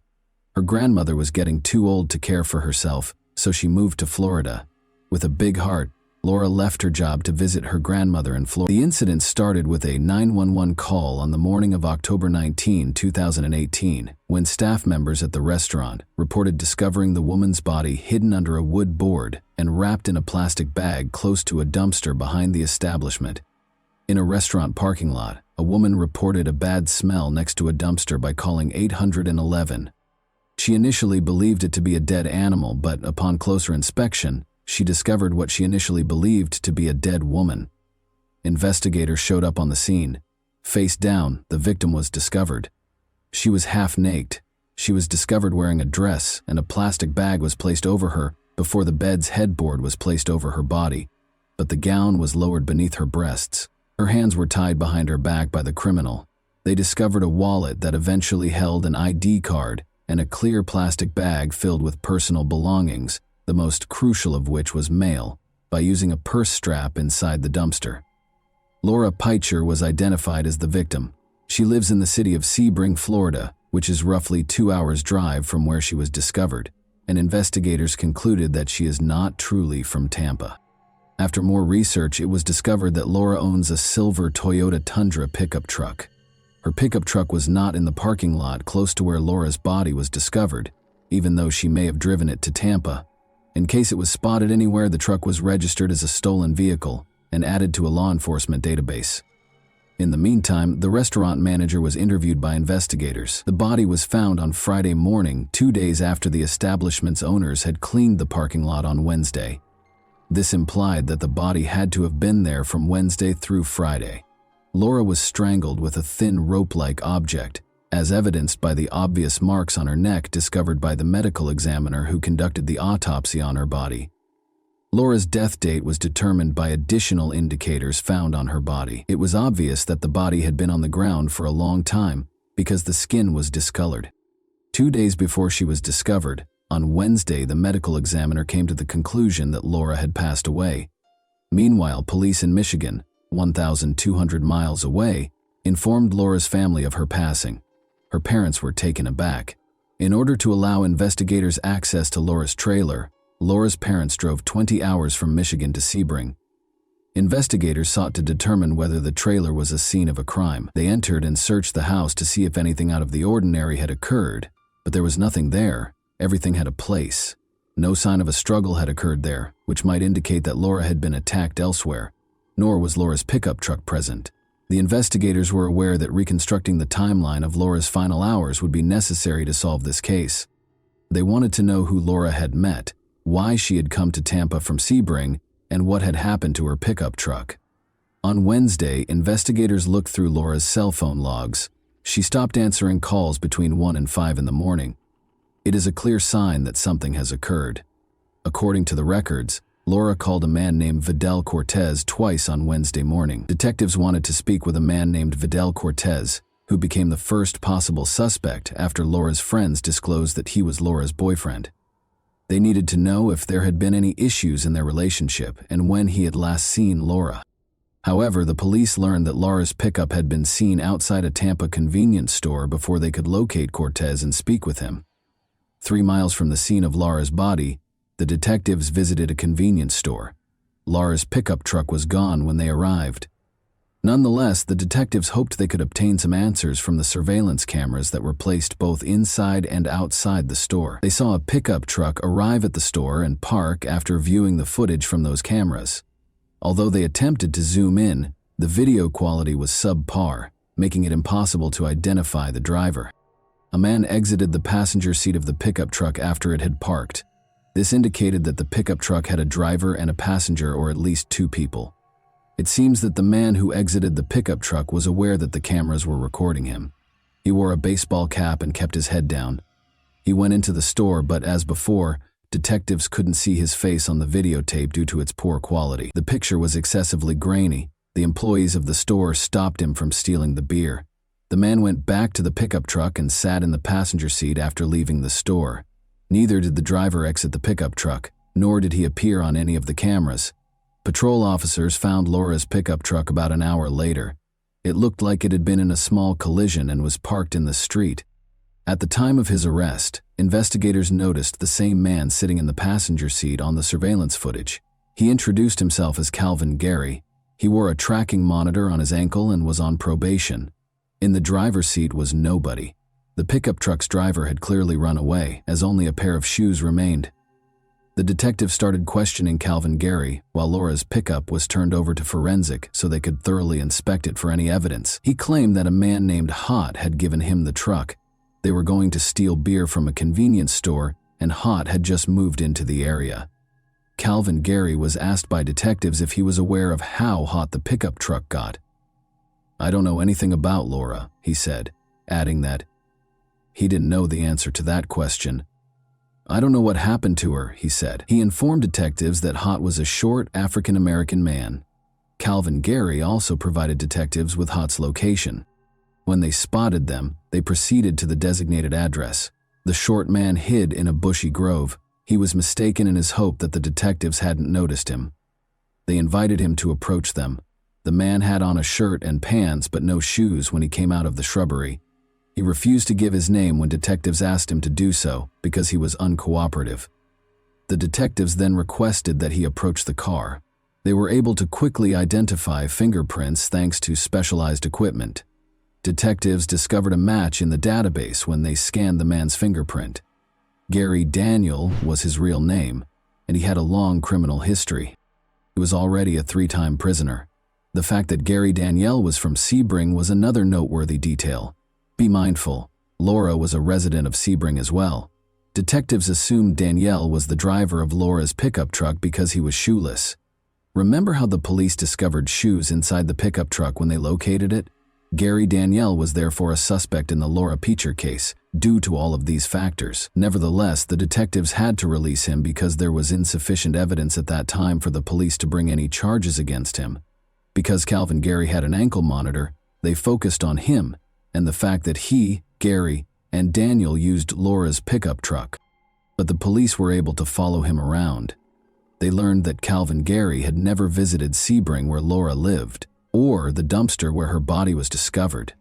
Her grandmother was getting too old to care for herself, so she moved to Florida. With a big heart, Laura left her job to visit her grandmother in Florida. The incident started with a 911 call on the morning of October 19, 2018, when staff members at the restaurant reported discovering the woman's body hidden under a wood board and wrapped in a plastic bag close to a dumpster behind the establishment. In a restaurant parking lot, a woman reported a bad smell next to a dumpster by calling 811. She initially believed it to be a dead animal, but upon closer inspection, she discovered what she initially believed to be a dead woman. Investigators showed up on the scene. Face down, the victim was discovered. She was half naked. She was discovered wearing a dress, and a plastic bag was placed over her before the bed's headboard was placed over her body, but the gown was lowered beneath her breasts. Her hands were tied behind her back by the criminal. They discovered a wallet that eventually held an ID card and a clear plastic bag filled with personal belongings, the most crucial of which was mail, by using a purse strap inside the dumpster. Laura Peicher was identified as the victim. She lives in the city of Sebring, Florida, which is roughly 2 hours' drive from where she was discovered, and investigators concluded that she is not truly from Tampa. After more research, it was discovered that Laura owns a silver Toyota Tundra pickup truck. Her pickup truck was not in the parking lot close to where Laura's body was discovered, even though she may have driven it to Tampa. In case it was spotted anywhere, the truck was registered as a stolen vehicle and added to a law enforcement database. In the meantime, the restaurant manager was interviewed by investigators. The body was found on Friday morning, 2 days after the establishment's owners had cleaned the parking lot on Wednesday. This implied that the body had to have been there from Wednesday through Friday. Laura was strangled with a thin rope-like object, as evidenced by the obvious marks on her neck discovered by the medical examiner who conducted the autopsy on her body. Laura's death date was determined by additional indicators found on her body. It was obvious that the body had been on the ground for a long time because the skin was discolored. 2 days before she was discovered, on Wednesday, the medical examiner came to the conclusion that Laura had passed away. Meanwhile, police in Michigan, 1,200 miles away, informed Laura's family of her passing. Her parents were taken aback. In order to allow investigators access to Laura's trailer, Laura's parents drove 20 hours from Michigan to Sebring. Investigators sought to determine whether the trailer was a scene of a crime. They entered and searched the house to see if anything out of the ordinary had occurred, but there was nothing there. Everything had a place. No sign of a struggle had occurred there, which might indicate that Laura had been attacked elsewhere. Nor was Laura's pickup truck present. The investigators were aware that reconstructing the timeline of Laura's final hours would be necessary to solve this case. They wanted to know who Laura had met, why she had come to Tampa from Sebring, and what had happened to her pickup truck. On Wednesday, investigators looked through Laura's cell phone logs. She stopped answering calls between 1 and 5 in the morning. It is a clear sign that something has occurred. According to the records, Laura called a man named Vidal Cortez twice on Wednesday morning. Detectives wanted to speak with a man named Vidal Cortez, who became the first possible suspect after Laura's friends disclosed that he was Laura's boyfriend. They needed to know if there had been any issues in their relationship and when he had last seen Laura. However, the police learned that Laura's pickup had been seen outside a Tampa convenience store before they could locate Cortez and speak with him. 3 miles from the scene of Laura's body, the detectives visited a convenience store. Laura's pickup truck was gone when they arrived. Nonetheless, the detectives hoped they could obtain some answers from the surveillance cameras that were placed both inside and outside the store. They saw a pickup truck arrive at the store and park after viewing the footage from those cameras. Although they attempted to zoom in, the video quality was subpar, making it impossible to identify the driver. A man exited the passenger seat of the pickup truck after it had parked. This indicated that the pickup truck had a driver and a passenger, or at least 2 people. It seems that the man who exited the pickup truck was aware that the cameras were recording him. He wore a baseball cap and kept his head down. He went into the store, but as before, detectives couldn't see his face on the videotape due to its poor quality. The picture was excessively grainy. The employees of the store stopped him from stealing the beer. The man went back to the pickup truck and sat in the passenger seat after leaving the store. Neither did the driver exit the pickup truck, nor did he appear on any of the cameras. Patrol officers found Laura's pickup truck about an hour later. It looked like it had been in a small collision and was parked in the street. At the time of his arrest, investigators noticed the same man sitting in the passenger seat on the surveillance footage. He introduced himself as Calvin Gary. He wore a tracking monitor on his ankle and was on probation. In the driver's seat was nobody. The pickup truck's driver had clearly run away, as only a pair of shoes remained. The detective started questioning Calvin Gary, while Laura's pickup was turned over to forensic so they could thoroughly inspect it for any evidence. He claimed that a man named Hot had given him the truck. They were going to steal beer from a convenience store, and Hot had just moved into the area. Calvin Gary was asked by detectives if he was aware of how hot the pickup truck got. "I don't know anything about Laura," he said, adding that he didn't know the answer to that question. "I don't know what happened to her," he said. He informed detectives that Hot was a short African-American man. Calvin Gary also provided detectives with Hot's location. When they spotted them, they proceeded to the designated address. The short man hid in a bushy grove. He was mistaken in his hope that the detectives hadn't noticed him. They invited him to approach them. The man had on a shirt and pants but no shoes when he came out of the shrubbery. He refused to give his name when detectives asked him to do so because he was uncooperative. The detectives then requested that he approach the car. They were able to quickly identify fingerprints thanks to specialized equipment. Detectives discovered a match in the database when they scanned the man's fingerprint. Gary Daniel was his real name, and he had a long criminal history. He was already a 3-time prisoner. The fact that Gary Daniel was from Sebring was another noteworthy detail. Be mindful, Laura was a resident of Sebring as well. Detectives assumed Danielle was the driver of Laura's pickup truck because he was shoeless. Remember how the police discovered shoes inside the pickup truck when they located it? Gary Danielle was therefore a suspect in the Laura Peacher case, due to all of these factors. Nevertheless, the detectives had to release him because there was insufficient evidence at that time for the police to bring any charges against him. Because Calvin Gary had an ankle monitor, they focused on him and the fact that he, Gary, and Daniel used Laura's pickup truck. But the police were able to follow him around. They learned that Calvin Gary had never visited Sebring where Laura lived, or the dumpster where her body was discovered.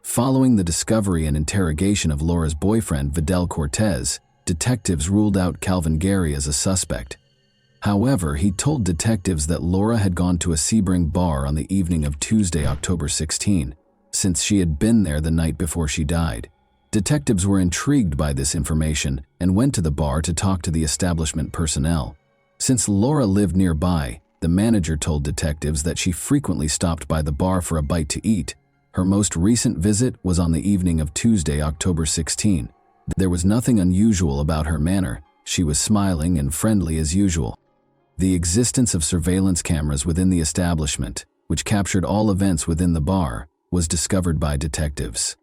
Following the discovery and interrogation of Laura's boyfriend, Vidal Cortez, detectives ruled out Calvin Gary as a suspect. However, he told detectives that Laura had gone to a Sebring bar on the evening of Tuesday, October 16, since she had been there the night before she died. Detectives were intrigued by this information and went to the bar to talk to the establishment personnel. Since Laura lived nearby, the manager told detectives that she frequently stopped by the bar for a bite to eat. Her most recent visit was on the evening of Tuesday, October 16. There was nothing unusual about her manner. She was smiling and friendly as usual. The existence of surveillance cameras within the establishment, which captured all events within the bar, was discovered by detectives.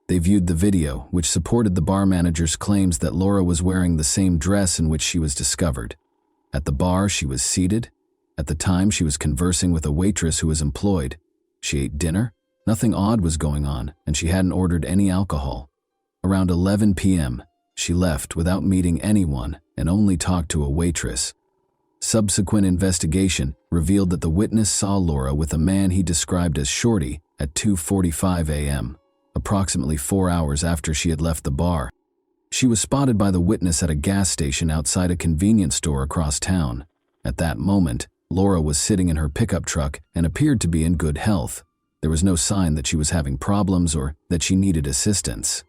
They viewed the video, which supported the bar manager's claims that Laura was wearing the same dress in which she was discovered. At the bar, she was seated. At the time, she was conversing with a waitress who was employed. She ate dinner. Nothing odd was going on, and she hadn't ordered any alcohol. Around 11 p.m., she left without meeting anyone and only talked to a waitress. Subsequent investigation revealed that the witness saw Laura with a man he described as Shorty at 2:45 a.m., approximately 4 hours after she had left the bar. She was spotted by the witness at a gas station outside a convenience store across town. At that moment, Laura was sitting in her pickup truck and appeared to be in good health. There was no sign that she was having problems or that she needed assistance.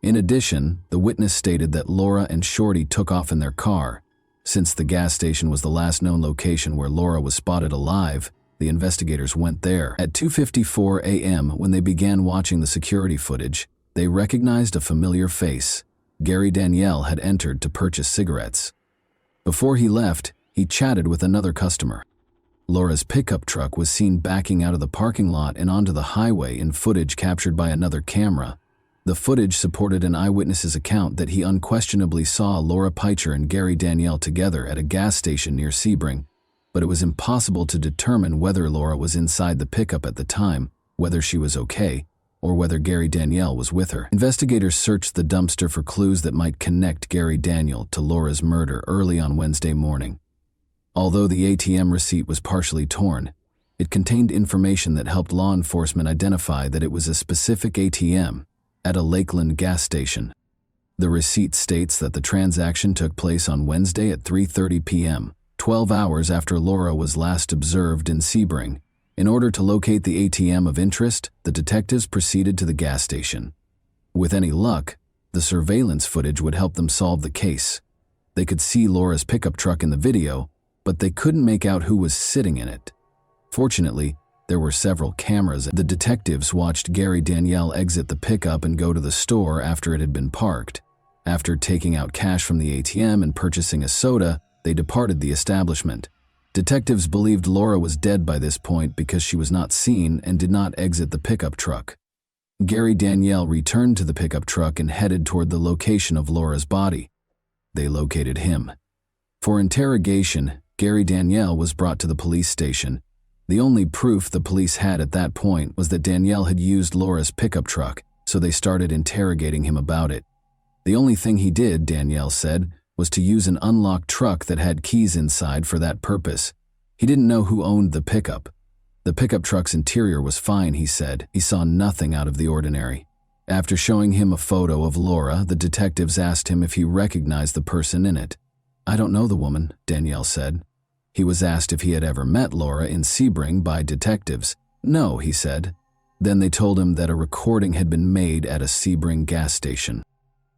In addition, the witness stated that Laura and Shorty took off in their car. Since the gas station was the last known location where Laura was spotted alive, the investigators went there. At 2:54 a.m., when they began watching the security footage, they recognized a familiar face. Gary Danielle had entered to purchase cigarettes. Before he left, he chatted with another customer. Laura's pickup truck was seen backing out of the parking lot and onto the highway in footage captured by another camera. The footage supported an eyewitness's account that he unquestionably saw Laura Peicher and Gary Danielle together at a gas station near Sebring, but it was impossible to determine whether Laura was inside the pickup at the time, whether she was okay, or whether Gary Danielle was with her. Investigators searched the dumpster for clues that might connect Gary Danielle to Laura's murder early on Wednesday morning. Although the ATM receipt was partially torn, it contained information that helped law enforcement identify that it was a specific ATM at a Lakeland gas station. The receipt states that the transaction took place on Wednesday at 3:30 p.m., 12 hours after Laura was last observed in Sebring. In order to locate the ATM of interest, the detectives proceeded to the gas station. With any luck, the surveillance footage would help them solve the case. They could see Laura's pickup truck in the video, but they couldn't make out who was sitting in it. Fortunately, there were several cameras. The detectives watched Gary Danielle exit the pickup and go to the store after it had been parked. After taking out cash from the ATM and purchasing a soda, they departed the establishment. Detectives believed Laura was dead by this point because she was not seen and did not exit the pickup truck. Gary Danielle returned to the pickup truck and headed toward the location of Laura's body. They located him. For interrogation, Gary Danielle was brought to the police station. The only proof the police had at that point was that Danielle had used Laura's pickup truck, so they started interrogating him about it. The only thing he did, Danielle said, was to use an unlocked truck that had keys inside for that purpose. He didn't know who owned the pickup. The pickup truck's interior was fine, he said. He saw nothing out of the ordinary. After showing him a photo of Laura, the detectives asked him if he recognized the person in it. "I don't know the woman," Danielle said. He was asked if he had ever met Laura in Sebring by detectives. "No," he said. Then they told him that a recording had been made at a Sebring gas station.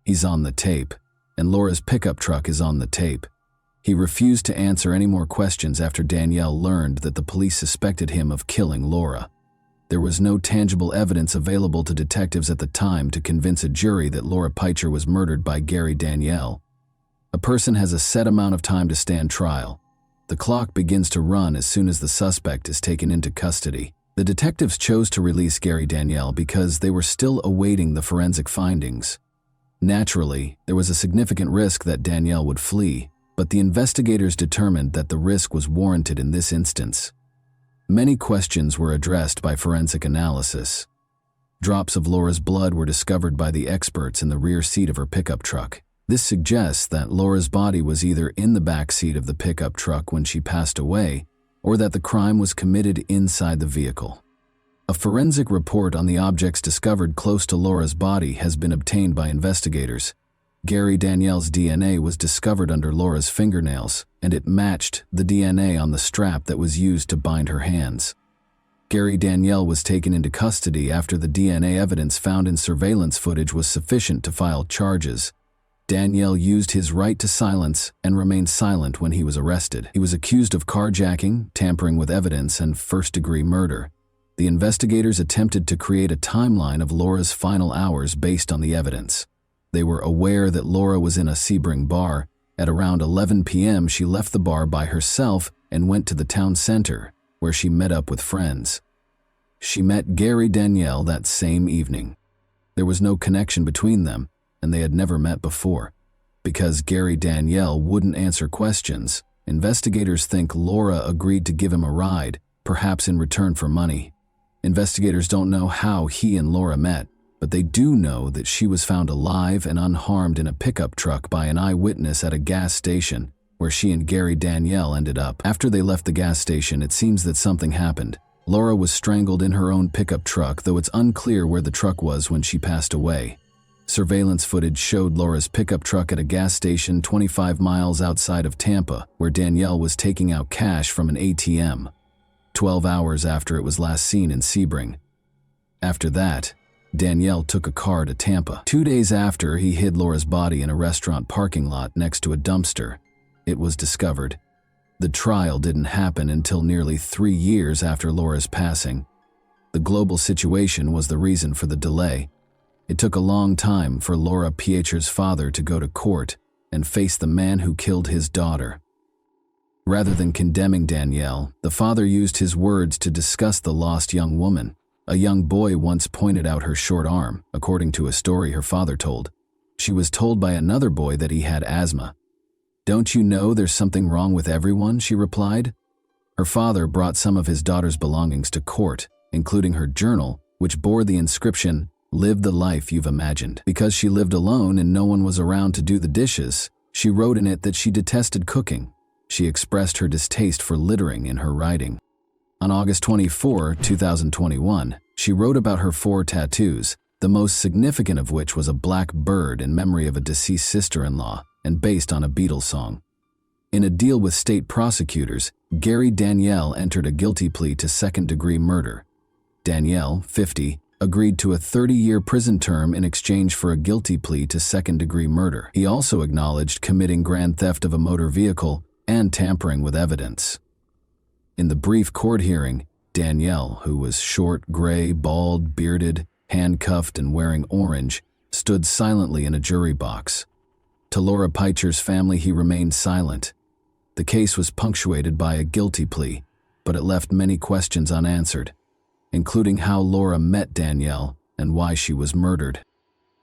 "He's on the tape, and Laura's pickup truck is on the tape." He refused to answer any more questions after Danielle learned that the police suspected him of killing Laura. There was no tangible evidence available to detectives at the time to convince a jury that Laura Peicher was murdered by Gary Danielle. A person has a set amount of time to stand trial. The clock begins to run as soon as the suspect is taken into custody. The detectives chose to release Gary Danielle because they were still awaiting the forensic findings. Naturally, there was a significant risk that Danielle would flee, but the investigators determined that the risk was warranted in this instance. Many questions were addressed by forensic analysis. Drops of Laura's blood were discovered by the experts in the rear seat of her pickup truck. This suggests that Laura's body was either in the back seat of the pickup truck when she passed away, or that the crime was committed inside the vehicle. A forensic report on the objects discovered close to Laura's body has been obtained by investigators. Gary Danielle's DNA was discovered under Laura's fingernails, and it matched the DNA on the strap that was used to bind her hands. Gary Danielle was taken into custody after the DNA evidence found in surveillance footage was sufficient to file charges. Danielle used his right to silence and remained silent when he was arrested. He was accused of carjacking, tampering with evidence, and first-degree murder. The investigators attempted to create a timeline of Laura's final hours based on the evidence. They were aware that Laura was in a Sebring bar. At around 11 p.m., she left the bar by herself and went to the town center, where she met up with friends. She met Gary Danielle that same evening. There was no connection between them, and they had never met before. Because Gary Danielle wouldn't answer questions, Investigators think Laura agreed to give him a ride, perhaps in return for money. Investigators don't know how he and Laura met, but they do know that she was found alive and unharmed in a pickup truck by an eyewitness at a gas station, where she and Gary Danielle ended up. After they left the gas station, it seems that something happened. Laura was strangled in her own pickup truck, though it's unclear where the truck was when she passed away. Surveillance footage showed Laura's pickup truck at a gas station 25 miles outside of Tampa, where Danielle was taking out cash from an ATM, 12 hours after it was last seen in Sebring. After that, Danielle took a car to Tampa. 2 days after, he hid Laura's body in a restaurant parking lot next to a dumpster. It was discovered. The trial didn't happen until nearly 3 years after Laura's passing. The global situation was the reason for the delay. It took a long time for Laura Pietro's father to go to court and face the man who killed his daughter. Rather than condemning Danielle, the father used his words to discuss the lost young woman. A young boy once pointed out her short arm, according to a story her father told. She was told by another boy that he had asthma. "Don't you know there's something wrong with everyone?" she replied. Her father brought some of his daughter's belongings to court, including her journal, which bore the inscription, "Live the life you've imagined." Because she lived alone and no one was around to do the dishes, she wrote in it that she detested cooking. She expressed her distaste for littering in her writing. On August 24, 2021, she wrote about her 4 tattoos, the most significant of which was a black bird in memory of a deceased sister-in-law and based on a Beatles song. In a deal with state prosecutors, Gary Danielle entered a guilty plea to second-degree murder. Danielle, 50, agreed to a 30-year prison term in exchange for a guilty plea to second-degree murder. He also acknowledged committing grand theft of a motor vehicle and tampering with evidence. In the brief court hearing, Danielle, who was short, gray, bald, bearded, handcuffed, and wearing orange, stood silently in a jury box. To Laura Pietro's family, he remained silent. The case was punctuated by a guilty plea, but it left many questions unanswered, including how Laura met Danielle and why she was murdered.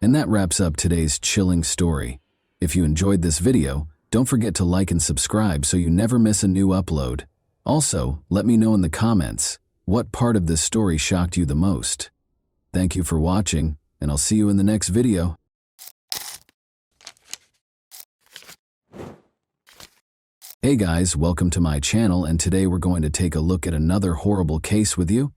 And that wraps up today's chilling story. If you enjoyed this video, don't forget to like and subscribe so you never miss a new upload. Also, let me know in the comments, what part of this story shocked you the most? Thank you for watching, and I'll see you in the next video. Hey guys, welcome to my channel, and today we're going to take a look at another horrible case with you.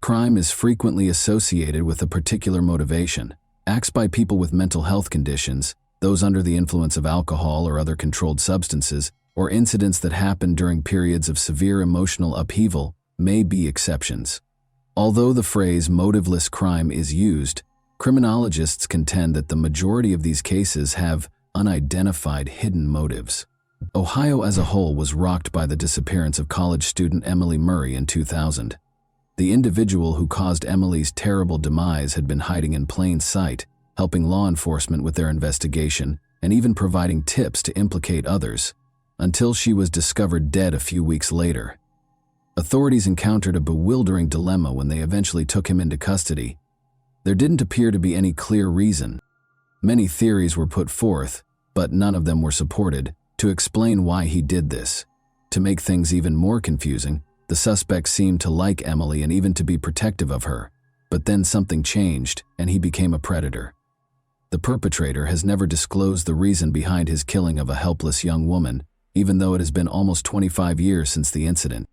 Crime is frequently associated with a particular motivation. Acts by people with mental health conditions, those under the influence of alcohol or other controlled substances, or incidents that happen during periods of severe emotional upheaval may be exceptions. Although the phrase motiveless crime is used, criminologists contend that the majority of these cases have unidentified hidden motives. Ohio as a whole was rocked by the disappearance of college student Emily Murray in 2000. The individual who caused Emily's terrible demise had been hiding in plain sight, helping law enforcement with their investigation and even providing tips to implicate others, until she was discovered dead a few weeks later. Authorities encountered a bewildering dilemma when they eventually took him into custody. There didn't appear to be any clear reason. Many theories were put forth, but none of them were supported, to explain why he did this. To make things even more confusing, the suspect seemed to like Emily and even to be protective of her. But then something changed, and he became a predator. The perpetrator has never disclosed the reason behind his killing of a helpless young woman, even though it has been almost 25 years since the incident.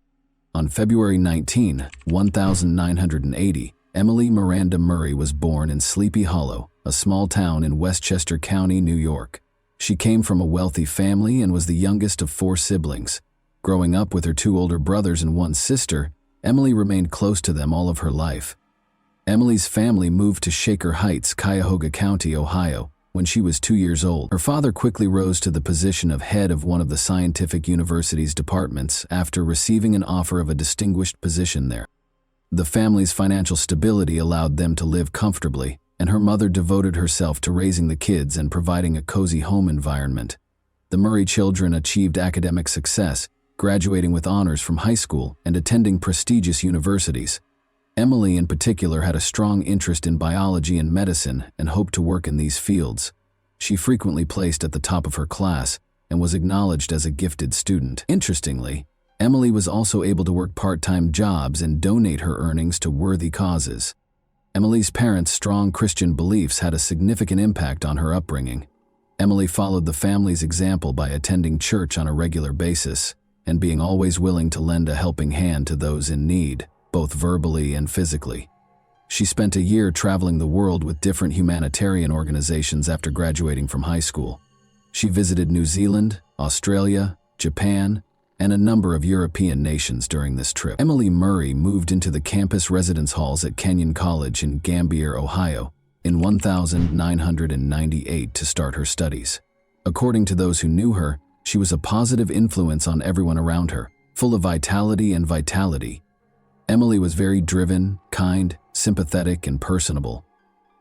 On February 19, 1980, Emily Miranda Murray was born in Sleepy Hollow, a small town in Westchester County, New York. She came from a wealthy family and was the youngest of 4 siblings. Growing up with her 2 older brothers and 1 sister, Emily remained close to them all of her life. Emily's family moved to Shaker Heights, Cuyahoga County, Ohio, when she was 2 years old. Her father quickly rose to the position of head of one of the scientific university's departments after receiving an offer of a distinguished position there. The family's financial stability allowed them to live comfortably, and her mother devoted herself to raising the kids and providing a cozy home environment. The Murray children achieved academic success, graduating with honors from high school and attending prestigious universities. Emily in particular had a strong interest in biology and medicine and hoped to work in these fields. She frequently placed at the top of her class and was acknowledged as a gifted student. Interestingly, Emily was also able to work part-time jobs and donate her earnings to worthy causes. Emily's parents' strong Christian beliefs had a significant impact on her upbringing. Emily followed the family's example by attending church on a regular basis and being always willing to lend a helping hand to those in need, both verbally and physically. She spent a year traveling the world with different humanitarian organizations after graduating from high school. She visited New Zealand, Australia, Japan, and a number of European nations during this trip. Emily Murray moved into the campus residence halls at Kenyon College in Gambier, Ohio, in 1998 to start her studies. According to those who knew her, she was a positive influence on everyone around her, full of vitality and vitality. Emily was very driven, kind, sympathetic, and personable.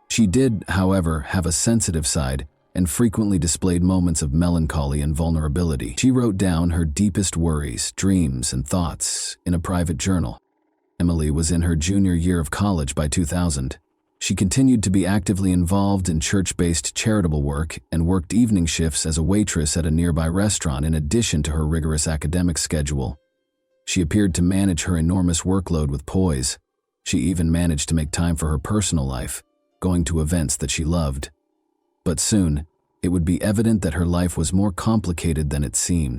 She did, however, have a sensitive side and frequently displayed moments of melancholy and vulnerability. She wrote down her deepest worries, dreams, and thoughts in a private journal. Emily was in her junior year of college by 2000. She continued to be actively involved in church-based charitable work and worked evening shifts as a waitress at a nearby restaurant in addition to her rigorous academic schedule. She appeared to manage her enormous workload with poise. She even managed to make time for her personal life, going to events that she loved. But soon, it would be evident that her life was more complicated than it seemed.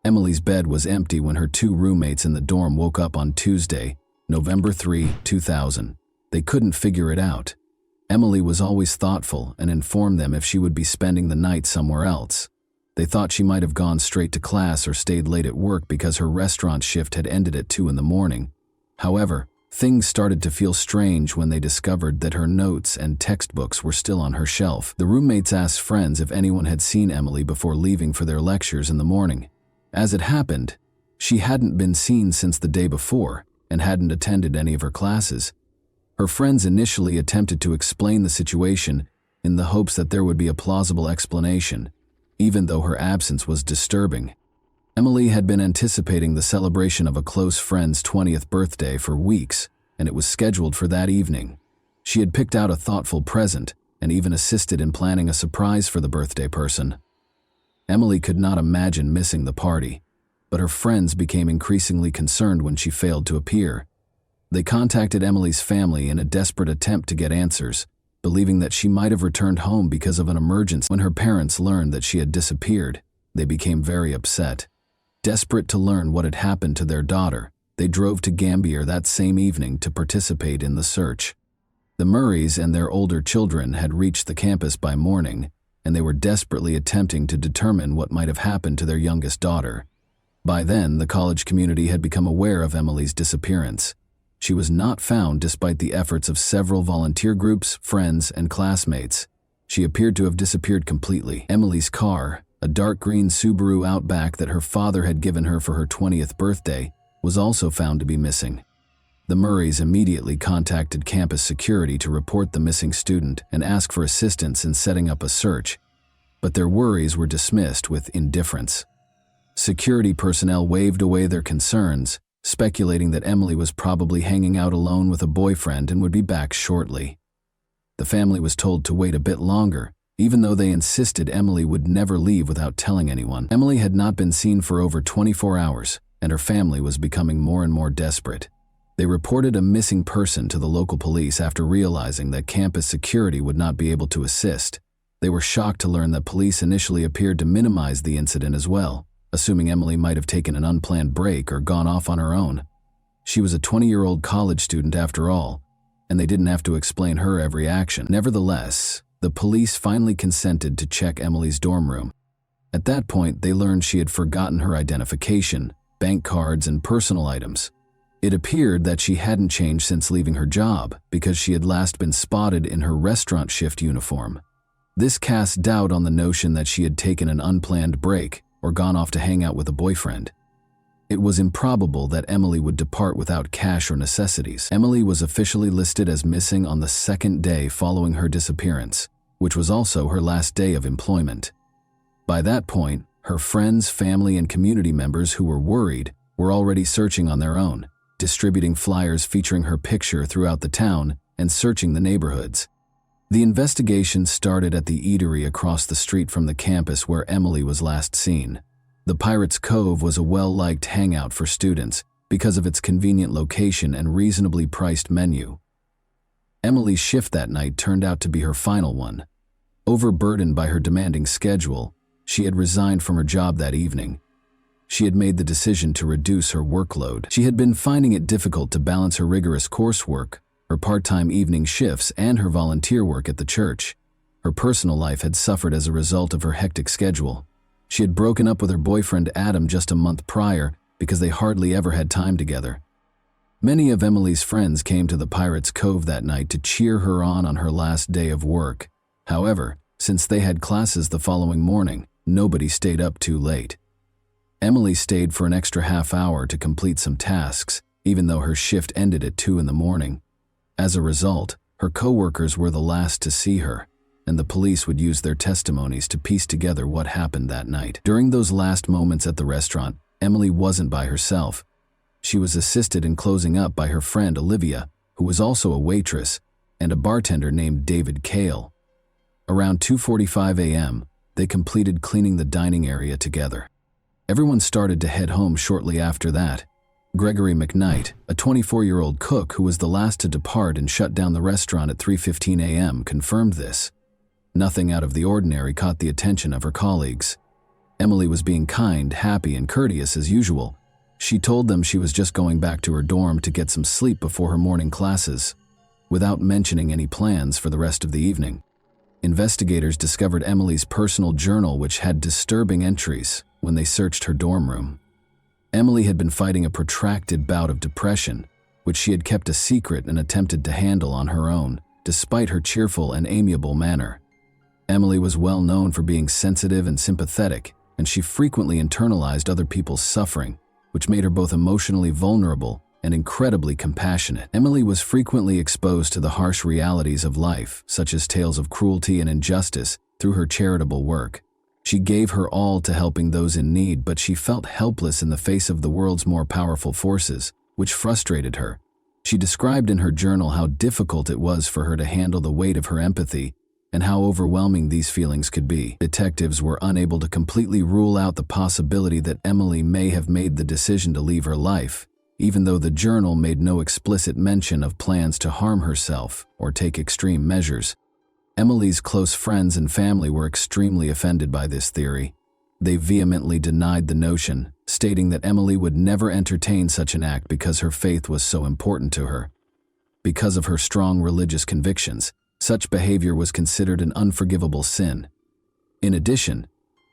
Emily's bed was empty when her two roommates in the dorm woke up on Tuesday, November 3, 2000. They couldn't figure it out. Emily was always thoughtful and informed them if she would be spending the night somewhere else. They thought she might have gone straight to class or stayed late at work because her restaurant shift had ended at 2 in the morning. However, things started to feel strange when they discovered that her notes and textbooks were still on her shelf. The roommates asked friends if anyone had seen Emily before leaving for their lectures in the morning. As it happened, she hadn't been seen since the day before and hadn't attended any of her classes. Her friends initially attempted to explain the situation in the hopes that there would be a plausible explanation, even though her absence was disturbing. Emily had been anticipating the celebration of a close friend's 20th birthday for weeks, and it was scheduled for that evening. She had picked out a thoughtful present and even assisted in planning a surprise for the birthday person. Emily could not imagine missing the party, but her friends became increasingly concerned when she failed to appear. They contacted Emily's family in a desperate attempt to get answers, believing that she might have returned home because of an emergency. When her parents learned that she had disappeared, they became very upset. Desperate to learn what had happened to their daughter, they drove to Gambier that same evening to participate in the search. The Murrays and their older children had reached the campus by morning, and they were desperately attempting to determine what might have happened to their youngest daughter. By then, the college community had become aware of Emily's disappearance. She was not found despite the efforts of several volunteer groups, friends, and classmates. She appeared to have disappeared completely. Emily's car, a dark green Subaru Outback that her father had given her for her 20th birthday, was also found to be missing. The Murrays immediately contacted campus security to report the missing student and ask for assistance in setting up a search, but their worries were dismissed with indifference. Security personnel waved away their concerns, speculating that Emily was probably hanging out alone with a boyfriend and would be back shortly. The family was told to wait a bit longer, even though they insisted Emily would never leave without telling anyone. Emily had not been seen for over 24 hours, and her family was becoming more and more desperate. They reported a missing person to the local police after realizing that campus security would not be able to assist. They were shocked to learn that police initially appeared to minimize the incident as well, assuming Emily might have taken an unplanned break or gone off on her own. She was a 20-year-old college student after all, and they didn't have to explain her every action. Nevertheless, the police finally consented to check Emily's dorm room. At that point, they learned she had forgotten her identification, bank cards, and personal items. It appeared that she hadn't changed since leaving her job because she had last been spotted in her restaurant shift uniform. This cast doubt on the notion that she had taken an unplanned break or gone off to hang out with a boyfriend. It was improbable that Emily would depart without cash or necessities. Emily was officially listed as missing on the second day following her disappearance, which was also her last day of employment. By that point, her friends, family, and community members who were worried were already searching on their own, distributing flyers featuring her picture throughout the town and searching the neighborhoods. The investigation started at the eatery across the street from the campus where Emily was last seen. The Pirates Cove was a well-liked hangout for students because of its convenient location and reasonably priced menu. Emily's shift that night turned out to be her final one. Overburdened by her demanding schedule, she had resigned from her job that evening. She had made the decision to reduce her workload. She had been finding it difficult to balance her rigorous coursework, her part-time evening shifts, and her volunteer work at the church. Her personal life had suffered as a result of her hectic schedule. She had broken up with her boyfriend Adam just a month prior because they hardly ever had time together. Many of Emily's friends came to the Pirates Cove that night to cheer her on her last day of work. However, since they had classes the following morning, nobody stayed up too late. Emily stayed for an extra half hour to complete some tasks, even though her shift ended at 2 in the morning. As a result, her coworkers were the last to see her, and the police would use their testimonies to piece together what happened that night. During those last moments at the restaurant, Emily wasn't by herself. She was assisted in closing up by her friend Olivia, who was also a waitress, and a bartender named David Cale. Around 2:45 a.m., they completed cleaning the dining area together. Everyone started to head home shortly after that. Gregory McKnight, a 24-year-old cook who was the last to depart and shut down the restaurant at 3:15 a.m., confirmed this. Nothing out of the ordinary caught the attention of her colleagues. Emily was being kind, happy, and courteous as usual. She told them she was just going back to her dorm to get some sleep before her morning classes, without mentioning any plans for the rest of the evening. Investigators discovered Emily's personal journal, which had disturbing entries, when they searched her dorm room. Emily had been fighting a protracted bout of depression, which she had kept a secret and attempted to handle on her own, despite her cheerful and amiable manner. Emily was well known for being sensitive and sympathetic, and she frequently internalized other people's suffering, which made her both emotionally vulnerable and incredibly compassionate. Emily was frequently exposed to the harsh realities of life, such as tales of cruelty and injustice, through her charitable work. She gave her all to helping those in need, but she felt helpless in the face of the world's more powerful forces, which frustrated her. She described in her journal how difficult it was for her to handle the weight of her empathy and how overwhelming these feelings could be. Detectives were unable to completely rule out the possibility that Emily may have made the decision to leave her life, even though the journal made no explicit mention of plans to harm herself or take extreme measures. Emily's close friends and family were extremely offended by this theory. They vehemently denied the notion, stating that Emily would never entertain such an act because her faith was so important to her. Because of her strong religious convictions, such behavior was considered an unforgivable sin. In addition,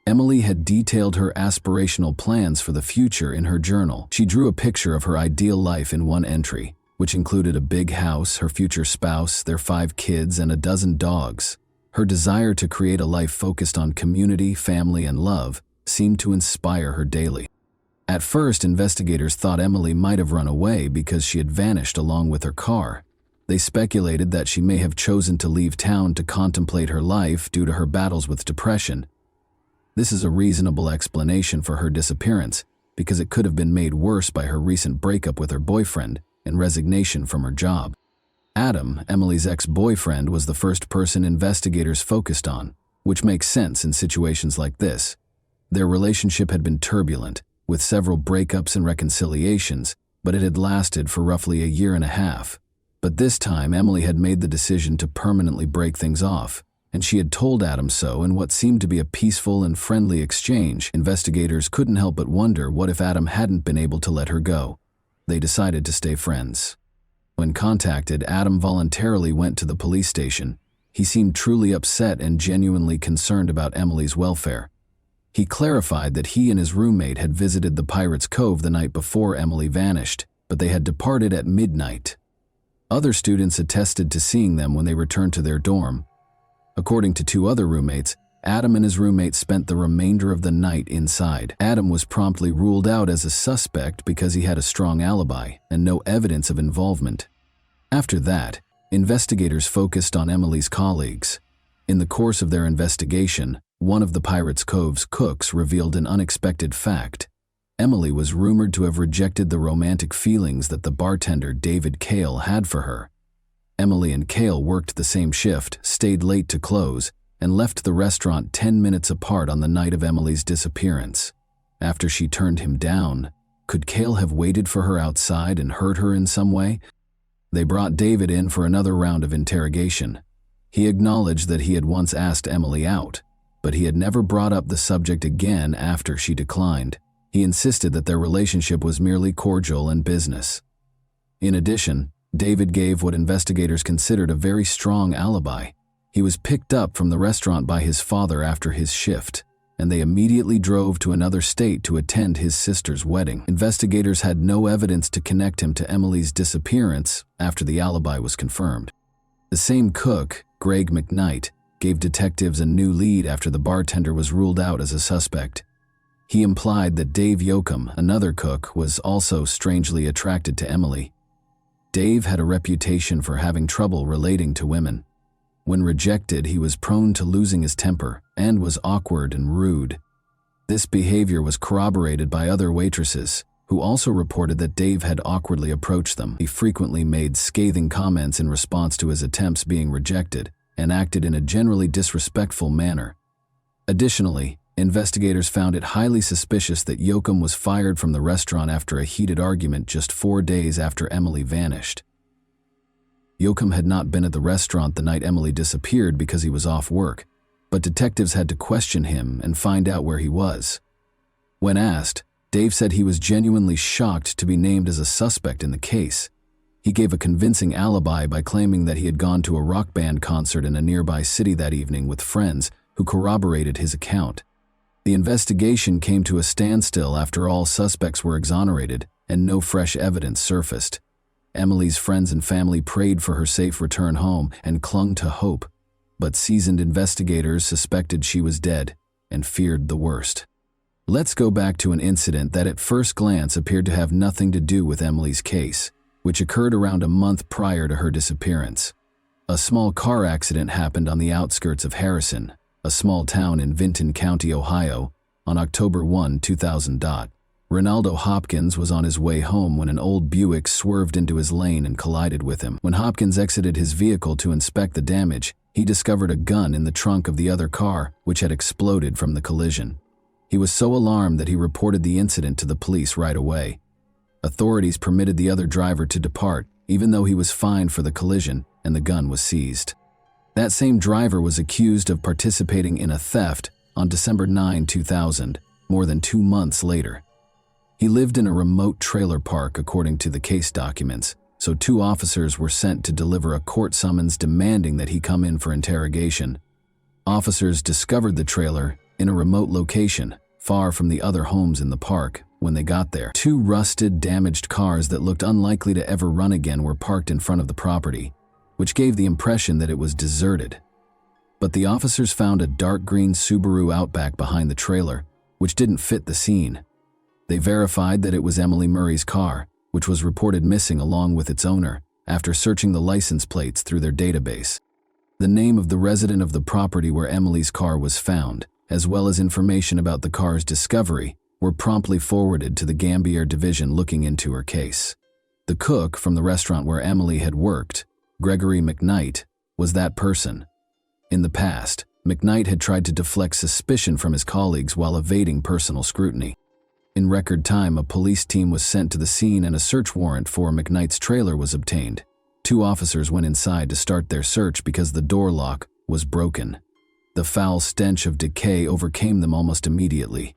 Emily had detailed her aspirational plans for the future in her journal. She drew a picture of her ideal life in one entry, which included a big house, her future spouse, their 5 kids, and a dozen dogs. Her desire to create a life focused on community, family, and love seemed to inspire her daily. At first, investigators thought Emily might have run away because she had vanished along with her car. They speculated that she may have chosen to leave town to contemplate her life due to her battles with depression. This is a reasonable explanation for her disappearance, because it could have been made worse by her recent breakup with her boyfriend and resignation from her job. Adam, Emily's ex-boyfriend, was the first person investigators focused on, which makes sense in situations like this. Their relationship had been turbulent, with several breakups and reconciliations, but it had lasted for roughly a year and a half. But this time, Emily had made the decision to permanently break things off, and she had told Adam so in what seemed to be a peaceful and friendly exchange. Investigators couldn't help but wonder what if Adam hadn't been able to let her go. They decided to stay friends. When contacted, Adam voluntarily went to the police station. He seemed truly upset and genuinely concerned about Emily's welfare. He clarified that he and his roommate had visited the Pirates Cove the night before Emily vanished, but they had departed at midnight. Other students attested to seeing them when they returned to their dorm. According to 2 other roommates, Adam and his roommate spent the remainder of the night inside. Adam was promptly ruled out as a suspect because he had a strong alibi and no evidence of involvement. After that, investigators focused on Emily's colleagues. In the course of their investigation, one of the Pirates Cove's cooks revealed an unexpected fact. Emily was rumored to have rejected the romantic feelings that the bartender David Cale had for her. Emily and Cale worked the same shift, stayed late to close, and left the restaurant 10 minutes apart on the night of Emily's disappearance. After she turned him down, could Cale have waited for her outside and hurt her in some way? They brought David in for another round of interrogation. He acknowledged that he had once asked Emily out, but he had never brought up the subject again after she declined. He insisted that their relationship was merely cordial and business. In addition, David gave what investigators considered a very strong alibi. He was picked up from the restaurant by his father after his shift, and they immediately drove to another state to attend his sister's wedding. Investigators had no evidence to connect him to Emily's disappearance after the alibi was confirmed. The same cook, Greg McKnight, gave detectives a new lead after the bartender was ruled out as a suspect. He implied that Dave Yoakum, another cook, was also strangely attracted to Emily. Dave had a reputation for having trouble relating to women. When rejected, he was prone to losing his temper and was awkward and rude. This behavior was corroborated by other waitresses, who also reported that Dave had awkwardly approached them. He frequently made scathing comments in response to his attempts being rejected and acted in a generally disrespectful manner. Additionally, investigators found it highly suspicious that Yoakum was fired from the restaurant after a heated argument just 4 days after Emily vanished. Yoakum had not been at the restaurant the night Emily disappeared because he was off work, but detectives had to question him and find out where he was. When asked, Dave said he was genuinely shocked to be named as a suspect in the case. He gave a convincing alibi by claiming that he had gone to a rock band concert in a nearby city that evening with friends who corroborated his account. The investigation came to a standstill after all suspects were exonerated and no fresh evidence surfaced. Emily's friends and family prayed for her safe return home and clung to hope, but seasoned investigators suspected she was dead and feared the worst. Let's go back to an incident that at first glance appeared to have nothing to do with Emily's case, which occurred around a month prior to her disappearance. A small car accident happened on the outskirts of Harrison, a small town in Vinton County, Ohio, on October 1, 2000. Ronaldo Hopkins was on his way home when an old Buick swerved into his lane and collided with him. When Hopkins exited his vehicle to inspect the damage, he discovered a gun in the trunk of the other car, which had exploded from the collision. He was so alarmed that he reported the incident to the police right away. Authorities permitted the other driver to depart, even though he was fined for the collision, and the gun was seized. That same driver was accused of participating in a theft on December 9, 2000, more than 2 months later. He lived in a remote trailer park according to the case documents, so 2 officers were sent to deliver a court summons demanding that he come in for interrogation. Officers discovered the trailer in a remote location, far from the other homes in the park. When they got there, 2 rusted, damaged cars that looked unlikely to ever run again were parked in front of the property, which gave the impression that it was deserted. But the officers found a dark green Subaru Outback behind the trailer, which didn't fit the scene. They verified that it was Emily Murray's car, which was reported missing along with its owner, after searching the license plates through their database. The name of the resident of the property where Emily's car was found, as well as information about the car's discovery, were promptly forwarded to the Gambier Division looking into her case. The cook from the restaurant where Emily had worked, Gregory McKnight, was that person. In the past, McKnight had tried to deflect suspicion from his colleagues while evading personal scrutiny. In record time, a police team was sent to the scene and a search warrant for McKnight's trailer was obtained. 2 officers went inside to start their search because the door lock was broken. The foul stench of decay overcame them almost immediately.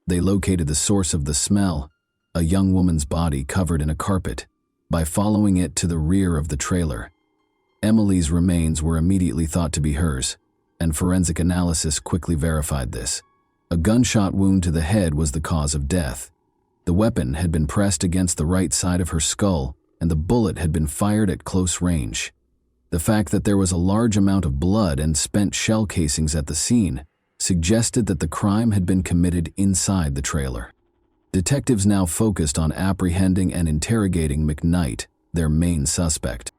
They located the source of the smell, a young woman's body covered in a carpet, by following it to the rear of the trailer. Emily's remains were immediately thought to be hers, and forensic analysis quickly verified this. A gunshot wound to the head was the cause of death. The weapon had been pressed against the right side of her skull, and the bullet had been fired at close range. The fact that there was a large amount of blood and spent shell casings at the scene suggested that the crime had been committed inside the trailer. Detectives now focused on apprehending and interrogating McKnight, their main suspect.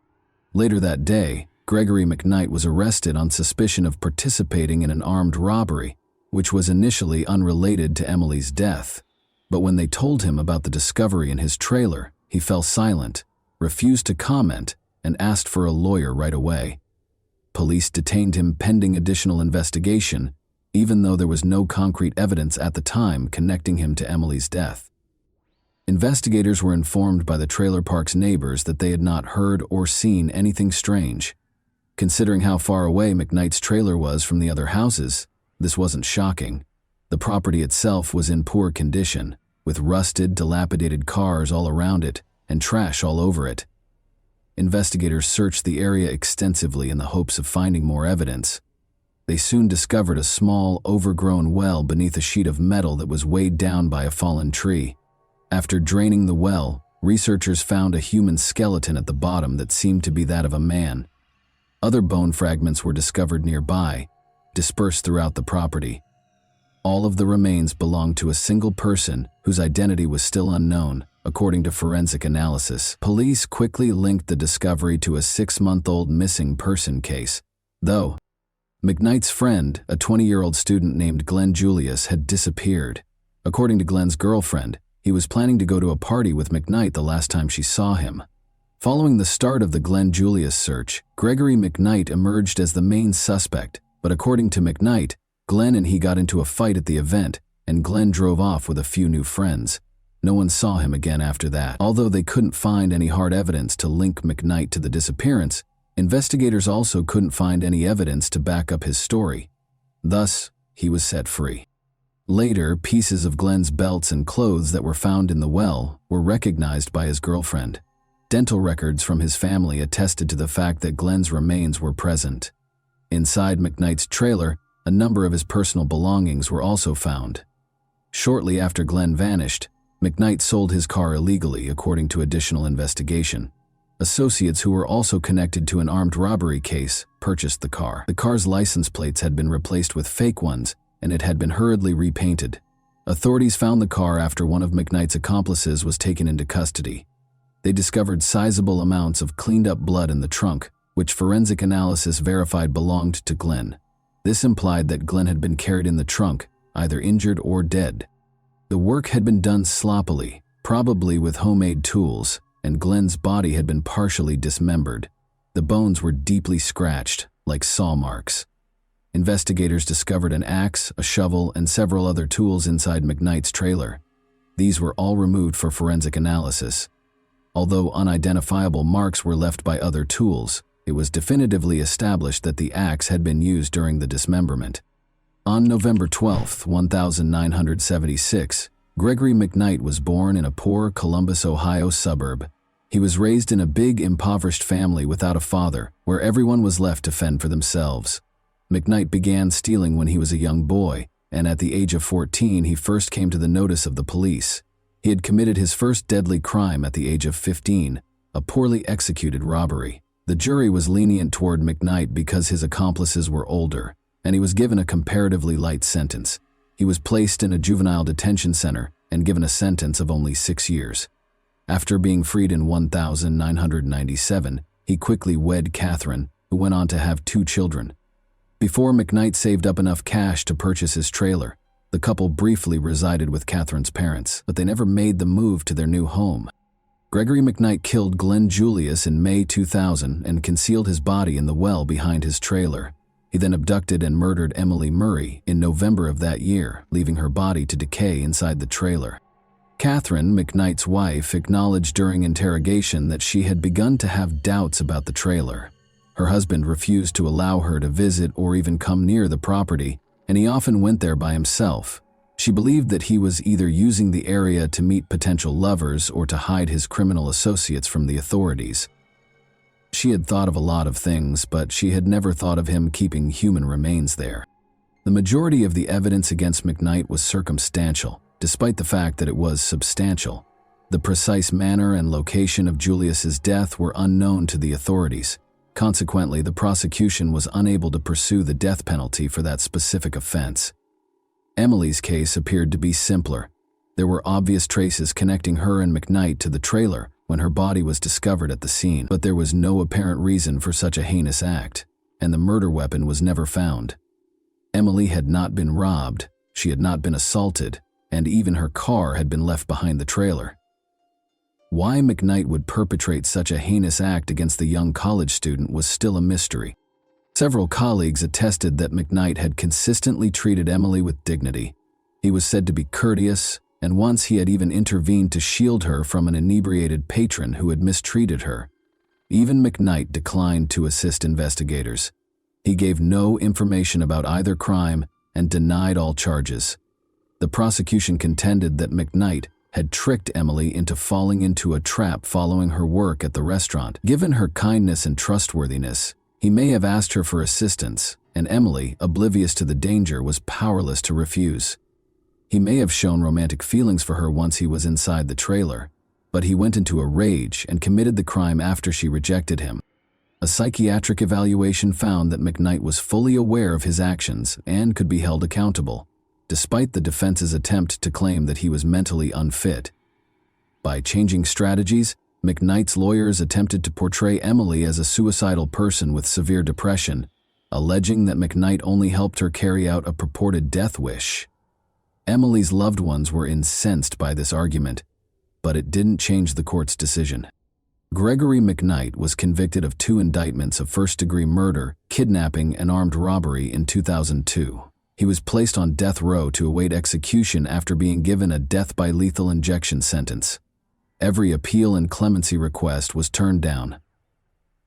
Later that day, Gregory McKnight was arrested on suspicion of participating in an armed robbery, which was initially unrelated to Emily's death. But when they told him about the discovery in his trailer, he fell silent, refused to comment, and asked for a lawyer right away. Police detained him pending additional investigation, even though there was no concrete evidence at the time connecting him to Emily's death. Investigators were informed by the trailer park's neighbors that they had not heard or seen anything strange. Considering how far away McKnight's trailer was from the other houses, this wasn't shocking. The property itself was in poor condition, with rusted, dilapidated cars all around it and trash all over it. Investigators searched the area extensively in the hopes of finding more evidence. They soon discovered a small, overgrown well beneath a sheet of metal that was weighed down by a fallen tree. After draining the well, researchers found a human skeleton at the bottom that seemed to be that of a man. Other bone fragments were discovered nearby, dispersed throughout the property. All of the remains belonged to a single person whose identity was still unknown, according to forensic analysis. Police quickly linked the discovery to a 6-month-old missing person case, though McKnight's friend, a 20-year-old student named Glenn Julius, had disappeared. According to Glenn's girlfriend, he was planning to go to a party with McKnight the last time she saw him. Following the start of the Glenn Julius search, Gregory McKnight emerged as the main suspect, but according to McKnight, Glenn and he got into a fight at the event, and Glenn drove off with a few new friends. No one saw him again after that. Although they couldn't find any hard evidence to link McKnight to the disappearance, investigators also couldn't find any evidence to back up his story. Thus, he was set free. Later, pieces of Glenn's belts and clothes that were found in the well were recognized by his girlfriend. Dental records from his family attested to the fact that Glenn's remains were present. Inside McKnight's trailer, a number of his personal belongings were also found. Shortly after Glenn vanished, McKnight sold his car illegally, according to additional investigation. Associates who were also connected to an armed robbery case purchased the car. The car's license plates had been replaced with fake ones, and it had been hurriedly repainted. Authorities found the car after one of McKnight's accomplices was taken into custody. They discovered sizable amounts of cleaned-up blood in the trunk, which forensic analysis verified belonged to Glenn. This implied that Glenn had been carried in the trunk, either injured or dead. The work had been done sloppily, probably with homemade tools, and Glenn's body had been partially dismembered. The bones were deeply scratched, like saw marks. Investigators discovered an axe, a shovel, and several other tools inside McKnight's trailer. These were all removed for forensic analysis. Although unidentifiable marks were left by other tools, it was definitively established that the axe had been used during the dismemberment. On November 12, 1976, Gregory McKnight was born in a poor Columbus, Ohio suburb. He was raised in a big, impoverished family without a father, where everyone was left to fend for themselves. McKnight began stealing when he was a young boy, and at the age of 14 he first came to the notice of the police. He had committed his first deadly crime at the age of 15, a poorly executed robbery. The jury was lenient toward McKnight because his accomplices were older, and he was given a comparatively light sentence. He was placed in a juvenile detention center and given a sentence of only 6 years. After being freed in 1997, he quickly wed Catherine, who went on to have 2 children. Before McKnight saved up enough cash to purchase his trailer, the couple briefly resided with Catherine's parents, but they never made the move to their new home. Gregory McKnight killed Glenn Julius in May 2000 and concealed his body in the well behind his trailer. He then abducted and murdered Emily Murray in November of that year, leaving her body to decay inside the trailer. Catherine, McKnight's wife, acknowledged during interrogation that she had begun to have doubts about the trailer. Her husband refused to allow her to visit or even come near the property, and he often went there by himself. She believed that he was either using the area to meet potential lovers or to hide his criminal associates from the authorities. She had thought of a lot of things, but she had never thought of him keeping human remains there. The majority of the evidence against McKnight was circumstantial, despite the fact that it was substantial. The precise manner and location of Julius's death were unknown to the authorities. Consequently, the prosecution was unable to pursue the death penalty for that specific offense. Emily's case appeared to be simpler. There were obvious traces connecting her and McKnight to the trailer when her body was discovered at the scene, but there was no apparent reason for such a heinous act, and the murder weapon was never found. Emily had not been robbed, she had not been assaulted, and even her car had been left behind the trailer. Why McKnight would perpetrate such a heinous act against the young college student was still a mystery. Several colleagues attested that McKnight had consistently treated Emily with dignity. He was said to be courteous, and once he had even intervened to shield her from an inebriated patron who had mistreated her. Even McKnight declined to assist investigators. He gave no information about either crime and denied all charges. The prosecution contended that McKnight had tricked Emily into falling into a trap following her work at the restaurant. Given her kindness and trustworthiness, he may have asked her for assistance, and Emily, oblivious to the danger, was powerless to refuse. He may have shown romantic feelings for her once he was inside the trailer, but he went into a rage and committed the crime after she rejected him. A psychiatric evaluation found that McKnight was fully aware of his actions and could be held accountable, despite the defense's attempt to claim that he was mentally unfit. By changing strategies, McKnight's lawyers attempted to portray Emily as a suicidal person with severe depression, alleging that McKnight only helped her carry out a purported death wish. Emily's loved ones were incensed by this argument, but it didn't change the court's decision. Gregory McKnight was convicted of 2 indictments of first-degree murder, kidnapping, and armed robbery in 2002. He was placed on death row to await execution after being given a death by lethal injection sentence. Every appeal and clemency request was turned down.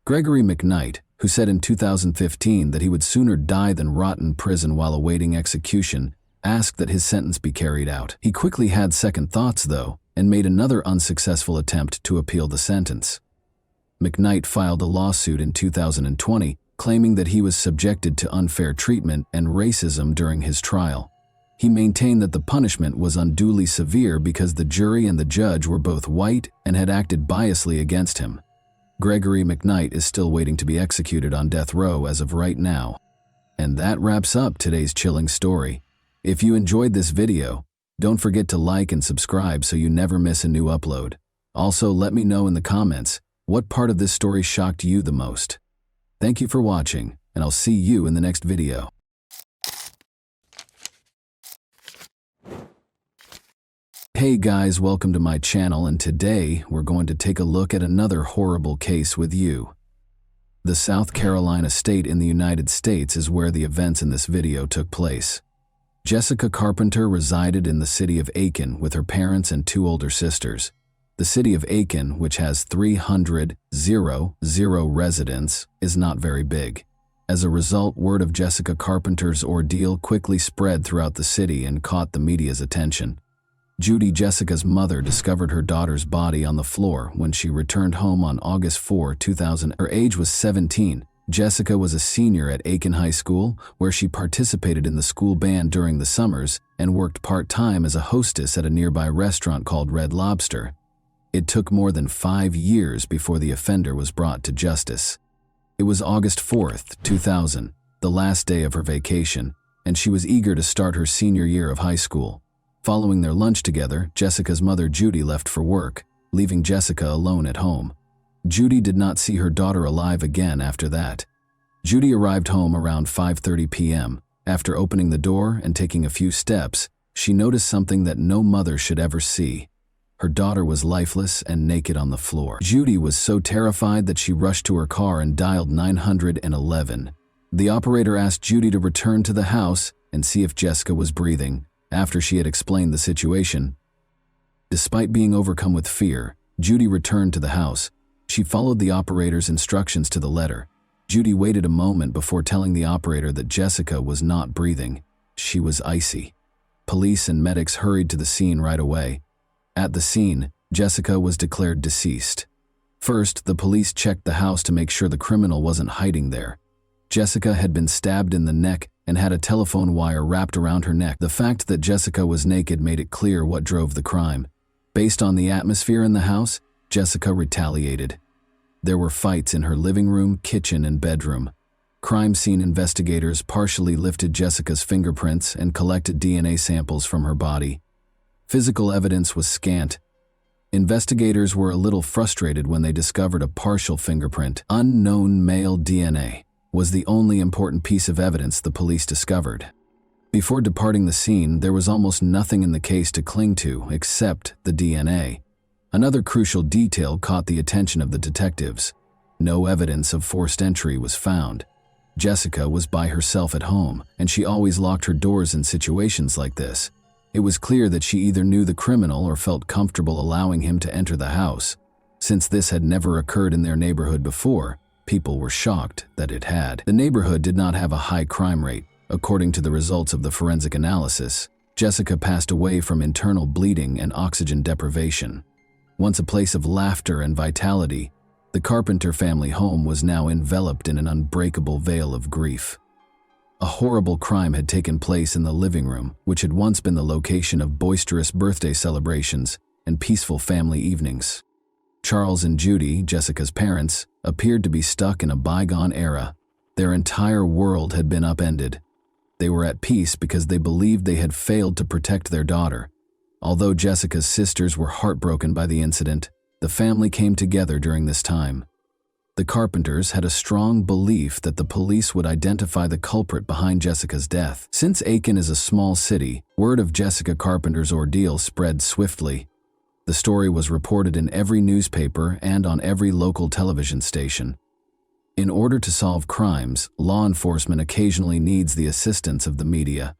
Gregory McKnight, who said in 2015 that he would sooner die than rot in prison while awaiting execution, asked that his sentence be carried out. He quickly had second thoughts, though, and made another unsuccessful attempt to appeal the sentence. McKnight filed a lawsuit in 2020, claiming that he was subjected to unfair treatment and racism during his trial. He maintained that the punishment was unduly severe because the jury and the judge were both white and had acted biasly against him. Gregory McKnight is still waiting to be executed on death row as of right now. And that wraps up today's chilling story. If you enjoyed this video, don't forget to like and subscribe so you never miss a new upload. Also, let me know in the comments what part of this story shocked you the most. Thank you for watching, and I'll see you in the next video. Hey guys, welcome to my channel, and today we're going to take a look at another horrible case with you. The South Carolina state in the United States is where the events in this video took place. Jessica Carpenter resided in the city of Aiken with her parents and 2 older sisters. The city of Aiken, which has 300 residents, is not very big. As a result, word of Jessica Carpenter's ordeal quickly spread throughout the city and caught the media's attention. Judy, Jessica's mother, discovered her daughter's body on the floor when she returned home on August 4, 2000. Her age was 17. Jessica was a senior at Aiken High School, where she participated in the school band during the summers and worked part-time as a hostess at a nearby restaurant called Red Lobster. It took more than 5 years before the offender was brought to justice. It was August 4th, 2000, the last day of her vacation, and she was eager to start her senior year of high school. Following their lunch together, Jessica's mother Judy left for work, leaving Jessica alone at home. Judy did not see her daughter alive again after that. Judy arrived home around 5:30 p.m. After opening the door and taking a few steps, she noticed something that no mother should ever see. Her daughter was lifeless and naked on the floor. Judy was so terrified that she rushed to her car and dialed 911. The operator asked Judy to return to the house and see if Jessica was breathing, after she had explained the situation. Despite being overcome with fear, Judy returned to the house. She followed the operator's instructions to the letter. Judy waited a moment before telling the operator that Jessica was not breathing. She was icy. Police and medics hurried to the scene right away. At the scene, Jessica was declared deceased. First, the police checked the house to make sure the criminal wasn't hiding there. Jessica had been stabbed in the neck and had a telephone wire wrapped around her neck. The fact that Jessica was naked made it clear what drove the crime. Based on the atmosphere in the house, Jessica retaliated. There were fights in her living room, kitchen, and bedroom. Crime scene investigators partially lifted Jessica's fingerprints and collected DNA samples from her body. Physical evidence was scant. Investigators were a little frustrated when they discovered a partial fingerprint. Unknown male DNA was the only important piece of evidence the police discovered. Before departing the scene, there was almost nothing in the case to cling to except the DNA. Another crucial detail caught the attention of the detectives. No evidence of forced entry was found. Jessica was by herself at home, and she always locked her doors in situations like this. It was clear that she either knew the criminal or felt comfortable allowing him to enter the house. Since this had never occurred in their neighborhood before, people were shocked that it had. The neighborhood did not have a high crime rate. According to the results of the forensic analysis, Jessica passed away from internal bleeding and oxygen deprivation. Once a place of laughter and vitality, the Carpenter family home was now enveloped in an unbreakable veil of grief. A horrible crime had taken place in the living room, which had once been the location of boisterous birthday celebrations and peaceful family evenings. Charles and Judy, Jessica's parents, appeared to be stuck in a bygone era. Their entire world had been upended. They were at peace because they believed they had failed to protect their daughter. Although Jessica's sisters were heartbroken by the incident, the family came together during this time. The Carpenters had a strong belief that the police would identify the culprit behind Jessica's death. Since Aiken is a small city, word of Jessica Carpenter's ordeal spread swiftly. The story was reported in every newspaper and on every local television station. In order to solve crimes, law enforcement occasionally needs the assistance of the media.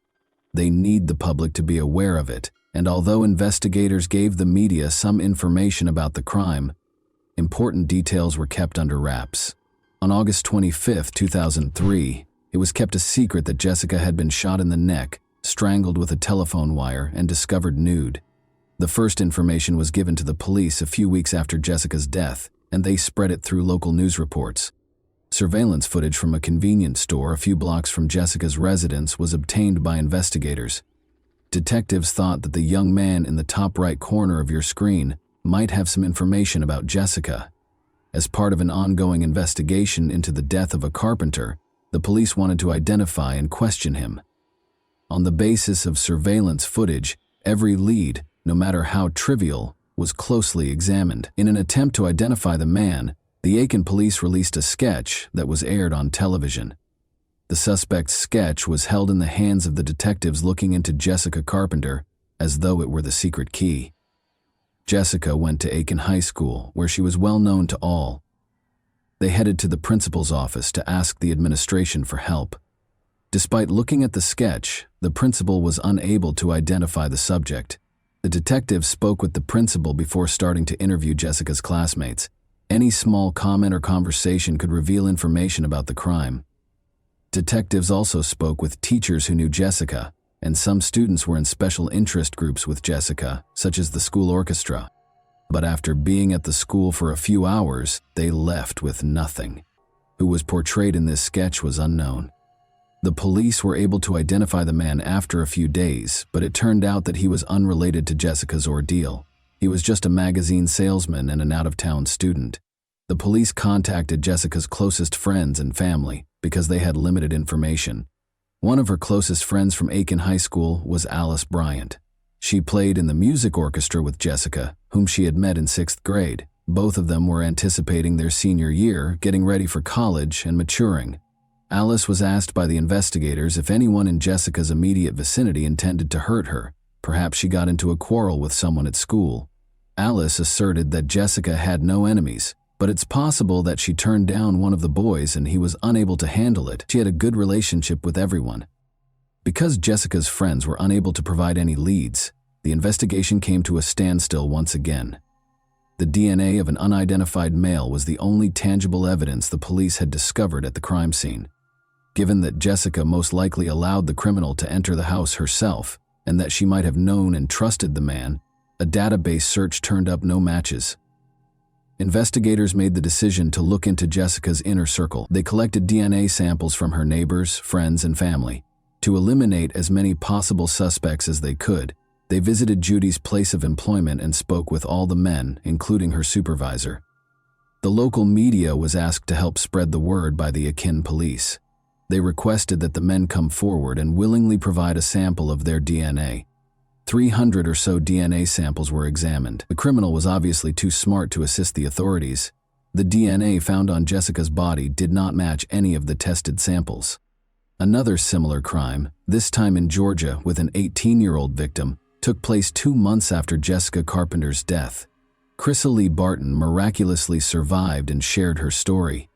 They need the public to be aware of it, and although investigators gave the media some information about the crime, important details were kept under wraps. On August 25, 2003, it was kept a secret that Jessica had been shot in the neck, strangled with a telephone wire, and discovered nude. The first information was given to the police a few weeks after Jessica's death, and they spread it through local news reports. Surveillance footage from a convenience store a few blocks from Jessica's residence was obtained by investigators. Detectives thought that the young man in the top right corner of your screen might have some information about Jessica. As part of an ongoing investigation into the death of a carpenter, the police wanted to identify and question him. On the basis of surveillance footage, every lead, no matter how trivial, was closely examined. In an attempt to identify the man, the Aiken police released a sketch that was aired on television. The suspect's sketch was held in the hands of the detectives looking into Jessica Carpenter as though it were the secret key. Jessica went to Aiken High School, where she was well known to all. They headed to the principal's office to ask the administration for help. Despite looking at the sketch, the principal was unable to identify the subject. The detectives spoke with the principal before starting to interview Jessica's classmates. Any small comment or conversation could reveal information about the crime. Detectives also spoke with teachers who knew Jessica, and some students were in special interest groups with Jessica, such as the school orchestra. But after being at the school for a few hours, they left with nothing. Who was portrayed in this sketch was unknown. The police were able to identify the man after a few days, but it turned out that he was unrelated to Jessica's ordeal. He was just a magazine salesman and an out-of-town student. The police contacted Jessica's closest friends and family because they had limited information. One of her closest friends from Aiken High School was Alice Bryant. She played in the music orchestra with Jessica, whom she had met in 6th grade. Both of them were anticipating their senior year, getting ready for college and maturing. Alice was asked by the investigators if anyone in Jessica's immediate vicinity intended to hurt her. Perhaps she got into a quarrel with someone at school. Alice asserted that Jessica had no enemies, but it's possible that she turned down one of the boys and he was unable to handle it. She had a good relationship with everyone. Because Jessica's friends were unable to provide any leads, the investigation came to a standstill once again. The DNA of an unidentified male was the only tangible evidence the police had discovered at the crime scene. Given that Jessica most likely allowed the criminal to enter the house herself, and that she might have known and trusted the man, a database search turned up no matches. Investigators made the decision to look into Jessica's inner circle. They collected DNA samples from her neighbors, friends, and family. To eliminate as many possible suspects as they could, they visited Judy's place of employment and spoke with all the men, including her supervisor. The local media was asked to help spread the word by the Aiken police. They requested that the men come forward and willingly provide a sample of their DNA. 300 or so DNA samples were examined. The criminal was obviously too smart to assist the authorities. The DNA found on Jessica's body did not match any of the tested samples. Another similar crime, this time in Georgia with an 18-year-old victim, took place 2 months after Jessica Carpenter's death. Chrysalie Barton miraculously survived and shared her story.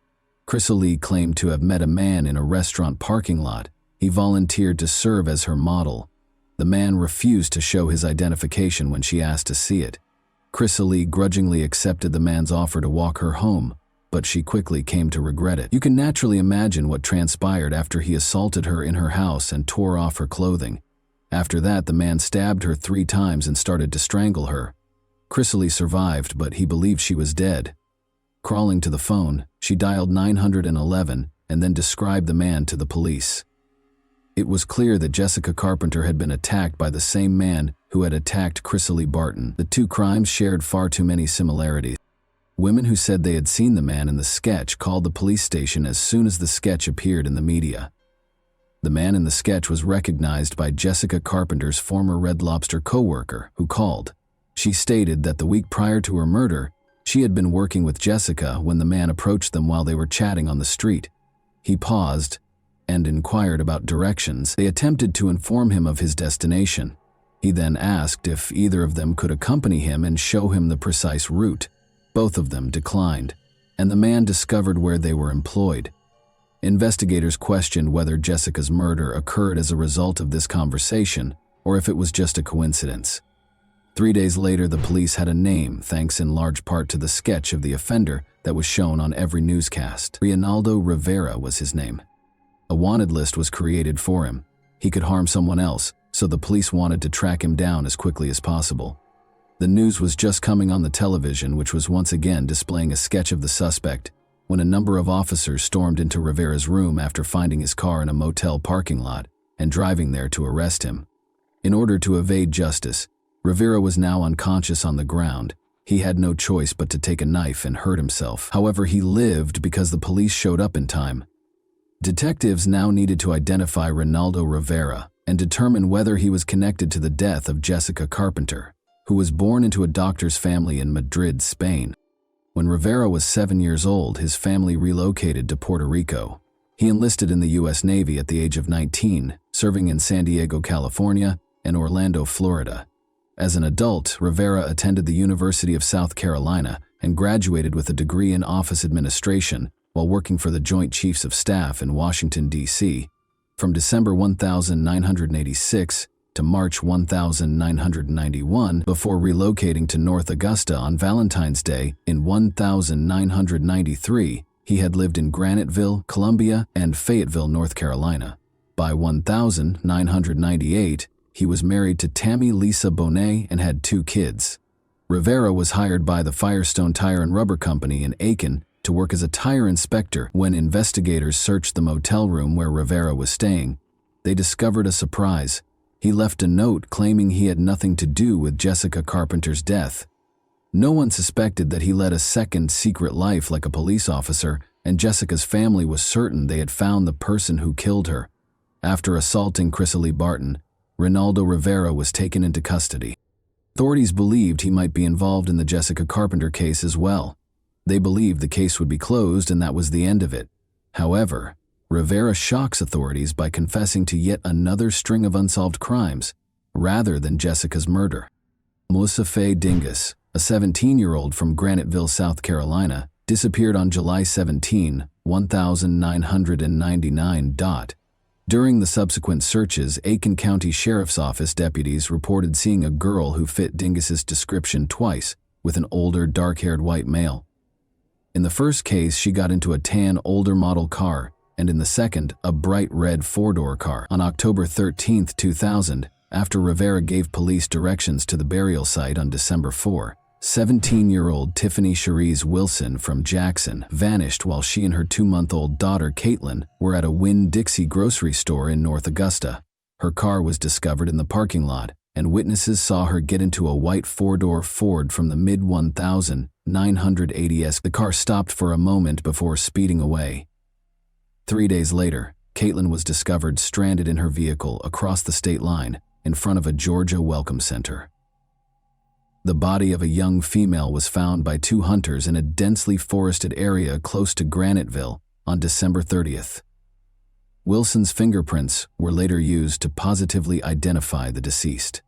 Chrysalie claimed to have met a man in a restaurant parking lot. He volunteered to serve as her model. The man refused to show his identification when she asked to see it. Chrysalie grudgingly accepted the man's offer to walk her home, but she quickly came to regret it. You can naturally imagine what transpired after he assaulted her in her house and tore off her clothing. After that, the man stabbed her 3 times and started to strangle her. Chrysalie survived, but he believed she was dead. Crawling to the phone, she dialed 911 and then described the man to the police. It was clear that Jessica Carpenter had been attacked by the same man who had attacked Chrysalie Barton. The 2 crimes shared far too many similarities. Women who said they had seen the man in the sketch called the police station as soon as the sketch appeared in the media. The man in the sketch was recognized by Jessica Carpenter's former Red Lobster co-worker, who called. She stated that the week prior to her murder, she had been working with Jessica when the man approached them while they were chatting on the street. He paused and inquired about directions. They attempted to inform him of his destination. He then asked if either of them could accompany him and show him the precise route. Both of them declined, and the man discovered where they were employed. Investigators questioned whether Jessica's murder occurred as a result of this conversation or if it was just a coincidence. 3 days later, the police had a name, thanks in large part to the sketch of the offender that was shown on every newscast. Reinaldo Rivera was his name. A wanted list was created for him. He could harm someone else, so the police wanted to track him down as quickly as possible. The news was just coming on the television, which was once again displaying a sketch of the suspect, when a number of officers stormed into Rivera's room after finding his car in a motel parking lot and driving there to arrest him. In order to evade justice, Rivera was now unconscious on the ground. He had no choice but to take a knife and hurt himself. However, he lived because the police showed up in time. Detectives now needed to identify Reinaldo Rivera and determine whether he was connected to the death of Jessica Carpenter, who was born into a doctor's family in Madrid, Spain. When Rivera was 7 years old, his family relocated to Puerto Rico. He enlisted in the U.S. Navy at the age of 19, serving in San Diego, California, and Orlando, Florida. As an adult, Rivera attended the University of South Carolina and graduated with a degree in office administration while working for the Joint Chiefs of Staff in Washington, D.C. From December 1986 to March 1991, before relocating to North Augusta on Valentine's Day in 1993, he had lived in Graniteville, Columbia, and Fayetteville, North Carolina. By 1998, he was married to Tammy Lisa Bonet and had 2 kids. Rivera was hired by the Firestone Tire and Rubber Company in Aiken to work as a tire inspector. When investigators searched the motel room where Rivera was staying, they discovered a surprise. He left a note claiming he had nothing to do with Jessica Carpenter's death. No one suspected that he led a second secret life like a police officer, and Jessica's family was certain they had found the person who killed her. After assaulting Chrysalie Barton, Reinaldo Rivera was taken into custody. Authorities believed he might be involved in the Jessica Carpenter case as well. They believed the case would be closed and that was the end of it. However, Rivera shocks authorities by confessing to yet another string of unsolved crimes, rather than Jessica's murder. Moussa Faye Dingus, a 17-year-old from Graniteville, South Carolina, disappeared on July 17, 1999. During the subsequent searches, Aiken County Sheriff's Office deputies reported seeing a girl who fit Dingus's description twice, with an older, dark-haired white male. In the first case, she got into a tan, older model car, and in the second, a bright red 4-door car. On October 13, 2000, after Rivera gave police directions to the burial site on December 4, 17-year-old Tiffany Cherise Wilson from Jackson vanished while she and her 2-month-old daughter Caitlin were at a Winn-Dixie grocery store in North Augusta. Her car was discovered in the parking lot, and witnesses saw her get into a white 4-door Ford from the mid-1980s. The car stopped for a moment before speeding away. 3 days later, Caitlin was discovered stranded in her vehicle across the state line in front of a Georgia Welcome Center. The body of a young female was found by 2 hunters in a densely forested area close to Graniteville on December 30th. Wilson's fingerprints were later used to positively identify the deceased.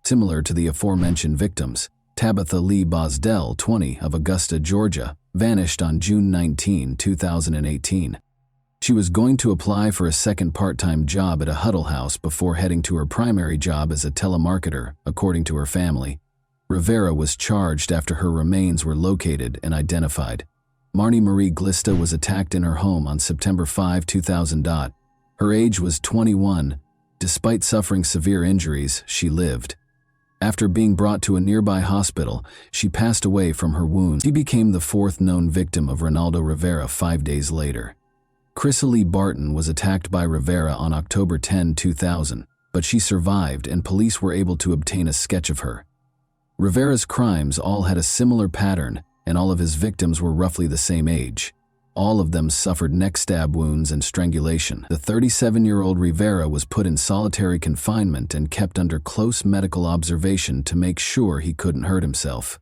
Similar to the aforementioned victims, Tabitha Lee Bosdell, 20, of Augusta, Georgia, vanished on June 19, 2018. She was going to apply for a second part-time job at a Huddle House before heading to her primary job as a telemarketer, according to her family. Rivera was charged after her remains were located and identified. Marnie Marie Glista was attacked in her home on September 5, 2000. Her age was 21. Despite suffering severe injuries, she lived. After being brought to a nearby hospital, she passed away from her wounds. She became the fourth known victim of Ronaldo Rivera 5 days later. Chrysalie Barton was attacked by Rivera on October 10, 2000, but she survived and police were able to obtain a sketch of her. Rivera's crimes all had a similar pattern, and all of his victims were roughly the same age. All of them suffered neck stab wounds and strangulation. The 37-year-old Rivera was put in solitary confinement and kept under close medical observation to make sure he couldn't hurt himself.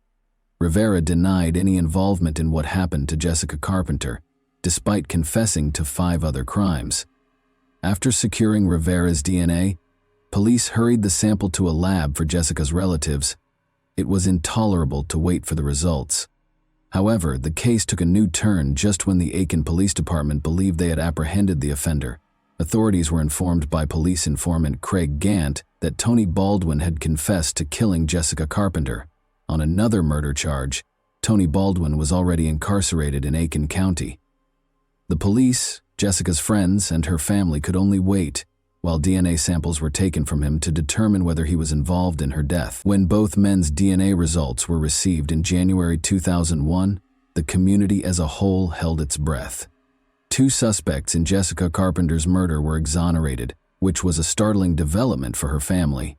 Rivera denied any involvement in what happened to Jessica Carpenter, despite confessing to 5 other crimes. After securing Rivera's DNA, police hurried the sample to a lab for Jessica's relatives. It was intolerable to wait for the results. However, the case took a new turn just when the Aiken Police Department believed they had apprehended the offender. Authorities were informed by police informant Craig Gant that Tony Baldwin had confessed to killing Jessica Carpenter. On another murder charge, Tony Baldwin was already incarcerated in Aiken County. The police, Jessica's friends, and her family could only wait while DNA samples were taken from him to determine whether he was involved in her death. When both men's DNA results were received in January 2001, the community as a whole held its breath. 2 suspects in Jessica Carpenter's murder were exonerated, which was a startling development for her family.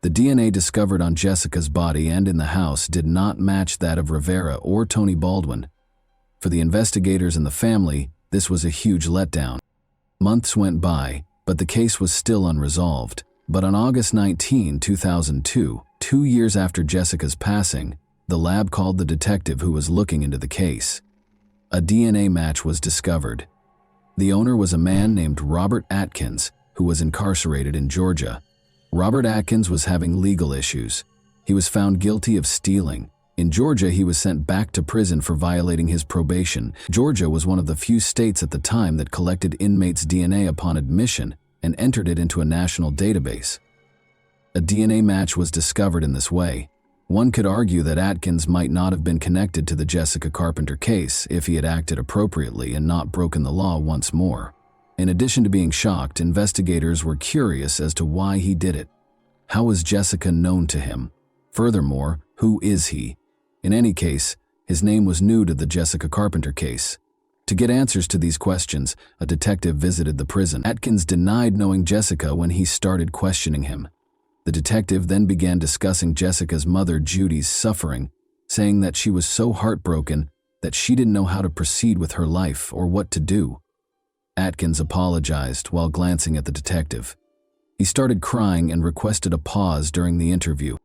The DNA discovered on Jessica's body and in the house did not match that of Rivera or Tony Baldwin. For the investigators and the family, this was a huge letdown. Months went by, but the case was still unresolved. But on August 19, 2002, 2 years after Jessica's passing, the lab called the detective who was looking into the case. A DNA match was discovered. The owner was a man named Robert Atkins, who was incarcerated in Georgia. Robert Atkins was having legal issues. He was found guilty of stealing. In Georgia, he was sent back to prison for violating his probation. Georgia was one of the few states at the time that collected inmates' DNA upon admission and entered it into a national database. A DNA match was discovered in this way. One could argue that Atkins might not have been connected to the Jessica Carpenter case if he had acted appropriately and not broken the law once more. In addition to being shocked, investigators were curious as to why he did it. How was Jessica known to him? Furthermore, who is he? In any case, his name was new to the Jessica Carpenter case. To get answers to these questions, a detective visited the prison. Atkins denied knowing Jessica when he started questioning him. The detective then began discussing Jessica's mother Judy's suffering, saying that she was so heartbroken that she didn't know how to proceed with her life or what to do. Atkins apologized while glancing at the detective. He started crying and requested a pause during the interview.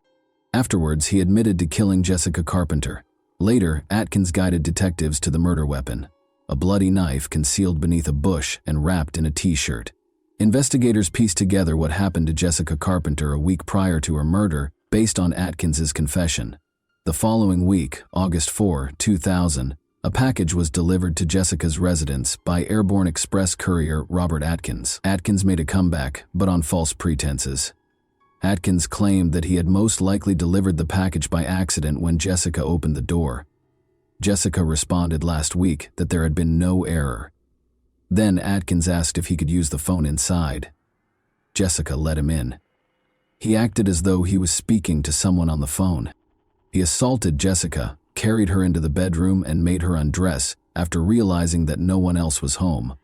Afterwards, he admitted to killing Jessica Carpenter. Later, Atkins guided detectives to the murder weapon, a bloody knife concealed beneath a bush and wrapped in a t-shirt. Investigators pieced together what happened to Jessica Carpenter a week prior to her murder based on Atkins's confession. The following week, August 4, 2000, a package was delivered to Jessica's residence by airborne express courier Robert Atkins. Atkins made a comeback, but on false pretenses. Atkins claimed that he had most likely delivered the package by accident when Jessica opened the door. Jessica responded last week that there had been no error. Then Atkins asked if he could use the phone inside. Jessica let him in. He acted as though he was speaking to someone on the phone. He assaulted Jessica, carried her into the bedroom, and made her undress after realizing that no one else was home.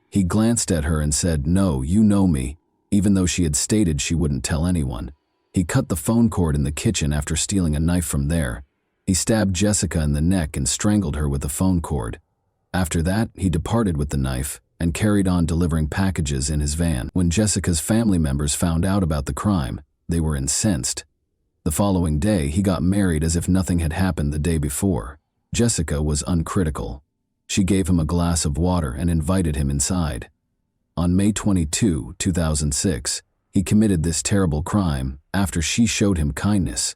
He glanced at her and said, "No, you know me," even though she had stated she wouldn't tell anyone. He cut the phone cord in the kitchen after stealing a knife from there. He stabbed Jessica in the neck and strangled her with the phone cord. After that, he departed with the knife and carried on delivering packages in his van. When Jessica's family members found out about the crime, they were incensed. The following day, he got married as if nothing had happened the day before. Jessica was uncritical. She gave him a glass of water and invited him inside. On May 22, 2006, he committed this terrible crime after she showed him kindness.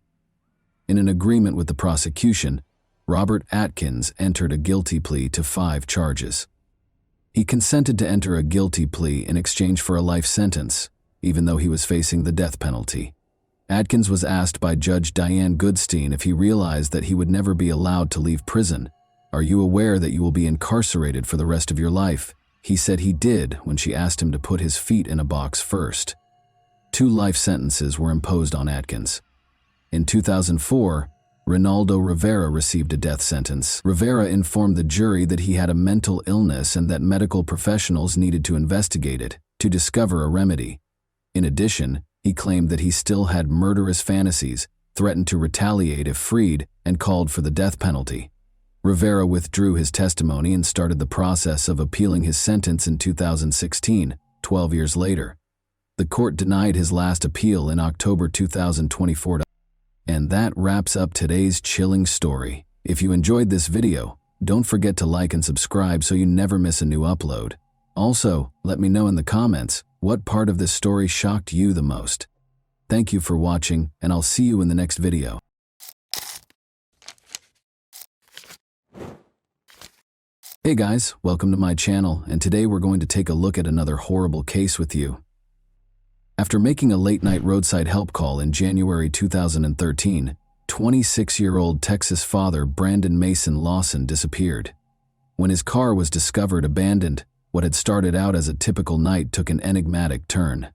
In an agreement with the prosecution, Robert Atkins entered a guilty plea to 5 charges. He consented to enter a guilty plea in exchange for a life sentence, even though he was facing the death penalty. Atkins was asked by Judge Diane Goodstein if he realized that he would never be allowed to leave prison. "Are you aware that you will be incarcerated for the rest of your life?" He said he did when she asked him to put his feet in a box first. 2 life sentences were imposed on Atkins. In 2004, Ronaldo Rivera received a death sentence. Rivera informed the jury that he had a mental illness and that medical professionals needed to investigate it to discover a remedy. In addition, he claimed that he still had murderous fantasies, threatened to retaliate if freed, and called for the death penalty. Rivera withdrew his testimony and started the process of appealing his sentence in 2016, 12 years later. The court denied his last appeal in October 2024. And that wraps up today's chilling story. If you enjoyed this video, don't forget to like and subscribe so you never miss a new upload. Also, let me know in the comments what part of this story shocked you the most. Thank you for watching, and I'll see you in the next video. Hey guys, welcome to my channel, and today we're going to take a look at another horrible case with you. After making a late-night roadside help call in January 2013, 26-year-old Texas father Brandon Mason Lawson disappeared. When his car was discovered abandoned, what had started out as a typical night took an enigmatic turn.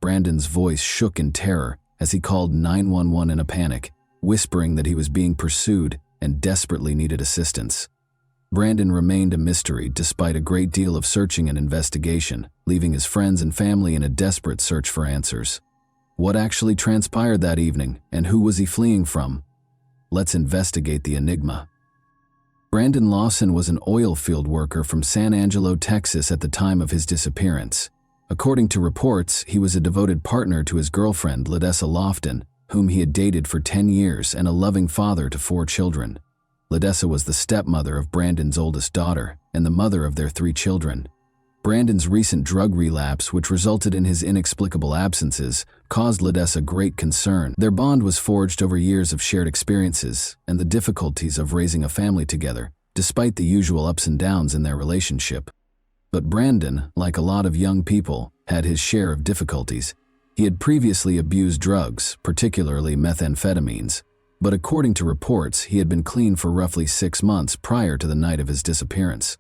Brandon's voice shook in terror as he called 911 in a panic, whispering that he was being pursued and desperately needed assistance. Brandon remained a mystery despite a great deal of searching and investigation, leaving his friends and family in a desperate search for answers. What actually transpired that evening, and who was he fleeing from? Let's investigate the enigma. Brandon Lawson was an oil field worker from San Angelo, Texas at the time of his disappearance. According to reports, he was a devoted partner to his girlfriend, Ledessa Lofton, whom he had dated for 10 years, and a loving father to 4 children. Ledessa was the stepmother of Brandon's oldest daughter and the mother of their 3 children. Brandon's recent drug relapse, which resulted in his inexplicable absences, caused Ledessa great concern. Their bond was forged over years of shared experiences and the difficulties of raising a family together, despite the usual ups and downs in their relationship. But Brandon, like a lot of young people, had his share of difficulties. He had previously abused drugs, particularly methamphetamines. But according to reports, he had been clean for roughly 6 months prior to the night of his disappearance.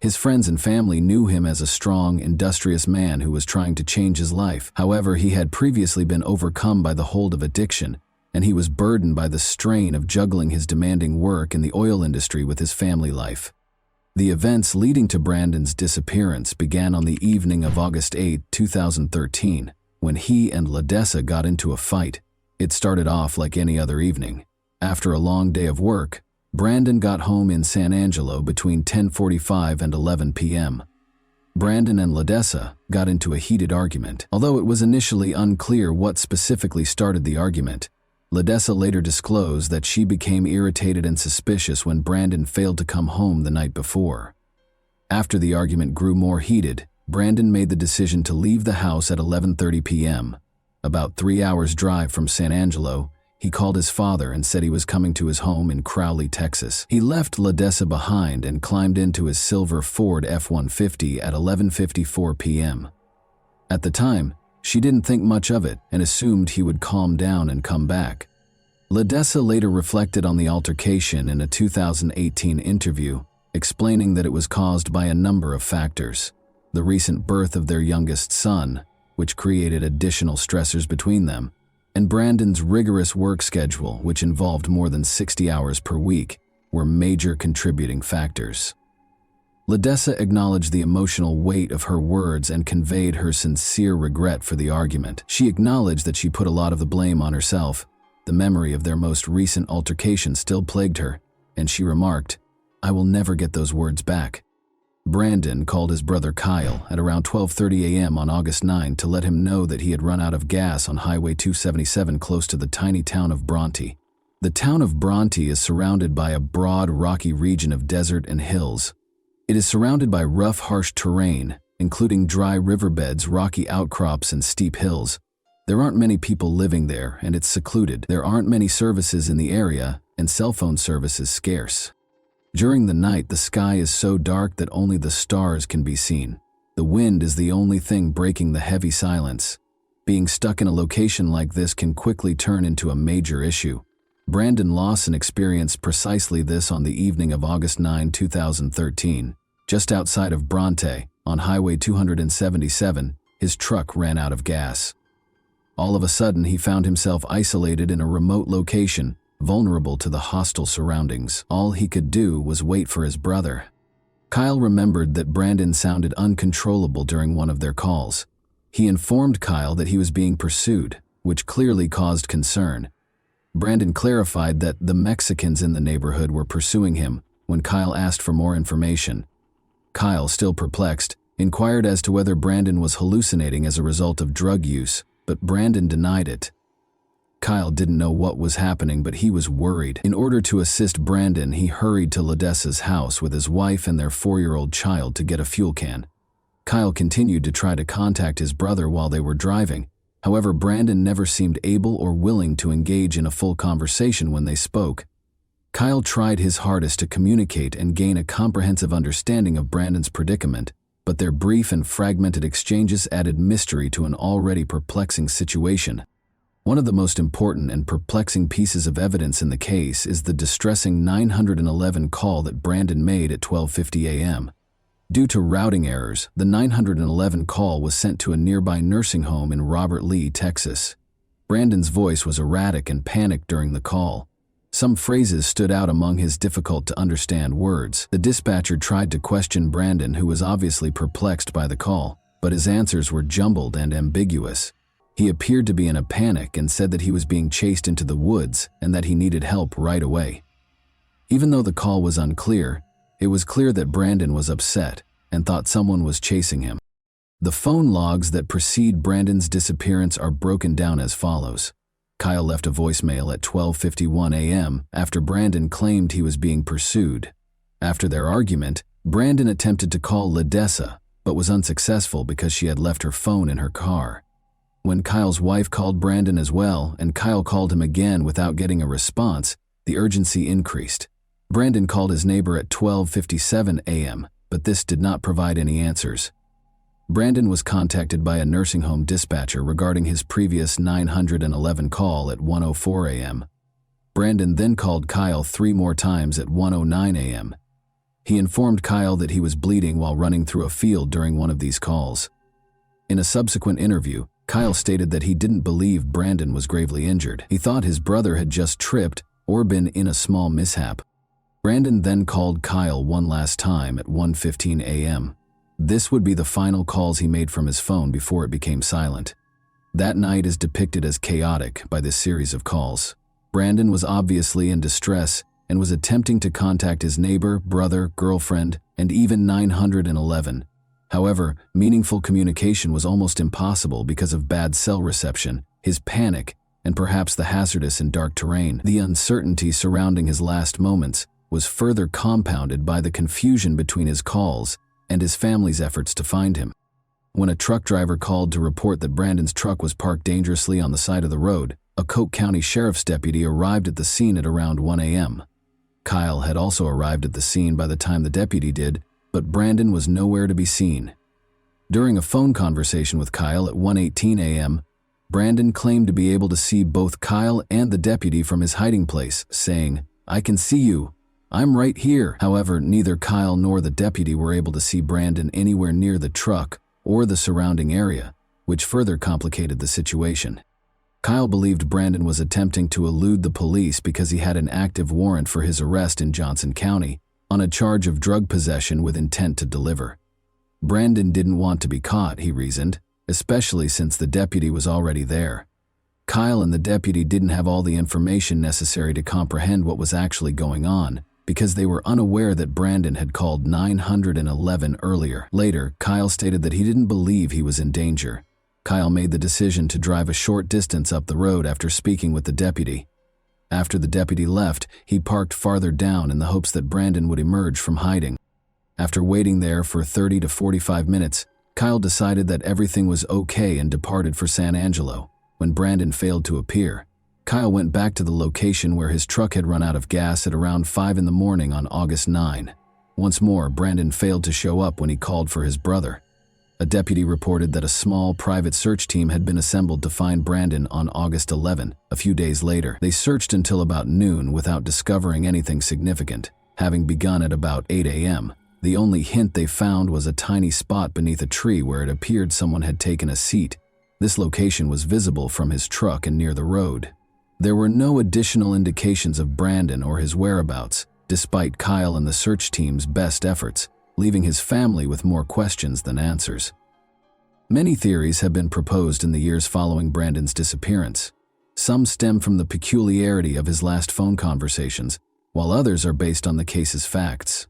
His friends and family knew him as a strong, industrious man who was trying to change his life. However, he had previously been overcome by the hold of addiction, and he was burdened by the strain of juggling his demanding work in the oil industry with his family life. The events leading to Brandon's disappearance began on the evening of August 8, 2013, when he and Ledessa got into a fight. It started off like any other evening. After a long day of work, Brandon got home in San Angelo between 10:45 and 11 p.m. Brandon and Ledessa got into a heated argument. Although it was initially unclear what specifically started the argument, Ledessa later disclosed that she became irritated and suspicious when Brandon failed to come home the night before. After the argument grew more heated, Brandon made the decision to leave the house at 11:30 p.m. About 3 hours' drive from San Angelo, he called his father and said he was coming to his home in Crowley, Texas. He left Ledessa behind and climbed into his silver Ford F-150 at 11:54 p.m. At the time, she didn't think much of it and assumed he would calm down and come back. Ledessa later reflected on the altercation in a 2018 interview, explaining that it was caused by a number of factors. The recent birth of their youngest son, which created additional stressors between them, and Brandon's rigorous work schedule, which involved more than 60 hours per week, were major contributing factors. Ledessa acknowledged the emotional weight of her words and conveyed her sincere regret for the argument. She acknowledged that she put a lot of the blame on herself. The memory of their most recent altercation still plagued her, and she remarked, "I will never get those words back." Brandon called his brother Kyle at around 12:30 a.m. on August 9 to let him know that he had run out of gas on Highway 277 close to the tiny town of Bronte. The town of Bronte is surrounded by a broad, rocky region of desert and hills. It is surrounded by rough, harsh terrain, including dry riverbeds, rocky outcrops, and steep hills. There aren't many people living there, and it's secluded. There aren't many services in the area, and cell phone service is scarce. During the night, the sky is so dark that only the stars can be seen. The wind is the only thing breaking the heavy silence. Being stuck in a location like this can quickly turn into a major issue. Brandon Lawson experienced precisely this on the evening of August 9, 2013. Just outside of Bronte, on Highway 277, his truck ran out of gas. All of a sudden, he found himself isolated in a remote location, vulnerable to the hostile surroundings. All he could do was wait for his brother. Kyle remembered that Brandon sounded uncontrollable during one of their calls. He informed Kyle that he was being pursued, which clearly caused concern. Brandon clarified that the Mexicans in the neighborhood were pursuing him when Kyle asked for more information. Kyle, still perplexed, inquired as to whether Brandon was hallucinating as a result of drug use, but Brandon denied it. Kyle didn't know what was happening, but he was worried. In order to assist Brandon, he hurried to Ledessa's house with his wife and their 4-year-old child to get a fuel can. Kyle continued to try to contact his brother while they were driving. However, Brandon never seemed able or willing to engage in a full conversation when they spoke. Kyle tried his hardest to communicate and gain a comprehensive understanding of Brandon's predicament, but their brief and fragmented exchanges added mystery to an already perplexing situation. One of the most important and perplexing pieces of evidence in the case is the distressing 911 call that Brandon made at 12:50 a.m. Due to routing errors, the 911 call was sent to a nearby nursing home in Robert Lee, Texas. Brandon's voice was erratic and panicked during the call. Some phrases stood out among his difficult-to-understand words. The dispatcher tried to question Brandon, who was obviously perplexed by the call, but his answers were jumbled and ambiguous. He appeared to be in a panic and said that he was being chased into the woods and that he needed help right away. Even though the call was unclear, it was clear that Brandon was upset and thought someone was chasing him. The phone logs that precede Brandon's disappearance are broken down as follows. Kyle left a voicemail at 12:51 a.m. after Brandon claimed he was being pursued. After their argument, Brandon attempted to call Ledessa, but was unsuccessful because she had left her phone in her car. When Kyle's wife called Brandon as well, and Kyle called him again without getting a response, the urgency increased. Brandon called his neighbor at 12:57 a.m., but this did not provide any answers. Brandon was contacted by a nursing home dispatcher regarding his previous 911 call at 1:04 a.m. Brandon then called Kyle 3 more times at 1:09 a.m. He informed Kyle that he was bleeding while running through a field during one of these calls. In a subsequent interview, Kyle stated that he didn't believe Brandon was gravely injured. He thought his brother had just tripped or been in a small mishap. Brandon then called Kyle one last time at 1:15 a.m. This would be the final calls he made from his phone before it became silent. That night is depicted as chaotic by this series of calls. Brandon was obviously in distress and was attempting to contact his neighbor, brother, girlfriend, and even 911. However, meaningful communication was almost impossible because of bad cell reception, his panic, and perhaps the hazardous and dark terrain. The uncertainty surrounding his last moments was further compounded by the confusion between his calls and his family's efforts to find him. When a truck driver called to report that Brandon's truck was parked dangerously on the side of the road, a Coke County Sheriff's deputy arrived at the scene at around 1 a.m. Kyle had also arrived at the scene by the time the deputy did, but Brandon was nowhere to be seen. During a phone conversation with Kyle at 1:18 a.m., Brandon claimed to be able to see both Kyle and the deputy from his hiding place, saying, "I can see you. I'm right here." However, neither Kyle nor the deputy were able to see Brandon anywhere near the truck or the surrounding area, which further complicated the situation. Kyle believed Brandon was attempting to elude the police because he had an active warrant for his arrest in Johnson County on a charge of drug possession with intent to deliver. Brandon didn't want to be caught, he reasoned, especially since the deputy was already there. Kyle and the deputy didn't have all the information necessary to comprehend what was actually going on, because they were unaware that Brandon had called 911 earlier. Later, Kyle stated that he didn't believe he was in danger. Kyle made the decision to drive a short distance up the road after speaking with the deputy. After the deputy left, he parked farther down in the hopes that Brandon would emerge from hiding. After waiting there for 30 to 45 minutes, Kyle decided that everything was okay and departed for San Angelo. When Brandon failed to appear, Kyle went back to the location where his truck had run out of gas at around 5 in the morning on August 9. Once more, Brandon failed to show up when he called for his brother. A deputy reported that a small private search team had been assembled to find Brandon on August 11. A few days later, they searched until about noon without discovering anything significant, having begun at about 8 a.m. The only hint they found was a tiny spot beneath a tree where it appeared someone had taken a seat. This location was visible from his truck and near the road. There were no additional indications of Brandon or his whereabouts, despite Kyle and the search team's best efforts, leaving his family with more questions than answers. Many theories have been proposed in the years following Brandon's disappearance. Some stem from the peculiarity of his last phone conversations, while others are based on the case's facts.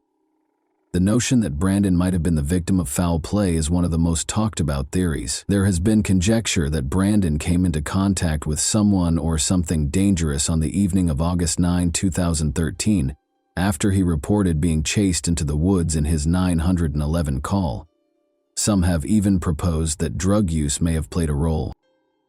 The notion that Brandon might have been the victim of foul play is one of the most talked about theories. There has been conjecture that Brandon came into contact with someone or something dangerous on the evening of August 9, 2013, after he reported being chased into the woods in his 911 call. Some have even proposed that drug use may have played a role.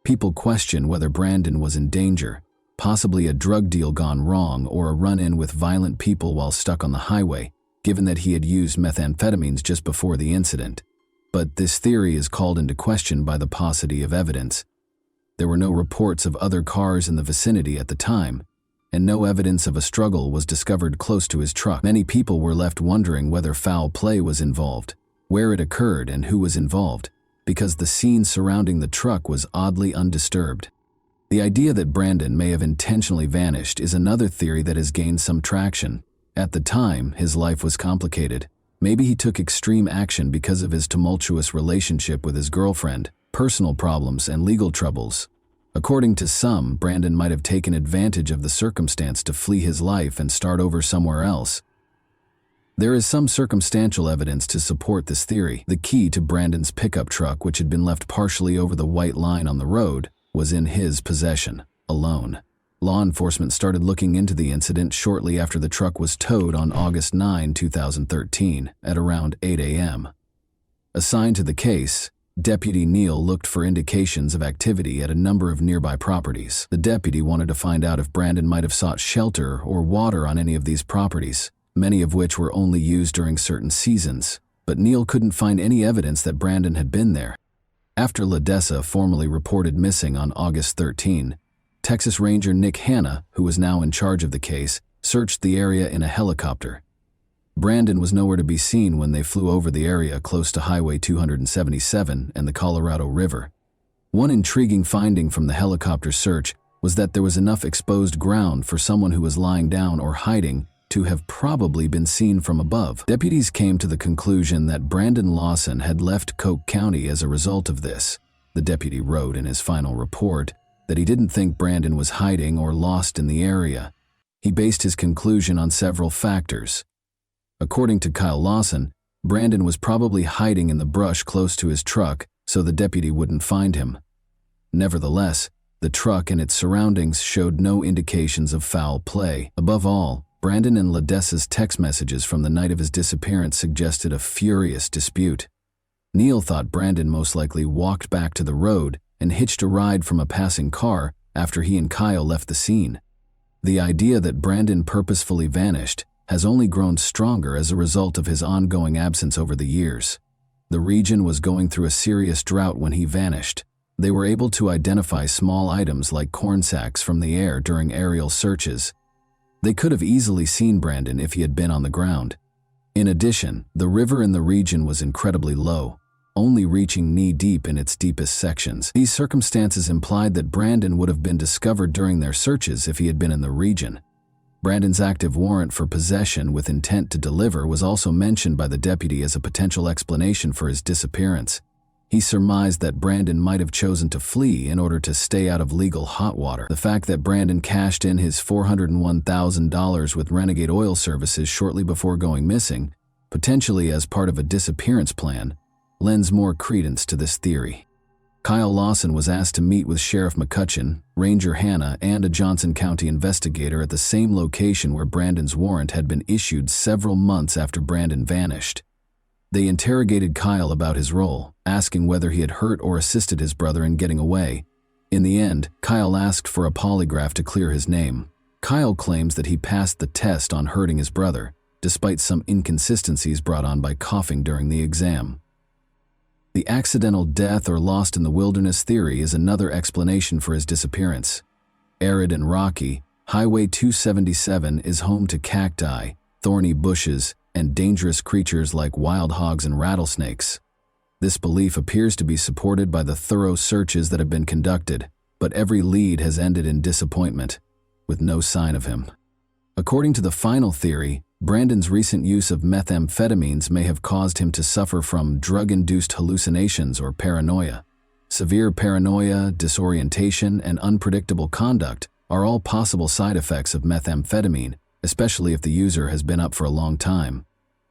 People question whether Brandon was in danger, possibly a drug deal gone wrong or a run-in with violent people while stuck on the highway, given that he had used methamphetamines just before the incident. But this theory is called into question by the paucity of evidence. There were no reports of other cars in the vicinity at the time, and no evidence of a struggle was discovered close to his truck. Many people were left wondering whether foul play was involved, where it occurred, and who was involved, because the scene surrounding the truck was oddly undisturbed. The idea that Brandon may have intentionally vanished is another theory that has gained some traction. At the time, his life was complicated. Maybe he took extreme action because of his tumultuous relationship with his girlfriend, personal problems, and legal troubles. According to some, Brandon might have taken advantage of the circumstance to flee his life and start over somewhere else. There is some circumstantial evidence to support this theory. The key to Brandon's pickup truck, which had been left partially over the white line on the road, was in his possession, alone. Law enforcement started looking into the incident shortly after the truck was towed on August 9, 2013, at around 8 a.m. Assigned to the case, Deputy Neal looked for indications of activity at a number of nearby properties. The deputy wanted to find out if Brandon might have sought shelter or water on any of these properties, many of which were only used during certain seasons, but Neal couldn't find any evidence that Brandon had been there. After LaDessa formally reported missing on August 13, Texas Ranger Nick Hanna, who was now in charge of the case, searched the area in a helicopter. Brandon was nowhere to be seen when they flew over the area close to Highway 277 and the Colorado River. One intriguing finding from the helicopter search was that there was enough exposed ground for someone who was lying down or hiding to have probably been seen from above. Deputies came to the conclusion that Brandon Lawson had left Coke County as a result of this. The deputy wrote in his final report that he didn't think Brandon was hiding or lost in the area. He based his conclusion on several factors. According to Kyle Lawson, Brandon was probably hiding in the brush close to his truck so the deputy wouldn't find him. Nevertheless, the truck and its surroundings showed no indications of foul play. Above all, Brandon and LaDessa's text messages from the night of his disappearance suggested a furious dispute. Neal thought Brandon most likely walked back to the road and hitched a ride from a passing car after he and Kyle left the scene. The idea that Brandon purposefully vanished has only grown stronger as a result of his ongoing absence over the years. The region was going through a serious drought when he vanished. They were able to identify small items like corn sacks from the air during aerial searches. They could have easily seen Brandon if he had been on the ground. In addition, the river in the region was incredibly low, only reaching knee-deep in its deepest sections. These circumstances implied that Brandon would have been discovered during their searches if he had been in the region. Brandon's active warrant for possession with intent to deliver was also mentioned by the deputy as a potential explanation for his disappearance. He surmised that Brandon might have chosen to flee in order to stay out of legal hot water. The fact that Brandon cashed in his $401,000 with Renegade Oil Services shortly before going missing, potentially as part of a disappearance plan, lends more credence to this theory. Kyle Lawson was asked to meet with Sheriff McCutcheon, Ranger Hanna, and a Johnson County investigator at the same location where Brandon's warrant had been issued several months after Brandon vanished. They interrogated Kyle about his role, asking whether he had hurt or assisted his brother in getting away. In the end, Kyle asked for a polygraph to clear his name. Kyle claims that he passed the test on hurting his brother, despite some inconsistencies brought on by coughing during the exam. The accidental death or lost in the wilderness theory is another explanation for his disappearance. Arid and rocky, Highway 277 is home to cacti, thorny bushes, and dangerous creatures like wild hogs and rattlesnakes. This belief appears to be supported by the thorough searches that have been conducted, but every lead has ended in disappointment, with no sign of him. According to the final theory, Brandon's recent use of methamphetamines may have caused him to suffer from drug-induced hallucinations or paranoia. Severe paranoia, disorientation, and unpredictable conduct are all possible side effects of methamphetamine, especially if the user has been up for a long time.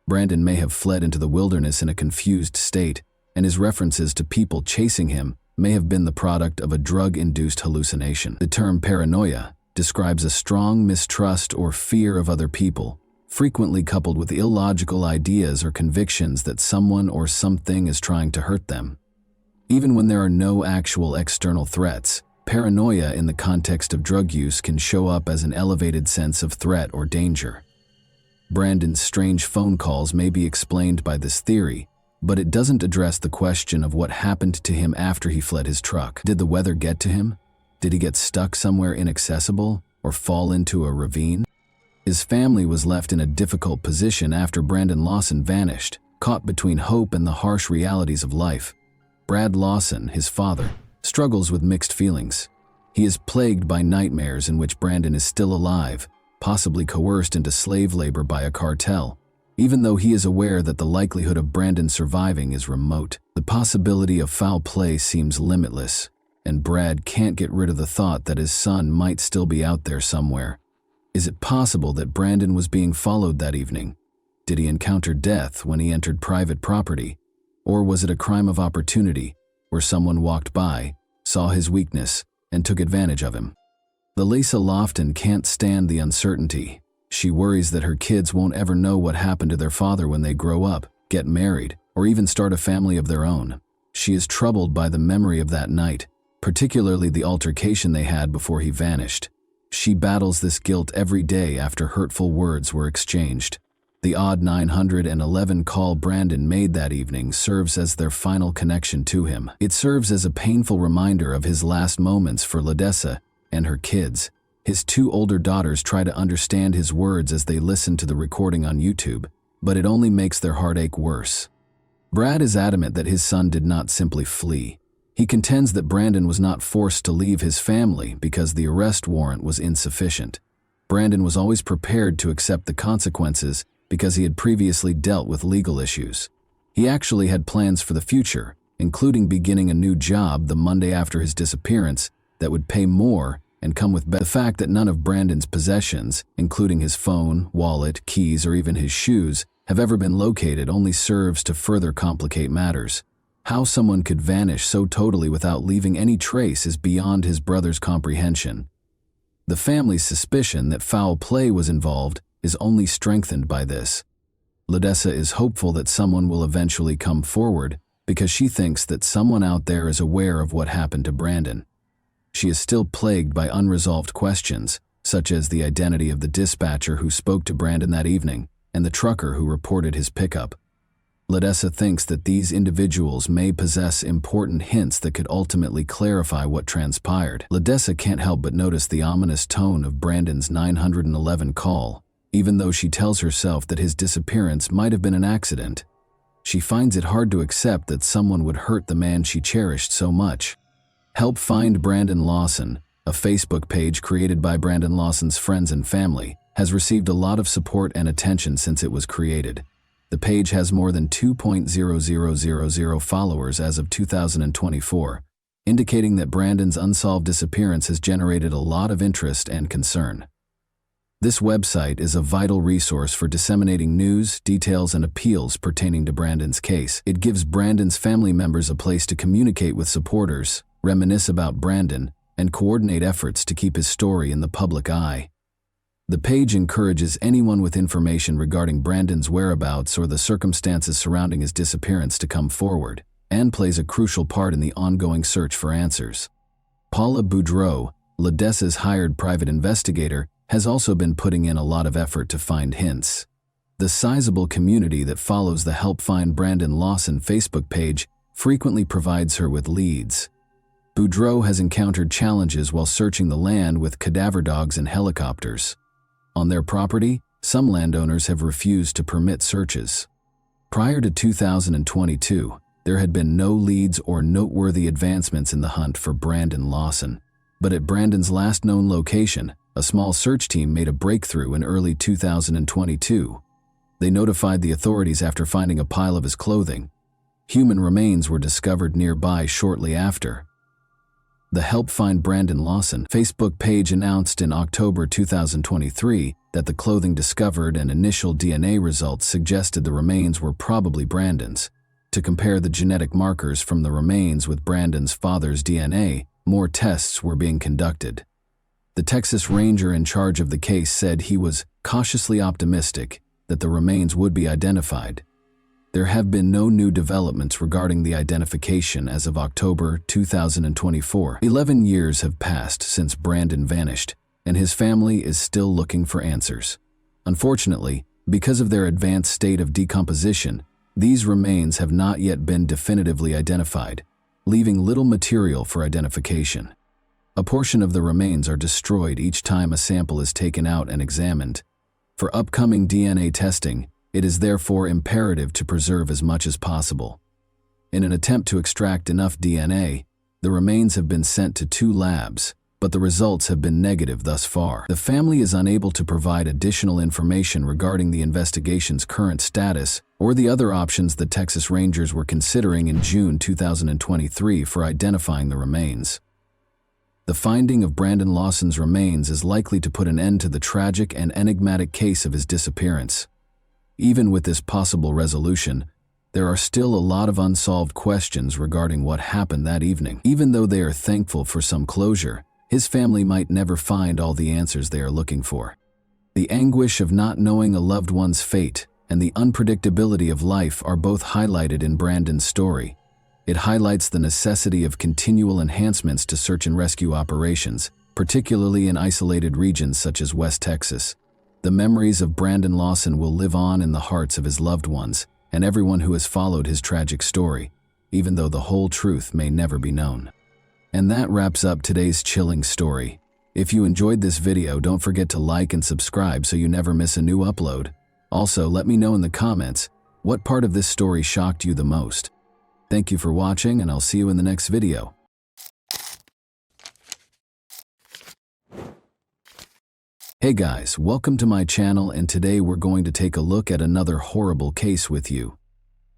Brandon may have fled into the wilderness in a confused state, and his references to people chasing him may have been the product of a drug-induced hallucination. The term paranoia describes a strong mistrust or fear of other people, frequently coupled with illogical ideas or convictions that someone or something is trying to hurt them. Even when there are no actual external threats, paranoia in the context of drug use can show up as an elevated sense of threat or danger. Brandon's strange phone calls may be explained by this theory, but it doesn't address the question of what happened to him after he fled his truck. Did the weather get to him? Did he get stuck somewhere inaccessible or fall into a ravine? His family was left in a difficult position after Brandon Lawson vanished, caught between hope and the harsh realities of life. Brad Lawson, his father, struggles with mixed feelings. He is plagued by nightmares in which Brandon is still alive, possibly coerced into slave labor by a cartel. Even though he is aware that the likelihood of Brandon surviving is remote, the possibility of foul play seems limitless, and Brad can't get rid of the thought that his son might still be out there somewhere. Is it possible that Brandon was being followed that evening? Did he encounter death when he entered private property? Or was it a crime of opportunity, where someone walked by, saw his weakness, and took advantage of him? Lisa Lofton can't stand the uncertainty. She worries that her kids won't ever know what happened to their father when they grow up, get married, or even start a family of their own. She is troubled by the memory of that night, particularly the altercation they had before he vanished. She battles this guilt every day after hurtful words were exchanged. The odd 911 call Brandon made that evening serves as their final connection to him. It serves as a painful reminder of his last moments for Ledessa and her kids. His two older daughters try to understand his words as they listen to the recording on YouTube, but it only makes their heartache worse. Brad is adamant that his son did not simply flee. He contends that Brandon was not forced to leave his family because the arrest warrant was insufficient. Brandon was always prepared to accept the consequences because he had previously dealt with legal issues. He actually had plans for the future, including beginning a new job the Monday after his disappearance that would pay more and come with the fact that none of Brandon's possessions, including his phone, wallet, keys, or even his shoes, have ever been located only serves to further complicate matters. How someone could vanish so totally without leaving any trace is beyond his brother's comprehension. The family's suspicion that foul play was involved is only strengthened by this. Ledessa is hopeful that someone will eventually come forward because she thinks that someone out there is aware of what happened to Brandon. She is still plagued by unresolved questions, such as the identity of the dispatcher who spoke to Brandon that evening and the trucker who reported his pickup. Ledessa thinks that these individuals may possess important hints that could ultimately clarify what transpired. Ledessa can't help but notice the ominous tone of Brandon's 911 call, even though she tells herself that his disappearance might have been an accident. She finds it hard to accept that someone would hurt the man she cherished so much. Help Find Brandon Lawson, a Facebook page created by Brandon Lawson's friends and family, has received a lot of support and attention since it was created. The page has more than 2,000 followers as of 2024, indicating that Brandon's unsolved disappearance has generated a lot of interest and concern. This website is a vital resource for disseminating news, details, and appeals pertaining to Brandon's case. It gives Brandon's family members a place to communicate with supporters, reminisce about Brandon, and coordinate efforts to keep his story in the public eye. The page encourages anyone with information regarding Brandon's whereabouts or the circumstances surrounding his disappearance to come forward, and plays a crucial part in the ongoing search for answers. Paula Boudreau, Ledessa's hired private investigator, has also been putting in a lot of effort to find hints. The sizable community that follows the Help Find Brandon Lawson Facebook page frequently provides her with leads. Boudreau has encountered challenges while searching the land with cadaver dogs and helicopters. On their property, some landowners have refused to permit searches. Prior to 2022, there had been no leads or noteworthy advancements in the hunt for Brandon Lawson. But at Brandon's last known location, a small search team made a breakthrough in early 2022. They notified the authorities after finding a pile of his clothing. Human remains were discovered nearby shortly after. The Help Find Brandon Lawson Facebook page announced in October 2023 that the clothing discovered and initial DNA results suggested the remains were probably Brandon's. To compare the genetic markers from the remains with Brandon's father's DNA, more tests were being conducted. The Texas Ranger in charge of the case said he was cautiously optimistic that the remains would be identified. There have been no new developments regarding the identification as of October 2024. 11 years have passed since Brandon vanished, and his family is still looking for answers. Unfortunately, because of their advanced state of decomposition, these remains have not yet been definitively identified, leaving little material for identification. A portion of the remains are destroyed each time a sample is taken out and examined. For upcoming DNA testing, it is therefore imperative to preserve as much as possible. In an attempt to extract enough DNA, the remains have been sent to 2 labs, but the results have been negative thus far. The family is unable to provide additional information regarding the investigation's current status or the other options the Texas Rangers were considering in June 2023 for identifying the remains. The finding of Brandon Lawson's remains is likely to put an end to the tragic and enigmatic case of his disappearance. Even with this possible resolution, there are still a lot of unsolved questions regarding what happened that evening. Even though they are thankful for some closure, his family might never find all the answers they are looking for. The anguish of not knowing a loved one's fate and the unpredictability of life are both highlighted in Brandon's story. It highlights the necessity of continual enhancements to search and rescue operations, particularly in isolated regions such as West Texas. The memories of Brandon Lawson will live on in the hearts of his loved ones and everyone who has followed his tragic story, even though the whole truth may never be known. And that wraps up today's chilling story. If you enjoyed this video, don't forget to like and subscribe so you never miss a new upload. Also, let me know in the comments what part of this story shocked you the most. Thank you for watching, and I'll see you in the next video. Hey guys, welcome to my channel, and today we're going to take a look at another horrible case with you.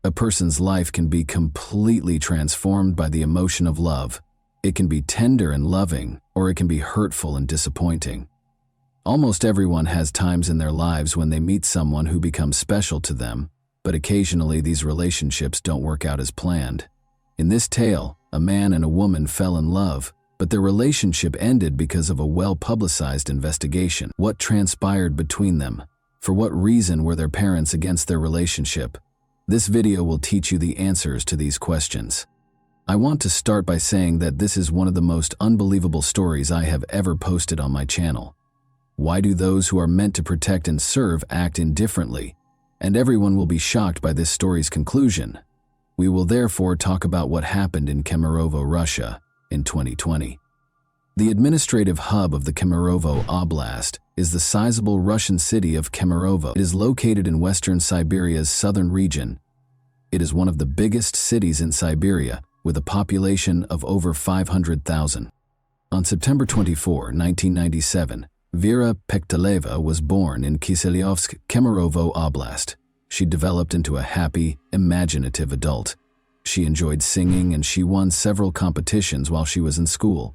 A person's life can be completely transformed by the emotion of love. It can be tender and loving, or it can be hurtful and disappointing. Almost everyone has times in their lives when they meet someone who becomes special to them, but occasionally these relationships don't work out as planned. In this tale, a man and a woman fell in love, but their relationship ended because of a well-publicized investigation. What transpired between them? For what reason were their parents against their relationship? This video will teach you the answers to these questions. I want to start by saying that this is one of the most unbelievable stories I have ever posted on my channel. Why do those who are meant to protect and serve act indifferently? And everyone will be shocked by this story's conclusion. We will therefore talk about what happened in Kemerovo, Russia, in 2020. The administrative hub of the Kemerovo Oblast is the sizable Russian city of Kemerovo. It is located in western Siberia's southern region. It is one of the biggest cities in Siberia, with a population of over 500,000. On September 24, 1997, Vera Pekteleva was born in Kiselyovsk, Kemerovo Oblast. She developed into a happy, imaginative adult. She enjoyed singing, and she won several competitions while she was in school.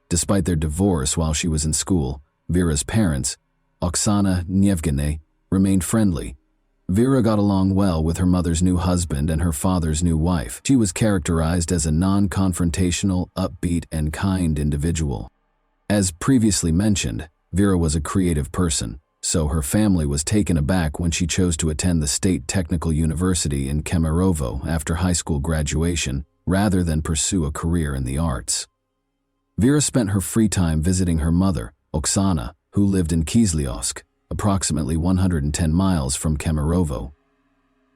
Despite their divorce while she was in school, Vera's parents, Oksana and Yevgeny, remained friendly. Vera got along well with her mother's new husband and her father's new wife. She was characterized as a non-confrontational, upbeat, and kind individual. As previously mentioned, Vera was a creative person, so her family was taken aback when she chose to attend the State Technical University in Kemerovo after high school graduation, rather than pursue a career in the arts. Vera spent her free time visiting her mother, Oksana, who lived in Kislyovsk, approximately 110 miles from Kemerovo.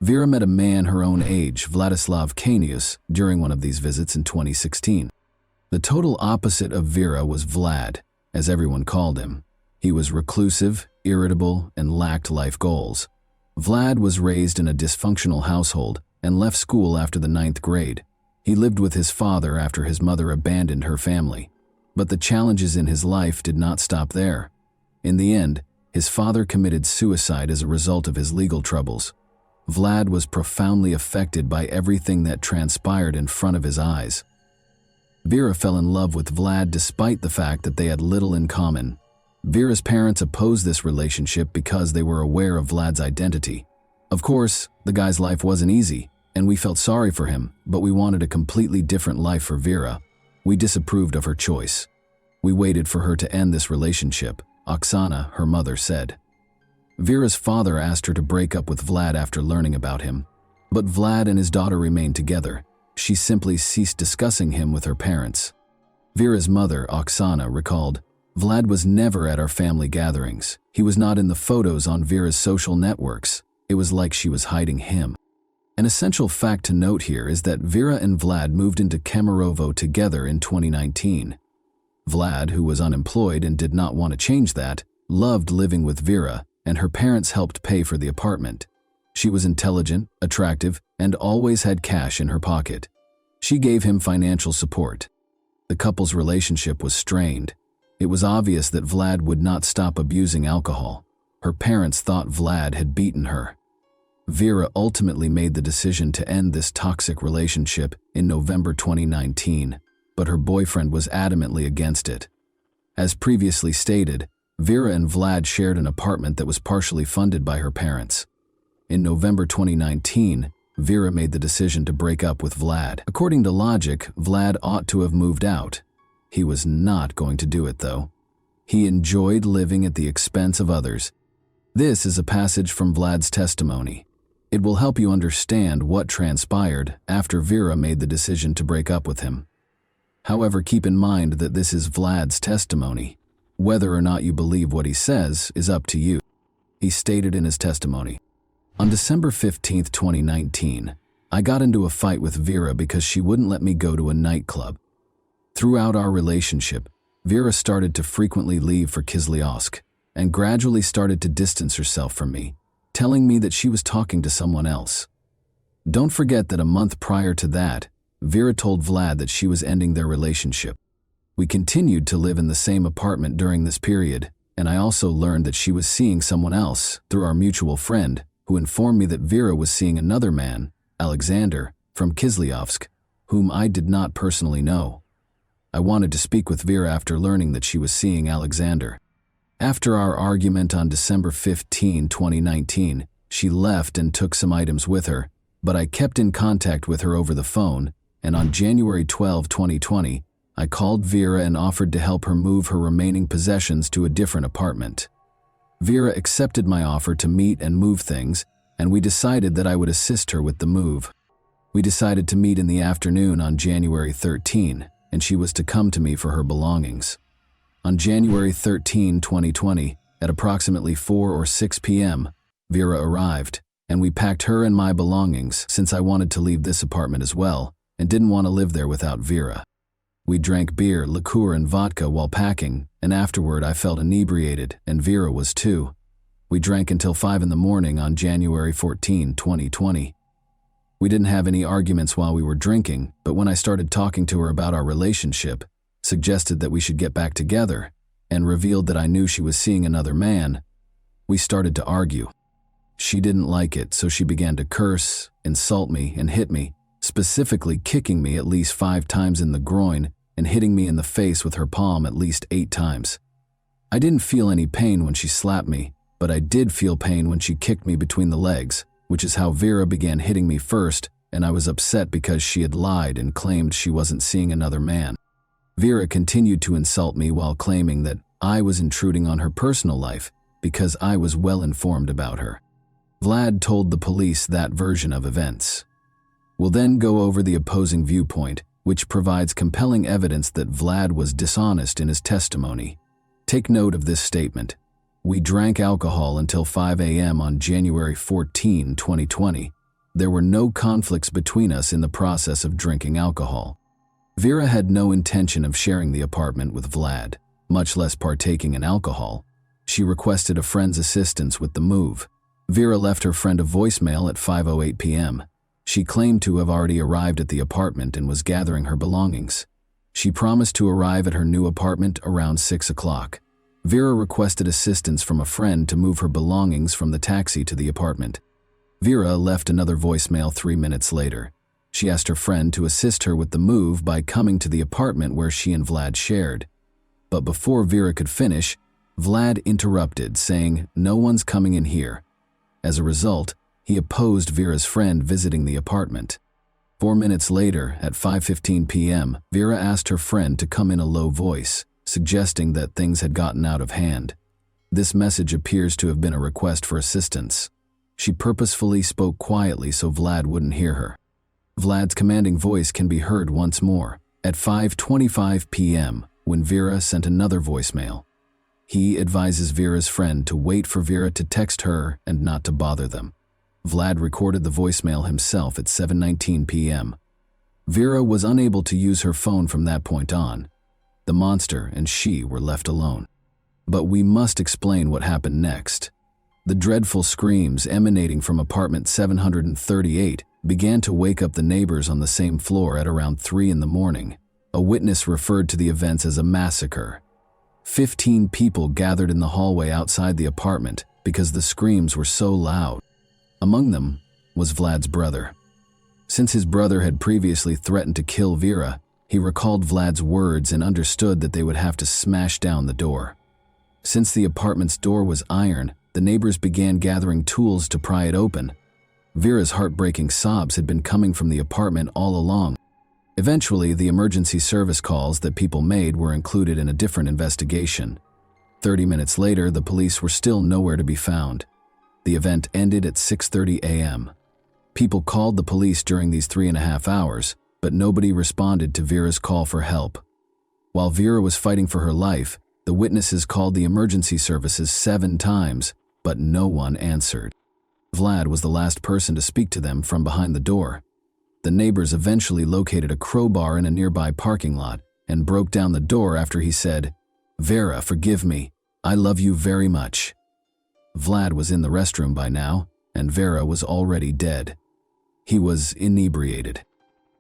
Vera met a man her own age, Vladislav Kanius, during one of these visits in 2016. The total opposite of Vera was Vlad, as everyone called him. He was reclusive, irritable, and lacked life goals. Vlad was raised in a dysfunctional household and left school after the 9th grade. He lived with his father after his mother abandoned her family. But the challenges in his life did not stop there. In the end, his father committed suicide as a result of his legal troubles. Vlad was profoundly affected by everything that transpired in front of his eyes. Vera fell in love with Vlad despite the fact that they had little in common. Vera's parents opposed this relationship because they were aware of Vlad's identity. Of course, the guy's life wasn't easy, and we felt sorry for him, but we wanted a completely different life for Vera. We disapproved of her choice. We waited for her to end this relationship, Oksana, her mother, said. Vera's father asked her to break up with Vlad after learning about him, but Vlad and his daughter remained together. She simply ceased discussing him with her parents. Vera's mother, Oksana, recalled, "Vlad was never at our family gatherings. He was not in the photos on Vera's social networks. It was like she was hiding him." An essential fact to note here is that Vera and Vlad moved into Kemerovo together in 2019. Vlad, who was unemployed and did not want to change that, loved living with Vera, and her parents helped pay for the apartment. She was intelligent, attractive, and always had cash in her pocket. She gave him financial support. The couple's relationship was strained. It was obvious that Vlad would not stop abusing alcohol. Her parents thought Vlad had beaten her. Vera ultimately made the decision to end this toxic relationship in November 2019, but her boyfriend was adamantly against it. As previously stated, Vera and Vlad shared an apartment that was partially funded by her parents. In November 2019, Vera made the decision to break up with Vlad. According to logic, Vlad ought to have moved out. He was not going to do it, though. He enjoyed living at the expense of others. This is a passage from Vlad's testimony. It will help you understand what transpired after Vera made the decision to break up with him. However, keep in mind that this is Vlad's testimony. Whether or not you believe what he says is up to you. He stated in his testimony, "On December 15, 2019, I got into a fight with Vera because she wouldn't let me go to a nightclub. Throughout our relationship, Vera started to frequently leave for Kislyovsk and gradually started to distance herself from me, telling me that she was talking to someone else. Don't forget that a month prior to that, Vera told Vlad that she was ending their relationship. We continued to live in the same apartment during this period, and I also learned that she was seeing someone else through our mutual friend, who informed me that Vera was seeing another man, Alexander, from Kislyovsk, whom I did not personally know. I wanted to speak with Vera after learning that she was seeing Alexander. After our argument on December 15, 2019, she left and took some items with her, but I kept in contact with her over the phone, and on January 12, 2020, I called Vera and offered to help her move her remaining possessions to a different apartment. Vera accepted my offer to meet and move things, and we decided that I would assist her with the move. We decided to meet in the afternoon on January 13, and she was to come to me for her belongings. On January 13, 2020, at approximately 4 or 6 p.m., Vera arrived, and we packed her and my belongings since I wanted to leave this apartment as well and didn't want to live there without Vera. We drank beer, liqueur, and vodka while packing, and afterward I felt inebriated, and Vera was too. We drank until 5 in the morning on January 14, 2020. We didn't have any arguments while we were drinking, but when I started talking to her about our relationship, suggested that we should get back together, and revealed that I knew she was seeing another man, we started to argue. She didn't like it, so she began to curse, insult me, and hit me, specifically kicking me at least 5 times in the groin and hitting me in the face with her palm at least 8 times. I didn't feel any pain when she slapped me, but I did feel pain when she kicked me between the legs, which is how Vera began hitting me first, and I was upset because she had lied and claimed she wasn't seeing another man. Vera continued to insult me while claiming that I was intruding on her personal life because I was well informed about her. Vlad told the police that version of events. We'll then go over the opposing viewpoint which provides compelling evidence that Vlad was dishonest in his testimony. Take note of this statement. We drank alcohol until 5 a.m. on January 14, 2020. There were no conflicts between us in the process of drinking alcohol. Vera had no intention of sharing the apartment with Vlad, much less partaking in alcohol. She requested a friend's assistance with the move. Vera left her friend a voicemail at 5:08 p.m. She claimed to have already arrived at the apartment and was gathering her belongings. She promised to arrive at her new apartment around 6 o'clock. Vera requested assistance from a friend to move her belongings from the taxi to the apartment. Vera left another voicemail 3 minutes later. She asked her friend to assist her with the move by coming to the apartment where she and Vlad shared. But before Vera could finish, Vlad interrupted, saying, "No one's coming in here." As a result, he opposed Vera's friend visiting the apartment. 4 minutes later, at 5:15 p.m., Vera asked her friend to come in a low voice, suggesting that things had gotten out of hand. This message appears to have been a request for assistance. She purposefully spoke quietly so Vlad wouldn't hear her. Vlad's commanding voice can be heard once more, at 5:25 p.m., when Vera sent another voicemail. He advises Vera's friend to wait for Vera to text her and not to bother them. Vlad recorded the voicemail himself at 7:19 p.m. Vera was unable to use her phone from that point on. The monster and she were left alone. But we must explain what happened next. The dreadful screams emanating from apartment 738 began to wake up the neighbors on the same floor at around 3 in the morning. A witness referred to the events as a massacre. 15 people gathered in the hallway outside the apartment because the screams were so loud. Among them was Vlad's brother. Since his brother had previously threatened to kill Vera, he recalled Vlad's words and understood that they would have to smash down the door. Since the apartment's door was iron, the neighbors began gathering tools to pry it open. Vera's heartbreaking sobs had been coming from the apartment all along. Eventually, the emergency service calls that people made were included in a different investigation. 30 minutes later, the police were still nowhere to be found. The event ended at 6:30 a.m. People called the police during these 3.5 hours, but nobody responded to Vera's call for help. While Vera was fighting for her life, the witnesses called the emergency services 7 times, but no one answered. Vlad was the last person to speak to them from behind the door. The neighbors eventually located a crowbar in a nearby parking lot and broke down the door after he said, "Vera, forgive me. I love you very much." Vlad was in the restroom by now, and Vera was already dead. He was inebriated.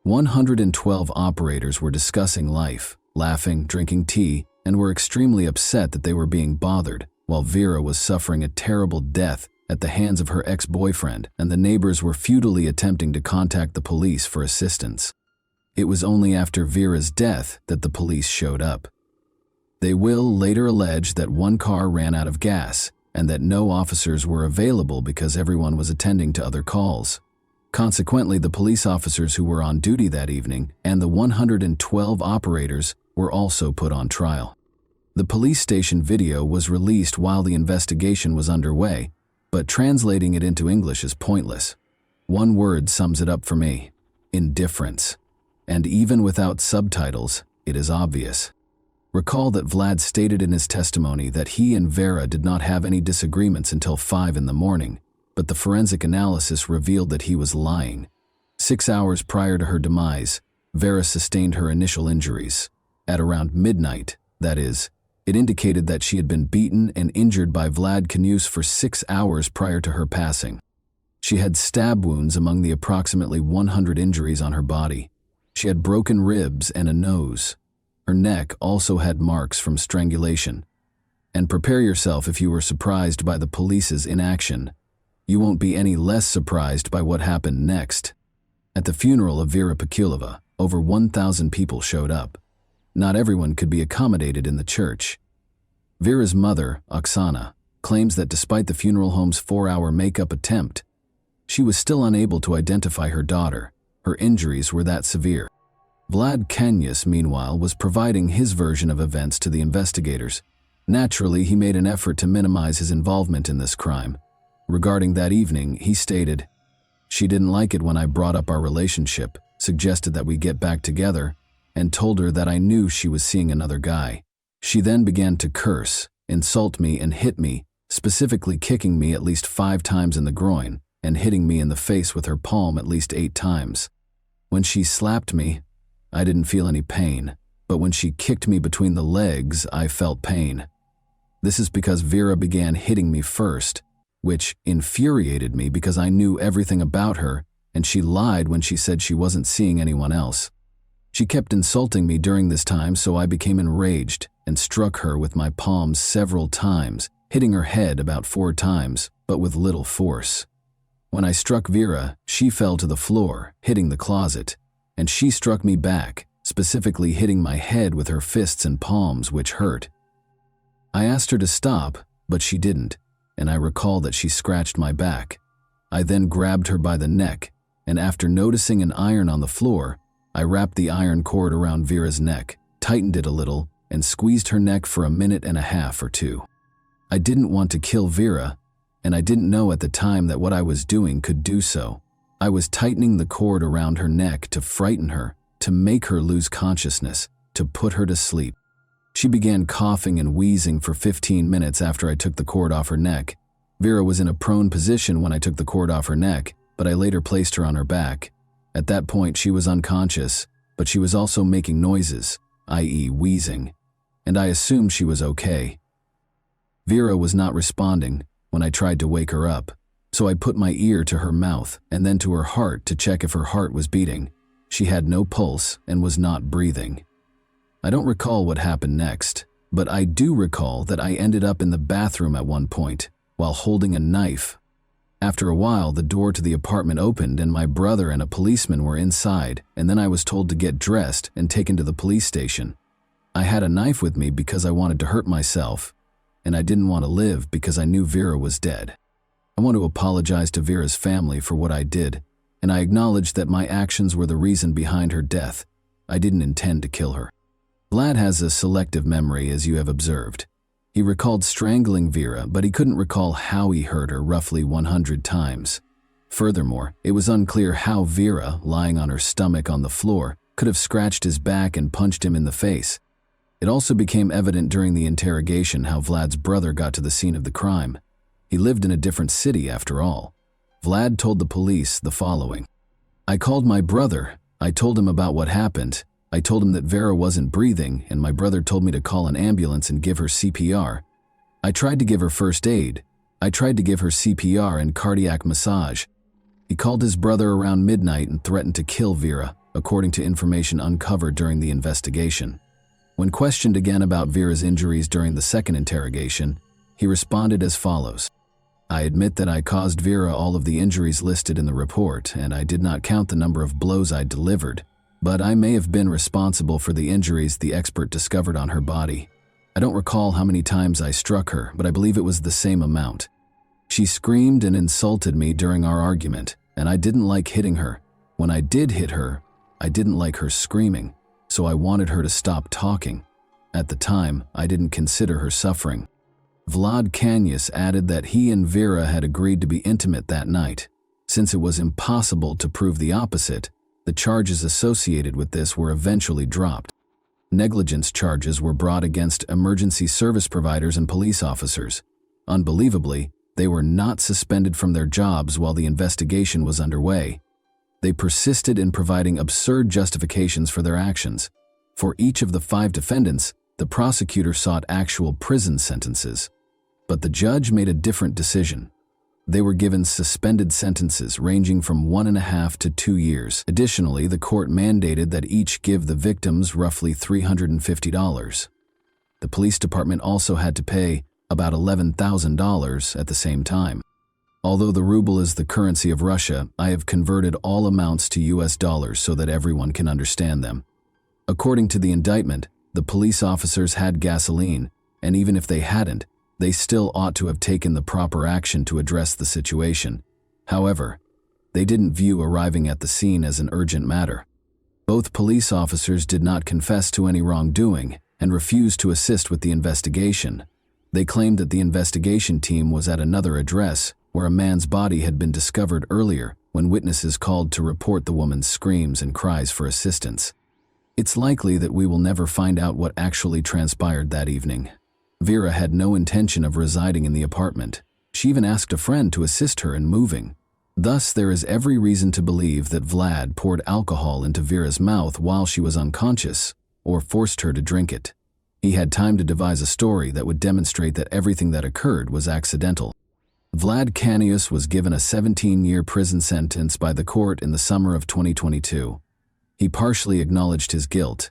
112 operators were discussing life, laughing, drinking tea, and were extremely upset that they were being bothered, while Vera was suffering a terrible death at the hands of her ex-boyfriend, and the neighbors were futilely attempting to contact the police for assistance. It was only after Vera's death that the police showed up. They will later allege that one car ran out of gas and that no officers were available because everyone was attending to other calls. Consequently, the police officers who were on duty that evening and the 112 operators were also put on trial. The police station video was released while the investigation was underway, but translating it into English is pointless. One word sums it up for me: indifference. And even without subtitles, it is obvious. Recall that Vlad stated in his testimony that he and Vera did not have any disagreements until 5 in the morning, but the forensic analysis revealed that he was lying. 6 hours prior to her demise, Vera sustained her initial injuries. At around midnight, that is, it indicated that she had been beaten and injured by Vlad Knus for 6 hours prior to her passing. She had stab wounds among the approximately 100 injuries on her body. She had broken ribs and a nose. Her neck also had marks from strangulation. And prepare yourself if you were surprised by the police's inaction. You won't be any less surprised by what happened next. At the funeral of Vera Pekulova, over 1,000 people showed up. Not everyone could be accommodated in the church. Vera's mother, Oksana, claims that despite the funeral home's 4-hour makeup attempt, she was still unable to identify her daughter. Her injuries were that severe. Vlad Knus, meanwhile, was providing his version of events to the investigators. Naturally, he made an effort to minimize his involvement in this crime. Regarding that evening, he stated, "She didn't like it when I brought up our relationship. suggested that we get back together, and told her that I knew she was seeing another guy. She then began to curse, insult me, and hit me, specifically kicking me at least 5 times in the groin and hitting me in the face with her palm at least 8 times. When she slapped me, I didn't feel any pain, but when she kicked me between the legs, I felt pain. This is because Vera began hitting me first, which infuriated me because I knew everything about her, and she lied when she said she wasn't seeing anyone else. She kept insulting me during this time, so I became enraged and struck her with my palms several times, hitting her head about 4 times, but with little force. When I struck Vera, she fell to the floor, hitting the closet, and she struck me back, specifically hitting my head with her fists and palms, which hurt. I asked her to stop, but she didn't, and I recall that she scratched my back. I then grabbed her by the neck, and after noticing an iron on the floor, I wrapped the iron cord around Vera's neck, tightened it a little, and squeezed her neck for 1.5 minutes or 2. I didn't want to kill Vera, and I didn't know at the time that what I was doing could do so. I was tightening the cord around her neck to frighten her, to make her lose consciousness, to put her to sleep. She began coughing and wheezing for 15 minutes after I took the cord off her neck. Vera was in a prone position when I took the cord off her neck, but I later placed her on her back. At that point, she was unconscious, but she was also making noises, i.e. wheezing, and I assumed she was okay. Vera was not responding when I tried to wake her up, so I put my ear to her mouth and then to her heart to check if her heart was beating. She had no pulse and was not breathing. I don't recall what happened next, but I do recall that I ended up in the bathroom at one point while holding a knife. After a while, the door to the apartment opened and my brother and a policeman were inside, and then I was told to get dressed and taken to the police station. I had a knife with me because I wanted to hurt myself, and I didn't want to live because I knew Vera was dead. I want to apologize to Vera's family for what I did, and I acknowledge that my actions were the reason behind her death. I didn't intend to kill her. Vlad has a selective memory, as you have observed. He recalled strangling Vera, but he couldn't recall how he hurt her roughly 100 times. Furthermore, it was unclear how Vera, lying on her stomach on the floor, could have scratched his back and punched him in the face. It also became evident during the interrogation how Vlad's brother got to the scene of the crime. He lived in a different city after all. Vlad told the police the following. I called my brother. I told him about what happened. I told him that Vera wasn't breathing, and my brother told me to call an ambulance and give her CPR. I tried to give her first aid. I tried to give her CPR and cardiac massage. He called his brother around midnight and threatened to kill Vera, according to information uncovered during the investigation. When questioned again about Vera's injuries during the second interrogation, he responded as follows. I admit that I caused Vera all of the injuries listed in the report, and I did not count the number of blows I delivered, but I may have been responsible for the injuries the expert discovered on her body. I don't recall how many times I struck her, but I believe it was the same amount. She screamed and insulted me during our argument, and I didn't like hitting her. When I did hit her, I didn't like her screaming, so I wanted her to stop talking. At the time, I didn't consider her suffering. Vlad Kanyas added that he and Vera had agreed to be intimate that night. Since it was impossible to prove the opposite, the charges associated with this were eventually dropped. Negligence charges were brought against emergency service providers and police officers. Unbelievably, they were not suspended from their jobs while the investigation was underway. They persisted in providing absurd justifications for their actions. For each of the 5 defendants, the prosecutor sought actual prison sentences. But the judge made a different decision. They were given suspended sentences ranging from 1.5 to 2 years. Additionally, the court mandated that each give the victims roughly $350. The police department also had to pay about $11,000 at the same time. Although the ruble is the currency of Russia, I have converted all amounts to US dollars so that everyone can understand them. According to the indictment, the police officers had gasoline, and even if they hadn't, they still ought to have taken the proper action to address the situation. However, they didn't view arriving at the scene as an urgent matter. Both police officers did not confess to any wrongdoing and refused to assist with the investigation. They claimed that the investigation team was at another address where a man's body had been discovered earlier when witnesses called to report the woman's screams and cries for assistance. It's likely that we will never find out what actually transpired that evening. Vera had no intention of residing in the apartment. She even asked a friend to assist her in moving. Thus, there is every reason to believe that Vlad poured alcohol into Vera's mouth while she was unconscious, or forced her to drink it. He had time to devise a story that would demonstrate that everything that occurred was accidental. Vlad Canius was given a 17-year prison sentence by the court in the summer of 2022. He partially acknowledged his guilt.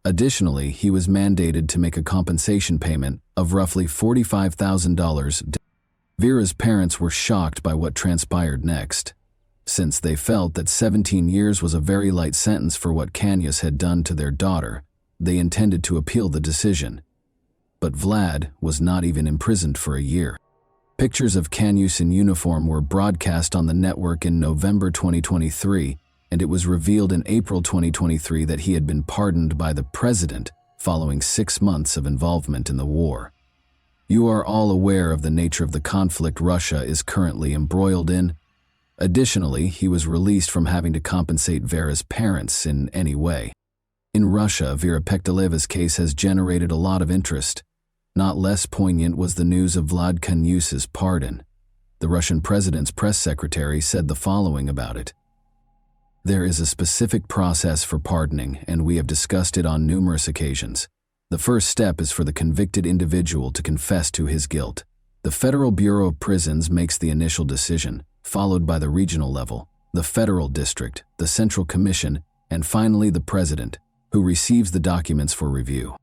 Additionally, he was mandated to make a compensation payment of roughly $45,000. Vera's parents were shocked by what transpired next, since they felt that 17 years was a very light sentence for what Canius had done to their daughter. They intended to appeal the decision. But Vlad was not even imprisoned for a year. Pictures of Canius in uniform were broadcast on the network in November 2023, and it was revealed in April 2023 that he had been pardoned by the president following 6 months of involvement in the war. You are all aware of the nature of the conflict Russia is currently embroiled in. Additionally, he was released from having to compensate Vera's parents in any way. In Russia, Vera Pektaleva's case has generated a lot of interest. Not less poignant was the news of Vlad Canius's pardon. The Russian president's press secretary said the following about it. There is a specific process for pardoning, and we have discussed it on numerous occasions. The first step is for the convicted individual to confess to his guilt. The Federal Bureau of Prisons makes the initial decision, followed by the regional level, the federal district, the Central Commission, and finally the president, who receives the documents for review.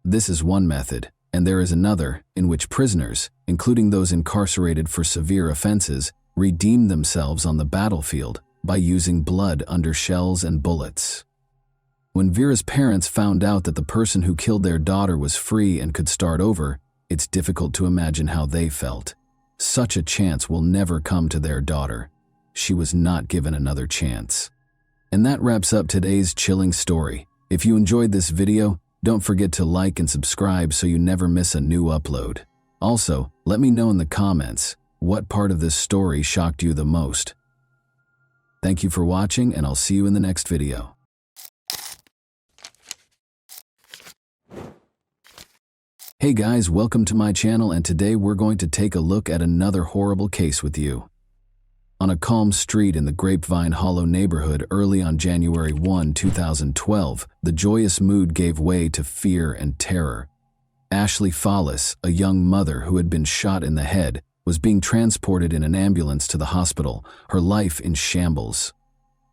This is one method, and there is another in which prisoners, including those incarcerated for severe offenses, redeem themselves on the battlefield by using blood under shells and bullets. When Vera's parents found out that the person who killed their daughter was free and could start over, it's difficult to imagine how they felt. Such a chance will never come to their daughter. She was not given another chance. And that wraps up today's chilling story. If you enjoyed this video, don't forget to like and subscribe so you never miss a new upload. Also, let me know in the comments what part of this story shocked you the most. Thank you for watching, and I'll see you in the next video. Hey guys, welcome to my channel, and today we're going to take a look at another horrible case with you. On a calm street in the Grapevine Hollow neighborhood early on January 1, 2012, the joyous mood gave way to fear and terror. Ashley Fallis, a young mother who had been shot in the head, was being transported in an ambulance to the hospital, her life in shambles.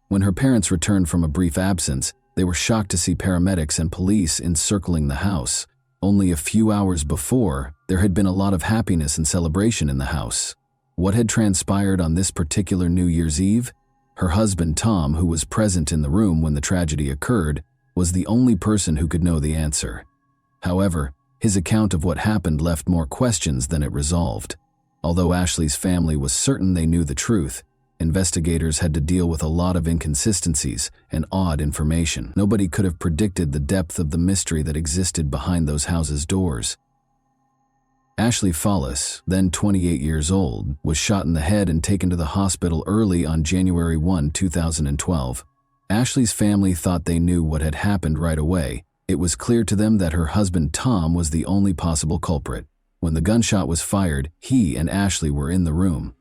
When her parents returned from a brief absence, they were shocked to see paramedics and police encircling the house. Only a few hours before, there had been a lot of happiness and celebration in the house. What had transpired on this particular New Year's Eve? Her husband Tom, who was present in the room when the tragedy occurred, was the only person who could know the answer. However, his account of what happened left more questions than it resolved. Although Ashley's family was certain they knew the truth, investigators had to deal with a lot of inconsistencies and odd information. Nobody could have predicted the depth of the mystery that existed behind those houses' doors. Ashley Fallis, then 28 years old, was shot in the head and taken to the hospital early on January 1, 2012. Ashley's family thought they knew what had happened right away. It was clear to them that her husband Tom was the only possible culprit. When the gunshot was fired, he and Ashley were in the room.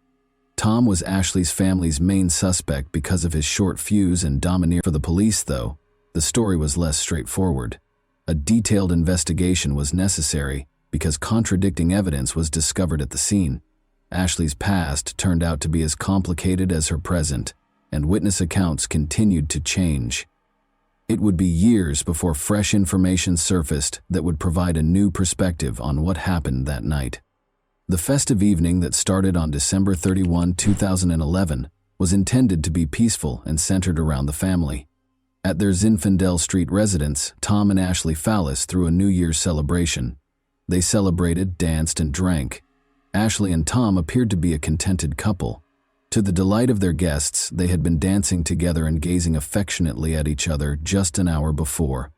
Tom was Ashley's family's main suspect because of his short fuse and domineer. For the police, though, the story was less straightforward. A detailed investigation was necessary because contradicting evidence was discovered at the scene. Ashley's past turned out to be as complicated as her present, and witness accounts continued to change. It would be years before fresh information surfaced that would provide a new perspective on what happened that night. The festive evening that started on December 31, 2011, was intended to be peaceful and centered around the family. At their Zinfandel Street residence, Tom and Ashley Fallis threw a New Year's celebration. They celebrated, danced, and drank. Ashley and Tom appeared to be a contented couple. To the delight of their guests, they had been dancing together and gazing affectionately at each other just an hour before.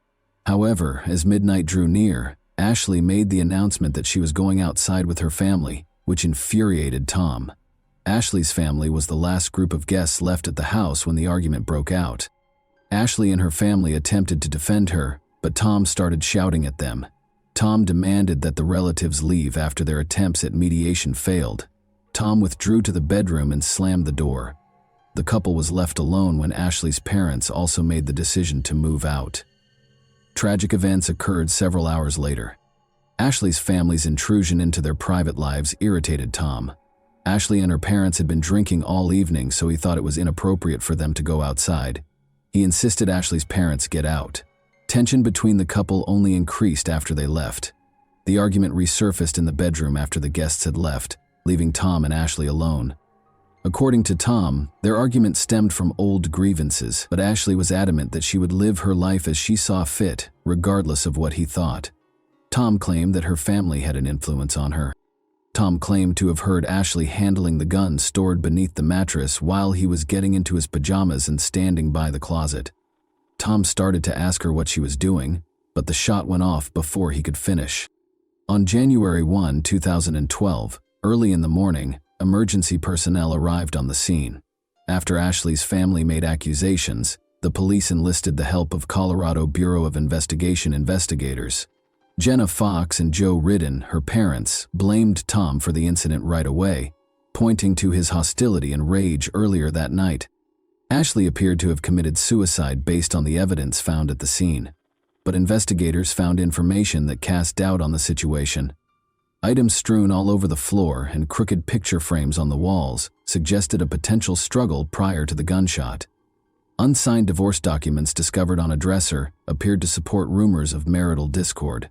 However, as midnight drew near, Ashley made the announcement that she was going outside with her family, which infuriated Tom. Ashley's family was the last group of guests left at the house when the argument broke out. Ashley and her family attempted to defend her, but Tom started shouting at them. Tom demanded that the relatives leave after their attempts at mediation failed. Tom withdrew to the bedroom and slammed the door. The couple was left alone when Ashley's parents also made the decision to move out. Tragic events occurred several hours later. Ashley's family's intrusion into their private lives irritated Tom. Ashley and her parents had been drinking all evening, so he thought it was inappropriate for them to go outside. He insisted Ashley's parents get out. Tension between the couple only increased after they left. The argument resurfaced in the bedroom after the guests had left, leaving Tom and Ashley alone. According to Tom, their argument stemmed from old grievances, but Ashley was adamant that she would live her life as she saw fit, regardless of what he thought. Tom claimed that her family had an influence on her. Tom claimed to have heard Ashley handling the gun stored beneath the mattress while he was getting into his pajamas and standing by the closet. Tom started to ask her what she was doing, but the shot went off before he could finish. On January 1, 2012, early in the morning, emergency personnel arrived on the scene. After Ashley's family made accusations, the police enlisted the help of Colorado Bureau of Investigation investigators. Jenna Fox and Joe Ridden, her parents, blamed Tom for the incident right away, pointing to his hostility and rage earlier that night. Ashley appeared to have committed suicide based on the evidence found at the scene, but investigators found information that cast doubt on the situation. Items strewn all over the floor and crooked picture frames on the walls suggested a potential struggle prior to the gunshot. Unsigned divorce documents discovered on a dresser appeared to support rumors of marital discord.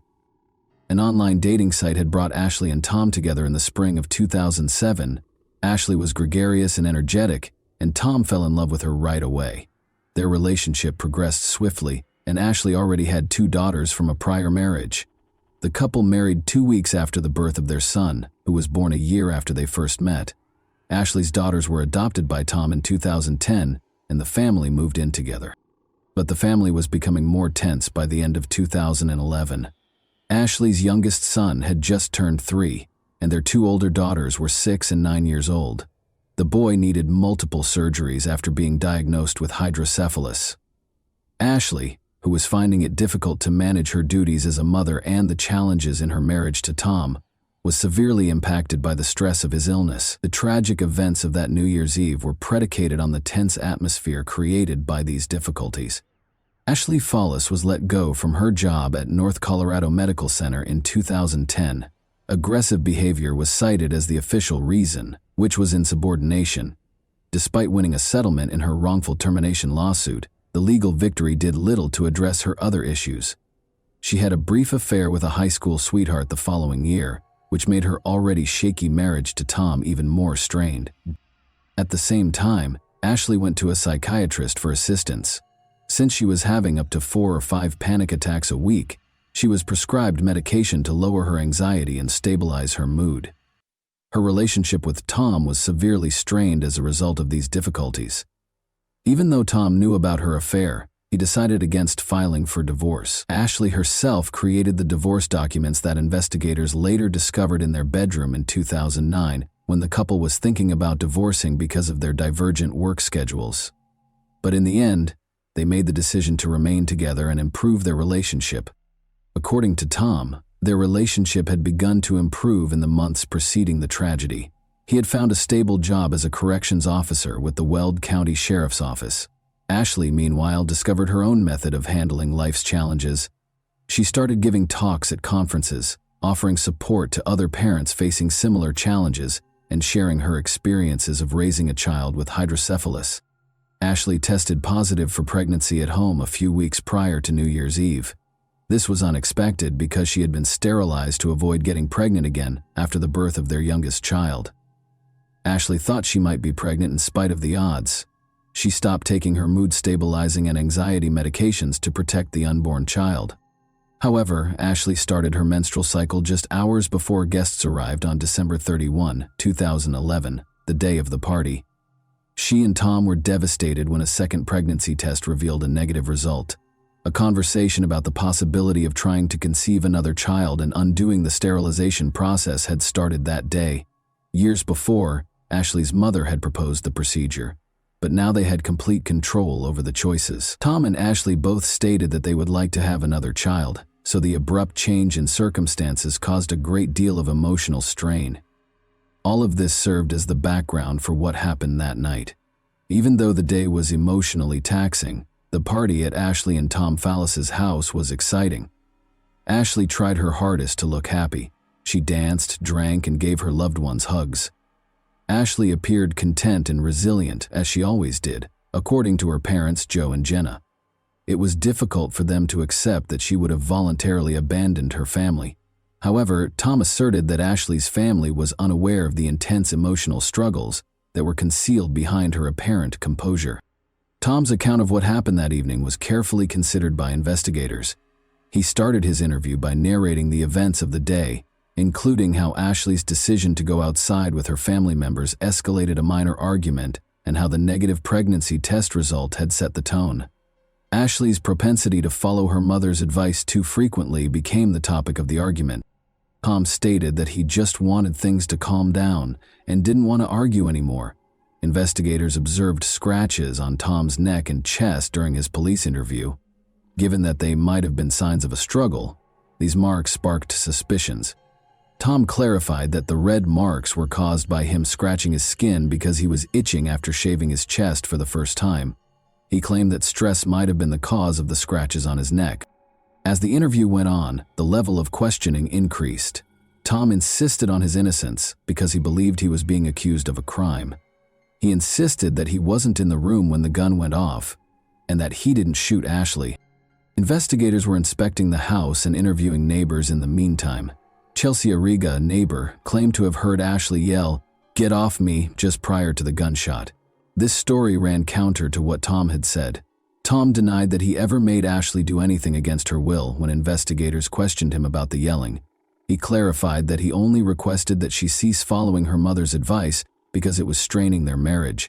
An online dating site had brought Ashley and Tom together in the spring of 2007. Ashley was gregarious and energetic, and Tom fell in love with her right away. Their relationship progressed swiftly, and Ashley already had 2 daughters from a prior marriage. The couple married 2 weeks after the birth of their son, who was born a year after they first met. Ashley's daughters were adopted by Tom in 2010, and the family moved in together. But the family was becoming more tense by the end of 2011. Ashley's youngest son had just turned 3, and their 2 older daughters were 6 and 9 years old. The boy needed multiple surgeries after being diagnosed with hydrocephalus. Ashley, who was finding it difficult to manage her duties as a mother and the challenges in her marriage to Tom, was severely impacted by the stress of his illness. The tragic events of that New Year's Eve were predicated on the tense atmosphere created by these difficulties. Ashley Follis was let go from her job at North Colorado Medical Center in 2010. Aggressive behavior was cited as the official reason, which was insubordination. Despite winning a settlement in her wrongful termination lawsuit, the legal victory did little to address her other issues. She had a brief affair with a high school sweetheart the following year, which made her already shaky marriage to Tom even more strained. At the same time, Ashley went to a psychiatrist for assistance. Since she was having up to 4 or 5 panic attacks a week, she was prescribed medication to lower her anxiety and stabilize her mood. Her relationship with Tom was severely strained as a result of these difficulties. Even though Tom knew about her affair, he decided against filing for divorce. Ashley herself created the divorce documents that investigators later discovered in their bedroom in 2009 when the couple was thinking about divorcing because of their divergent work schedules. But in the end, they made the decision to remain together and improve their relationship. According to Tom, their relationship had begun to improve in the months preceding the tragedy. He had found a stable job as a corrections officer with the Weld County Sheriff's Office. Ashley, meanwhile, discovered her own method of handling life's challenges. She started giving talks at conferences, offering support to other parents facing similar challenges, and sharing her experiences of raising a child with hydrocephalus. Ashley tested positive for pregnancy at home a few weeks prior to New Year's Eve. This was unexpected because she had been sterilized to avoid getting pregnant again after the birth of their youngest child. Ashley thought she might be pregnant in spite of the odds. She stopped taking her mood-stabilizing and anxiety medications to protect the unborn child. However, Ashley started her menstrual cycle just hours before guests arrived on December 31, 2011, the day of the party. She and Tom were devastated when a second pregnancy test revealed a negative result. A conversation about the possibility of trying to conceive another child and undoing the sterilization process had started that day. Years before, Ashley's mother had proposed the procedure, but now they had complete control over the choices. Tom and Ashley both stated that they would like to have another child, so the abrupt change in circumstances caused a great deal of emotional strain. All of this served as the background for what happened that night. Even though the day was emotionally taxing, the party at Ashley and Tom Fallis's house was exciting. Ashley tried her hardest to look happy. She danced, drank, and gave her loved ones hugs. Ashley appeared content and resilient, as she always did, according to her parents Joe and Jenna. It was difficult for them to accept that she would have voluntarily abandoned her family. However, Tom asserted that Ashley's family was unaware of the intense emotional struggles that were concealed behind her apparent composure. Tom's account of what happened that evening was carefully considered by investigators. He started his interview by narrating the events of the day, including how Ashley's decision to go outside with her family members escalated a minor argument and how the negative pregnancy test result had set the tone. Ashley's propensity to follow her mother's advice too frequently became the topic of the argument. Tom stated that he just wanted things to calm down and didn't want to argue anymore. Investigators observed scratches on Tom's neck and chest during his police interview. Given that they might have been signs of a struggle, these marks sparked suspicions. Tom clarified that the red marks were caused by him scratching his skin because he was itching after shaving his chest for the first time. He claimed that stress might have been the cause of the scratches on his neck. As the interview went on, the level of questioning increased. Tom insisted on his innocence because he believed he was being accused of a crime. He insisted that he wasn't in the room when the gun went off, and that he didn't shoot Ashley. Investigators were inspecting the house and interviewing neighbors in the meantime. Chelsea Arriga, a neighbor, claimed to have heard Ashley yell, "Get off me," just prior to the gunshot. This story ran counter to what Tom had said. Tom denied that he ever made Ashley do anything against her will when investigators questioned him about the yelling. He clarified that he only requested that she cease following her mother's advice because it was straining their marriage.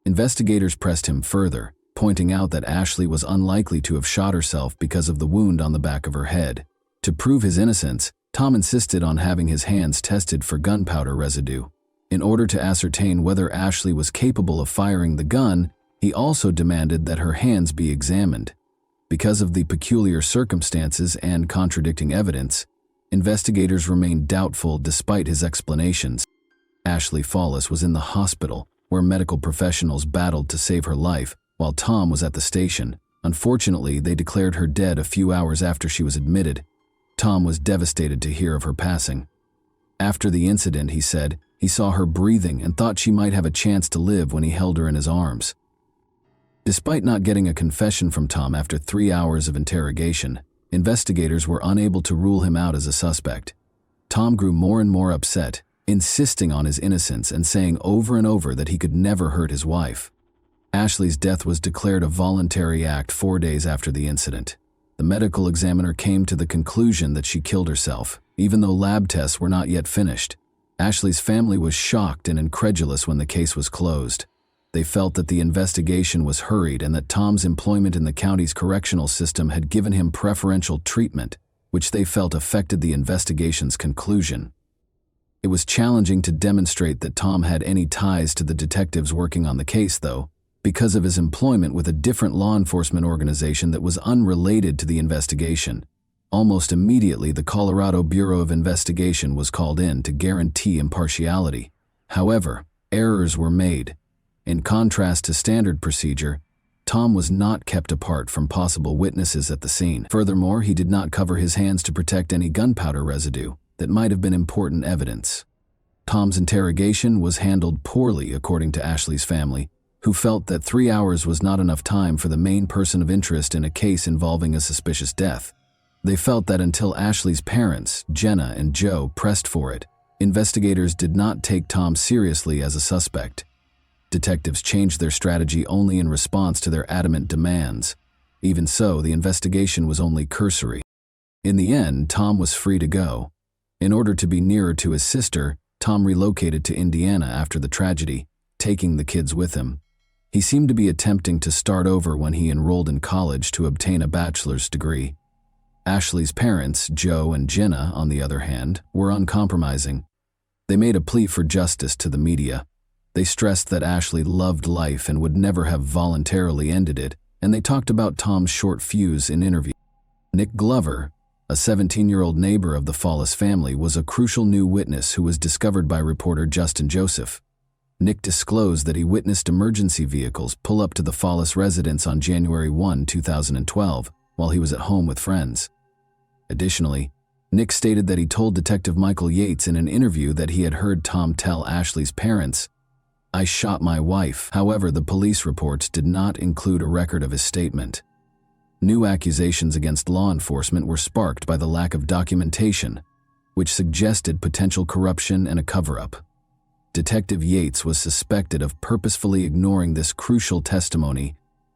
Investigators pressed him further, pointing out that Ashley was unlikely to have shot herself because of the wound on the back of her head. To prove his innocence, Tom insisted on having his hands tested for gunpowder residue. In order to ascertain whether Ashley was capable of firing the gun, he also demanded that her hands be examined. Because of the peculiar circumstances and contradicting evidence, investigators remained doubtful despite his explanations. Ashley Fallis was in the hospital, where medical professionals battled to save her life, while Tom was at the station. Unfortunately, they declared her dead a few hours after she was admitted. Tom was devastated to hear of her passing. After the incident, he said, he saw her breathing and thought she might have a chance to live when he held her in his arms. Despite not getting a confession from Tom after 3 hours of interrogation, investigators were unable to rule him out as a suspect. Tom grew more and more upset, insisting on his innocence and saying over and over that he could never hurt his wife. Ashley's death was declared a voluntary act 4 days after the incident. The medical examiner came to the conclusion that she killed herself, even though lab tests were not yet finished. Ashley's family was shocked and incredulous when the case was closed. They felt that the investigation was hurried and that Tom's employment in the county's correctional system had given him preferential treatment, which they felt affected the investigation's conclusion. It was challenging to demonstrate that Tom had any ties to the detectives working on the case, though, because of his employment with a different law enforcement organization that was unrelated to the investigation. Almost immediately, the Colorado Bureau of Investigation was called in to guarantee impartiality. However, errors were made. In contrast to standard procedure, Tom was not kept apart from possible witnesses at the scene. Furthermore, he did not cover his hands to protect any gunpowder residue that might have been important evidence. Tom's interrogation was handled poorly, according to Ashley's family, who felt that 3 hours was not enough time for the main person of interest in a case involving a suspicious death. They felt that until Ashley's parents, Jenna and Joe, pressed for it, investigators did not take Tom seriously as a suspect. Detectives changed their strategy only in response to their adamant demands. Even so, the investigation was only cursory. In the end, Tom was free to go. In order to be nearer to his sister, Tom relocated to Indiana after the tragedy, taking the kids with him. He seemed to be attempting to start over when he enrolled in college to obtain a bachelor's degree. Ashley's parents, Joe and Jenna, on the other hand, were uncompromising. They made a plea for justice to the media. They stressed that Ashley loved life and would never have voluntarily ended it, and they talked about Tom's short fuse in interviews. Nick Glover, a 17-year-old neighbor of the Fallis family, was a crucial new witness who was discovered by reporter Justin Joseph. Nick disclosed that he witnessed emergency vehicles pull up to the Fallis residence on January 1, 2012, while he was at home with friends. Additionally, Nick stated that he told Detective Michael Yates in an interview that he had heard Tom tell Ashley's parents, "I shot my wife." However, the police reports did not include a record of his statement. New accusations against law enforcement were sparked by the lack of documentation, which suggested potential corruption and a cover-up. Detective Yates was suspected of purposefully ignoring this crucial testimony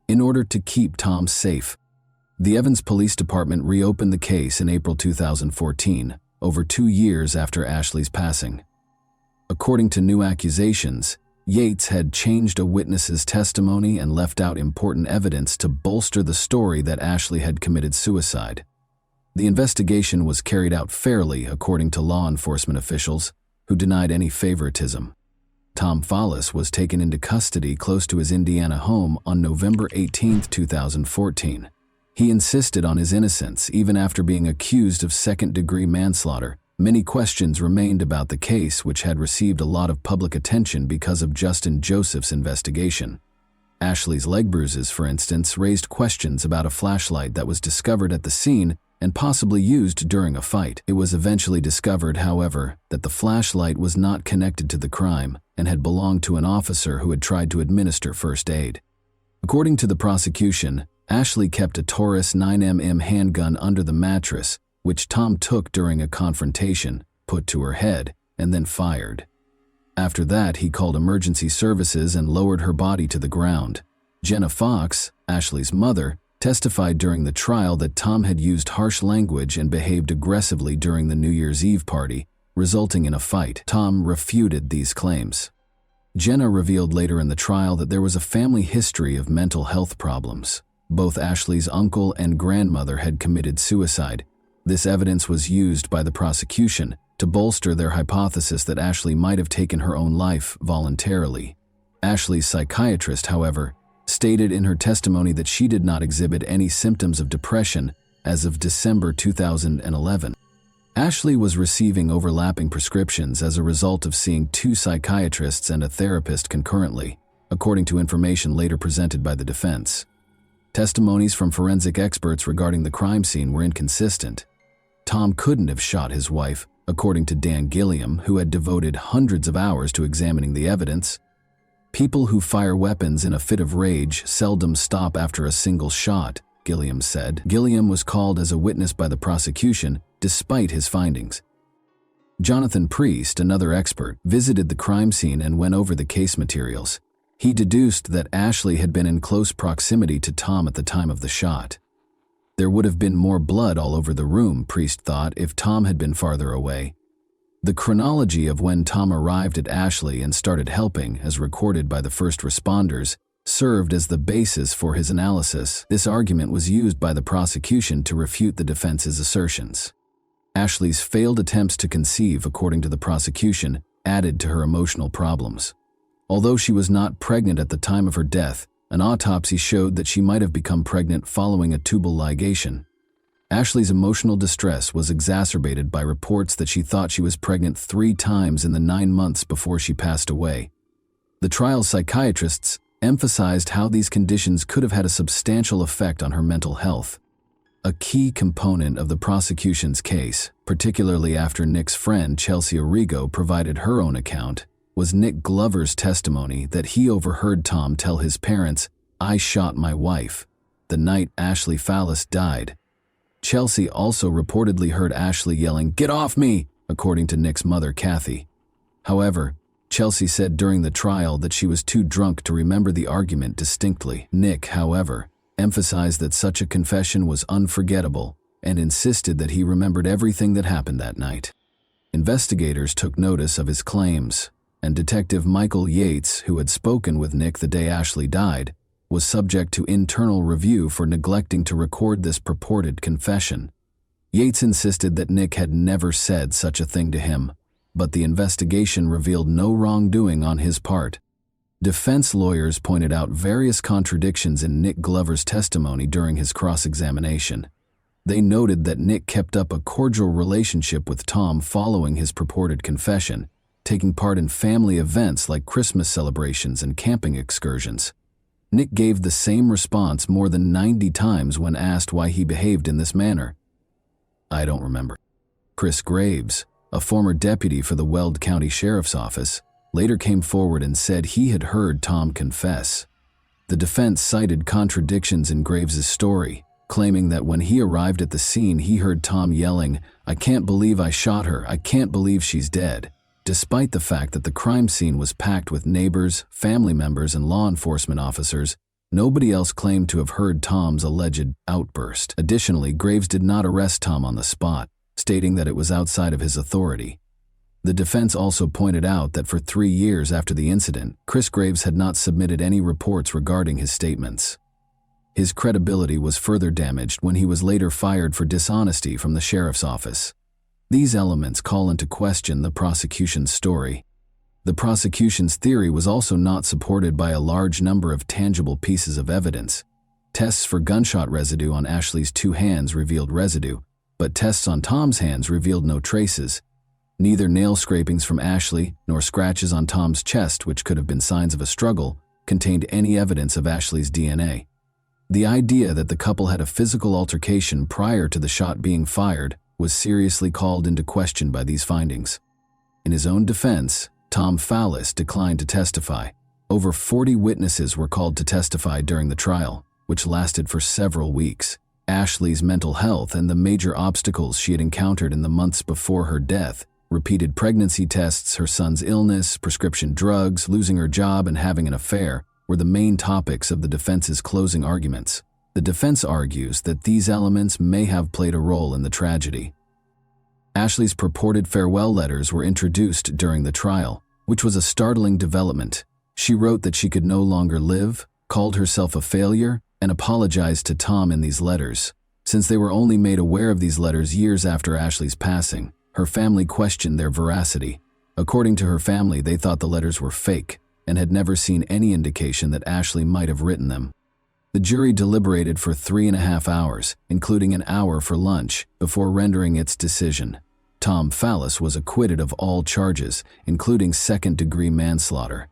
in order to keep Tom safe. The Evans Police Department reopened the case in April 2014, over 2 years after Ashley's passing. According to new accusations, Yates had changed a witness's testimony and left out important evidence to bolster the story that Ashley had committed suicide. The investigation was carried out fairly, according to law enforcement officials, who denied any favoritism. Tom Fallis was taken into custody close to his Indiana home on November 18, 2014. He insisted on his innocence even after being accused of second-degree manslaughter. Many questions remained about the case, which had received a lot of public attention because of Justin Joseph's investigation. Ashley's leg bruises, for instance, raised questions about a flashlight that was discovered at the scene and possibly used during a fight. It was eventually discovered, however, that the flashlight was not connected to the crime and had belonged to an officer who had tried to administer first aid. According to the prosecution, Ashley kept a Taurus 9mm handgun under the mattress, which Tom took during a confrontation, put to her head, and then fired. After that, he called emergency services and lowered her body to the ground. Jenna Fox, Ashley's mother, testified during the trial that Tom had used harsh language and behaved aggressively during the New Year's Eve party, resulting in a fight. Tom refuted these claims. Jenna revealed later in the trial that there was a family history of mental health problems. Both Ashley's uncle and grandmother had committed suicide. This evidence was used by the prosecution to bolster their hypothesis that Ashley might have taken her own life voluntarily. Ashley's psychiatrist, however, stated in her testimony that she did not exhibit any symptoms of depression as of December 2011. Ashley was receiving overlapping prescriptions as a result of seeing 2 psychiatrists and a therapist concurrently, according to information later presented by the defense. Testimonies from forensic experts regarding the crime scene were inconsistent. Tom couldn't have shot his wife, according to Dan Gilliam, who had devoted hundreds of hours to examining the evidence. People who fire weapons in a fit of rage seldom stop after a single shot, Gilliam said. Gilliam was called as a witness by the prosecution, despite his findings. Jonathan Priest, another expert, visited the crime scene and went over the case materials. He deduced that Ashley had been in close proximity to Tom at the time of the shot. There would have been more blood all over the room, Priest thought, if Tom had been farther away. The chronology of when Tom arrived at Ashley and started helping, as recorded by the first responders, served as the basis for his analysis. This argument was used by the prosecution to refute the defense's assertions. Ashley's failed attempts to conceive, according to the prosecution, added to her emotional problems. Although she was not pregnant at the time of her death, an autopsy showed that she might have become pregnant following a tubal ligation. Ashley's emotional distress was exacerbated by reports that she thought she was pregnant 3 times in the 9 months before she passed away. The trial's psychiatrists emphasized how these conditions could have had a substantial effect on her mental health. A key component of the prosecution's case, particularly after Nick's friend Chelsea Arrigo provided her own account, was Nick Glover's testimony that he overheard Tom tell his parents, "I shot my wife," the night Ashley Fallis died. Chelsea also reportedly heard Ashley yelling, "Get off me!" according to Nick's mother, Kathy. However, Chelsea said during the trial that she was too drunk to remember the argument distinctly. Nick, however, emphasized that such a confession was unforgettable and insisted that he remembered everything that happened that night. Investigators took notice of his claims, and Detective Michael Yates, who had spoken with Nick the day Ashley died, was subject to internal review for neglecting to record this purported confession. Yates insisted that Nick had never said such a thing to him, but the investigation revealed no wrongdoing on his part. Defense lawyers pointed out various contradictions in Nick Glover's testimony during his cross-examination. They noted that Nick kept up a cordial relationship with Tom following his purported confession, taking part in family events like Christmas celebrations and camping excursions. Nick gave the same response more than 90 times when asked why he behaved in this manner. "I don't remember." Chris Graves, a former deputy for the Weld County Sheriff's Office, later came forward and said he had heard Tom confess. The defense cited contradictions in Graves's story, claiming that when he arrived at the scene he heard Tom yelling, "I can't believe I shot her, I can't believe she's dead," despite the fact that the crime scene was packed with neighbors, family members, and law enforcement officers. Nobody else claimed to have heard Tom's alleged outburst. Additionally, Graves did not arrest Tom on the spot, stating that it was outside of his authority. The defense also pointed out that for 3 years after the incident, Chris Graves had not submitted any reports regarding his statements. His credibility was further damaged when he was later fired for dishonesty from the sheriff's office. These elements call into question the prosecution's story. The prosecution's theory was also not supported by a large number of tangible pieces of evidence. Tests for gunshot residue on Ashley's 2 hands revealed residue, but tests on Tom's hands revealed no traces. Neither nail scrapings from Ashley nor scratches on Tom's chest, which could have been signs of a struggle, contained any evidence of Ashley's DNA. The idea that the couple had a physical altercation prior to the shot being fired was seriously called into question by these findings. In his own defense, Tom Fallis declined to testify. Over 40 witnesses were called to testify during the trial, which lasted for several weeks. Ashley's mental health and the major obstacles she had encountered in the months before her death, repeated pregnancy tests, her son's illness, prescription drugs, losing her job, and having an affair, were the main topics of the defense's closing arguments. The defense argues that these elements may have played a role in the tragedy. Ashley's purported farewell letters were introduced during the trial, which was a startling development. She wrote that she could no longer live, called herself a failure, and apologized to Tom in these letters. Since they were only made aware of these letters years after Ashley's passing, her family questioned their veracity. According to her family, they thought the letters were fake and had never seen any indication that Ashley might have written them. The jury deliberated for 3.5 hours, including an hour for lunch, before rendering its decision. Tom Fallis was acquitted of all charges, including second-degree manslaughter.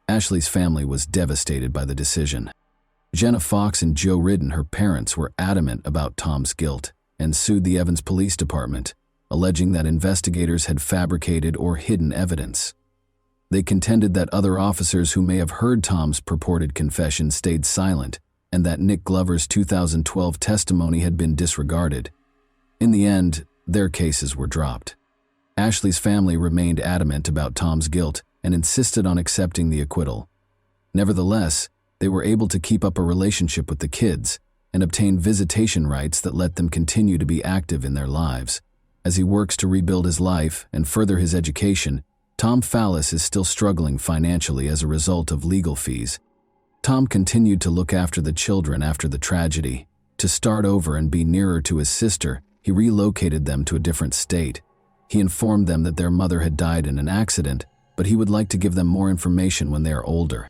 Ashley's family was devastated by the decision. Jenna Fox and Joe Ridden, her parents, were adamant about Tom's guilt and sued the Evans Police Department, alleging that investigators had fabricated or hidden evidence. They contended that other officers who may have heard Tom's purported confession stayed silent, and that Nick Glover's 2012 testimony had been disregarded. In the end, their cases were dropped. Ashley's family remained adamant about Tom's guilt and insisted on accepting the acquittal. Nevertheless, they were able to keep up a relationship with the kids and obtain visitation rights that let them continue to be active in their lives. As he works to rebuild his life and further his education, Tom Fallis is still struggling financially as a result of legal fees. Tom continued to look after the children after the tragedy. To start over and be nearer to his sister, he relocated them to a different state. He informed them that their mother had died in an accident, but he would like to give them more information when they are older.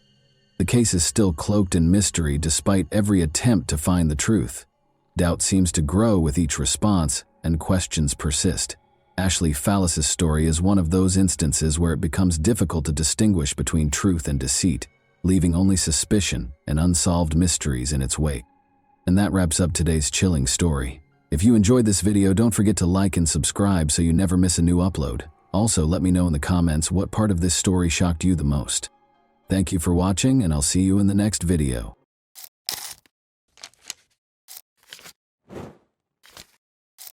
The case is still cloaked in mystery despite every attempt to find the truth. Doubt seems to grow with each response, and questions persist. Ashley Fallis's story is one of those instances where it becomes difficult to distinguish between truth and deceit, leaving only suspicion and unsolved mysteries in its wake. And that wraps up today's chilling story. If you enjoyed this video, don't forget to like and subscribe so you never miss a new upload. Also, let me know in the comments what part of this story shocked you the most. Thank you for watching, and I'll see you in the next video.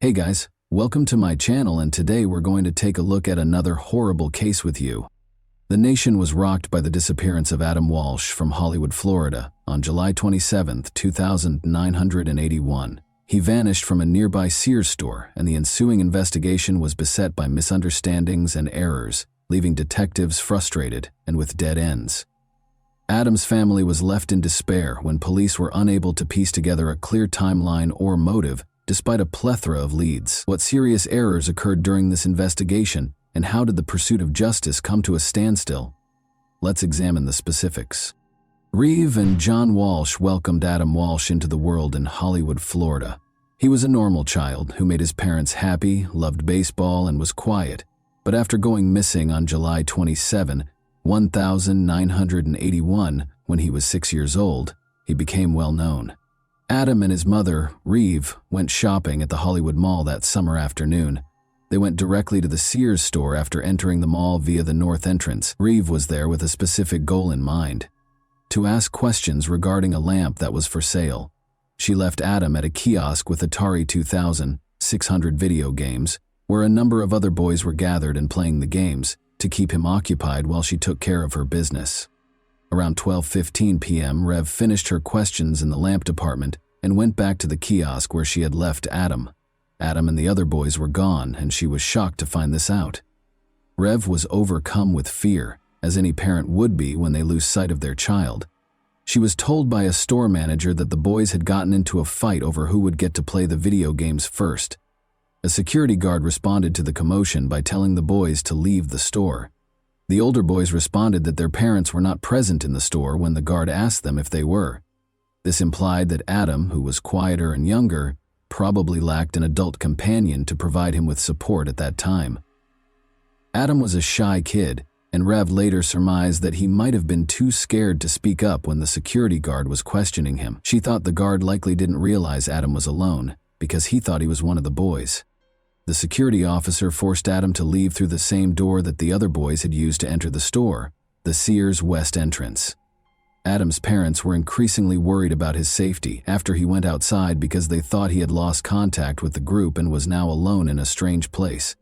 Hey guys, welcome to my channel, and today we're going to take a look at another horrible case with you. The nation was rocked by the disappearance of Adam Walsh from Hollywood, Florida, on July 27, 2981. He vanished from a nearby Sears store, and the ensuing investigation was beset by misunderstandings and errors, leaving detectives frustrated and with dead ends. Adam's family was left in despair when police were unable to piece together a clear timeline or motive despite a plethora of leads. What serious errors occurred during this investigation, and how did the pursuit of justice come to a standstill? let's examine the specifics. Reeve and John Walsh welcomed Adam Walsh into the world in Hollywood, Florida. He was a normal child who made his parents happy, loved baseball, and was quiet. But after going missing on July 27, 1981, when he was 6 years old, he became well known. Adam and his mother, Reeve, went shopping at the Hollywood Mall that summer afternoon. They went directly to the Sears store after entering the mall via the north entrance. Reeve was there with a specific goal in mind: to ask questions regarding a lamp that was for sale. She left Adam at a kiosk with Atari 2600 video games, where a number of other boys were gathered and playing the games, to keep him occupied while she took care of her business. Around 12:15 p.m., Rev finished her questions in the lamp department and went back to the kiosk where she had left Adam. Adam and the other boys were gone, and she was shocked to find this out. Rev was overcome with fear, as any parent would be when they lose sight of their child. She was told by a store manager that the boys had gotten into a fight over who would get to play the video games first. A security guard responded to the commotion by telling the boys to leave the store. The older boys responded that their parents were not present in the store when the guard asked them if they were. This implied that Adam, who was quieter and younger, probably lacked an adult companion to provide him with support at that time. Adam was a shy kid, and Rev later surmised that he might have been too scared to speak up when the security guard was questioning him. She thought the guard likely didn't realize Adam was alone, because he thought he was one of the boys. The security officer forced Adam to leave through the same door that the other boys had used to enter the store, the Sears West entrance. Adam's parents were increasingly worried about his safety after he went outside because they thought he had lost contact with the group and was now alone in a strange place.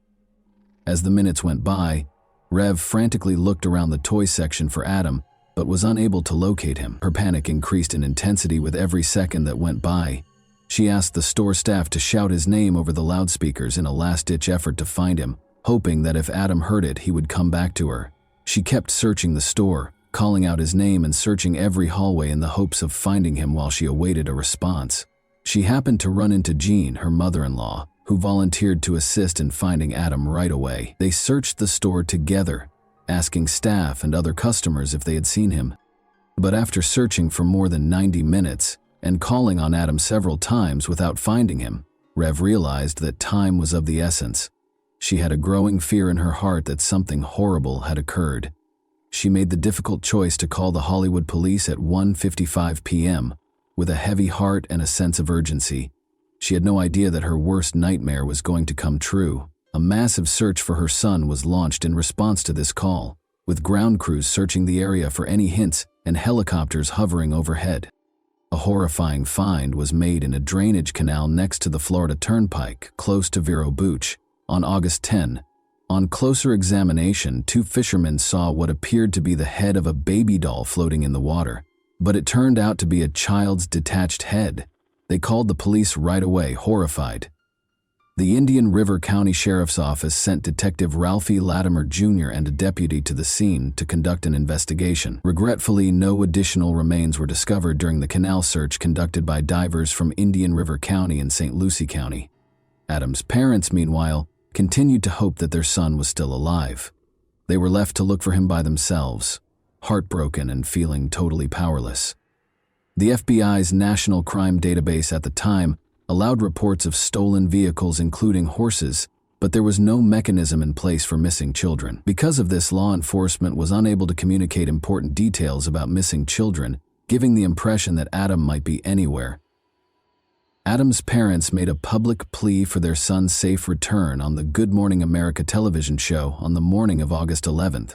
As the minutes went by, Rev frantically looked around the toy section for Adam, but was unable to locate him. Her panic increased in intensity with every second that went by. She asked the store staff to shout his name over the loudspeakers in a last-ditch effort to find him, hoping that if Adam heard it, he would come back to her. She kept searching the store, calling out his name and searching every hallway in the hopes of finding him while she awaited a response. She happened to run into Jean, her mother-in-law, who volunteered to assist in finding Adam right away. They searched the store together, asking staff and other customers if they had seen him. But after searching for more than 90 minutes, and calling on Adam several times without finding him, Rev realized that time was of the essence. She had a growing fear in her heart that something horrible had occurred. She made the difficult choice to call the Hollywood police at 1:55 p.m. with a heavy heart and a sense of urgency. She had no idea that her worst nightmare was going to come true. A massive search for her son was launched in response to this call, with ground crews searching the area for any hints and helicopters hovering overhead. A horrifying find was made in a drainage canal next to the Florida Turnpike, close to Vero Beach, on August 10. On closer examination, two fishermen saw what appeared to be the head of a baby doll floating in the water, but it turned out to be a child's detached head. They called the police right away, horrified. The Indian River County Sheriff's Office sent Detective Ralphie Latimer Jr. and a deputy to the scene to conduct an investigation. Regretfully, no additional remains were discovered during the canal search conducted by divers from Indian River County and St. Lucie County. Adam's parents, meanwhile, continued to hope that their son was still alive. They were left to look for him by themselves, heartbroken and feeling totally powerless. The FBI's National Crime Database at the time allowed reports of stolen vehicles including horses, but there was no mechanism in place for missing children. Because of this, law enforcement was unable to communicate important details about missing children, giving the impression that Adam might be anywhere. Adam's parents made a public plea for their son's safe return on the Good Morning America television show on the morning of August 11th,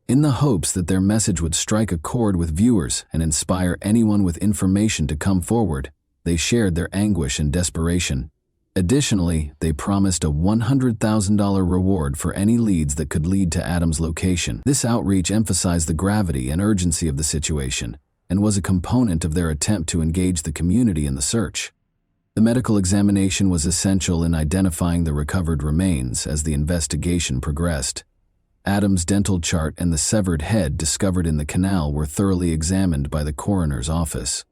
in the hopes that their message would strike a chord with viewers and inspire anyone with information to come forward. They shared their anguish and desperation. Additionally, they promised a $100,000 reward for any leads that could lead to Adam's location. This outreach emphasized the gravity and urgency of the situation and was a component of their attempt to engage the community in the search. The medical examination was essential in identifying the recovered remains as the investigation progressed. Adam's dental chart and the severed head discovered in the canal were thoroughly examined by the coroner's office.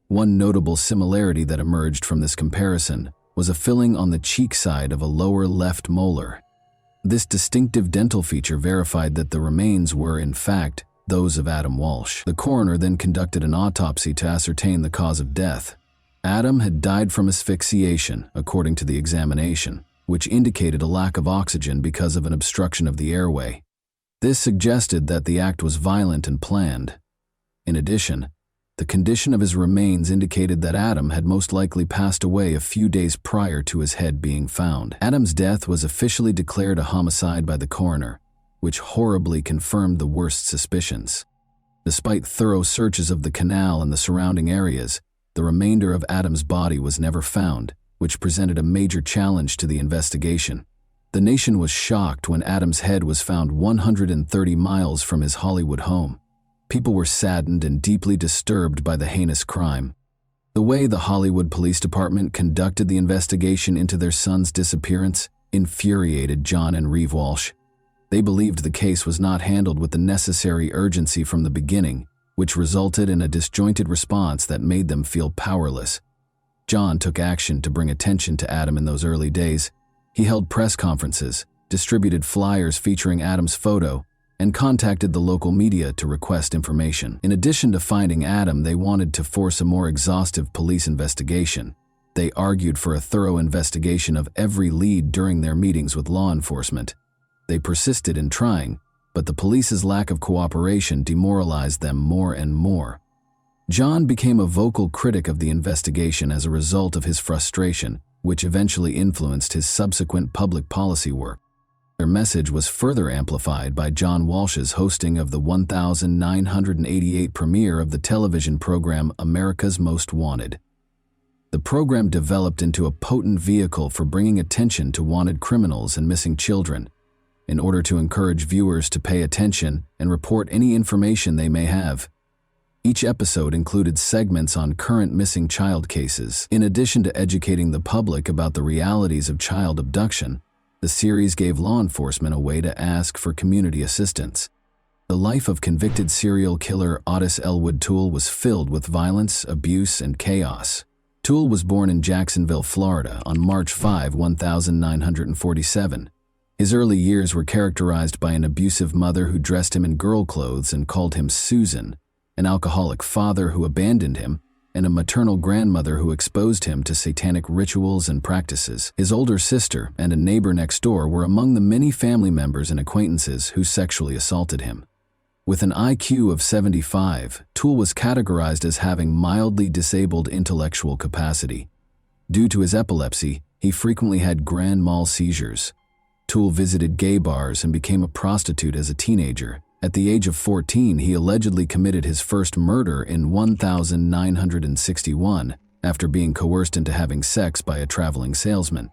One notable similarity that emerged from this comparison was a filling on the cheek side of a lower left molar. This distinctive dental feature verified that the remains were, in fact, those of Adam Walsh. The coroner then conducted an autopsy to ascertain the cause of death. Adam had died from asphyxiation, according to the examination, which indicated a lack of oxygen because of an obstruction of the airway. This suggested that the act was violent and planned. In addition, the condition of his remains indicated that Adam had most likely passed away a few days prior to his head being found. Adam's death was officially declared a homicide by the coroner, which horribly confirmed the worst suspicions. Despite thorough searches of the canal and the surrounding areas, the remainder of Adam's body was never found, which presented a major challenge to the investigation. The nation was shocked when Adam's head was found 130 miles from his Hollywood home. People were saddened and deeply disturbed by the heinous crime. The way the Hollywood Police Department conducted the investigation into their son's disappearance infuriated John and Reeve Walsh. They believed the case was not handled with the necessary urgency from the beginning, which resulted in a disjointed response that made them feel powerless. John took action to bring attention to Adam in those early days. He held press conferences, distributed flyers featuring Adam's photo, and contacted the local media to request information. In addition to finding Adam, they wanted to force a more exhaustive police investigation. They argued for a thorough investigation of every lead during their meetings with law enforcement. They persisted in trying, but the police's lack of cooperation demoralized them more and more. John became a vocal critic of the investigation as a result of his frustration, which eventually influenced his subsequent public policy work. Their message was further amplified by John Walsh's hosting of the 1988 premiere of the television program America's Most Wanted. The program developed into a potent vehicle for bringing attention to wanted criminals and missing children, in order to encourage viewers to pay attention and report any information they may have. Each episode included segments on current missing child cases. In addition to educating the public about the realities of child abduction, the series gave law enforcement a way to ask for community assistance. The life of convicted serial killer Otis Elwood Toole was filled with violence, abuse, and chaos. Toole was born in Jacksonville, Florida, on March 5, 1947. His early years were characterized by an abusive mother who dressed him in girl clothes and called him Susan, an alcoholic father who abandoned him, and a maternal grandmother who exposed him to satanic rituals and practices. His older sister and a neighbor next door were among the many family members and acquaintances who sexually assaulted him. With an IQ of 75, Toole was categorized as having mildly disabled intellectual capacity. Due to his epilepsy, he frequently had grand mal seizures. Toole visited gay bars and became a prostitute as a teenager. At the age of 14, he allegedly committed his first murder in 1961 after being coerced into having sex by a traveling salesman.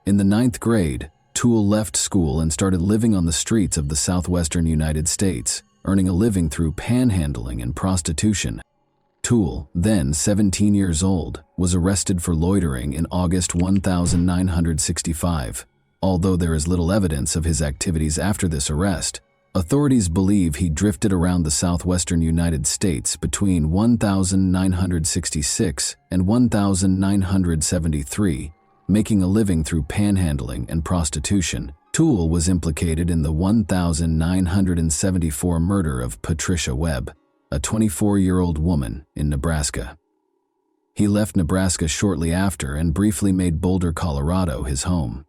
In the 9th grade, Toole left school and started living on the streets of the southwestern United States, earning a living through panhandling and prostitution. Toole, then 17 years old, was arrested for loitering in August 1965. Although there is little evidence of his activities after this arrest, authorities believe he drifted around the southwestern United States between 1966 and 1973, making a living through panhandling and prostitution. Toole was implicated in the 1974 murder of Patricia Webb, a 24-year-old woman in Nebraska. He left Nebraska shortly after and briefly made Boulder, Colorado, his home.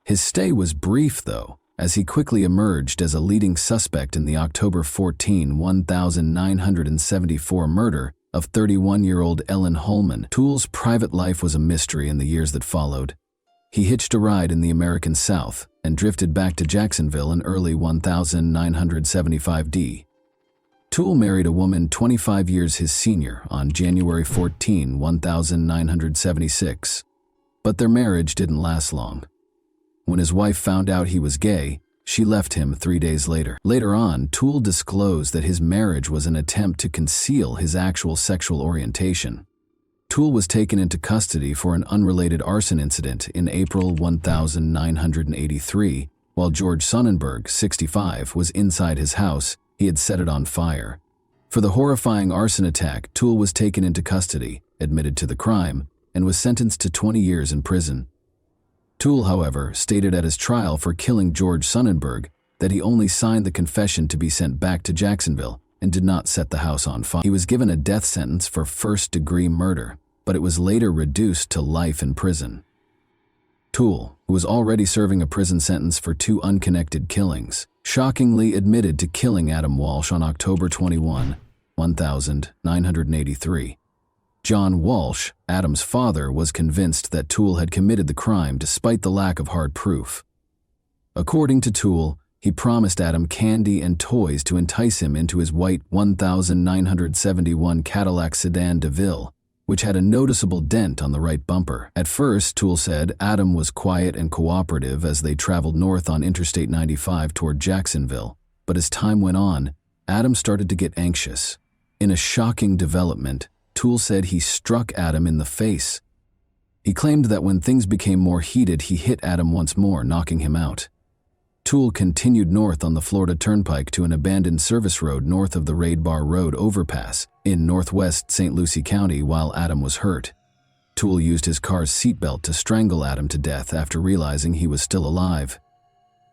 His stay was brief, though, as he quickly emerged as a leading suspect in the October 14, 1974 murder of 31-year-old Ellen Holman. Toole's private life was a mystery in the years that followed. He hitched a ride in the American South and drifted back to Jacksonville in early 1975 D. Toole married a woman 25 years his senior on January 14, 1976, but their marriage didn't last long. When his wife found out he was gay, she left him 3 days later. Later on, Toole disclosed that his marriage was an attempt to conceal his actual sexual orientation. Toole was taken into custody for an unrelated arson incident in April 1983, while George Sonnenberg, 65, was inside his house. He had set it on fire. For the horrifying arson attack, Toole was taken into custody, admitted to the crime, and was sentenced to 20 years in prison. Toole, however, stated at his trial for killing George Sonnenberg that he only signed the confession to be sent back to Jacksonville and did not set the house on fire. He was given a death sentence for first-degree murder, but it was later reduced to life in prison. Toole, who was already serving a prison sentence for 2 unconnected killings, shockingly admitted to killing Adam Walsh on October 21, 1983. John Walsh, Adam's father, was convinced that Toole had committed the crime despite the lack of hard proof. According to Toole, he promised Adam candy and toys to entice him into his white 1971 Cadillac sedan DeVille, which had a noticeable dent on the right bumper. At first, Toole said Adam was quiet and cooperative as they traveled north on Interstate 95 toward Jacksonville, but as time went on, Adam started to get anxious. In a shocking development, Toole said he struck Adam in the face. He claimed that when things became more heated, he hit Adam once more, knocking him out. Toole continued north on the Florida Turnpike to an abandoned service road north of the Raid Bar Road overpass in northwest St. Lucie County while Adam was hurt. Toole used his car's seatbelt to strangle Adam to death after realizing he was still alive.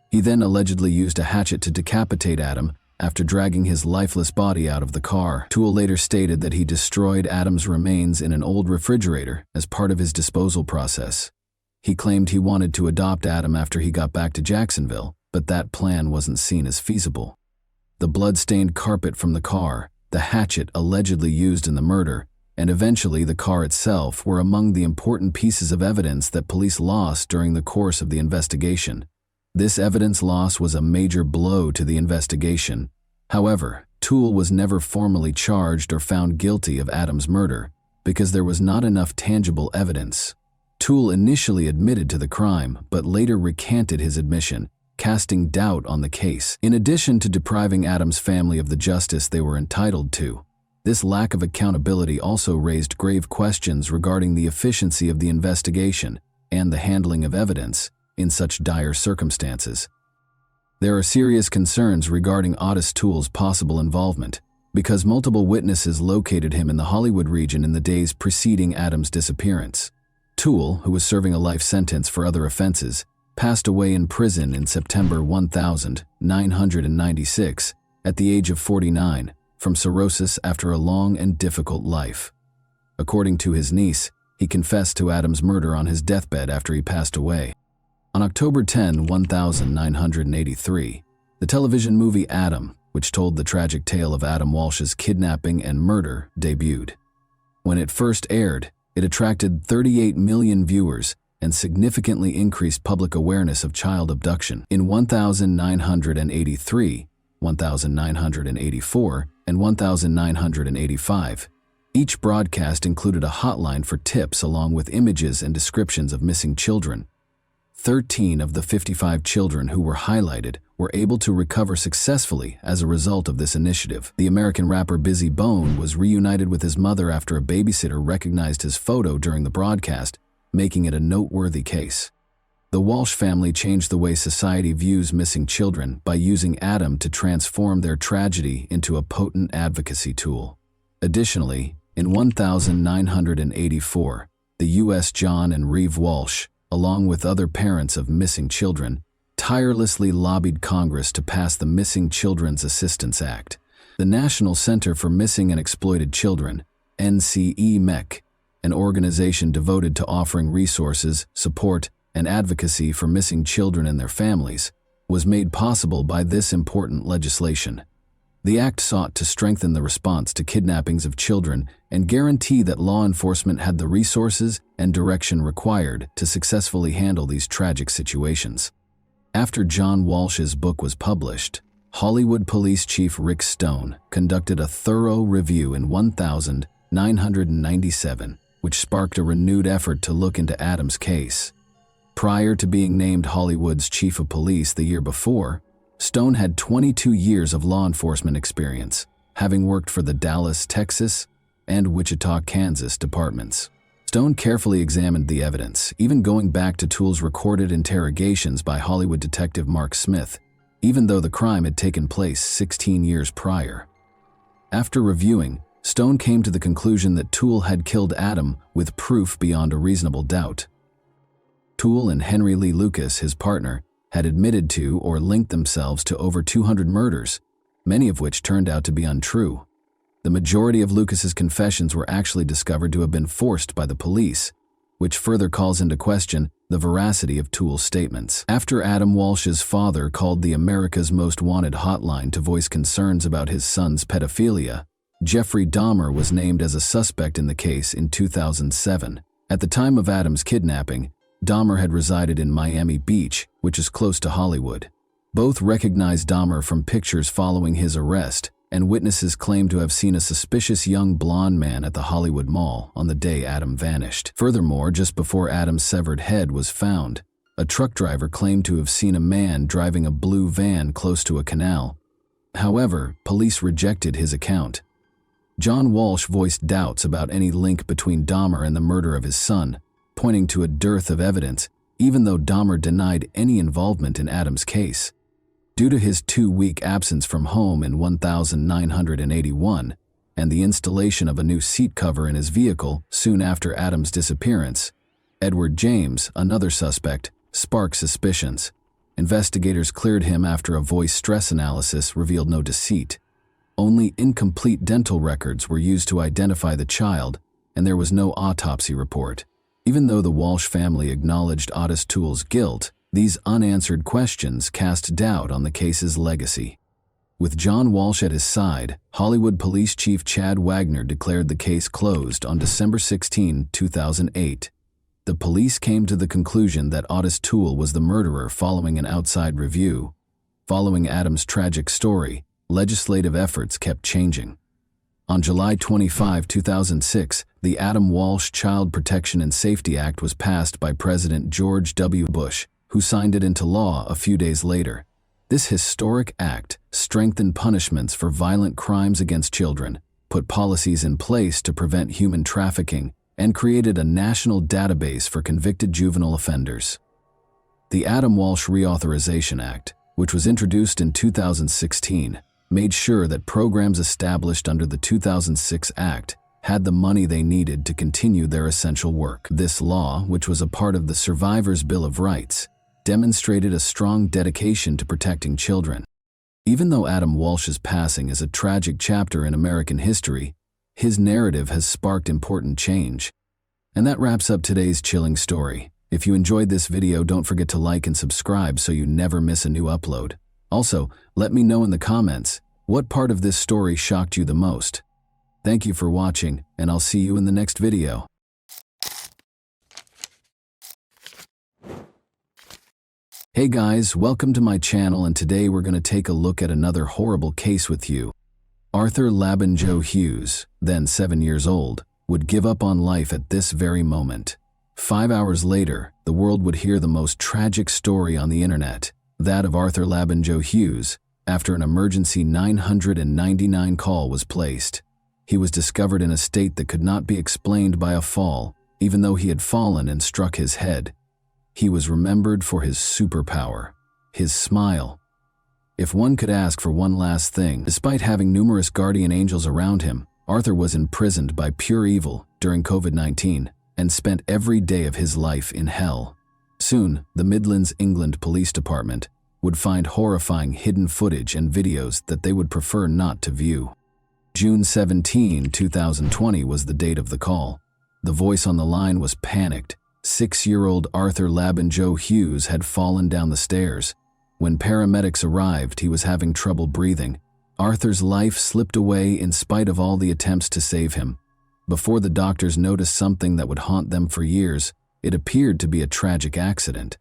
He then allegedly used a hatchet to decapitate Adam after dragging his lifeless body out of the car. Toole later stated that he destroyed Adam's remains in an old refrigerator as part of his disposal process. He claimed he wanted to adopt Adam after he got back to Jacksonville, but that plan wasn't seen as feasible. The blood-stained carpet from the car, the hatchet allegedly used in the murder, and eventually the car itself were among the important pieces of evidence that police lost during the course of the investigation. This evidence loss was a major blow to the investigation. However, Toole was never formally charged or found guilty of Adam's murder because there was not enough tangible evidence. Toole initially admitted to the crime, but later recanted his admission, casting doubt on the case. In addition to depriving Adam's family of the justice they were entitled to, this lack of accountability also raised grave questions regarding the efficiency of the investigation and the handling of evidence in such dire circumstances. There are serious concerns regarding Otis Toole's possible involvement, because multiple witnesses located him in the Hollywood region in the days preceding Adam's disappearance. Toole, who was serving a life sentence for other offenses, passed away in prison in September 1996 at the age of 49 from cirrhosis after a long and difficult life. According to his niece, he confessed to Adam's murder on his deathbed after he passed away. On October 10, 1983, the television movie Adam, which told the tragic tale of Adam Walsh's kidnapping and murder, debuted. When it first aired, it attracted 38 million viewers and significantly increased public awareness of child abduction. In 1983, 1984, and 1985, each broadcast included a hotline for tips along with images and descriptions of missing children. 13 of the 55 children who were highlighted were able to recover successfully as a result of this initiative. The American rapper Bizzy Bone was reunited with his mother after a babysitter recognized his photo during the broadcast, making it a noteworthy case. The Walsh family changed the way society views missing children by using Adam to transform their tragedy into a potent advocacy tool. Additionally, in 1984, the U.S. John and Reeve Walsh, along with other parents of missing children, tirelessly lobbied Congress to pass the Missing Children's Assistance Act. The National Center for Missing and Exploited Children, NCEMEC, an organization devoted to offering resources, support, and advocacy for missing children and their families, was made possible by this important legislation. The act sought to strengthen the response to kidnappings of children and guarantee that law enforcement had the resources and direction required to successfully handle these tragic situations. After John Walsh's book was published, Hollywood Police Chief Rick Stone conducted a thorough review in 1997, which sparked a renewed effort to look into Adam's case. Prior to being named Hollywood's Chief of Police the year before, Stone had 22 years of law enforcement experience, having worked for the Dallas, Texas, and Wichita, Kansas departments. Stone carefully examined the evidence, even going back to Toole's recorded interrogations by Hollywood detective Mark Smith, even though the crime had taken place 16 years prior. After reviewing, Stone came to the conclusion that Toole had killed Adam with proof beyond a reasonable doubt. Toole and Henry Lee Lucas, his partner, had admitted to or linked themselves to over 200 murders, many of which turned out to be untrue. The majority of Lucas's confessions were actually discovered to have been forced by the police, which further calls into question the veracity of Toole's statements. After Adam Walsh's father called the America's Most Wanted hotline to voice concerns about his son's pedophilia, Jeffrey Dahmer was named as a suspect in the case in 2007. At the time of Adam's kidnapping, Dahmer had resided in Miami Beach, which is close to Hollywood. Both recognized Dahmer from pictures following his arrest, and witnesses claimed to have seen a suspicious young blonde man at the Hollywood Mall on the day Adam vanished. Furthermore, just before Adam's severed head was found, a truck driver claimed to have seen a man driving a blue van close to a canal. However, police rejected his account. John Walsh voiced doubts about any link between Dahmer and the murder of his son, pointing to a dearth of evidence, even though Dahmer denied any involvement in Adam's case. Due to his 2-week absence from home in 1981 and the installation of a new seat cover in his vehicle soon after Adam's disappearance, Edward James, another suspect, sparked suspicions. Investigators cleared him after a voice stress analysis revealed no deceit. Only incomplete dental records were used to identify the child, and there was no autopsy report. Even though the Walsh family acknowledged Otis Toole's guilt, these unanswered questions cast doubt on the case's legacy. With John Walsh at his side, Hollywood Police Chief Chad Wagner declared the case closed on December 16, 2008. The police came to the conclusion that Otis Toole was the murderer following an outside review. Following Adam's tragic story, legislative efforts kept changing. On July 25, 2006, the Adam Walsh Child Protection and Safety Act was passed by President George W. Bush, who signed it into law a few days later. This historic act strengthened punishments for violent crimes against children, put policies in place to prevent human trafficking, and created a national database for convicted juvenile offenders. The Adam Walsh Reauthorization Act, which was introduced in 2016, made sure that programs established under the 2006 Act had the money they needed to continue their essential work. This law, which was a part of the Survivors' Bill of Rights, demonstrated a strong dedication to protecting children. Even though Adam Walsh's passing is a tragic chapter in American history, his narrative has sparked important change. And that wraps up today's chilling story. If you enjoyed this video, don't forget to like and subscribe so you never miss a new upload. Also, let me know in the comments, what part of this story shocked you the most? Thank you for watching, and I'll see you in the next video. Hey guys, welcome to my channel, and today we're going to take a look at another horrible case with you. Arthur Labanjo Hughes, then 7 years old, would give up on life at this very moment. 5 hours later, the world would hear the most tragic story on the internet, that of Arthur Labanjo Hughes, after an emergency 999 call was placed. He was discovered in a state that could not be explained by a fall, even though he had fallen and struck his head. He was remembered for his superpower, his smile. If one could ask for one last thing, despite having numerous guardian angels around him, Arthur was imprisoned by pure evil during COVID-19 and spent every day of his life in hell. Soon, the Midlands, England Police Department would find horrifying hidden footage and videos that they would prefer not to view. June 17, 2020 was the date of the call. The voice on the line was panicked. 6-year-old Arthur Labanjo Hughes had fallen down the stairs. When paramedics arrived, he was having trouble breathing. Arthur's life slipped away in spite of all the attempts to save him. Before the doctors noticed something that would haunt them for years, it appeared to be a tragic accident.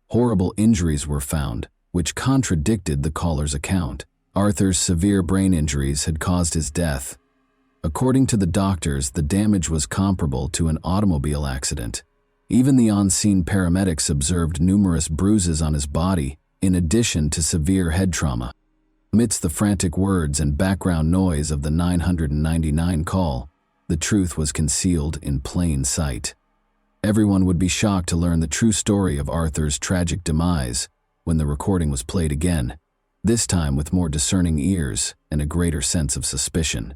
Horrible injuries were found, which contradicted the caller's account. Arthur's severe brain injuries had caused his death. According to the doctors, the damage was comparable to an automobile accident. Even the on-scene paramedics observed numerous bruises on his body, in addition to severe head trauma. Amidst the frantic words and background noise of the 999 call, the truth was concealed in plain sight. Everyone would be shocked to learn the true story of Arthur's tragic demise when the recording was played again, this time with more discerning ears and a greater sense of suspicion.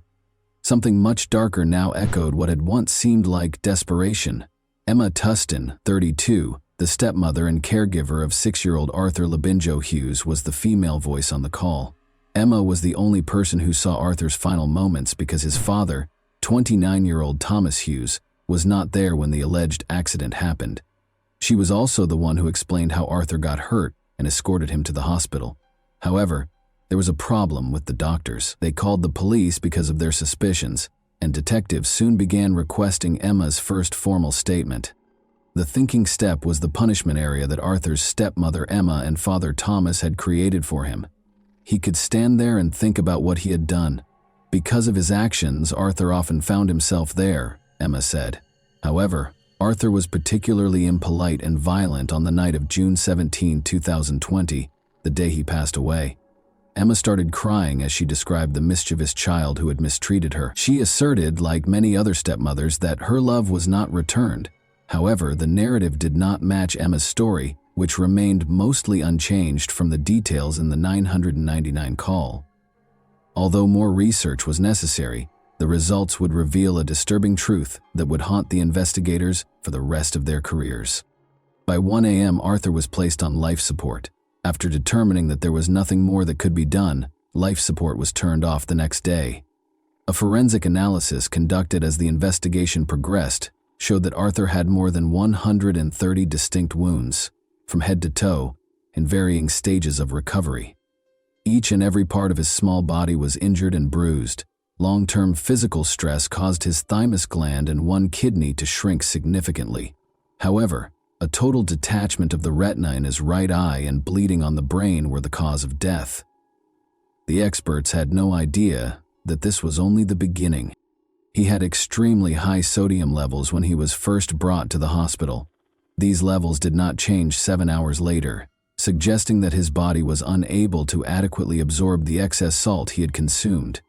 Something much darker now echoed what had once seemed like desperation. Emma Tustin, 32, the The stepmother and caregiver of 6-year-old Arthur Labinjo Hughes was the female voice on the call. Emma was the only person who saw Arthur's final moments because his father, 29-year-old Thomas Hughes, was not there when the alleged accident happened. She was also the one who explained how Arthur got hurt and escorted him to the hospital. However, there was a problem with the doctors. They called the police because of their suspicions, and detectives soon began requesting Emma's first formal statement. The thinking step was the punishment area that Arthur's stepmother Emma and father Thomas had created for him. He could stand there and think about what he had done. Because of his actions, Arthur often found himself there, Emma said. However, Arthur was particularly impolite and violent on the night of June 17, 2020, the day he passed away. Emma started crying as she described the mischievous child who had mistreated her. She asserted, like many other stepmothers, that her love was not returned. However, the narrative did not match Emma's story, which remained mostly unchanged from the details in the 999 call. Although more research was necessary, the results would reveal a disturbing truth that would haunt the investigators for the rest of their careers. By 1 a.m., Arthur was placed on life support. After determining that there was nothing more that could be done, life support was turned off the next day. A forensic analysis conducted as the investigation progressed showed that Arthur had more than 130 distinct wounds, from head to toe, in varying stages of recovery. Each and every part of his small body was injured and bruised. Long-term physical stress caused his thymus gland and one kidney to shrink significantly. However, a total detachment of the retina in his right eye and bleeding on the brain were the cause of death. The experts had no idea that this was only the beginning. He had extremely high sodium levels when he was first brought to the hospital. These levels did not change 7 hours later, suggesting that his body was unable to adequately absorb the excess salt he had consumed.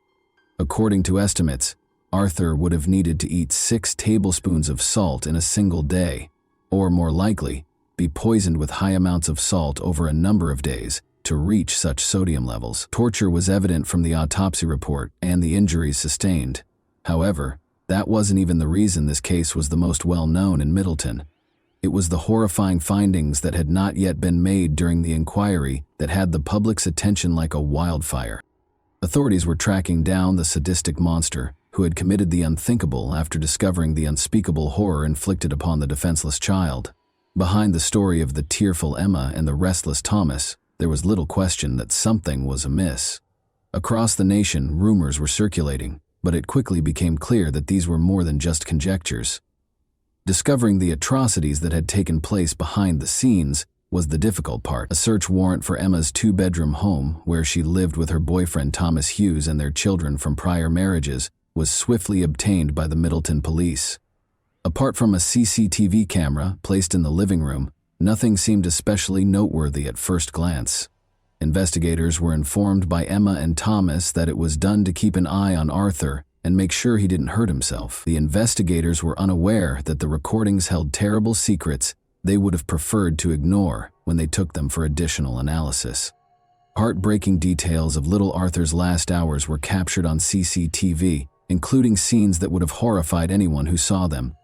According to estimates, Arthur would have needed to eat 6 tablespoons of salt in a single day, or more likely, be poisoned with high amounts of salt over a number of days to reach such sodium levels. Torture was evident from the autopsy report and the injuries sustained. However, that wasn't even the reason this case was the most well-known in Middleton. It was the horrifying findings that had not yet been made during the inquiry that had the public's attention like a wildfire. Authorities were tracking down the sadistic monster who had committed the unthinkable after discovering the unspeakable horror inflicted upon the defenseless child. Behind the story of the tearful Emma and the restless Thomas, there was little question that something was amiss. Across the nation, rumors were circulating, but it quickly became clear that these were more than just conjectures. Discovering the atrocities that had taken place behind the scenes was the difficult part. A search warrant for Emma's 2-bedroom home, where she lived with her boyfriend Thomas Hughes and their children from prior marriages, was swiftly obtained by the Middleton police. Apart from a CCTV camera placed in the living room, nothing seemed especially noteworthy at first glance. Investigators were informed by Emma and Thomas that it was done to keep an eye on Arthur and make sure he didn't hurt himself. The investigators were unaware that the recordings held terrible secrets they would have preferred to ignore when they took them for additional analysis. Heartbreaking details of little Arthur's last hours were captured on CCTV, including scenes that would have horrified anyone who saw them.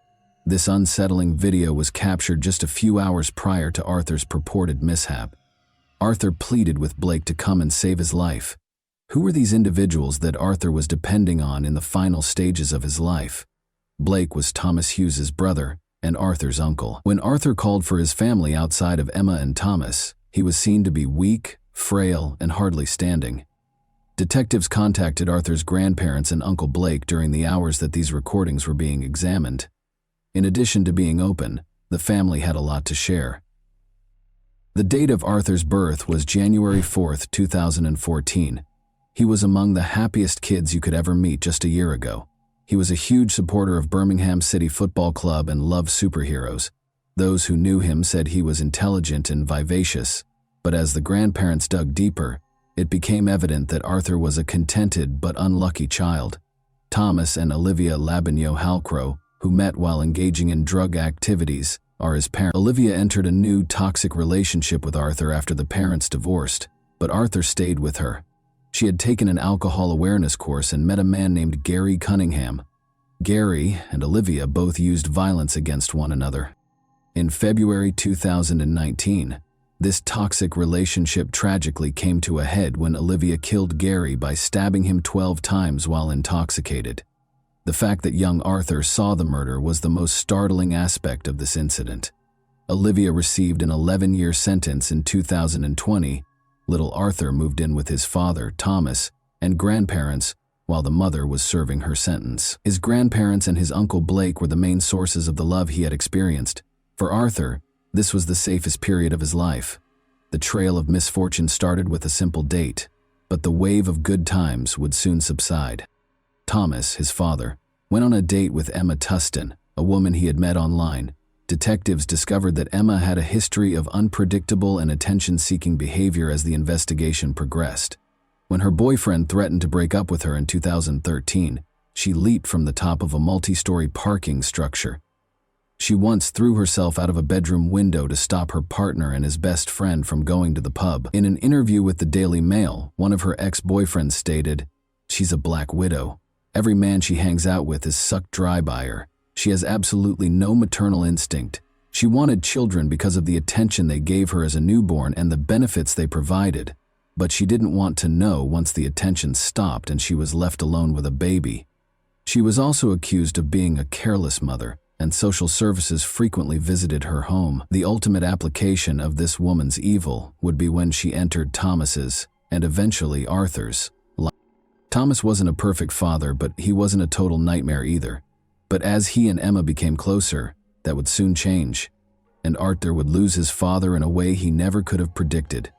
This unsettling video was captured just a few hours prior to Arthur's purported mishap. Arthur pleaded with Blake to come and save his life. Who were these individuals that Arthur was depending on in the final stages of his life? Blake was Thomas Hughes's brother and Arthur's uncle. When Arthur called for his family outside of Emma and Thomas, he was seen to be weak, frail, and hardly standing. Detectives contacted Arthur's grandparents and Uncle Blake during the hours that these recordings were being examined. In addition to being open, the family had a lot to share. The date of Arthur's birth was January 4, 2014. He was among the happiest kids you could ever meet just a year ago. He was a huge supporter of Birmingham City Football Club and loved superheroes. Those who knew him said he was intelligent and vivacious, but as the grandparents dug deeper, it became evident that Arthur was a contented but unlucky child. Thomas and Olivia Labinjo-Halcrow, who met while engaging in drug activities, are his parents. Olivia entered a new toxic relationship with Arthur after the parents divorced, but Arthur stayed with her. She had taken an alcohol awareness course and met a man named Gary Cunningham. Gary and Olivia both used violence against one another. In February 2019, this toxic relationship tragically came to a head when Olivia killed Gary by stabbing him 12 times while intoxicated. The fact that young Arthur saw the murder was the most startling aspect of this incident. Olivia received an 11-year sentence in 2020. Little Arthur moved in with his father, Thomas, and grandparents, while the mother was serving her sentence. His grandparents and his uncle Blake were the main sources of the love he had experienced. For Arthur, this was the safest period of his life. The trail of misfortune started with a simple date, but the wave of good times would soon subside. Thomas, his father, went on a date with Emma Tustin, a woman he had met online. Detectives discovered that Emma had a history of unpredictable and attention-seeking behavior as the investigation progressed. When her boyfriend threatened to break up with her in 2013, she leaped from the top of a multi-story parking structure. She once threw herself out of a bedroom window to stop her partner and his best friend from going to the pub. In an interview with the Daily Mail, one of her ex-boyfriends stated, "She's a black widow. Every man she hangs out with is sucked dry by her. She has absolutely no maternal instinct. She wanted children because of the attention they gave her as a newborn and the benefits they provided. But she didn't want to know once the attention stopped and she was left alone with a baby." She was also accused of being a careless mother, and social services frequently visited her home. The ultimate application of this woman's evil would be when she entered Thomas's, and eventually Arthur's, life. Thomas wasn't a perfect father, but he wasn't a total nightmare either. But as he and Emma became closer, that would soon change, and Arthur would lose his father in a way he never could have predicted.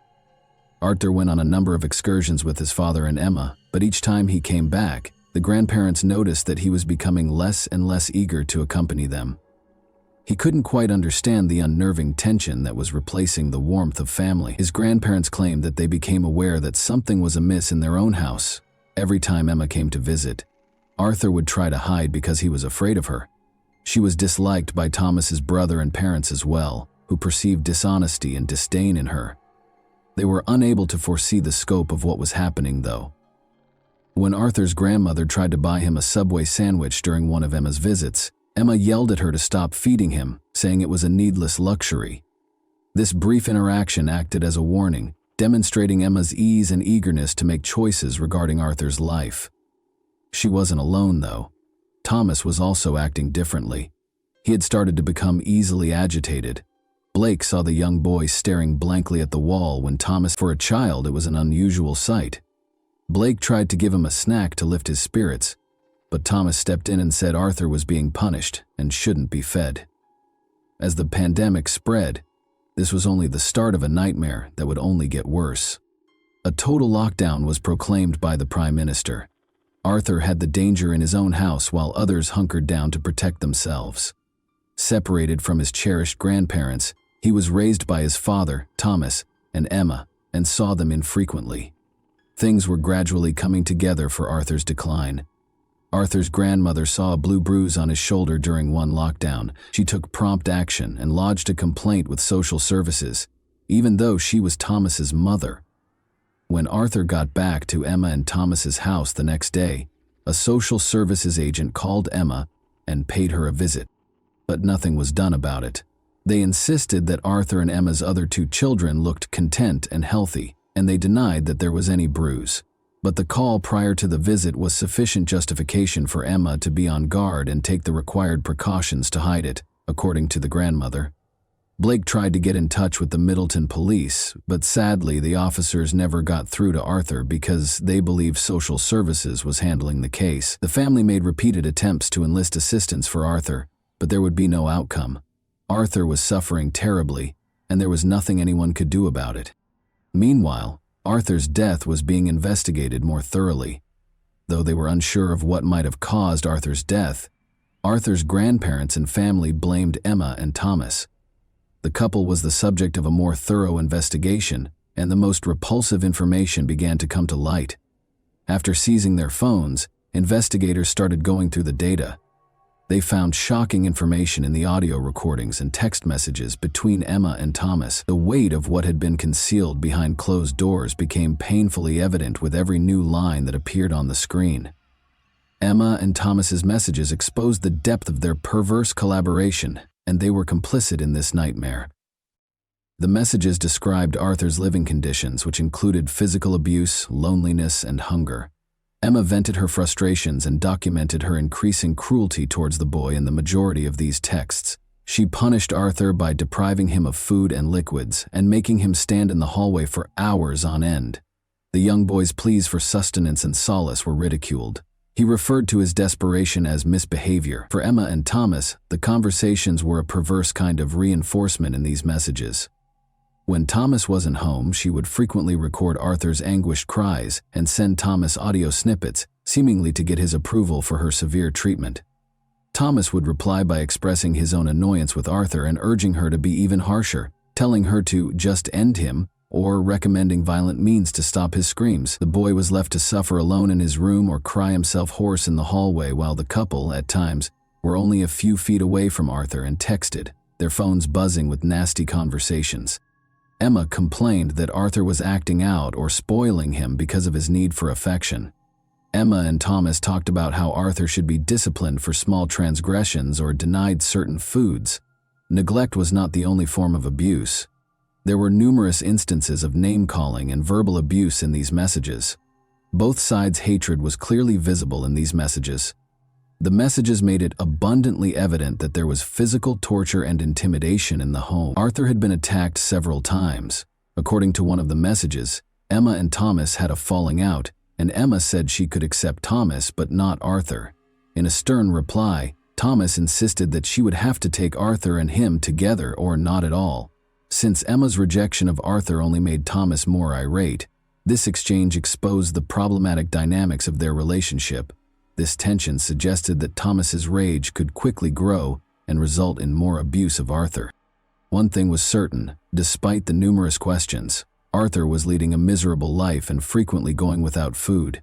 Arthur went on a number of excursions with his father and Emma, but each time he came back, the grandparents noticed that he was becoming less and less eager to accompany them. He couldn't quite understand the unnerving tension that was replacing the warmth of family. His grandparents claimed that they became aware that something was amiss in their own house. Every time Emma came to visit, Arthur would try to hide because he was afraid of her. She was disliked by Thomas's brother and parents as well, who perceived dishonesty and disdain in her. They were unable to foresee the scope of what was happening, though. When Arthur's grandmother tried to buy him a Subway sandwich during one of Emma's visits, Emma yelled at her to stop feeding him, saying it was a needless luxury. This brief interaction acted as a warning, demonstrating Emma's ease and eagerness to make choices regarding Arthur's life. She wasn't alone, though. Thomas was also acting differently. He had started to become easily agitated. Blake saw the young boy staring blankly at the wall when Thomas, for a child, it was an unusual sight. Blake tried to give him a snack to lift his spirits, but Thomas stepped in and said Arthur was being punished and shouldn't be fed. As the pandemic spread, this was only the start of a nightmare that would only get worse. A total lockdown was proclaimed by the Prime Minister. Arthur had the danger in his own house while others hunkered down to protect themselves. Separated from his cherished grandparents, he was raised by his father, Thomas, and Emma, and saw them infrequently. Things were gradually coming together for Arthur's decline. Arthur's grandmother saw a blue bruise on his shoulder during one lockdown. She took prompt action and lodged a complaint with social services, even though she was Thomas's mother. When Arthur got back to Emma and Thomas's house the next day, a social services agent called Emma and paid her a visit. But nothing was done about it. They insisted that Arthur and Emma's other two children looked content and healthy, and they denied that there was any bruise. But the call prior to the visit was sufficient justification for Emma to be on guard and take the required precautions to hide it, according to the grandmother. Blake tried to get in touch with the Middleton police, but sadly the officers never got through to Arthur because they believed social services was handling the case. The family made repeated attempts to enlist assistance for Arthur, but there would be no outcome. Arthur was suffering terribly, and there was nothing anyone could do about it. Meanwhile, Arthur's death was being investigated more thoroughly. Though they were unsure of what might have caused Arthur's death, Arthur's grandparents and family blamed Emma and Thomas. The couple was the subject of a more thorough investigation, and the most repulsive information began to come to light. After seizing their phones, investigators started going through the data. They found shocking information in the audio recordings and text messages between Emma and Thomas. The weight of what had been concealed behind closed doors became painfully evident with every new line that appeared on the screen. Emma and Thomas's messages exposed the depth of their perverse collaboration and they were complicit in this nightmare. The messages described Arthur's living conditions, which included physical abuse, loneliness, and hunger. Emma vented her frustrations and documented her increasing cruelty towards the boy in the majority of these texts. She punished Arthur by depriving him of food and liquids and making him stand in the hallway for hours on end. The young boy's pleas for sustenance and solace were ridiculed. He referred to his desperation as misbehavior. For Emma and Thomas, the conversations were a perverse kind of reinforcement in these messages. When Thomas wasn't home, she would frequently record Arthur's anguished cries and send Thomas audio snippets, seemingly to get his approval for her severe treatment. Thomas would reply by expressing his own annoyance with Arthur and urging her to be even harsher, telling her to just end him or recommending violent means to stop his screams. The boy was left to suffer alone in his room or cry himself hoarse in the hallway while the couple, at times, were only a few feet away from Arthur and texted, their phones buzzing with nasty conversations. Emma complained that Arthur was acting out or spoiling him because of his need for affection. Emma and Thomas talked about how Arthur should be disciplined for small transgressions or denied certain foods. Neglect was not the only form of abuse. There were numerous instances of name-calling and verbal abuse in these messages. Both sides' hatred was clearly visible in these messages. The messages made it abundantly evident that there was physical torture and intimidation in the home. Arthur had been attacked several times. According to one of the messages, Emma and Thomas had a falling out, and Emma said she could accept Thomas but not Arthur. In a stern reply, Thomas insisted that she would have to take Arthur and him together or not at all. Since Emma's rejection of Arthur only made Thomas more irate, this exchange exposed the problematic dynamics of their relationship. This tension suggested that Thomas's rage could quickly grow and result in more abuse of Arthur. One thing was certain, despite the numerous questions, Arthur was leading a miserable life and frequently going without food.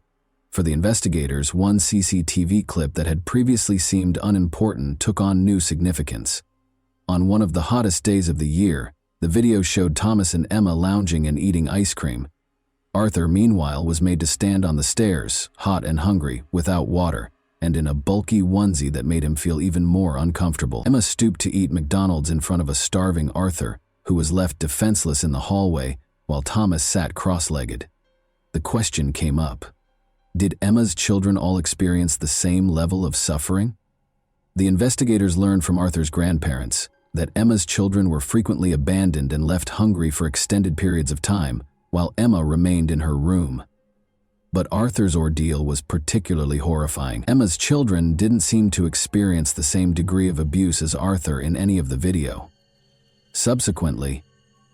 For the investigators, one CCTV clip that had previously seemed unimportant took on new significance. On one of the hottest days of the year, the video showed Thomas and Emma lounging and eating ice cream. Arthur, meanwhile, was made to stand on the stairs, hot and hungry, without water, and in a bulky onesie that made him feel even more uncomfortable. Emma stooped to eat McDonald's in front of a starving Arthur, who was left defenseless in the hallway, while Thomas sat cross-legged. The question came up: did Emma's children all experience the same level of suffering? The investigators learned from Arthur's grandparents that Emma's children were frequently abandoned and left hungry for extended periods of time, while Emma remained in her room. But Arthur's ordeal was particularly horrifying. Emma's children didn't seem to experience the same degree of abuse as Arthur in any of the video. Subsequently,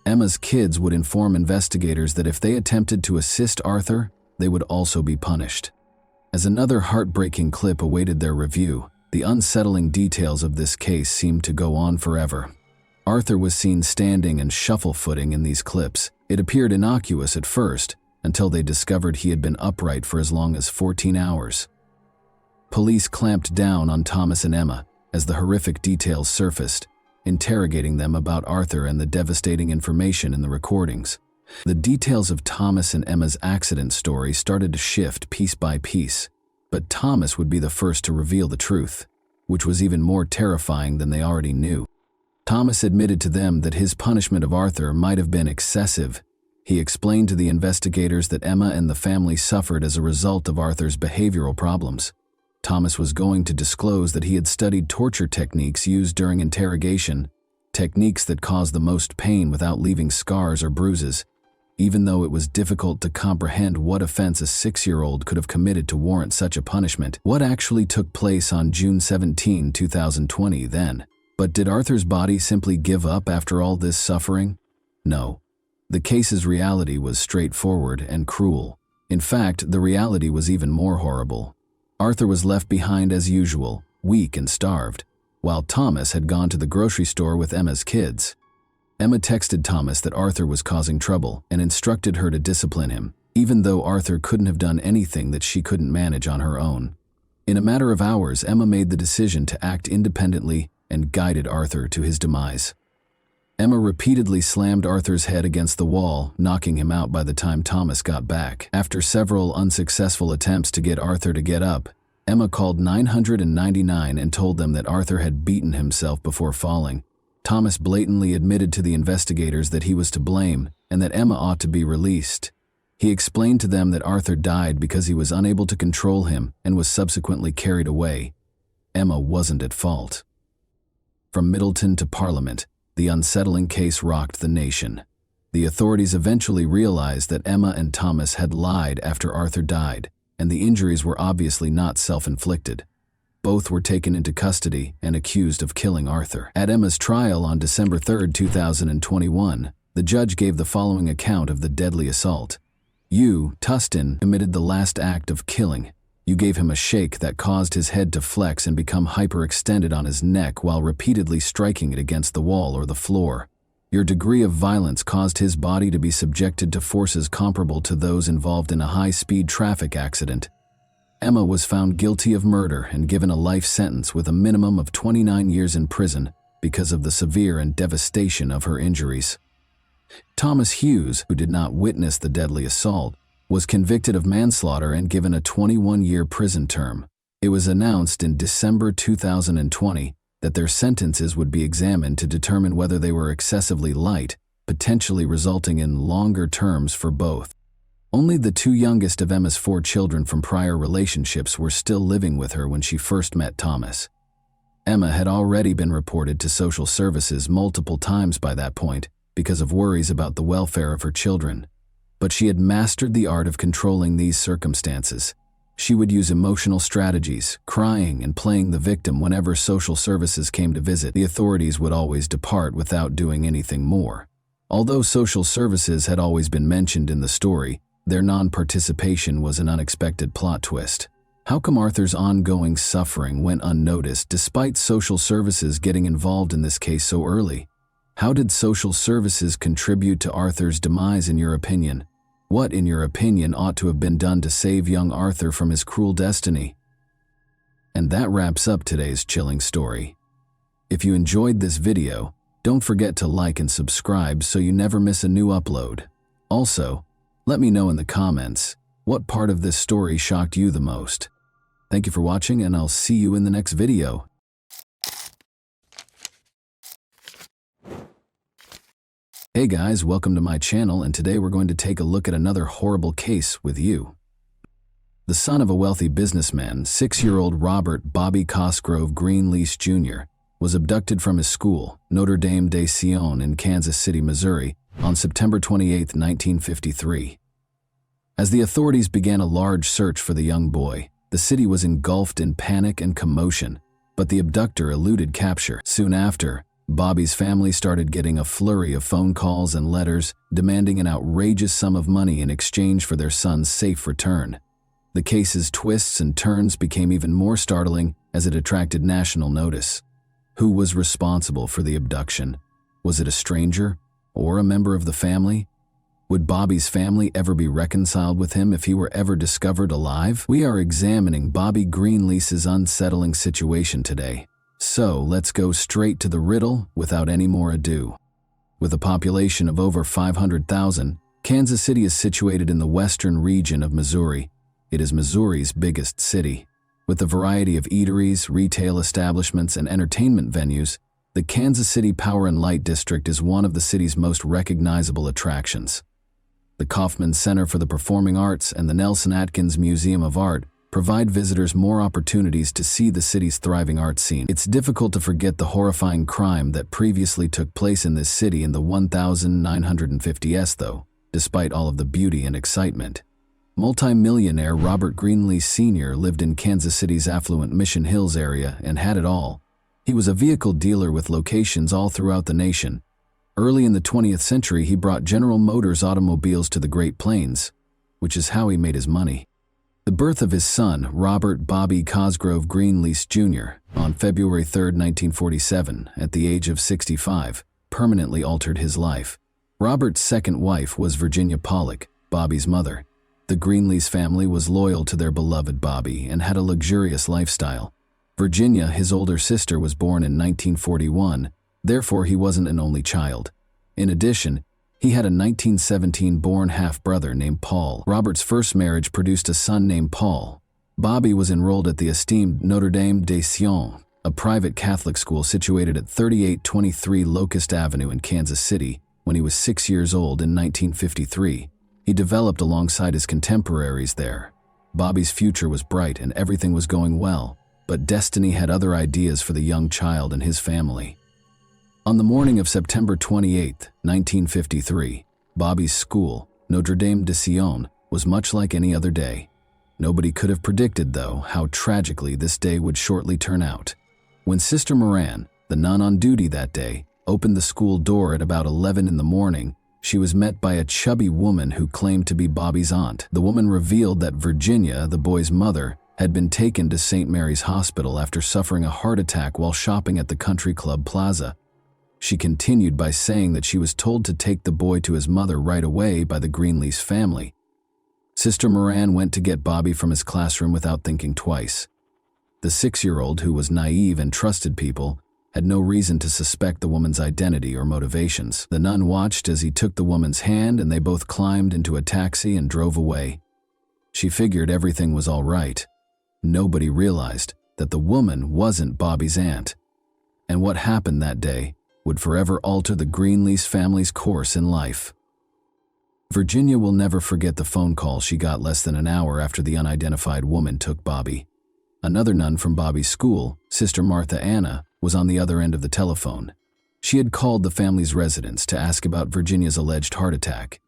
Emma's kids would inform investigators that if they attempted to assist Arthur, they would also be punished. As another heartbreaking clip awaited their review, the unsettling details of this case seemed to go on forever. Arthur was seen standing and shuffle-footing in these clips. It appeared innocuous at first, until they discovered he had been upright for as long as 14 hours. Police clamped down on Thomas and Emma as the horrific details surfaced, interrogating them about Arthur and the devastating information in the recordings. The details of Thomas and Emma's accident story started to shift piece by piece, but Thomas would be the first to reveal the truth, which was even more terrifying than they already knew. Thomas admitted to them that his punishment of Arthur might have been excessive. He explained to the investigators that Emma and the family suffered as a result of Arthur's behavioral problems. Thomas was going to disclose that he had studied torture techniques used during interrogation, techniques that caused the most pain without leaving scars or bruises, even though it was difficult to comprehend what offense a 6-year-old could have committed to warrant such a punishment. What actually took place on June 17, 2020 then? But did Arthur's body simply give up after all this suffering? No. The case's reality was straightforward and cruel. In fact, the reality was even more horrible. Arthur was left behind as usual, weak and starved, while Thomas had gone to the grocery store with Emma's kids. Emma texted Thomas that Arthur was causing trouble and instructed her to discipline him, even though Arthur couldn't have done anything that she couldn't manage on her own. In a matter of hours, Emma made the decision to act independently and guided Arthur to his demise. Emma repeatedly slammed Arthur's head against the wall, knocking him out by the time Thomas got back. After several unsuccessful attempts to get Arthur to get up, Emma called 999 and told them that Arthur had beaten himself before falling. Thomas blatantly admitted to the investigators that he was to blame and that Emma ought to be released. He explained to them that Arthur died because he was unable to control him and was subsequently carried away. Emma wasn't at fault. From Middleton to Parliament, the unsettling case rocked the nation. The authorities eventually realized that Emma and Thomas had lied after Arthur died, and the injuries were obviously not self-inflicted. Both were taken into custody and accused of killing Arthur. At Emma's trial on December 3, 2021, the judge gave the following account of the deadly assault. You, Tustin, committed the last act of killing. You gave him a shake that caused his head to flex and become hyperextended on his neck while repeatedly striking it against the wall or the floor. Your degree of violence caused his body to be subjected to forces comparable to those involved in a high-speed traffic accident. Emma was found guilty of murder and given a life sentence with a minimum of 29 years in prison because of the severe and devastation of her injuries. Thomas Hughes, who did not witness the deadly assault, was convicted of manslaughter and given a 21-year prison term. It was announced in December 2020 that their sentences would be examined to determine whether they were excessively light, potentially resulting in longer terms for both. Only the two youngest of Emma's 4 children from prior relationships were still living with her when she first met Thomas. Emma had already been reported to social services multiple times by that point because of worries about the welfare of her children. But she had mastered the art of controlling these circumstances. She would use emotional strategies, crying and playing the victim whenever social services came to visit. The authorities would always depart without doing anything more. Although social services had always been mentioned in the story, their non-participation was an unexpected plot twist. How come Arthur's ongoing suffering went unnoticed despite social services getting involved in this case so early? How did social services contribute to Arthur's demise in your opinion? What, in your opinion, ought to have been done to save young Arthur from his cruel destiny? And that wraps up today's chilling story. If you enjoyed this video, don't forget to like and subscribe so you never miss a new upload. Also, let me know in the comments what part of this story shocked you the most. Thank you for watching, and I'll see you in the next video. Hey guys, welcome to my channel, and today we're going to take a look at another horrible case with you. The son of a wealthy businessman, 6-year-old Robert Bobby Cosgrove Greenlease Jr., was abducted from his school, Notre Dame de Sion in Kansas City, Missouri, on September 28, 1953. As the authorities began a large search for the young boy, the city was engulfed in panic and commotion, but the abductor eluded capture. Soon after, Bobby's family started getting a flurry of phone calls and letters demanding an outrageous sum of money in exchange for their son's safe return. The case's twists and turns became even more startling as it attracted national notice. Who was responsible for the abduction? Was it a stranger or a member of the family? Would Bobby's family ever be reconciled with him if he were ever discovered alive? We are examining Bobby Greenlease's unsettling situation today. So let's go straight to the riddle without any more ado. With a population of over 500,000, Kansas City is situated in the western region of Missouri. It is Missouri's biggest city. With a variety of eateries, retail establishments, and entertainment venues, the Kansas City Power and Light District is one of the city's most recognizable attractions. The Kaufman Center for the Performing Arts and the Nelson Atkins Museum of Art provide visitors more opportunities to see the city's thriving art scene. It's difficult to forget the horrifying crime that previously took place in this city in the 1950s, though, despite all of the beauty and excitement. Multi-millionaire Robert Greenlease Sr. lived in Kansas City's affluent Mission Hills area and had it all. He was a vehicle dealer with locations all throughout the nation. Early in the 20th century, he brought General Motors automobiles to the Great Plains, which is how he made his money. The birth of his son, Robert Bobby Cosgrove Greenlease Jr., on February 3, 1947, at the age of 65, permanently altered his life. Robert's second wife was Virginia Pollock, Bobby's mother. The Greenlease family was loyal to their beloved Bobby and had a luxurious lifestyle. Virginia, his older sister, was born in 1941, therefore he wasn't an only child. In addition, he had a 1917-born half-brother named Paul. Robert's first marriage produced a son named Paul. Bobby was enrolled at the esteemed Notre Dame de Sion, a private Catholic school situated at 3823 Locust Avenue in Kansas City, when he was 6 years old in 1953. He developed alongside his contemporaries there. Bobby's future was bright and everything was going well, but destiny had other ideas for the young child and his family. On the morning of September 28, 1953, Bobby's school, Notre Dame de Sion, was much like any other day. Nobody could have predicted, though, how tragically this day would shortly turn out. When Sister Moran, the nun on duty that day, opened the school door at about 11 in the morning, she was met by a chubby woman who claimed to be Bobby's aunt. The woman revealed that Virginia, the boy's mother, had been taken to St. Mary's Hospital after suffering a heart attack while shopping at the Country Club Plaza. She continued by saying that she was told to take the boy to his mother right away by the Greenlease family. Sister Moran went to get Bobby from his classroom without thinking twice. The 6-year-old, who was naive and trusted people, had no reason to suspect the woman's identity or motivations. The nun watched as he took the woman's hand and they both climbed into a taxi and drove away. She figured everything was all right. Nobody realized that the woman wasn't Bobby's aunt. And what happened that day would forever alter the Greenlease family's course in life. Virginia will never forget the phone call she got less than an hour after the unidentified woman took Bobby. Another nun from Bobby's school, Sister Martha Anna, was on the other end of the telephone. She had called the family's residence to ask about Virginia's alleged heart attack.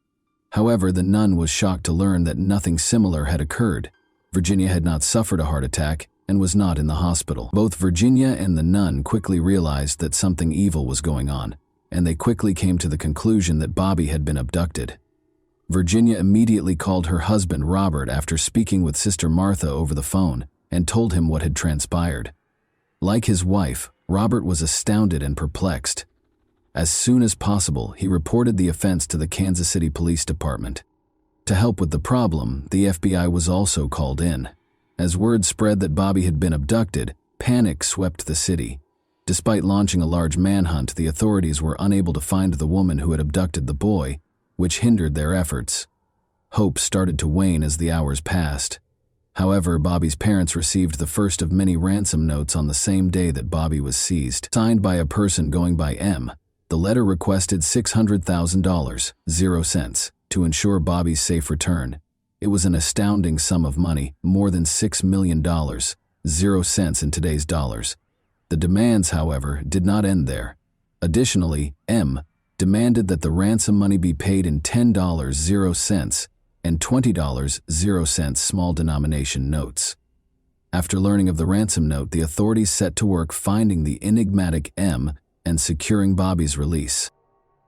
However, the nun was shocked to learn that nothing similar had occurred. Virginia had not suffered a heart attack and was not in the hospital. Both Virginia and the nun quickly realized that something evil was going on, and they quickly came to the conclusion that Bobby had been abducted. Virginia immediately called her husband Robert after speaking with Sister Martha over the phone and told him what had transpired. Like his wife, Robert was astounded and perplexed. As soon as possible, he reported the offense to the Kansas City Police Department. To help with the problem, the FBI was also called in. As word spread that Bobby had been abducted, panic swept the city. Despite launching a large manhunt, the authorities were unable to find the woman who had abducted the boy, which hindered their efforts. Hope started to wane as the hours passed. However, Bobby's parents received the first of many ransom notes on the same day that Bobby was seized. Signed by a person going by M, the letter requested $600,000, 0 cents, to ensure Bobby's safe return. It was an astounding sum of money, more than $6 million, 0 cents in today's dollars. The demands, however, did not end there. Additionally, M demanded that the ransom money be paid in $10, 0 cents, and $20, 0 cents small denomination notes. After learning of the ransom note, the authorities set to work finding the enigmatic M and securing Bobby's release.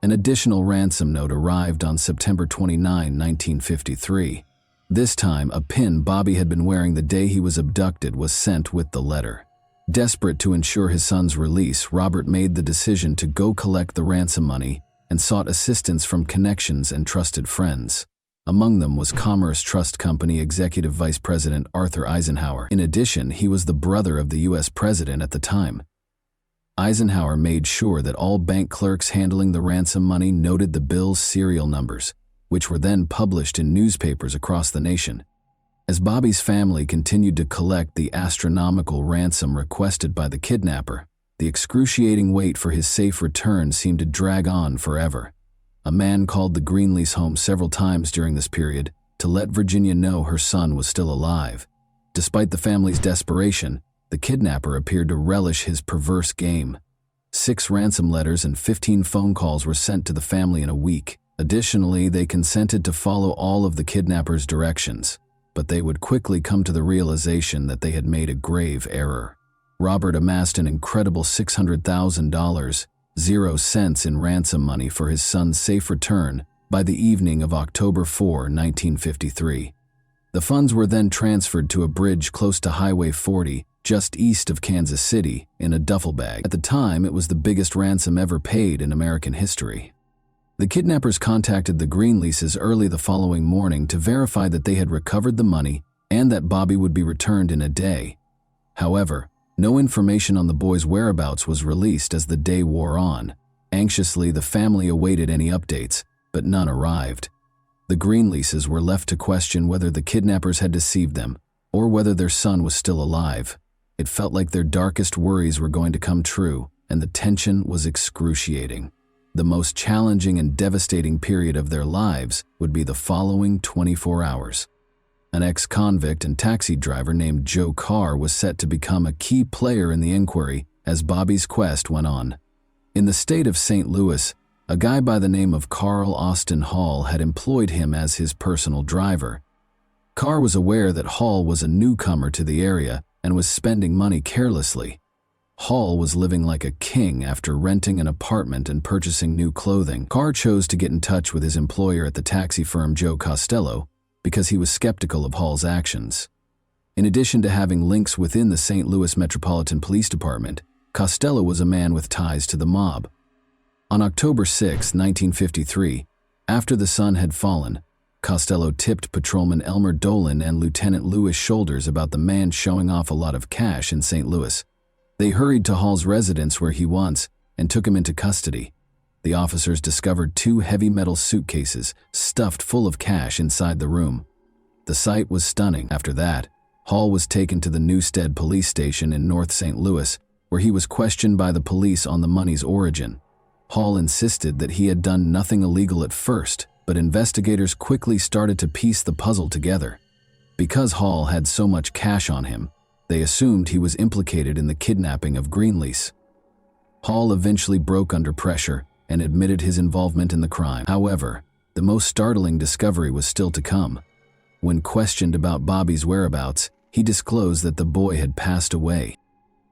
An additional ransom note arrived on September 29, 1953. This time, a pin Bobby had been wearing the day he was abducted was sent with the letter. Desperate to ensure his son's release, Robert made the decision to go collect the ransom money and sought assistance from connections and trusted friends. Among them was Commerce Trust Company Executive Vice President Arthur Eisenhower. In addition, he was the brother of the U.S. President at the time. Eisenhower made sure that all bank clerks handling the ransom money noted the bill's serial numbers, which were then published in newspapers across the nation. As Bobby's family continued to collect the astronomical ransom requested by the kidnapper, the excruciating wait for his safe return seemed to drag on forever. A man called the Greenlease home several times during this period to let Virginia know her son was still alive. Despite the family's desperation, the kidnapper appeared to relish his perverse game. 6 ransom letters and 15 phone calls were sent to the family in a week. Additionally, they consented to follow all of the kidnapper's directions, but they would quickly come to the realization that they had made a grave error. Robert amassed an incredible $600,000, 0 cents in ransom money for his son's safe return by the evening of October 4, 1953. The funds were then transferred to a bridge close to Highway 40, just east of Kansas City, in a duffel bag. At the time, it was the biggest ransom ever paid in American history. The kidnappers contacted the Greenleases early the following morning to verify that they had recovered the money and that Bobby would be returned in a day. However, no information on the boy's whereabouts was released as the day wore on. Anxiously, the family awaited any updates, but none arrived. The Greenleases were left to question whether the kidnappers had deceived them, or whether their son was still alive. It felt like their darkest worries were going to come true, and the tension was excruciating. The most challenging and devastating period of their lives would be the following 24 hours. An ex-convict and taxi driver named Joe Carr was set to become a key player in the inquiry as Bobby's quest went on. In the state of St. Louis, a guy by the name of Carl Austin Hall had employed him as his personal driver. Carr was aware that Hall was a newcomer to the area and was spending money carelessly. Hall was living like a king after renting an apartment and purchasing new clothing. Carr chose to get in touch with his employer at the taxi firm Joe Costello because he was skeptical of Hall's actions. In addition to having links within the St. Louis Metropolitan Police Department, Costello was a man with ties to the mob. On October 6, 1953, after the sun had fallen, Costello tipped Patrolman Elmer Dolan and Lieutenant Louis Shoulders about the man showing off a lot of cash in St. Louis. They hurried to Hall's residence where he was and took him into custody. The officers discovered 2 heavy metal suitcases stuffed full of cash inside the room. The sight was stunning. After that, Hall was taken to the Newstead police station in North St. Louis, where he was questioned by the police on the money's origin. Hall insisted that he had done nothing illegal at first, but investigators quickly started to piece the puzzle together. Because Hall had so much cash on him, they assumed he was implicated in the kidnapping of Greenlease. Hall eventually broke under pressure and admitted his involvement in the crime. However, the most startling discovery was still to come. When questioned about Bobby's whereabouts, he disclosed that the boy had passed away.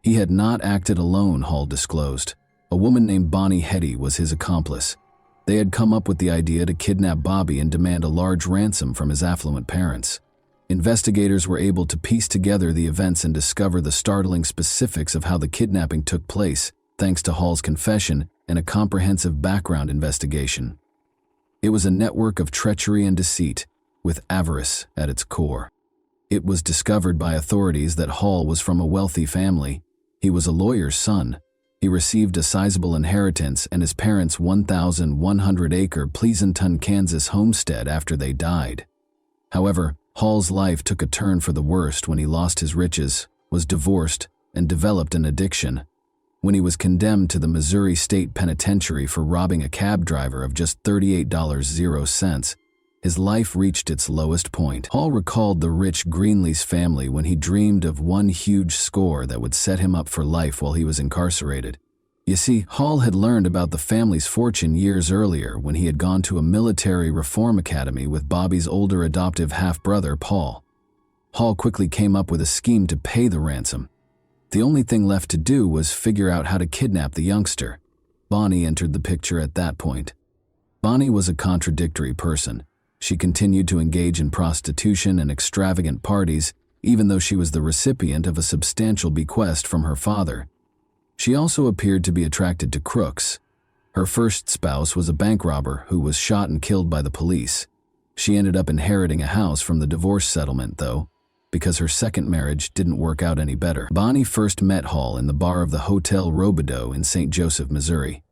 He had not acted alone, Hall disclosed. A woman named Bonnie Hetty was his accomplice. They had come up with the idea to kidnap Bobby and demand a large ransom from his affluent parents. Investigators were able to piece together the events and discover the startling specifics of how the kidnapping took place, thanks to Hall's confession and a comprehensive background investigation. It was a network of treachery and deceit, with avarice at its core. It was discovered by authorities that Hall was from a wealthy family. He was a lawyer's son. He received a sizable inheritance and his parents' 1,100-acre Pleasanton, Kansas homestead after they died. However, Hall's life took a turn for the worst when he lost his riches, was divorced, and developed an addiction. When he was condemned to the Missouri State Penitentiary for robbing a cab driver of just $38.00, his life reached its lowest point. Hall recalled the rich Greenlease family when he dreamed of one huge score that would set him up for life while he was incarcerated. You see, Hall had learned about the family's fortune years earlier when he had gone to a military reform academy with Bobby's older adoptive half-brother, Paul. Hall quickly came up with a scheme to pay the ransom. The only thing left to do was figure out how to kidnap the youngster. Bonnie entered the picture at that point. Bonnie was a contradictory person. She continued to engage in prostitution and extravagant parties, even though she was the recipient of a substantial bequest from her father. She also appeared to be attracted to crooks. Her first spouse was a bank robber who was shot and killed by the police. She ended up inheriting a house from the divorce settlement, though, because her second marriage didn't work out any better. Bonnie first met Hall in the bar of the Hotel Robideau in St. Joseph, Missouri.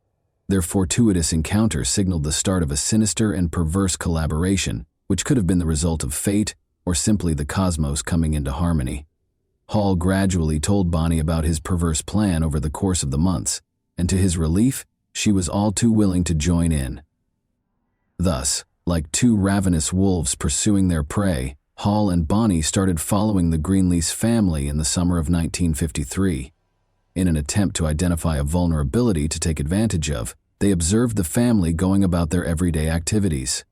Their fortuitous encounter signaled the start of a sinister and perverse collaboration, which could have been the result of fate or simply the cosmos coming into harmony. Hall gradually told Bonnie about his perverse plan over the course of the months, and to his relief, she was all too willing to join in. Thus, like 2 ravenous wolves pursuing their prey, Hall and Bonnie started following the Greenlease family in the summer of 1953. In an attempt to identify a vulnerability to take advantage of, they observed the family going about their everyday activities.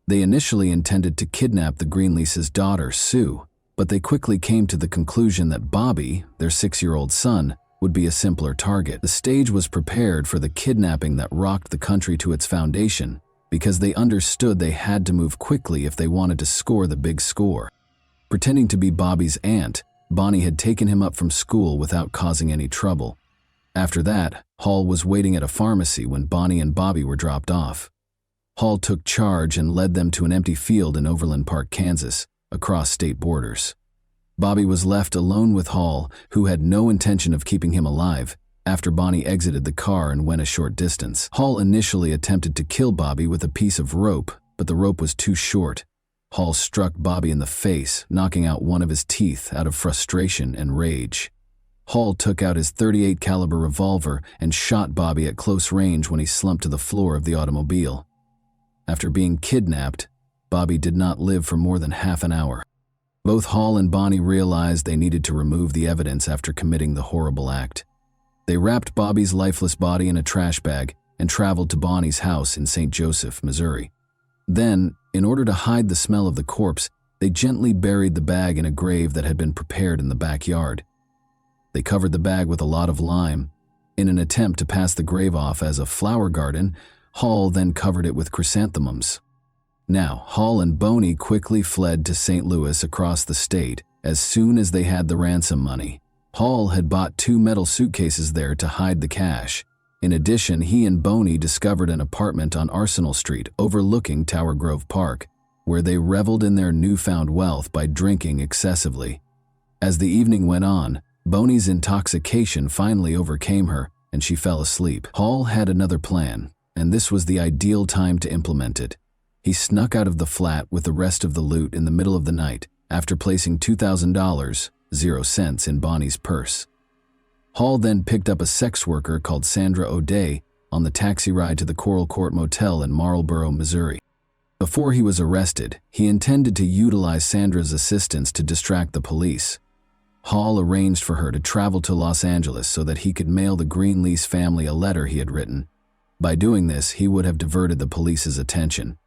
They initially intended to kidnap the Greenlease's daughter, Sue, but they quickly came to the conclusion that Bobby, their 6-year-old son, would be a simpler target. The stage was prepared for the kidnapping that rocked the country to its foundation, because they understood they had to move quickly if they wanted to score the big score. Pretending to be Bobby's aunt, Bonnie had taken him up from school without causing any trouble. After that, Hall was waiting at a pharmacy when Bonnie and Bobby were dropped off. Hall took charge and led them to an empty field in Overland Park, Kansas, across state borders. Bobby was left alone with Hall, who had no intention of keeping him alive, after Bonnie exited the car and went a short distance. Hall initially attempted to kill Bobby with a piece of rope, but the rope was too short. Hall struck Bobby in the face, knocking out one of his teeth out of frustration and rage. Hall took out his .38 caliber revolver and shot Bobby at close range when he slumped to the floor of the automobile. After being kidnapped, Bobby did not live for more than half an hour. Both Hall and Bonnie realized they needed to remove the evidence after committing the horrible act. They wrapped Bobby's lifeless body in a trash bag and traveled to Bonnie's house in St. Joseph, Missouri. Then, in order to hide the smell of the corpse, they gently buried the bag in a grave that had been prepared in the backyard. They covered the bag with a lot of lime. In an attempt to pass the grave off as a flower garden, Hall then covered it with chrysanthemums. Now, Hall and Boney quickly fled to St. Louis across the state as soon as they had the ransom money. Hall had bought 2 metal suitcases there to hide the cash. In addition, he and Boney discovered an apartment on Arsenal Street overlooking Tower Grove Park, where they reveled in their newfound wealth by drinking excessively. As the evening went on, Boney's intoxication finally overcame her, and she fell asleep. Hall had another plan, and this was the ideal time to implement it. He snuck out of the flat with the rest of the loot in the middle of the night after placing $2,000, 0 cents, in Bonnie's purse. Hall then picked up a sex worker called Sandra O'Day on the taxi ride to the Coral Court Motel in Marlboro, Missouri. Before he was arrested, he intended to utilize Sandra's assistance to distract the police. Hall arranged for her to travel to Los Angeles so that he could mail the Greenlease family a letter he had written. By doing this, he would have diverted the police's attention.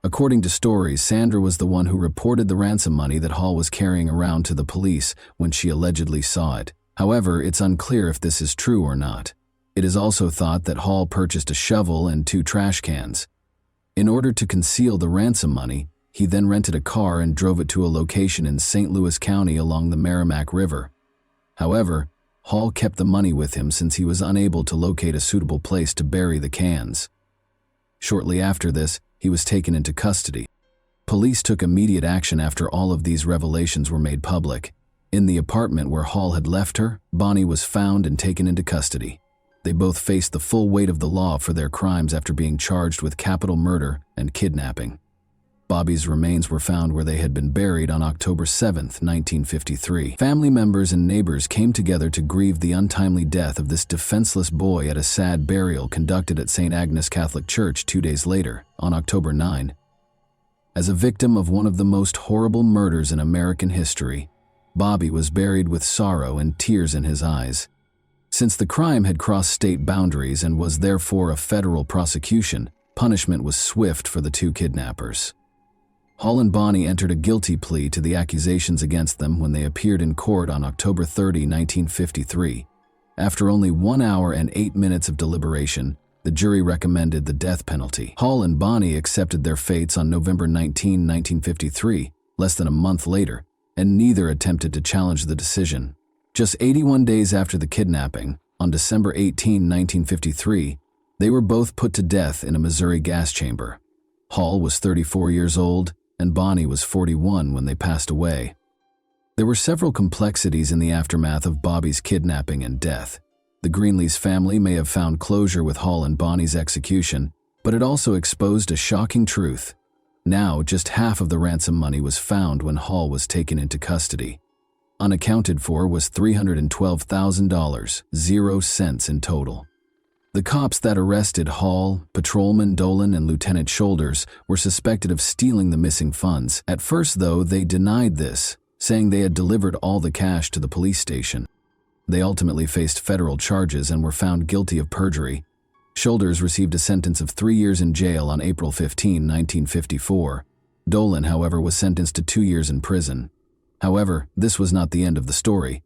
According to stories, Sandra was the one who reported the ransom money that Hall was carrying around to the police when she allegedly saw it. However, it's unclear if this is true or not. It is also thought that Hall purchased a shovel and 2 trash cans. In order to conceal the ransom money, he then rented a car and drove it to a location in St. Louis County along the Merrimack River. However, Hall kept the money with him since he was unable to locate a suitable place to bury the cans. Shortly after this, he was taken into custody. Police took immediate action after all of these revelations were made public. In the apartment where Hall had left her, Bonnie was found and taken into custody. They both faced the full weight of the law for their crimes after being charged with capital murder and kidnapping. Bobby's remains were found where they had been buried on October 7, 1953. Family members and neighbors came together to grieve the untimely death of this defenseless boy at a sad burial conducted at St. Agnes Catholic Church 2 days later, on October 9. As a victim of one of the most horrible murders in American history, Bobby was buried with sorrow and tears in his eyes. Since the crime had crossed state boundaries and was therefore a federal prosecution, punishment was swift for the 2 kidnappers. Hall and Bonnie entered a guilty plea to the accusations against them when they appeared in court on October 30, 1953. After only 1 hour and 8 minutes of deliberation, the jury recommended the death penalty. Hall and Bonnie accepted their fates on November 19, 1953, less than a month later, and neither attempted to challenge the decision. Just 81 days after the kidnapping, on December 18, 1953, they were both put to death in a Missouri gas chamber. Hall was 34 years old, and Bonnie was 41 when they passed away. There were several complexities in the aftermath of Bobby's kidnapping and death. The Greenlease family may have found closure with Hall and Bonnie's execution, but it also exposed a shocking truth. Now, just half of the ransom money was found when Hall was taken into custody. Unaccounted for was $312,000, 0 cents in total. The cops that arrested Hall, Patrolman Dolan, and Lieutenant Shoulders were suspected of stealing the missing funds. At first, though, they denied this, saying they had delivered all the cash to the police station. They ultimately faced federal charges and were found guilty of perjury. Shoulders received a sentence of 3 years in jail on April 15, 1954. Dolan, however, was sentenced to 2 years in prison. However, this was not the end of the story.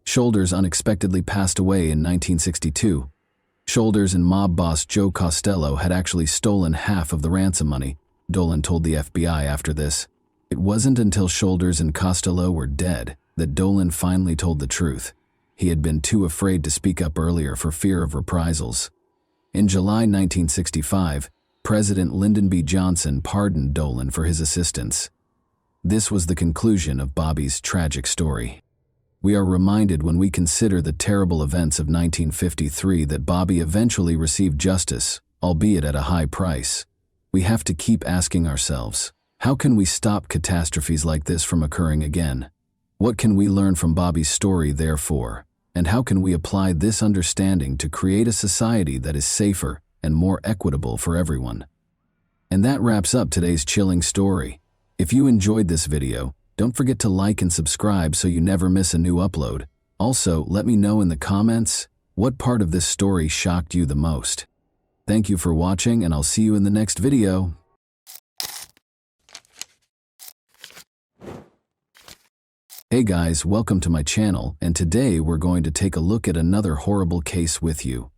Shoulders unexpectedly passed away in 1962. Shoulders and mob boss Joe Costello had actually stolen half of the ransom money, Dolan told the FBI after this. It wasn't until Shoulders and Costello were dead that Dolan finally told the truth. He had been too afraid to speak up earlier for fear of reprisals. In July 1965, President Lyndon B. Johnson pardoned Dolan for his assistance. This was the conclusion of Bobby's tragic story. We are reminded when we consider the terrible events of 1953 that Bobby eventually received justice, albeit at a high price. We have to keep asking ourselves, How can we stop catastrophes like this from occurring again? What can we learn from Bobby's story, therefore? And how can we apply this understanding to create a society that is safer and more equitable for everyone? And that wraps up today's chilling story. If you enjoyed this video, don't forget to like and subscribe so you never miss a new upload. Also, let me know in the comments what part of this story shocked you the most. Thank you for watching, and I'll see you in the next video. Hey guys, welcome to my channel, and today we're going to take a look at another horrible case with you.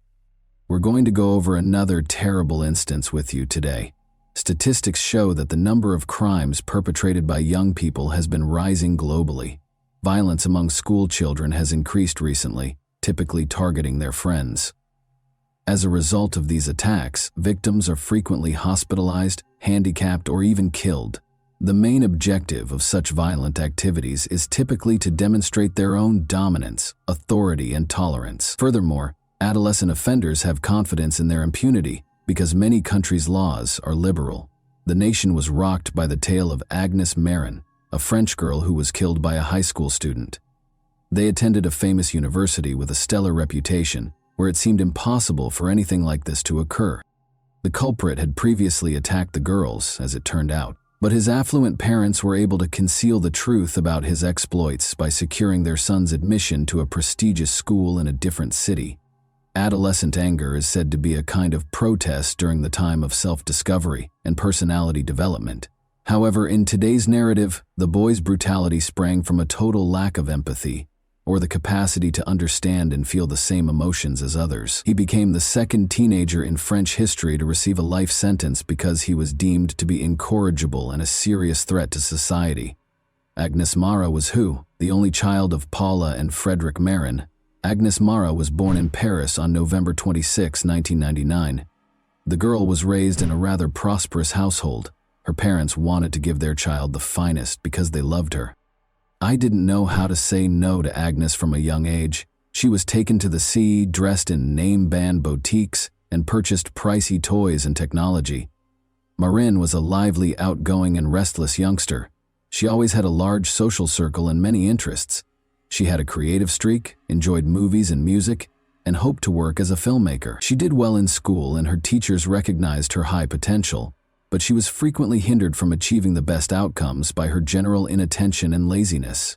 We're going to go over another terrible instance with you today. Statistics show that the number of crimes perpetrated by young people has been rising globally. Violence among school children has increased recently, typically targeting their friends. As a result of these attacks, victims are frequently hospitalized, handicapped, or even killed. The main objective of such violent activities is typically to demonstrate their own dominance, authority, and tolerance. Furthermore, adolescent offenders have confidence in their impunity because many countries' laws are liberal. The nation was rocked by the tale of Agnes Marin, a French girl who was killed by a high school student. They attended a famous university with a stellar reputation, where it seemed impossible for anything like this to occur. The culprit had previously attacked the girls, as it turned out, but his affluent parents were able to conceal the truth about his exploits by securing their son's admission to a prestigious school in a different city. Adolescent anger is said to be a kind of protest during the time of self-discovery and personality development. However, in today's narrative, the boy's brutality sprang from a total lack of empathy, or the capacity to understand and feel the same emotions as others. He became the second teenager in French history to receive a life sentence because he was deemed to be incorrigible and a serious threat to society. Agnes Marin was who? The only child of Paula and Frederick Marin. Agnes Marin was born in Paris on November 26, 1999. The girl was raised in a rather prosperous household. Her parents wanted to give their child the finest because they loved her. I didn't know how to say no to Agnes from a young age. She was taken to the sea, dressed in name-brand boutiques, and purchased pricey toys and technology. Marin was a lively, outgoing, and restless youngster. She always had a large social circle and many interests. She had a creative streak, enjoyed movies and music, and hoped to work as a filmmaker. She did well in school, and her teachers recognized her high potential, but she was frequently hindered from achieving the best outcomes by her general inattention and laziness.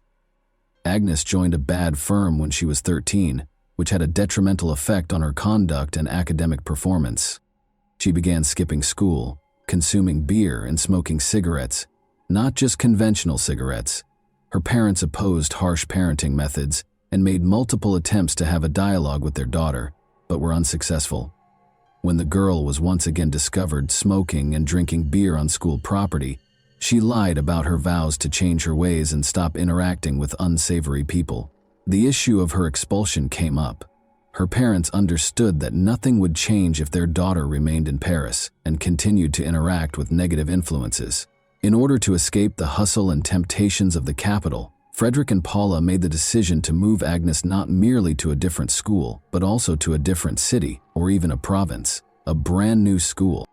Agnes joined a bad firm when she was 13, which had a detrimental effect on her conduct and academic performance. She began skipping school, consuming beer, and smoking cigarettes, not just conventional cigarettes. Her parents opposed harsh parenting methods and made multiple attempts to have a dialogue with their daughter, but were unsuccessful. When the girl was once again discovered smoking and drinking beer on school property, she lied about her vows to change her ways and stop interacting with unsavory people. The issue of her expulsion came up. Her parents understood that nothing would change if their daughter remained in Paris and continued to interact with negative influences. In order to escape the hustle and temptations of the capital, Frederick and Paula made the decision to move Agnes not merely to a different school, but also to a different city or even a province, a brand new school.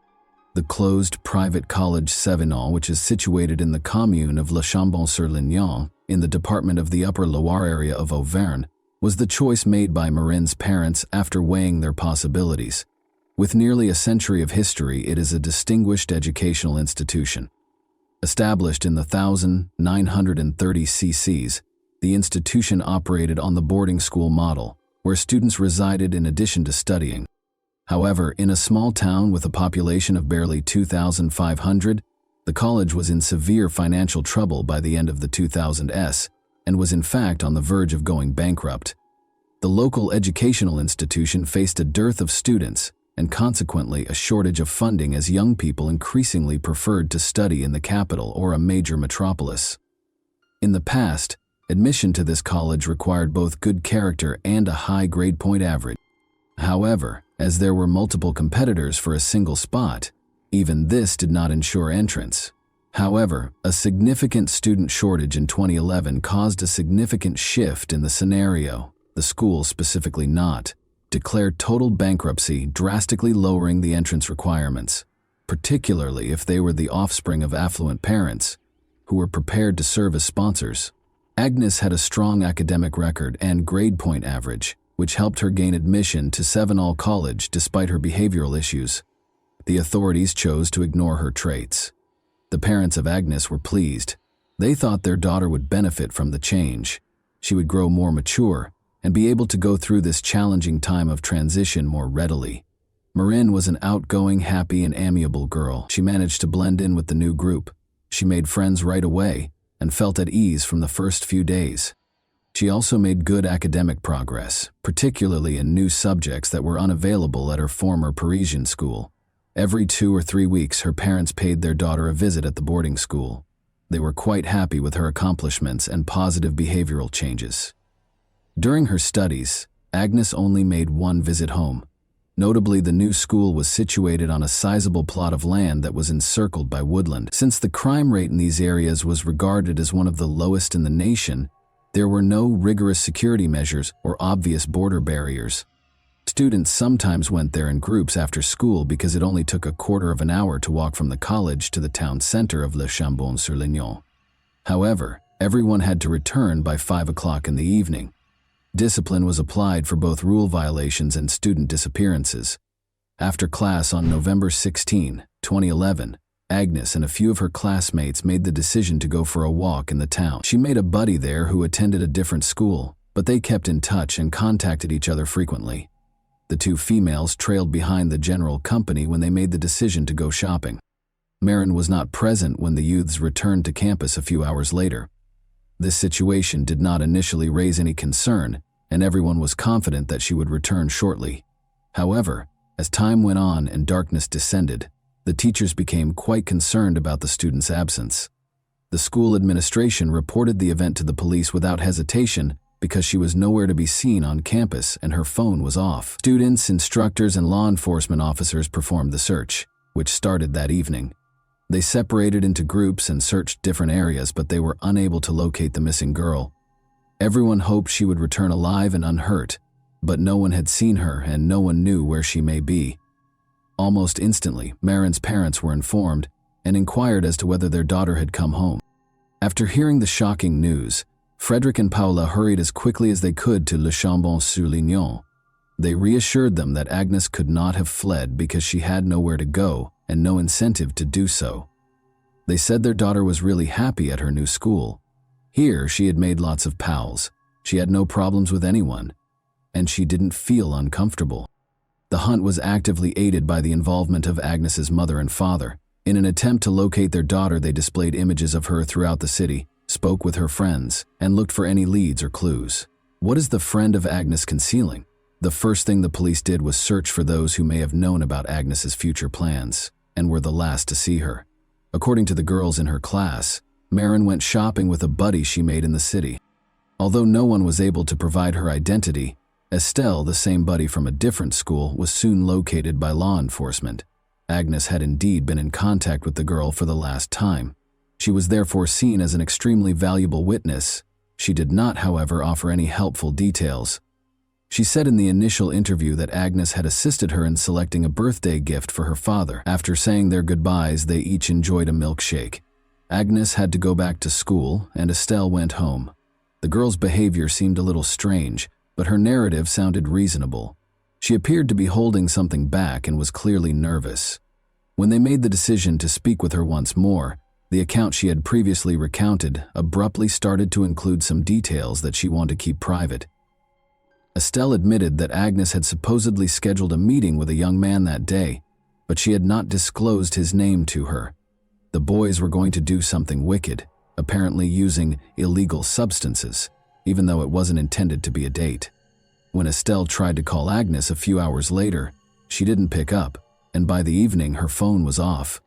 The closed private college Sévignon, which is situated in the commune of Le Chambon-sur-Lignon, in the department of the Upper Loire area of Auvergne, was the choice made by Marin's parents after weighing their possibilities. With nearly a century of history, it is a distinguished educational institution. Established in the 1930 CCs, the institution operated on the boarding school model, where students resided in addition to studying. However, in a small town with a population of barely 2,500, the college was in severe financial trouble by the end of the 2000s and was in fact on the verge of going bankrupt. The local educational institution faced a dearth of students and consequently a shortage of funding as young people increasingly preferred to study in the capital or a major metropolis. In the past, admission to this college required both good character and a high grade point average. However, as there were multiple competitors for a single spot, even this did not ensure entrance. However, a significant student shortage in 2011 caused a significant shift in the scenario. The school, specifically not, declared total bankruptcy, drastically lowering the entrance requirements. particularly if they were the offspring of affluent parents who were prepared to serve as sponsors. Agnes had a strong academic record and grade point average, which helped her gain admission to 7 College despite her behavioral issues. The authorities chose to ignore her traits. The parents of Agnes were pleased. They thought their daughter would benefit from the change. She would grow more mature and be able to go through this challenging time of transition more readily. Marin was an outgoing, happy, and amiable girl. She managed to blend in with the new group. She made friends right away and felt at ease from the first few days. She also made good academic progress, particularly in new subjects that were unavailable at her former Parisian school. Every 2 or 3 weeks, her parents paid their daughter a visit at the boarding school. They were quite happy with her accomplishments and positive behavioral changes. During her studies, Agnes only made 1 visit home. Notably, the new school was situated on a sizable plot of land that was encircled by woodland. Since the crime rate in these areas was regarded as one of the lowest in the nation, there were no rigorous security measures or obvious border barriers. Students sometimes went there in groups after school because it only took a quarter of an hour to walk from the college to the town center of Le Chambon-sur-Lignon. However, everyone had to return by 5 o'clock in the evening. Discipline was applied for both rule violations and student disappearances. After class on November 16, 2011, Agnes and a few of her classmates made the decision to go for a walk in the town. She made a buddy there who attended a different school, but they kept in touch and contacted each other frequently. The 2 females trailed behind the general company when they made the decision to go shopping. Marin was not present when the youths returned to campus a few hours later. This situation did not initially raise any concern, and everyone was confident that she would return shortly. However, as time went on and darkness descended, the teachers became quite concerned about the student's absence. The school administration reported the event to the police without hesitation because she was nowhere to be seen on campus and her phone was off. Students, instructors, and law enforcement officers performed the search, which started that evening. They separated into groups and searched different areas, but they were unable to locate the missing girl. Everyone hoped she would return alive and unhurt, but no one had seen her and no one knew where she may be. Almost instantly, Marin's parents were informed and inquired as to whether their daughter had come home. After hearing the shocking news, Frederick and Paula hurried as quickly as they could to Le Chambon-sur-Lignon. They reassured them that Agnes could not have fled because she had nowhere to go and no incentive to do so. They said their daughter was really happy at her new school. Here, she had made lots of pals. She had no problems with anyone, and she didn't feel uncomfortable. The hunt was actively aided by the involvement of Agnes's mother and father. In an attempt to locate their daughter, they displayed images of her throughout the city, spoke with her friends, and looked for any leads or clues. What is the friend of Agnes concealing? The first thing the police did was search for those who may have known about Agnes's future plans and were the last to see her. According to the girls in her class, Marin went shopping with a buddy she made in the city. Although no one was able to provide her identity, Estelle, the same buddy from a different school, was soon located by law enforcement. Agnes had indeed been in contact with the girl for the last time. She was therefore seen as an extremely valuable witness. She did not, however, offer any helpful details. She said in the initial interview that Agnes had assisted her in selecting a birthday gift for her father. After saying their goodbyes, they each enjoyed a milkshake. Agnes had to go back to school, and Estelle went home. The girl's behavior seemed a little strange, but her narrative sounded reasonable. She appeared to be holding something back and was clearly nervous. When they made the decision to speak with her once more, the account she had previously recounted abruptly started to include some details that she wanted to keep private. Estelle admitted that Agnes had supposedly scheduled a meeting with a young man that day, but she had not disclosed his name to her. The boys were going to do something wicked, apparently using illegal substances, even though it wasn't intended to be a date. When Estelle tried to call Agnes a few hours later, she didn't pick up, and by the evening her phone was off.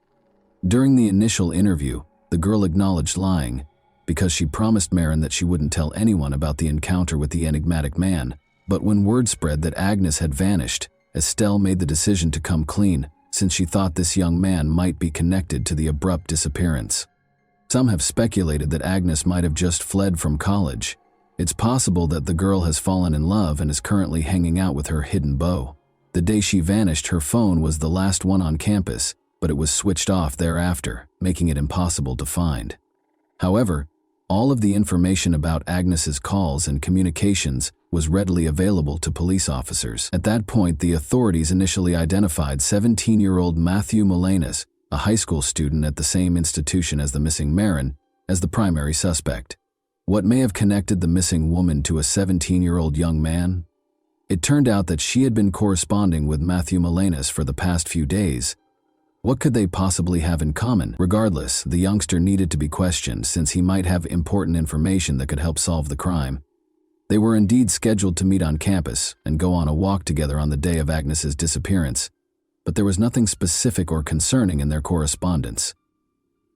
During the initial interview, the girl acknowledged lying, because she promised Marin that she wouldn't tell anyone about the encounter with the enigmatic man. But when word spread that Agnes had vanished, Estelle made the decision to come clean, since she thought this young man might be connected to the abrupt disappearance. Some have speculated that Agnes might have just fled from college. It's possible that the girl has fallen in love and is currently hanging out with her hidden beau. The day she vanished, her phone was the last one on campus, but it was switched off thereafter, making it impossible to find. However, all of the information about Agnes's calls and communications was readily available to police officers. At that point, the authorities initially identified 17-year-old Matthew Molanas, a high school student at the same institution as the missing Marin, as the primary suspect. What may have connected the missing woman to a 17-year-old young man? It turned out that she had been corresponding with Matthew Molanas for the past few days. What could they possibly have in common? Regardless, the youngster needed to be questioned since he might have important information that could help solve the crime. They were indeed scheduled to meet on campus and go on a walk together on the day of Agnes's disappearance, but there was nothing specific or concerning in their correspondence.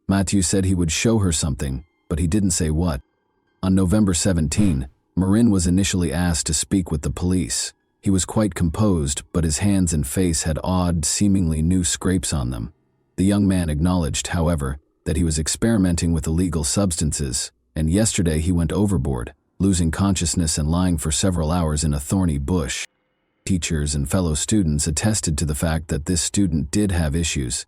Matthew said he would show her something, but he didn't say what. On November 17, Marin was initially asked to speak with the police. He was quite composed, but his hands and face had odd, seemingly new scrapes on them. The young man acknowledged, however, that he was experimenting with illegal substances, and yesterday he went overboard, losing consciousness and lying for several hours in a thorny bush. Teachers and fellow students attested to the fact that this student did have issues.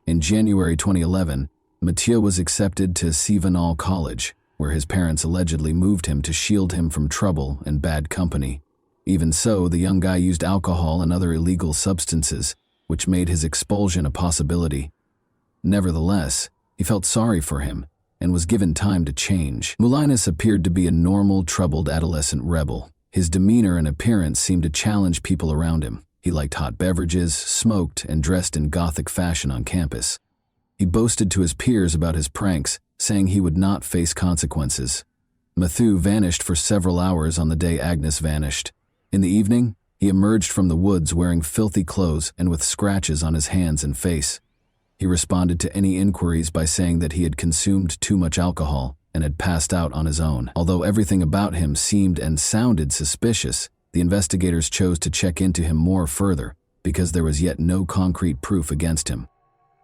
In January 2011, Mathieu was accepted to Sivanal College, where his parents allegedly moved him to shield him from trouble and bad company. Even so, the young guy used alcohol and other illegal substances, which made his expulsion a possibility. Nevertheless, he felt sorry for him and was given time to change. Molanas appeared to be a normal, troubled adolescent rebel. His demeanor and appearance seemed to challenge people around him. He liked hot beverages, smoked, and dressed in gothic fashion on campus. He boasted to his peers about his pranks, saying he would not face consequences. Mathieu vanished for several hours on the day Agnes vanished. In the evening, he emerged from the woods wearing filthy clothes and with scratches on his hands and face. He responded to any inquiries by saying that he had consumed too much alcohol and had passed out on his own. Although everything about him seemed and sounded suspicious, the investigators chose to check into him more further because there was yet no concrete proof against him.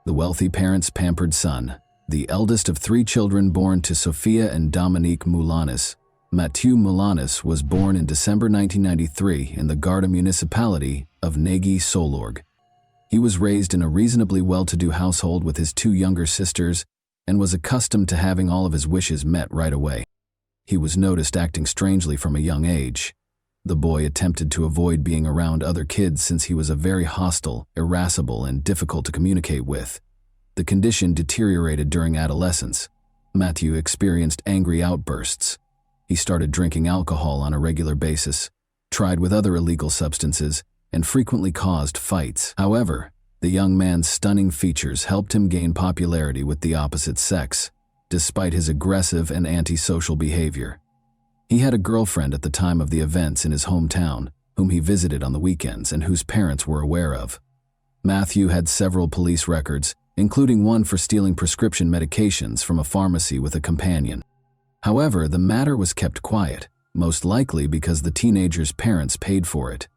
The wealthy parents' pampered son, the eldest of 3 children born to Sophia and Dominique Molanas, Mathieu Molanas was born in December 1993 in the Garda municipality of Negi-Solorg. He was raised in a reasonably well-to-do household with his 2 younger sisters and was accustomed to having all of his wishes met right away. He was noticed acting strangely from a young age. The boy attempted to avoid being around other kids since he was a very hostile, irascible, and difficult to communicate with. The condition deteriorated during adolescence. Matthew experienced angry outbursts. He started drinking alcohol on a regular basis, tried with other illegal substances, and frequently caused fights. However, the young man's stunning features helped him gain popularity with the opposite sex, despite his aggressive and antisocial behavior. He had a girlfriend at the time of the events in his hometown, whom he visited on the weekends and whose parents were aware of. Matthew had several police records, including one for stealing prescription medications from a pharmacy with a companion. However, the matter was kept quiet, most likely because the teenager's parents paid for it.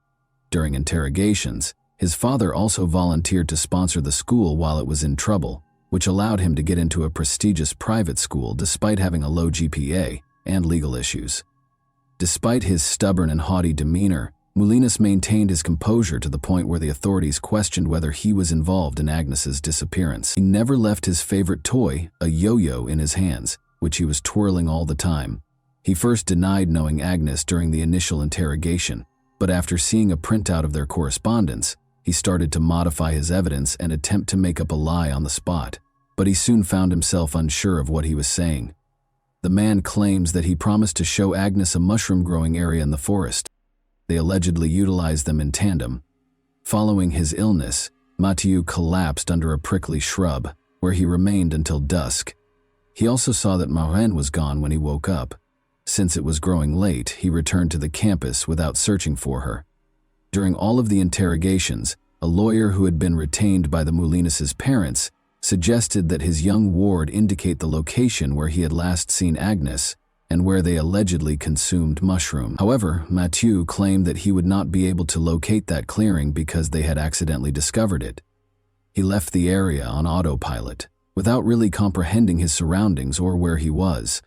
During interrogations, his father also volunteered to sponsor the school while it was in trouble, which allowed him to get into a prestigious private school despite having a low GPA and legal issues. Despite his stubborn and haughty demeanor, Molanas maintained his composure to the point where the authorities questioned whether he was involved in Agnes's disappearance. He never left his favorite toy, a yo-yo, in his hands, which he was twirling all the time. He first denied knowing Agnes during the initial interrogation, but after seeing a printout of their correspondence, he started to modify his evidence and attempt to make up a lie on the spot. But he soon found himself unsure of what he was saying. The man claims that he promised to show Agnes a mushroom-growing area in the forest. They allegedly utilized them in tandem. Following his illness, Mathieu collapsed under a prickly shrub, where he remained until dusk. He also saw that Marin was gone when he woke up. Since it was growing late, he returned to the campus without searching for her. During all of the interrogations, a lawyer who had been retained by the Molanas' parents suggested that his young ward indicate the location where he had last seen Agnes and where they allegedly consumed mushroom. However, Mathieu claimed that he would not be able to locate that clearing because they had accidentally discovered it. He left the area on autopilot, without really comprehending his surroundings or where he was.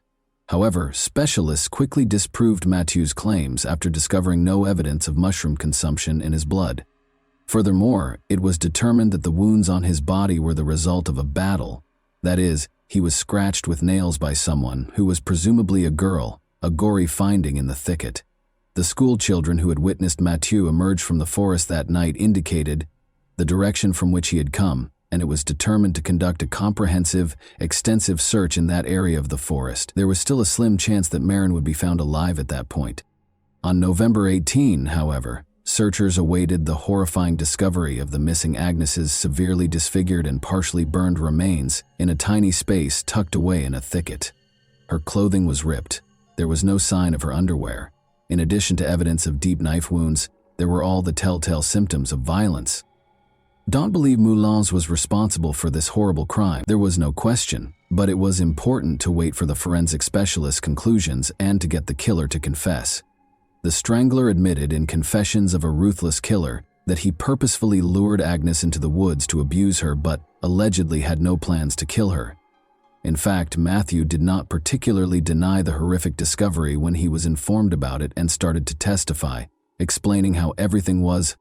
However, specialists quickly disproved Mathieu's claims after discovering no evidence of mushroom consumption in his blood. Furthermore, it was determined that the wounds on his body were the result of a battle. That is, he was scratched with nails by someone who was presumably a girl, a gory finding in the thicket. The school children who had witnessed Mathieu emerge from the forest that night indicated the direction from which he had come, and it was determined to conduct a comprehensive, extensive search in that area of the forest. There was still a slim chance that Marin would be found alive at that point. On November 18, however, searchers awaited the horrifying discovery of the missing Agnes's severely disfigured and partially burned remains in a tiny space tucked away in a thicket. Her clothing was ripped. There was no sign of her underwear. In addition to evidence of deep knife wounds, there were all the telltale symptoms of violence. Don't believe Moulins was responsible for this horrible crime. There was no question, but it was important to wait for the forensic specialist's conclusions and to get the killer to confess. The strangler admitted in Confessions of a Ruthless Killer that he purposefully lured Agnes into the woods to abuse her but allegedly had no plans to kill her. In fact, Mathieu did not particularly deny the horrific discovery when he was informed about it and started to testify, explaining how everything was.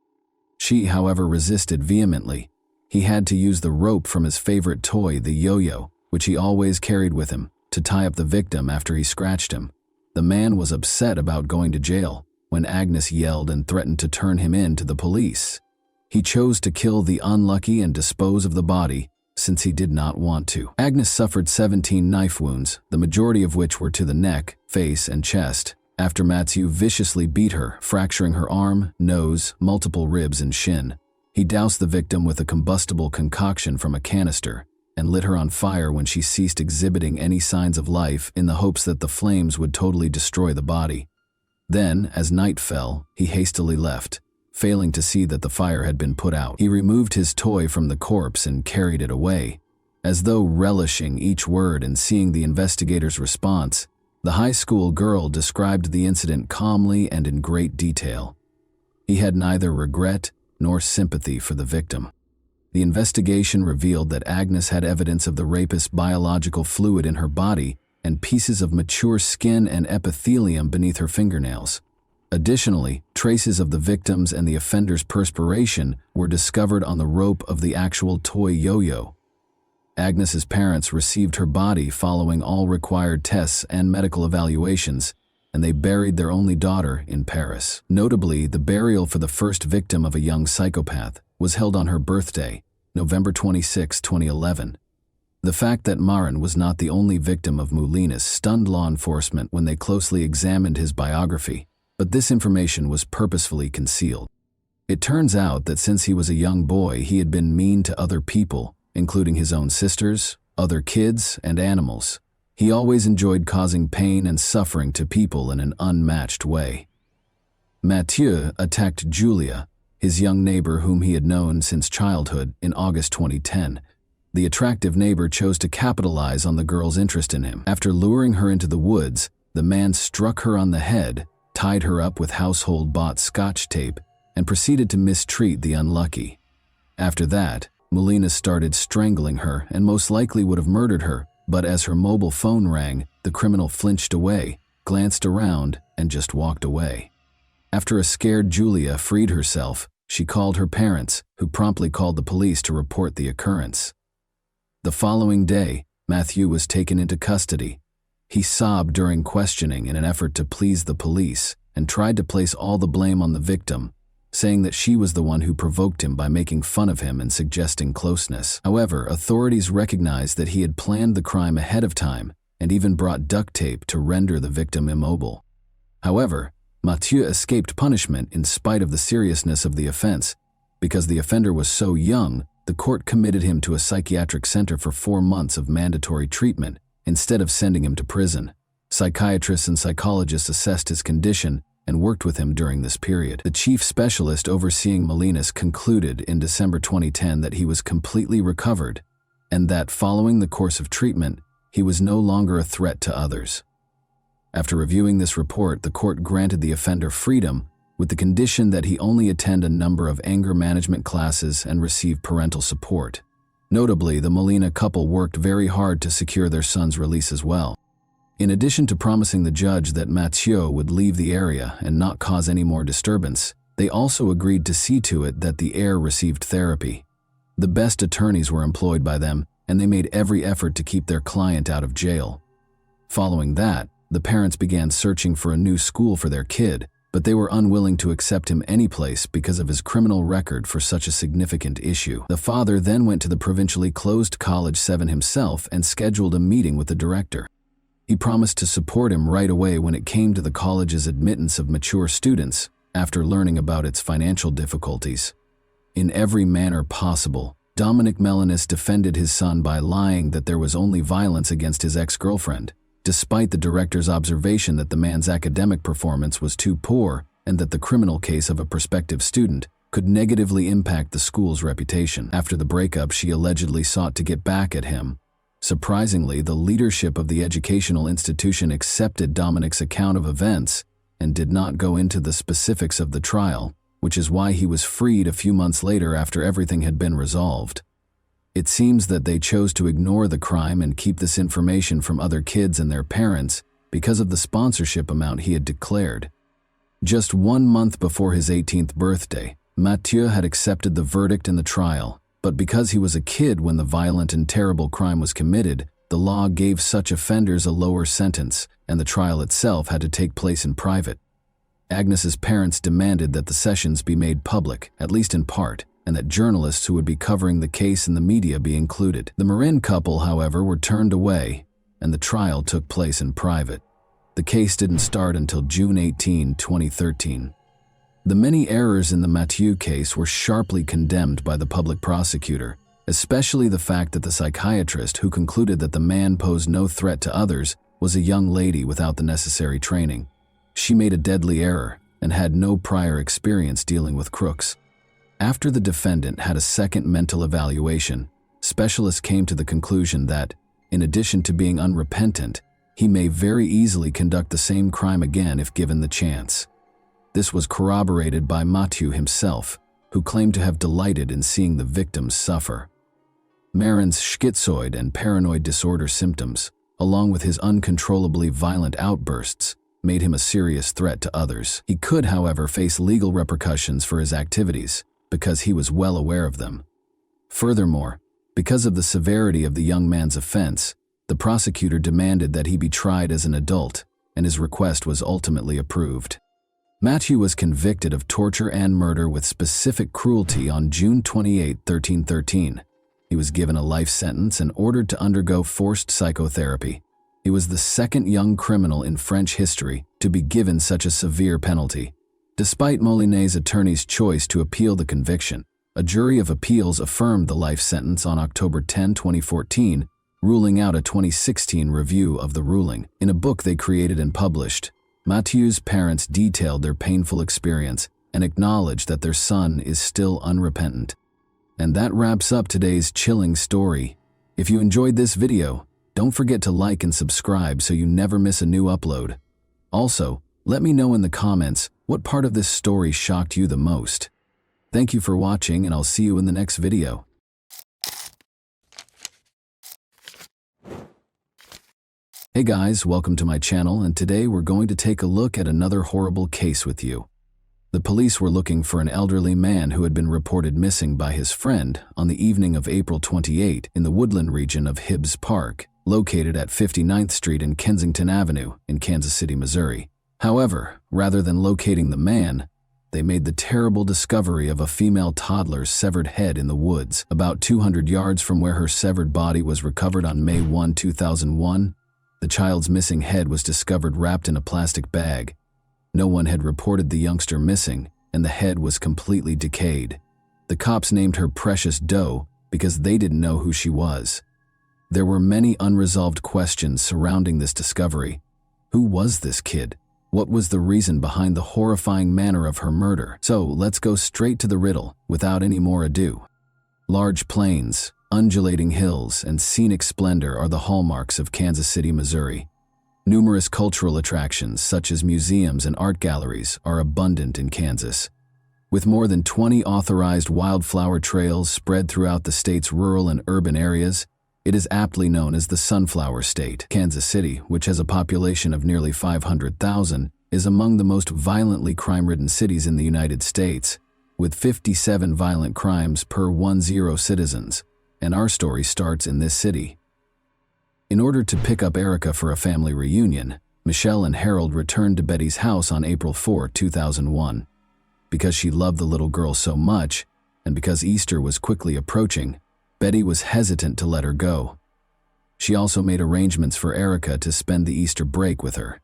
She, however, resisted vehemently. He had to use the rope from his favorite toy, the yo-yo, which he always carried with him, to tie up the victim after he scratched him. The man was upset about going to jail when Agnes yelled and threatened to turn him in to the police. He chose to kill the unlucky and dispose of the body since he did not want to. Agnes suffered 17 knife wounds, the majority of which were to the neck, face, and chest, after Mathieu viciously beat her, fracturing her arm, nose, multiple ribs, and shin. He doused the victim with a combustible concoction from a canister and lit her on fire when she ceased exhibiting any signs of life in the hopes that the flames would totally destroy the body. Then, as night fell, he hastily left, failing to see that the fire had been put out. He removed his toy from the corpse and carried it away. As though relishing each word and seeing the investigator's response, the high school girl described the incident calmly and in great detail. He had neither regret nor sympathy for the victim. The investigation revealed that Agnes had evidence of the rapist's biological fluid in her body and pieces of mature skin and epithelium beneath her fingernails. Additionally, traces of the victim's and the offender's perspiration were discovered on the rope of the actual toy yo-yo. Agnes's parents received her body following all required tests and medical evaluations, and they buried their only daughter in Paris. Notably, the burial for the first victim of a young psychopath was held on her birthday, November 26, 2011. The fact that Marin was not the only victim of Moulins stunned law enforcement when they closely examined his biography, but this information was purposefully concealed. It turns out that since he was a young boy, he had been mean to other people, including his own sisters, other kids, and animals. He always enjoyed causing pain and suffering to people in an unmatched way. Mathieu attacked Julia, his young neighbor whom he had known since childhood, in August 2010. The attractive neighbor chose to capitalize on the girl's interest in him. After luring her into the woods, the man struck her on the head, tied her up with household-bought Scotch tape, and proceeded to mistreat the unlucky. After that, Moulins started strangling her and most likely would have murdered her, but as her mobile phone rang, the criminal flinched away, glanced around, and just walked away. After a scared Julia freed herself, she called her parents, who promptly called the police to report the occurrence. The following day, Mathieu was taken into custody. He sobbed during questioning in an effort to please the police and tried to place all the blame on the victim, saying that she was the one who provoked him by making fun of him and suggesting closeness. However, authorities recognized that he had planned the crime ahead of time and even brought duct tape to render the victim immobile. However, Mathieu escaped punishment in spite of the seriousness of the offense. Because the offender was so young, the court committed him to a psychiatric center for 4 months of mandatory treatment instead of sending him to prison. Psychiatrists and psychologists assessed his condition and worked with him during this period. The chief specialist overseeing Moulins concluded in December 2010 that he was completely recovered and that following the course of treatment, he was no longer a threat to others. After reviewing this report, the court granted the offender freedom with the condition that he only attend a number of anger management classes and receive parental support. Notably, the Moulins couple worked very hard to secure their son's release as well. In addition to promising the judge that Mathieu would leave the area and not cause any more disturbance, They also agreed to see to it that the heir received therapy. The best attorneys were employed by them, and they made every effort to keep their client out of jail. Following that, the parents began searching for a new school for their kid, but they were unwilling to accept him anyplace because of his criminal record for such a significant issue. The father then went to the provincially closed College 7 himself and scheduled a meeting with the director. He promised to support him right away when it came to the college's admittance of mature students, after learning about its financial difficulties. In every manner possible, Dominic Melanis defended his son by lying that there was only violence against his ex-girlfriend, despite the director's observation that the man's academic performance was too poor and that the criminal case of a prospective student could negatively impact the school's reputation. After the breakup, she allegedly sought to get back at him. Surprisingly, the leadership of the educational institution accepted Dominic's account of events and did not go into the specifics of the trial, which is why he was freed a few months later after everything had been resolved. It seems that they chose to ignore the crime and keep this information from other kids and their parents because of the sponsorship amount he had declared. Just 1 month before his 18th birthday, Mathieu had accepted the verdict in the trial, but because he was a kid when the violent and terrible crime was committed, the law gave such offenders a lower sentence, and the trial itself had to take place in private. Agnes's parents demanded that the sessions be made public, at least in part, and that journalists who would be covering the case in the media be included. The Marin couple, however, were turned away, and the trial took place in private. The case didn't start until June 18, 2013. The many errors in the Mathieu case were sharply condemned by the public prosecutor, especially the fact that the psychiatrist who concluded that the man posed no threat to others was a young lady without the necessary training. She made a deadly error and had no prior experience dealing with crooks. After the defendant had a second mental evaluation, specialists came to the conclusion that, in addition to being unrepentant, he may very easily conduct the same crime again if given the chance. This was corroborated by Mathieu himself, who claimed to have delighted in seeing the victims suffer. Marin's schizoid and paranoid disorder symptoms, along with his uncontrollably violent outbursts, made him a serious threat to others. He could, however, face legal repercussions for his activities, because he was well aware of them. Furthermore, because of the severity of the young man's offense, the prosecutor demanded that he be tried as an adult, and his request was ultimately approved. Mathieu was convicted of torture and murder with specific cruelty on June 28, 1313. He was given a life sentence and ordered to undergo forced psychotherapy. He was the second young criminal in French history to be given such a severe penalty. Despite Molinet's attorney's choice to appeal the conviction, a jury of appeals affirmed the life sentence on October 10, 2014, ruling out a 2016 review of the ruling. In a book they created and published, Mathieu's parents detailed their painful experience and acknowledged that their son is still unrepentant. And that wraps up today's chilling story. If you enjoyed this video, don't forget to like and subscribe so you never miss a new upload. Also, let me know in the comments what part of this story shocked you the most. Thank you for watching, and I'll see you in the next video. Hey guys, welcome to my channel, and today we're going to take a look at another horrible case with you. The police were looking for an elderly man who had been reported missing by his friend on the evening of April 28 in the woodland region of Hibbs Park, located at 59th Street and Kensington Avenue in Kansas City, Missouri. However, rather than locating the man, they made the terrible discovery of a female toddler's severed head in the woods, about 200 yards from where her severed body was recovered on May 1, 2001. The child's missing head was discovered wrapped in a plastic bag. No one had reported the youngster missing, and the head was completely decayed. The cops named her Precious Doe because they didn't know who she was. There were many unresolved questions surrounding this discovery. Who was this kid? What was the reason behind the horrifying manner of her murder? So let's go straight to the riddle without any more ado. Large plains, undulating hills, and scenic splendor are the hallmarks of Kansas City, Missouri. Numerous cultural attractions, such as museums and art galleries, are abundant in Kansas. With more than 20 authorized wildflower trails spread throughout the state's rural and urban areas, it is aptly known as the Sunflower State. Kansas City, which has a population of nearly 500,000, is among the most violently crime-ridden cities in the United States, with 57 violent crimes per 10 citizens, and our story starts in this city. In order to pick up Erica for a family reunion, Michelle and Harold returned to Betty's house on April 4, 2001. Because she loved the little girl so much, and because Easter was quickly approaching, Betty was hesitant to let her go. She also made arrangements for Erica to spend the Easter break with her.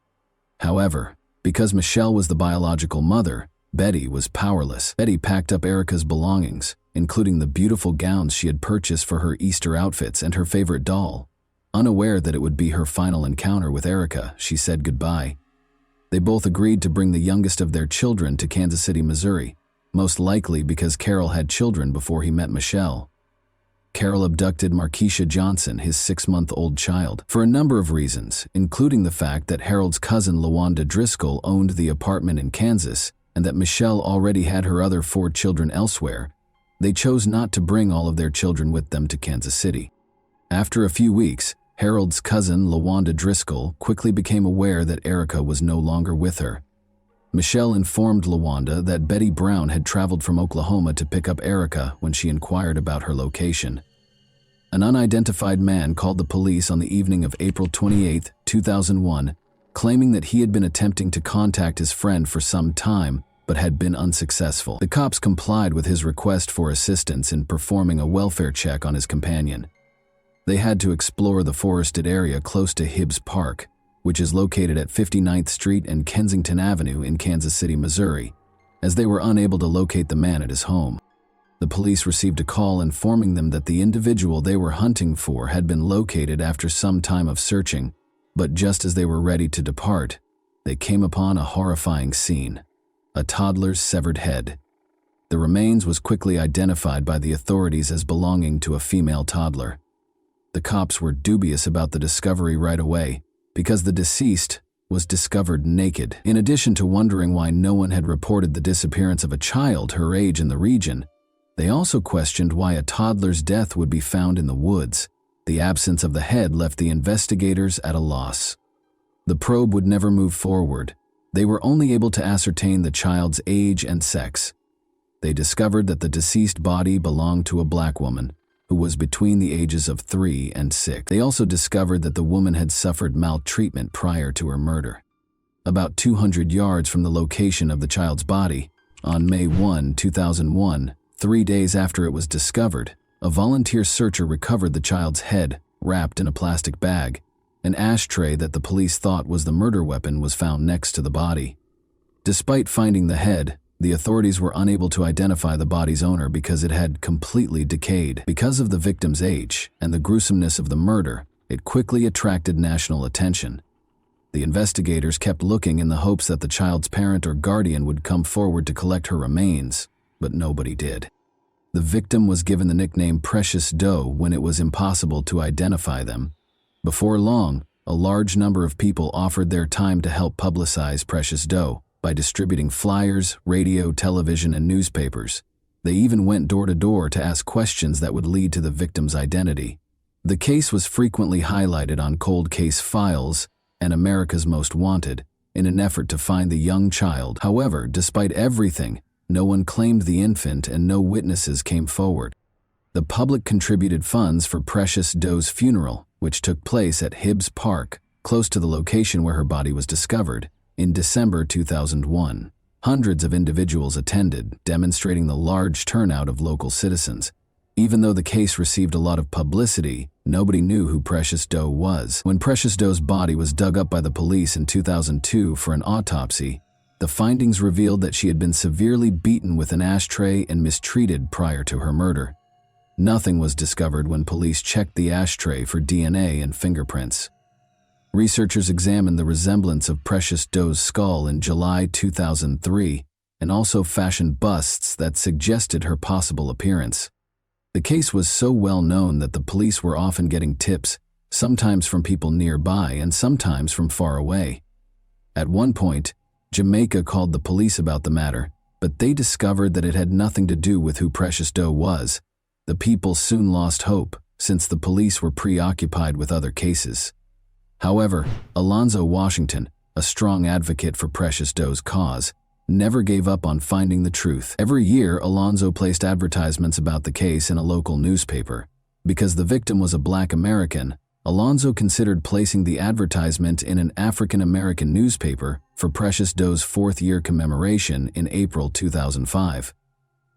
However, because Michelle was the biological mother, Betty was powerless. Betty packed up Erica's belongings, including the beautiful gowns she had purchased for her Easter outfits and her favorite doll. Unaware that it would be her final encounter with Erica, she said goodbye. They both agreed to bring the youngest of their children to Kansas City, Missouri, most likely because Carol had children before he met Michelle. Carol abducted Markeisha Johnson, his 6-month-old child, for a number of reasons, including the fact that Harold's cousin LaWanda Driscoll owned the apartment in Kansas and that Michelle already had her other 4 children elsewhere. They chose not to bring all of their children with them to Kansas City. After a few weeks, Harold's cousin LaWanda Driscoll quickly became aware that Erica was no longer with her. Michelle informed LaWanda that Betty Brown had traveled from Oklahoma to pick up Erica when she inquired about her location. An unidentified man called the police on the evening of April 28, 2001, claiming that he had been attempting to contact his friend for some time but had been unsuccessful. The cops complied with his request for assistance in performing a welfare check on his companion. They had to explore the forested area close to Hibbs Park, which is located at 59th Street and Kensington Avenue in Kansas City, Missouri, as they were unable to locate the man at his home. The police received a call informing them that the individual they were hunting for had been located after some time of searching, but just as they were ready to depart, they came upon a horrifying scene: a toddler's severed head. The remains was quickly identified by the authorities as belonging to a female toddler. The cops were dubious about the discovery right away because the deceased was discovered naked. In addition to wondering why no one had reported the disappearance of a child her age in the region, they also questioned why a toddler's death would be found in the woods. The absence of the head left the investigators at a loss. The probe would never move forward. They were only able to ascertain the child's age and sex. They discovered that the deceased body belonged to a black woman who was between the ages of 3 and 6. They also discovered that the woman had suffered maltreatment prior to her murder. About 200 yards from the location of the child's body, on May 1, 2001, 3 days after it was discovered, a volunteer searcher recovered the child's head wrapped in a plastic bag. An ashtray that the police thought was the murder weapon was found next to the body. Despite finding the head, the authorities were unable to identify the body's owner because it had completely decayed. Because of the victim's age and the gruesomeness of the murder, it quickly attracted national attention. The investigators kept looking in the hopes that the child's parent or guardian would come forward to collect her remains, but nobody did. The victim was given the nickname Precious Doe when it was impossible to identify them. Before long, a large number of people offered their time to help publicize Precious Doe by distributing flyers, radio, television, and newspapers. They even went door to door to ask questions that would lead to the victim's identity. The case was frequently highlighted on cold case files and America's Most Wanted in an effort to find the young child. However, despite everything, no one claimed the infant and no witnesses came forward. The public contributed funds for Precious Doe's funeral, which took place at Hibbs Park, close to the location where her body was discovered, in December 2001. Hundreds of individuals attended, demonstrating the large turnout of local citizens. Even though the case received a lot of publicity, nobody knew who Precious Doe was. When Precious Doe's body was dug up by the police in 2002 for an autopsy, the findings revealed that she had been severely beaten with an ashtray and mistreated prior to her murder. Nothing was discovered when police checked the ashtray for DNA and fingerprints. Researchers examined the resemblance of Precious Doe's skull in July 2003 and also fashioned busts that suggested her possible appearance. The case was so well known that the police were often getting tips, sometimes from people nearby and sometimes from far away. At one point, Jamaica called the police about the matter, but they discovered that it had nothing to do with who Precious Doe was. The people soon lost hope, since the police were preoccupied with other cases. However, Alonzo Washington, a strong advocate for Precious Doe's cause, never gave up on finding the truth. Every year, Alonzo placed advertisements about the case in a local newspaper. Because the victim was a Black American, Alonzo considered placing the advertisement in an African American newspaper for Precious Doe's 4th-year commemoration in April 2005.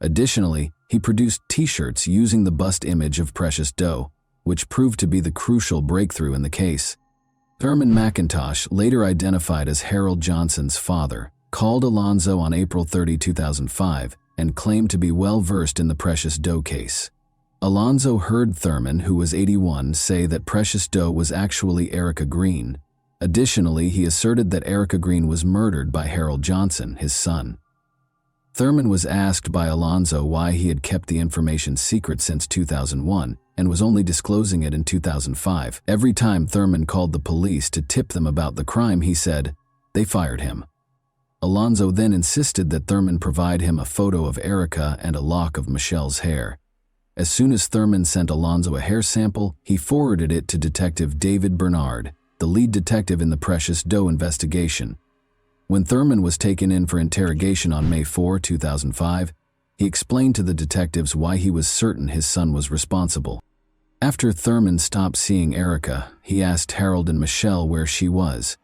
Additionally, he produced T-shirts using the bust image of Precious Doe, which proved to be the crucial breakthrough in the case. Thurman McIntosh, later identified as Harold Johnson's father, called Alonzo on April 30, 2005, and claimed to be well-versed in the Precious Doe case. Alonzo heard Thurman, who was 81, say that Precious Doe was actually Erica Green. Additionally, he asserted that Erica Green was murdered by Harold Johnson, his son. Thurman was asked by Alonzo why he had kept the information secret since 2001 and was only disclosing it in 2005. Every time Thurman called the police to tip them about the crime, he said, "They fired him." Alonzo then insisted that Thurman provide him a photo of Erica and a lock of Michelle's hair. As soon as Thurman sent Alonzo a hair sample, he forwarded it to Detective David Bernard, the lead detective in the Precious Doe investigation. When Thurman was taken in for interrogation on May 4, 2005, he explained to the detectives why he was certain his son was responsible. After Thurman stopped seeing Erica, he asked Harold and Michelle where she was.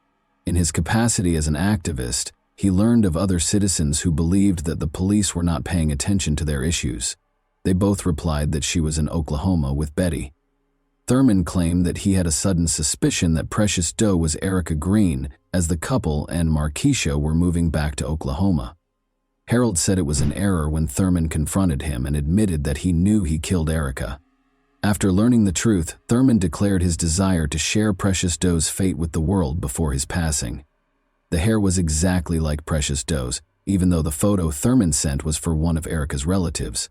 In his capacity as an activist, he learned of other citizens who believed that the police were not paying attention to their issues. They both replied that she was in Oklahoma with Betty. Thurman claimed that he had a sudden suspicion that Precious Doe was Erica Green, as the couple and Markeisha were moving back to Oklahoma. Harold said it was an error when Thurman confronted him and admitted that he knew he killed Erica. After learning the truth, Thurman declared his desire to share Precious Doe's fate with the world before his passing. The hair was exactly like Precious Doe's, even though the photo Thurman sent was for one of Erica's relatives.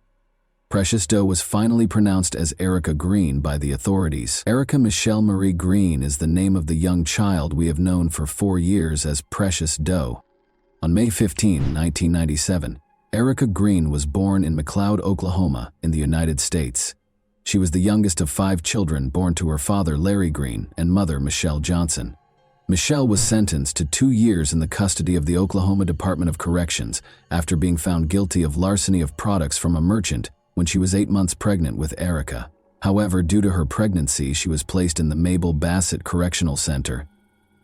Precious Doe was finally pronounced as Erica Green by the authorities. Erica Michelle Marie Green is the name of the young child we have known for 4 years as Precious Doe. On May 15, 1997, Erica Green was born in McLeod, Oklahoma, in the United States. She was the youngest of 5 children born to her father Larry Green and mother Michelle Johnson. Michelle was sentenced to 2 years in the custody of the Oklahoma Department of Corrections after being found guilty of larceny of products from a merchant when she was 8 months pregnant with Erica. However, due to her pregnancy, she was placed in the Mabel Bassett Correctional Center.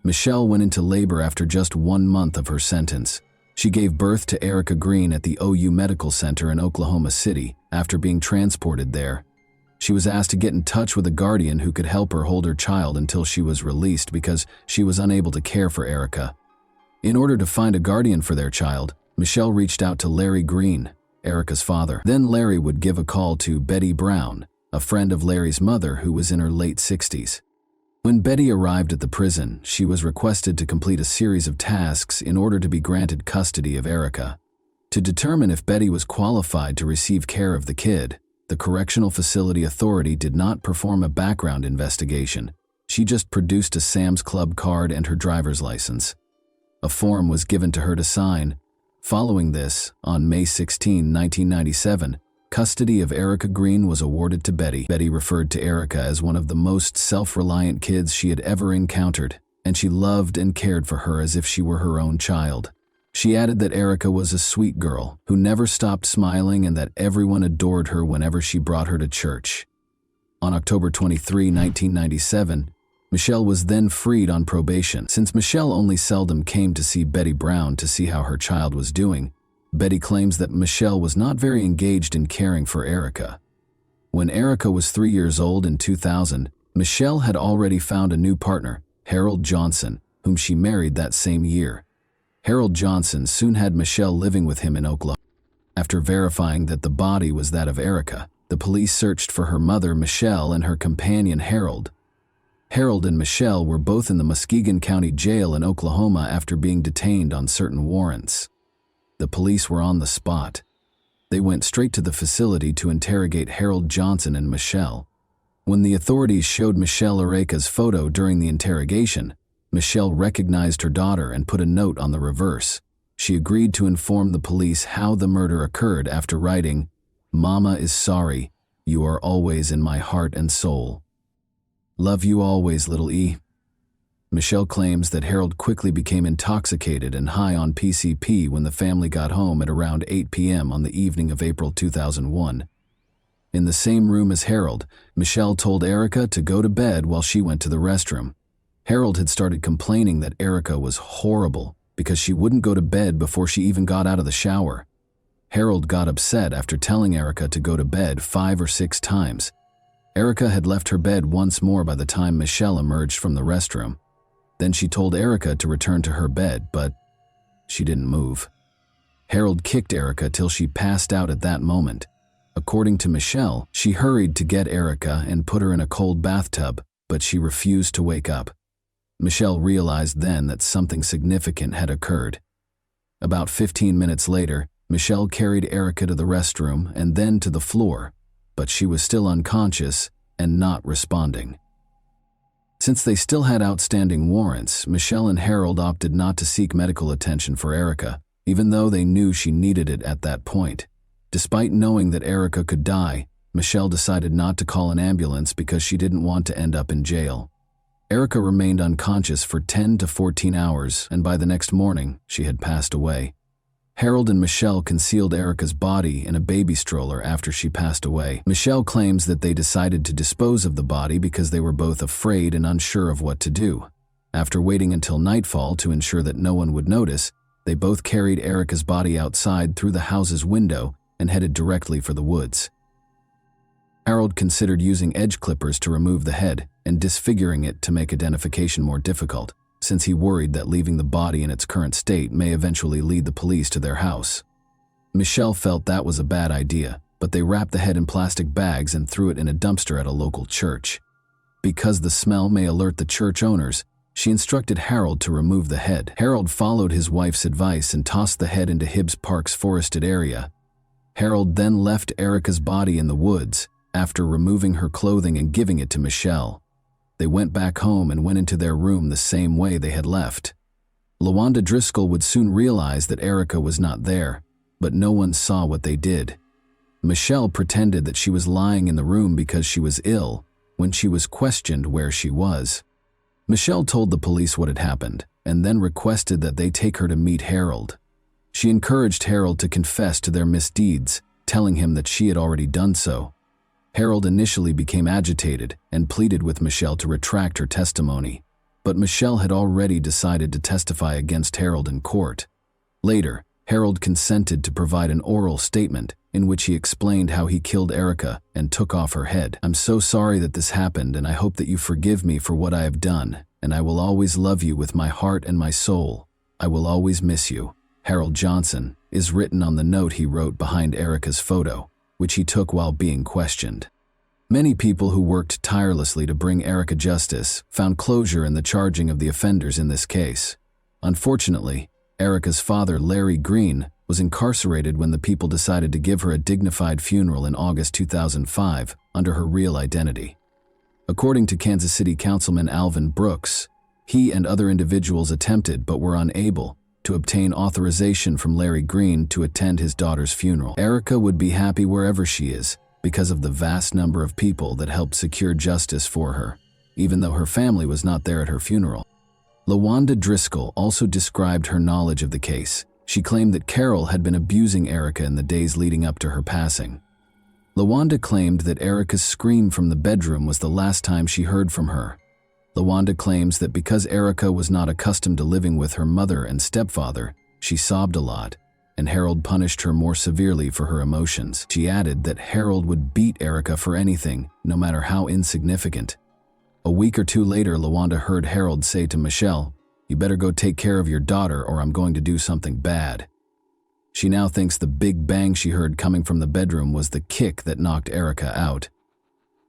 Michelle went into labor after just 1 month of her sentence. She gave birth to Erica Green at the OU Medical Center in Oklahoma City after being transported there. She was asked to get in touch with a guardian who could help her hold her child until she was released because she was unable to care for Erica. In order to find a guardian for their child, Michelle reached out to Larry Green, Erica's father. Then Larry would give a call to Betty Brown, a friend of Larry's mother who was in her late 60s. When Betty arrived at the prison, she was requested to complete a series of tasks in order to be granted custody of Erica. To determine if Betty was qualified to receive care of the kid, the Correctional Facility Authority did not perform a background investigation. She just produced a Sam's Club card and her driver's license. A form was given to her to sign. Following this, on May 16, 1997, custody of Erica Green was awarded to Betty. Betty referred to Erica as one of the most self-reliant kids she had ever encountered, and she loved and cared for her as if she were her own child. She added that Erica was a sweet girl who never stopped smiling and that everyone adored her whenever she brought her to church. On October 23, 1997, Michelle was then freed on probation. Since Michelle only seldom came to see Betty Brown to see how her child was doing, Betty claims that Michelle was not very engaged in caring for Erica. When Erica was 3 years old in 2000, Michelle had already found a new partner, Harold Johnson, whom she married that same year. Harold Johnson soon had Michelle living with him in Oklahoma. After verifying that the body was that of Erica, the police searched for her mother, Michelle, and her companion, Harold. Harold and Michelle were both in the Muskegon County Jail in Oklahoma after being detained on certain warrants. The police were on the spot. They went straight to the facility to interrogate Harold Johnson and Michelle. When the authorities showed Michelle Erica's photo during the interrogation, Michelle recognized her daughter and put a note on the reverse. She agreed to inform the police how the murder occurred after writing, "Mama is sorry. You are always in my heart and soul. Love you always, little E." Michelle claims that Harold quickly became intoxicated and high on PCP when the family got home at around 8 p.m. on the evening of April 2001. In the same room as Harold, Michelle told Erica to go to bed while she went to the restroom. Harold had started complaining that Erica was horrible because she wouldn't go to bed before she even got out of the shower. Harold got upset after telling Erica to go to bed 5 or 6 times. Erica had left her bed once more by the time Michelle emerged from the restroom. Then she told Erica to return to her bed, but she didn't move. Harold kicked Erica till she passed out at that moment. According to Michelle, she hurried to get Erica and put her in a cold bathtub, but she refused to wake up. Michelle realized then that something significant had occurred. About 15 minutes later, Michelle carried Erica to the restroom and then to the floor, but she was still unconscious and not responding. Since they still had outstanding warrants, Michelle and Harold opted not to seek medical attention for Erica, even though they knew she needed it at that point. Despite knowing that Erica could die, Michelle decided not to call an ambulance because she didn't want to end up in jail. Erica remained unconscious for 10 to 14 hours, and by the next morning, she had passed away. Harold and Michelle concealed Erica's body in a baby stroller after she passed away. Michelle claims that they decided to dispose of the body because they were both afraid and unsure of what to do. After waiting until nightfall to ensure that no one would notice, they both carried Erica's body outside through the house's window and headed directly for the woods. Harold considered using edge clippers to remove the head and disfiguring it to make identification more difficult, since he worried that leaving the body in its current state may eventually lead the police to their house. Michelle felt that was a bad idea, but they wrapped the head in plastic bags and threw it in a dumpster at a local church. Because the smell may alert the church owners, she instructed Harold to remove the head. Harold followed his wife's advice and tossed the head into Hibbs Park's forested area. Harold then left Erica's body in the woods after removing her clothing and giving it to Michelle. They went back home and went into their room the same way they had left. LaWanda Driscoll would soon realize that Erica was not there, but no one saw what they did. Michelle pretended that she was lying in the room because she was ill when she was questioned where she was. Michelle told the police what had happened and then requested that they take her to meet Harold. She encouraged Harold to confess to their misdeeds, telling him that she had already done so. Harold initially became agitated and pleaded with Michelle to retract her testimony, but Michelle had already decided to testify against Harold in court. Later, Harold consented to provide an oral statement in which he explained how he killed Erica and took off her head. "I'm so sorry that this happened, and I hope that you forgive me for what I have done, and I will always love you with my heart and my soul. I will always miss you. Harold Johnson," is written on the note he wrote behind Erica's photo, which he took while being questioned. Many people who worked tirelessly to bring Erica justice found closure in the charging of the offenders in this case. Unfortunately, Erica's father, Larry Green, was incarcerated when the people decided to give her a dignified funeral in August 2005 under her real identity. According to Kansas City Councilman Alvin Brooks, he and other individuals attempted but were unable to obtain authorization from Larry Green to attend his daughter's funeral. Erica would be happy wherever she is because of the vast number of people that helped secure justice for her, even though her family was not there at her funeral. LaWanda Driscoll also described her knowledge of the case. She claimed that Carol had been abusing Erica in the days leading up to her passing. LaWanda claimed that Erica's scream from the bedroom was the last time she heard from her. LaWanda claims that because Erica was not accustomed to living with her mother and stepfather, she sobbed a lot, and Harold punished her more severely for her emotions. She added that Harold would beat Erica for anything, no matter how insignificant. A week or two later, LaWanda heard Harold say to Michelle, "You better go take care of your daughter or I'm going to do something bad." She now thinks the big bang she heard coming from the bedroom was the kick that knocked Erica out.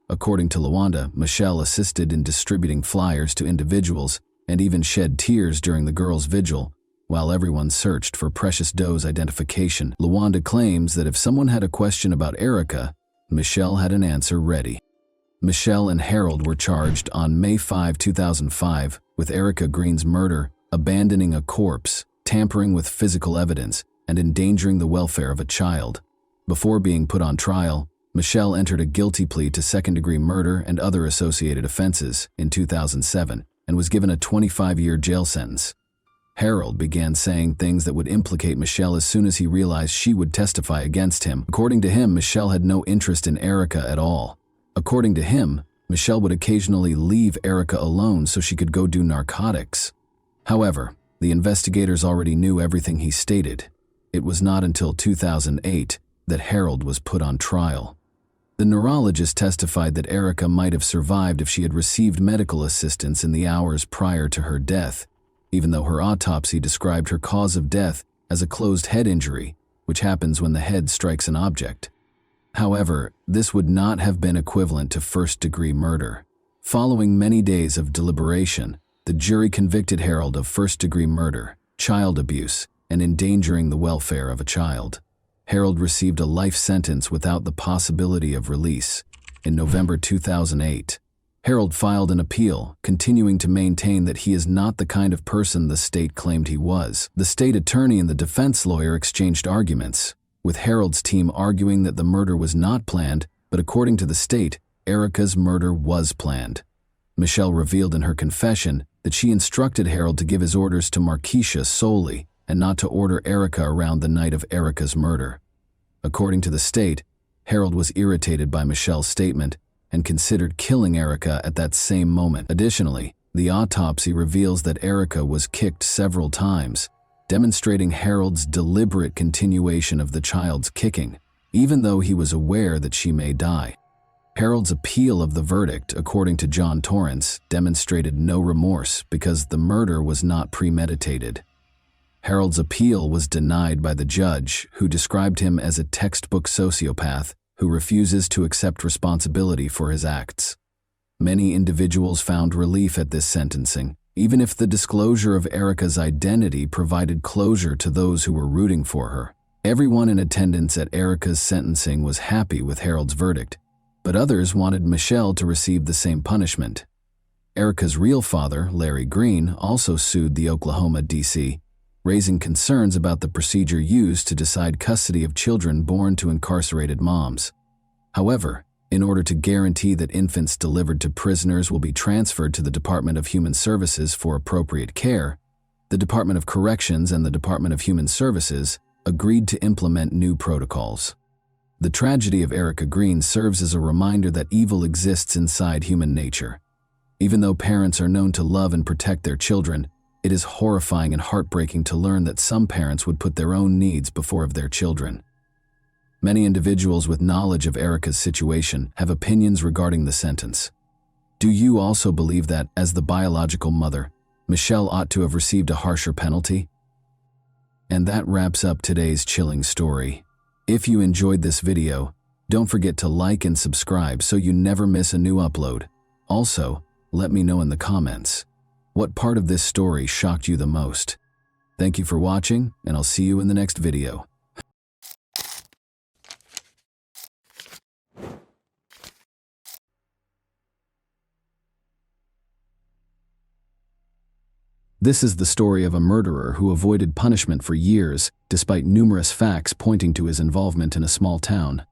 According to LaWanda, Michelle assisted in distributing flyers to individuals and even shed tears during the girls' vigil, while everyone searched for Precious Doe's identification. LaWanda claims that if someone had a question about Erica, Michelle had an answer ready. Michelle and Harold were charged on May 5, 2005 with Erica Green's murder, abandoning a corpse, tampering with physical evidence, and endangering the welfare of a child. Before being put on trial, Michelle entered a guilty plea to second-degree murder and other associated offenses in 2007, and was given a 25-year jail sentence. Harold began saying things that would implicate Michelle as soon as he realized she would testify against him. According to him, Michelle had no interest in Erica at all. According to him, Michelle would occasionally leave Erica alone so she could go do narcotics. However, the investigators already knew everything he stated. It was not until 2008 that Harold was put on trial. The neurologist testified that Erica might have survived if she had received medical assistance in the hours prior to her death, even though her autopsy described her cause of death as a closed head injury, which happens when the head strikes an object. However, this would not have been equivalent to first-degree murder. Following many days of deliberation, the jury convicted Harold of first-degree murder, child abuse, and endangering the welfare of a child. Harold received a life sentence without the possibility of release. In November 2008, Harold filed an appeal, continuing to maintain that he is not the kind of person the state claimed he was. The state attorney and the defense lawyer exchanged arguments, with Harold's team arguing that the murder was not planned, but according to the state, Erica's murder was planned. Michelle revealed in her confession that she instructed Harold to give his orders to Markeisha solely and not to order Erica around the night of Erica's murder. According to the state, Harold was irritated by Michelle's statement and considered killing Erica at that same moment. Additionally, the autopsy reveals that Erica was kicked several times, demonstrating Harold's deliberate continuation of the child's kicking, even though he was aware that she may die. Harold's appeal of the verdict, according to John Torrance, demonstrated no remorse because the murder was not premeditated. Harold's appeal was denied by the judge, who described him as a textbook sociopath who refuses to accept responsibility for his acts. Many individuals found relief at this sentencing, even if the disclosure of Erica's identity provided closure to those who were rooting for her. Everyone in attendance at Erica's sentencing was happy with Harold's verdict, but others wanted Michelle to receive the same punishment. Erica's real father, Larry Green, also sued the Oklahoma D.C., raising concerns about the procedure used to decide custody of children born to incarcerated moms. However, in order to guarantee that infants delivered to prisoners will be transferred to the Department of Human Services for appropriate care, the Department of Corrections and the Department of Human Services agreed to implement new protocols. The tragedy of Erica Green serves as a reminder that evil exists inside human nature. Even though parents are known to love and protect their children, it is horrifying and heartbreaking to learn that some parents would put their own needs before of their children. Many individuals with knowledge of Erica's situation have opinions regarding the sentence. Do you also believe that, as the biological mother, Michelle ought to have received a harsher penalty? And that wraps up today's chilling story. If you enjoyed this video, don't forget to like and subscribe so you never miss a new upload. Also, let me know in the comments, what part of this story shocked you the most? Thank you for watching, and I'll see you in the next video. This is the story of a murderer who avoided punishment for years, despite numerous facts pointing to his involvement in a small town.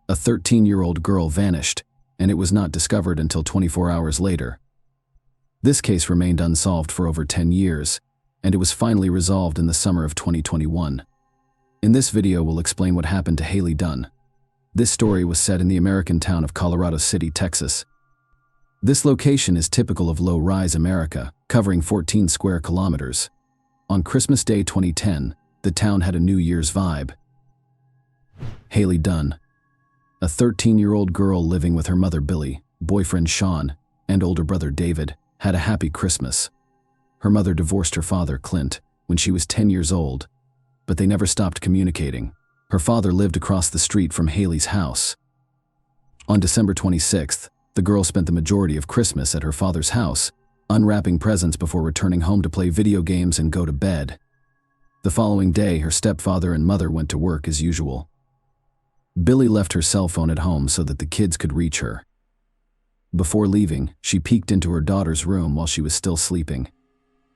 A 13-year-old girl vanished, and it was not discovered until 24 hours later. This case remained unsolved for over 10 years, and it was finally resolved in the summer of 2021. In this video, we'll explain what happened to Haley Dunn. This story was set in the American town of Colorado City, Texas. This location is typical of low-rise America, covering 14 square kilometers. On Christmas Day 2010, the town had a New Year's vibe. Haley Dunn, a 13-year-old girl living with her mother Billy, boyfriend Sean, and older brother David, had a happy Christmas. Her mother divorced her father, Clint, when she was 10 years old, but they never stopped communicating. Her father lived across the street from Haley's house. On December 26th, the girl spent the majority of Christmas at her father's house, unwrapping presents before returning home to play video games and go to bed. The following day, her stepfather and mother went to work as usual. Billy left her cell phone at home so that the kids could reach her. Before leaving, she peeked into her daughter's room while she was still sleeping.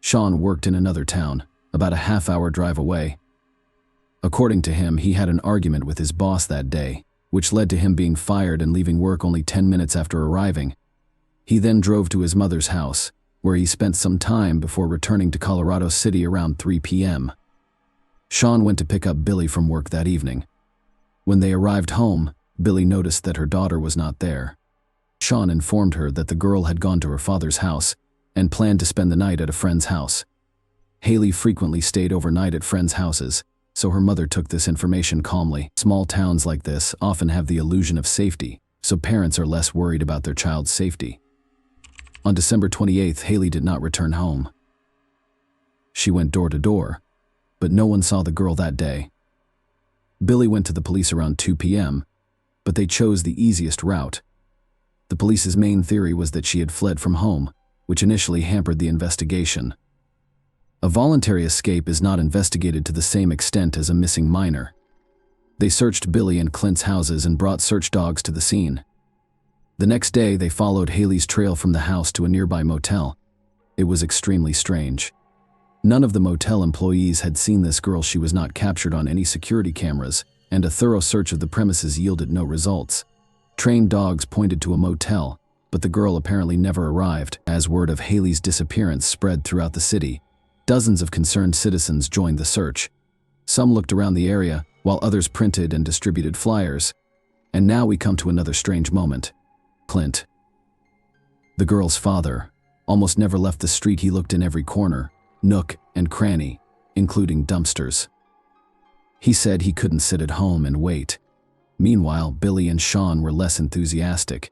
Sean worked in another town, about a half-hour drive away. According to him, he had an argument with his boss that day, which led to him being fired and leaving work only 10 minutes after arriving. He then drove to his mother's house, where he spent some time before returning to Colorado City around 3 p.m. Sean went to pick up Billy from work that evening. When they arrived home, Billy noticed that her daughter was not there. Sean informed her that the girl had gone to her father's house and planned to spend the night at a friend's house. Haley frequently stayed overnight at friends' houses, so her mother took this information calmly. Small towns like this often have the illusion of safety, so parents are less worried about their child's safety. On December 28th, Haley did not return home. She went door to door, but no one saw the girl that day. Billy went to the police around 2 p.m., but they chose the easiest route. The police's main theory was that she had fled from home, which initially hampered the investigation. A voluntary escape is not investigated to the same extent as a missing minor. They searched Billy and Clint's houses and brought search dogs to the scene. The next day, they followed Haley's trail from the house to a nearby motel. It was extremely strange. None of the motel employees had seen this girl. She was not captured on any security cameras, and a thorough search of the premises yielded no results. Trained dogs pointed to a motel, but the girl apparently never arrived. As word of Haley's disappearance spread throughout the city, dozens of concerned citizens joined the search. Some looked around the area, while others printed and distributed flyers. And now we come to another strange moment. Clint, the girl's father, almost never left the street. He looked in every corner, nook and cranny, including dumpsters. He said he couldn't sit at home and wait. Meanwhile, Billy and Sean were less enthusiastic.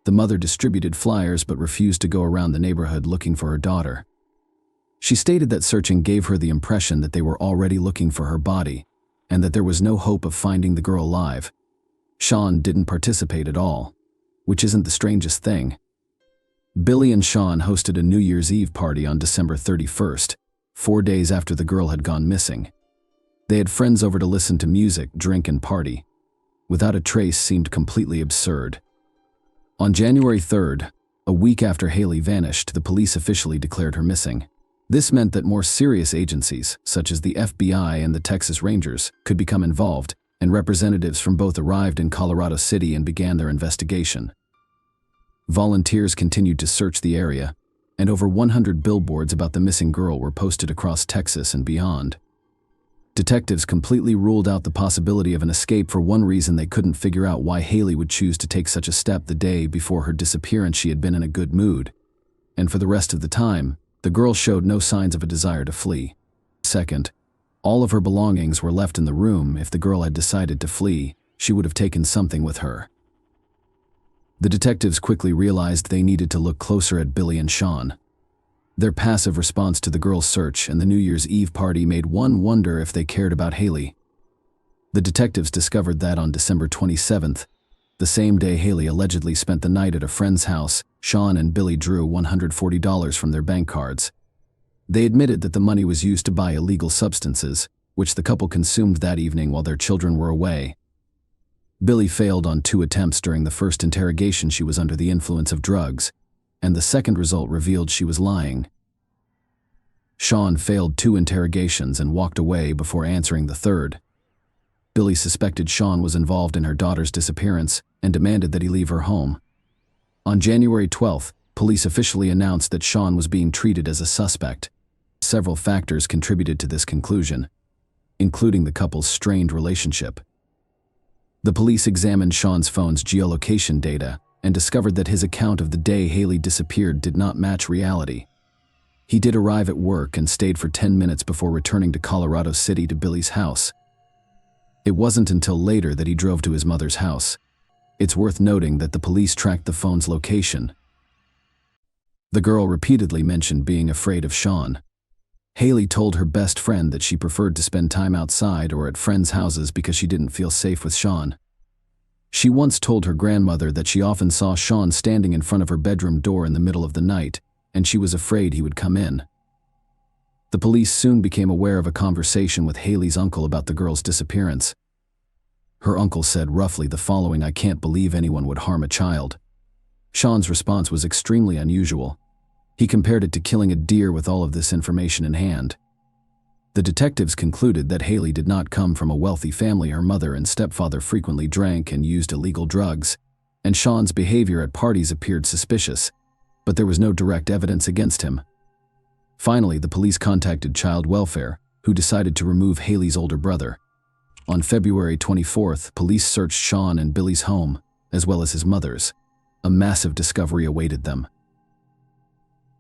The mother distributed flyers but refused to go around the neighborhood looking for her daughter. She stated that searching gave her the impression that they were already looking for her body, and that there was no hope of finding the girl alive. Sean didn't participate at all, which isn't the strangest thing. Billy and Sean hosted a New Year's Eve party on December 31st, 4 days after the girl had gone missing. They had friends over to listen to music, drink, and party. Without a trace seemed completely absurd. On January 3rd, a week after Haley vanished, the police officially declared her missing. This meant that more serious agencies, such as the FBI and the Texas Rangers, could become involved, and representatives from both arrived in Colorado City and began their investigation. Volunteers continued to search the area, and over 100 billboards about the missing girl were posted across Texas and beyond. Detectives completely ruled out the possibility of an escape. For one reason, they couldn't figure out why Haley would choose to take such a step the day before her disappearance. She had been in a good mood, and for the rest of the time, the girl showed no signs of a desire to flee. Second, all of her belongings were left in the room. If the girl had decided to flee, she would have taken something with her. The detectives quickly realized they needed to look closer at Billy and Sean. Their passive response to the girl's search and the New Year's Eve party made one wonder if they cared about Haley. The detectives discovered that on December 27th, the same day Haley allegedly spent the night at a friend's house, Sean and Billy drew $140 from their bank cards. They admitted that the money was used to buy illegal substances, which the couple consumed that evening while their children were away. Billy failed on 2 attempts. During the first interrogation, she was under the influence of drugs, and the second result revealed she was lying. Sean failed 2 interrogations and walked away before answering the third. Billy suspected Sean was involved in her daughter's disappearance and demanded that he leave her home. On January 12th, police officially announced that Sean was being treated as a suspect. Several factors contributed to this conclusion, including the couple's strained relationship. The police examined Sean's phone's geolocation data and discovered that his account of the day Haley disappeared did not match reality. He did arrive at work and stayed for 10 minutes before returning to Colorado City to Billy's house. It wasn't until later that he drove to his mother's house. It's worth noting that the police tracked the phone's location. The girl repeatedly mentioned being afraid of Sean. Haley told her best friend that she preferred to spend time outside or at friends' houses because she didn't feel safe with Sean. She once told her grandmother that she often saw Sean standing in front of her bedroom door in the middle of the night, and she was afraid he would come in. The police soon became aware of a conversation with Haley's uncle about the girl's disappearance. Her uncle said roughly the following: "I can't believe anyone would harm a child." Sean's response was extremely unusual. He compared it to killing a deer with all of this information in hand. The detectives concluded that Haley did not come from a wealthy family. Her mother and stepfather frequently drank and used illegal drugs, and Sean's behavior at parties appeared suspicious. but there was no direct evidence against him. Finally, the police contacted Child Welfare, who decided to remove Haley's older brother. On February 24th, police searched Sean and Billy's home, as well as his mother's. A massive discovery awaited them.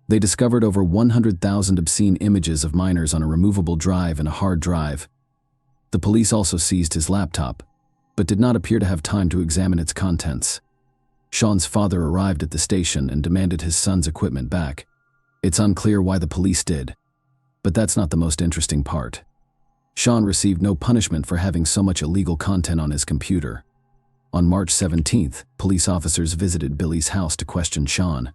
They discovered over 100,000 obscene images of minors on a removable drive and a hard drive. The police also seized his laptop, but did not appear to have time to examine its contents. Sean's father arrived at the station and demanded his son's equipment back. It's unclear why the police did, but that's not the most interesting part. Sean received no punishment for having so much illegal content on his computer. On March 17th, police officers visited Billy's house to question Sean.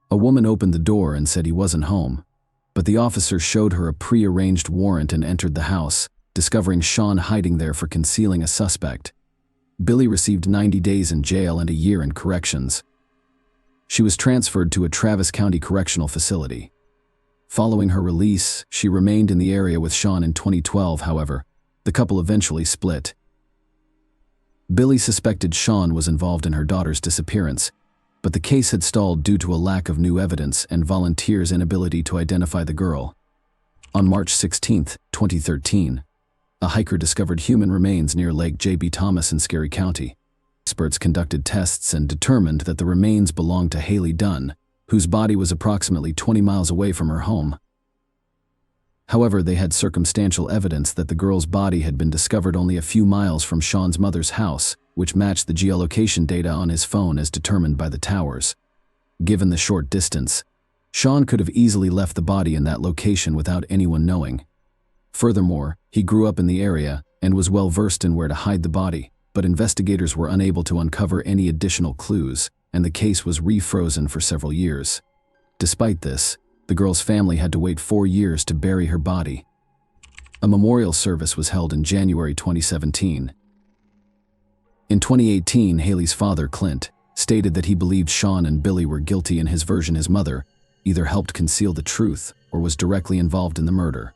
A woman opened the door and said he wasn't home, but the officer showed her a pre-arranged warrant and entered the house, discovering Sean hiding there for concealing a suspect. Billy received 90 days in jail and a year in corrections. She was transferred to a Travis County correctional facility. Following her release, she remained in the area with Sean in 2012, however. The couple eventually split. Billy suspected Sean was involved in her daughter's disappearance, but the case had stalled due to a lack of new evidence and volunteers' inability to identify the girl. On March 16, 2013, a hiker discovered human remains near Lake J.B. Thomas in Scary County. Experts conducted tests and determined that the remains belonged to Haley Dunn, whose body was approximately 20 miles away from her home. However, they had circumstantial evidence that the girl's body had been discovered only a few miles from Sean's mother's house, which matched the geolocation data on his phone as determined by the towers. Given the short distance, Sean could have easily left the body in that location without anyone knowing. Furthermore, he grew up in the area and was well versed in where to hide the body, but investigators were unable to uncover any additional clues, and the case was refrozen for several years. Despite this, the girl's family had to wait 4 years to bury her body. A memorial service was held in January 2017. In 2018, Haley's father, Clint, stated that he believed Sean and Billy were guilty and his version, his mother, either helped conceal the truth or was directly involved in the murder.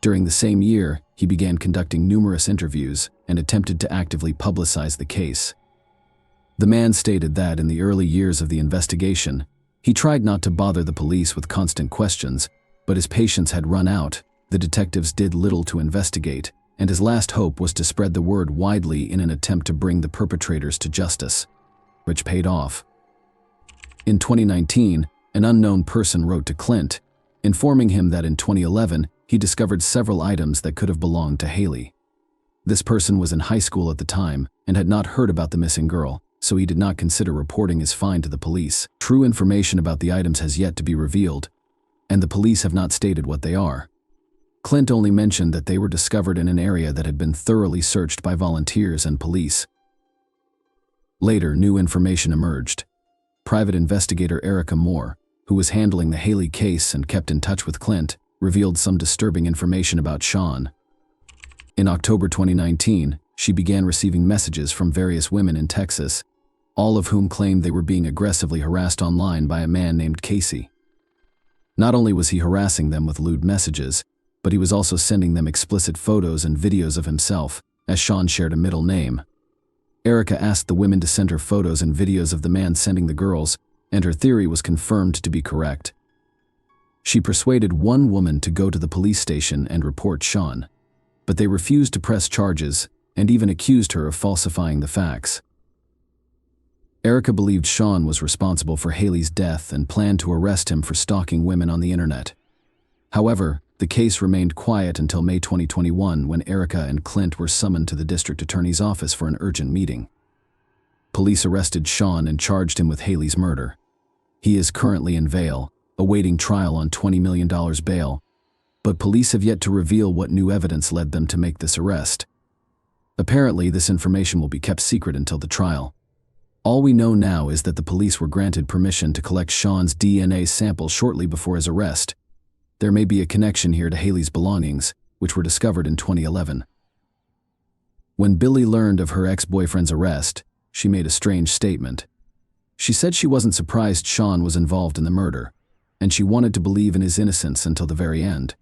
During the same year, he began conducting numerous interviews and attempted to actively publicize the case. The man stated that in the early years of the investigation, he tried not to bother the police with constant questions, but his patience had run out, the detectives did little to investigate, and his last hope was to spread the word widely in an attempt to bring the perpetrators to justice, which paid off. In 2019, an unknown person wrote to Clint, informing him that in 2011, he discovered several items that could have belonged to Haley. This person was in high school at the time and had not heard about the missing girl, so he did not consider reporting his find to the police. True information about the items has yet to be revealed, and the police have not stated what they are. Clint only mentioned that they were discovered in an area that had been thoroughly searched by volunteers and police. Later, new information emerged. Private investigator Erica Moore, who was handling the Haley case and kept in touch with Clint, revealed some disturbing information about Sean. In October 2019, she began receiving messages from various women in Texas, all of whom claimed they were being aggressively harassed online by a man named Casey. Not only was he harassing them with lewd messages, but he was also sending them explicit photos and videos of himself, as Sean shared a middle name. Erica asked the women to send her photos and videos of the man sending the girls, and her theory was confirmed to be correct. She persuaded one woman to go to the police station and report Sean, but they refused to press charges and even accused her of falsifying the facts. Erica believed Sean was responsible for Haley's death and planned to arrest him for stalking women on the internet. However, the case remained quiet until May 2021 when Erica and Clint were summoned to the district attorney's office for an urgent meeting. Police arrested Sean and charged him with Haley's murder. He is currently in Vail, awaiting trial on $20 million bail, but police have yet to reveal what new evidence led them to make this arrest. Apparently, this information will be kept secret until the trial. All we know now is that the police were granted permission to collect Sean's DNA sample shortly before his arrest. There may be a connection here to Haley's belongings, which were discovered in 2011. When Billy learned of her ex-boyfriend's arrest, she made a strange statement. She said she wasn't surprised Sean was involved in the murder, and she wanted to believe in his innocence until the very end.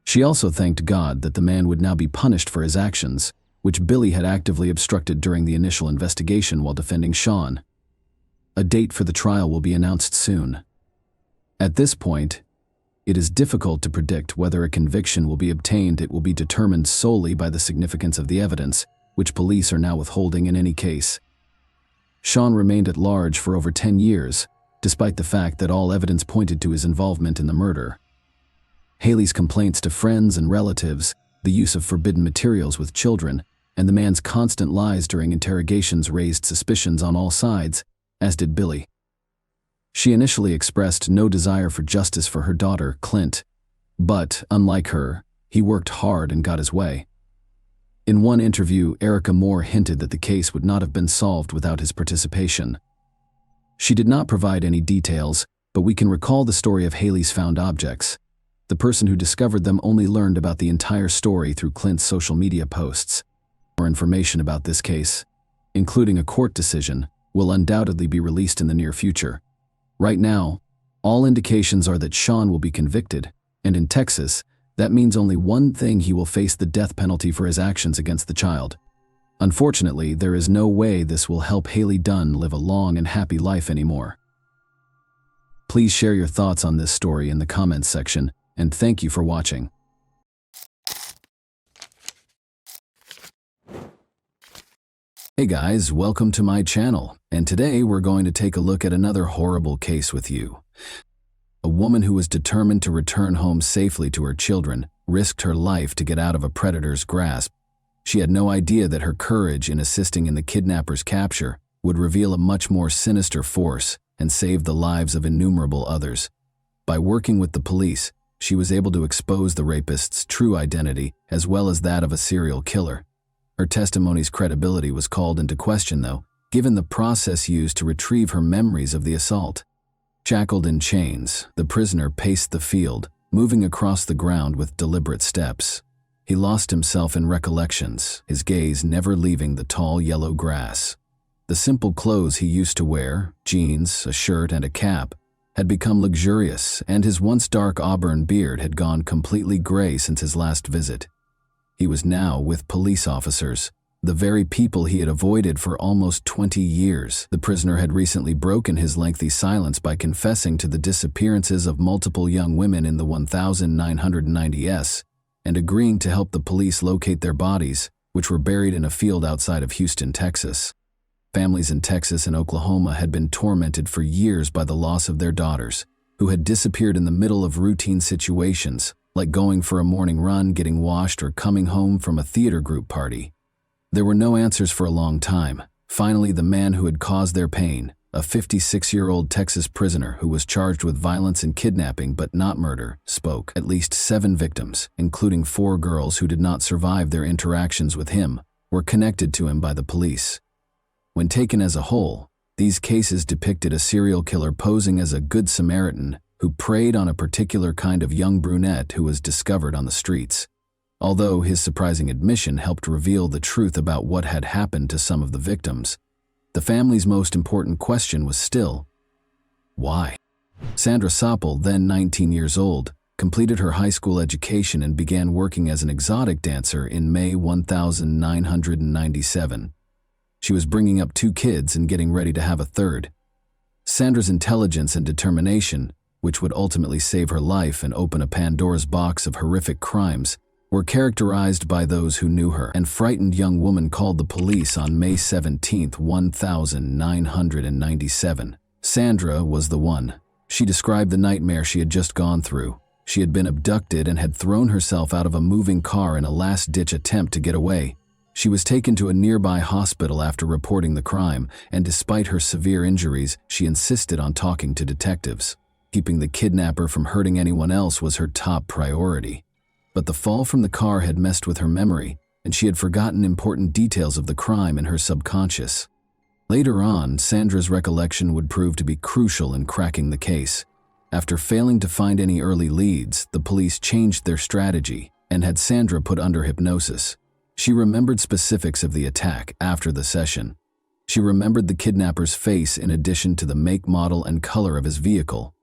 She also thanked God that the man would now be punished for his actions, which Billy had actively obstructed during the initial investigation while defending Sean. A date for the trial will be announced soon. At this point, it is difficult to predict whether a conviction will be obtained. It will be determined solely by the significance of the evidence, which police are now withholding in any case. Sean remained at large for over 10 years, despite the fact that all evidence pointed to his involvement in the murder. Haley's complaints to friends and relatives, the use of forbidden materials with children, and the man's constant lies during interrogations raised suspicions on all sides, as did Billy. She initially expressed no desire for justice for her daughter, Clint, but, unlike her, he worked hard and got his way. In one interview, Erica Moore hinted that the case would not have been solved without his participation. She did not provide any details, but we can recall the story of Haley's found objects. The person who discovered them only learned about the entire story through Clint's social media posts. More information about this case, including a court decision, will undoubtedly be released in the near future. Right now, all indications are that Sean will be convicted, and in Texas, that means only one thing: he will face the death penalty for his actions against the child. Unfortunately, there is no way this will help Haley Dunn live a long and happy life anymore. Please share your thoughts on this story in the comments section, and thank you for watching. Hey guys, welcome to my channel, and today we're going to take a look at another horrible case with you. A woman who was determined to return home safely to her children risked her life to get out of a predator's grasp. She had no idea that her courage in assisting in the kidnapper's capture would reveal a much more sinister force and save the lives of innumerable others. By working with the police, she was able to expose the rapist's true identity as well as that of a serial killer. Her testimony's credibility was called into question, though, given the process used to retrieve her memories of the assault. Shackled in chains, the prisoner paced the field, moving across the ground with deliberate steps. He lost himself in recollections, his gaze never leaving the tall yellow grass. The simple clothes he used to wear, jeans, a shirt, and a cap, had become luxurious, and his once dark auburn beard had gone completely gray since his last visit. He was now with police officers, the very people he had avoided for almost 20 years. The prisoner had recently broken his lengthy silence by confessing to the disappearances of multiple young women in the 1990s and agreeing to help the police locate their bodies, which were buried in a field outside of Houston, Texas. Families in Texas and Oklahoma had been tormented for years by the loss of their daughters, who had disappeared in the middle of routine situations, like going for a morning run, getting washed, or coming home from a theater group party. There were no answers for a long time. Finally, the man who had caused their pain, a 56-year-old Texas prisoner who was charged with violence and kidnapping but not murder, spoke. At least 7 victims, including 4 girls who did not survive their interactions with him, were connected to him by the police. When taken as a whole, these cases depicted a serial killer posing as a good Samaritan who preyed on a particular kind of young brunette who was discovered on the streets. Although his surprising admission helped reveal the truth about what had happened to some of the victims, the family's most important question was still, why? Sandra Soppel, then 19 years old, completed her high school education and began working as an exotic dancer in May 1997. She was bringing up 2 kids and getting ready to have a third. Sandra's intelligence and determination, which would ultimately save her life and open a Pandora's box of horrific crimes, were characterized by those who knew her. An frightened young woman called the police on May 17, 1997. Sandra was the one. She described the nightmare she had just gone through. She had been abducted and had thrown herself out of a moving car in a last-ditch attempt to get away. She was taken to a nearby hospital after reporting the crime, and despite her severe injuries, she insisted on talking to detectives. Keeping the kidnapper from hurting anyone else was her top priority. But the fall from the car had messed with her memory, and she had forgotten important details of the crime in her subconscious. Later on, Sandra's recollection would prove to be crucial in cracking the case. After failing to find any early leads, the police changed their strategy and had Sandra put under hypnosis. She remembered specifics of the attack after the session. She remembered the kidnapper's face in addition to the make, model, and color of his vehicle.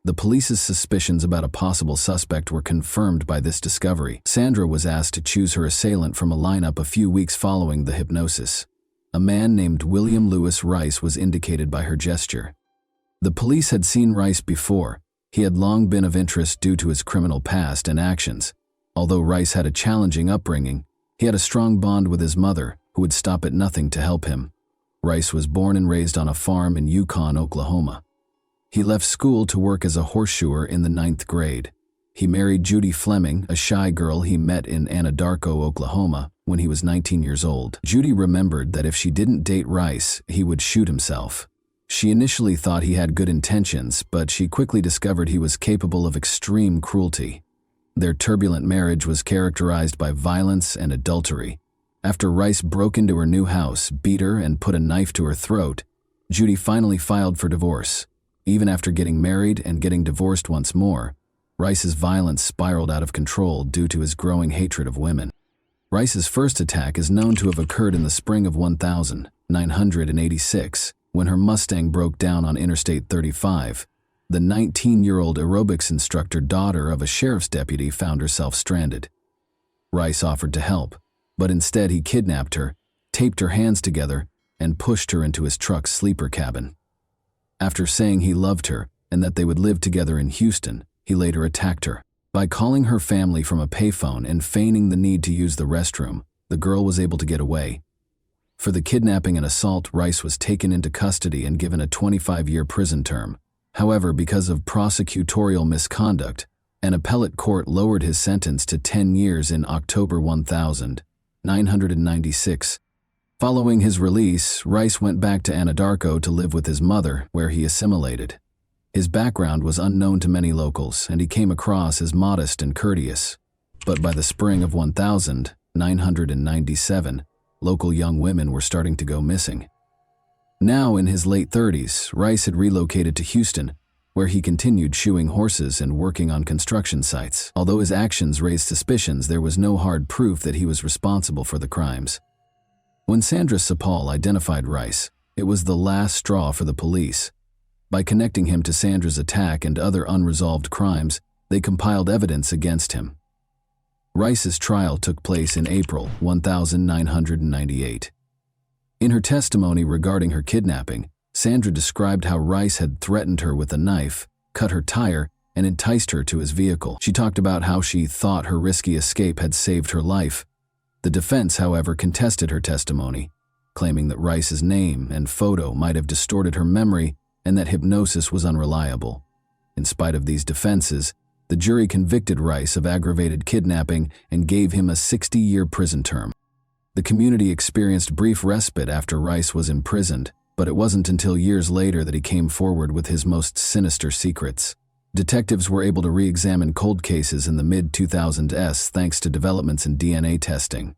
The police's suspicions about a possible suspect were confirmed by this discovery. Sandra was asked to choose her assailant from a lineup a few weeks following the hypnosis. a man named William Lewis Rice was indicated by her gesture. The police had seen Rice before. He had long been of interest due to his criminal past and actions. Although Rice had a challenging upbringing, he had a strong bond with his mother, who would stop at nothing to help him. Rice was born and raised on a farm in Yukon, Oklahoma. He left school to work as a horseshoer in the 9th grade. He married Judy Fleming, a shy girl he met in Anadarko, Oklahoma, when he was 19 years old. Judy remembered that if she didn't date Rice, he would shoot himself. She initially thought he had good intentions, but she quickly discovered he was capable of extreme cruelty. Their turbulent marriage was characterized by violence and adultery. After Rice broke into her new house, beat her, and put a knife to her throat, Judy finally filed for divorce. Even after getting married and getting divorced once more, Rice's violence spiraled out of control due to his growing hatred of women. Rice's first attack is known to have occurred in the spring of 1986, when her Mustang broke down on Interstate 35. The 19-year-old aerobics instructor, daughter of a sheriff's deputy, found herself stranded. Rice offered to help, but instead he kidnapped her, taped her hands together, and pushed her into his truck's sleeper cabin. After saying he loved her and that they would live together in Houston, he later attacked her. By calling her family from a payphone and feigning the need to use the restroom, the girl was able to get away. For the kidnapping and assault, Rice was taken into custody and given a 25-year prison term. However, because of prosecutorial misconduct, an appellate court lowered his sentence to 10 years in October 1996. Following his release, Rice went back to Anadarko to live with his mother, where he assimilated. His background was unknown to many locals, and he came across as modest and courteous. But by the spring of 1997, local young women were starting to go missing. Now in his late 30s, Rice had relocated to Houston, where he continued shoeing horses and working on construction sites. Although his actions raised suspicions, there was no hard proof that he was responsible for the crimes. When Sandra Sapal identified Rice, it was the last straw for the police. By connecting him to Sandra's attack and other unresolved crimes, they compiled evidence against him. Rice's trial took place in April 1998. In her testimony regarding her kidnapping, Sandra described how Rice had threatened her with a knife, cut her tire, and enticed her to his vehicle. She talked about how she thought her risky escape had saved her life. The defense, however, contested her testimony, claiming that Rice's name and photo might have distorted her memory and that hypnosis was unreliable. In spite of these defenses, the jury convicted Rice of aggravated kidnapping and gave him a 60-year prison term. The community experienced brief respite after Rice was imprisoned, but it wasn't until years later that he came forward with his most sinister secrets. Detectives were able to re-examine cold cases in the mid-2000s thanks to developments in DNA testing.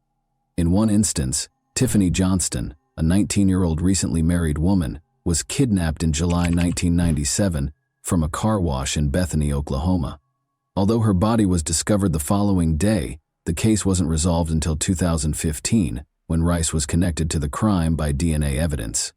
In one instance, Tiffany Johnston, a 19-year-old recently married woman, was kidnapped in July 1997 from a car wash in Bethany, Oklahoma. Although her body was discovered the following day, the case wasn't resolved until 2015, when Rice was connected to the crime by DNA evidence.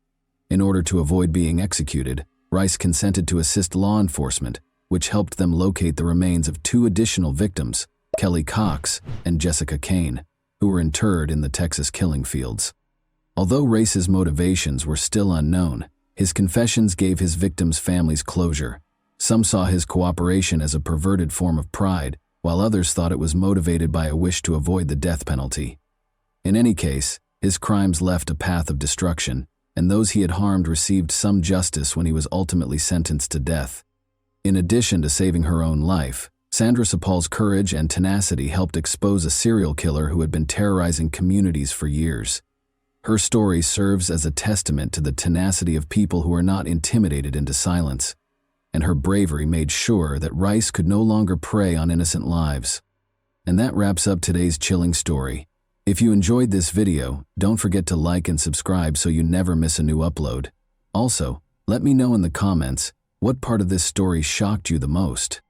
In order to avoid being executed, Rice consented to assist law enforcement, which helped them locate the remains of 2 additional victims, Kelly Cox and Jessica Kane, who were interred in the Texas killing fields. Although Rice's motivations were still unknown, his confessions gave his victims' families closure. Some saw his cooperation as a perverted form of pride, while others thought it was motivated by a wish to avoid the death penalty. In any case, his crimes left a path of destruction, and those he had harmed received some justice when he was ultimately sentenced to death. In addition to saving her own life, Sandra Sapal's courage and tenacity helped expose a serial killer who had been terrorizing communities for years. Her story serves as a testament to the tenacity of people who are not intimidated into silence, and her bravery made sure that Rice could no longer prey on innocent lives. And that wraps up today's chilling story. If you enjoyed this video, don't forget to like and subscribe so you never miss a new upload. Also, let me know in the comments what part of this story shocked you the most.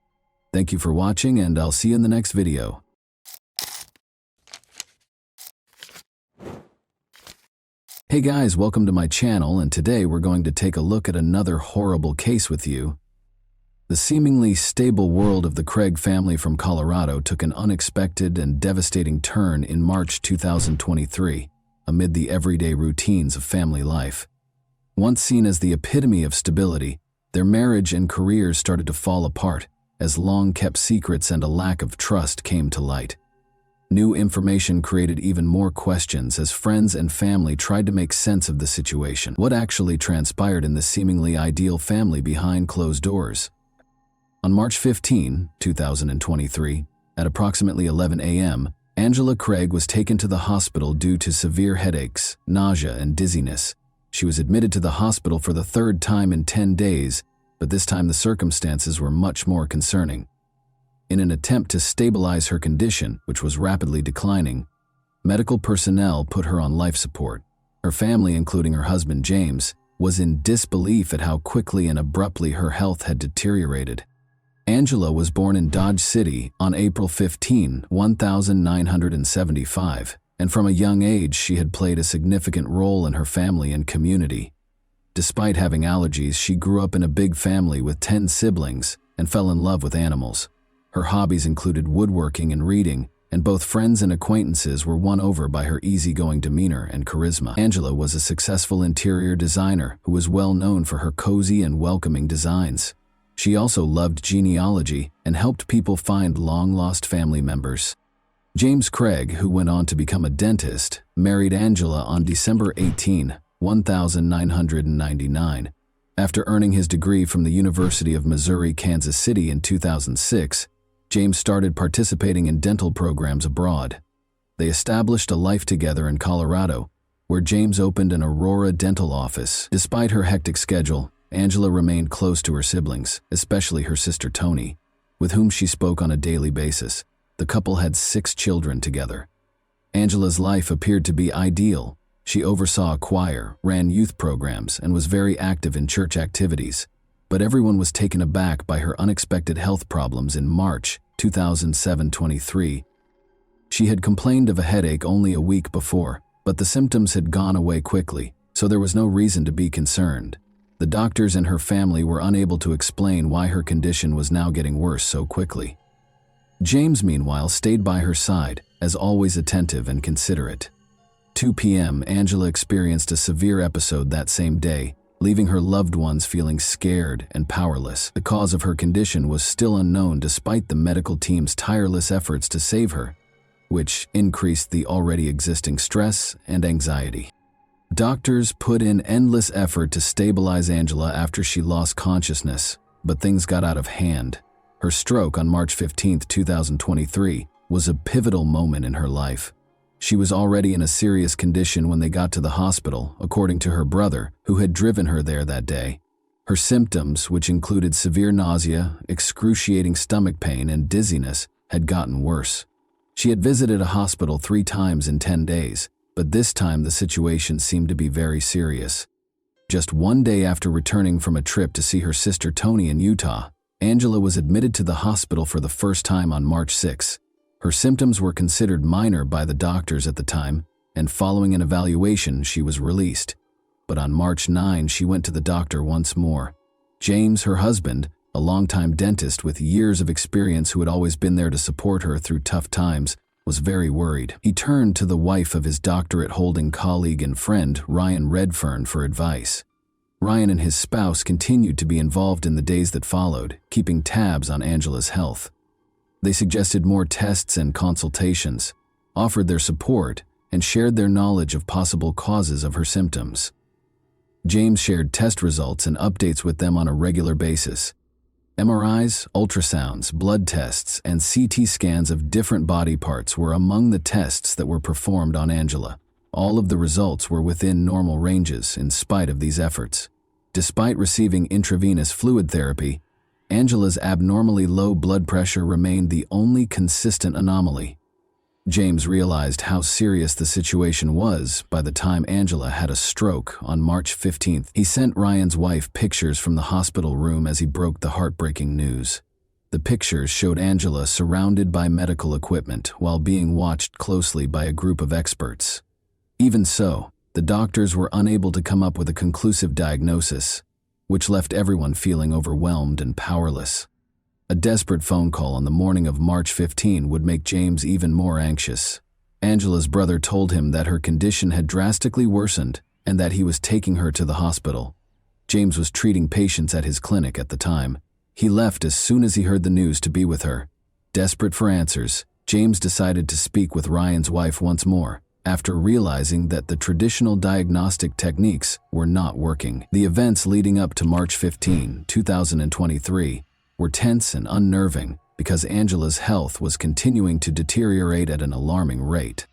Thank you for watching, and I'll see you in the next video. Hey guys, welcome to my channel, and today we're going to take a look at another horrible case with you. The seemingly stable world of the Craig family from Colorado took an unexpected and devastating turn in March 2023, amid the everyday routines of family life. Once seen as the epitome of stability, their marriage and careers started to fall apart as long-kept secrets and a lack of trust came to light. New information created even more questions as friends and family tried to make sense of the situation. What actually transpired in the seemingly ideal family behind closed doors? On March 15, 2023, at approximately 11 a.m., Angela Craig was taken to the hospital due to severe headaches, nausea, and dizziness. She was admitted to the hospital for the third time in 10 days, but this time the circumstances were much more concerning. In an attempt to stabilize her condition, which was rapidly declining, medical personnel put her on life support. Her family, including her husband James, was in disbelief at how quickly and abruptly her health had deteriorated. Angela was born in Dodge City on April 15, 1975, and from a young age she had played a significant role in her family and community. Despite having allergies, she grew up in a big family with 10 siblings and fell in love with animals. Her hobbies included woodworking and reading, and both friends and acquaintances were won over by her easygoing demeanor and charisma. Angela was a successful interior designer who was well known for her cozy and welcoming designs. She also loved genealogy and helped people find long-lost family members. James Craig, who went on to become a dentist, married Angela on December 18, 1999. After earning his degree from the University of Missouri, Kansas City in 2006, James started participating in dental programs abroad. They established a life together in Colorado, where James opened an Aurora dental office. Despite her hectic schedule, Angela remained close to her siblings, especially her sister Toni, with whom she spoke on a daily basis. The couple had 6 children together. Angela's life appeared to be ideal. She oversaw a choir, ran youth programs, and was very active in church activities. But everyone was taken aback by her unexpected health problems in March 2023. She had complained of a headache only a week before, but the symptoms had gone away quickly, so there was no reason to be concerned. The doctors and her family were unable to explain why her condition was now getting worse so quickly. James, meanwhile, stayed by her side, as always attentive and considerate. 2 p.m., Angela experienced a severe episode that same day, leaving her loved ones feeling scared and powerless. The cause of her condition was still unknown despite the medical team's tireless efforts to save her, which increased the already existing stress and anxiety. Doctors put in endless effort to stabilize Angela after she lost consciousness, but things got out of hand. Her stroke on March 15, 2023, was a pivotal moment in her life. She was already in a serious condition when they got to the hospital, according to her brother, who had driven her there that day. Her symptoms, which included severe nausea, excruciating stomach pain, and dizziness, had gotten worse. She had visited a hospital 3 times in 10 days, but this time the situation seemed to be very serious. Just 1 day after returning from a trip to see her sister Toni in Utah, Angela was admitted to the hospital for the first time on March 6. Her symptoms were considered minor by the doctors at the time, and following an evaluation, she was released. But on March 9, she went to the doctor once more. James, her husband, a longtime dentist with years of experience who had always been there to support her through tough times, was very worried. He turned to the wife of his doctorate-holding colleague and friend, Ryan Redfern, for advice. Ryan and his spouse continued to be involved in the days that followed, keeping tabs on Angela's health. They suggested more tests and consultations, offered their support, and shared their knowledge of possible causes of her symptoms. James shared test results and updates with them on a regular basis. MRIs, ultrasounds, blood tests, and CT scans of different body parts were among the tests that were performed on Angela. All of the results were within normal ranges in spite of these efforts. Despite receiving intravenous fluid therapy, Angela's abnormally low blood pressure remained the only consistent anomaly. James realized how serious the situation was by the time Angela had a stroke on March 15th. He sent Ryan's wife pictures from the hospital room as he broke the heartbreaking news. The pictures showed Angela surrounded by medical equipment while being watched closely by a group of experts. Even so, the doctors were unable to come up with a conclusive diagnosis, which left everyone feeling overwhelmed and powerless. A desperate phone call on the morning of March 15 would make James even more anxious. Angela's brother told him that her condition had drastically worsened and that he was taking her to the hospital. James was treating patients at his clinic at the time. He left as soon as he heard the news to be with her. Desperate for answers, James decided to speak with Ryan's wife once more, after realizing that the traditional diagnostic techniques were not working. The events leading up to March 15, 2023, were tense and unnerving because Angela's health was continuing to deteriorate at an alarming rate.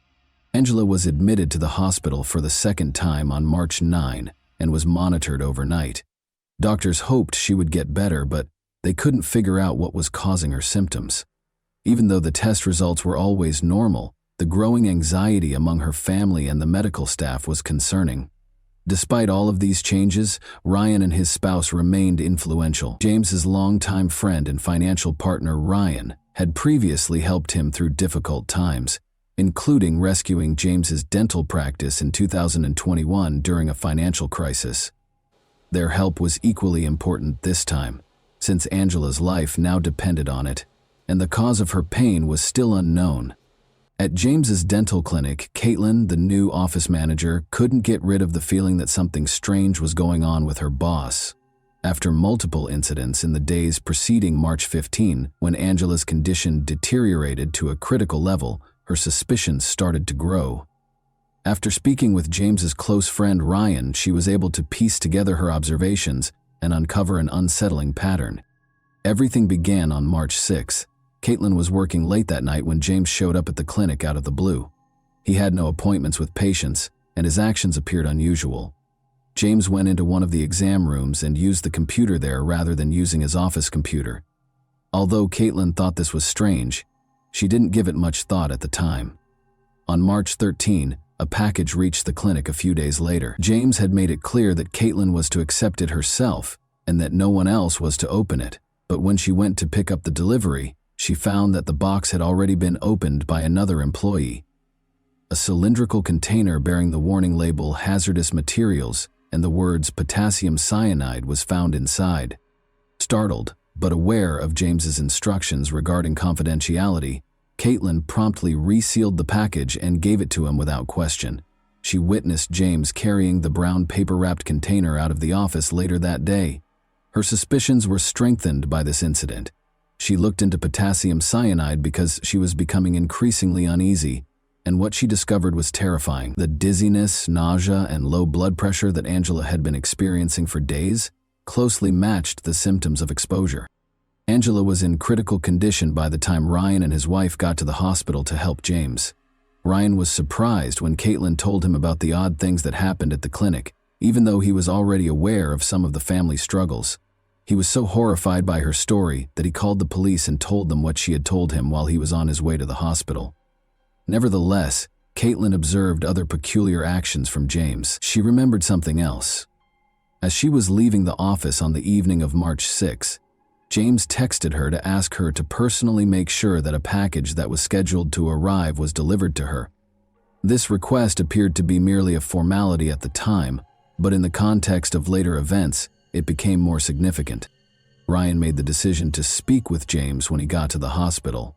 Angela was admitted to the hospital for the second time on March 9 and was monitored overnight. Doctors hoped she would get better, but they couldn't figure out what was causing her symptoms. Even though the test results were always normal, the growing anxiety among her family and the medical staff was concerning. Despite all of these changes, Ryan and his spouse remained influential. James's longtime friend and financial partner Ryan had previously helped him through difficult times, including rescuing James's dental practice in 2021 during a financial crisis. Their help was equally important this time, since Angela's life now depended on it, and the cause of her pain was still unknown. At James's dental clinic, Caitlin, the new office manager, couldn't get rid of the feeling that something strange was going on with her boss. After multiple incidents in the days preceding March 15, when Angela's condition deteriorated to a critical level, her suspicions started to grow. After speaking with James's close friend Ryan, she was able to piece together her observations and uncover an unsettling pattern. Everything began on March 6. Caitlin was working late that night when James showed up at the clinic out of the blue. He had no appointments with patients, and his actions appeared unusual. James went into one of the exam rooms and used the computer there rather than using his office computer. Although Caitlin thought this was strange, she didn't give it much thought at the time. On March 13, a package reached the clinic a few days later. James had made it clear that Caitlin was to accept it herself and that no one else was to open it, but when she went to pick up the delivery, she found that the box had already been opened by another employee. A cylindrical container bearing the warning label "Hazardous Materials" and the words "Potassium Cyanide" was found inside. Startled, but aware of James's instructions regarding confidentiality, Caitlin promptly resealed the package and gave it to him without question. She witnessed James carrying the brown paper-wrapped container out of the office later that day. Her suspicions were strengthened by this incident. She looked into potassium cyanide because she was becoming increasingly uneasy, and what she discovered was terrifying. The dizziness, nausea, and low blood pressure that Angela had been experiencing for days closely matched the symptoms of exposure. Angela was in critical condition by the time Ryan and his wife got to the hospital to help James. Ryan was surprised when Caitlin told him about the odd things that happened at the clinic, even though he was already aware of some of the family struggles. He was so horrified by her story that he called the police and told them what she had told him while he was on his way to the hospital. Nevertheless, Caitlin observed other peculiar actions from James. She remembered something else. As she was leaving the office on the evening of March 6, James texted her to ask her to personally make sure that a package that was scheduled to arrive was delivered to her. This request appeared to be merely a formality at the time, but in the context of later events, it became more significant. Ryan made the decision to speak with James when he got to the hospital.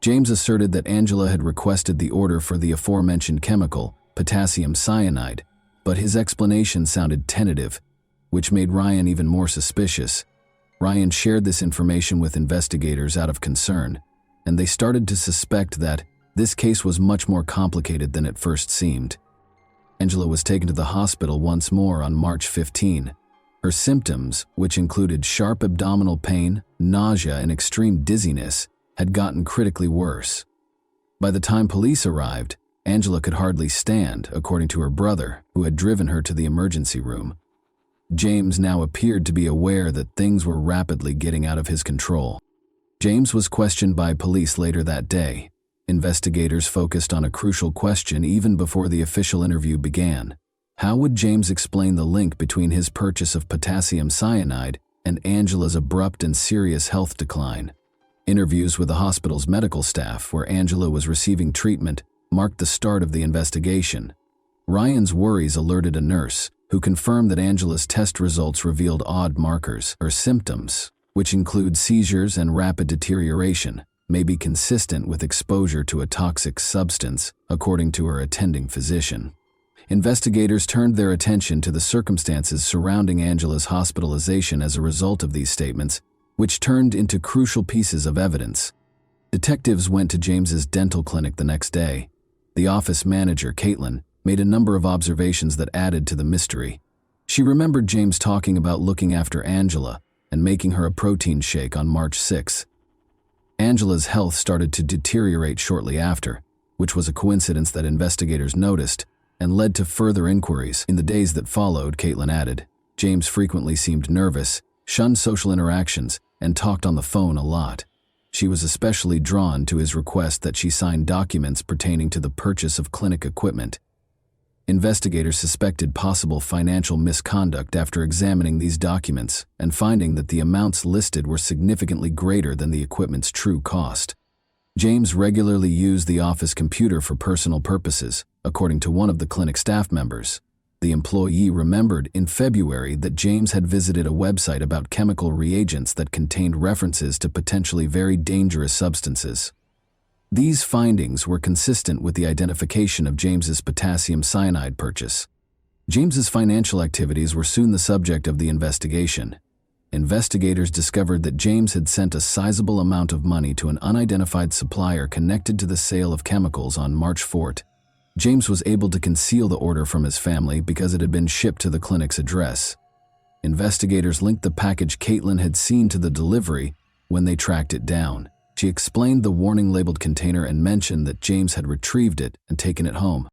James asserted that Angela had requested the order for the aforementioned chemical, potassium cyanide, but his explanation sounded tentative, which made Ryan even more suspicious. Ryan shared this information with investigators out of concern, and they started to suspect that this case was much more complicated than it first seemed. Angela was taken to the hospital once more on March 15. Her symptoms, which included sharp abdominal pain, nausea, and extreme dizziness, had gotten critically worse. By the time police arrived, Angela could hardly stand, according to her brother, who had driven her to the emergency room. James now appeared to be aware that things were rapidly getting out of his control. James was questioned by police later that day. Investigators focused on a crucial question even before the official interview began. How would James explain the link between his purchase of potassium cyanide and Angela's abrupt and serious health decline? Interviews with the hospital's medical staff, where Angela was receiving treatment, marked the start of the investigation. Ryan's worries alerted a nurse, who confirmed that Angela's test results revealed odd markers, or symptoms, which include seizures and rapid deterioration. may be consistent with exposure to a toxic substance, according to her attending physician. Investigators turned their attention to the circumstances surrounding Angela's hospitalization as a result of these statements, which turned into crucial pieces of evidence. Detectives went to James's dental clinic the next day. The office manager, Caitlin, made a number of observations that added to the mystery. She remembered James talking about looking after Angela and making her a protein shake on March 6. Angela's health started to deteriorate shortly after, which was a coincidence that investigators noticed and led to further inquiries. In the days that followed, Caitlin added, James frequently seemed nervous, shunned social interactions, and talked on the phone a lot. She was especially drawn to his request that she sign documents pertaining to the purchase of clinic equipment. Investigators suspected possible financial misconduct after examining these documents and finding that the amounts listed were significantly greater than the equipment's true cost. James regularly used the office computer for personal purposes, according to one of the clinic staff members. The employee remembered in February that James had visited a website about chemical reagents that contained references to potentially very dangerous substances. These findings were consistent with the identification of James's potassium cyanide purchase. James's financial activities were soon the subject of the investigation. Investigators discovered that James had sent a sizable amount of money to an unidentified supplier connected to the sale of chemicals on March 4. James was able to conceal the order from his family because it had been shipped to the clinic's address. Investigators linked the package Caitlin had seen to the delivery when they tracked it down. She explained the warning-labeled container and mentioned that James had retrieved it and taken it home.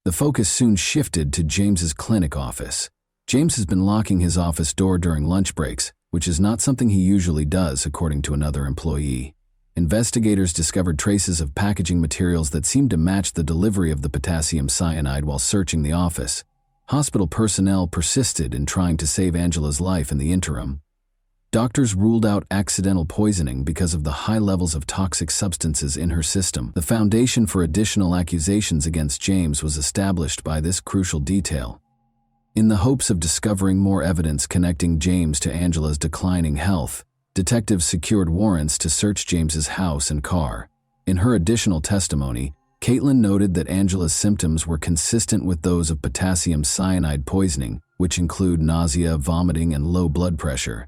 The focus soon shifted to James's clinic office. James has been locking his office door during lunch breaks, which is not something he usually does, according to another employee. Investigators discovered traces of packaging materials that seemed to match the delivery of the potassium cyanide while searching the office. Hospital personnel persisted in trying to save Angela's life in the interim. Doctors ruled out accidental poisoning because of the high levels of toxic substances in her system. The foundation for additional accusations against James was established by this crucial detail. In the hopes of discovering more evidence connecting James to Angela's declining health, detectives secured warrants to search James's house and car. In her additional testimony, Caitlin noted that Angela's symptoms were consistent with those of potassium cyanide poisoning, which include nausea, vomiting, and low blood pressure.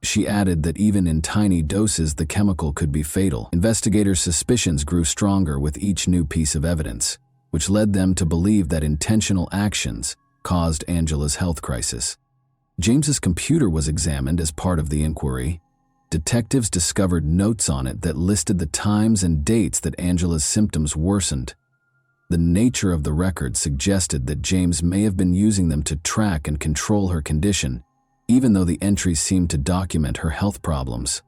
She added that even in tiny doses the chemical could be fatal. Investigators' suspicions grew stronger with each new piece of evidence, which led them to believe that intentional actions caused Angela's health crisis. James's computer was examined as part of the inquiry. Detectives discovered notes on it that listed the times and dates that Angela's symptoms worsened. The nature of the record suggested that James may have been using them to track and control her condition, even though the entries seemed to document her health problems.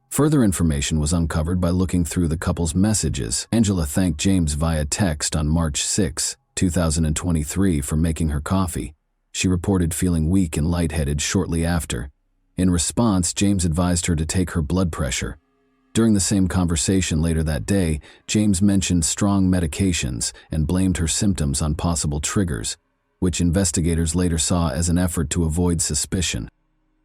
Further information was uncovered by looking through the couple's messages. Angela thanked James via text on March 6, 2023 for making her coffee. She reported feeling weak and lightheaded shortly after. In response, James advised her to take her blood pressure. During the same conversation later that day, James mentioned strong medications and blamed her symptoms on possible triggers, which investigators later saw as an effort to avoid suspicion.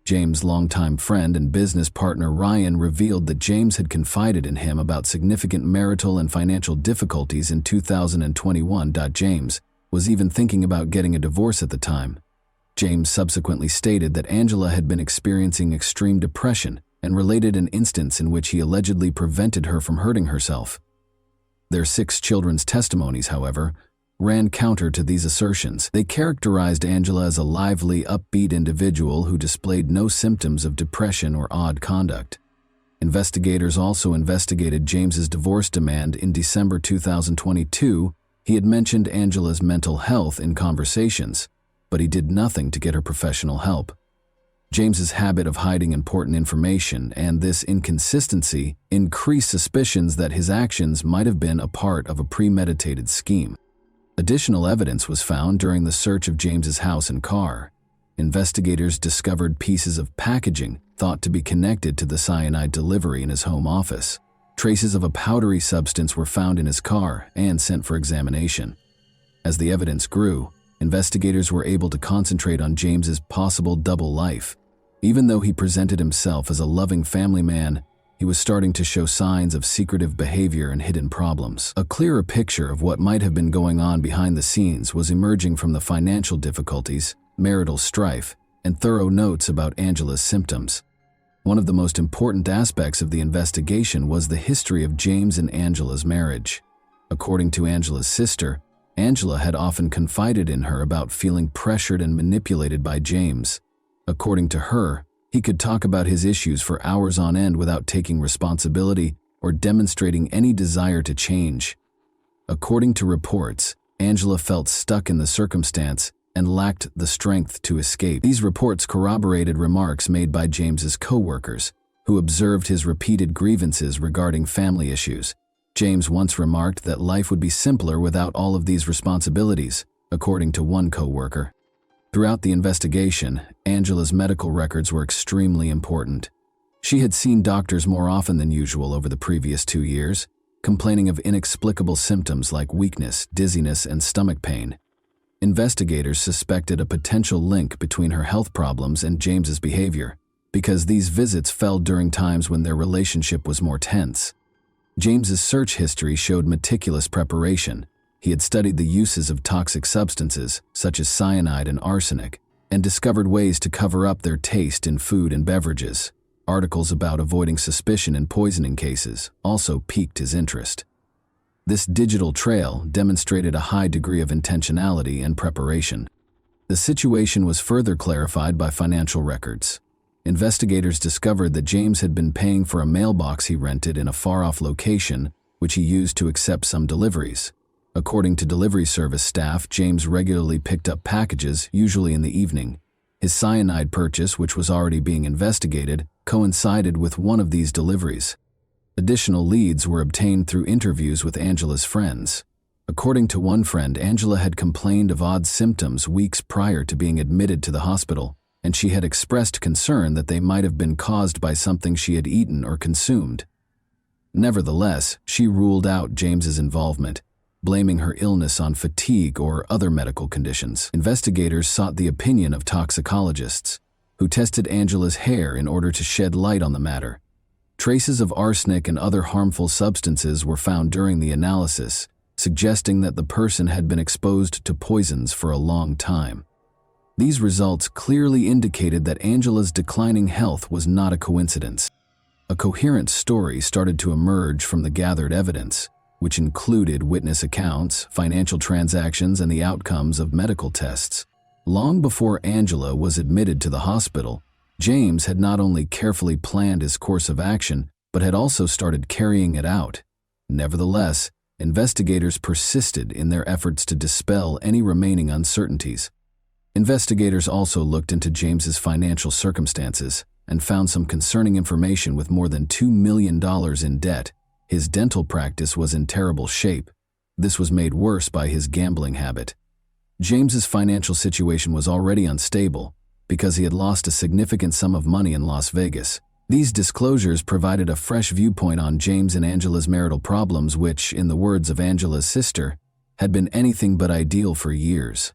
James' longtime friend and business partner Ryan revealed that James had confided in him about significant marital and financial difficulties in 2021. James was even thinking about getting a divorce at the time. James subsequently stated that Angela had been experiencing extreme depression and related an instance in which he allegedly prevented her from hurting herself. Their 6 children's testimonies, however, ran counter to these assertions. They characterized Angela as a lively, upbeat individual who displayed no symptoms of depression or odd conduct. Investigators also investigated James's divorce demand in December 2022. He had mentioned Angela's mental health in conversations, but he did nothing to get her professional help. James's habit of hiding important information and this inconsistency increased suspicions that his actions might have been a part of a premeditated scheme. Additional evidence was found during the search of James's house and car. Investigators discovered pieces of packaging thought to be connected to the cyanide delivery in his home office. Traces of a powdery substance were found in his car and sent for examination. As the evidence grew, investigators were able to concentrate on James's possible double life. Even though he presented himself as a loving family man, he was starting to show signs of secretive behavior and hidden problems. A clearer picture of what might have been going on behind the scenes was emerging from the financial difficulties, marital strife, and thorough notes about Angela's symptoms. One of the most important aspects of the investigation was the history of James and Angela's marriage. According to Angela's sister, Angela had often confided in her about feeling pressured and manipulated by James. According to her, he could talk about his issues for hours on end without taking responsibility or demonstrating any desire to change. According to reports, Angela felt stuck in the circumstance and lacked the strength to escape. These reports corroborated remarks made by James's co-workers, who observed his repeated grievances regarding family issues. James once remarked that life would be simpler without all of these responsibilities, according to one co-worker. Throughout the investigation, Angela's medical records were extremely important. She had seen doctors more often than usual over the previous 2 years, complaining of inexplicable symptoms like weakness, dizziness, and stomach pain. Investigators suspected a potential link between her health problems and James's behavior, because these visits fell during times when their relationship was more tense. James's search history showed meticulous preparation. He had studied the uses of toxic substances, such as cyanide and arsenic, and discovered ways to cover up their taste in food and beverages. Articles about avoiding suspicion in poisoning cases also piqued his interest. This digital trail demonstrated a high degree of intentionality and preparation. The situation was further clarified by financial records. Investigators discovered that James had been paying for a mailbox he rented in a far-off location, which he used to accept some deliveries. According to delivery service staff, James regularly picked up packages, usually in the evening. His cyanide purchase, which was already being investigated, coincided with one of these deliveries. Additional leads were obtained through interviews with Angela's friends. According to one friend, Angela had complained of odd symptoms weeks prior to being admitted to the hospital, and she had expressed concern that they might have been caused by something she had eaten or consumed. Nevertheless, she ruled out James's involvement, blaming her illness on fatigue or other medical conditions. Investigators sought the opinion of toxicologists, who tested Angela's hair in order to shed light on the matter. Traces of arsenic and other harmful substances were found during the analysis, suggesting that the person had been exposed to poisons for a long time. These results clearly indicated that Angela's declining health was not a coincidence. A coherent story started to emerge from the gathered evidence, which included witness accounts, financial transactions, and the outcomes of medical tests. Long before Angela was admitted to the hospital, James had not only carefully planned his course of action, but had also started carrying it out. Nevertheless, investigators persisted in their efforts to dispel any remaining uncertainties. Investigators also looked into James's financial circumstances and found some concerning information. With more than $2 million in debt, his dental practice was in terrible shape. This was made worse by his gambling habit. James's financial situation was already unstable because he had lost a significant sum of money in Las Vegas. These disclosures provided a fresh viewpoint on James and Angela's marital problems, which, in the words of Angela's sister, had been anything but ideal for years.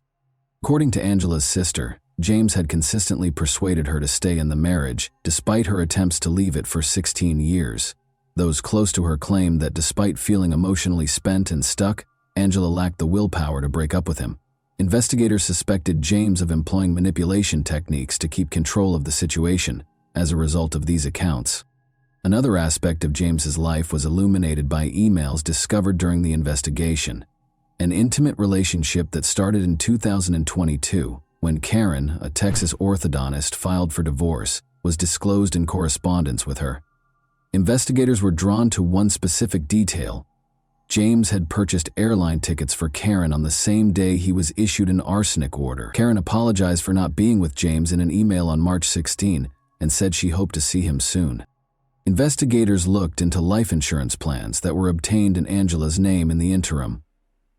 According to Angela's sister, James had consistently persuaded her to stay in the marriage, despite her attempts to leave it for 16 years. Those close to her claimed that despite feeling emotionally spent and stuck, Angela lacked the willpower to break up with him. Investigators suspected James of employing manipulation techniques to keep control of the situation as a result of these accounts. Another aspect of James's life was illuminated by emails discovered during the investigation. An intimate relationship that started in 2022, when Karen, a Texas orthodontist, filed for divorce, was disclosed in correspondence with her. Investigators were drawn to one specific detail. James had purchased airline tickets for Karen on the same day he was issued an arsenic order. Karen apologized for not being with James in an email on March 16 and said she hoped to see him soon. Investigators looked into life insurance plans that were obtained in Angela's name in the interim.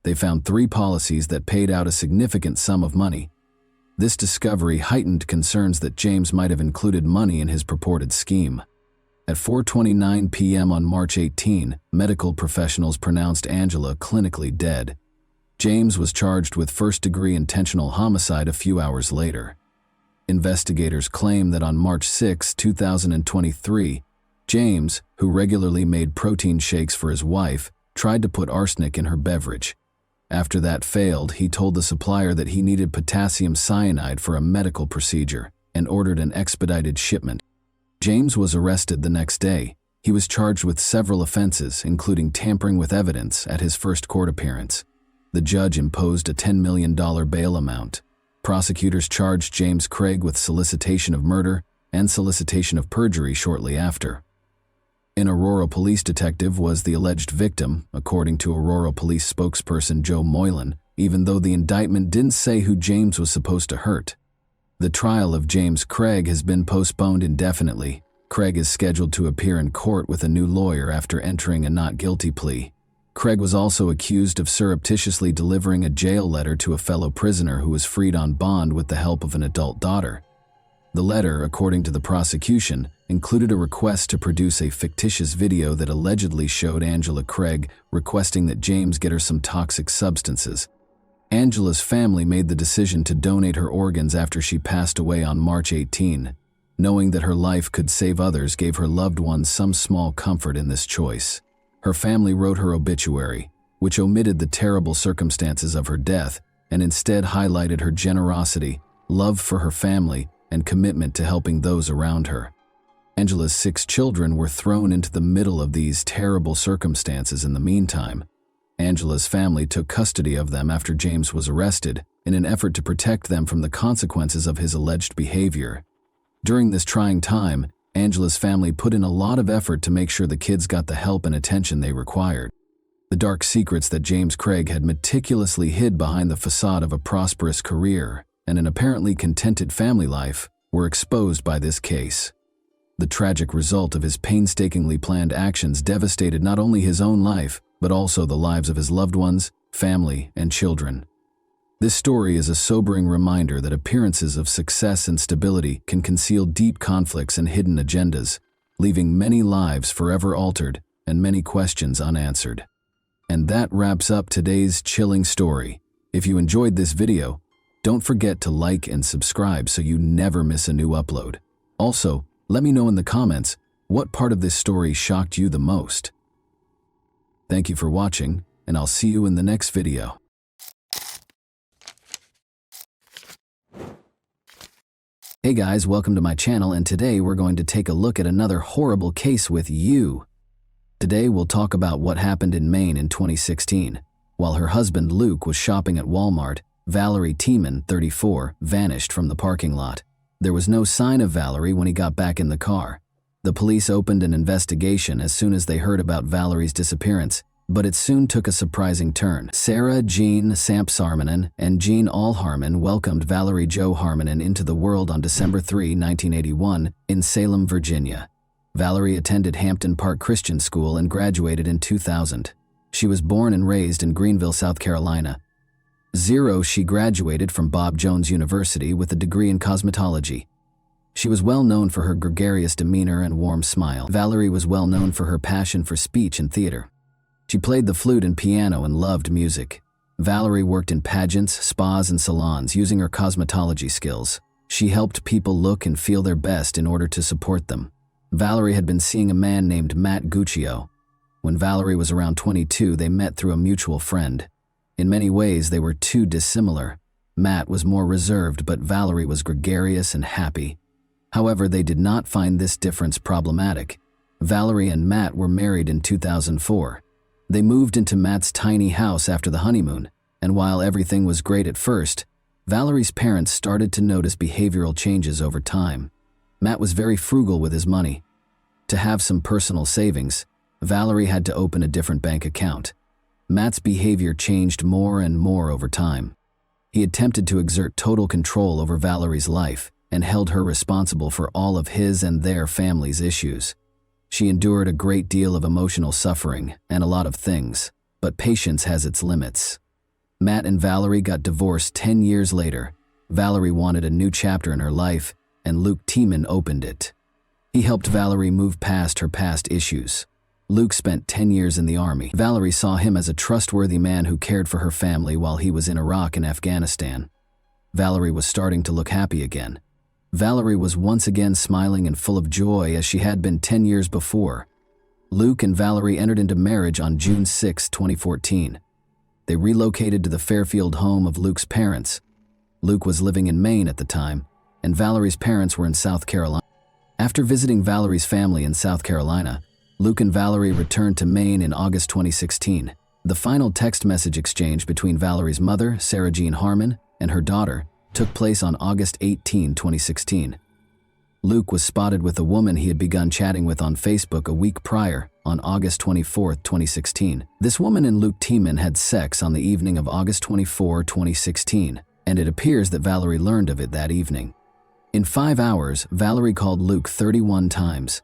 They found 3 policies that paid out a significant sum of money. This discovery heightened concerns that James might have included money in his purported scheme. At 4:29 p.m. on March 18, medical professionals pronounced Angela clinically dead. James was charged with first-degree intentional homicide a few hours later. Investigators claim that on March 6, 2023, James, who regularly made protein shakes for his wife, tried to put arsenic in her beverage. After that failed, he told the supplier that he needed potassium cyanide for a medical procedure and ordered an expedited shipment. James was arrested the next day. He was charged with several offenses, including tampering with evidence, at his first court appearance. The judge imposed a $10 million bail amount. Prosecutors charged James Craig with solicitation of murder and solicitation of perjury shortly after. An Aurora police detective was the alleged victim, according to Aurora police spokesperson Joe Moylan, even though the indictment didn't say who James was supposed to hurt. The trial of James Craig has been postponed indefinitely. Craig is scheduled to appear in court with a new lawyer after entering a not guilty plea. Craig was also accused of surreptitiously delivering a jail letter to a fellow prisoner who was freed on bond with the help of an adult daughter. The letter, according to the prosecution, included a request to produce a fictitious video that allegedly showed Angela Craig requesting that James get her some toxic substances. Angela's family made the decision to donate her organs after she passed away on March 18. Knowing that her life could save others gave her loved ones some small comfort in this choice. Her family wrote her obituary, which omitted the terrible circumstances of her death and instead highlighted her generosity, love for her family, and commitment to helping those around her. Angela's 6 children were thrown into the middle of these terrible circumstances in the meantime. Angela's family took custody of them after James was arrested in an effort to protect them from the consequences of his alleged behavior. During this trying time, Angela's family put in a lot of effort to make sure the kids got the help and attention they required. The dark secrets that James Craig had meticulously hid behind the facade of a prosperous career and an apparently contented family life were exposed by this case. The tragic result of his painstakingly planned actions devastated not only his own life, but also the lives of his loved ones, family, and children. This story is a sobering reminder that appearances of success and stability can conceal deep conflicts and hidden agendas, leaving many lives forever altered and many questions unanswered. And that wraps up today's chilling story. If you enjoyed this video, don't forget to like and subscribe so you never miss a new upload. Also, let me know in the comments what part of this story shocked you the most. Thank you for watching, and I'll see you in the next video. Hey guys, welcome to my channel, and today we're going to take a look at another horrible case with you. Today we'll talk about what happened in Maine in 2016. While her husband Luke was shopping at Walmart, Valerie Tiemann, 34, vanished from the parking lot. There was no sign of Valerie when he got back in the car. The police opened an investigation as soon as they heard about Valerie's disappearance, but it soon took a surprising turn. Sarah Jean Sampsarmanen and Jean Allharman welcomed Valerie Jo Harmanen into the world on December 3, 1981, in Salem, Virginia. Valerie attended Hampton Park Christian School and graduated in 2000. She was born and raised in Greenville, South Carolina. She graduated from Bob Jones University with a degree in cosmetology. She was well known for her gregarious demeanor and warm smile. Valerie was well known for her passion for speech and theater. She played the flute and piano and loved music. Valerie worked in pageants, spas, and salons using her cosmetology skills. She helped people look and feel their best in order to support them. Valerie had been seeing a man named Matt Guccio. When Valerie was around 22, they met through a mutual friend. In many ways, they were too dissimilar. Matt was more reserved, but Valerie was gregarious and happy. However, they did not find this difference problematic. Valerie and Matt were married in 2004. They moved into Matt's tiny house after the honeymoon, and while everything was great at first, Valerie's parents started to notice behavioral changes over time. Matt was very frugal with his money. To have some personal savings, Valerie had to open a different bank account. Matt's behavior changed more and more over time. He attempted to exert total control over Valerie's life and held her responsible for all of his and their family's issues. She endured a great deal of emotional suffering and a lot of things, but patience has its limits. Matt and Valerie got divorced 10 years later. Valerie wanted a new chapter in her life, and Luke Tiemann opened it. He helped Valerie move past her past issues. Luke spent 10 years in the army. Valerie saw him as a trustworthy man who cared for her family while he was in Iraq and Afghanistan. Valerie was starting to look happy again. Valerie was once again smiling and full of joy as she had been 10 years before. Luke and Valerie entered into marriage on June 6, 2014. They relocated to the Fairfield home of Luke's parents. Luke was living in Maine at the time, and Valerie's parents were in South Carolina. After visiting Valerie's family in South Carolina, Luke and Valerie returned to Maine in August 2016. The final text message exchange between Valerie's mother, Sarah Jean Harmon, and her daughter took place on August 18, 2016. Luke was spotted with a woman he had begun chatting with on Facebook a week prior, on August 24, 2016. This woman and Luke Tiemann had sex on the evening of August 24, 2016, and it appears that Valerie learned of it that evening. In 5 hours, Valerie called Luke 31 times.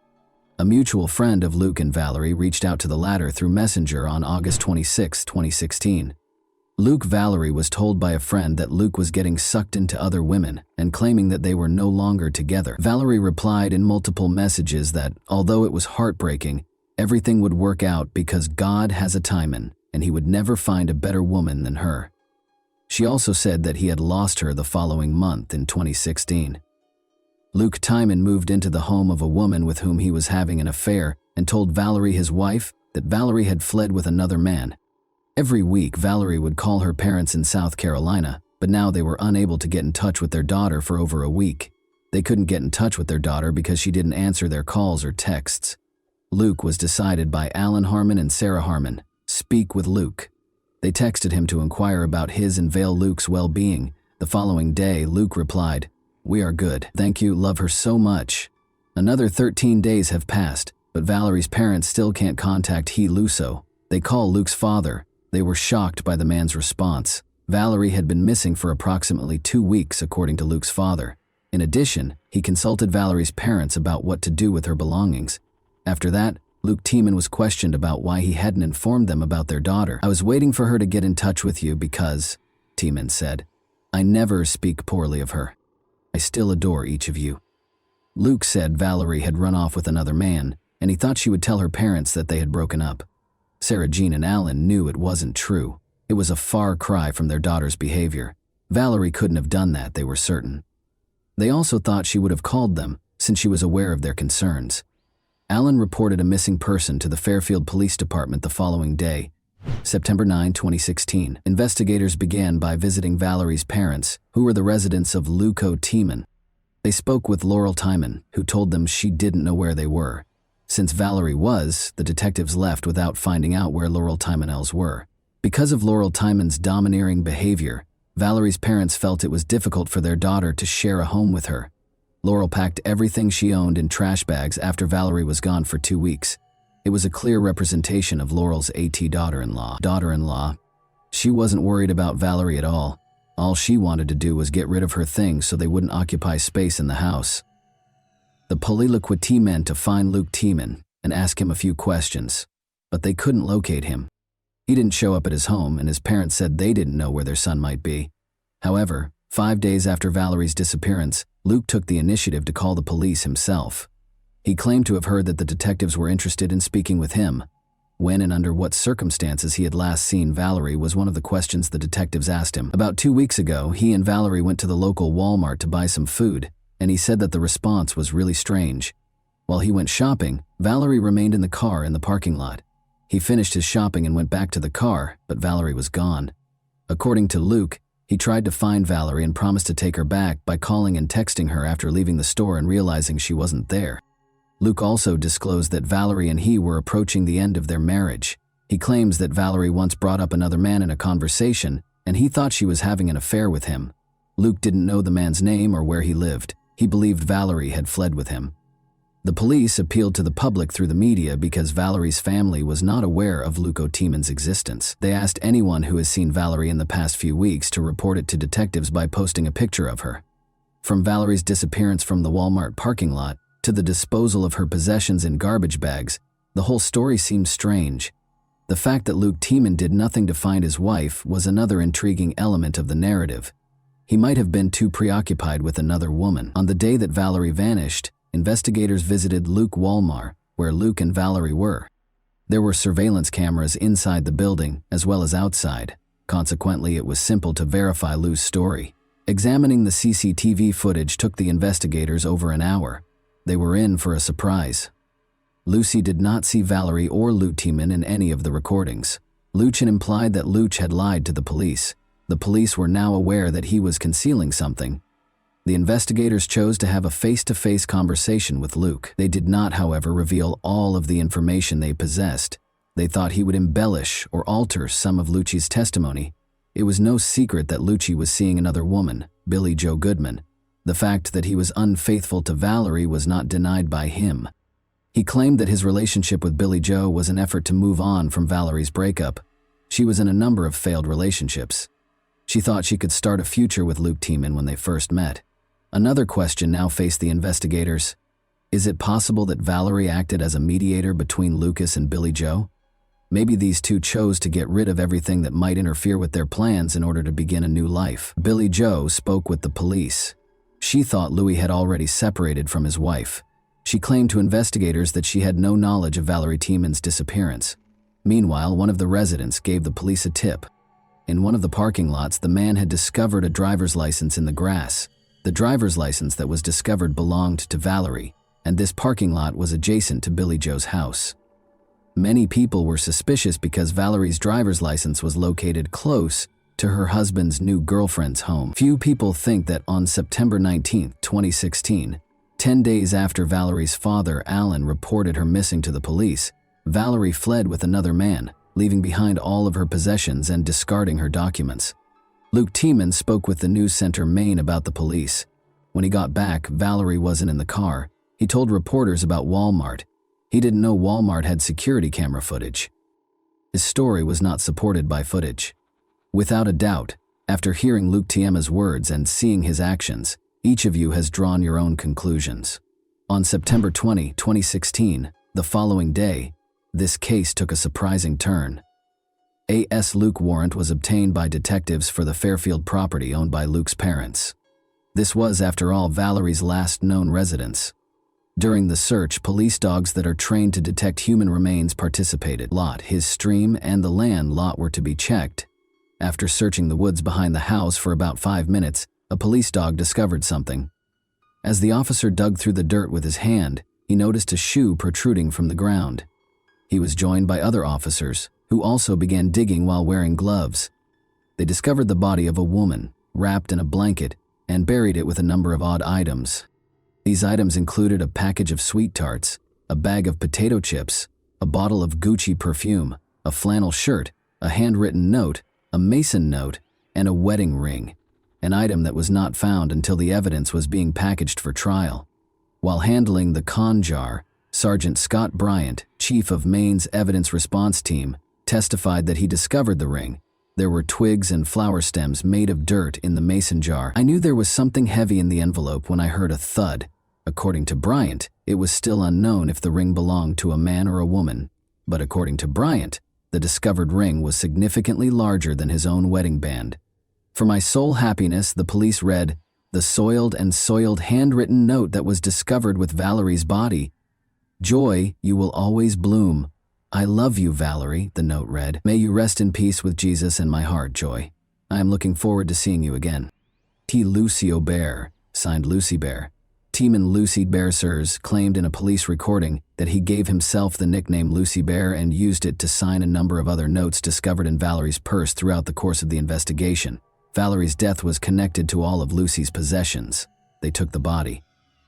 A mutual friend of Luke and Valerie reached out to the latter through Messenger on August 26, 2016. Valerie was told by a friend that Luke was getting sucked into other women and claiming that they were no longer together. Valerie replied in multiple messages that, although it was heartbreaking, everything would work out because God has a timing and he would never find a better woman than her. She also said that he had lost her the following month in 2016. Luke Tiemann moved into the home of a woman with whom he was having an affair and told Valerie, his wife, that Valerie had fled with another man. Every week, Valerie would call her parents in South Carolina, but now they were unable to get in touch with their daughter for over a week. They couldn't get in touch with their daughter because she didn't answer their calls or texts. Luke was decided by Alan Harmon and Sarah Harmon. Speak with Luke. They texted him to inquire about his and Vale Luke's well-being. The following day, Luke replied, "We are good. Thank you, love her so much." Another 13 days have passed, but Valerie's parents still can't contact He Luso. They call Luke's father. They were shocked by the man's response. Valerie had been missing for approximately 2 weeks, according to Luke's father. In addition, he consulted Valerie's parents about what to do with her belongings. After that, Luke Tiemann was questioned about why he hadn't informed them about their daughter. "I was waiting for her to get in touch with you because," Tiemann said, "I never speak poorly of her. I still adore each of you." Luke said Valerie had run off with another man, and he thought she would tell her parents that they had broken up. Sarah Jean and Alan knew it wasn't true. It was a far cry from their daughter's behavior. Valerie couldn't have done that, they were certain. They also thought she would have called them, since she was aware of their concerns. Alan reported a missing person to the Fairfield Police Department the following day, September 9, 2016. Investigators began by visiting Valerie's parents, who were the residents of Luco Tiemann. They spoke with Laurel Tiemann, who told them she didn't know where they were. Since Valerie was, the detectives left without finding out where Laurel Tiemann's were. Because of Laurel Tiemann's domineering behavior, Valerie's parents felt it was difficult for their daughter to share a home with her. Laurel packed everything she owned in trash bags after Valerie was gone for 2 weeks. It was a clear representation of Laurel's daughter-in-law. She wasn't worried about Valerie at all. All she wanted to do was get rid of her things so they wouldn't occupy space in the house. The police meant to find Luke Tiemann and ask him a few questions, but they couldn't locate him. He didn't show up at his home, and his parents said they didn't know where their son might be. However, 5 days after Valerie's disappearance, Luke took the initiative to call the police himself. He claimed to have heard that the detectives were interested in speaking with him. When and under what circumstances he had last seen Valerie was one of the questions the detectives asked him. About 2 weeks ago, he and Valerie went to the local Walmart to buy some food, and he said that the response was really strange. While he went shopping, Valerie remained in the car in the parking lot. He finished his shopping and went back to the car, but Valerie was gone. According to Luke, he tried to find Valerie and promised to take her back by calling and texting her after leaving the store and realizing she wasn't there. Luke also disclosed that Valerie and he were approaching the end of their marriage. He claims that Valerie once brought up another man in a conversation, and he thought she was having an affair with him. Luke didn't know the man's name or where he lived. He believed Valerie had fled with him. The police appealed to the public through the media because Valerie's family was not aware of Luco Tiemann's existence. They asked anyone who has seen Valerie in the past few weeks to report it to detectives by posting a picture of her. From Valerie's disappearance from the Walmart parking lot to the disposal of her possessions in garbage bags, the whole story seemed strange. The fact that Luke Tiemann did nothing to find his wife was another intriguing element of the narrative. He might have been too preoccupied with another woman. On the day that Valerie vanished, investigators visited Luke Walmart, where Luke and Valerie were. There were surveillance cameras inside the building as well as outside. Consequently, it was simple to verify Lou's story. Examining the CCTV footage took the investigators over an hour. They were in for a surprise. Lucy did not see Valerie or Luke Tiemann in any of the recordings. Lucian implied that Luch had lied to the police. The police were now aware that he was concealing something. The investigators chose to have a face-to-face conversation with Luke. They did not, however, reveal all of the information they possessed. They thought he would embellish or alter some of Lucci's testimony. It was no secret that Lucci was seeing another woman, Billie Jo Goodman. The fact that he was unfaithful to Valerie was not denied by him. He claimed that his relationship with Billie Jo was an effort to move on from Valerie's breakup. She was in a number of failed relationships. She thought she could start a future with Luke Tiemann when they first met. Another question now faced the investigators. Is it possible that Valerie acted as a mediator between Lucas and Billie Jo? Maybe these two chose to get rid of everything that might interfere with their plans in order to begin a new life. Billie Jo spoke with the police. She thought Louis had already separated from his wife. She claimed to investigators that she had no knowledge of Valerie Tiemann's disappearance. Meanwhile, one of the residents gave the police a tip. In one of the parking lots, the man had discovered a driver's license in the grass. The driver's license that was discovered belonged to Valerie, and this parking lot was adjacent to Billie Jo's house. Many people were suspicious because Valerie's driver's license was located close to her husband's new girlfriend's home. Few people think that on September 19, 2016, 10 days after Valerie's father, Alan, reported her missing to the police, Valerie fled with another man, leaving behind all of her possessions and discarding her documents. Luke Tiemann spoke with the news center Maine about the police. When he got back, Valerie wasn't in the car. He told reporters about Walmart. He didn't know Walmart had security camera footage. His story was not supported by footage. Without a doubt, after hearing Luke Tiemann's words and seeing his actions, each of you has drawn your own conclusions. On September 20, 2016, the following day, this case took a surprising turn. A.S. Luke warrant was obtained by detectives for the Fairfield property owned by Luke's parents. This was, after all, Valerie's last known residence. During the search, police dogs that are trained to detect human remains participated. Lot, his stream, and the land lot were to be checked. After searching the woods behind the house for about 5 minutes, a police dog discovered something. As the officer dug through the dirt with his hand, he noticed a shoe protruding from the ground. He was joined by other officers, who also began digging while wearing gloves. They discovered the body of a woman, wrapped in a blanket, and buried it with a number of odd items. These items included a package of sweet tarts, a bag of potato chips, a bottle of Gucci perfume, a flannel shirt, a handwritten note, a Mason note, and a wedding ring, an item that was not found until the evidence was being packaged for trial. While handling the con jar, Sergeant Scott Bryant, chief of Maine's Evidence Response Team, testified that he discovered the ring. There were twigs and flower stems made of dirt in the mason jar. I knew there was something heavy in the envelope when I heard a thud. According to Bryant, it was still unknown if the ring belonged to a man or a woman. But according to Bryant, the discovered ring was significantly larger than his own wedding band. For my sole happiness, the police read, the soiled and soiled handwritten note that was discovered with Valerie's body. Joy, you will always bloom. I love you, Valerie, the note read. May you rest in peace with Jesus in my heart, Joy. I am looking forward to seeing you again. T. Lucio Bear, signed Lucy Bear. Tiemann Lucy Bear Sirs claimed in a police recording that he gave himself the nickname Lucy Bear and used it to sign a number of other notes discovered in Valerie's purse throughout the course of the investigation. Valerie's death was connected to all of Lucy's possessions. They took the body.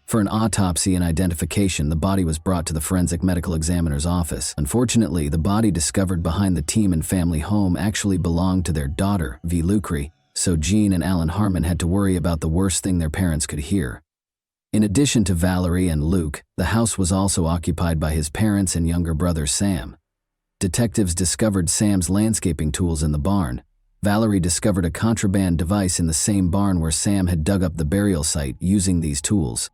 For an autopsy and identification, the body was brought to the forensic medical examiner's office. Unfortunately, the body discovered behind the Tiemann family home actually belonged to their daughter, V. Lucre, so Jean and Alan Harmon had to worry about the worst thing their parents could hear. In addition to Valerie and Luke, the house was also occupied by his parents and younger brother Sam. Detectives discovered Sam's landscaping tools in the barn. Valerie discovered a contraband device in the same barn where Sam had dug up the burial site using these tools.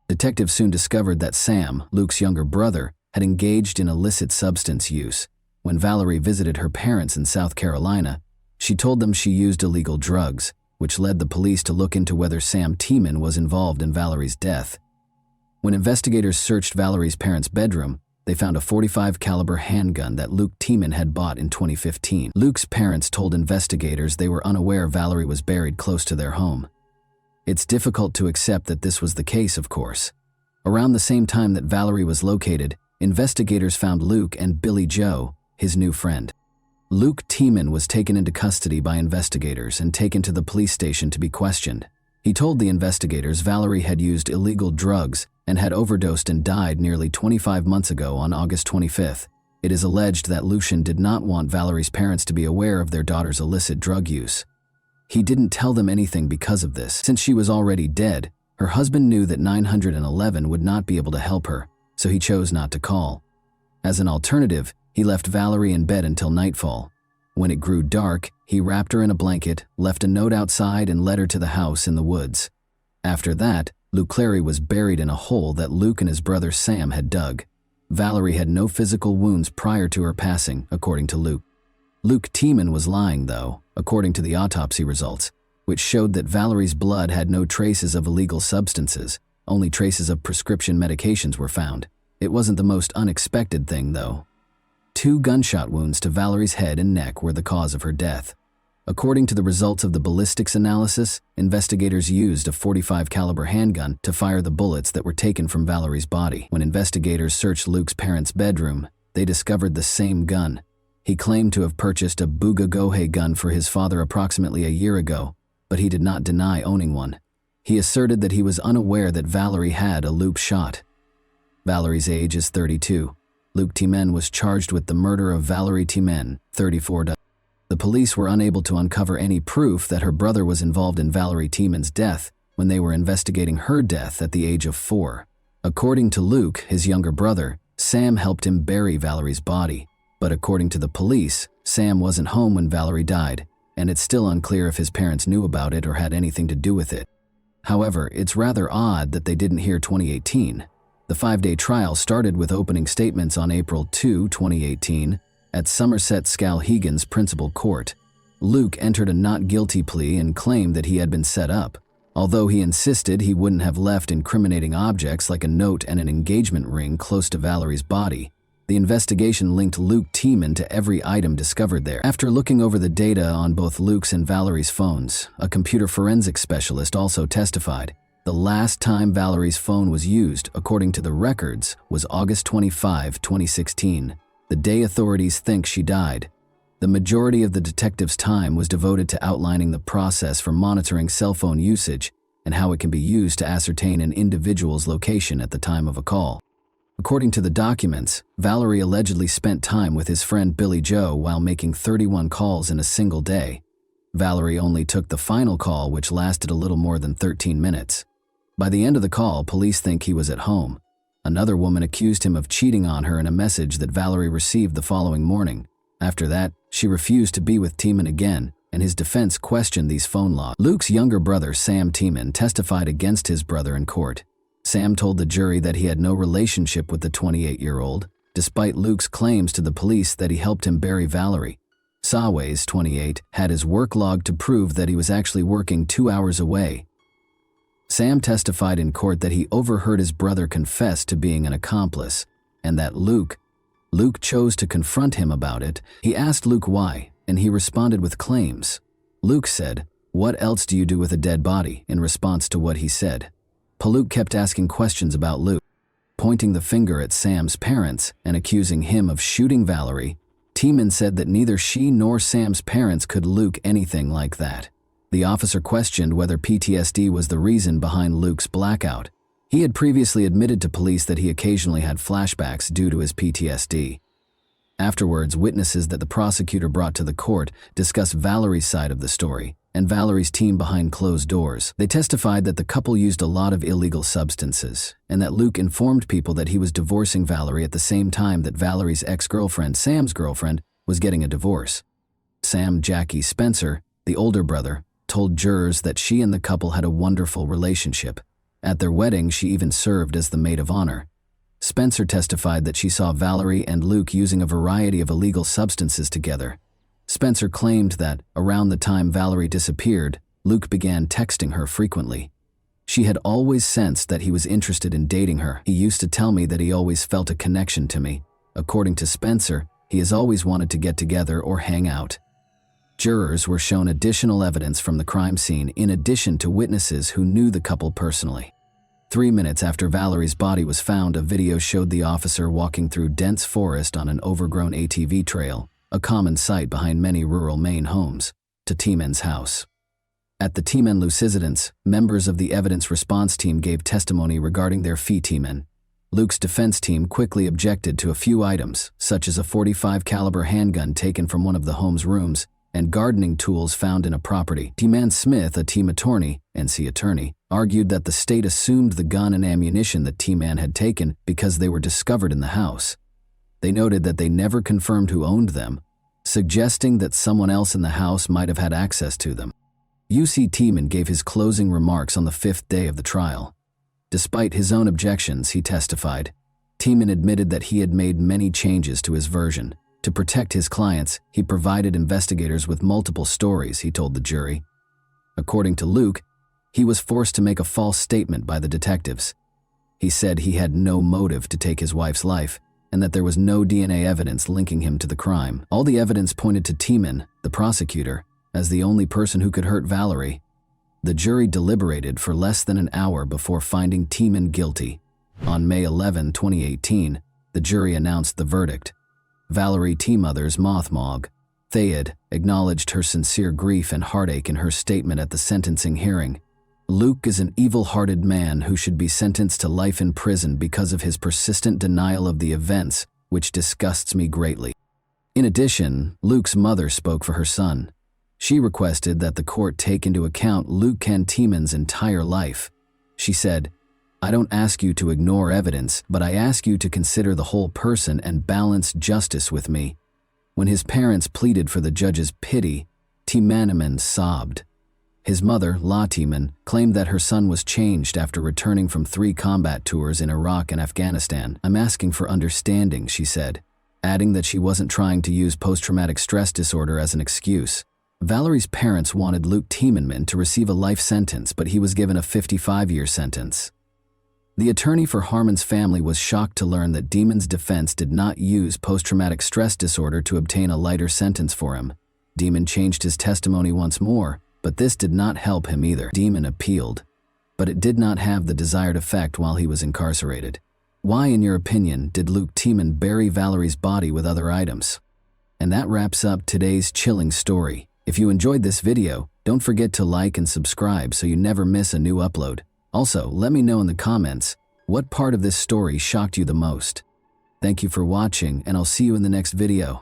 Detectives soon discovered that Sam, Luke's younger brother, had engaged in illicit substance use. When Valerie visited her parents in South Carolina, she told them she used illegal drugs, which led the police to look into whether Sam Tiemann was involved in Valerie's death. When investigators searched Valerie's parents' bedroom, they found a .45 caliber handgun that Luke Tiemann had bought in 2015. Luke's parents told investigators they were unaware Valerie was buried close to their home. It's difficult to accept that this was the case, of course. Around the same time that Valerie was located, investigators found Luke and Billy Joe, his new friend. Luke Tiemann was taken into custody by investigators and taken to the police station to be questioned. He told the investigators Valerie had used illegal drugs and had overdosed and died nearly 25 months ago on August 25th. It is alleged that Lucian did not want Valerie's parents to be aware of their daughter's illicit drug use. He didn't tell them anything because of this. Since she was already dead, her husband knew that 911 would not be able to help her, so he chose not to call. As an alternative, he left Valerie in bed until nightfall. When it grew dark, he wrapped her in a blanket, left a note outside, and led her to the house in the woods. After that, Luke Clary was buried in a hole that Luke and his brother Sam had dug. Valerie had no physical wounds prior to her passing, according to Luke. Luke Tiemann was lying, though, according to the autopsy results, which showed that Valerie's blood had no traces of illegal substances. Only traces of prescription medications were found. It wasn't the most unexpected thing, though. 2 gunshot wounds to Valerie's head and neck were the cause of her death. According to the results of the ballistics analysis, investigators used a .45 caliber handgun to fire the bullets that were taken from Valerie's body. When investigators searched Luke's parents' bedroom, they discovered the same gun. He claimed to have purchased a Buga gun for his father approximately a year ago, but he did not deny owning one. He asserted that he was unaware that Valerie had a loop shot. Valerie's age is 32. Luke Tiemann was charged with the murder of Valerie Tiemann, 34. The police were unable to uncover any proof that her brother was involved in Valerie Tiemann's death when they were investigating her death at the age of 4. According to Luke, his younger brother, Sam helped him bury Valerie's body. But according to the police, Sam wasn't home when Valerie died, and it's still unclear if his parents knew about it or had anything to do with it. However, it's rather odd that they didn't hear 2018. The 5-day trial started with opening statements on April 2, 2018, at Somerset Skowhegan's principal court. Luke entered a not guilty plea and claimed that he had been set up, although he insisted he wouldn't have left incriminating objects like a note and an engagement ring close to Valerie's body. The investigation linked Luke Tiemann to every item discovered there. After looking over the data on both Luke's and Valerie's phones, a computer forensics specialist also testified. The last time Valerie's phone was used, according to the records, was August 25, 2016, the day authorities think she died. The majority of the detective's time was devoted to outlining the process for monitoring cell phone usage and how it can be used to ascertain an individual's location at the time of a call. According to the documents, Valerie allegedly spent time with his friend Billy Joe while making 31 calls in a single day. Valerie only took the final call, which lasted a little more than 13 minutes. By the end of the call, police think he was at home. Another woman accused him of cheating on her in a message that Valerie received the following morning. After that, she refused to be with Tiemann again, and his defense questioned these phone logs. Luke's younger brother, Sam Tiemann, testified against his brother in court. Sam told the jury that he had no relationship with the 28-year-old, despite Luke's claims to the police that he helped him bury Valerie. Saways, 28, had his work log to prove that he was actually working 2 hours away. Sam testified in court that he overheard his brother confess to being an accomplice, and that Luke chose to confront him about it. He asked Luke why, and he responded with claims. Luke said, "What else do you do with a dead body?" in response to what he said. Luke kept asking questions about Luke, pointing the finger at Sam's parents and accusing him of shooting Valerie. Tiemann said that neither she nor Sam's parents could Luke anything like that. The officer questioned whether PTSD was the reason behind Luke's blackout. He had previously admitted to police that he occasionally had flashbacks due to his PTSD. Afterwards, witnesses that the prosecutor brought to the court discussed Valerie's side of the story and Valerie's team behind closed doors. They testified that the couple used a lot of illegal substances and that Luke informed people that he was divorcing Valerie at the same time that Valerie's ex-girlfriend, Sam's girlfriend, was getting a divorce. Sam Jackie Spencer, the older brother, told jurors that she and the couple had a wonderful relationship. At their wedding, she even served as the maid of honor. Spencer testified that she saw Valerie and Luke using a variety of illegal substances together. Spencer claimed that, around the time Valerie disappeared, Luke began texting her frequently. She had always sensed that he was interested in dating her. He used to tell me that he always felt a connection to me. According to Spencer, he has always wanted to get together or hang out. Jurors were shown additional evidence from the crime scene in addition to witnesses who knew the couple personally. 3 minutes after Valerie's body was found, a video showed the officer walking through dense forest on an overgrown ATV trail, a common sight behind many rural Maine homes, to Timon's house. At the Timon Lucidence, members of the evidence response team gave testimony regarding their fee Timon. Luke's defense team quickly objected to a few items, such as a .45 caliber handgun taken from one of the home's rooms and gardening tools found in a property. T-Man Smith, a team attorney, NC attorney, argued that the state assumed the gun and ammunition that T-Man had taken because they were discovered in the house. They noted that they never confirmed who owned them, suggesting that someone else in the house might have had access to them. UC T-Man gave his closing remarks on the 5th day of the trial. Despite his own objections, he testified. T-Man admitted that he had made many changes to his version. To protect his clients, he provided investigators with multiple stories, he told the jury. According to Luke, he was forced to make a false statement by the detectives. He said he had no motive to take his wife's life and that there was no DNA evidence linking him to the crime. All the evidence pointed to T-Man, the prosecutor, as the only person who could hurt Valerie. The jury deliberated for less than an hour before finding T-Man guilty. On May 11, 2018, the jury announced the verdict. Valerie T. Mothers Mothmog Thayed acknowledged her sincere grief and heartache in her statement at the sentencing hearing. Luke is an evil-hearted man who should be sentenced to life in prison because of his persistent denial of the events, which disgusts me greatly. In addition, Luke's mother spoke for her son. She requested that the court take into account Luke T-Man's entire life. She said, "I don't ask you to ignore evidence, but I ask you to consider the whole person and balance justice with me." When his parents pleaded for the judge's pity, T-Man sobbed. His mother, La T-Man, claimed that her son was changed after returning from 3 combat tours in Iraq and Afghanistan. "I'm asking for understanding," she said, adding that she wasn't trying to use post-traumatic stress disorder as an excuse. Valerie's parents wanted Luke T-Man to receive a life sentence, but he was given a 55-year sentence. The attorney for Harmon's family was shocked to learn that Demon's defense did not use post-traumatic stress disorder to obtain a lighter sentence for him. Demon changed his testimony once more, but this did not help him either. Demon appealed, but it did not have the desired effect while he was incarcerated. Why, in your opinion, did Luke T-Man bury Valerie's body with other items? And that wraps up today's chilling story. If you enjoyed this video, don't forget to like and subscribe so you never miss a new upload. Also, let me know in the comments what part of this story shocked you the most. Thank you for watching, and I'll see you in the next video.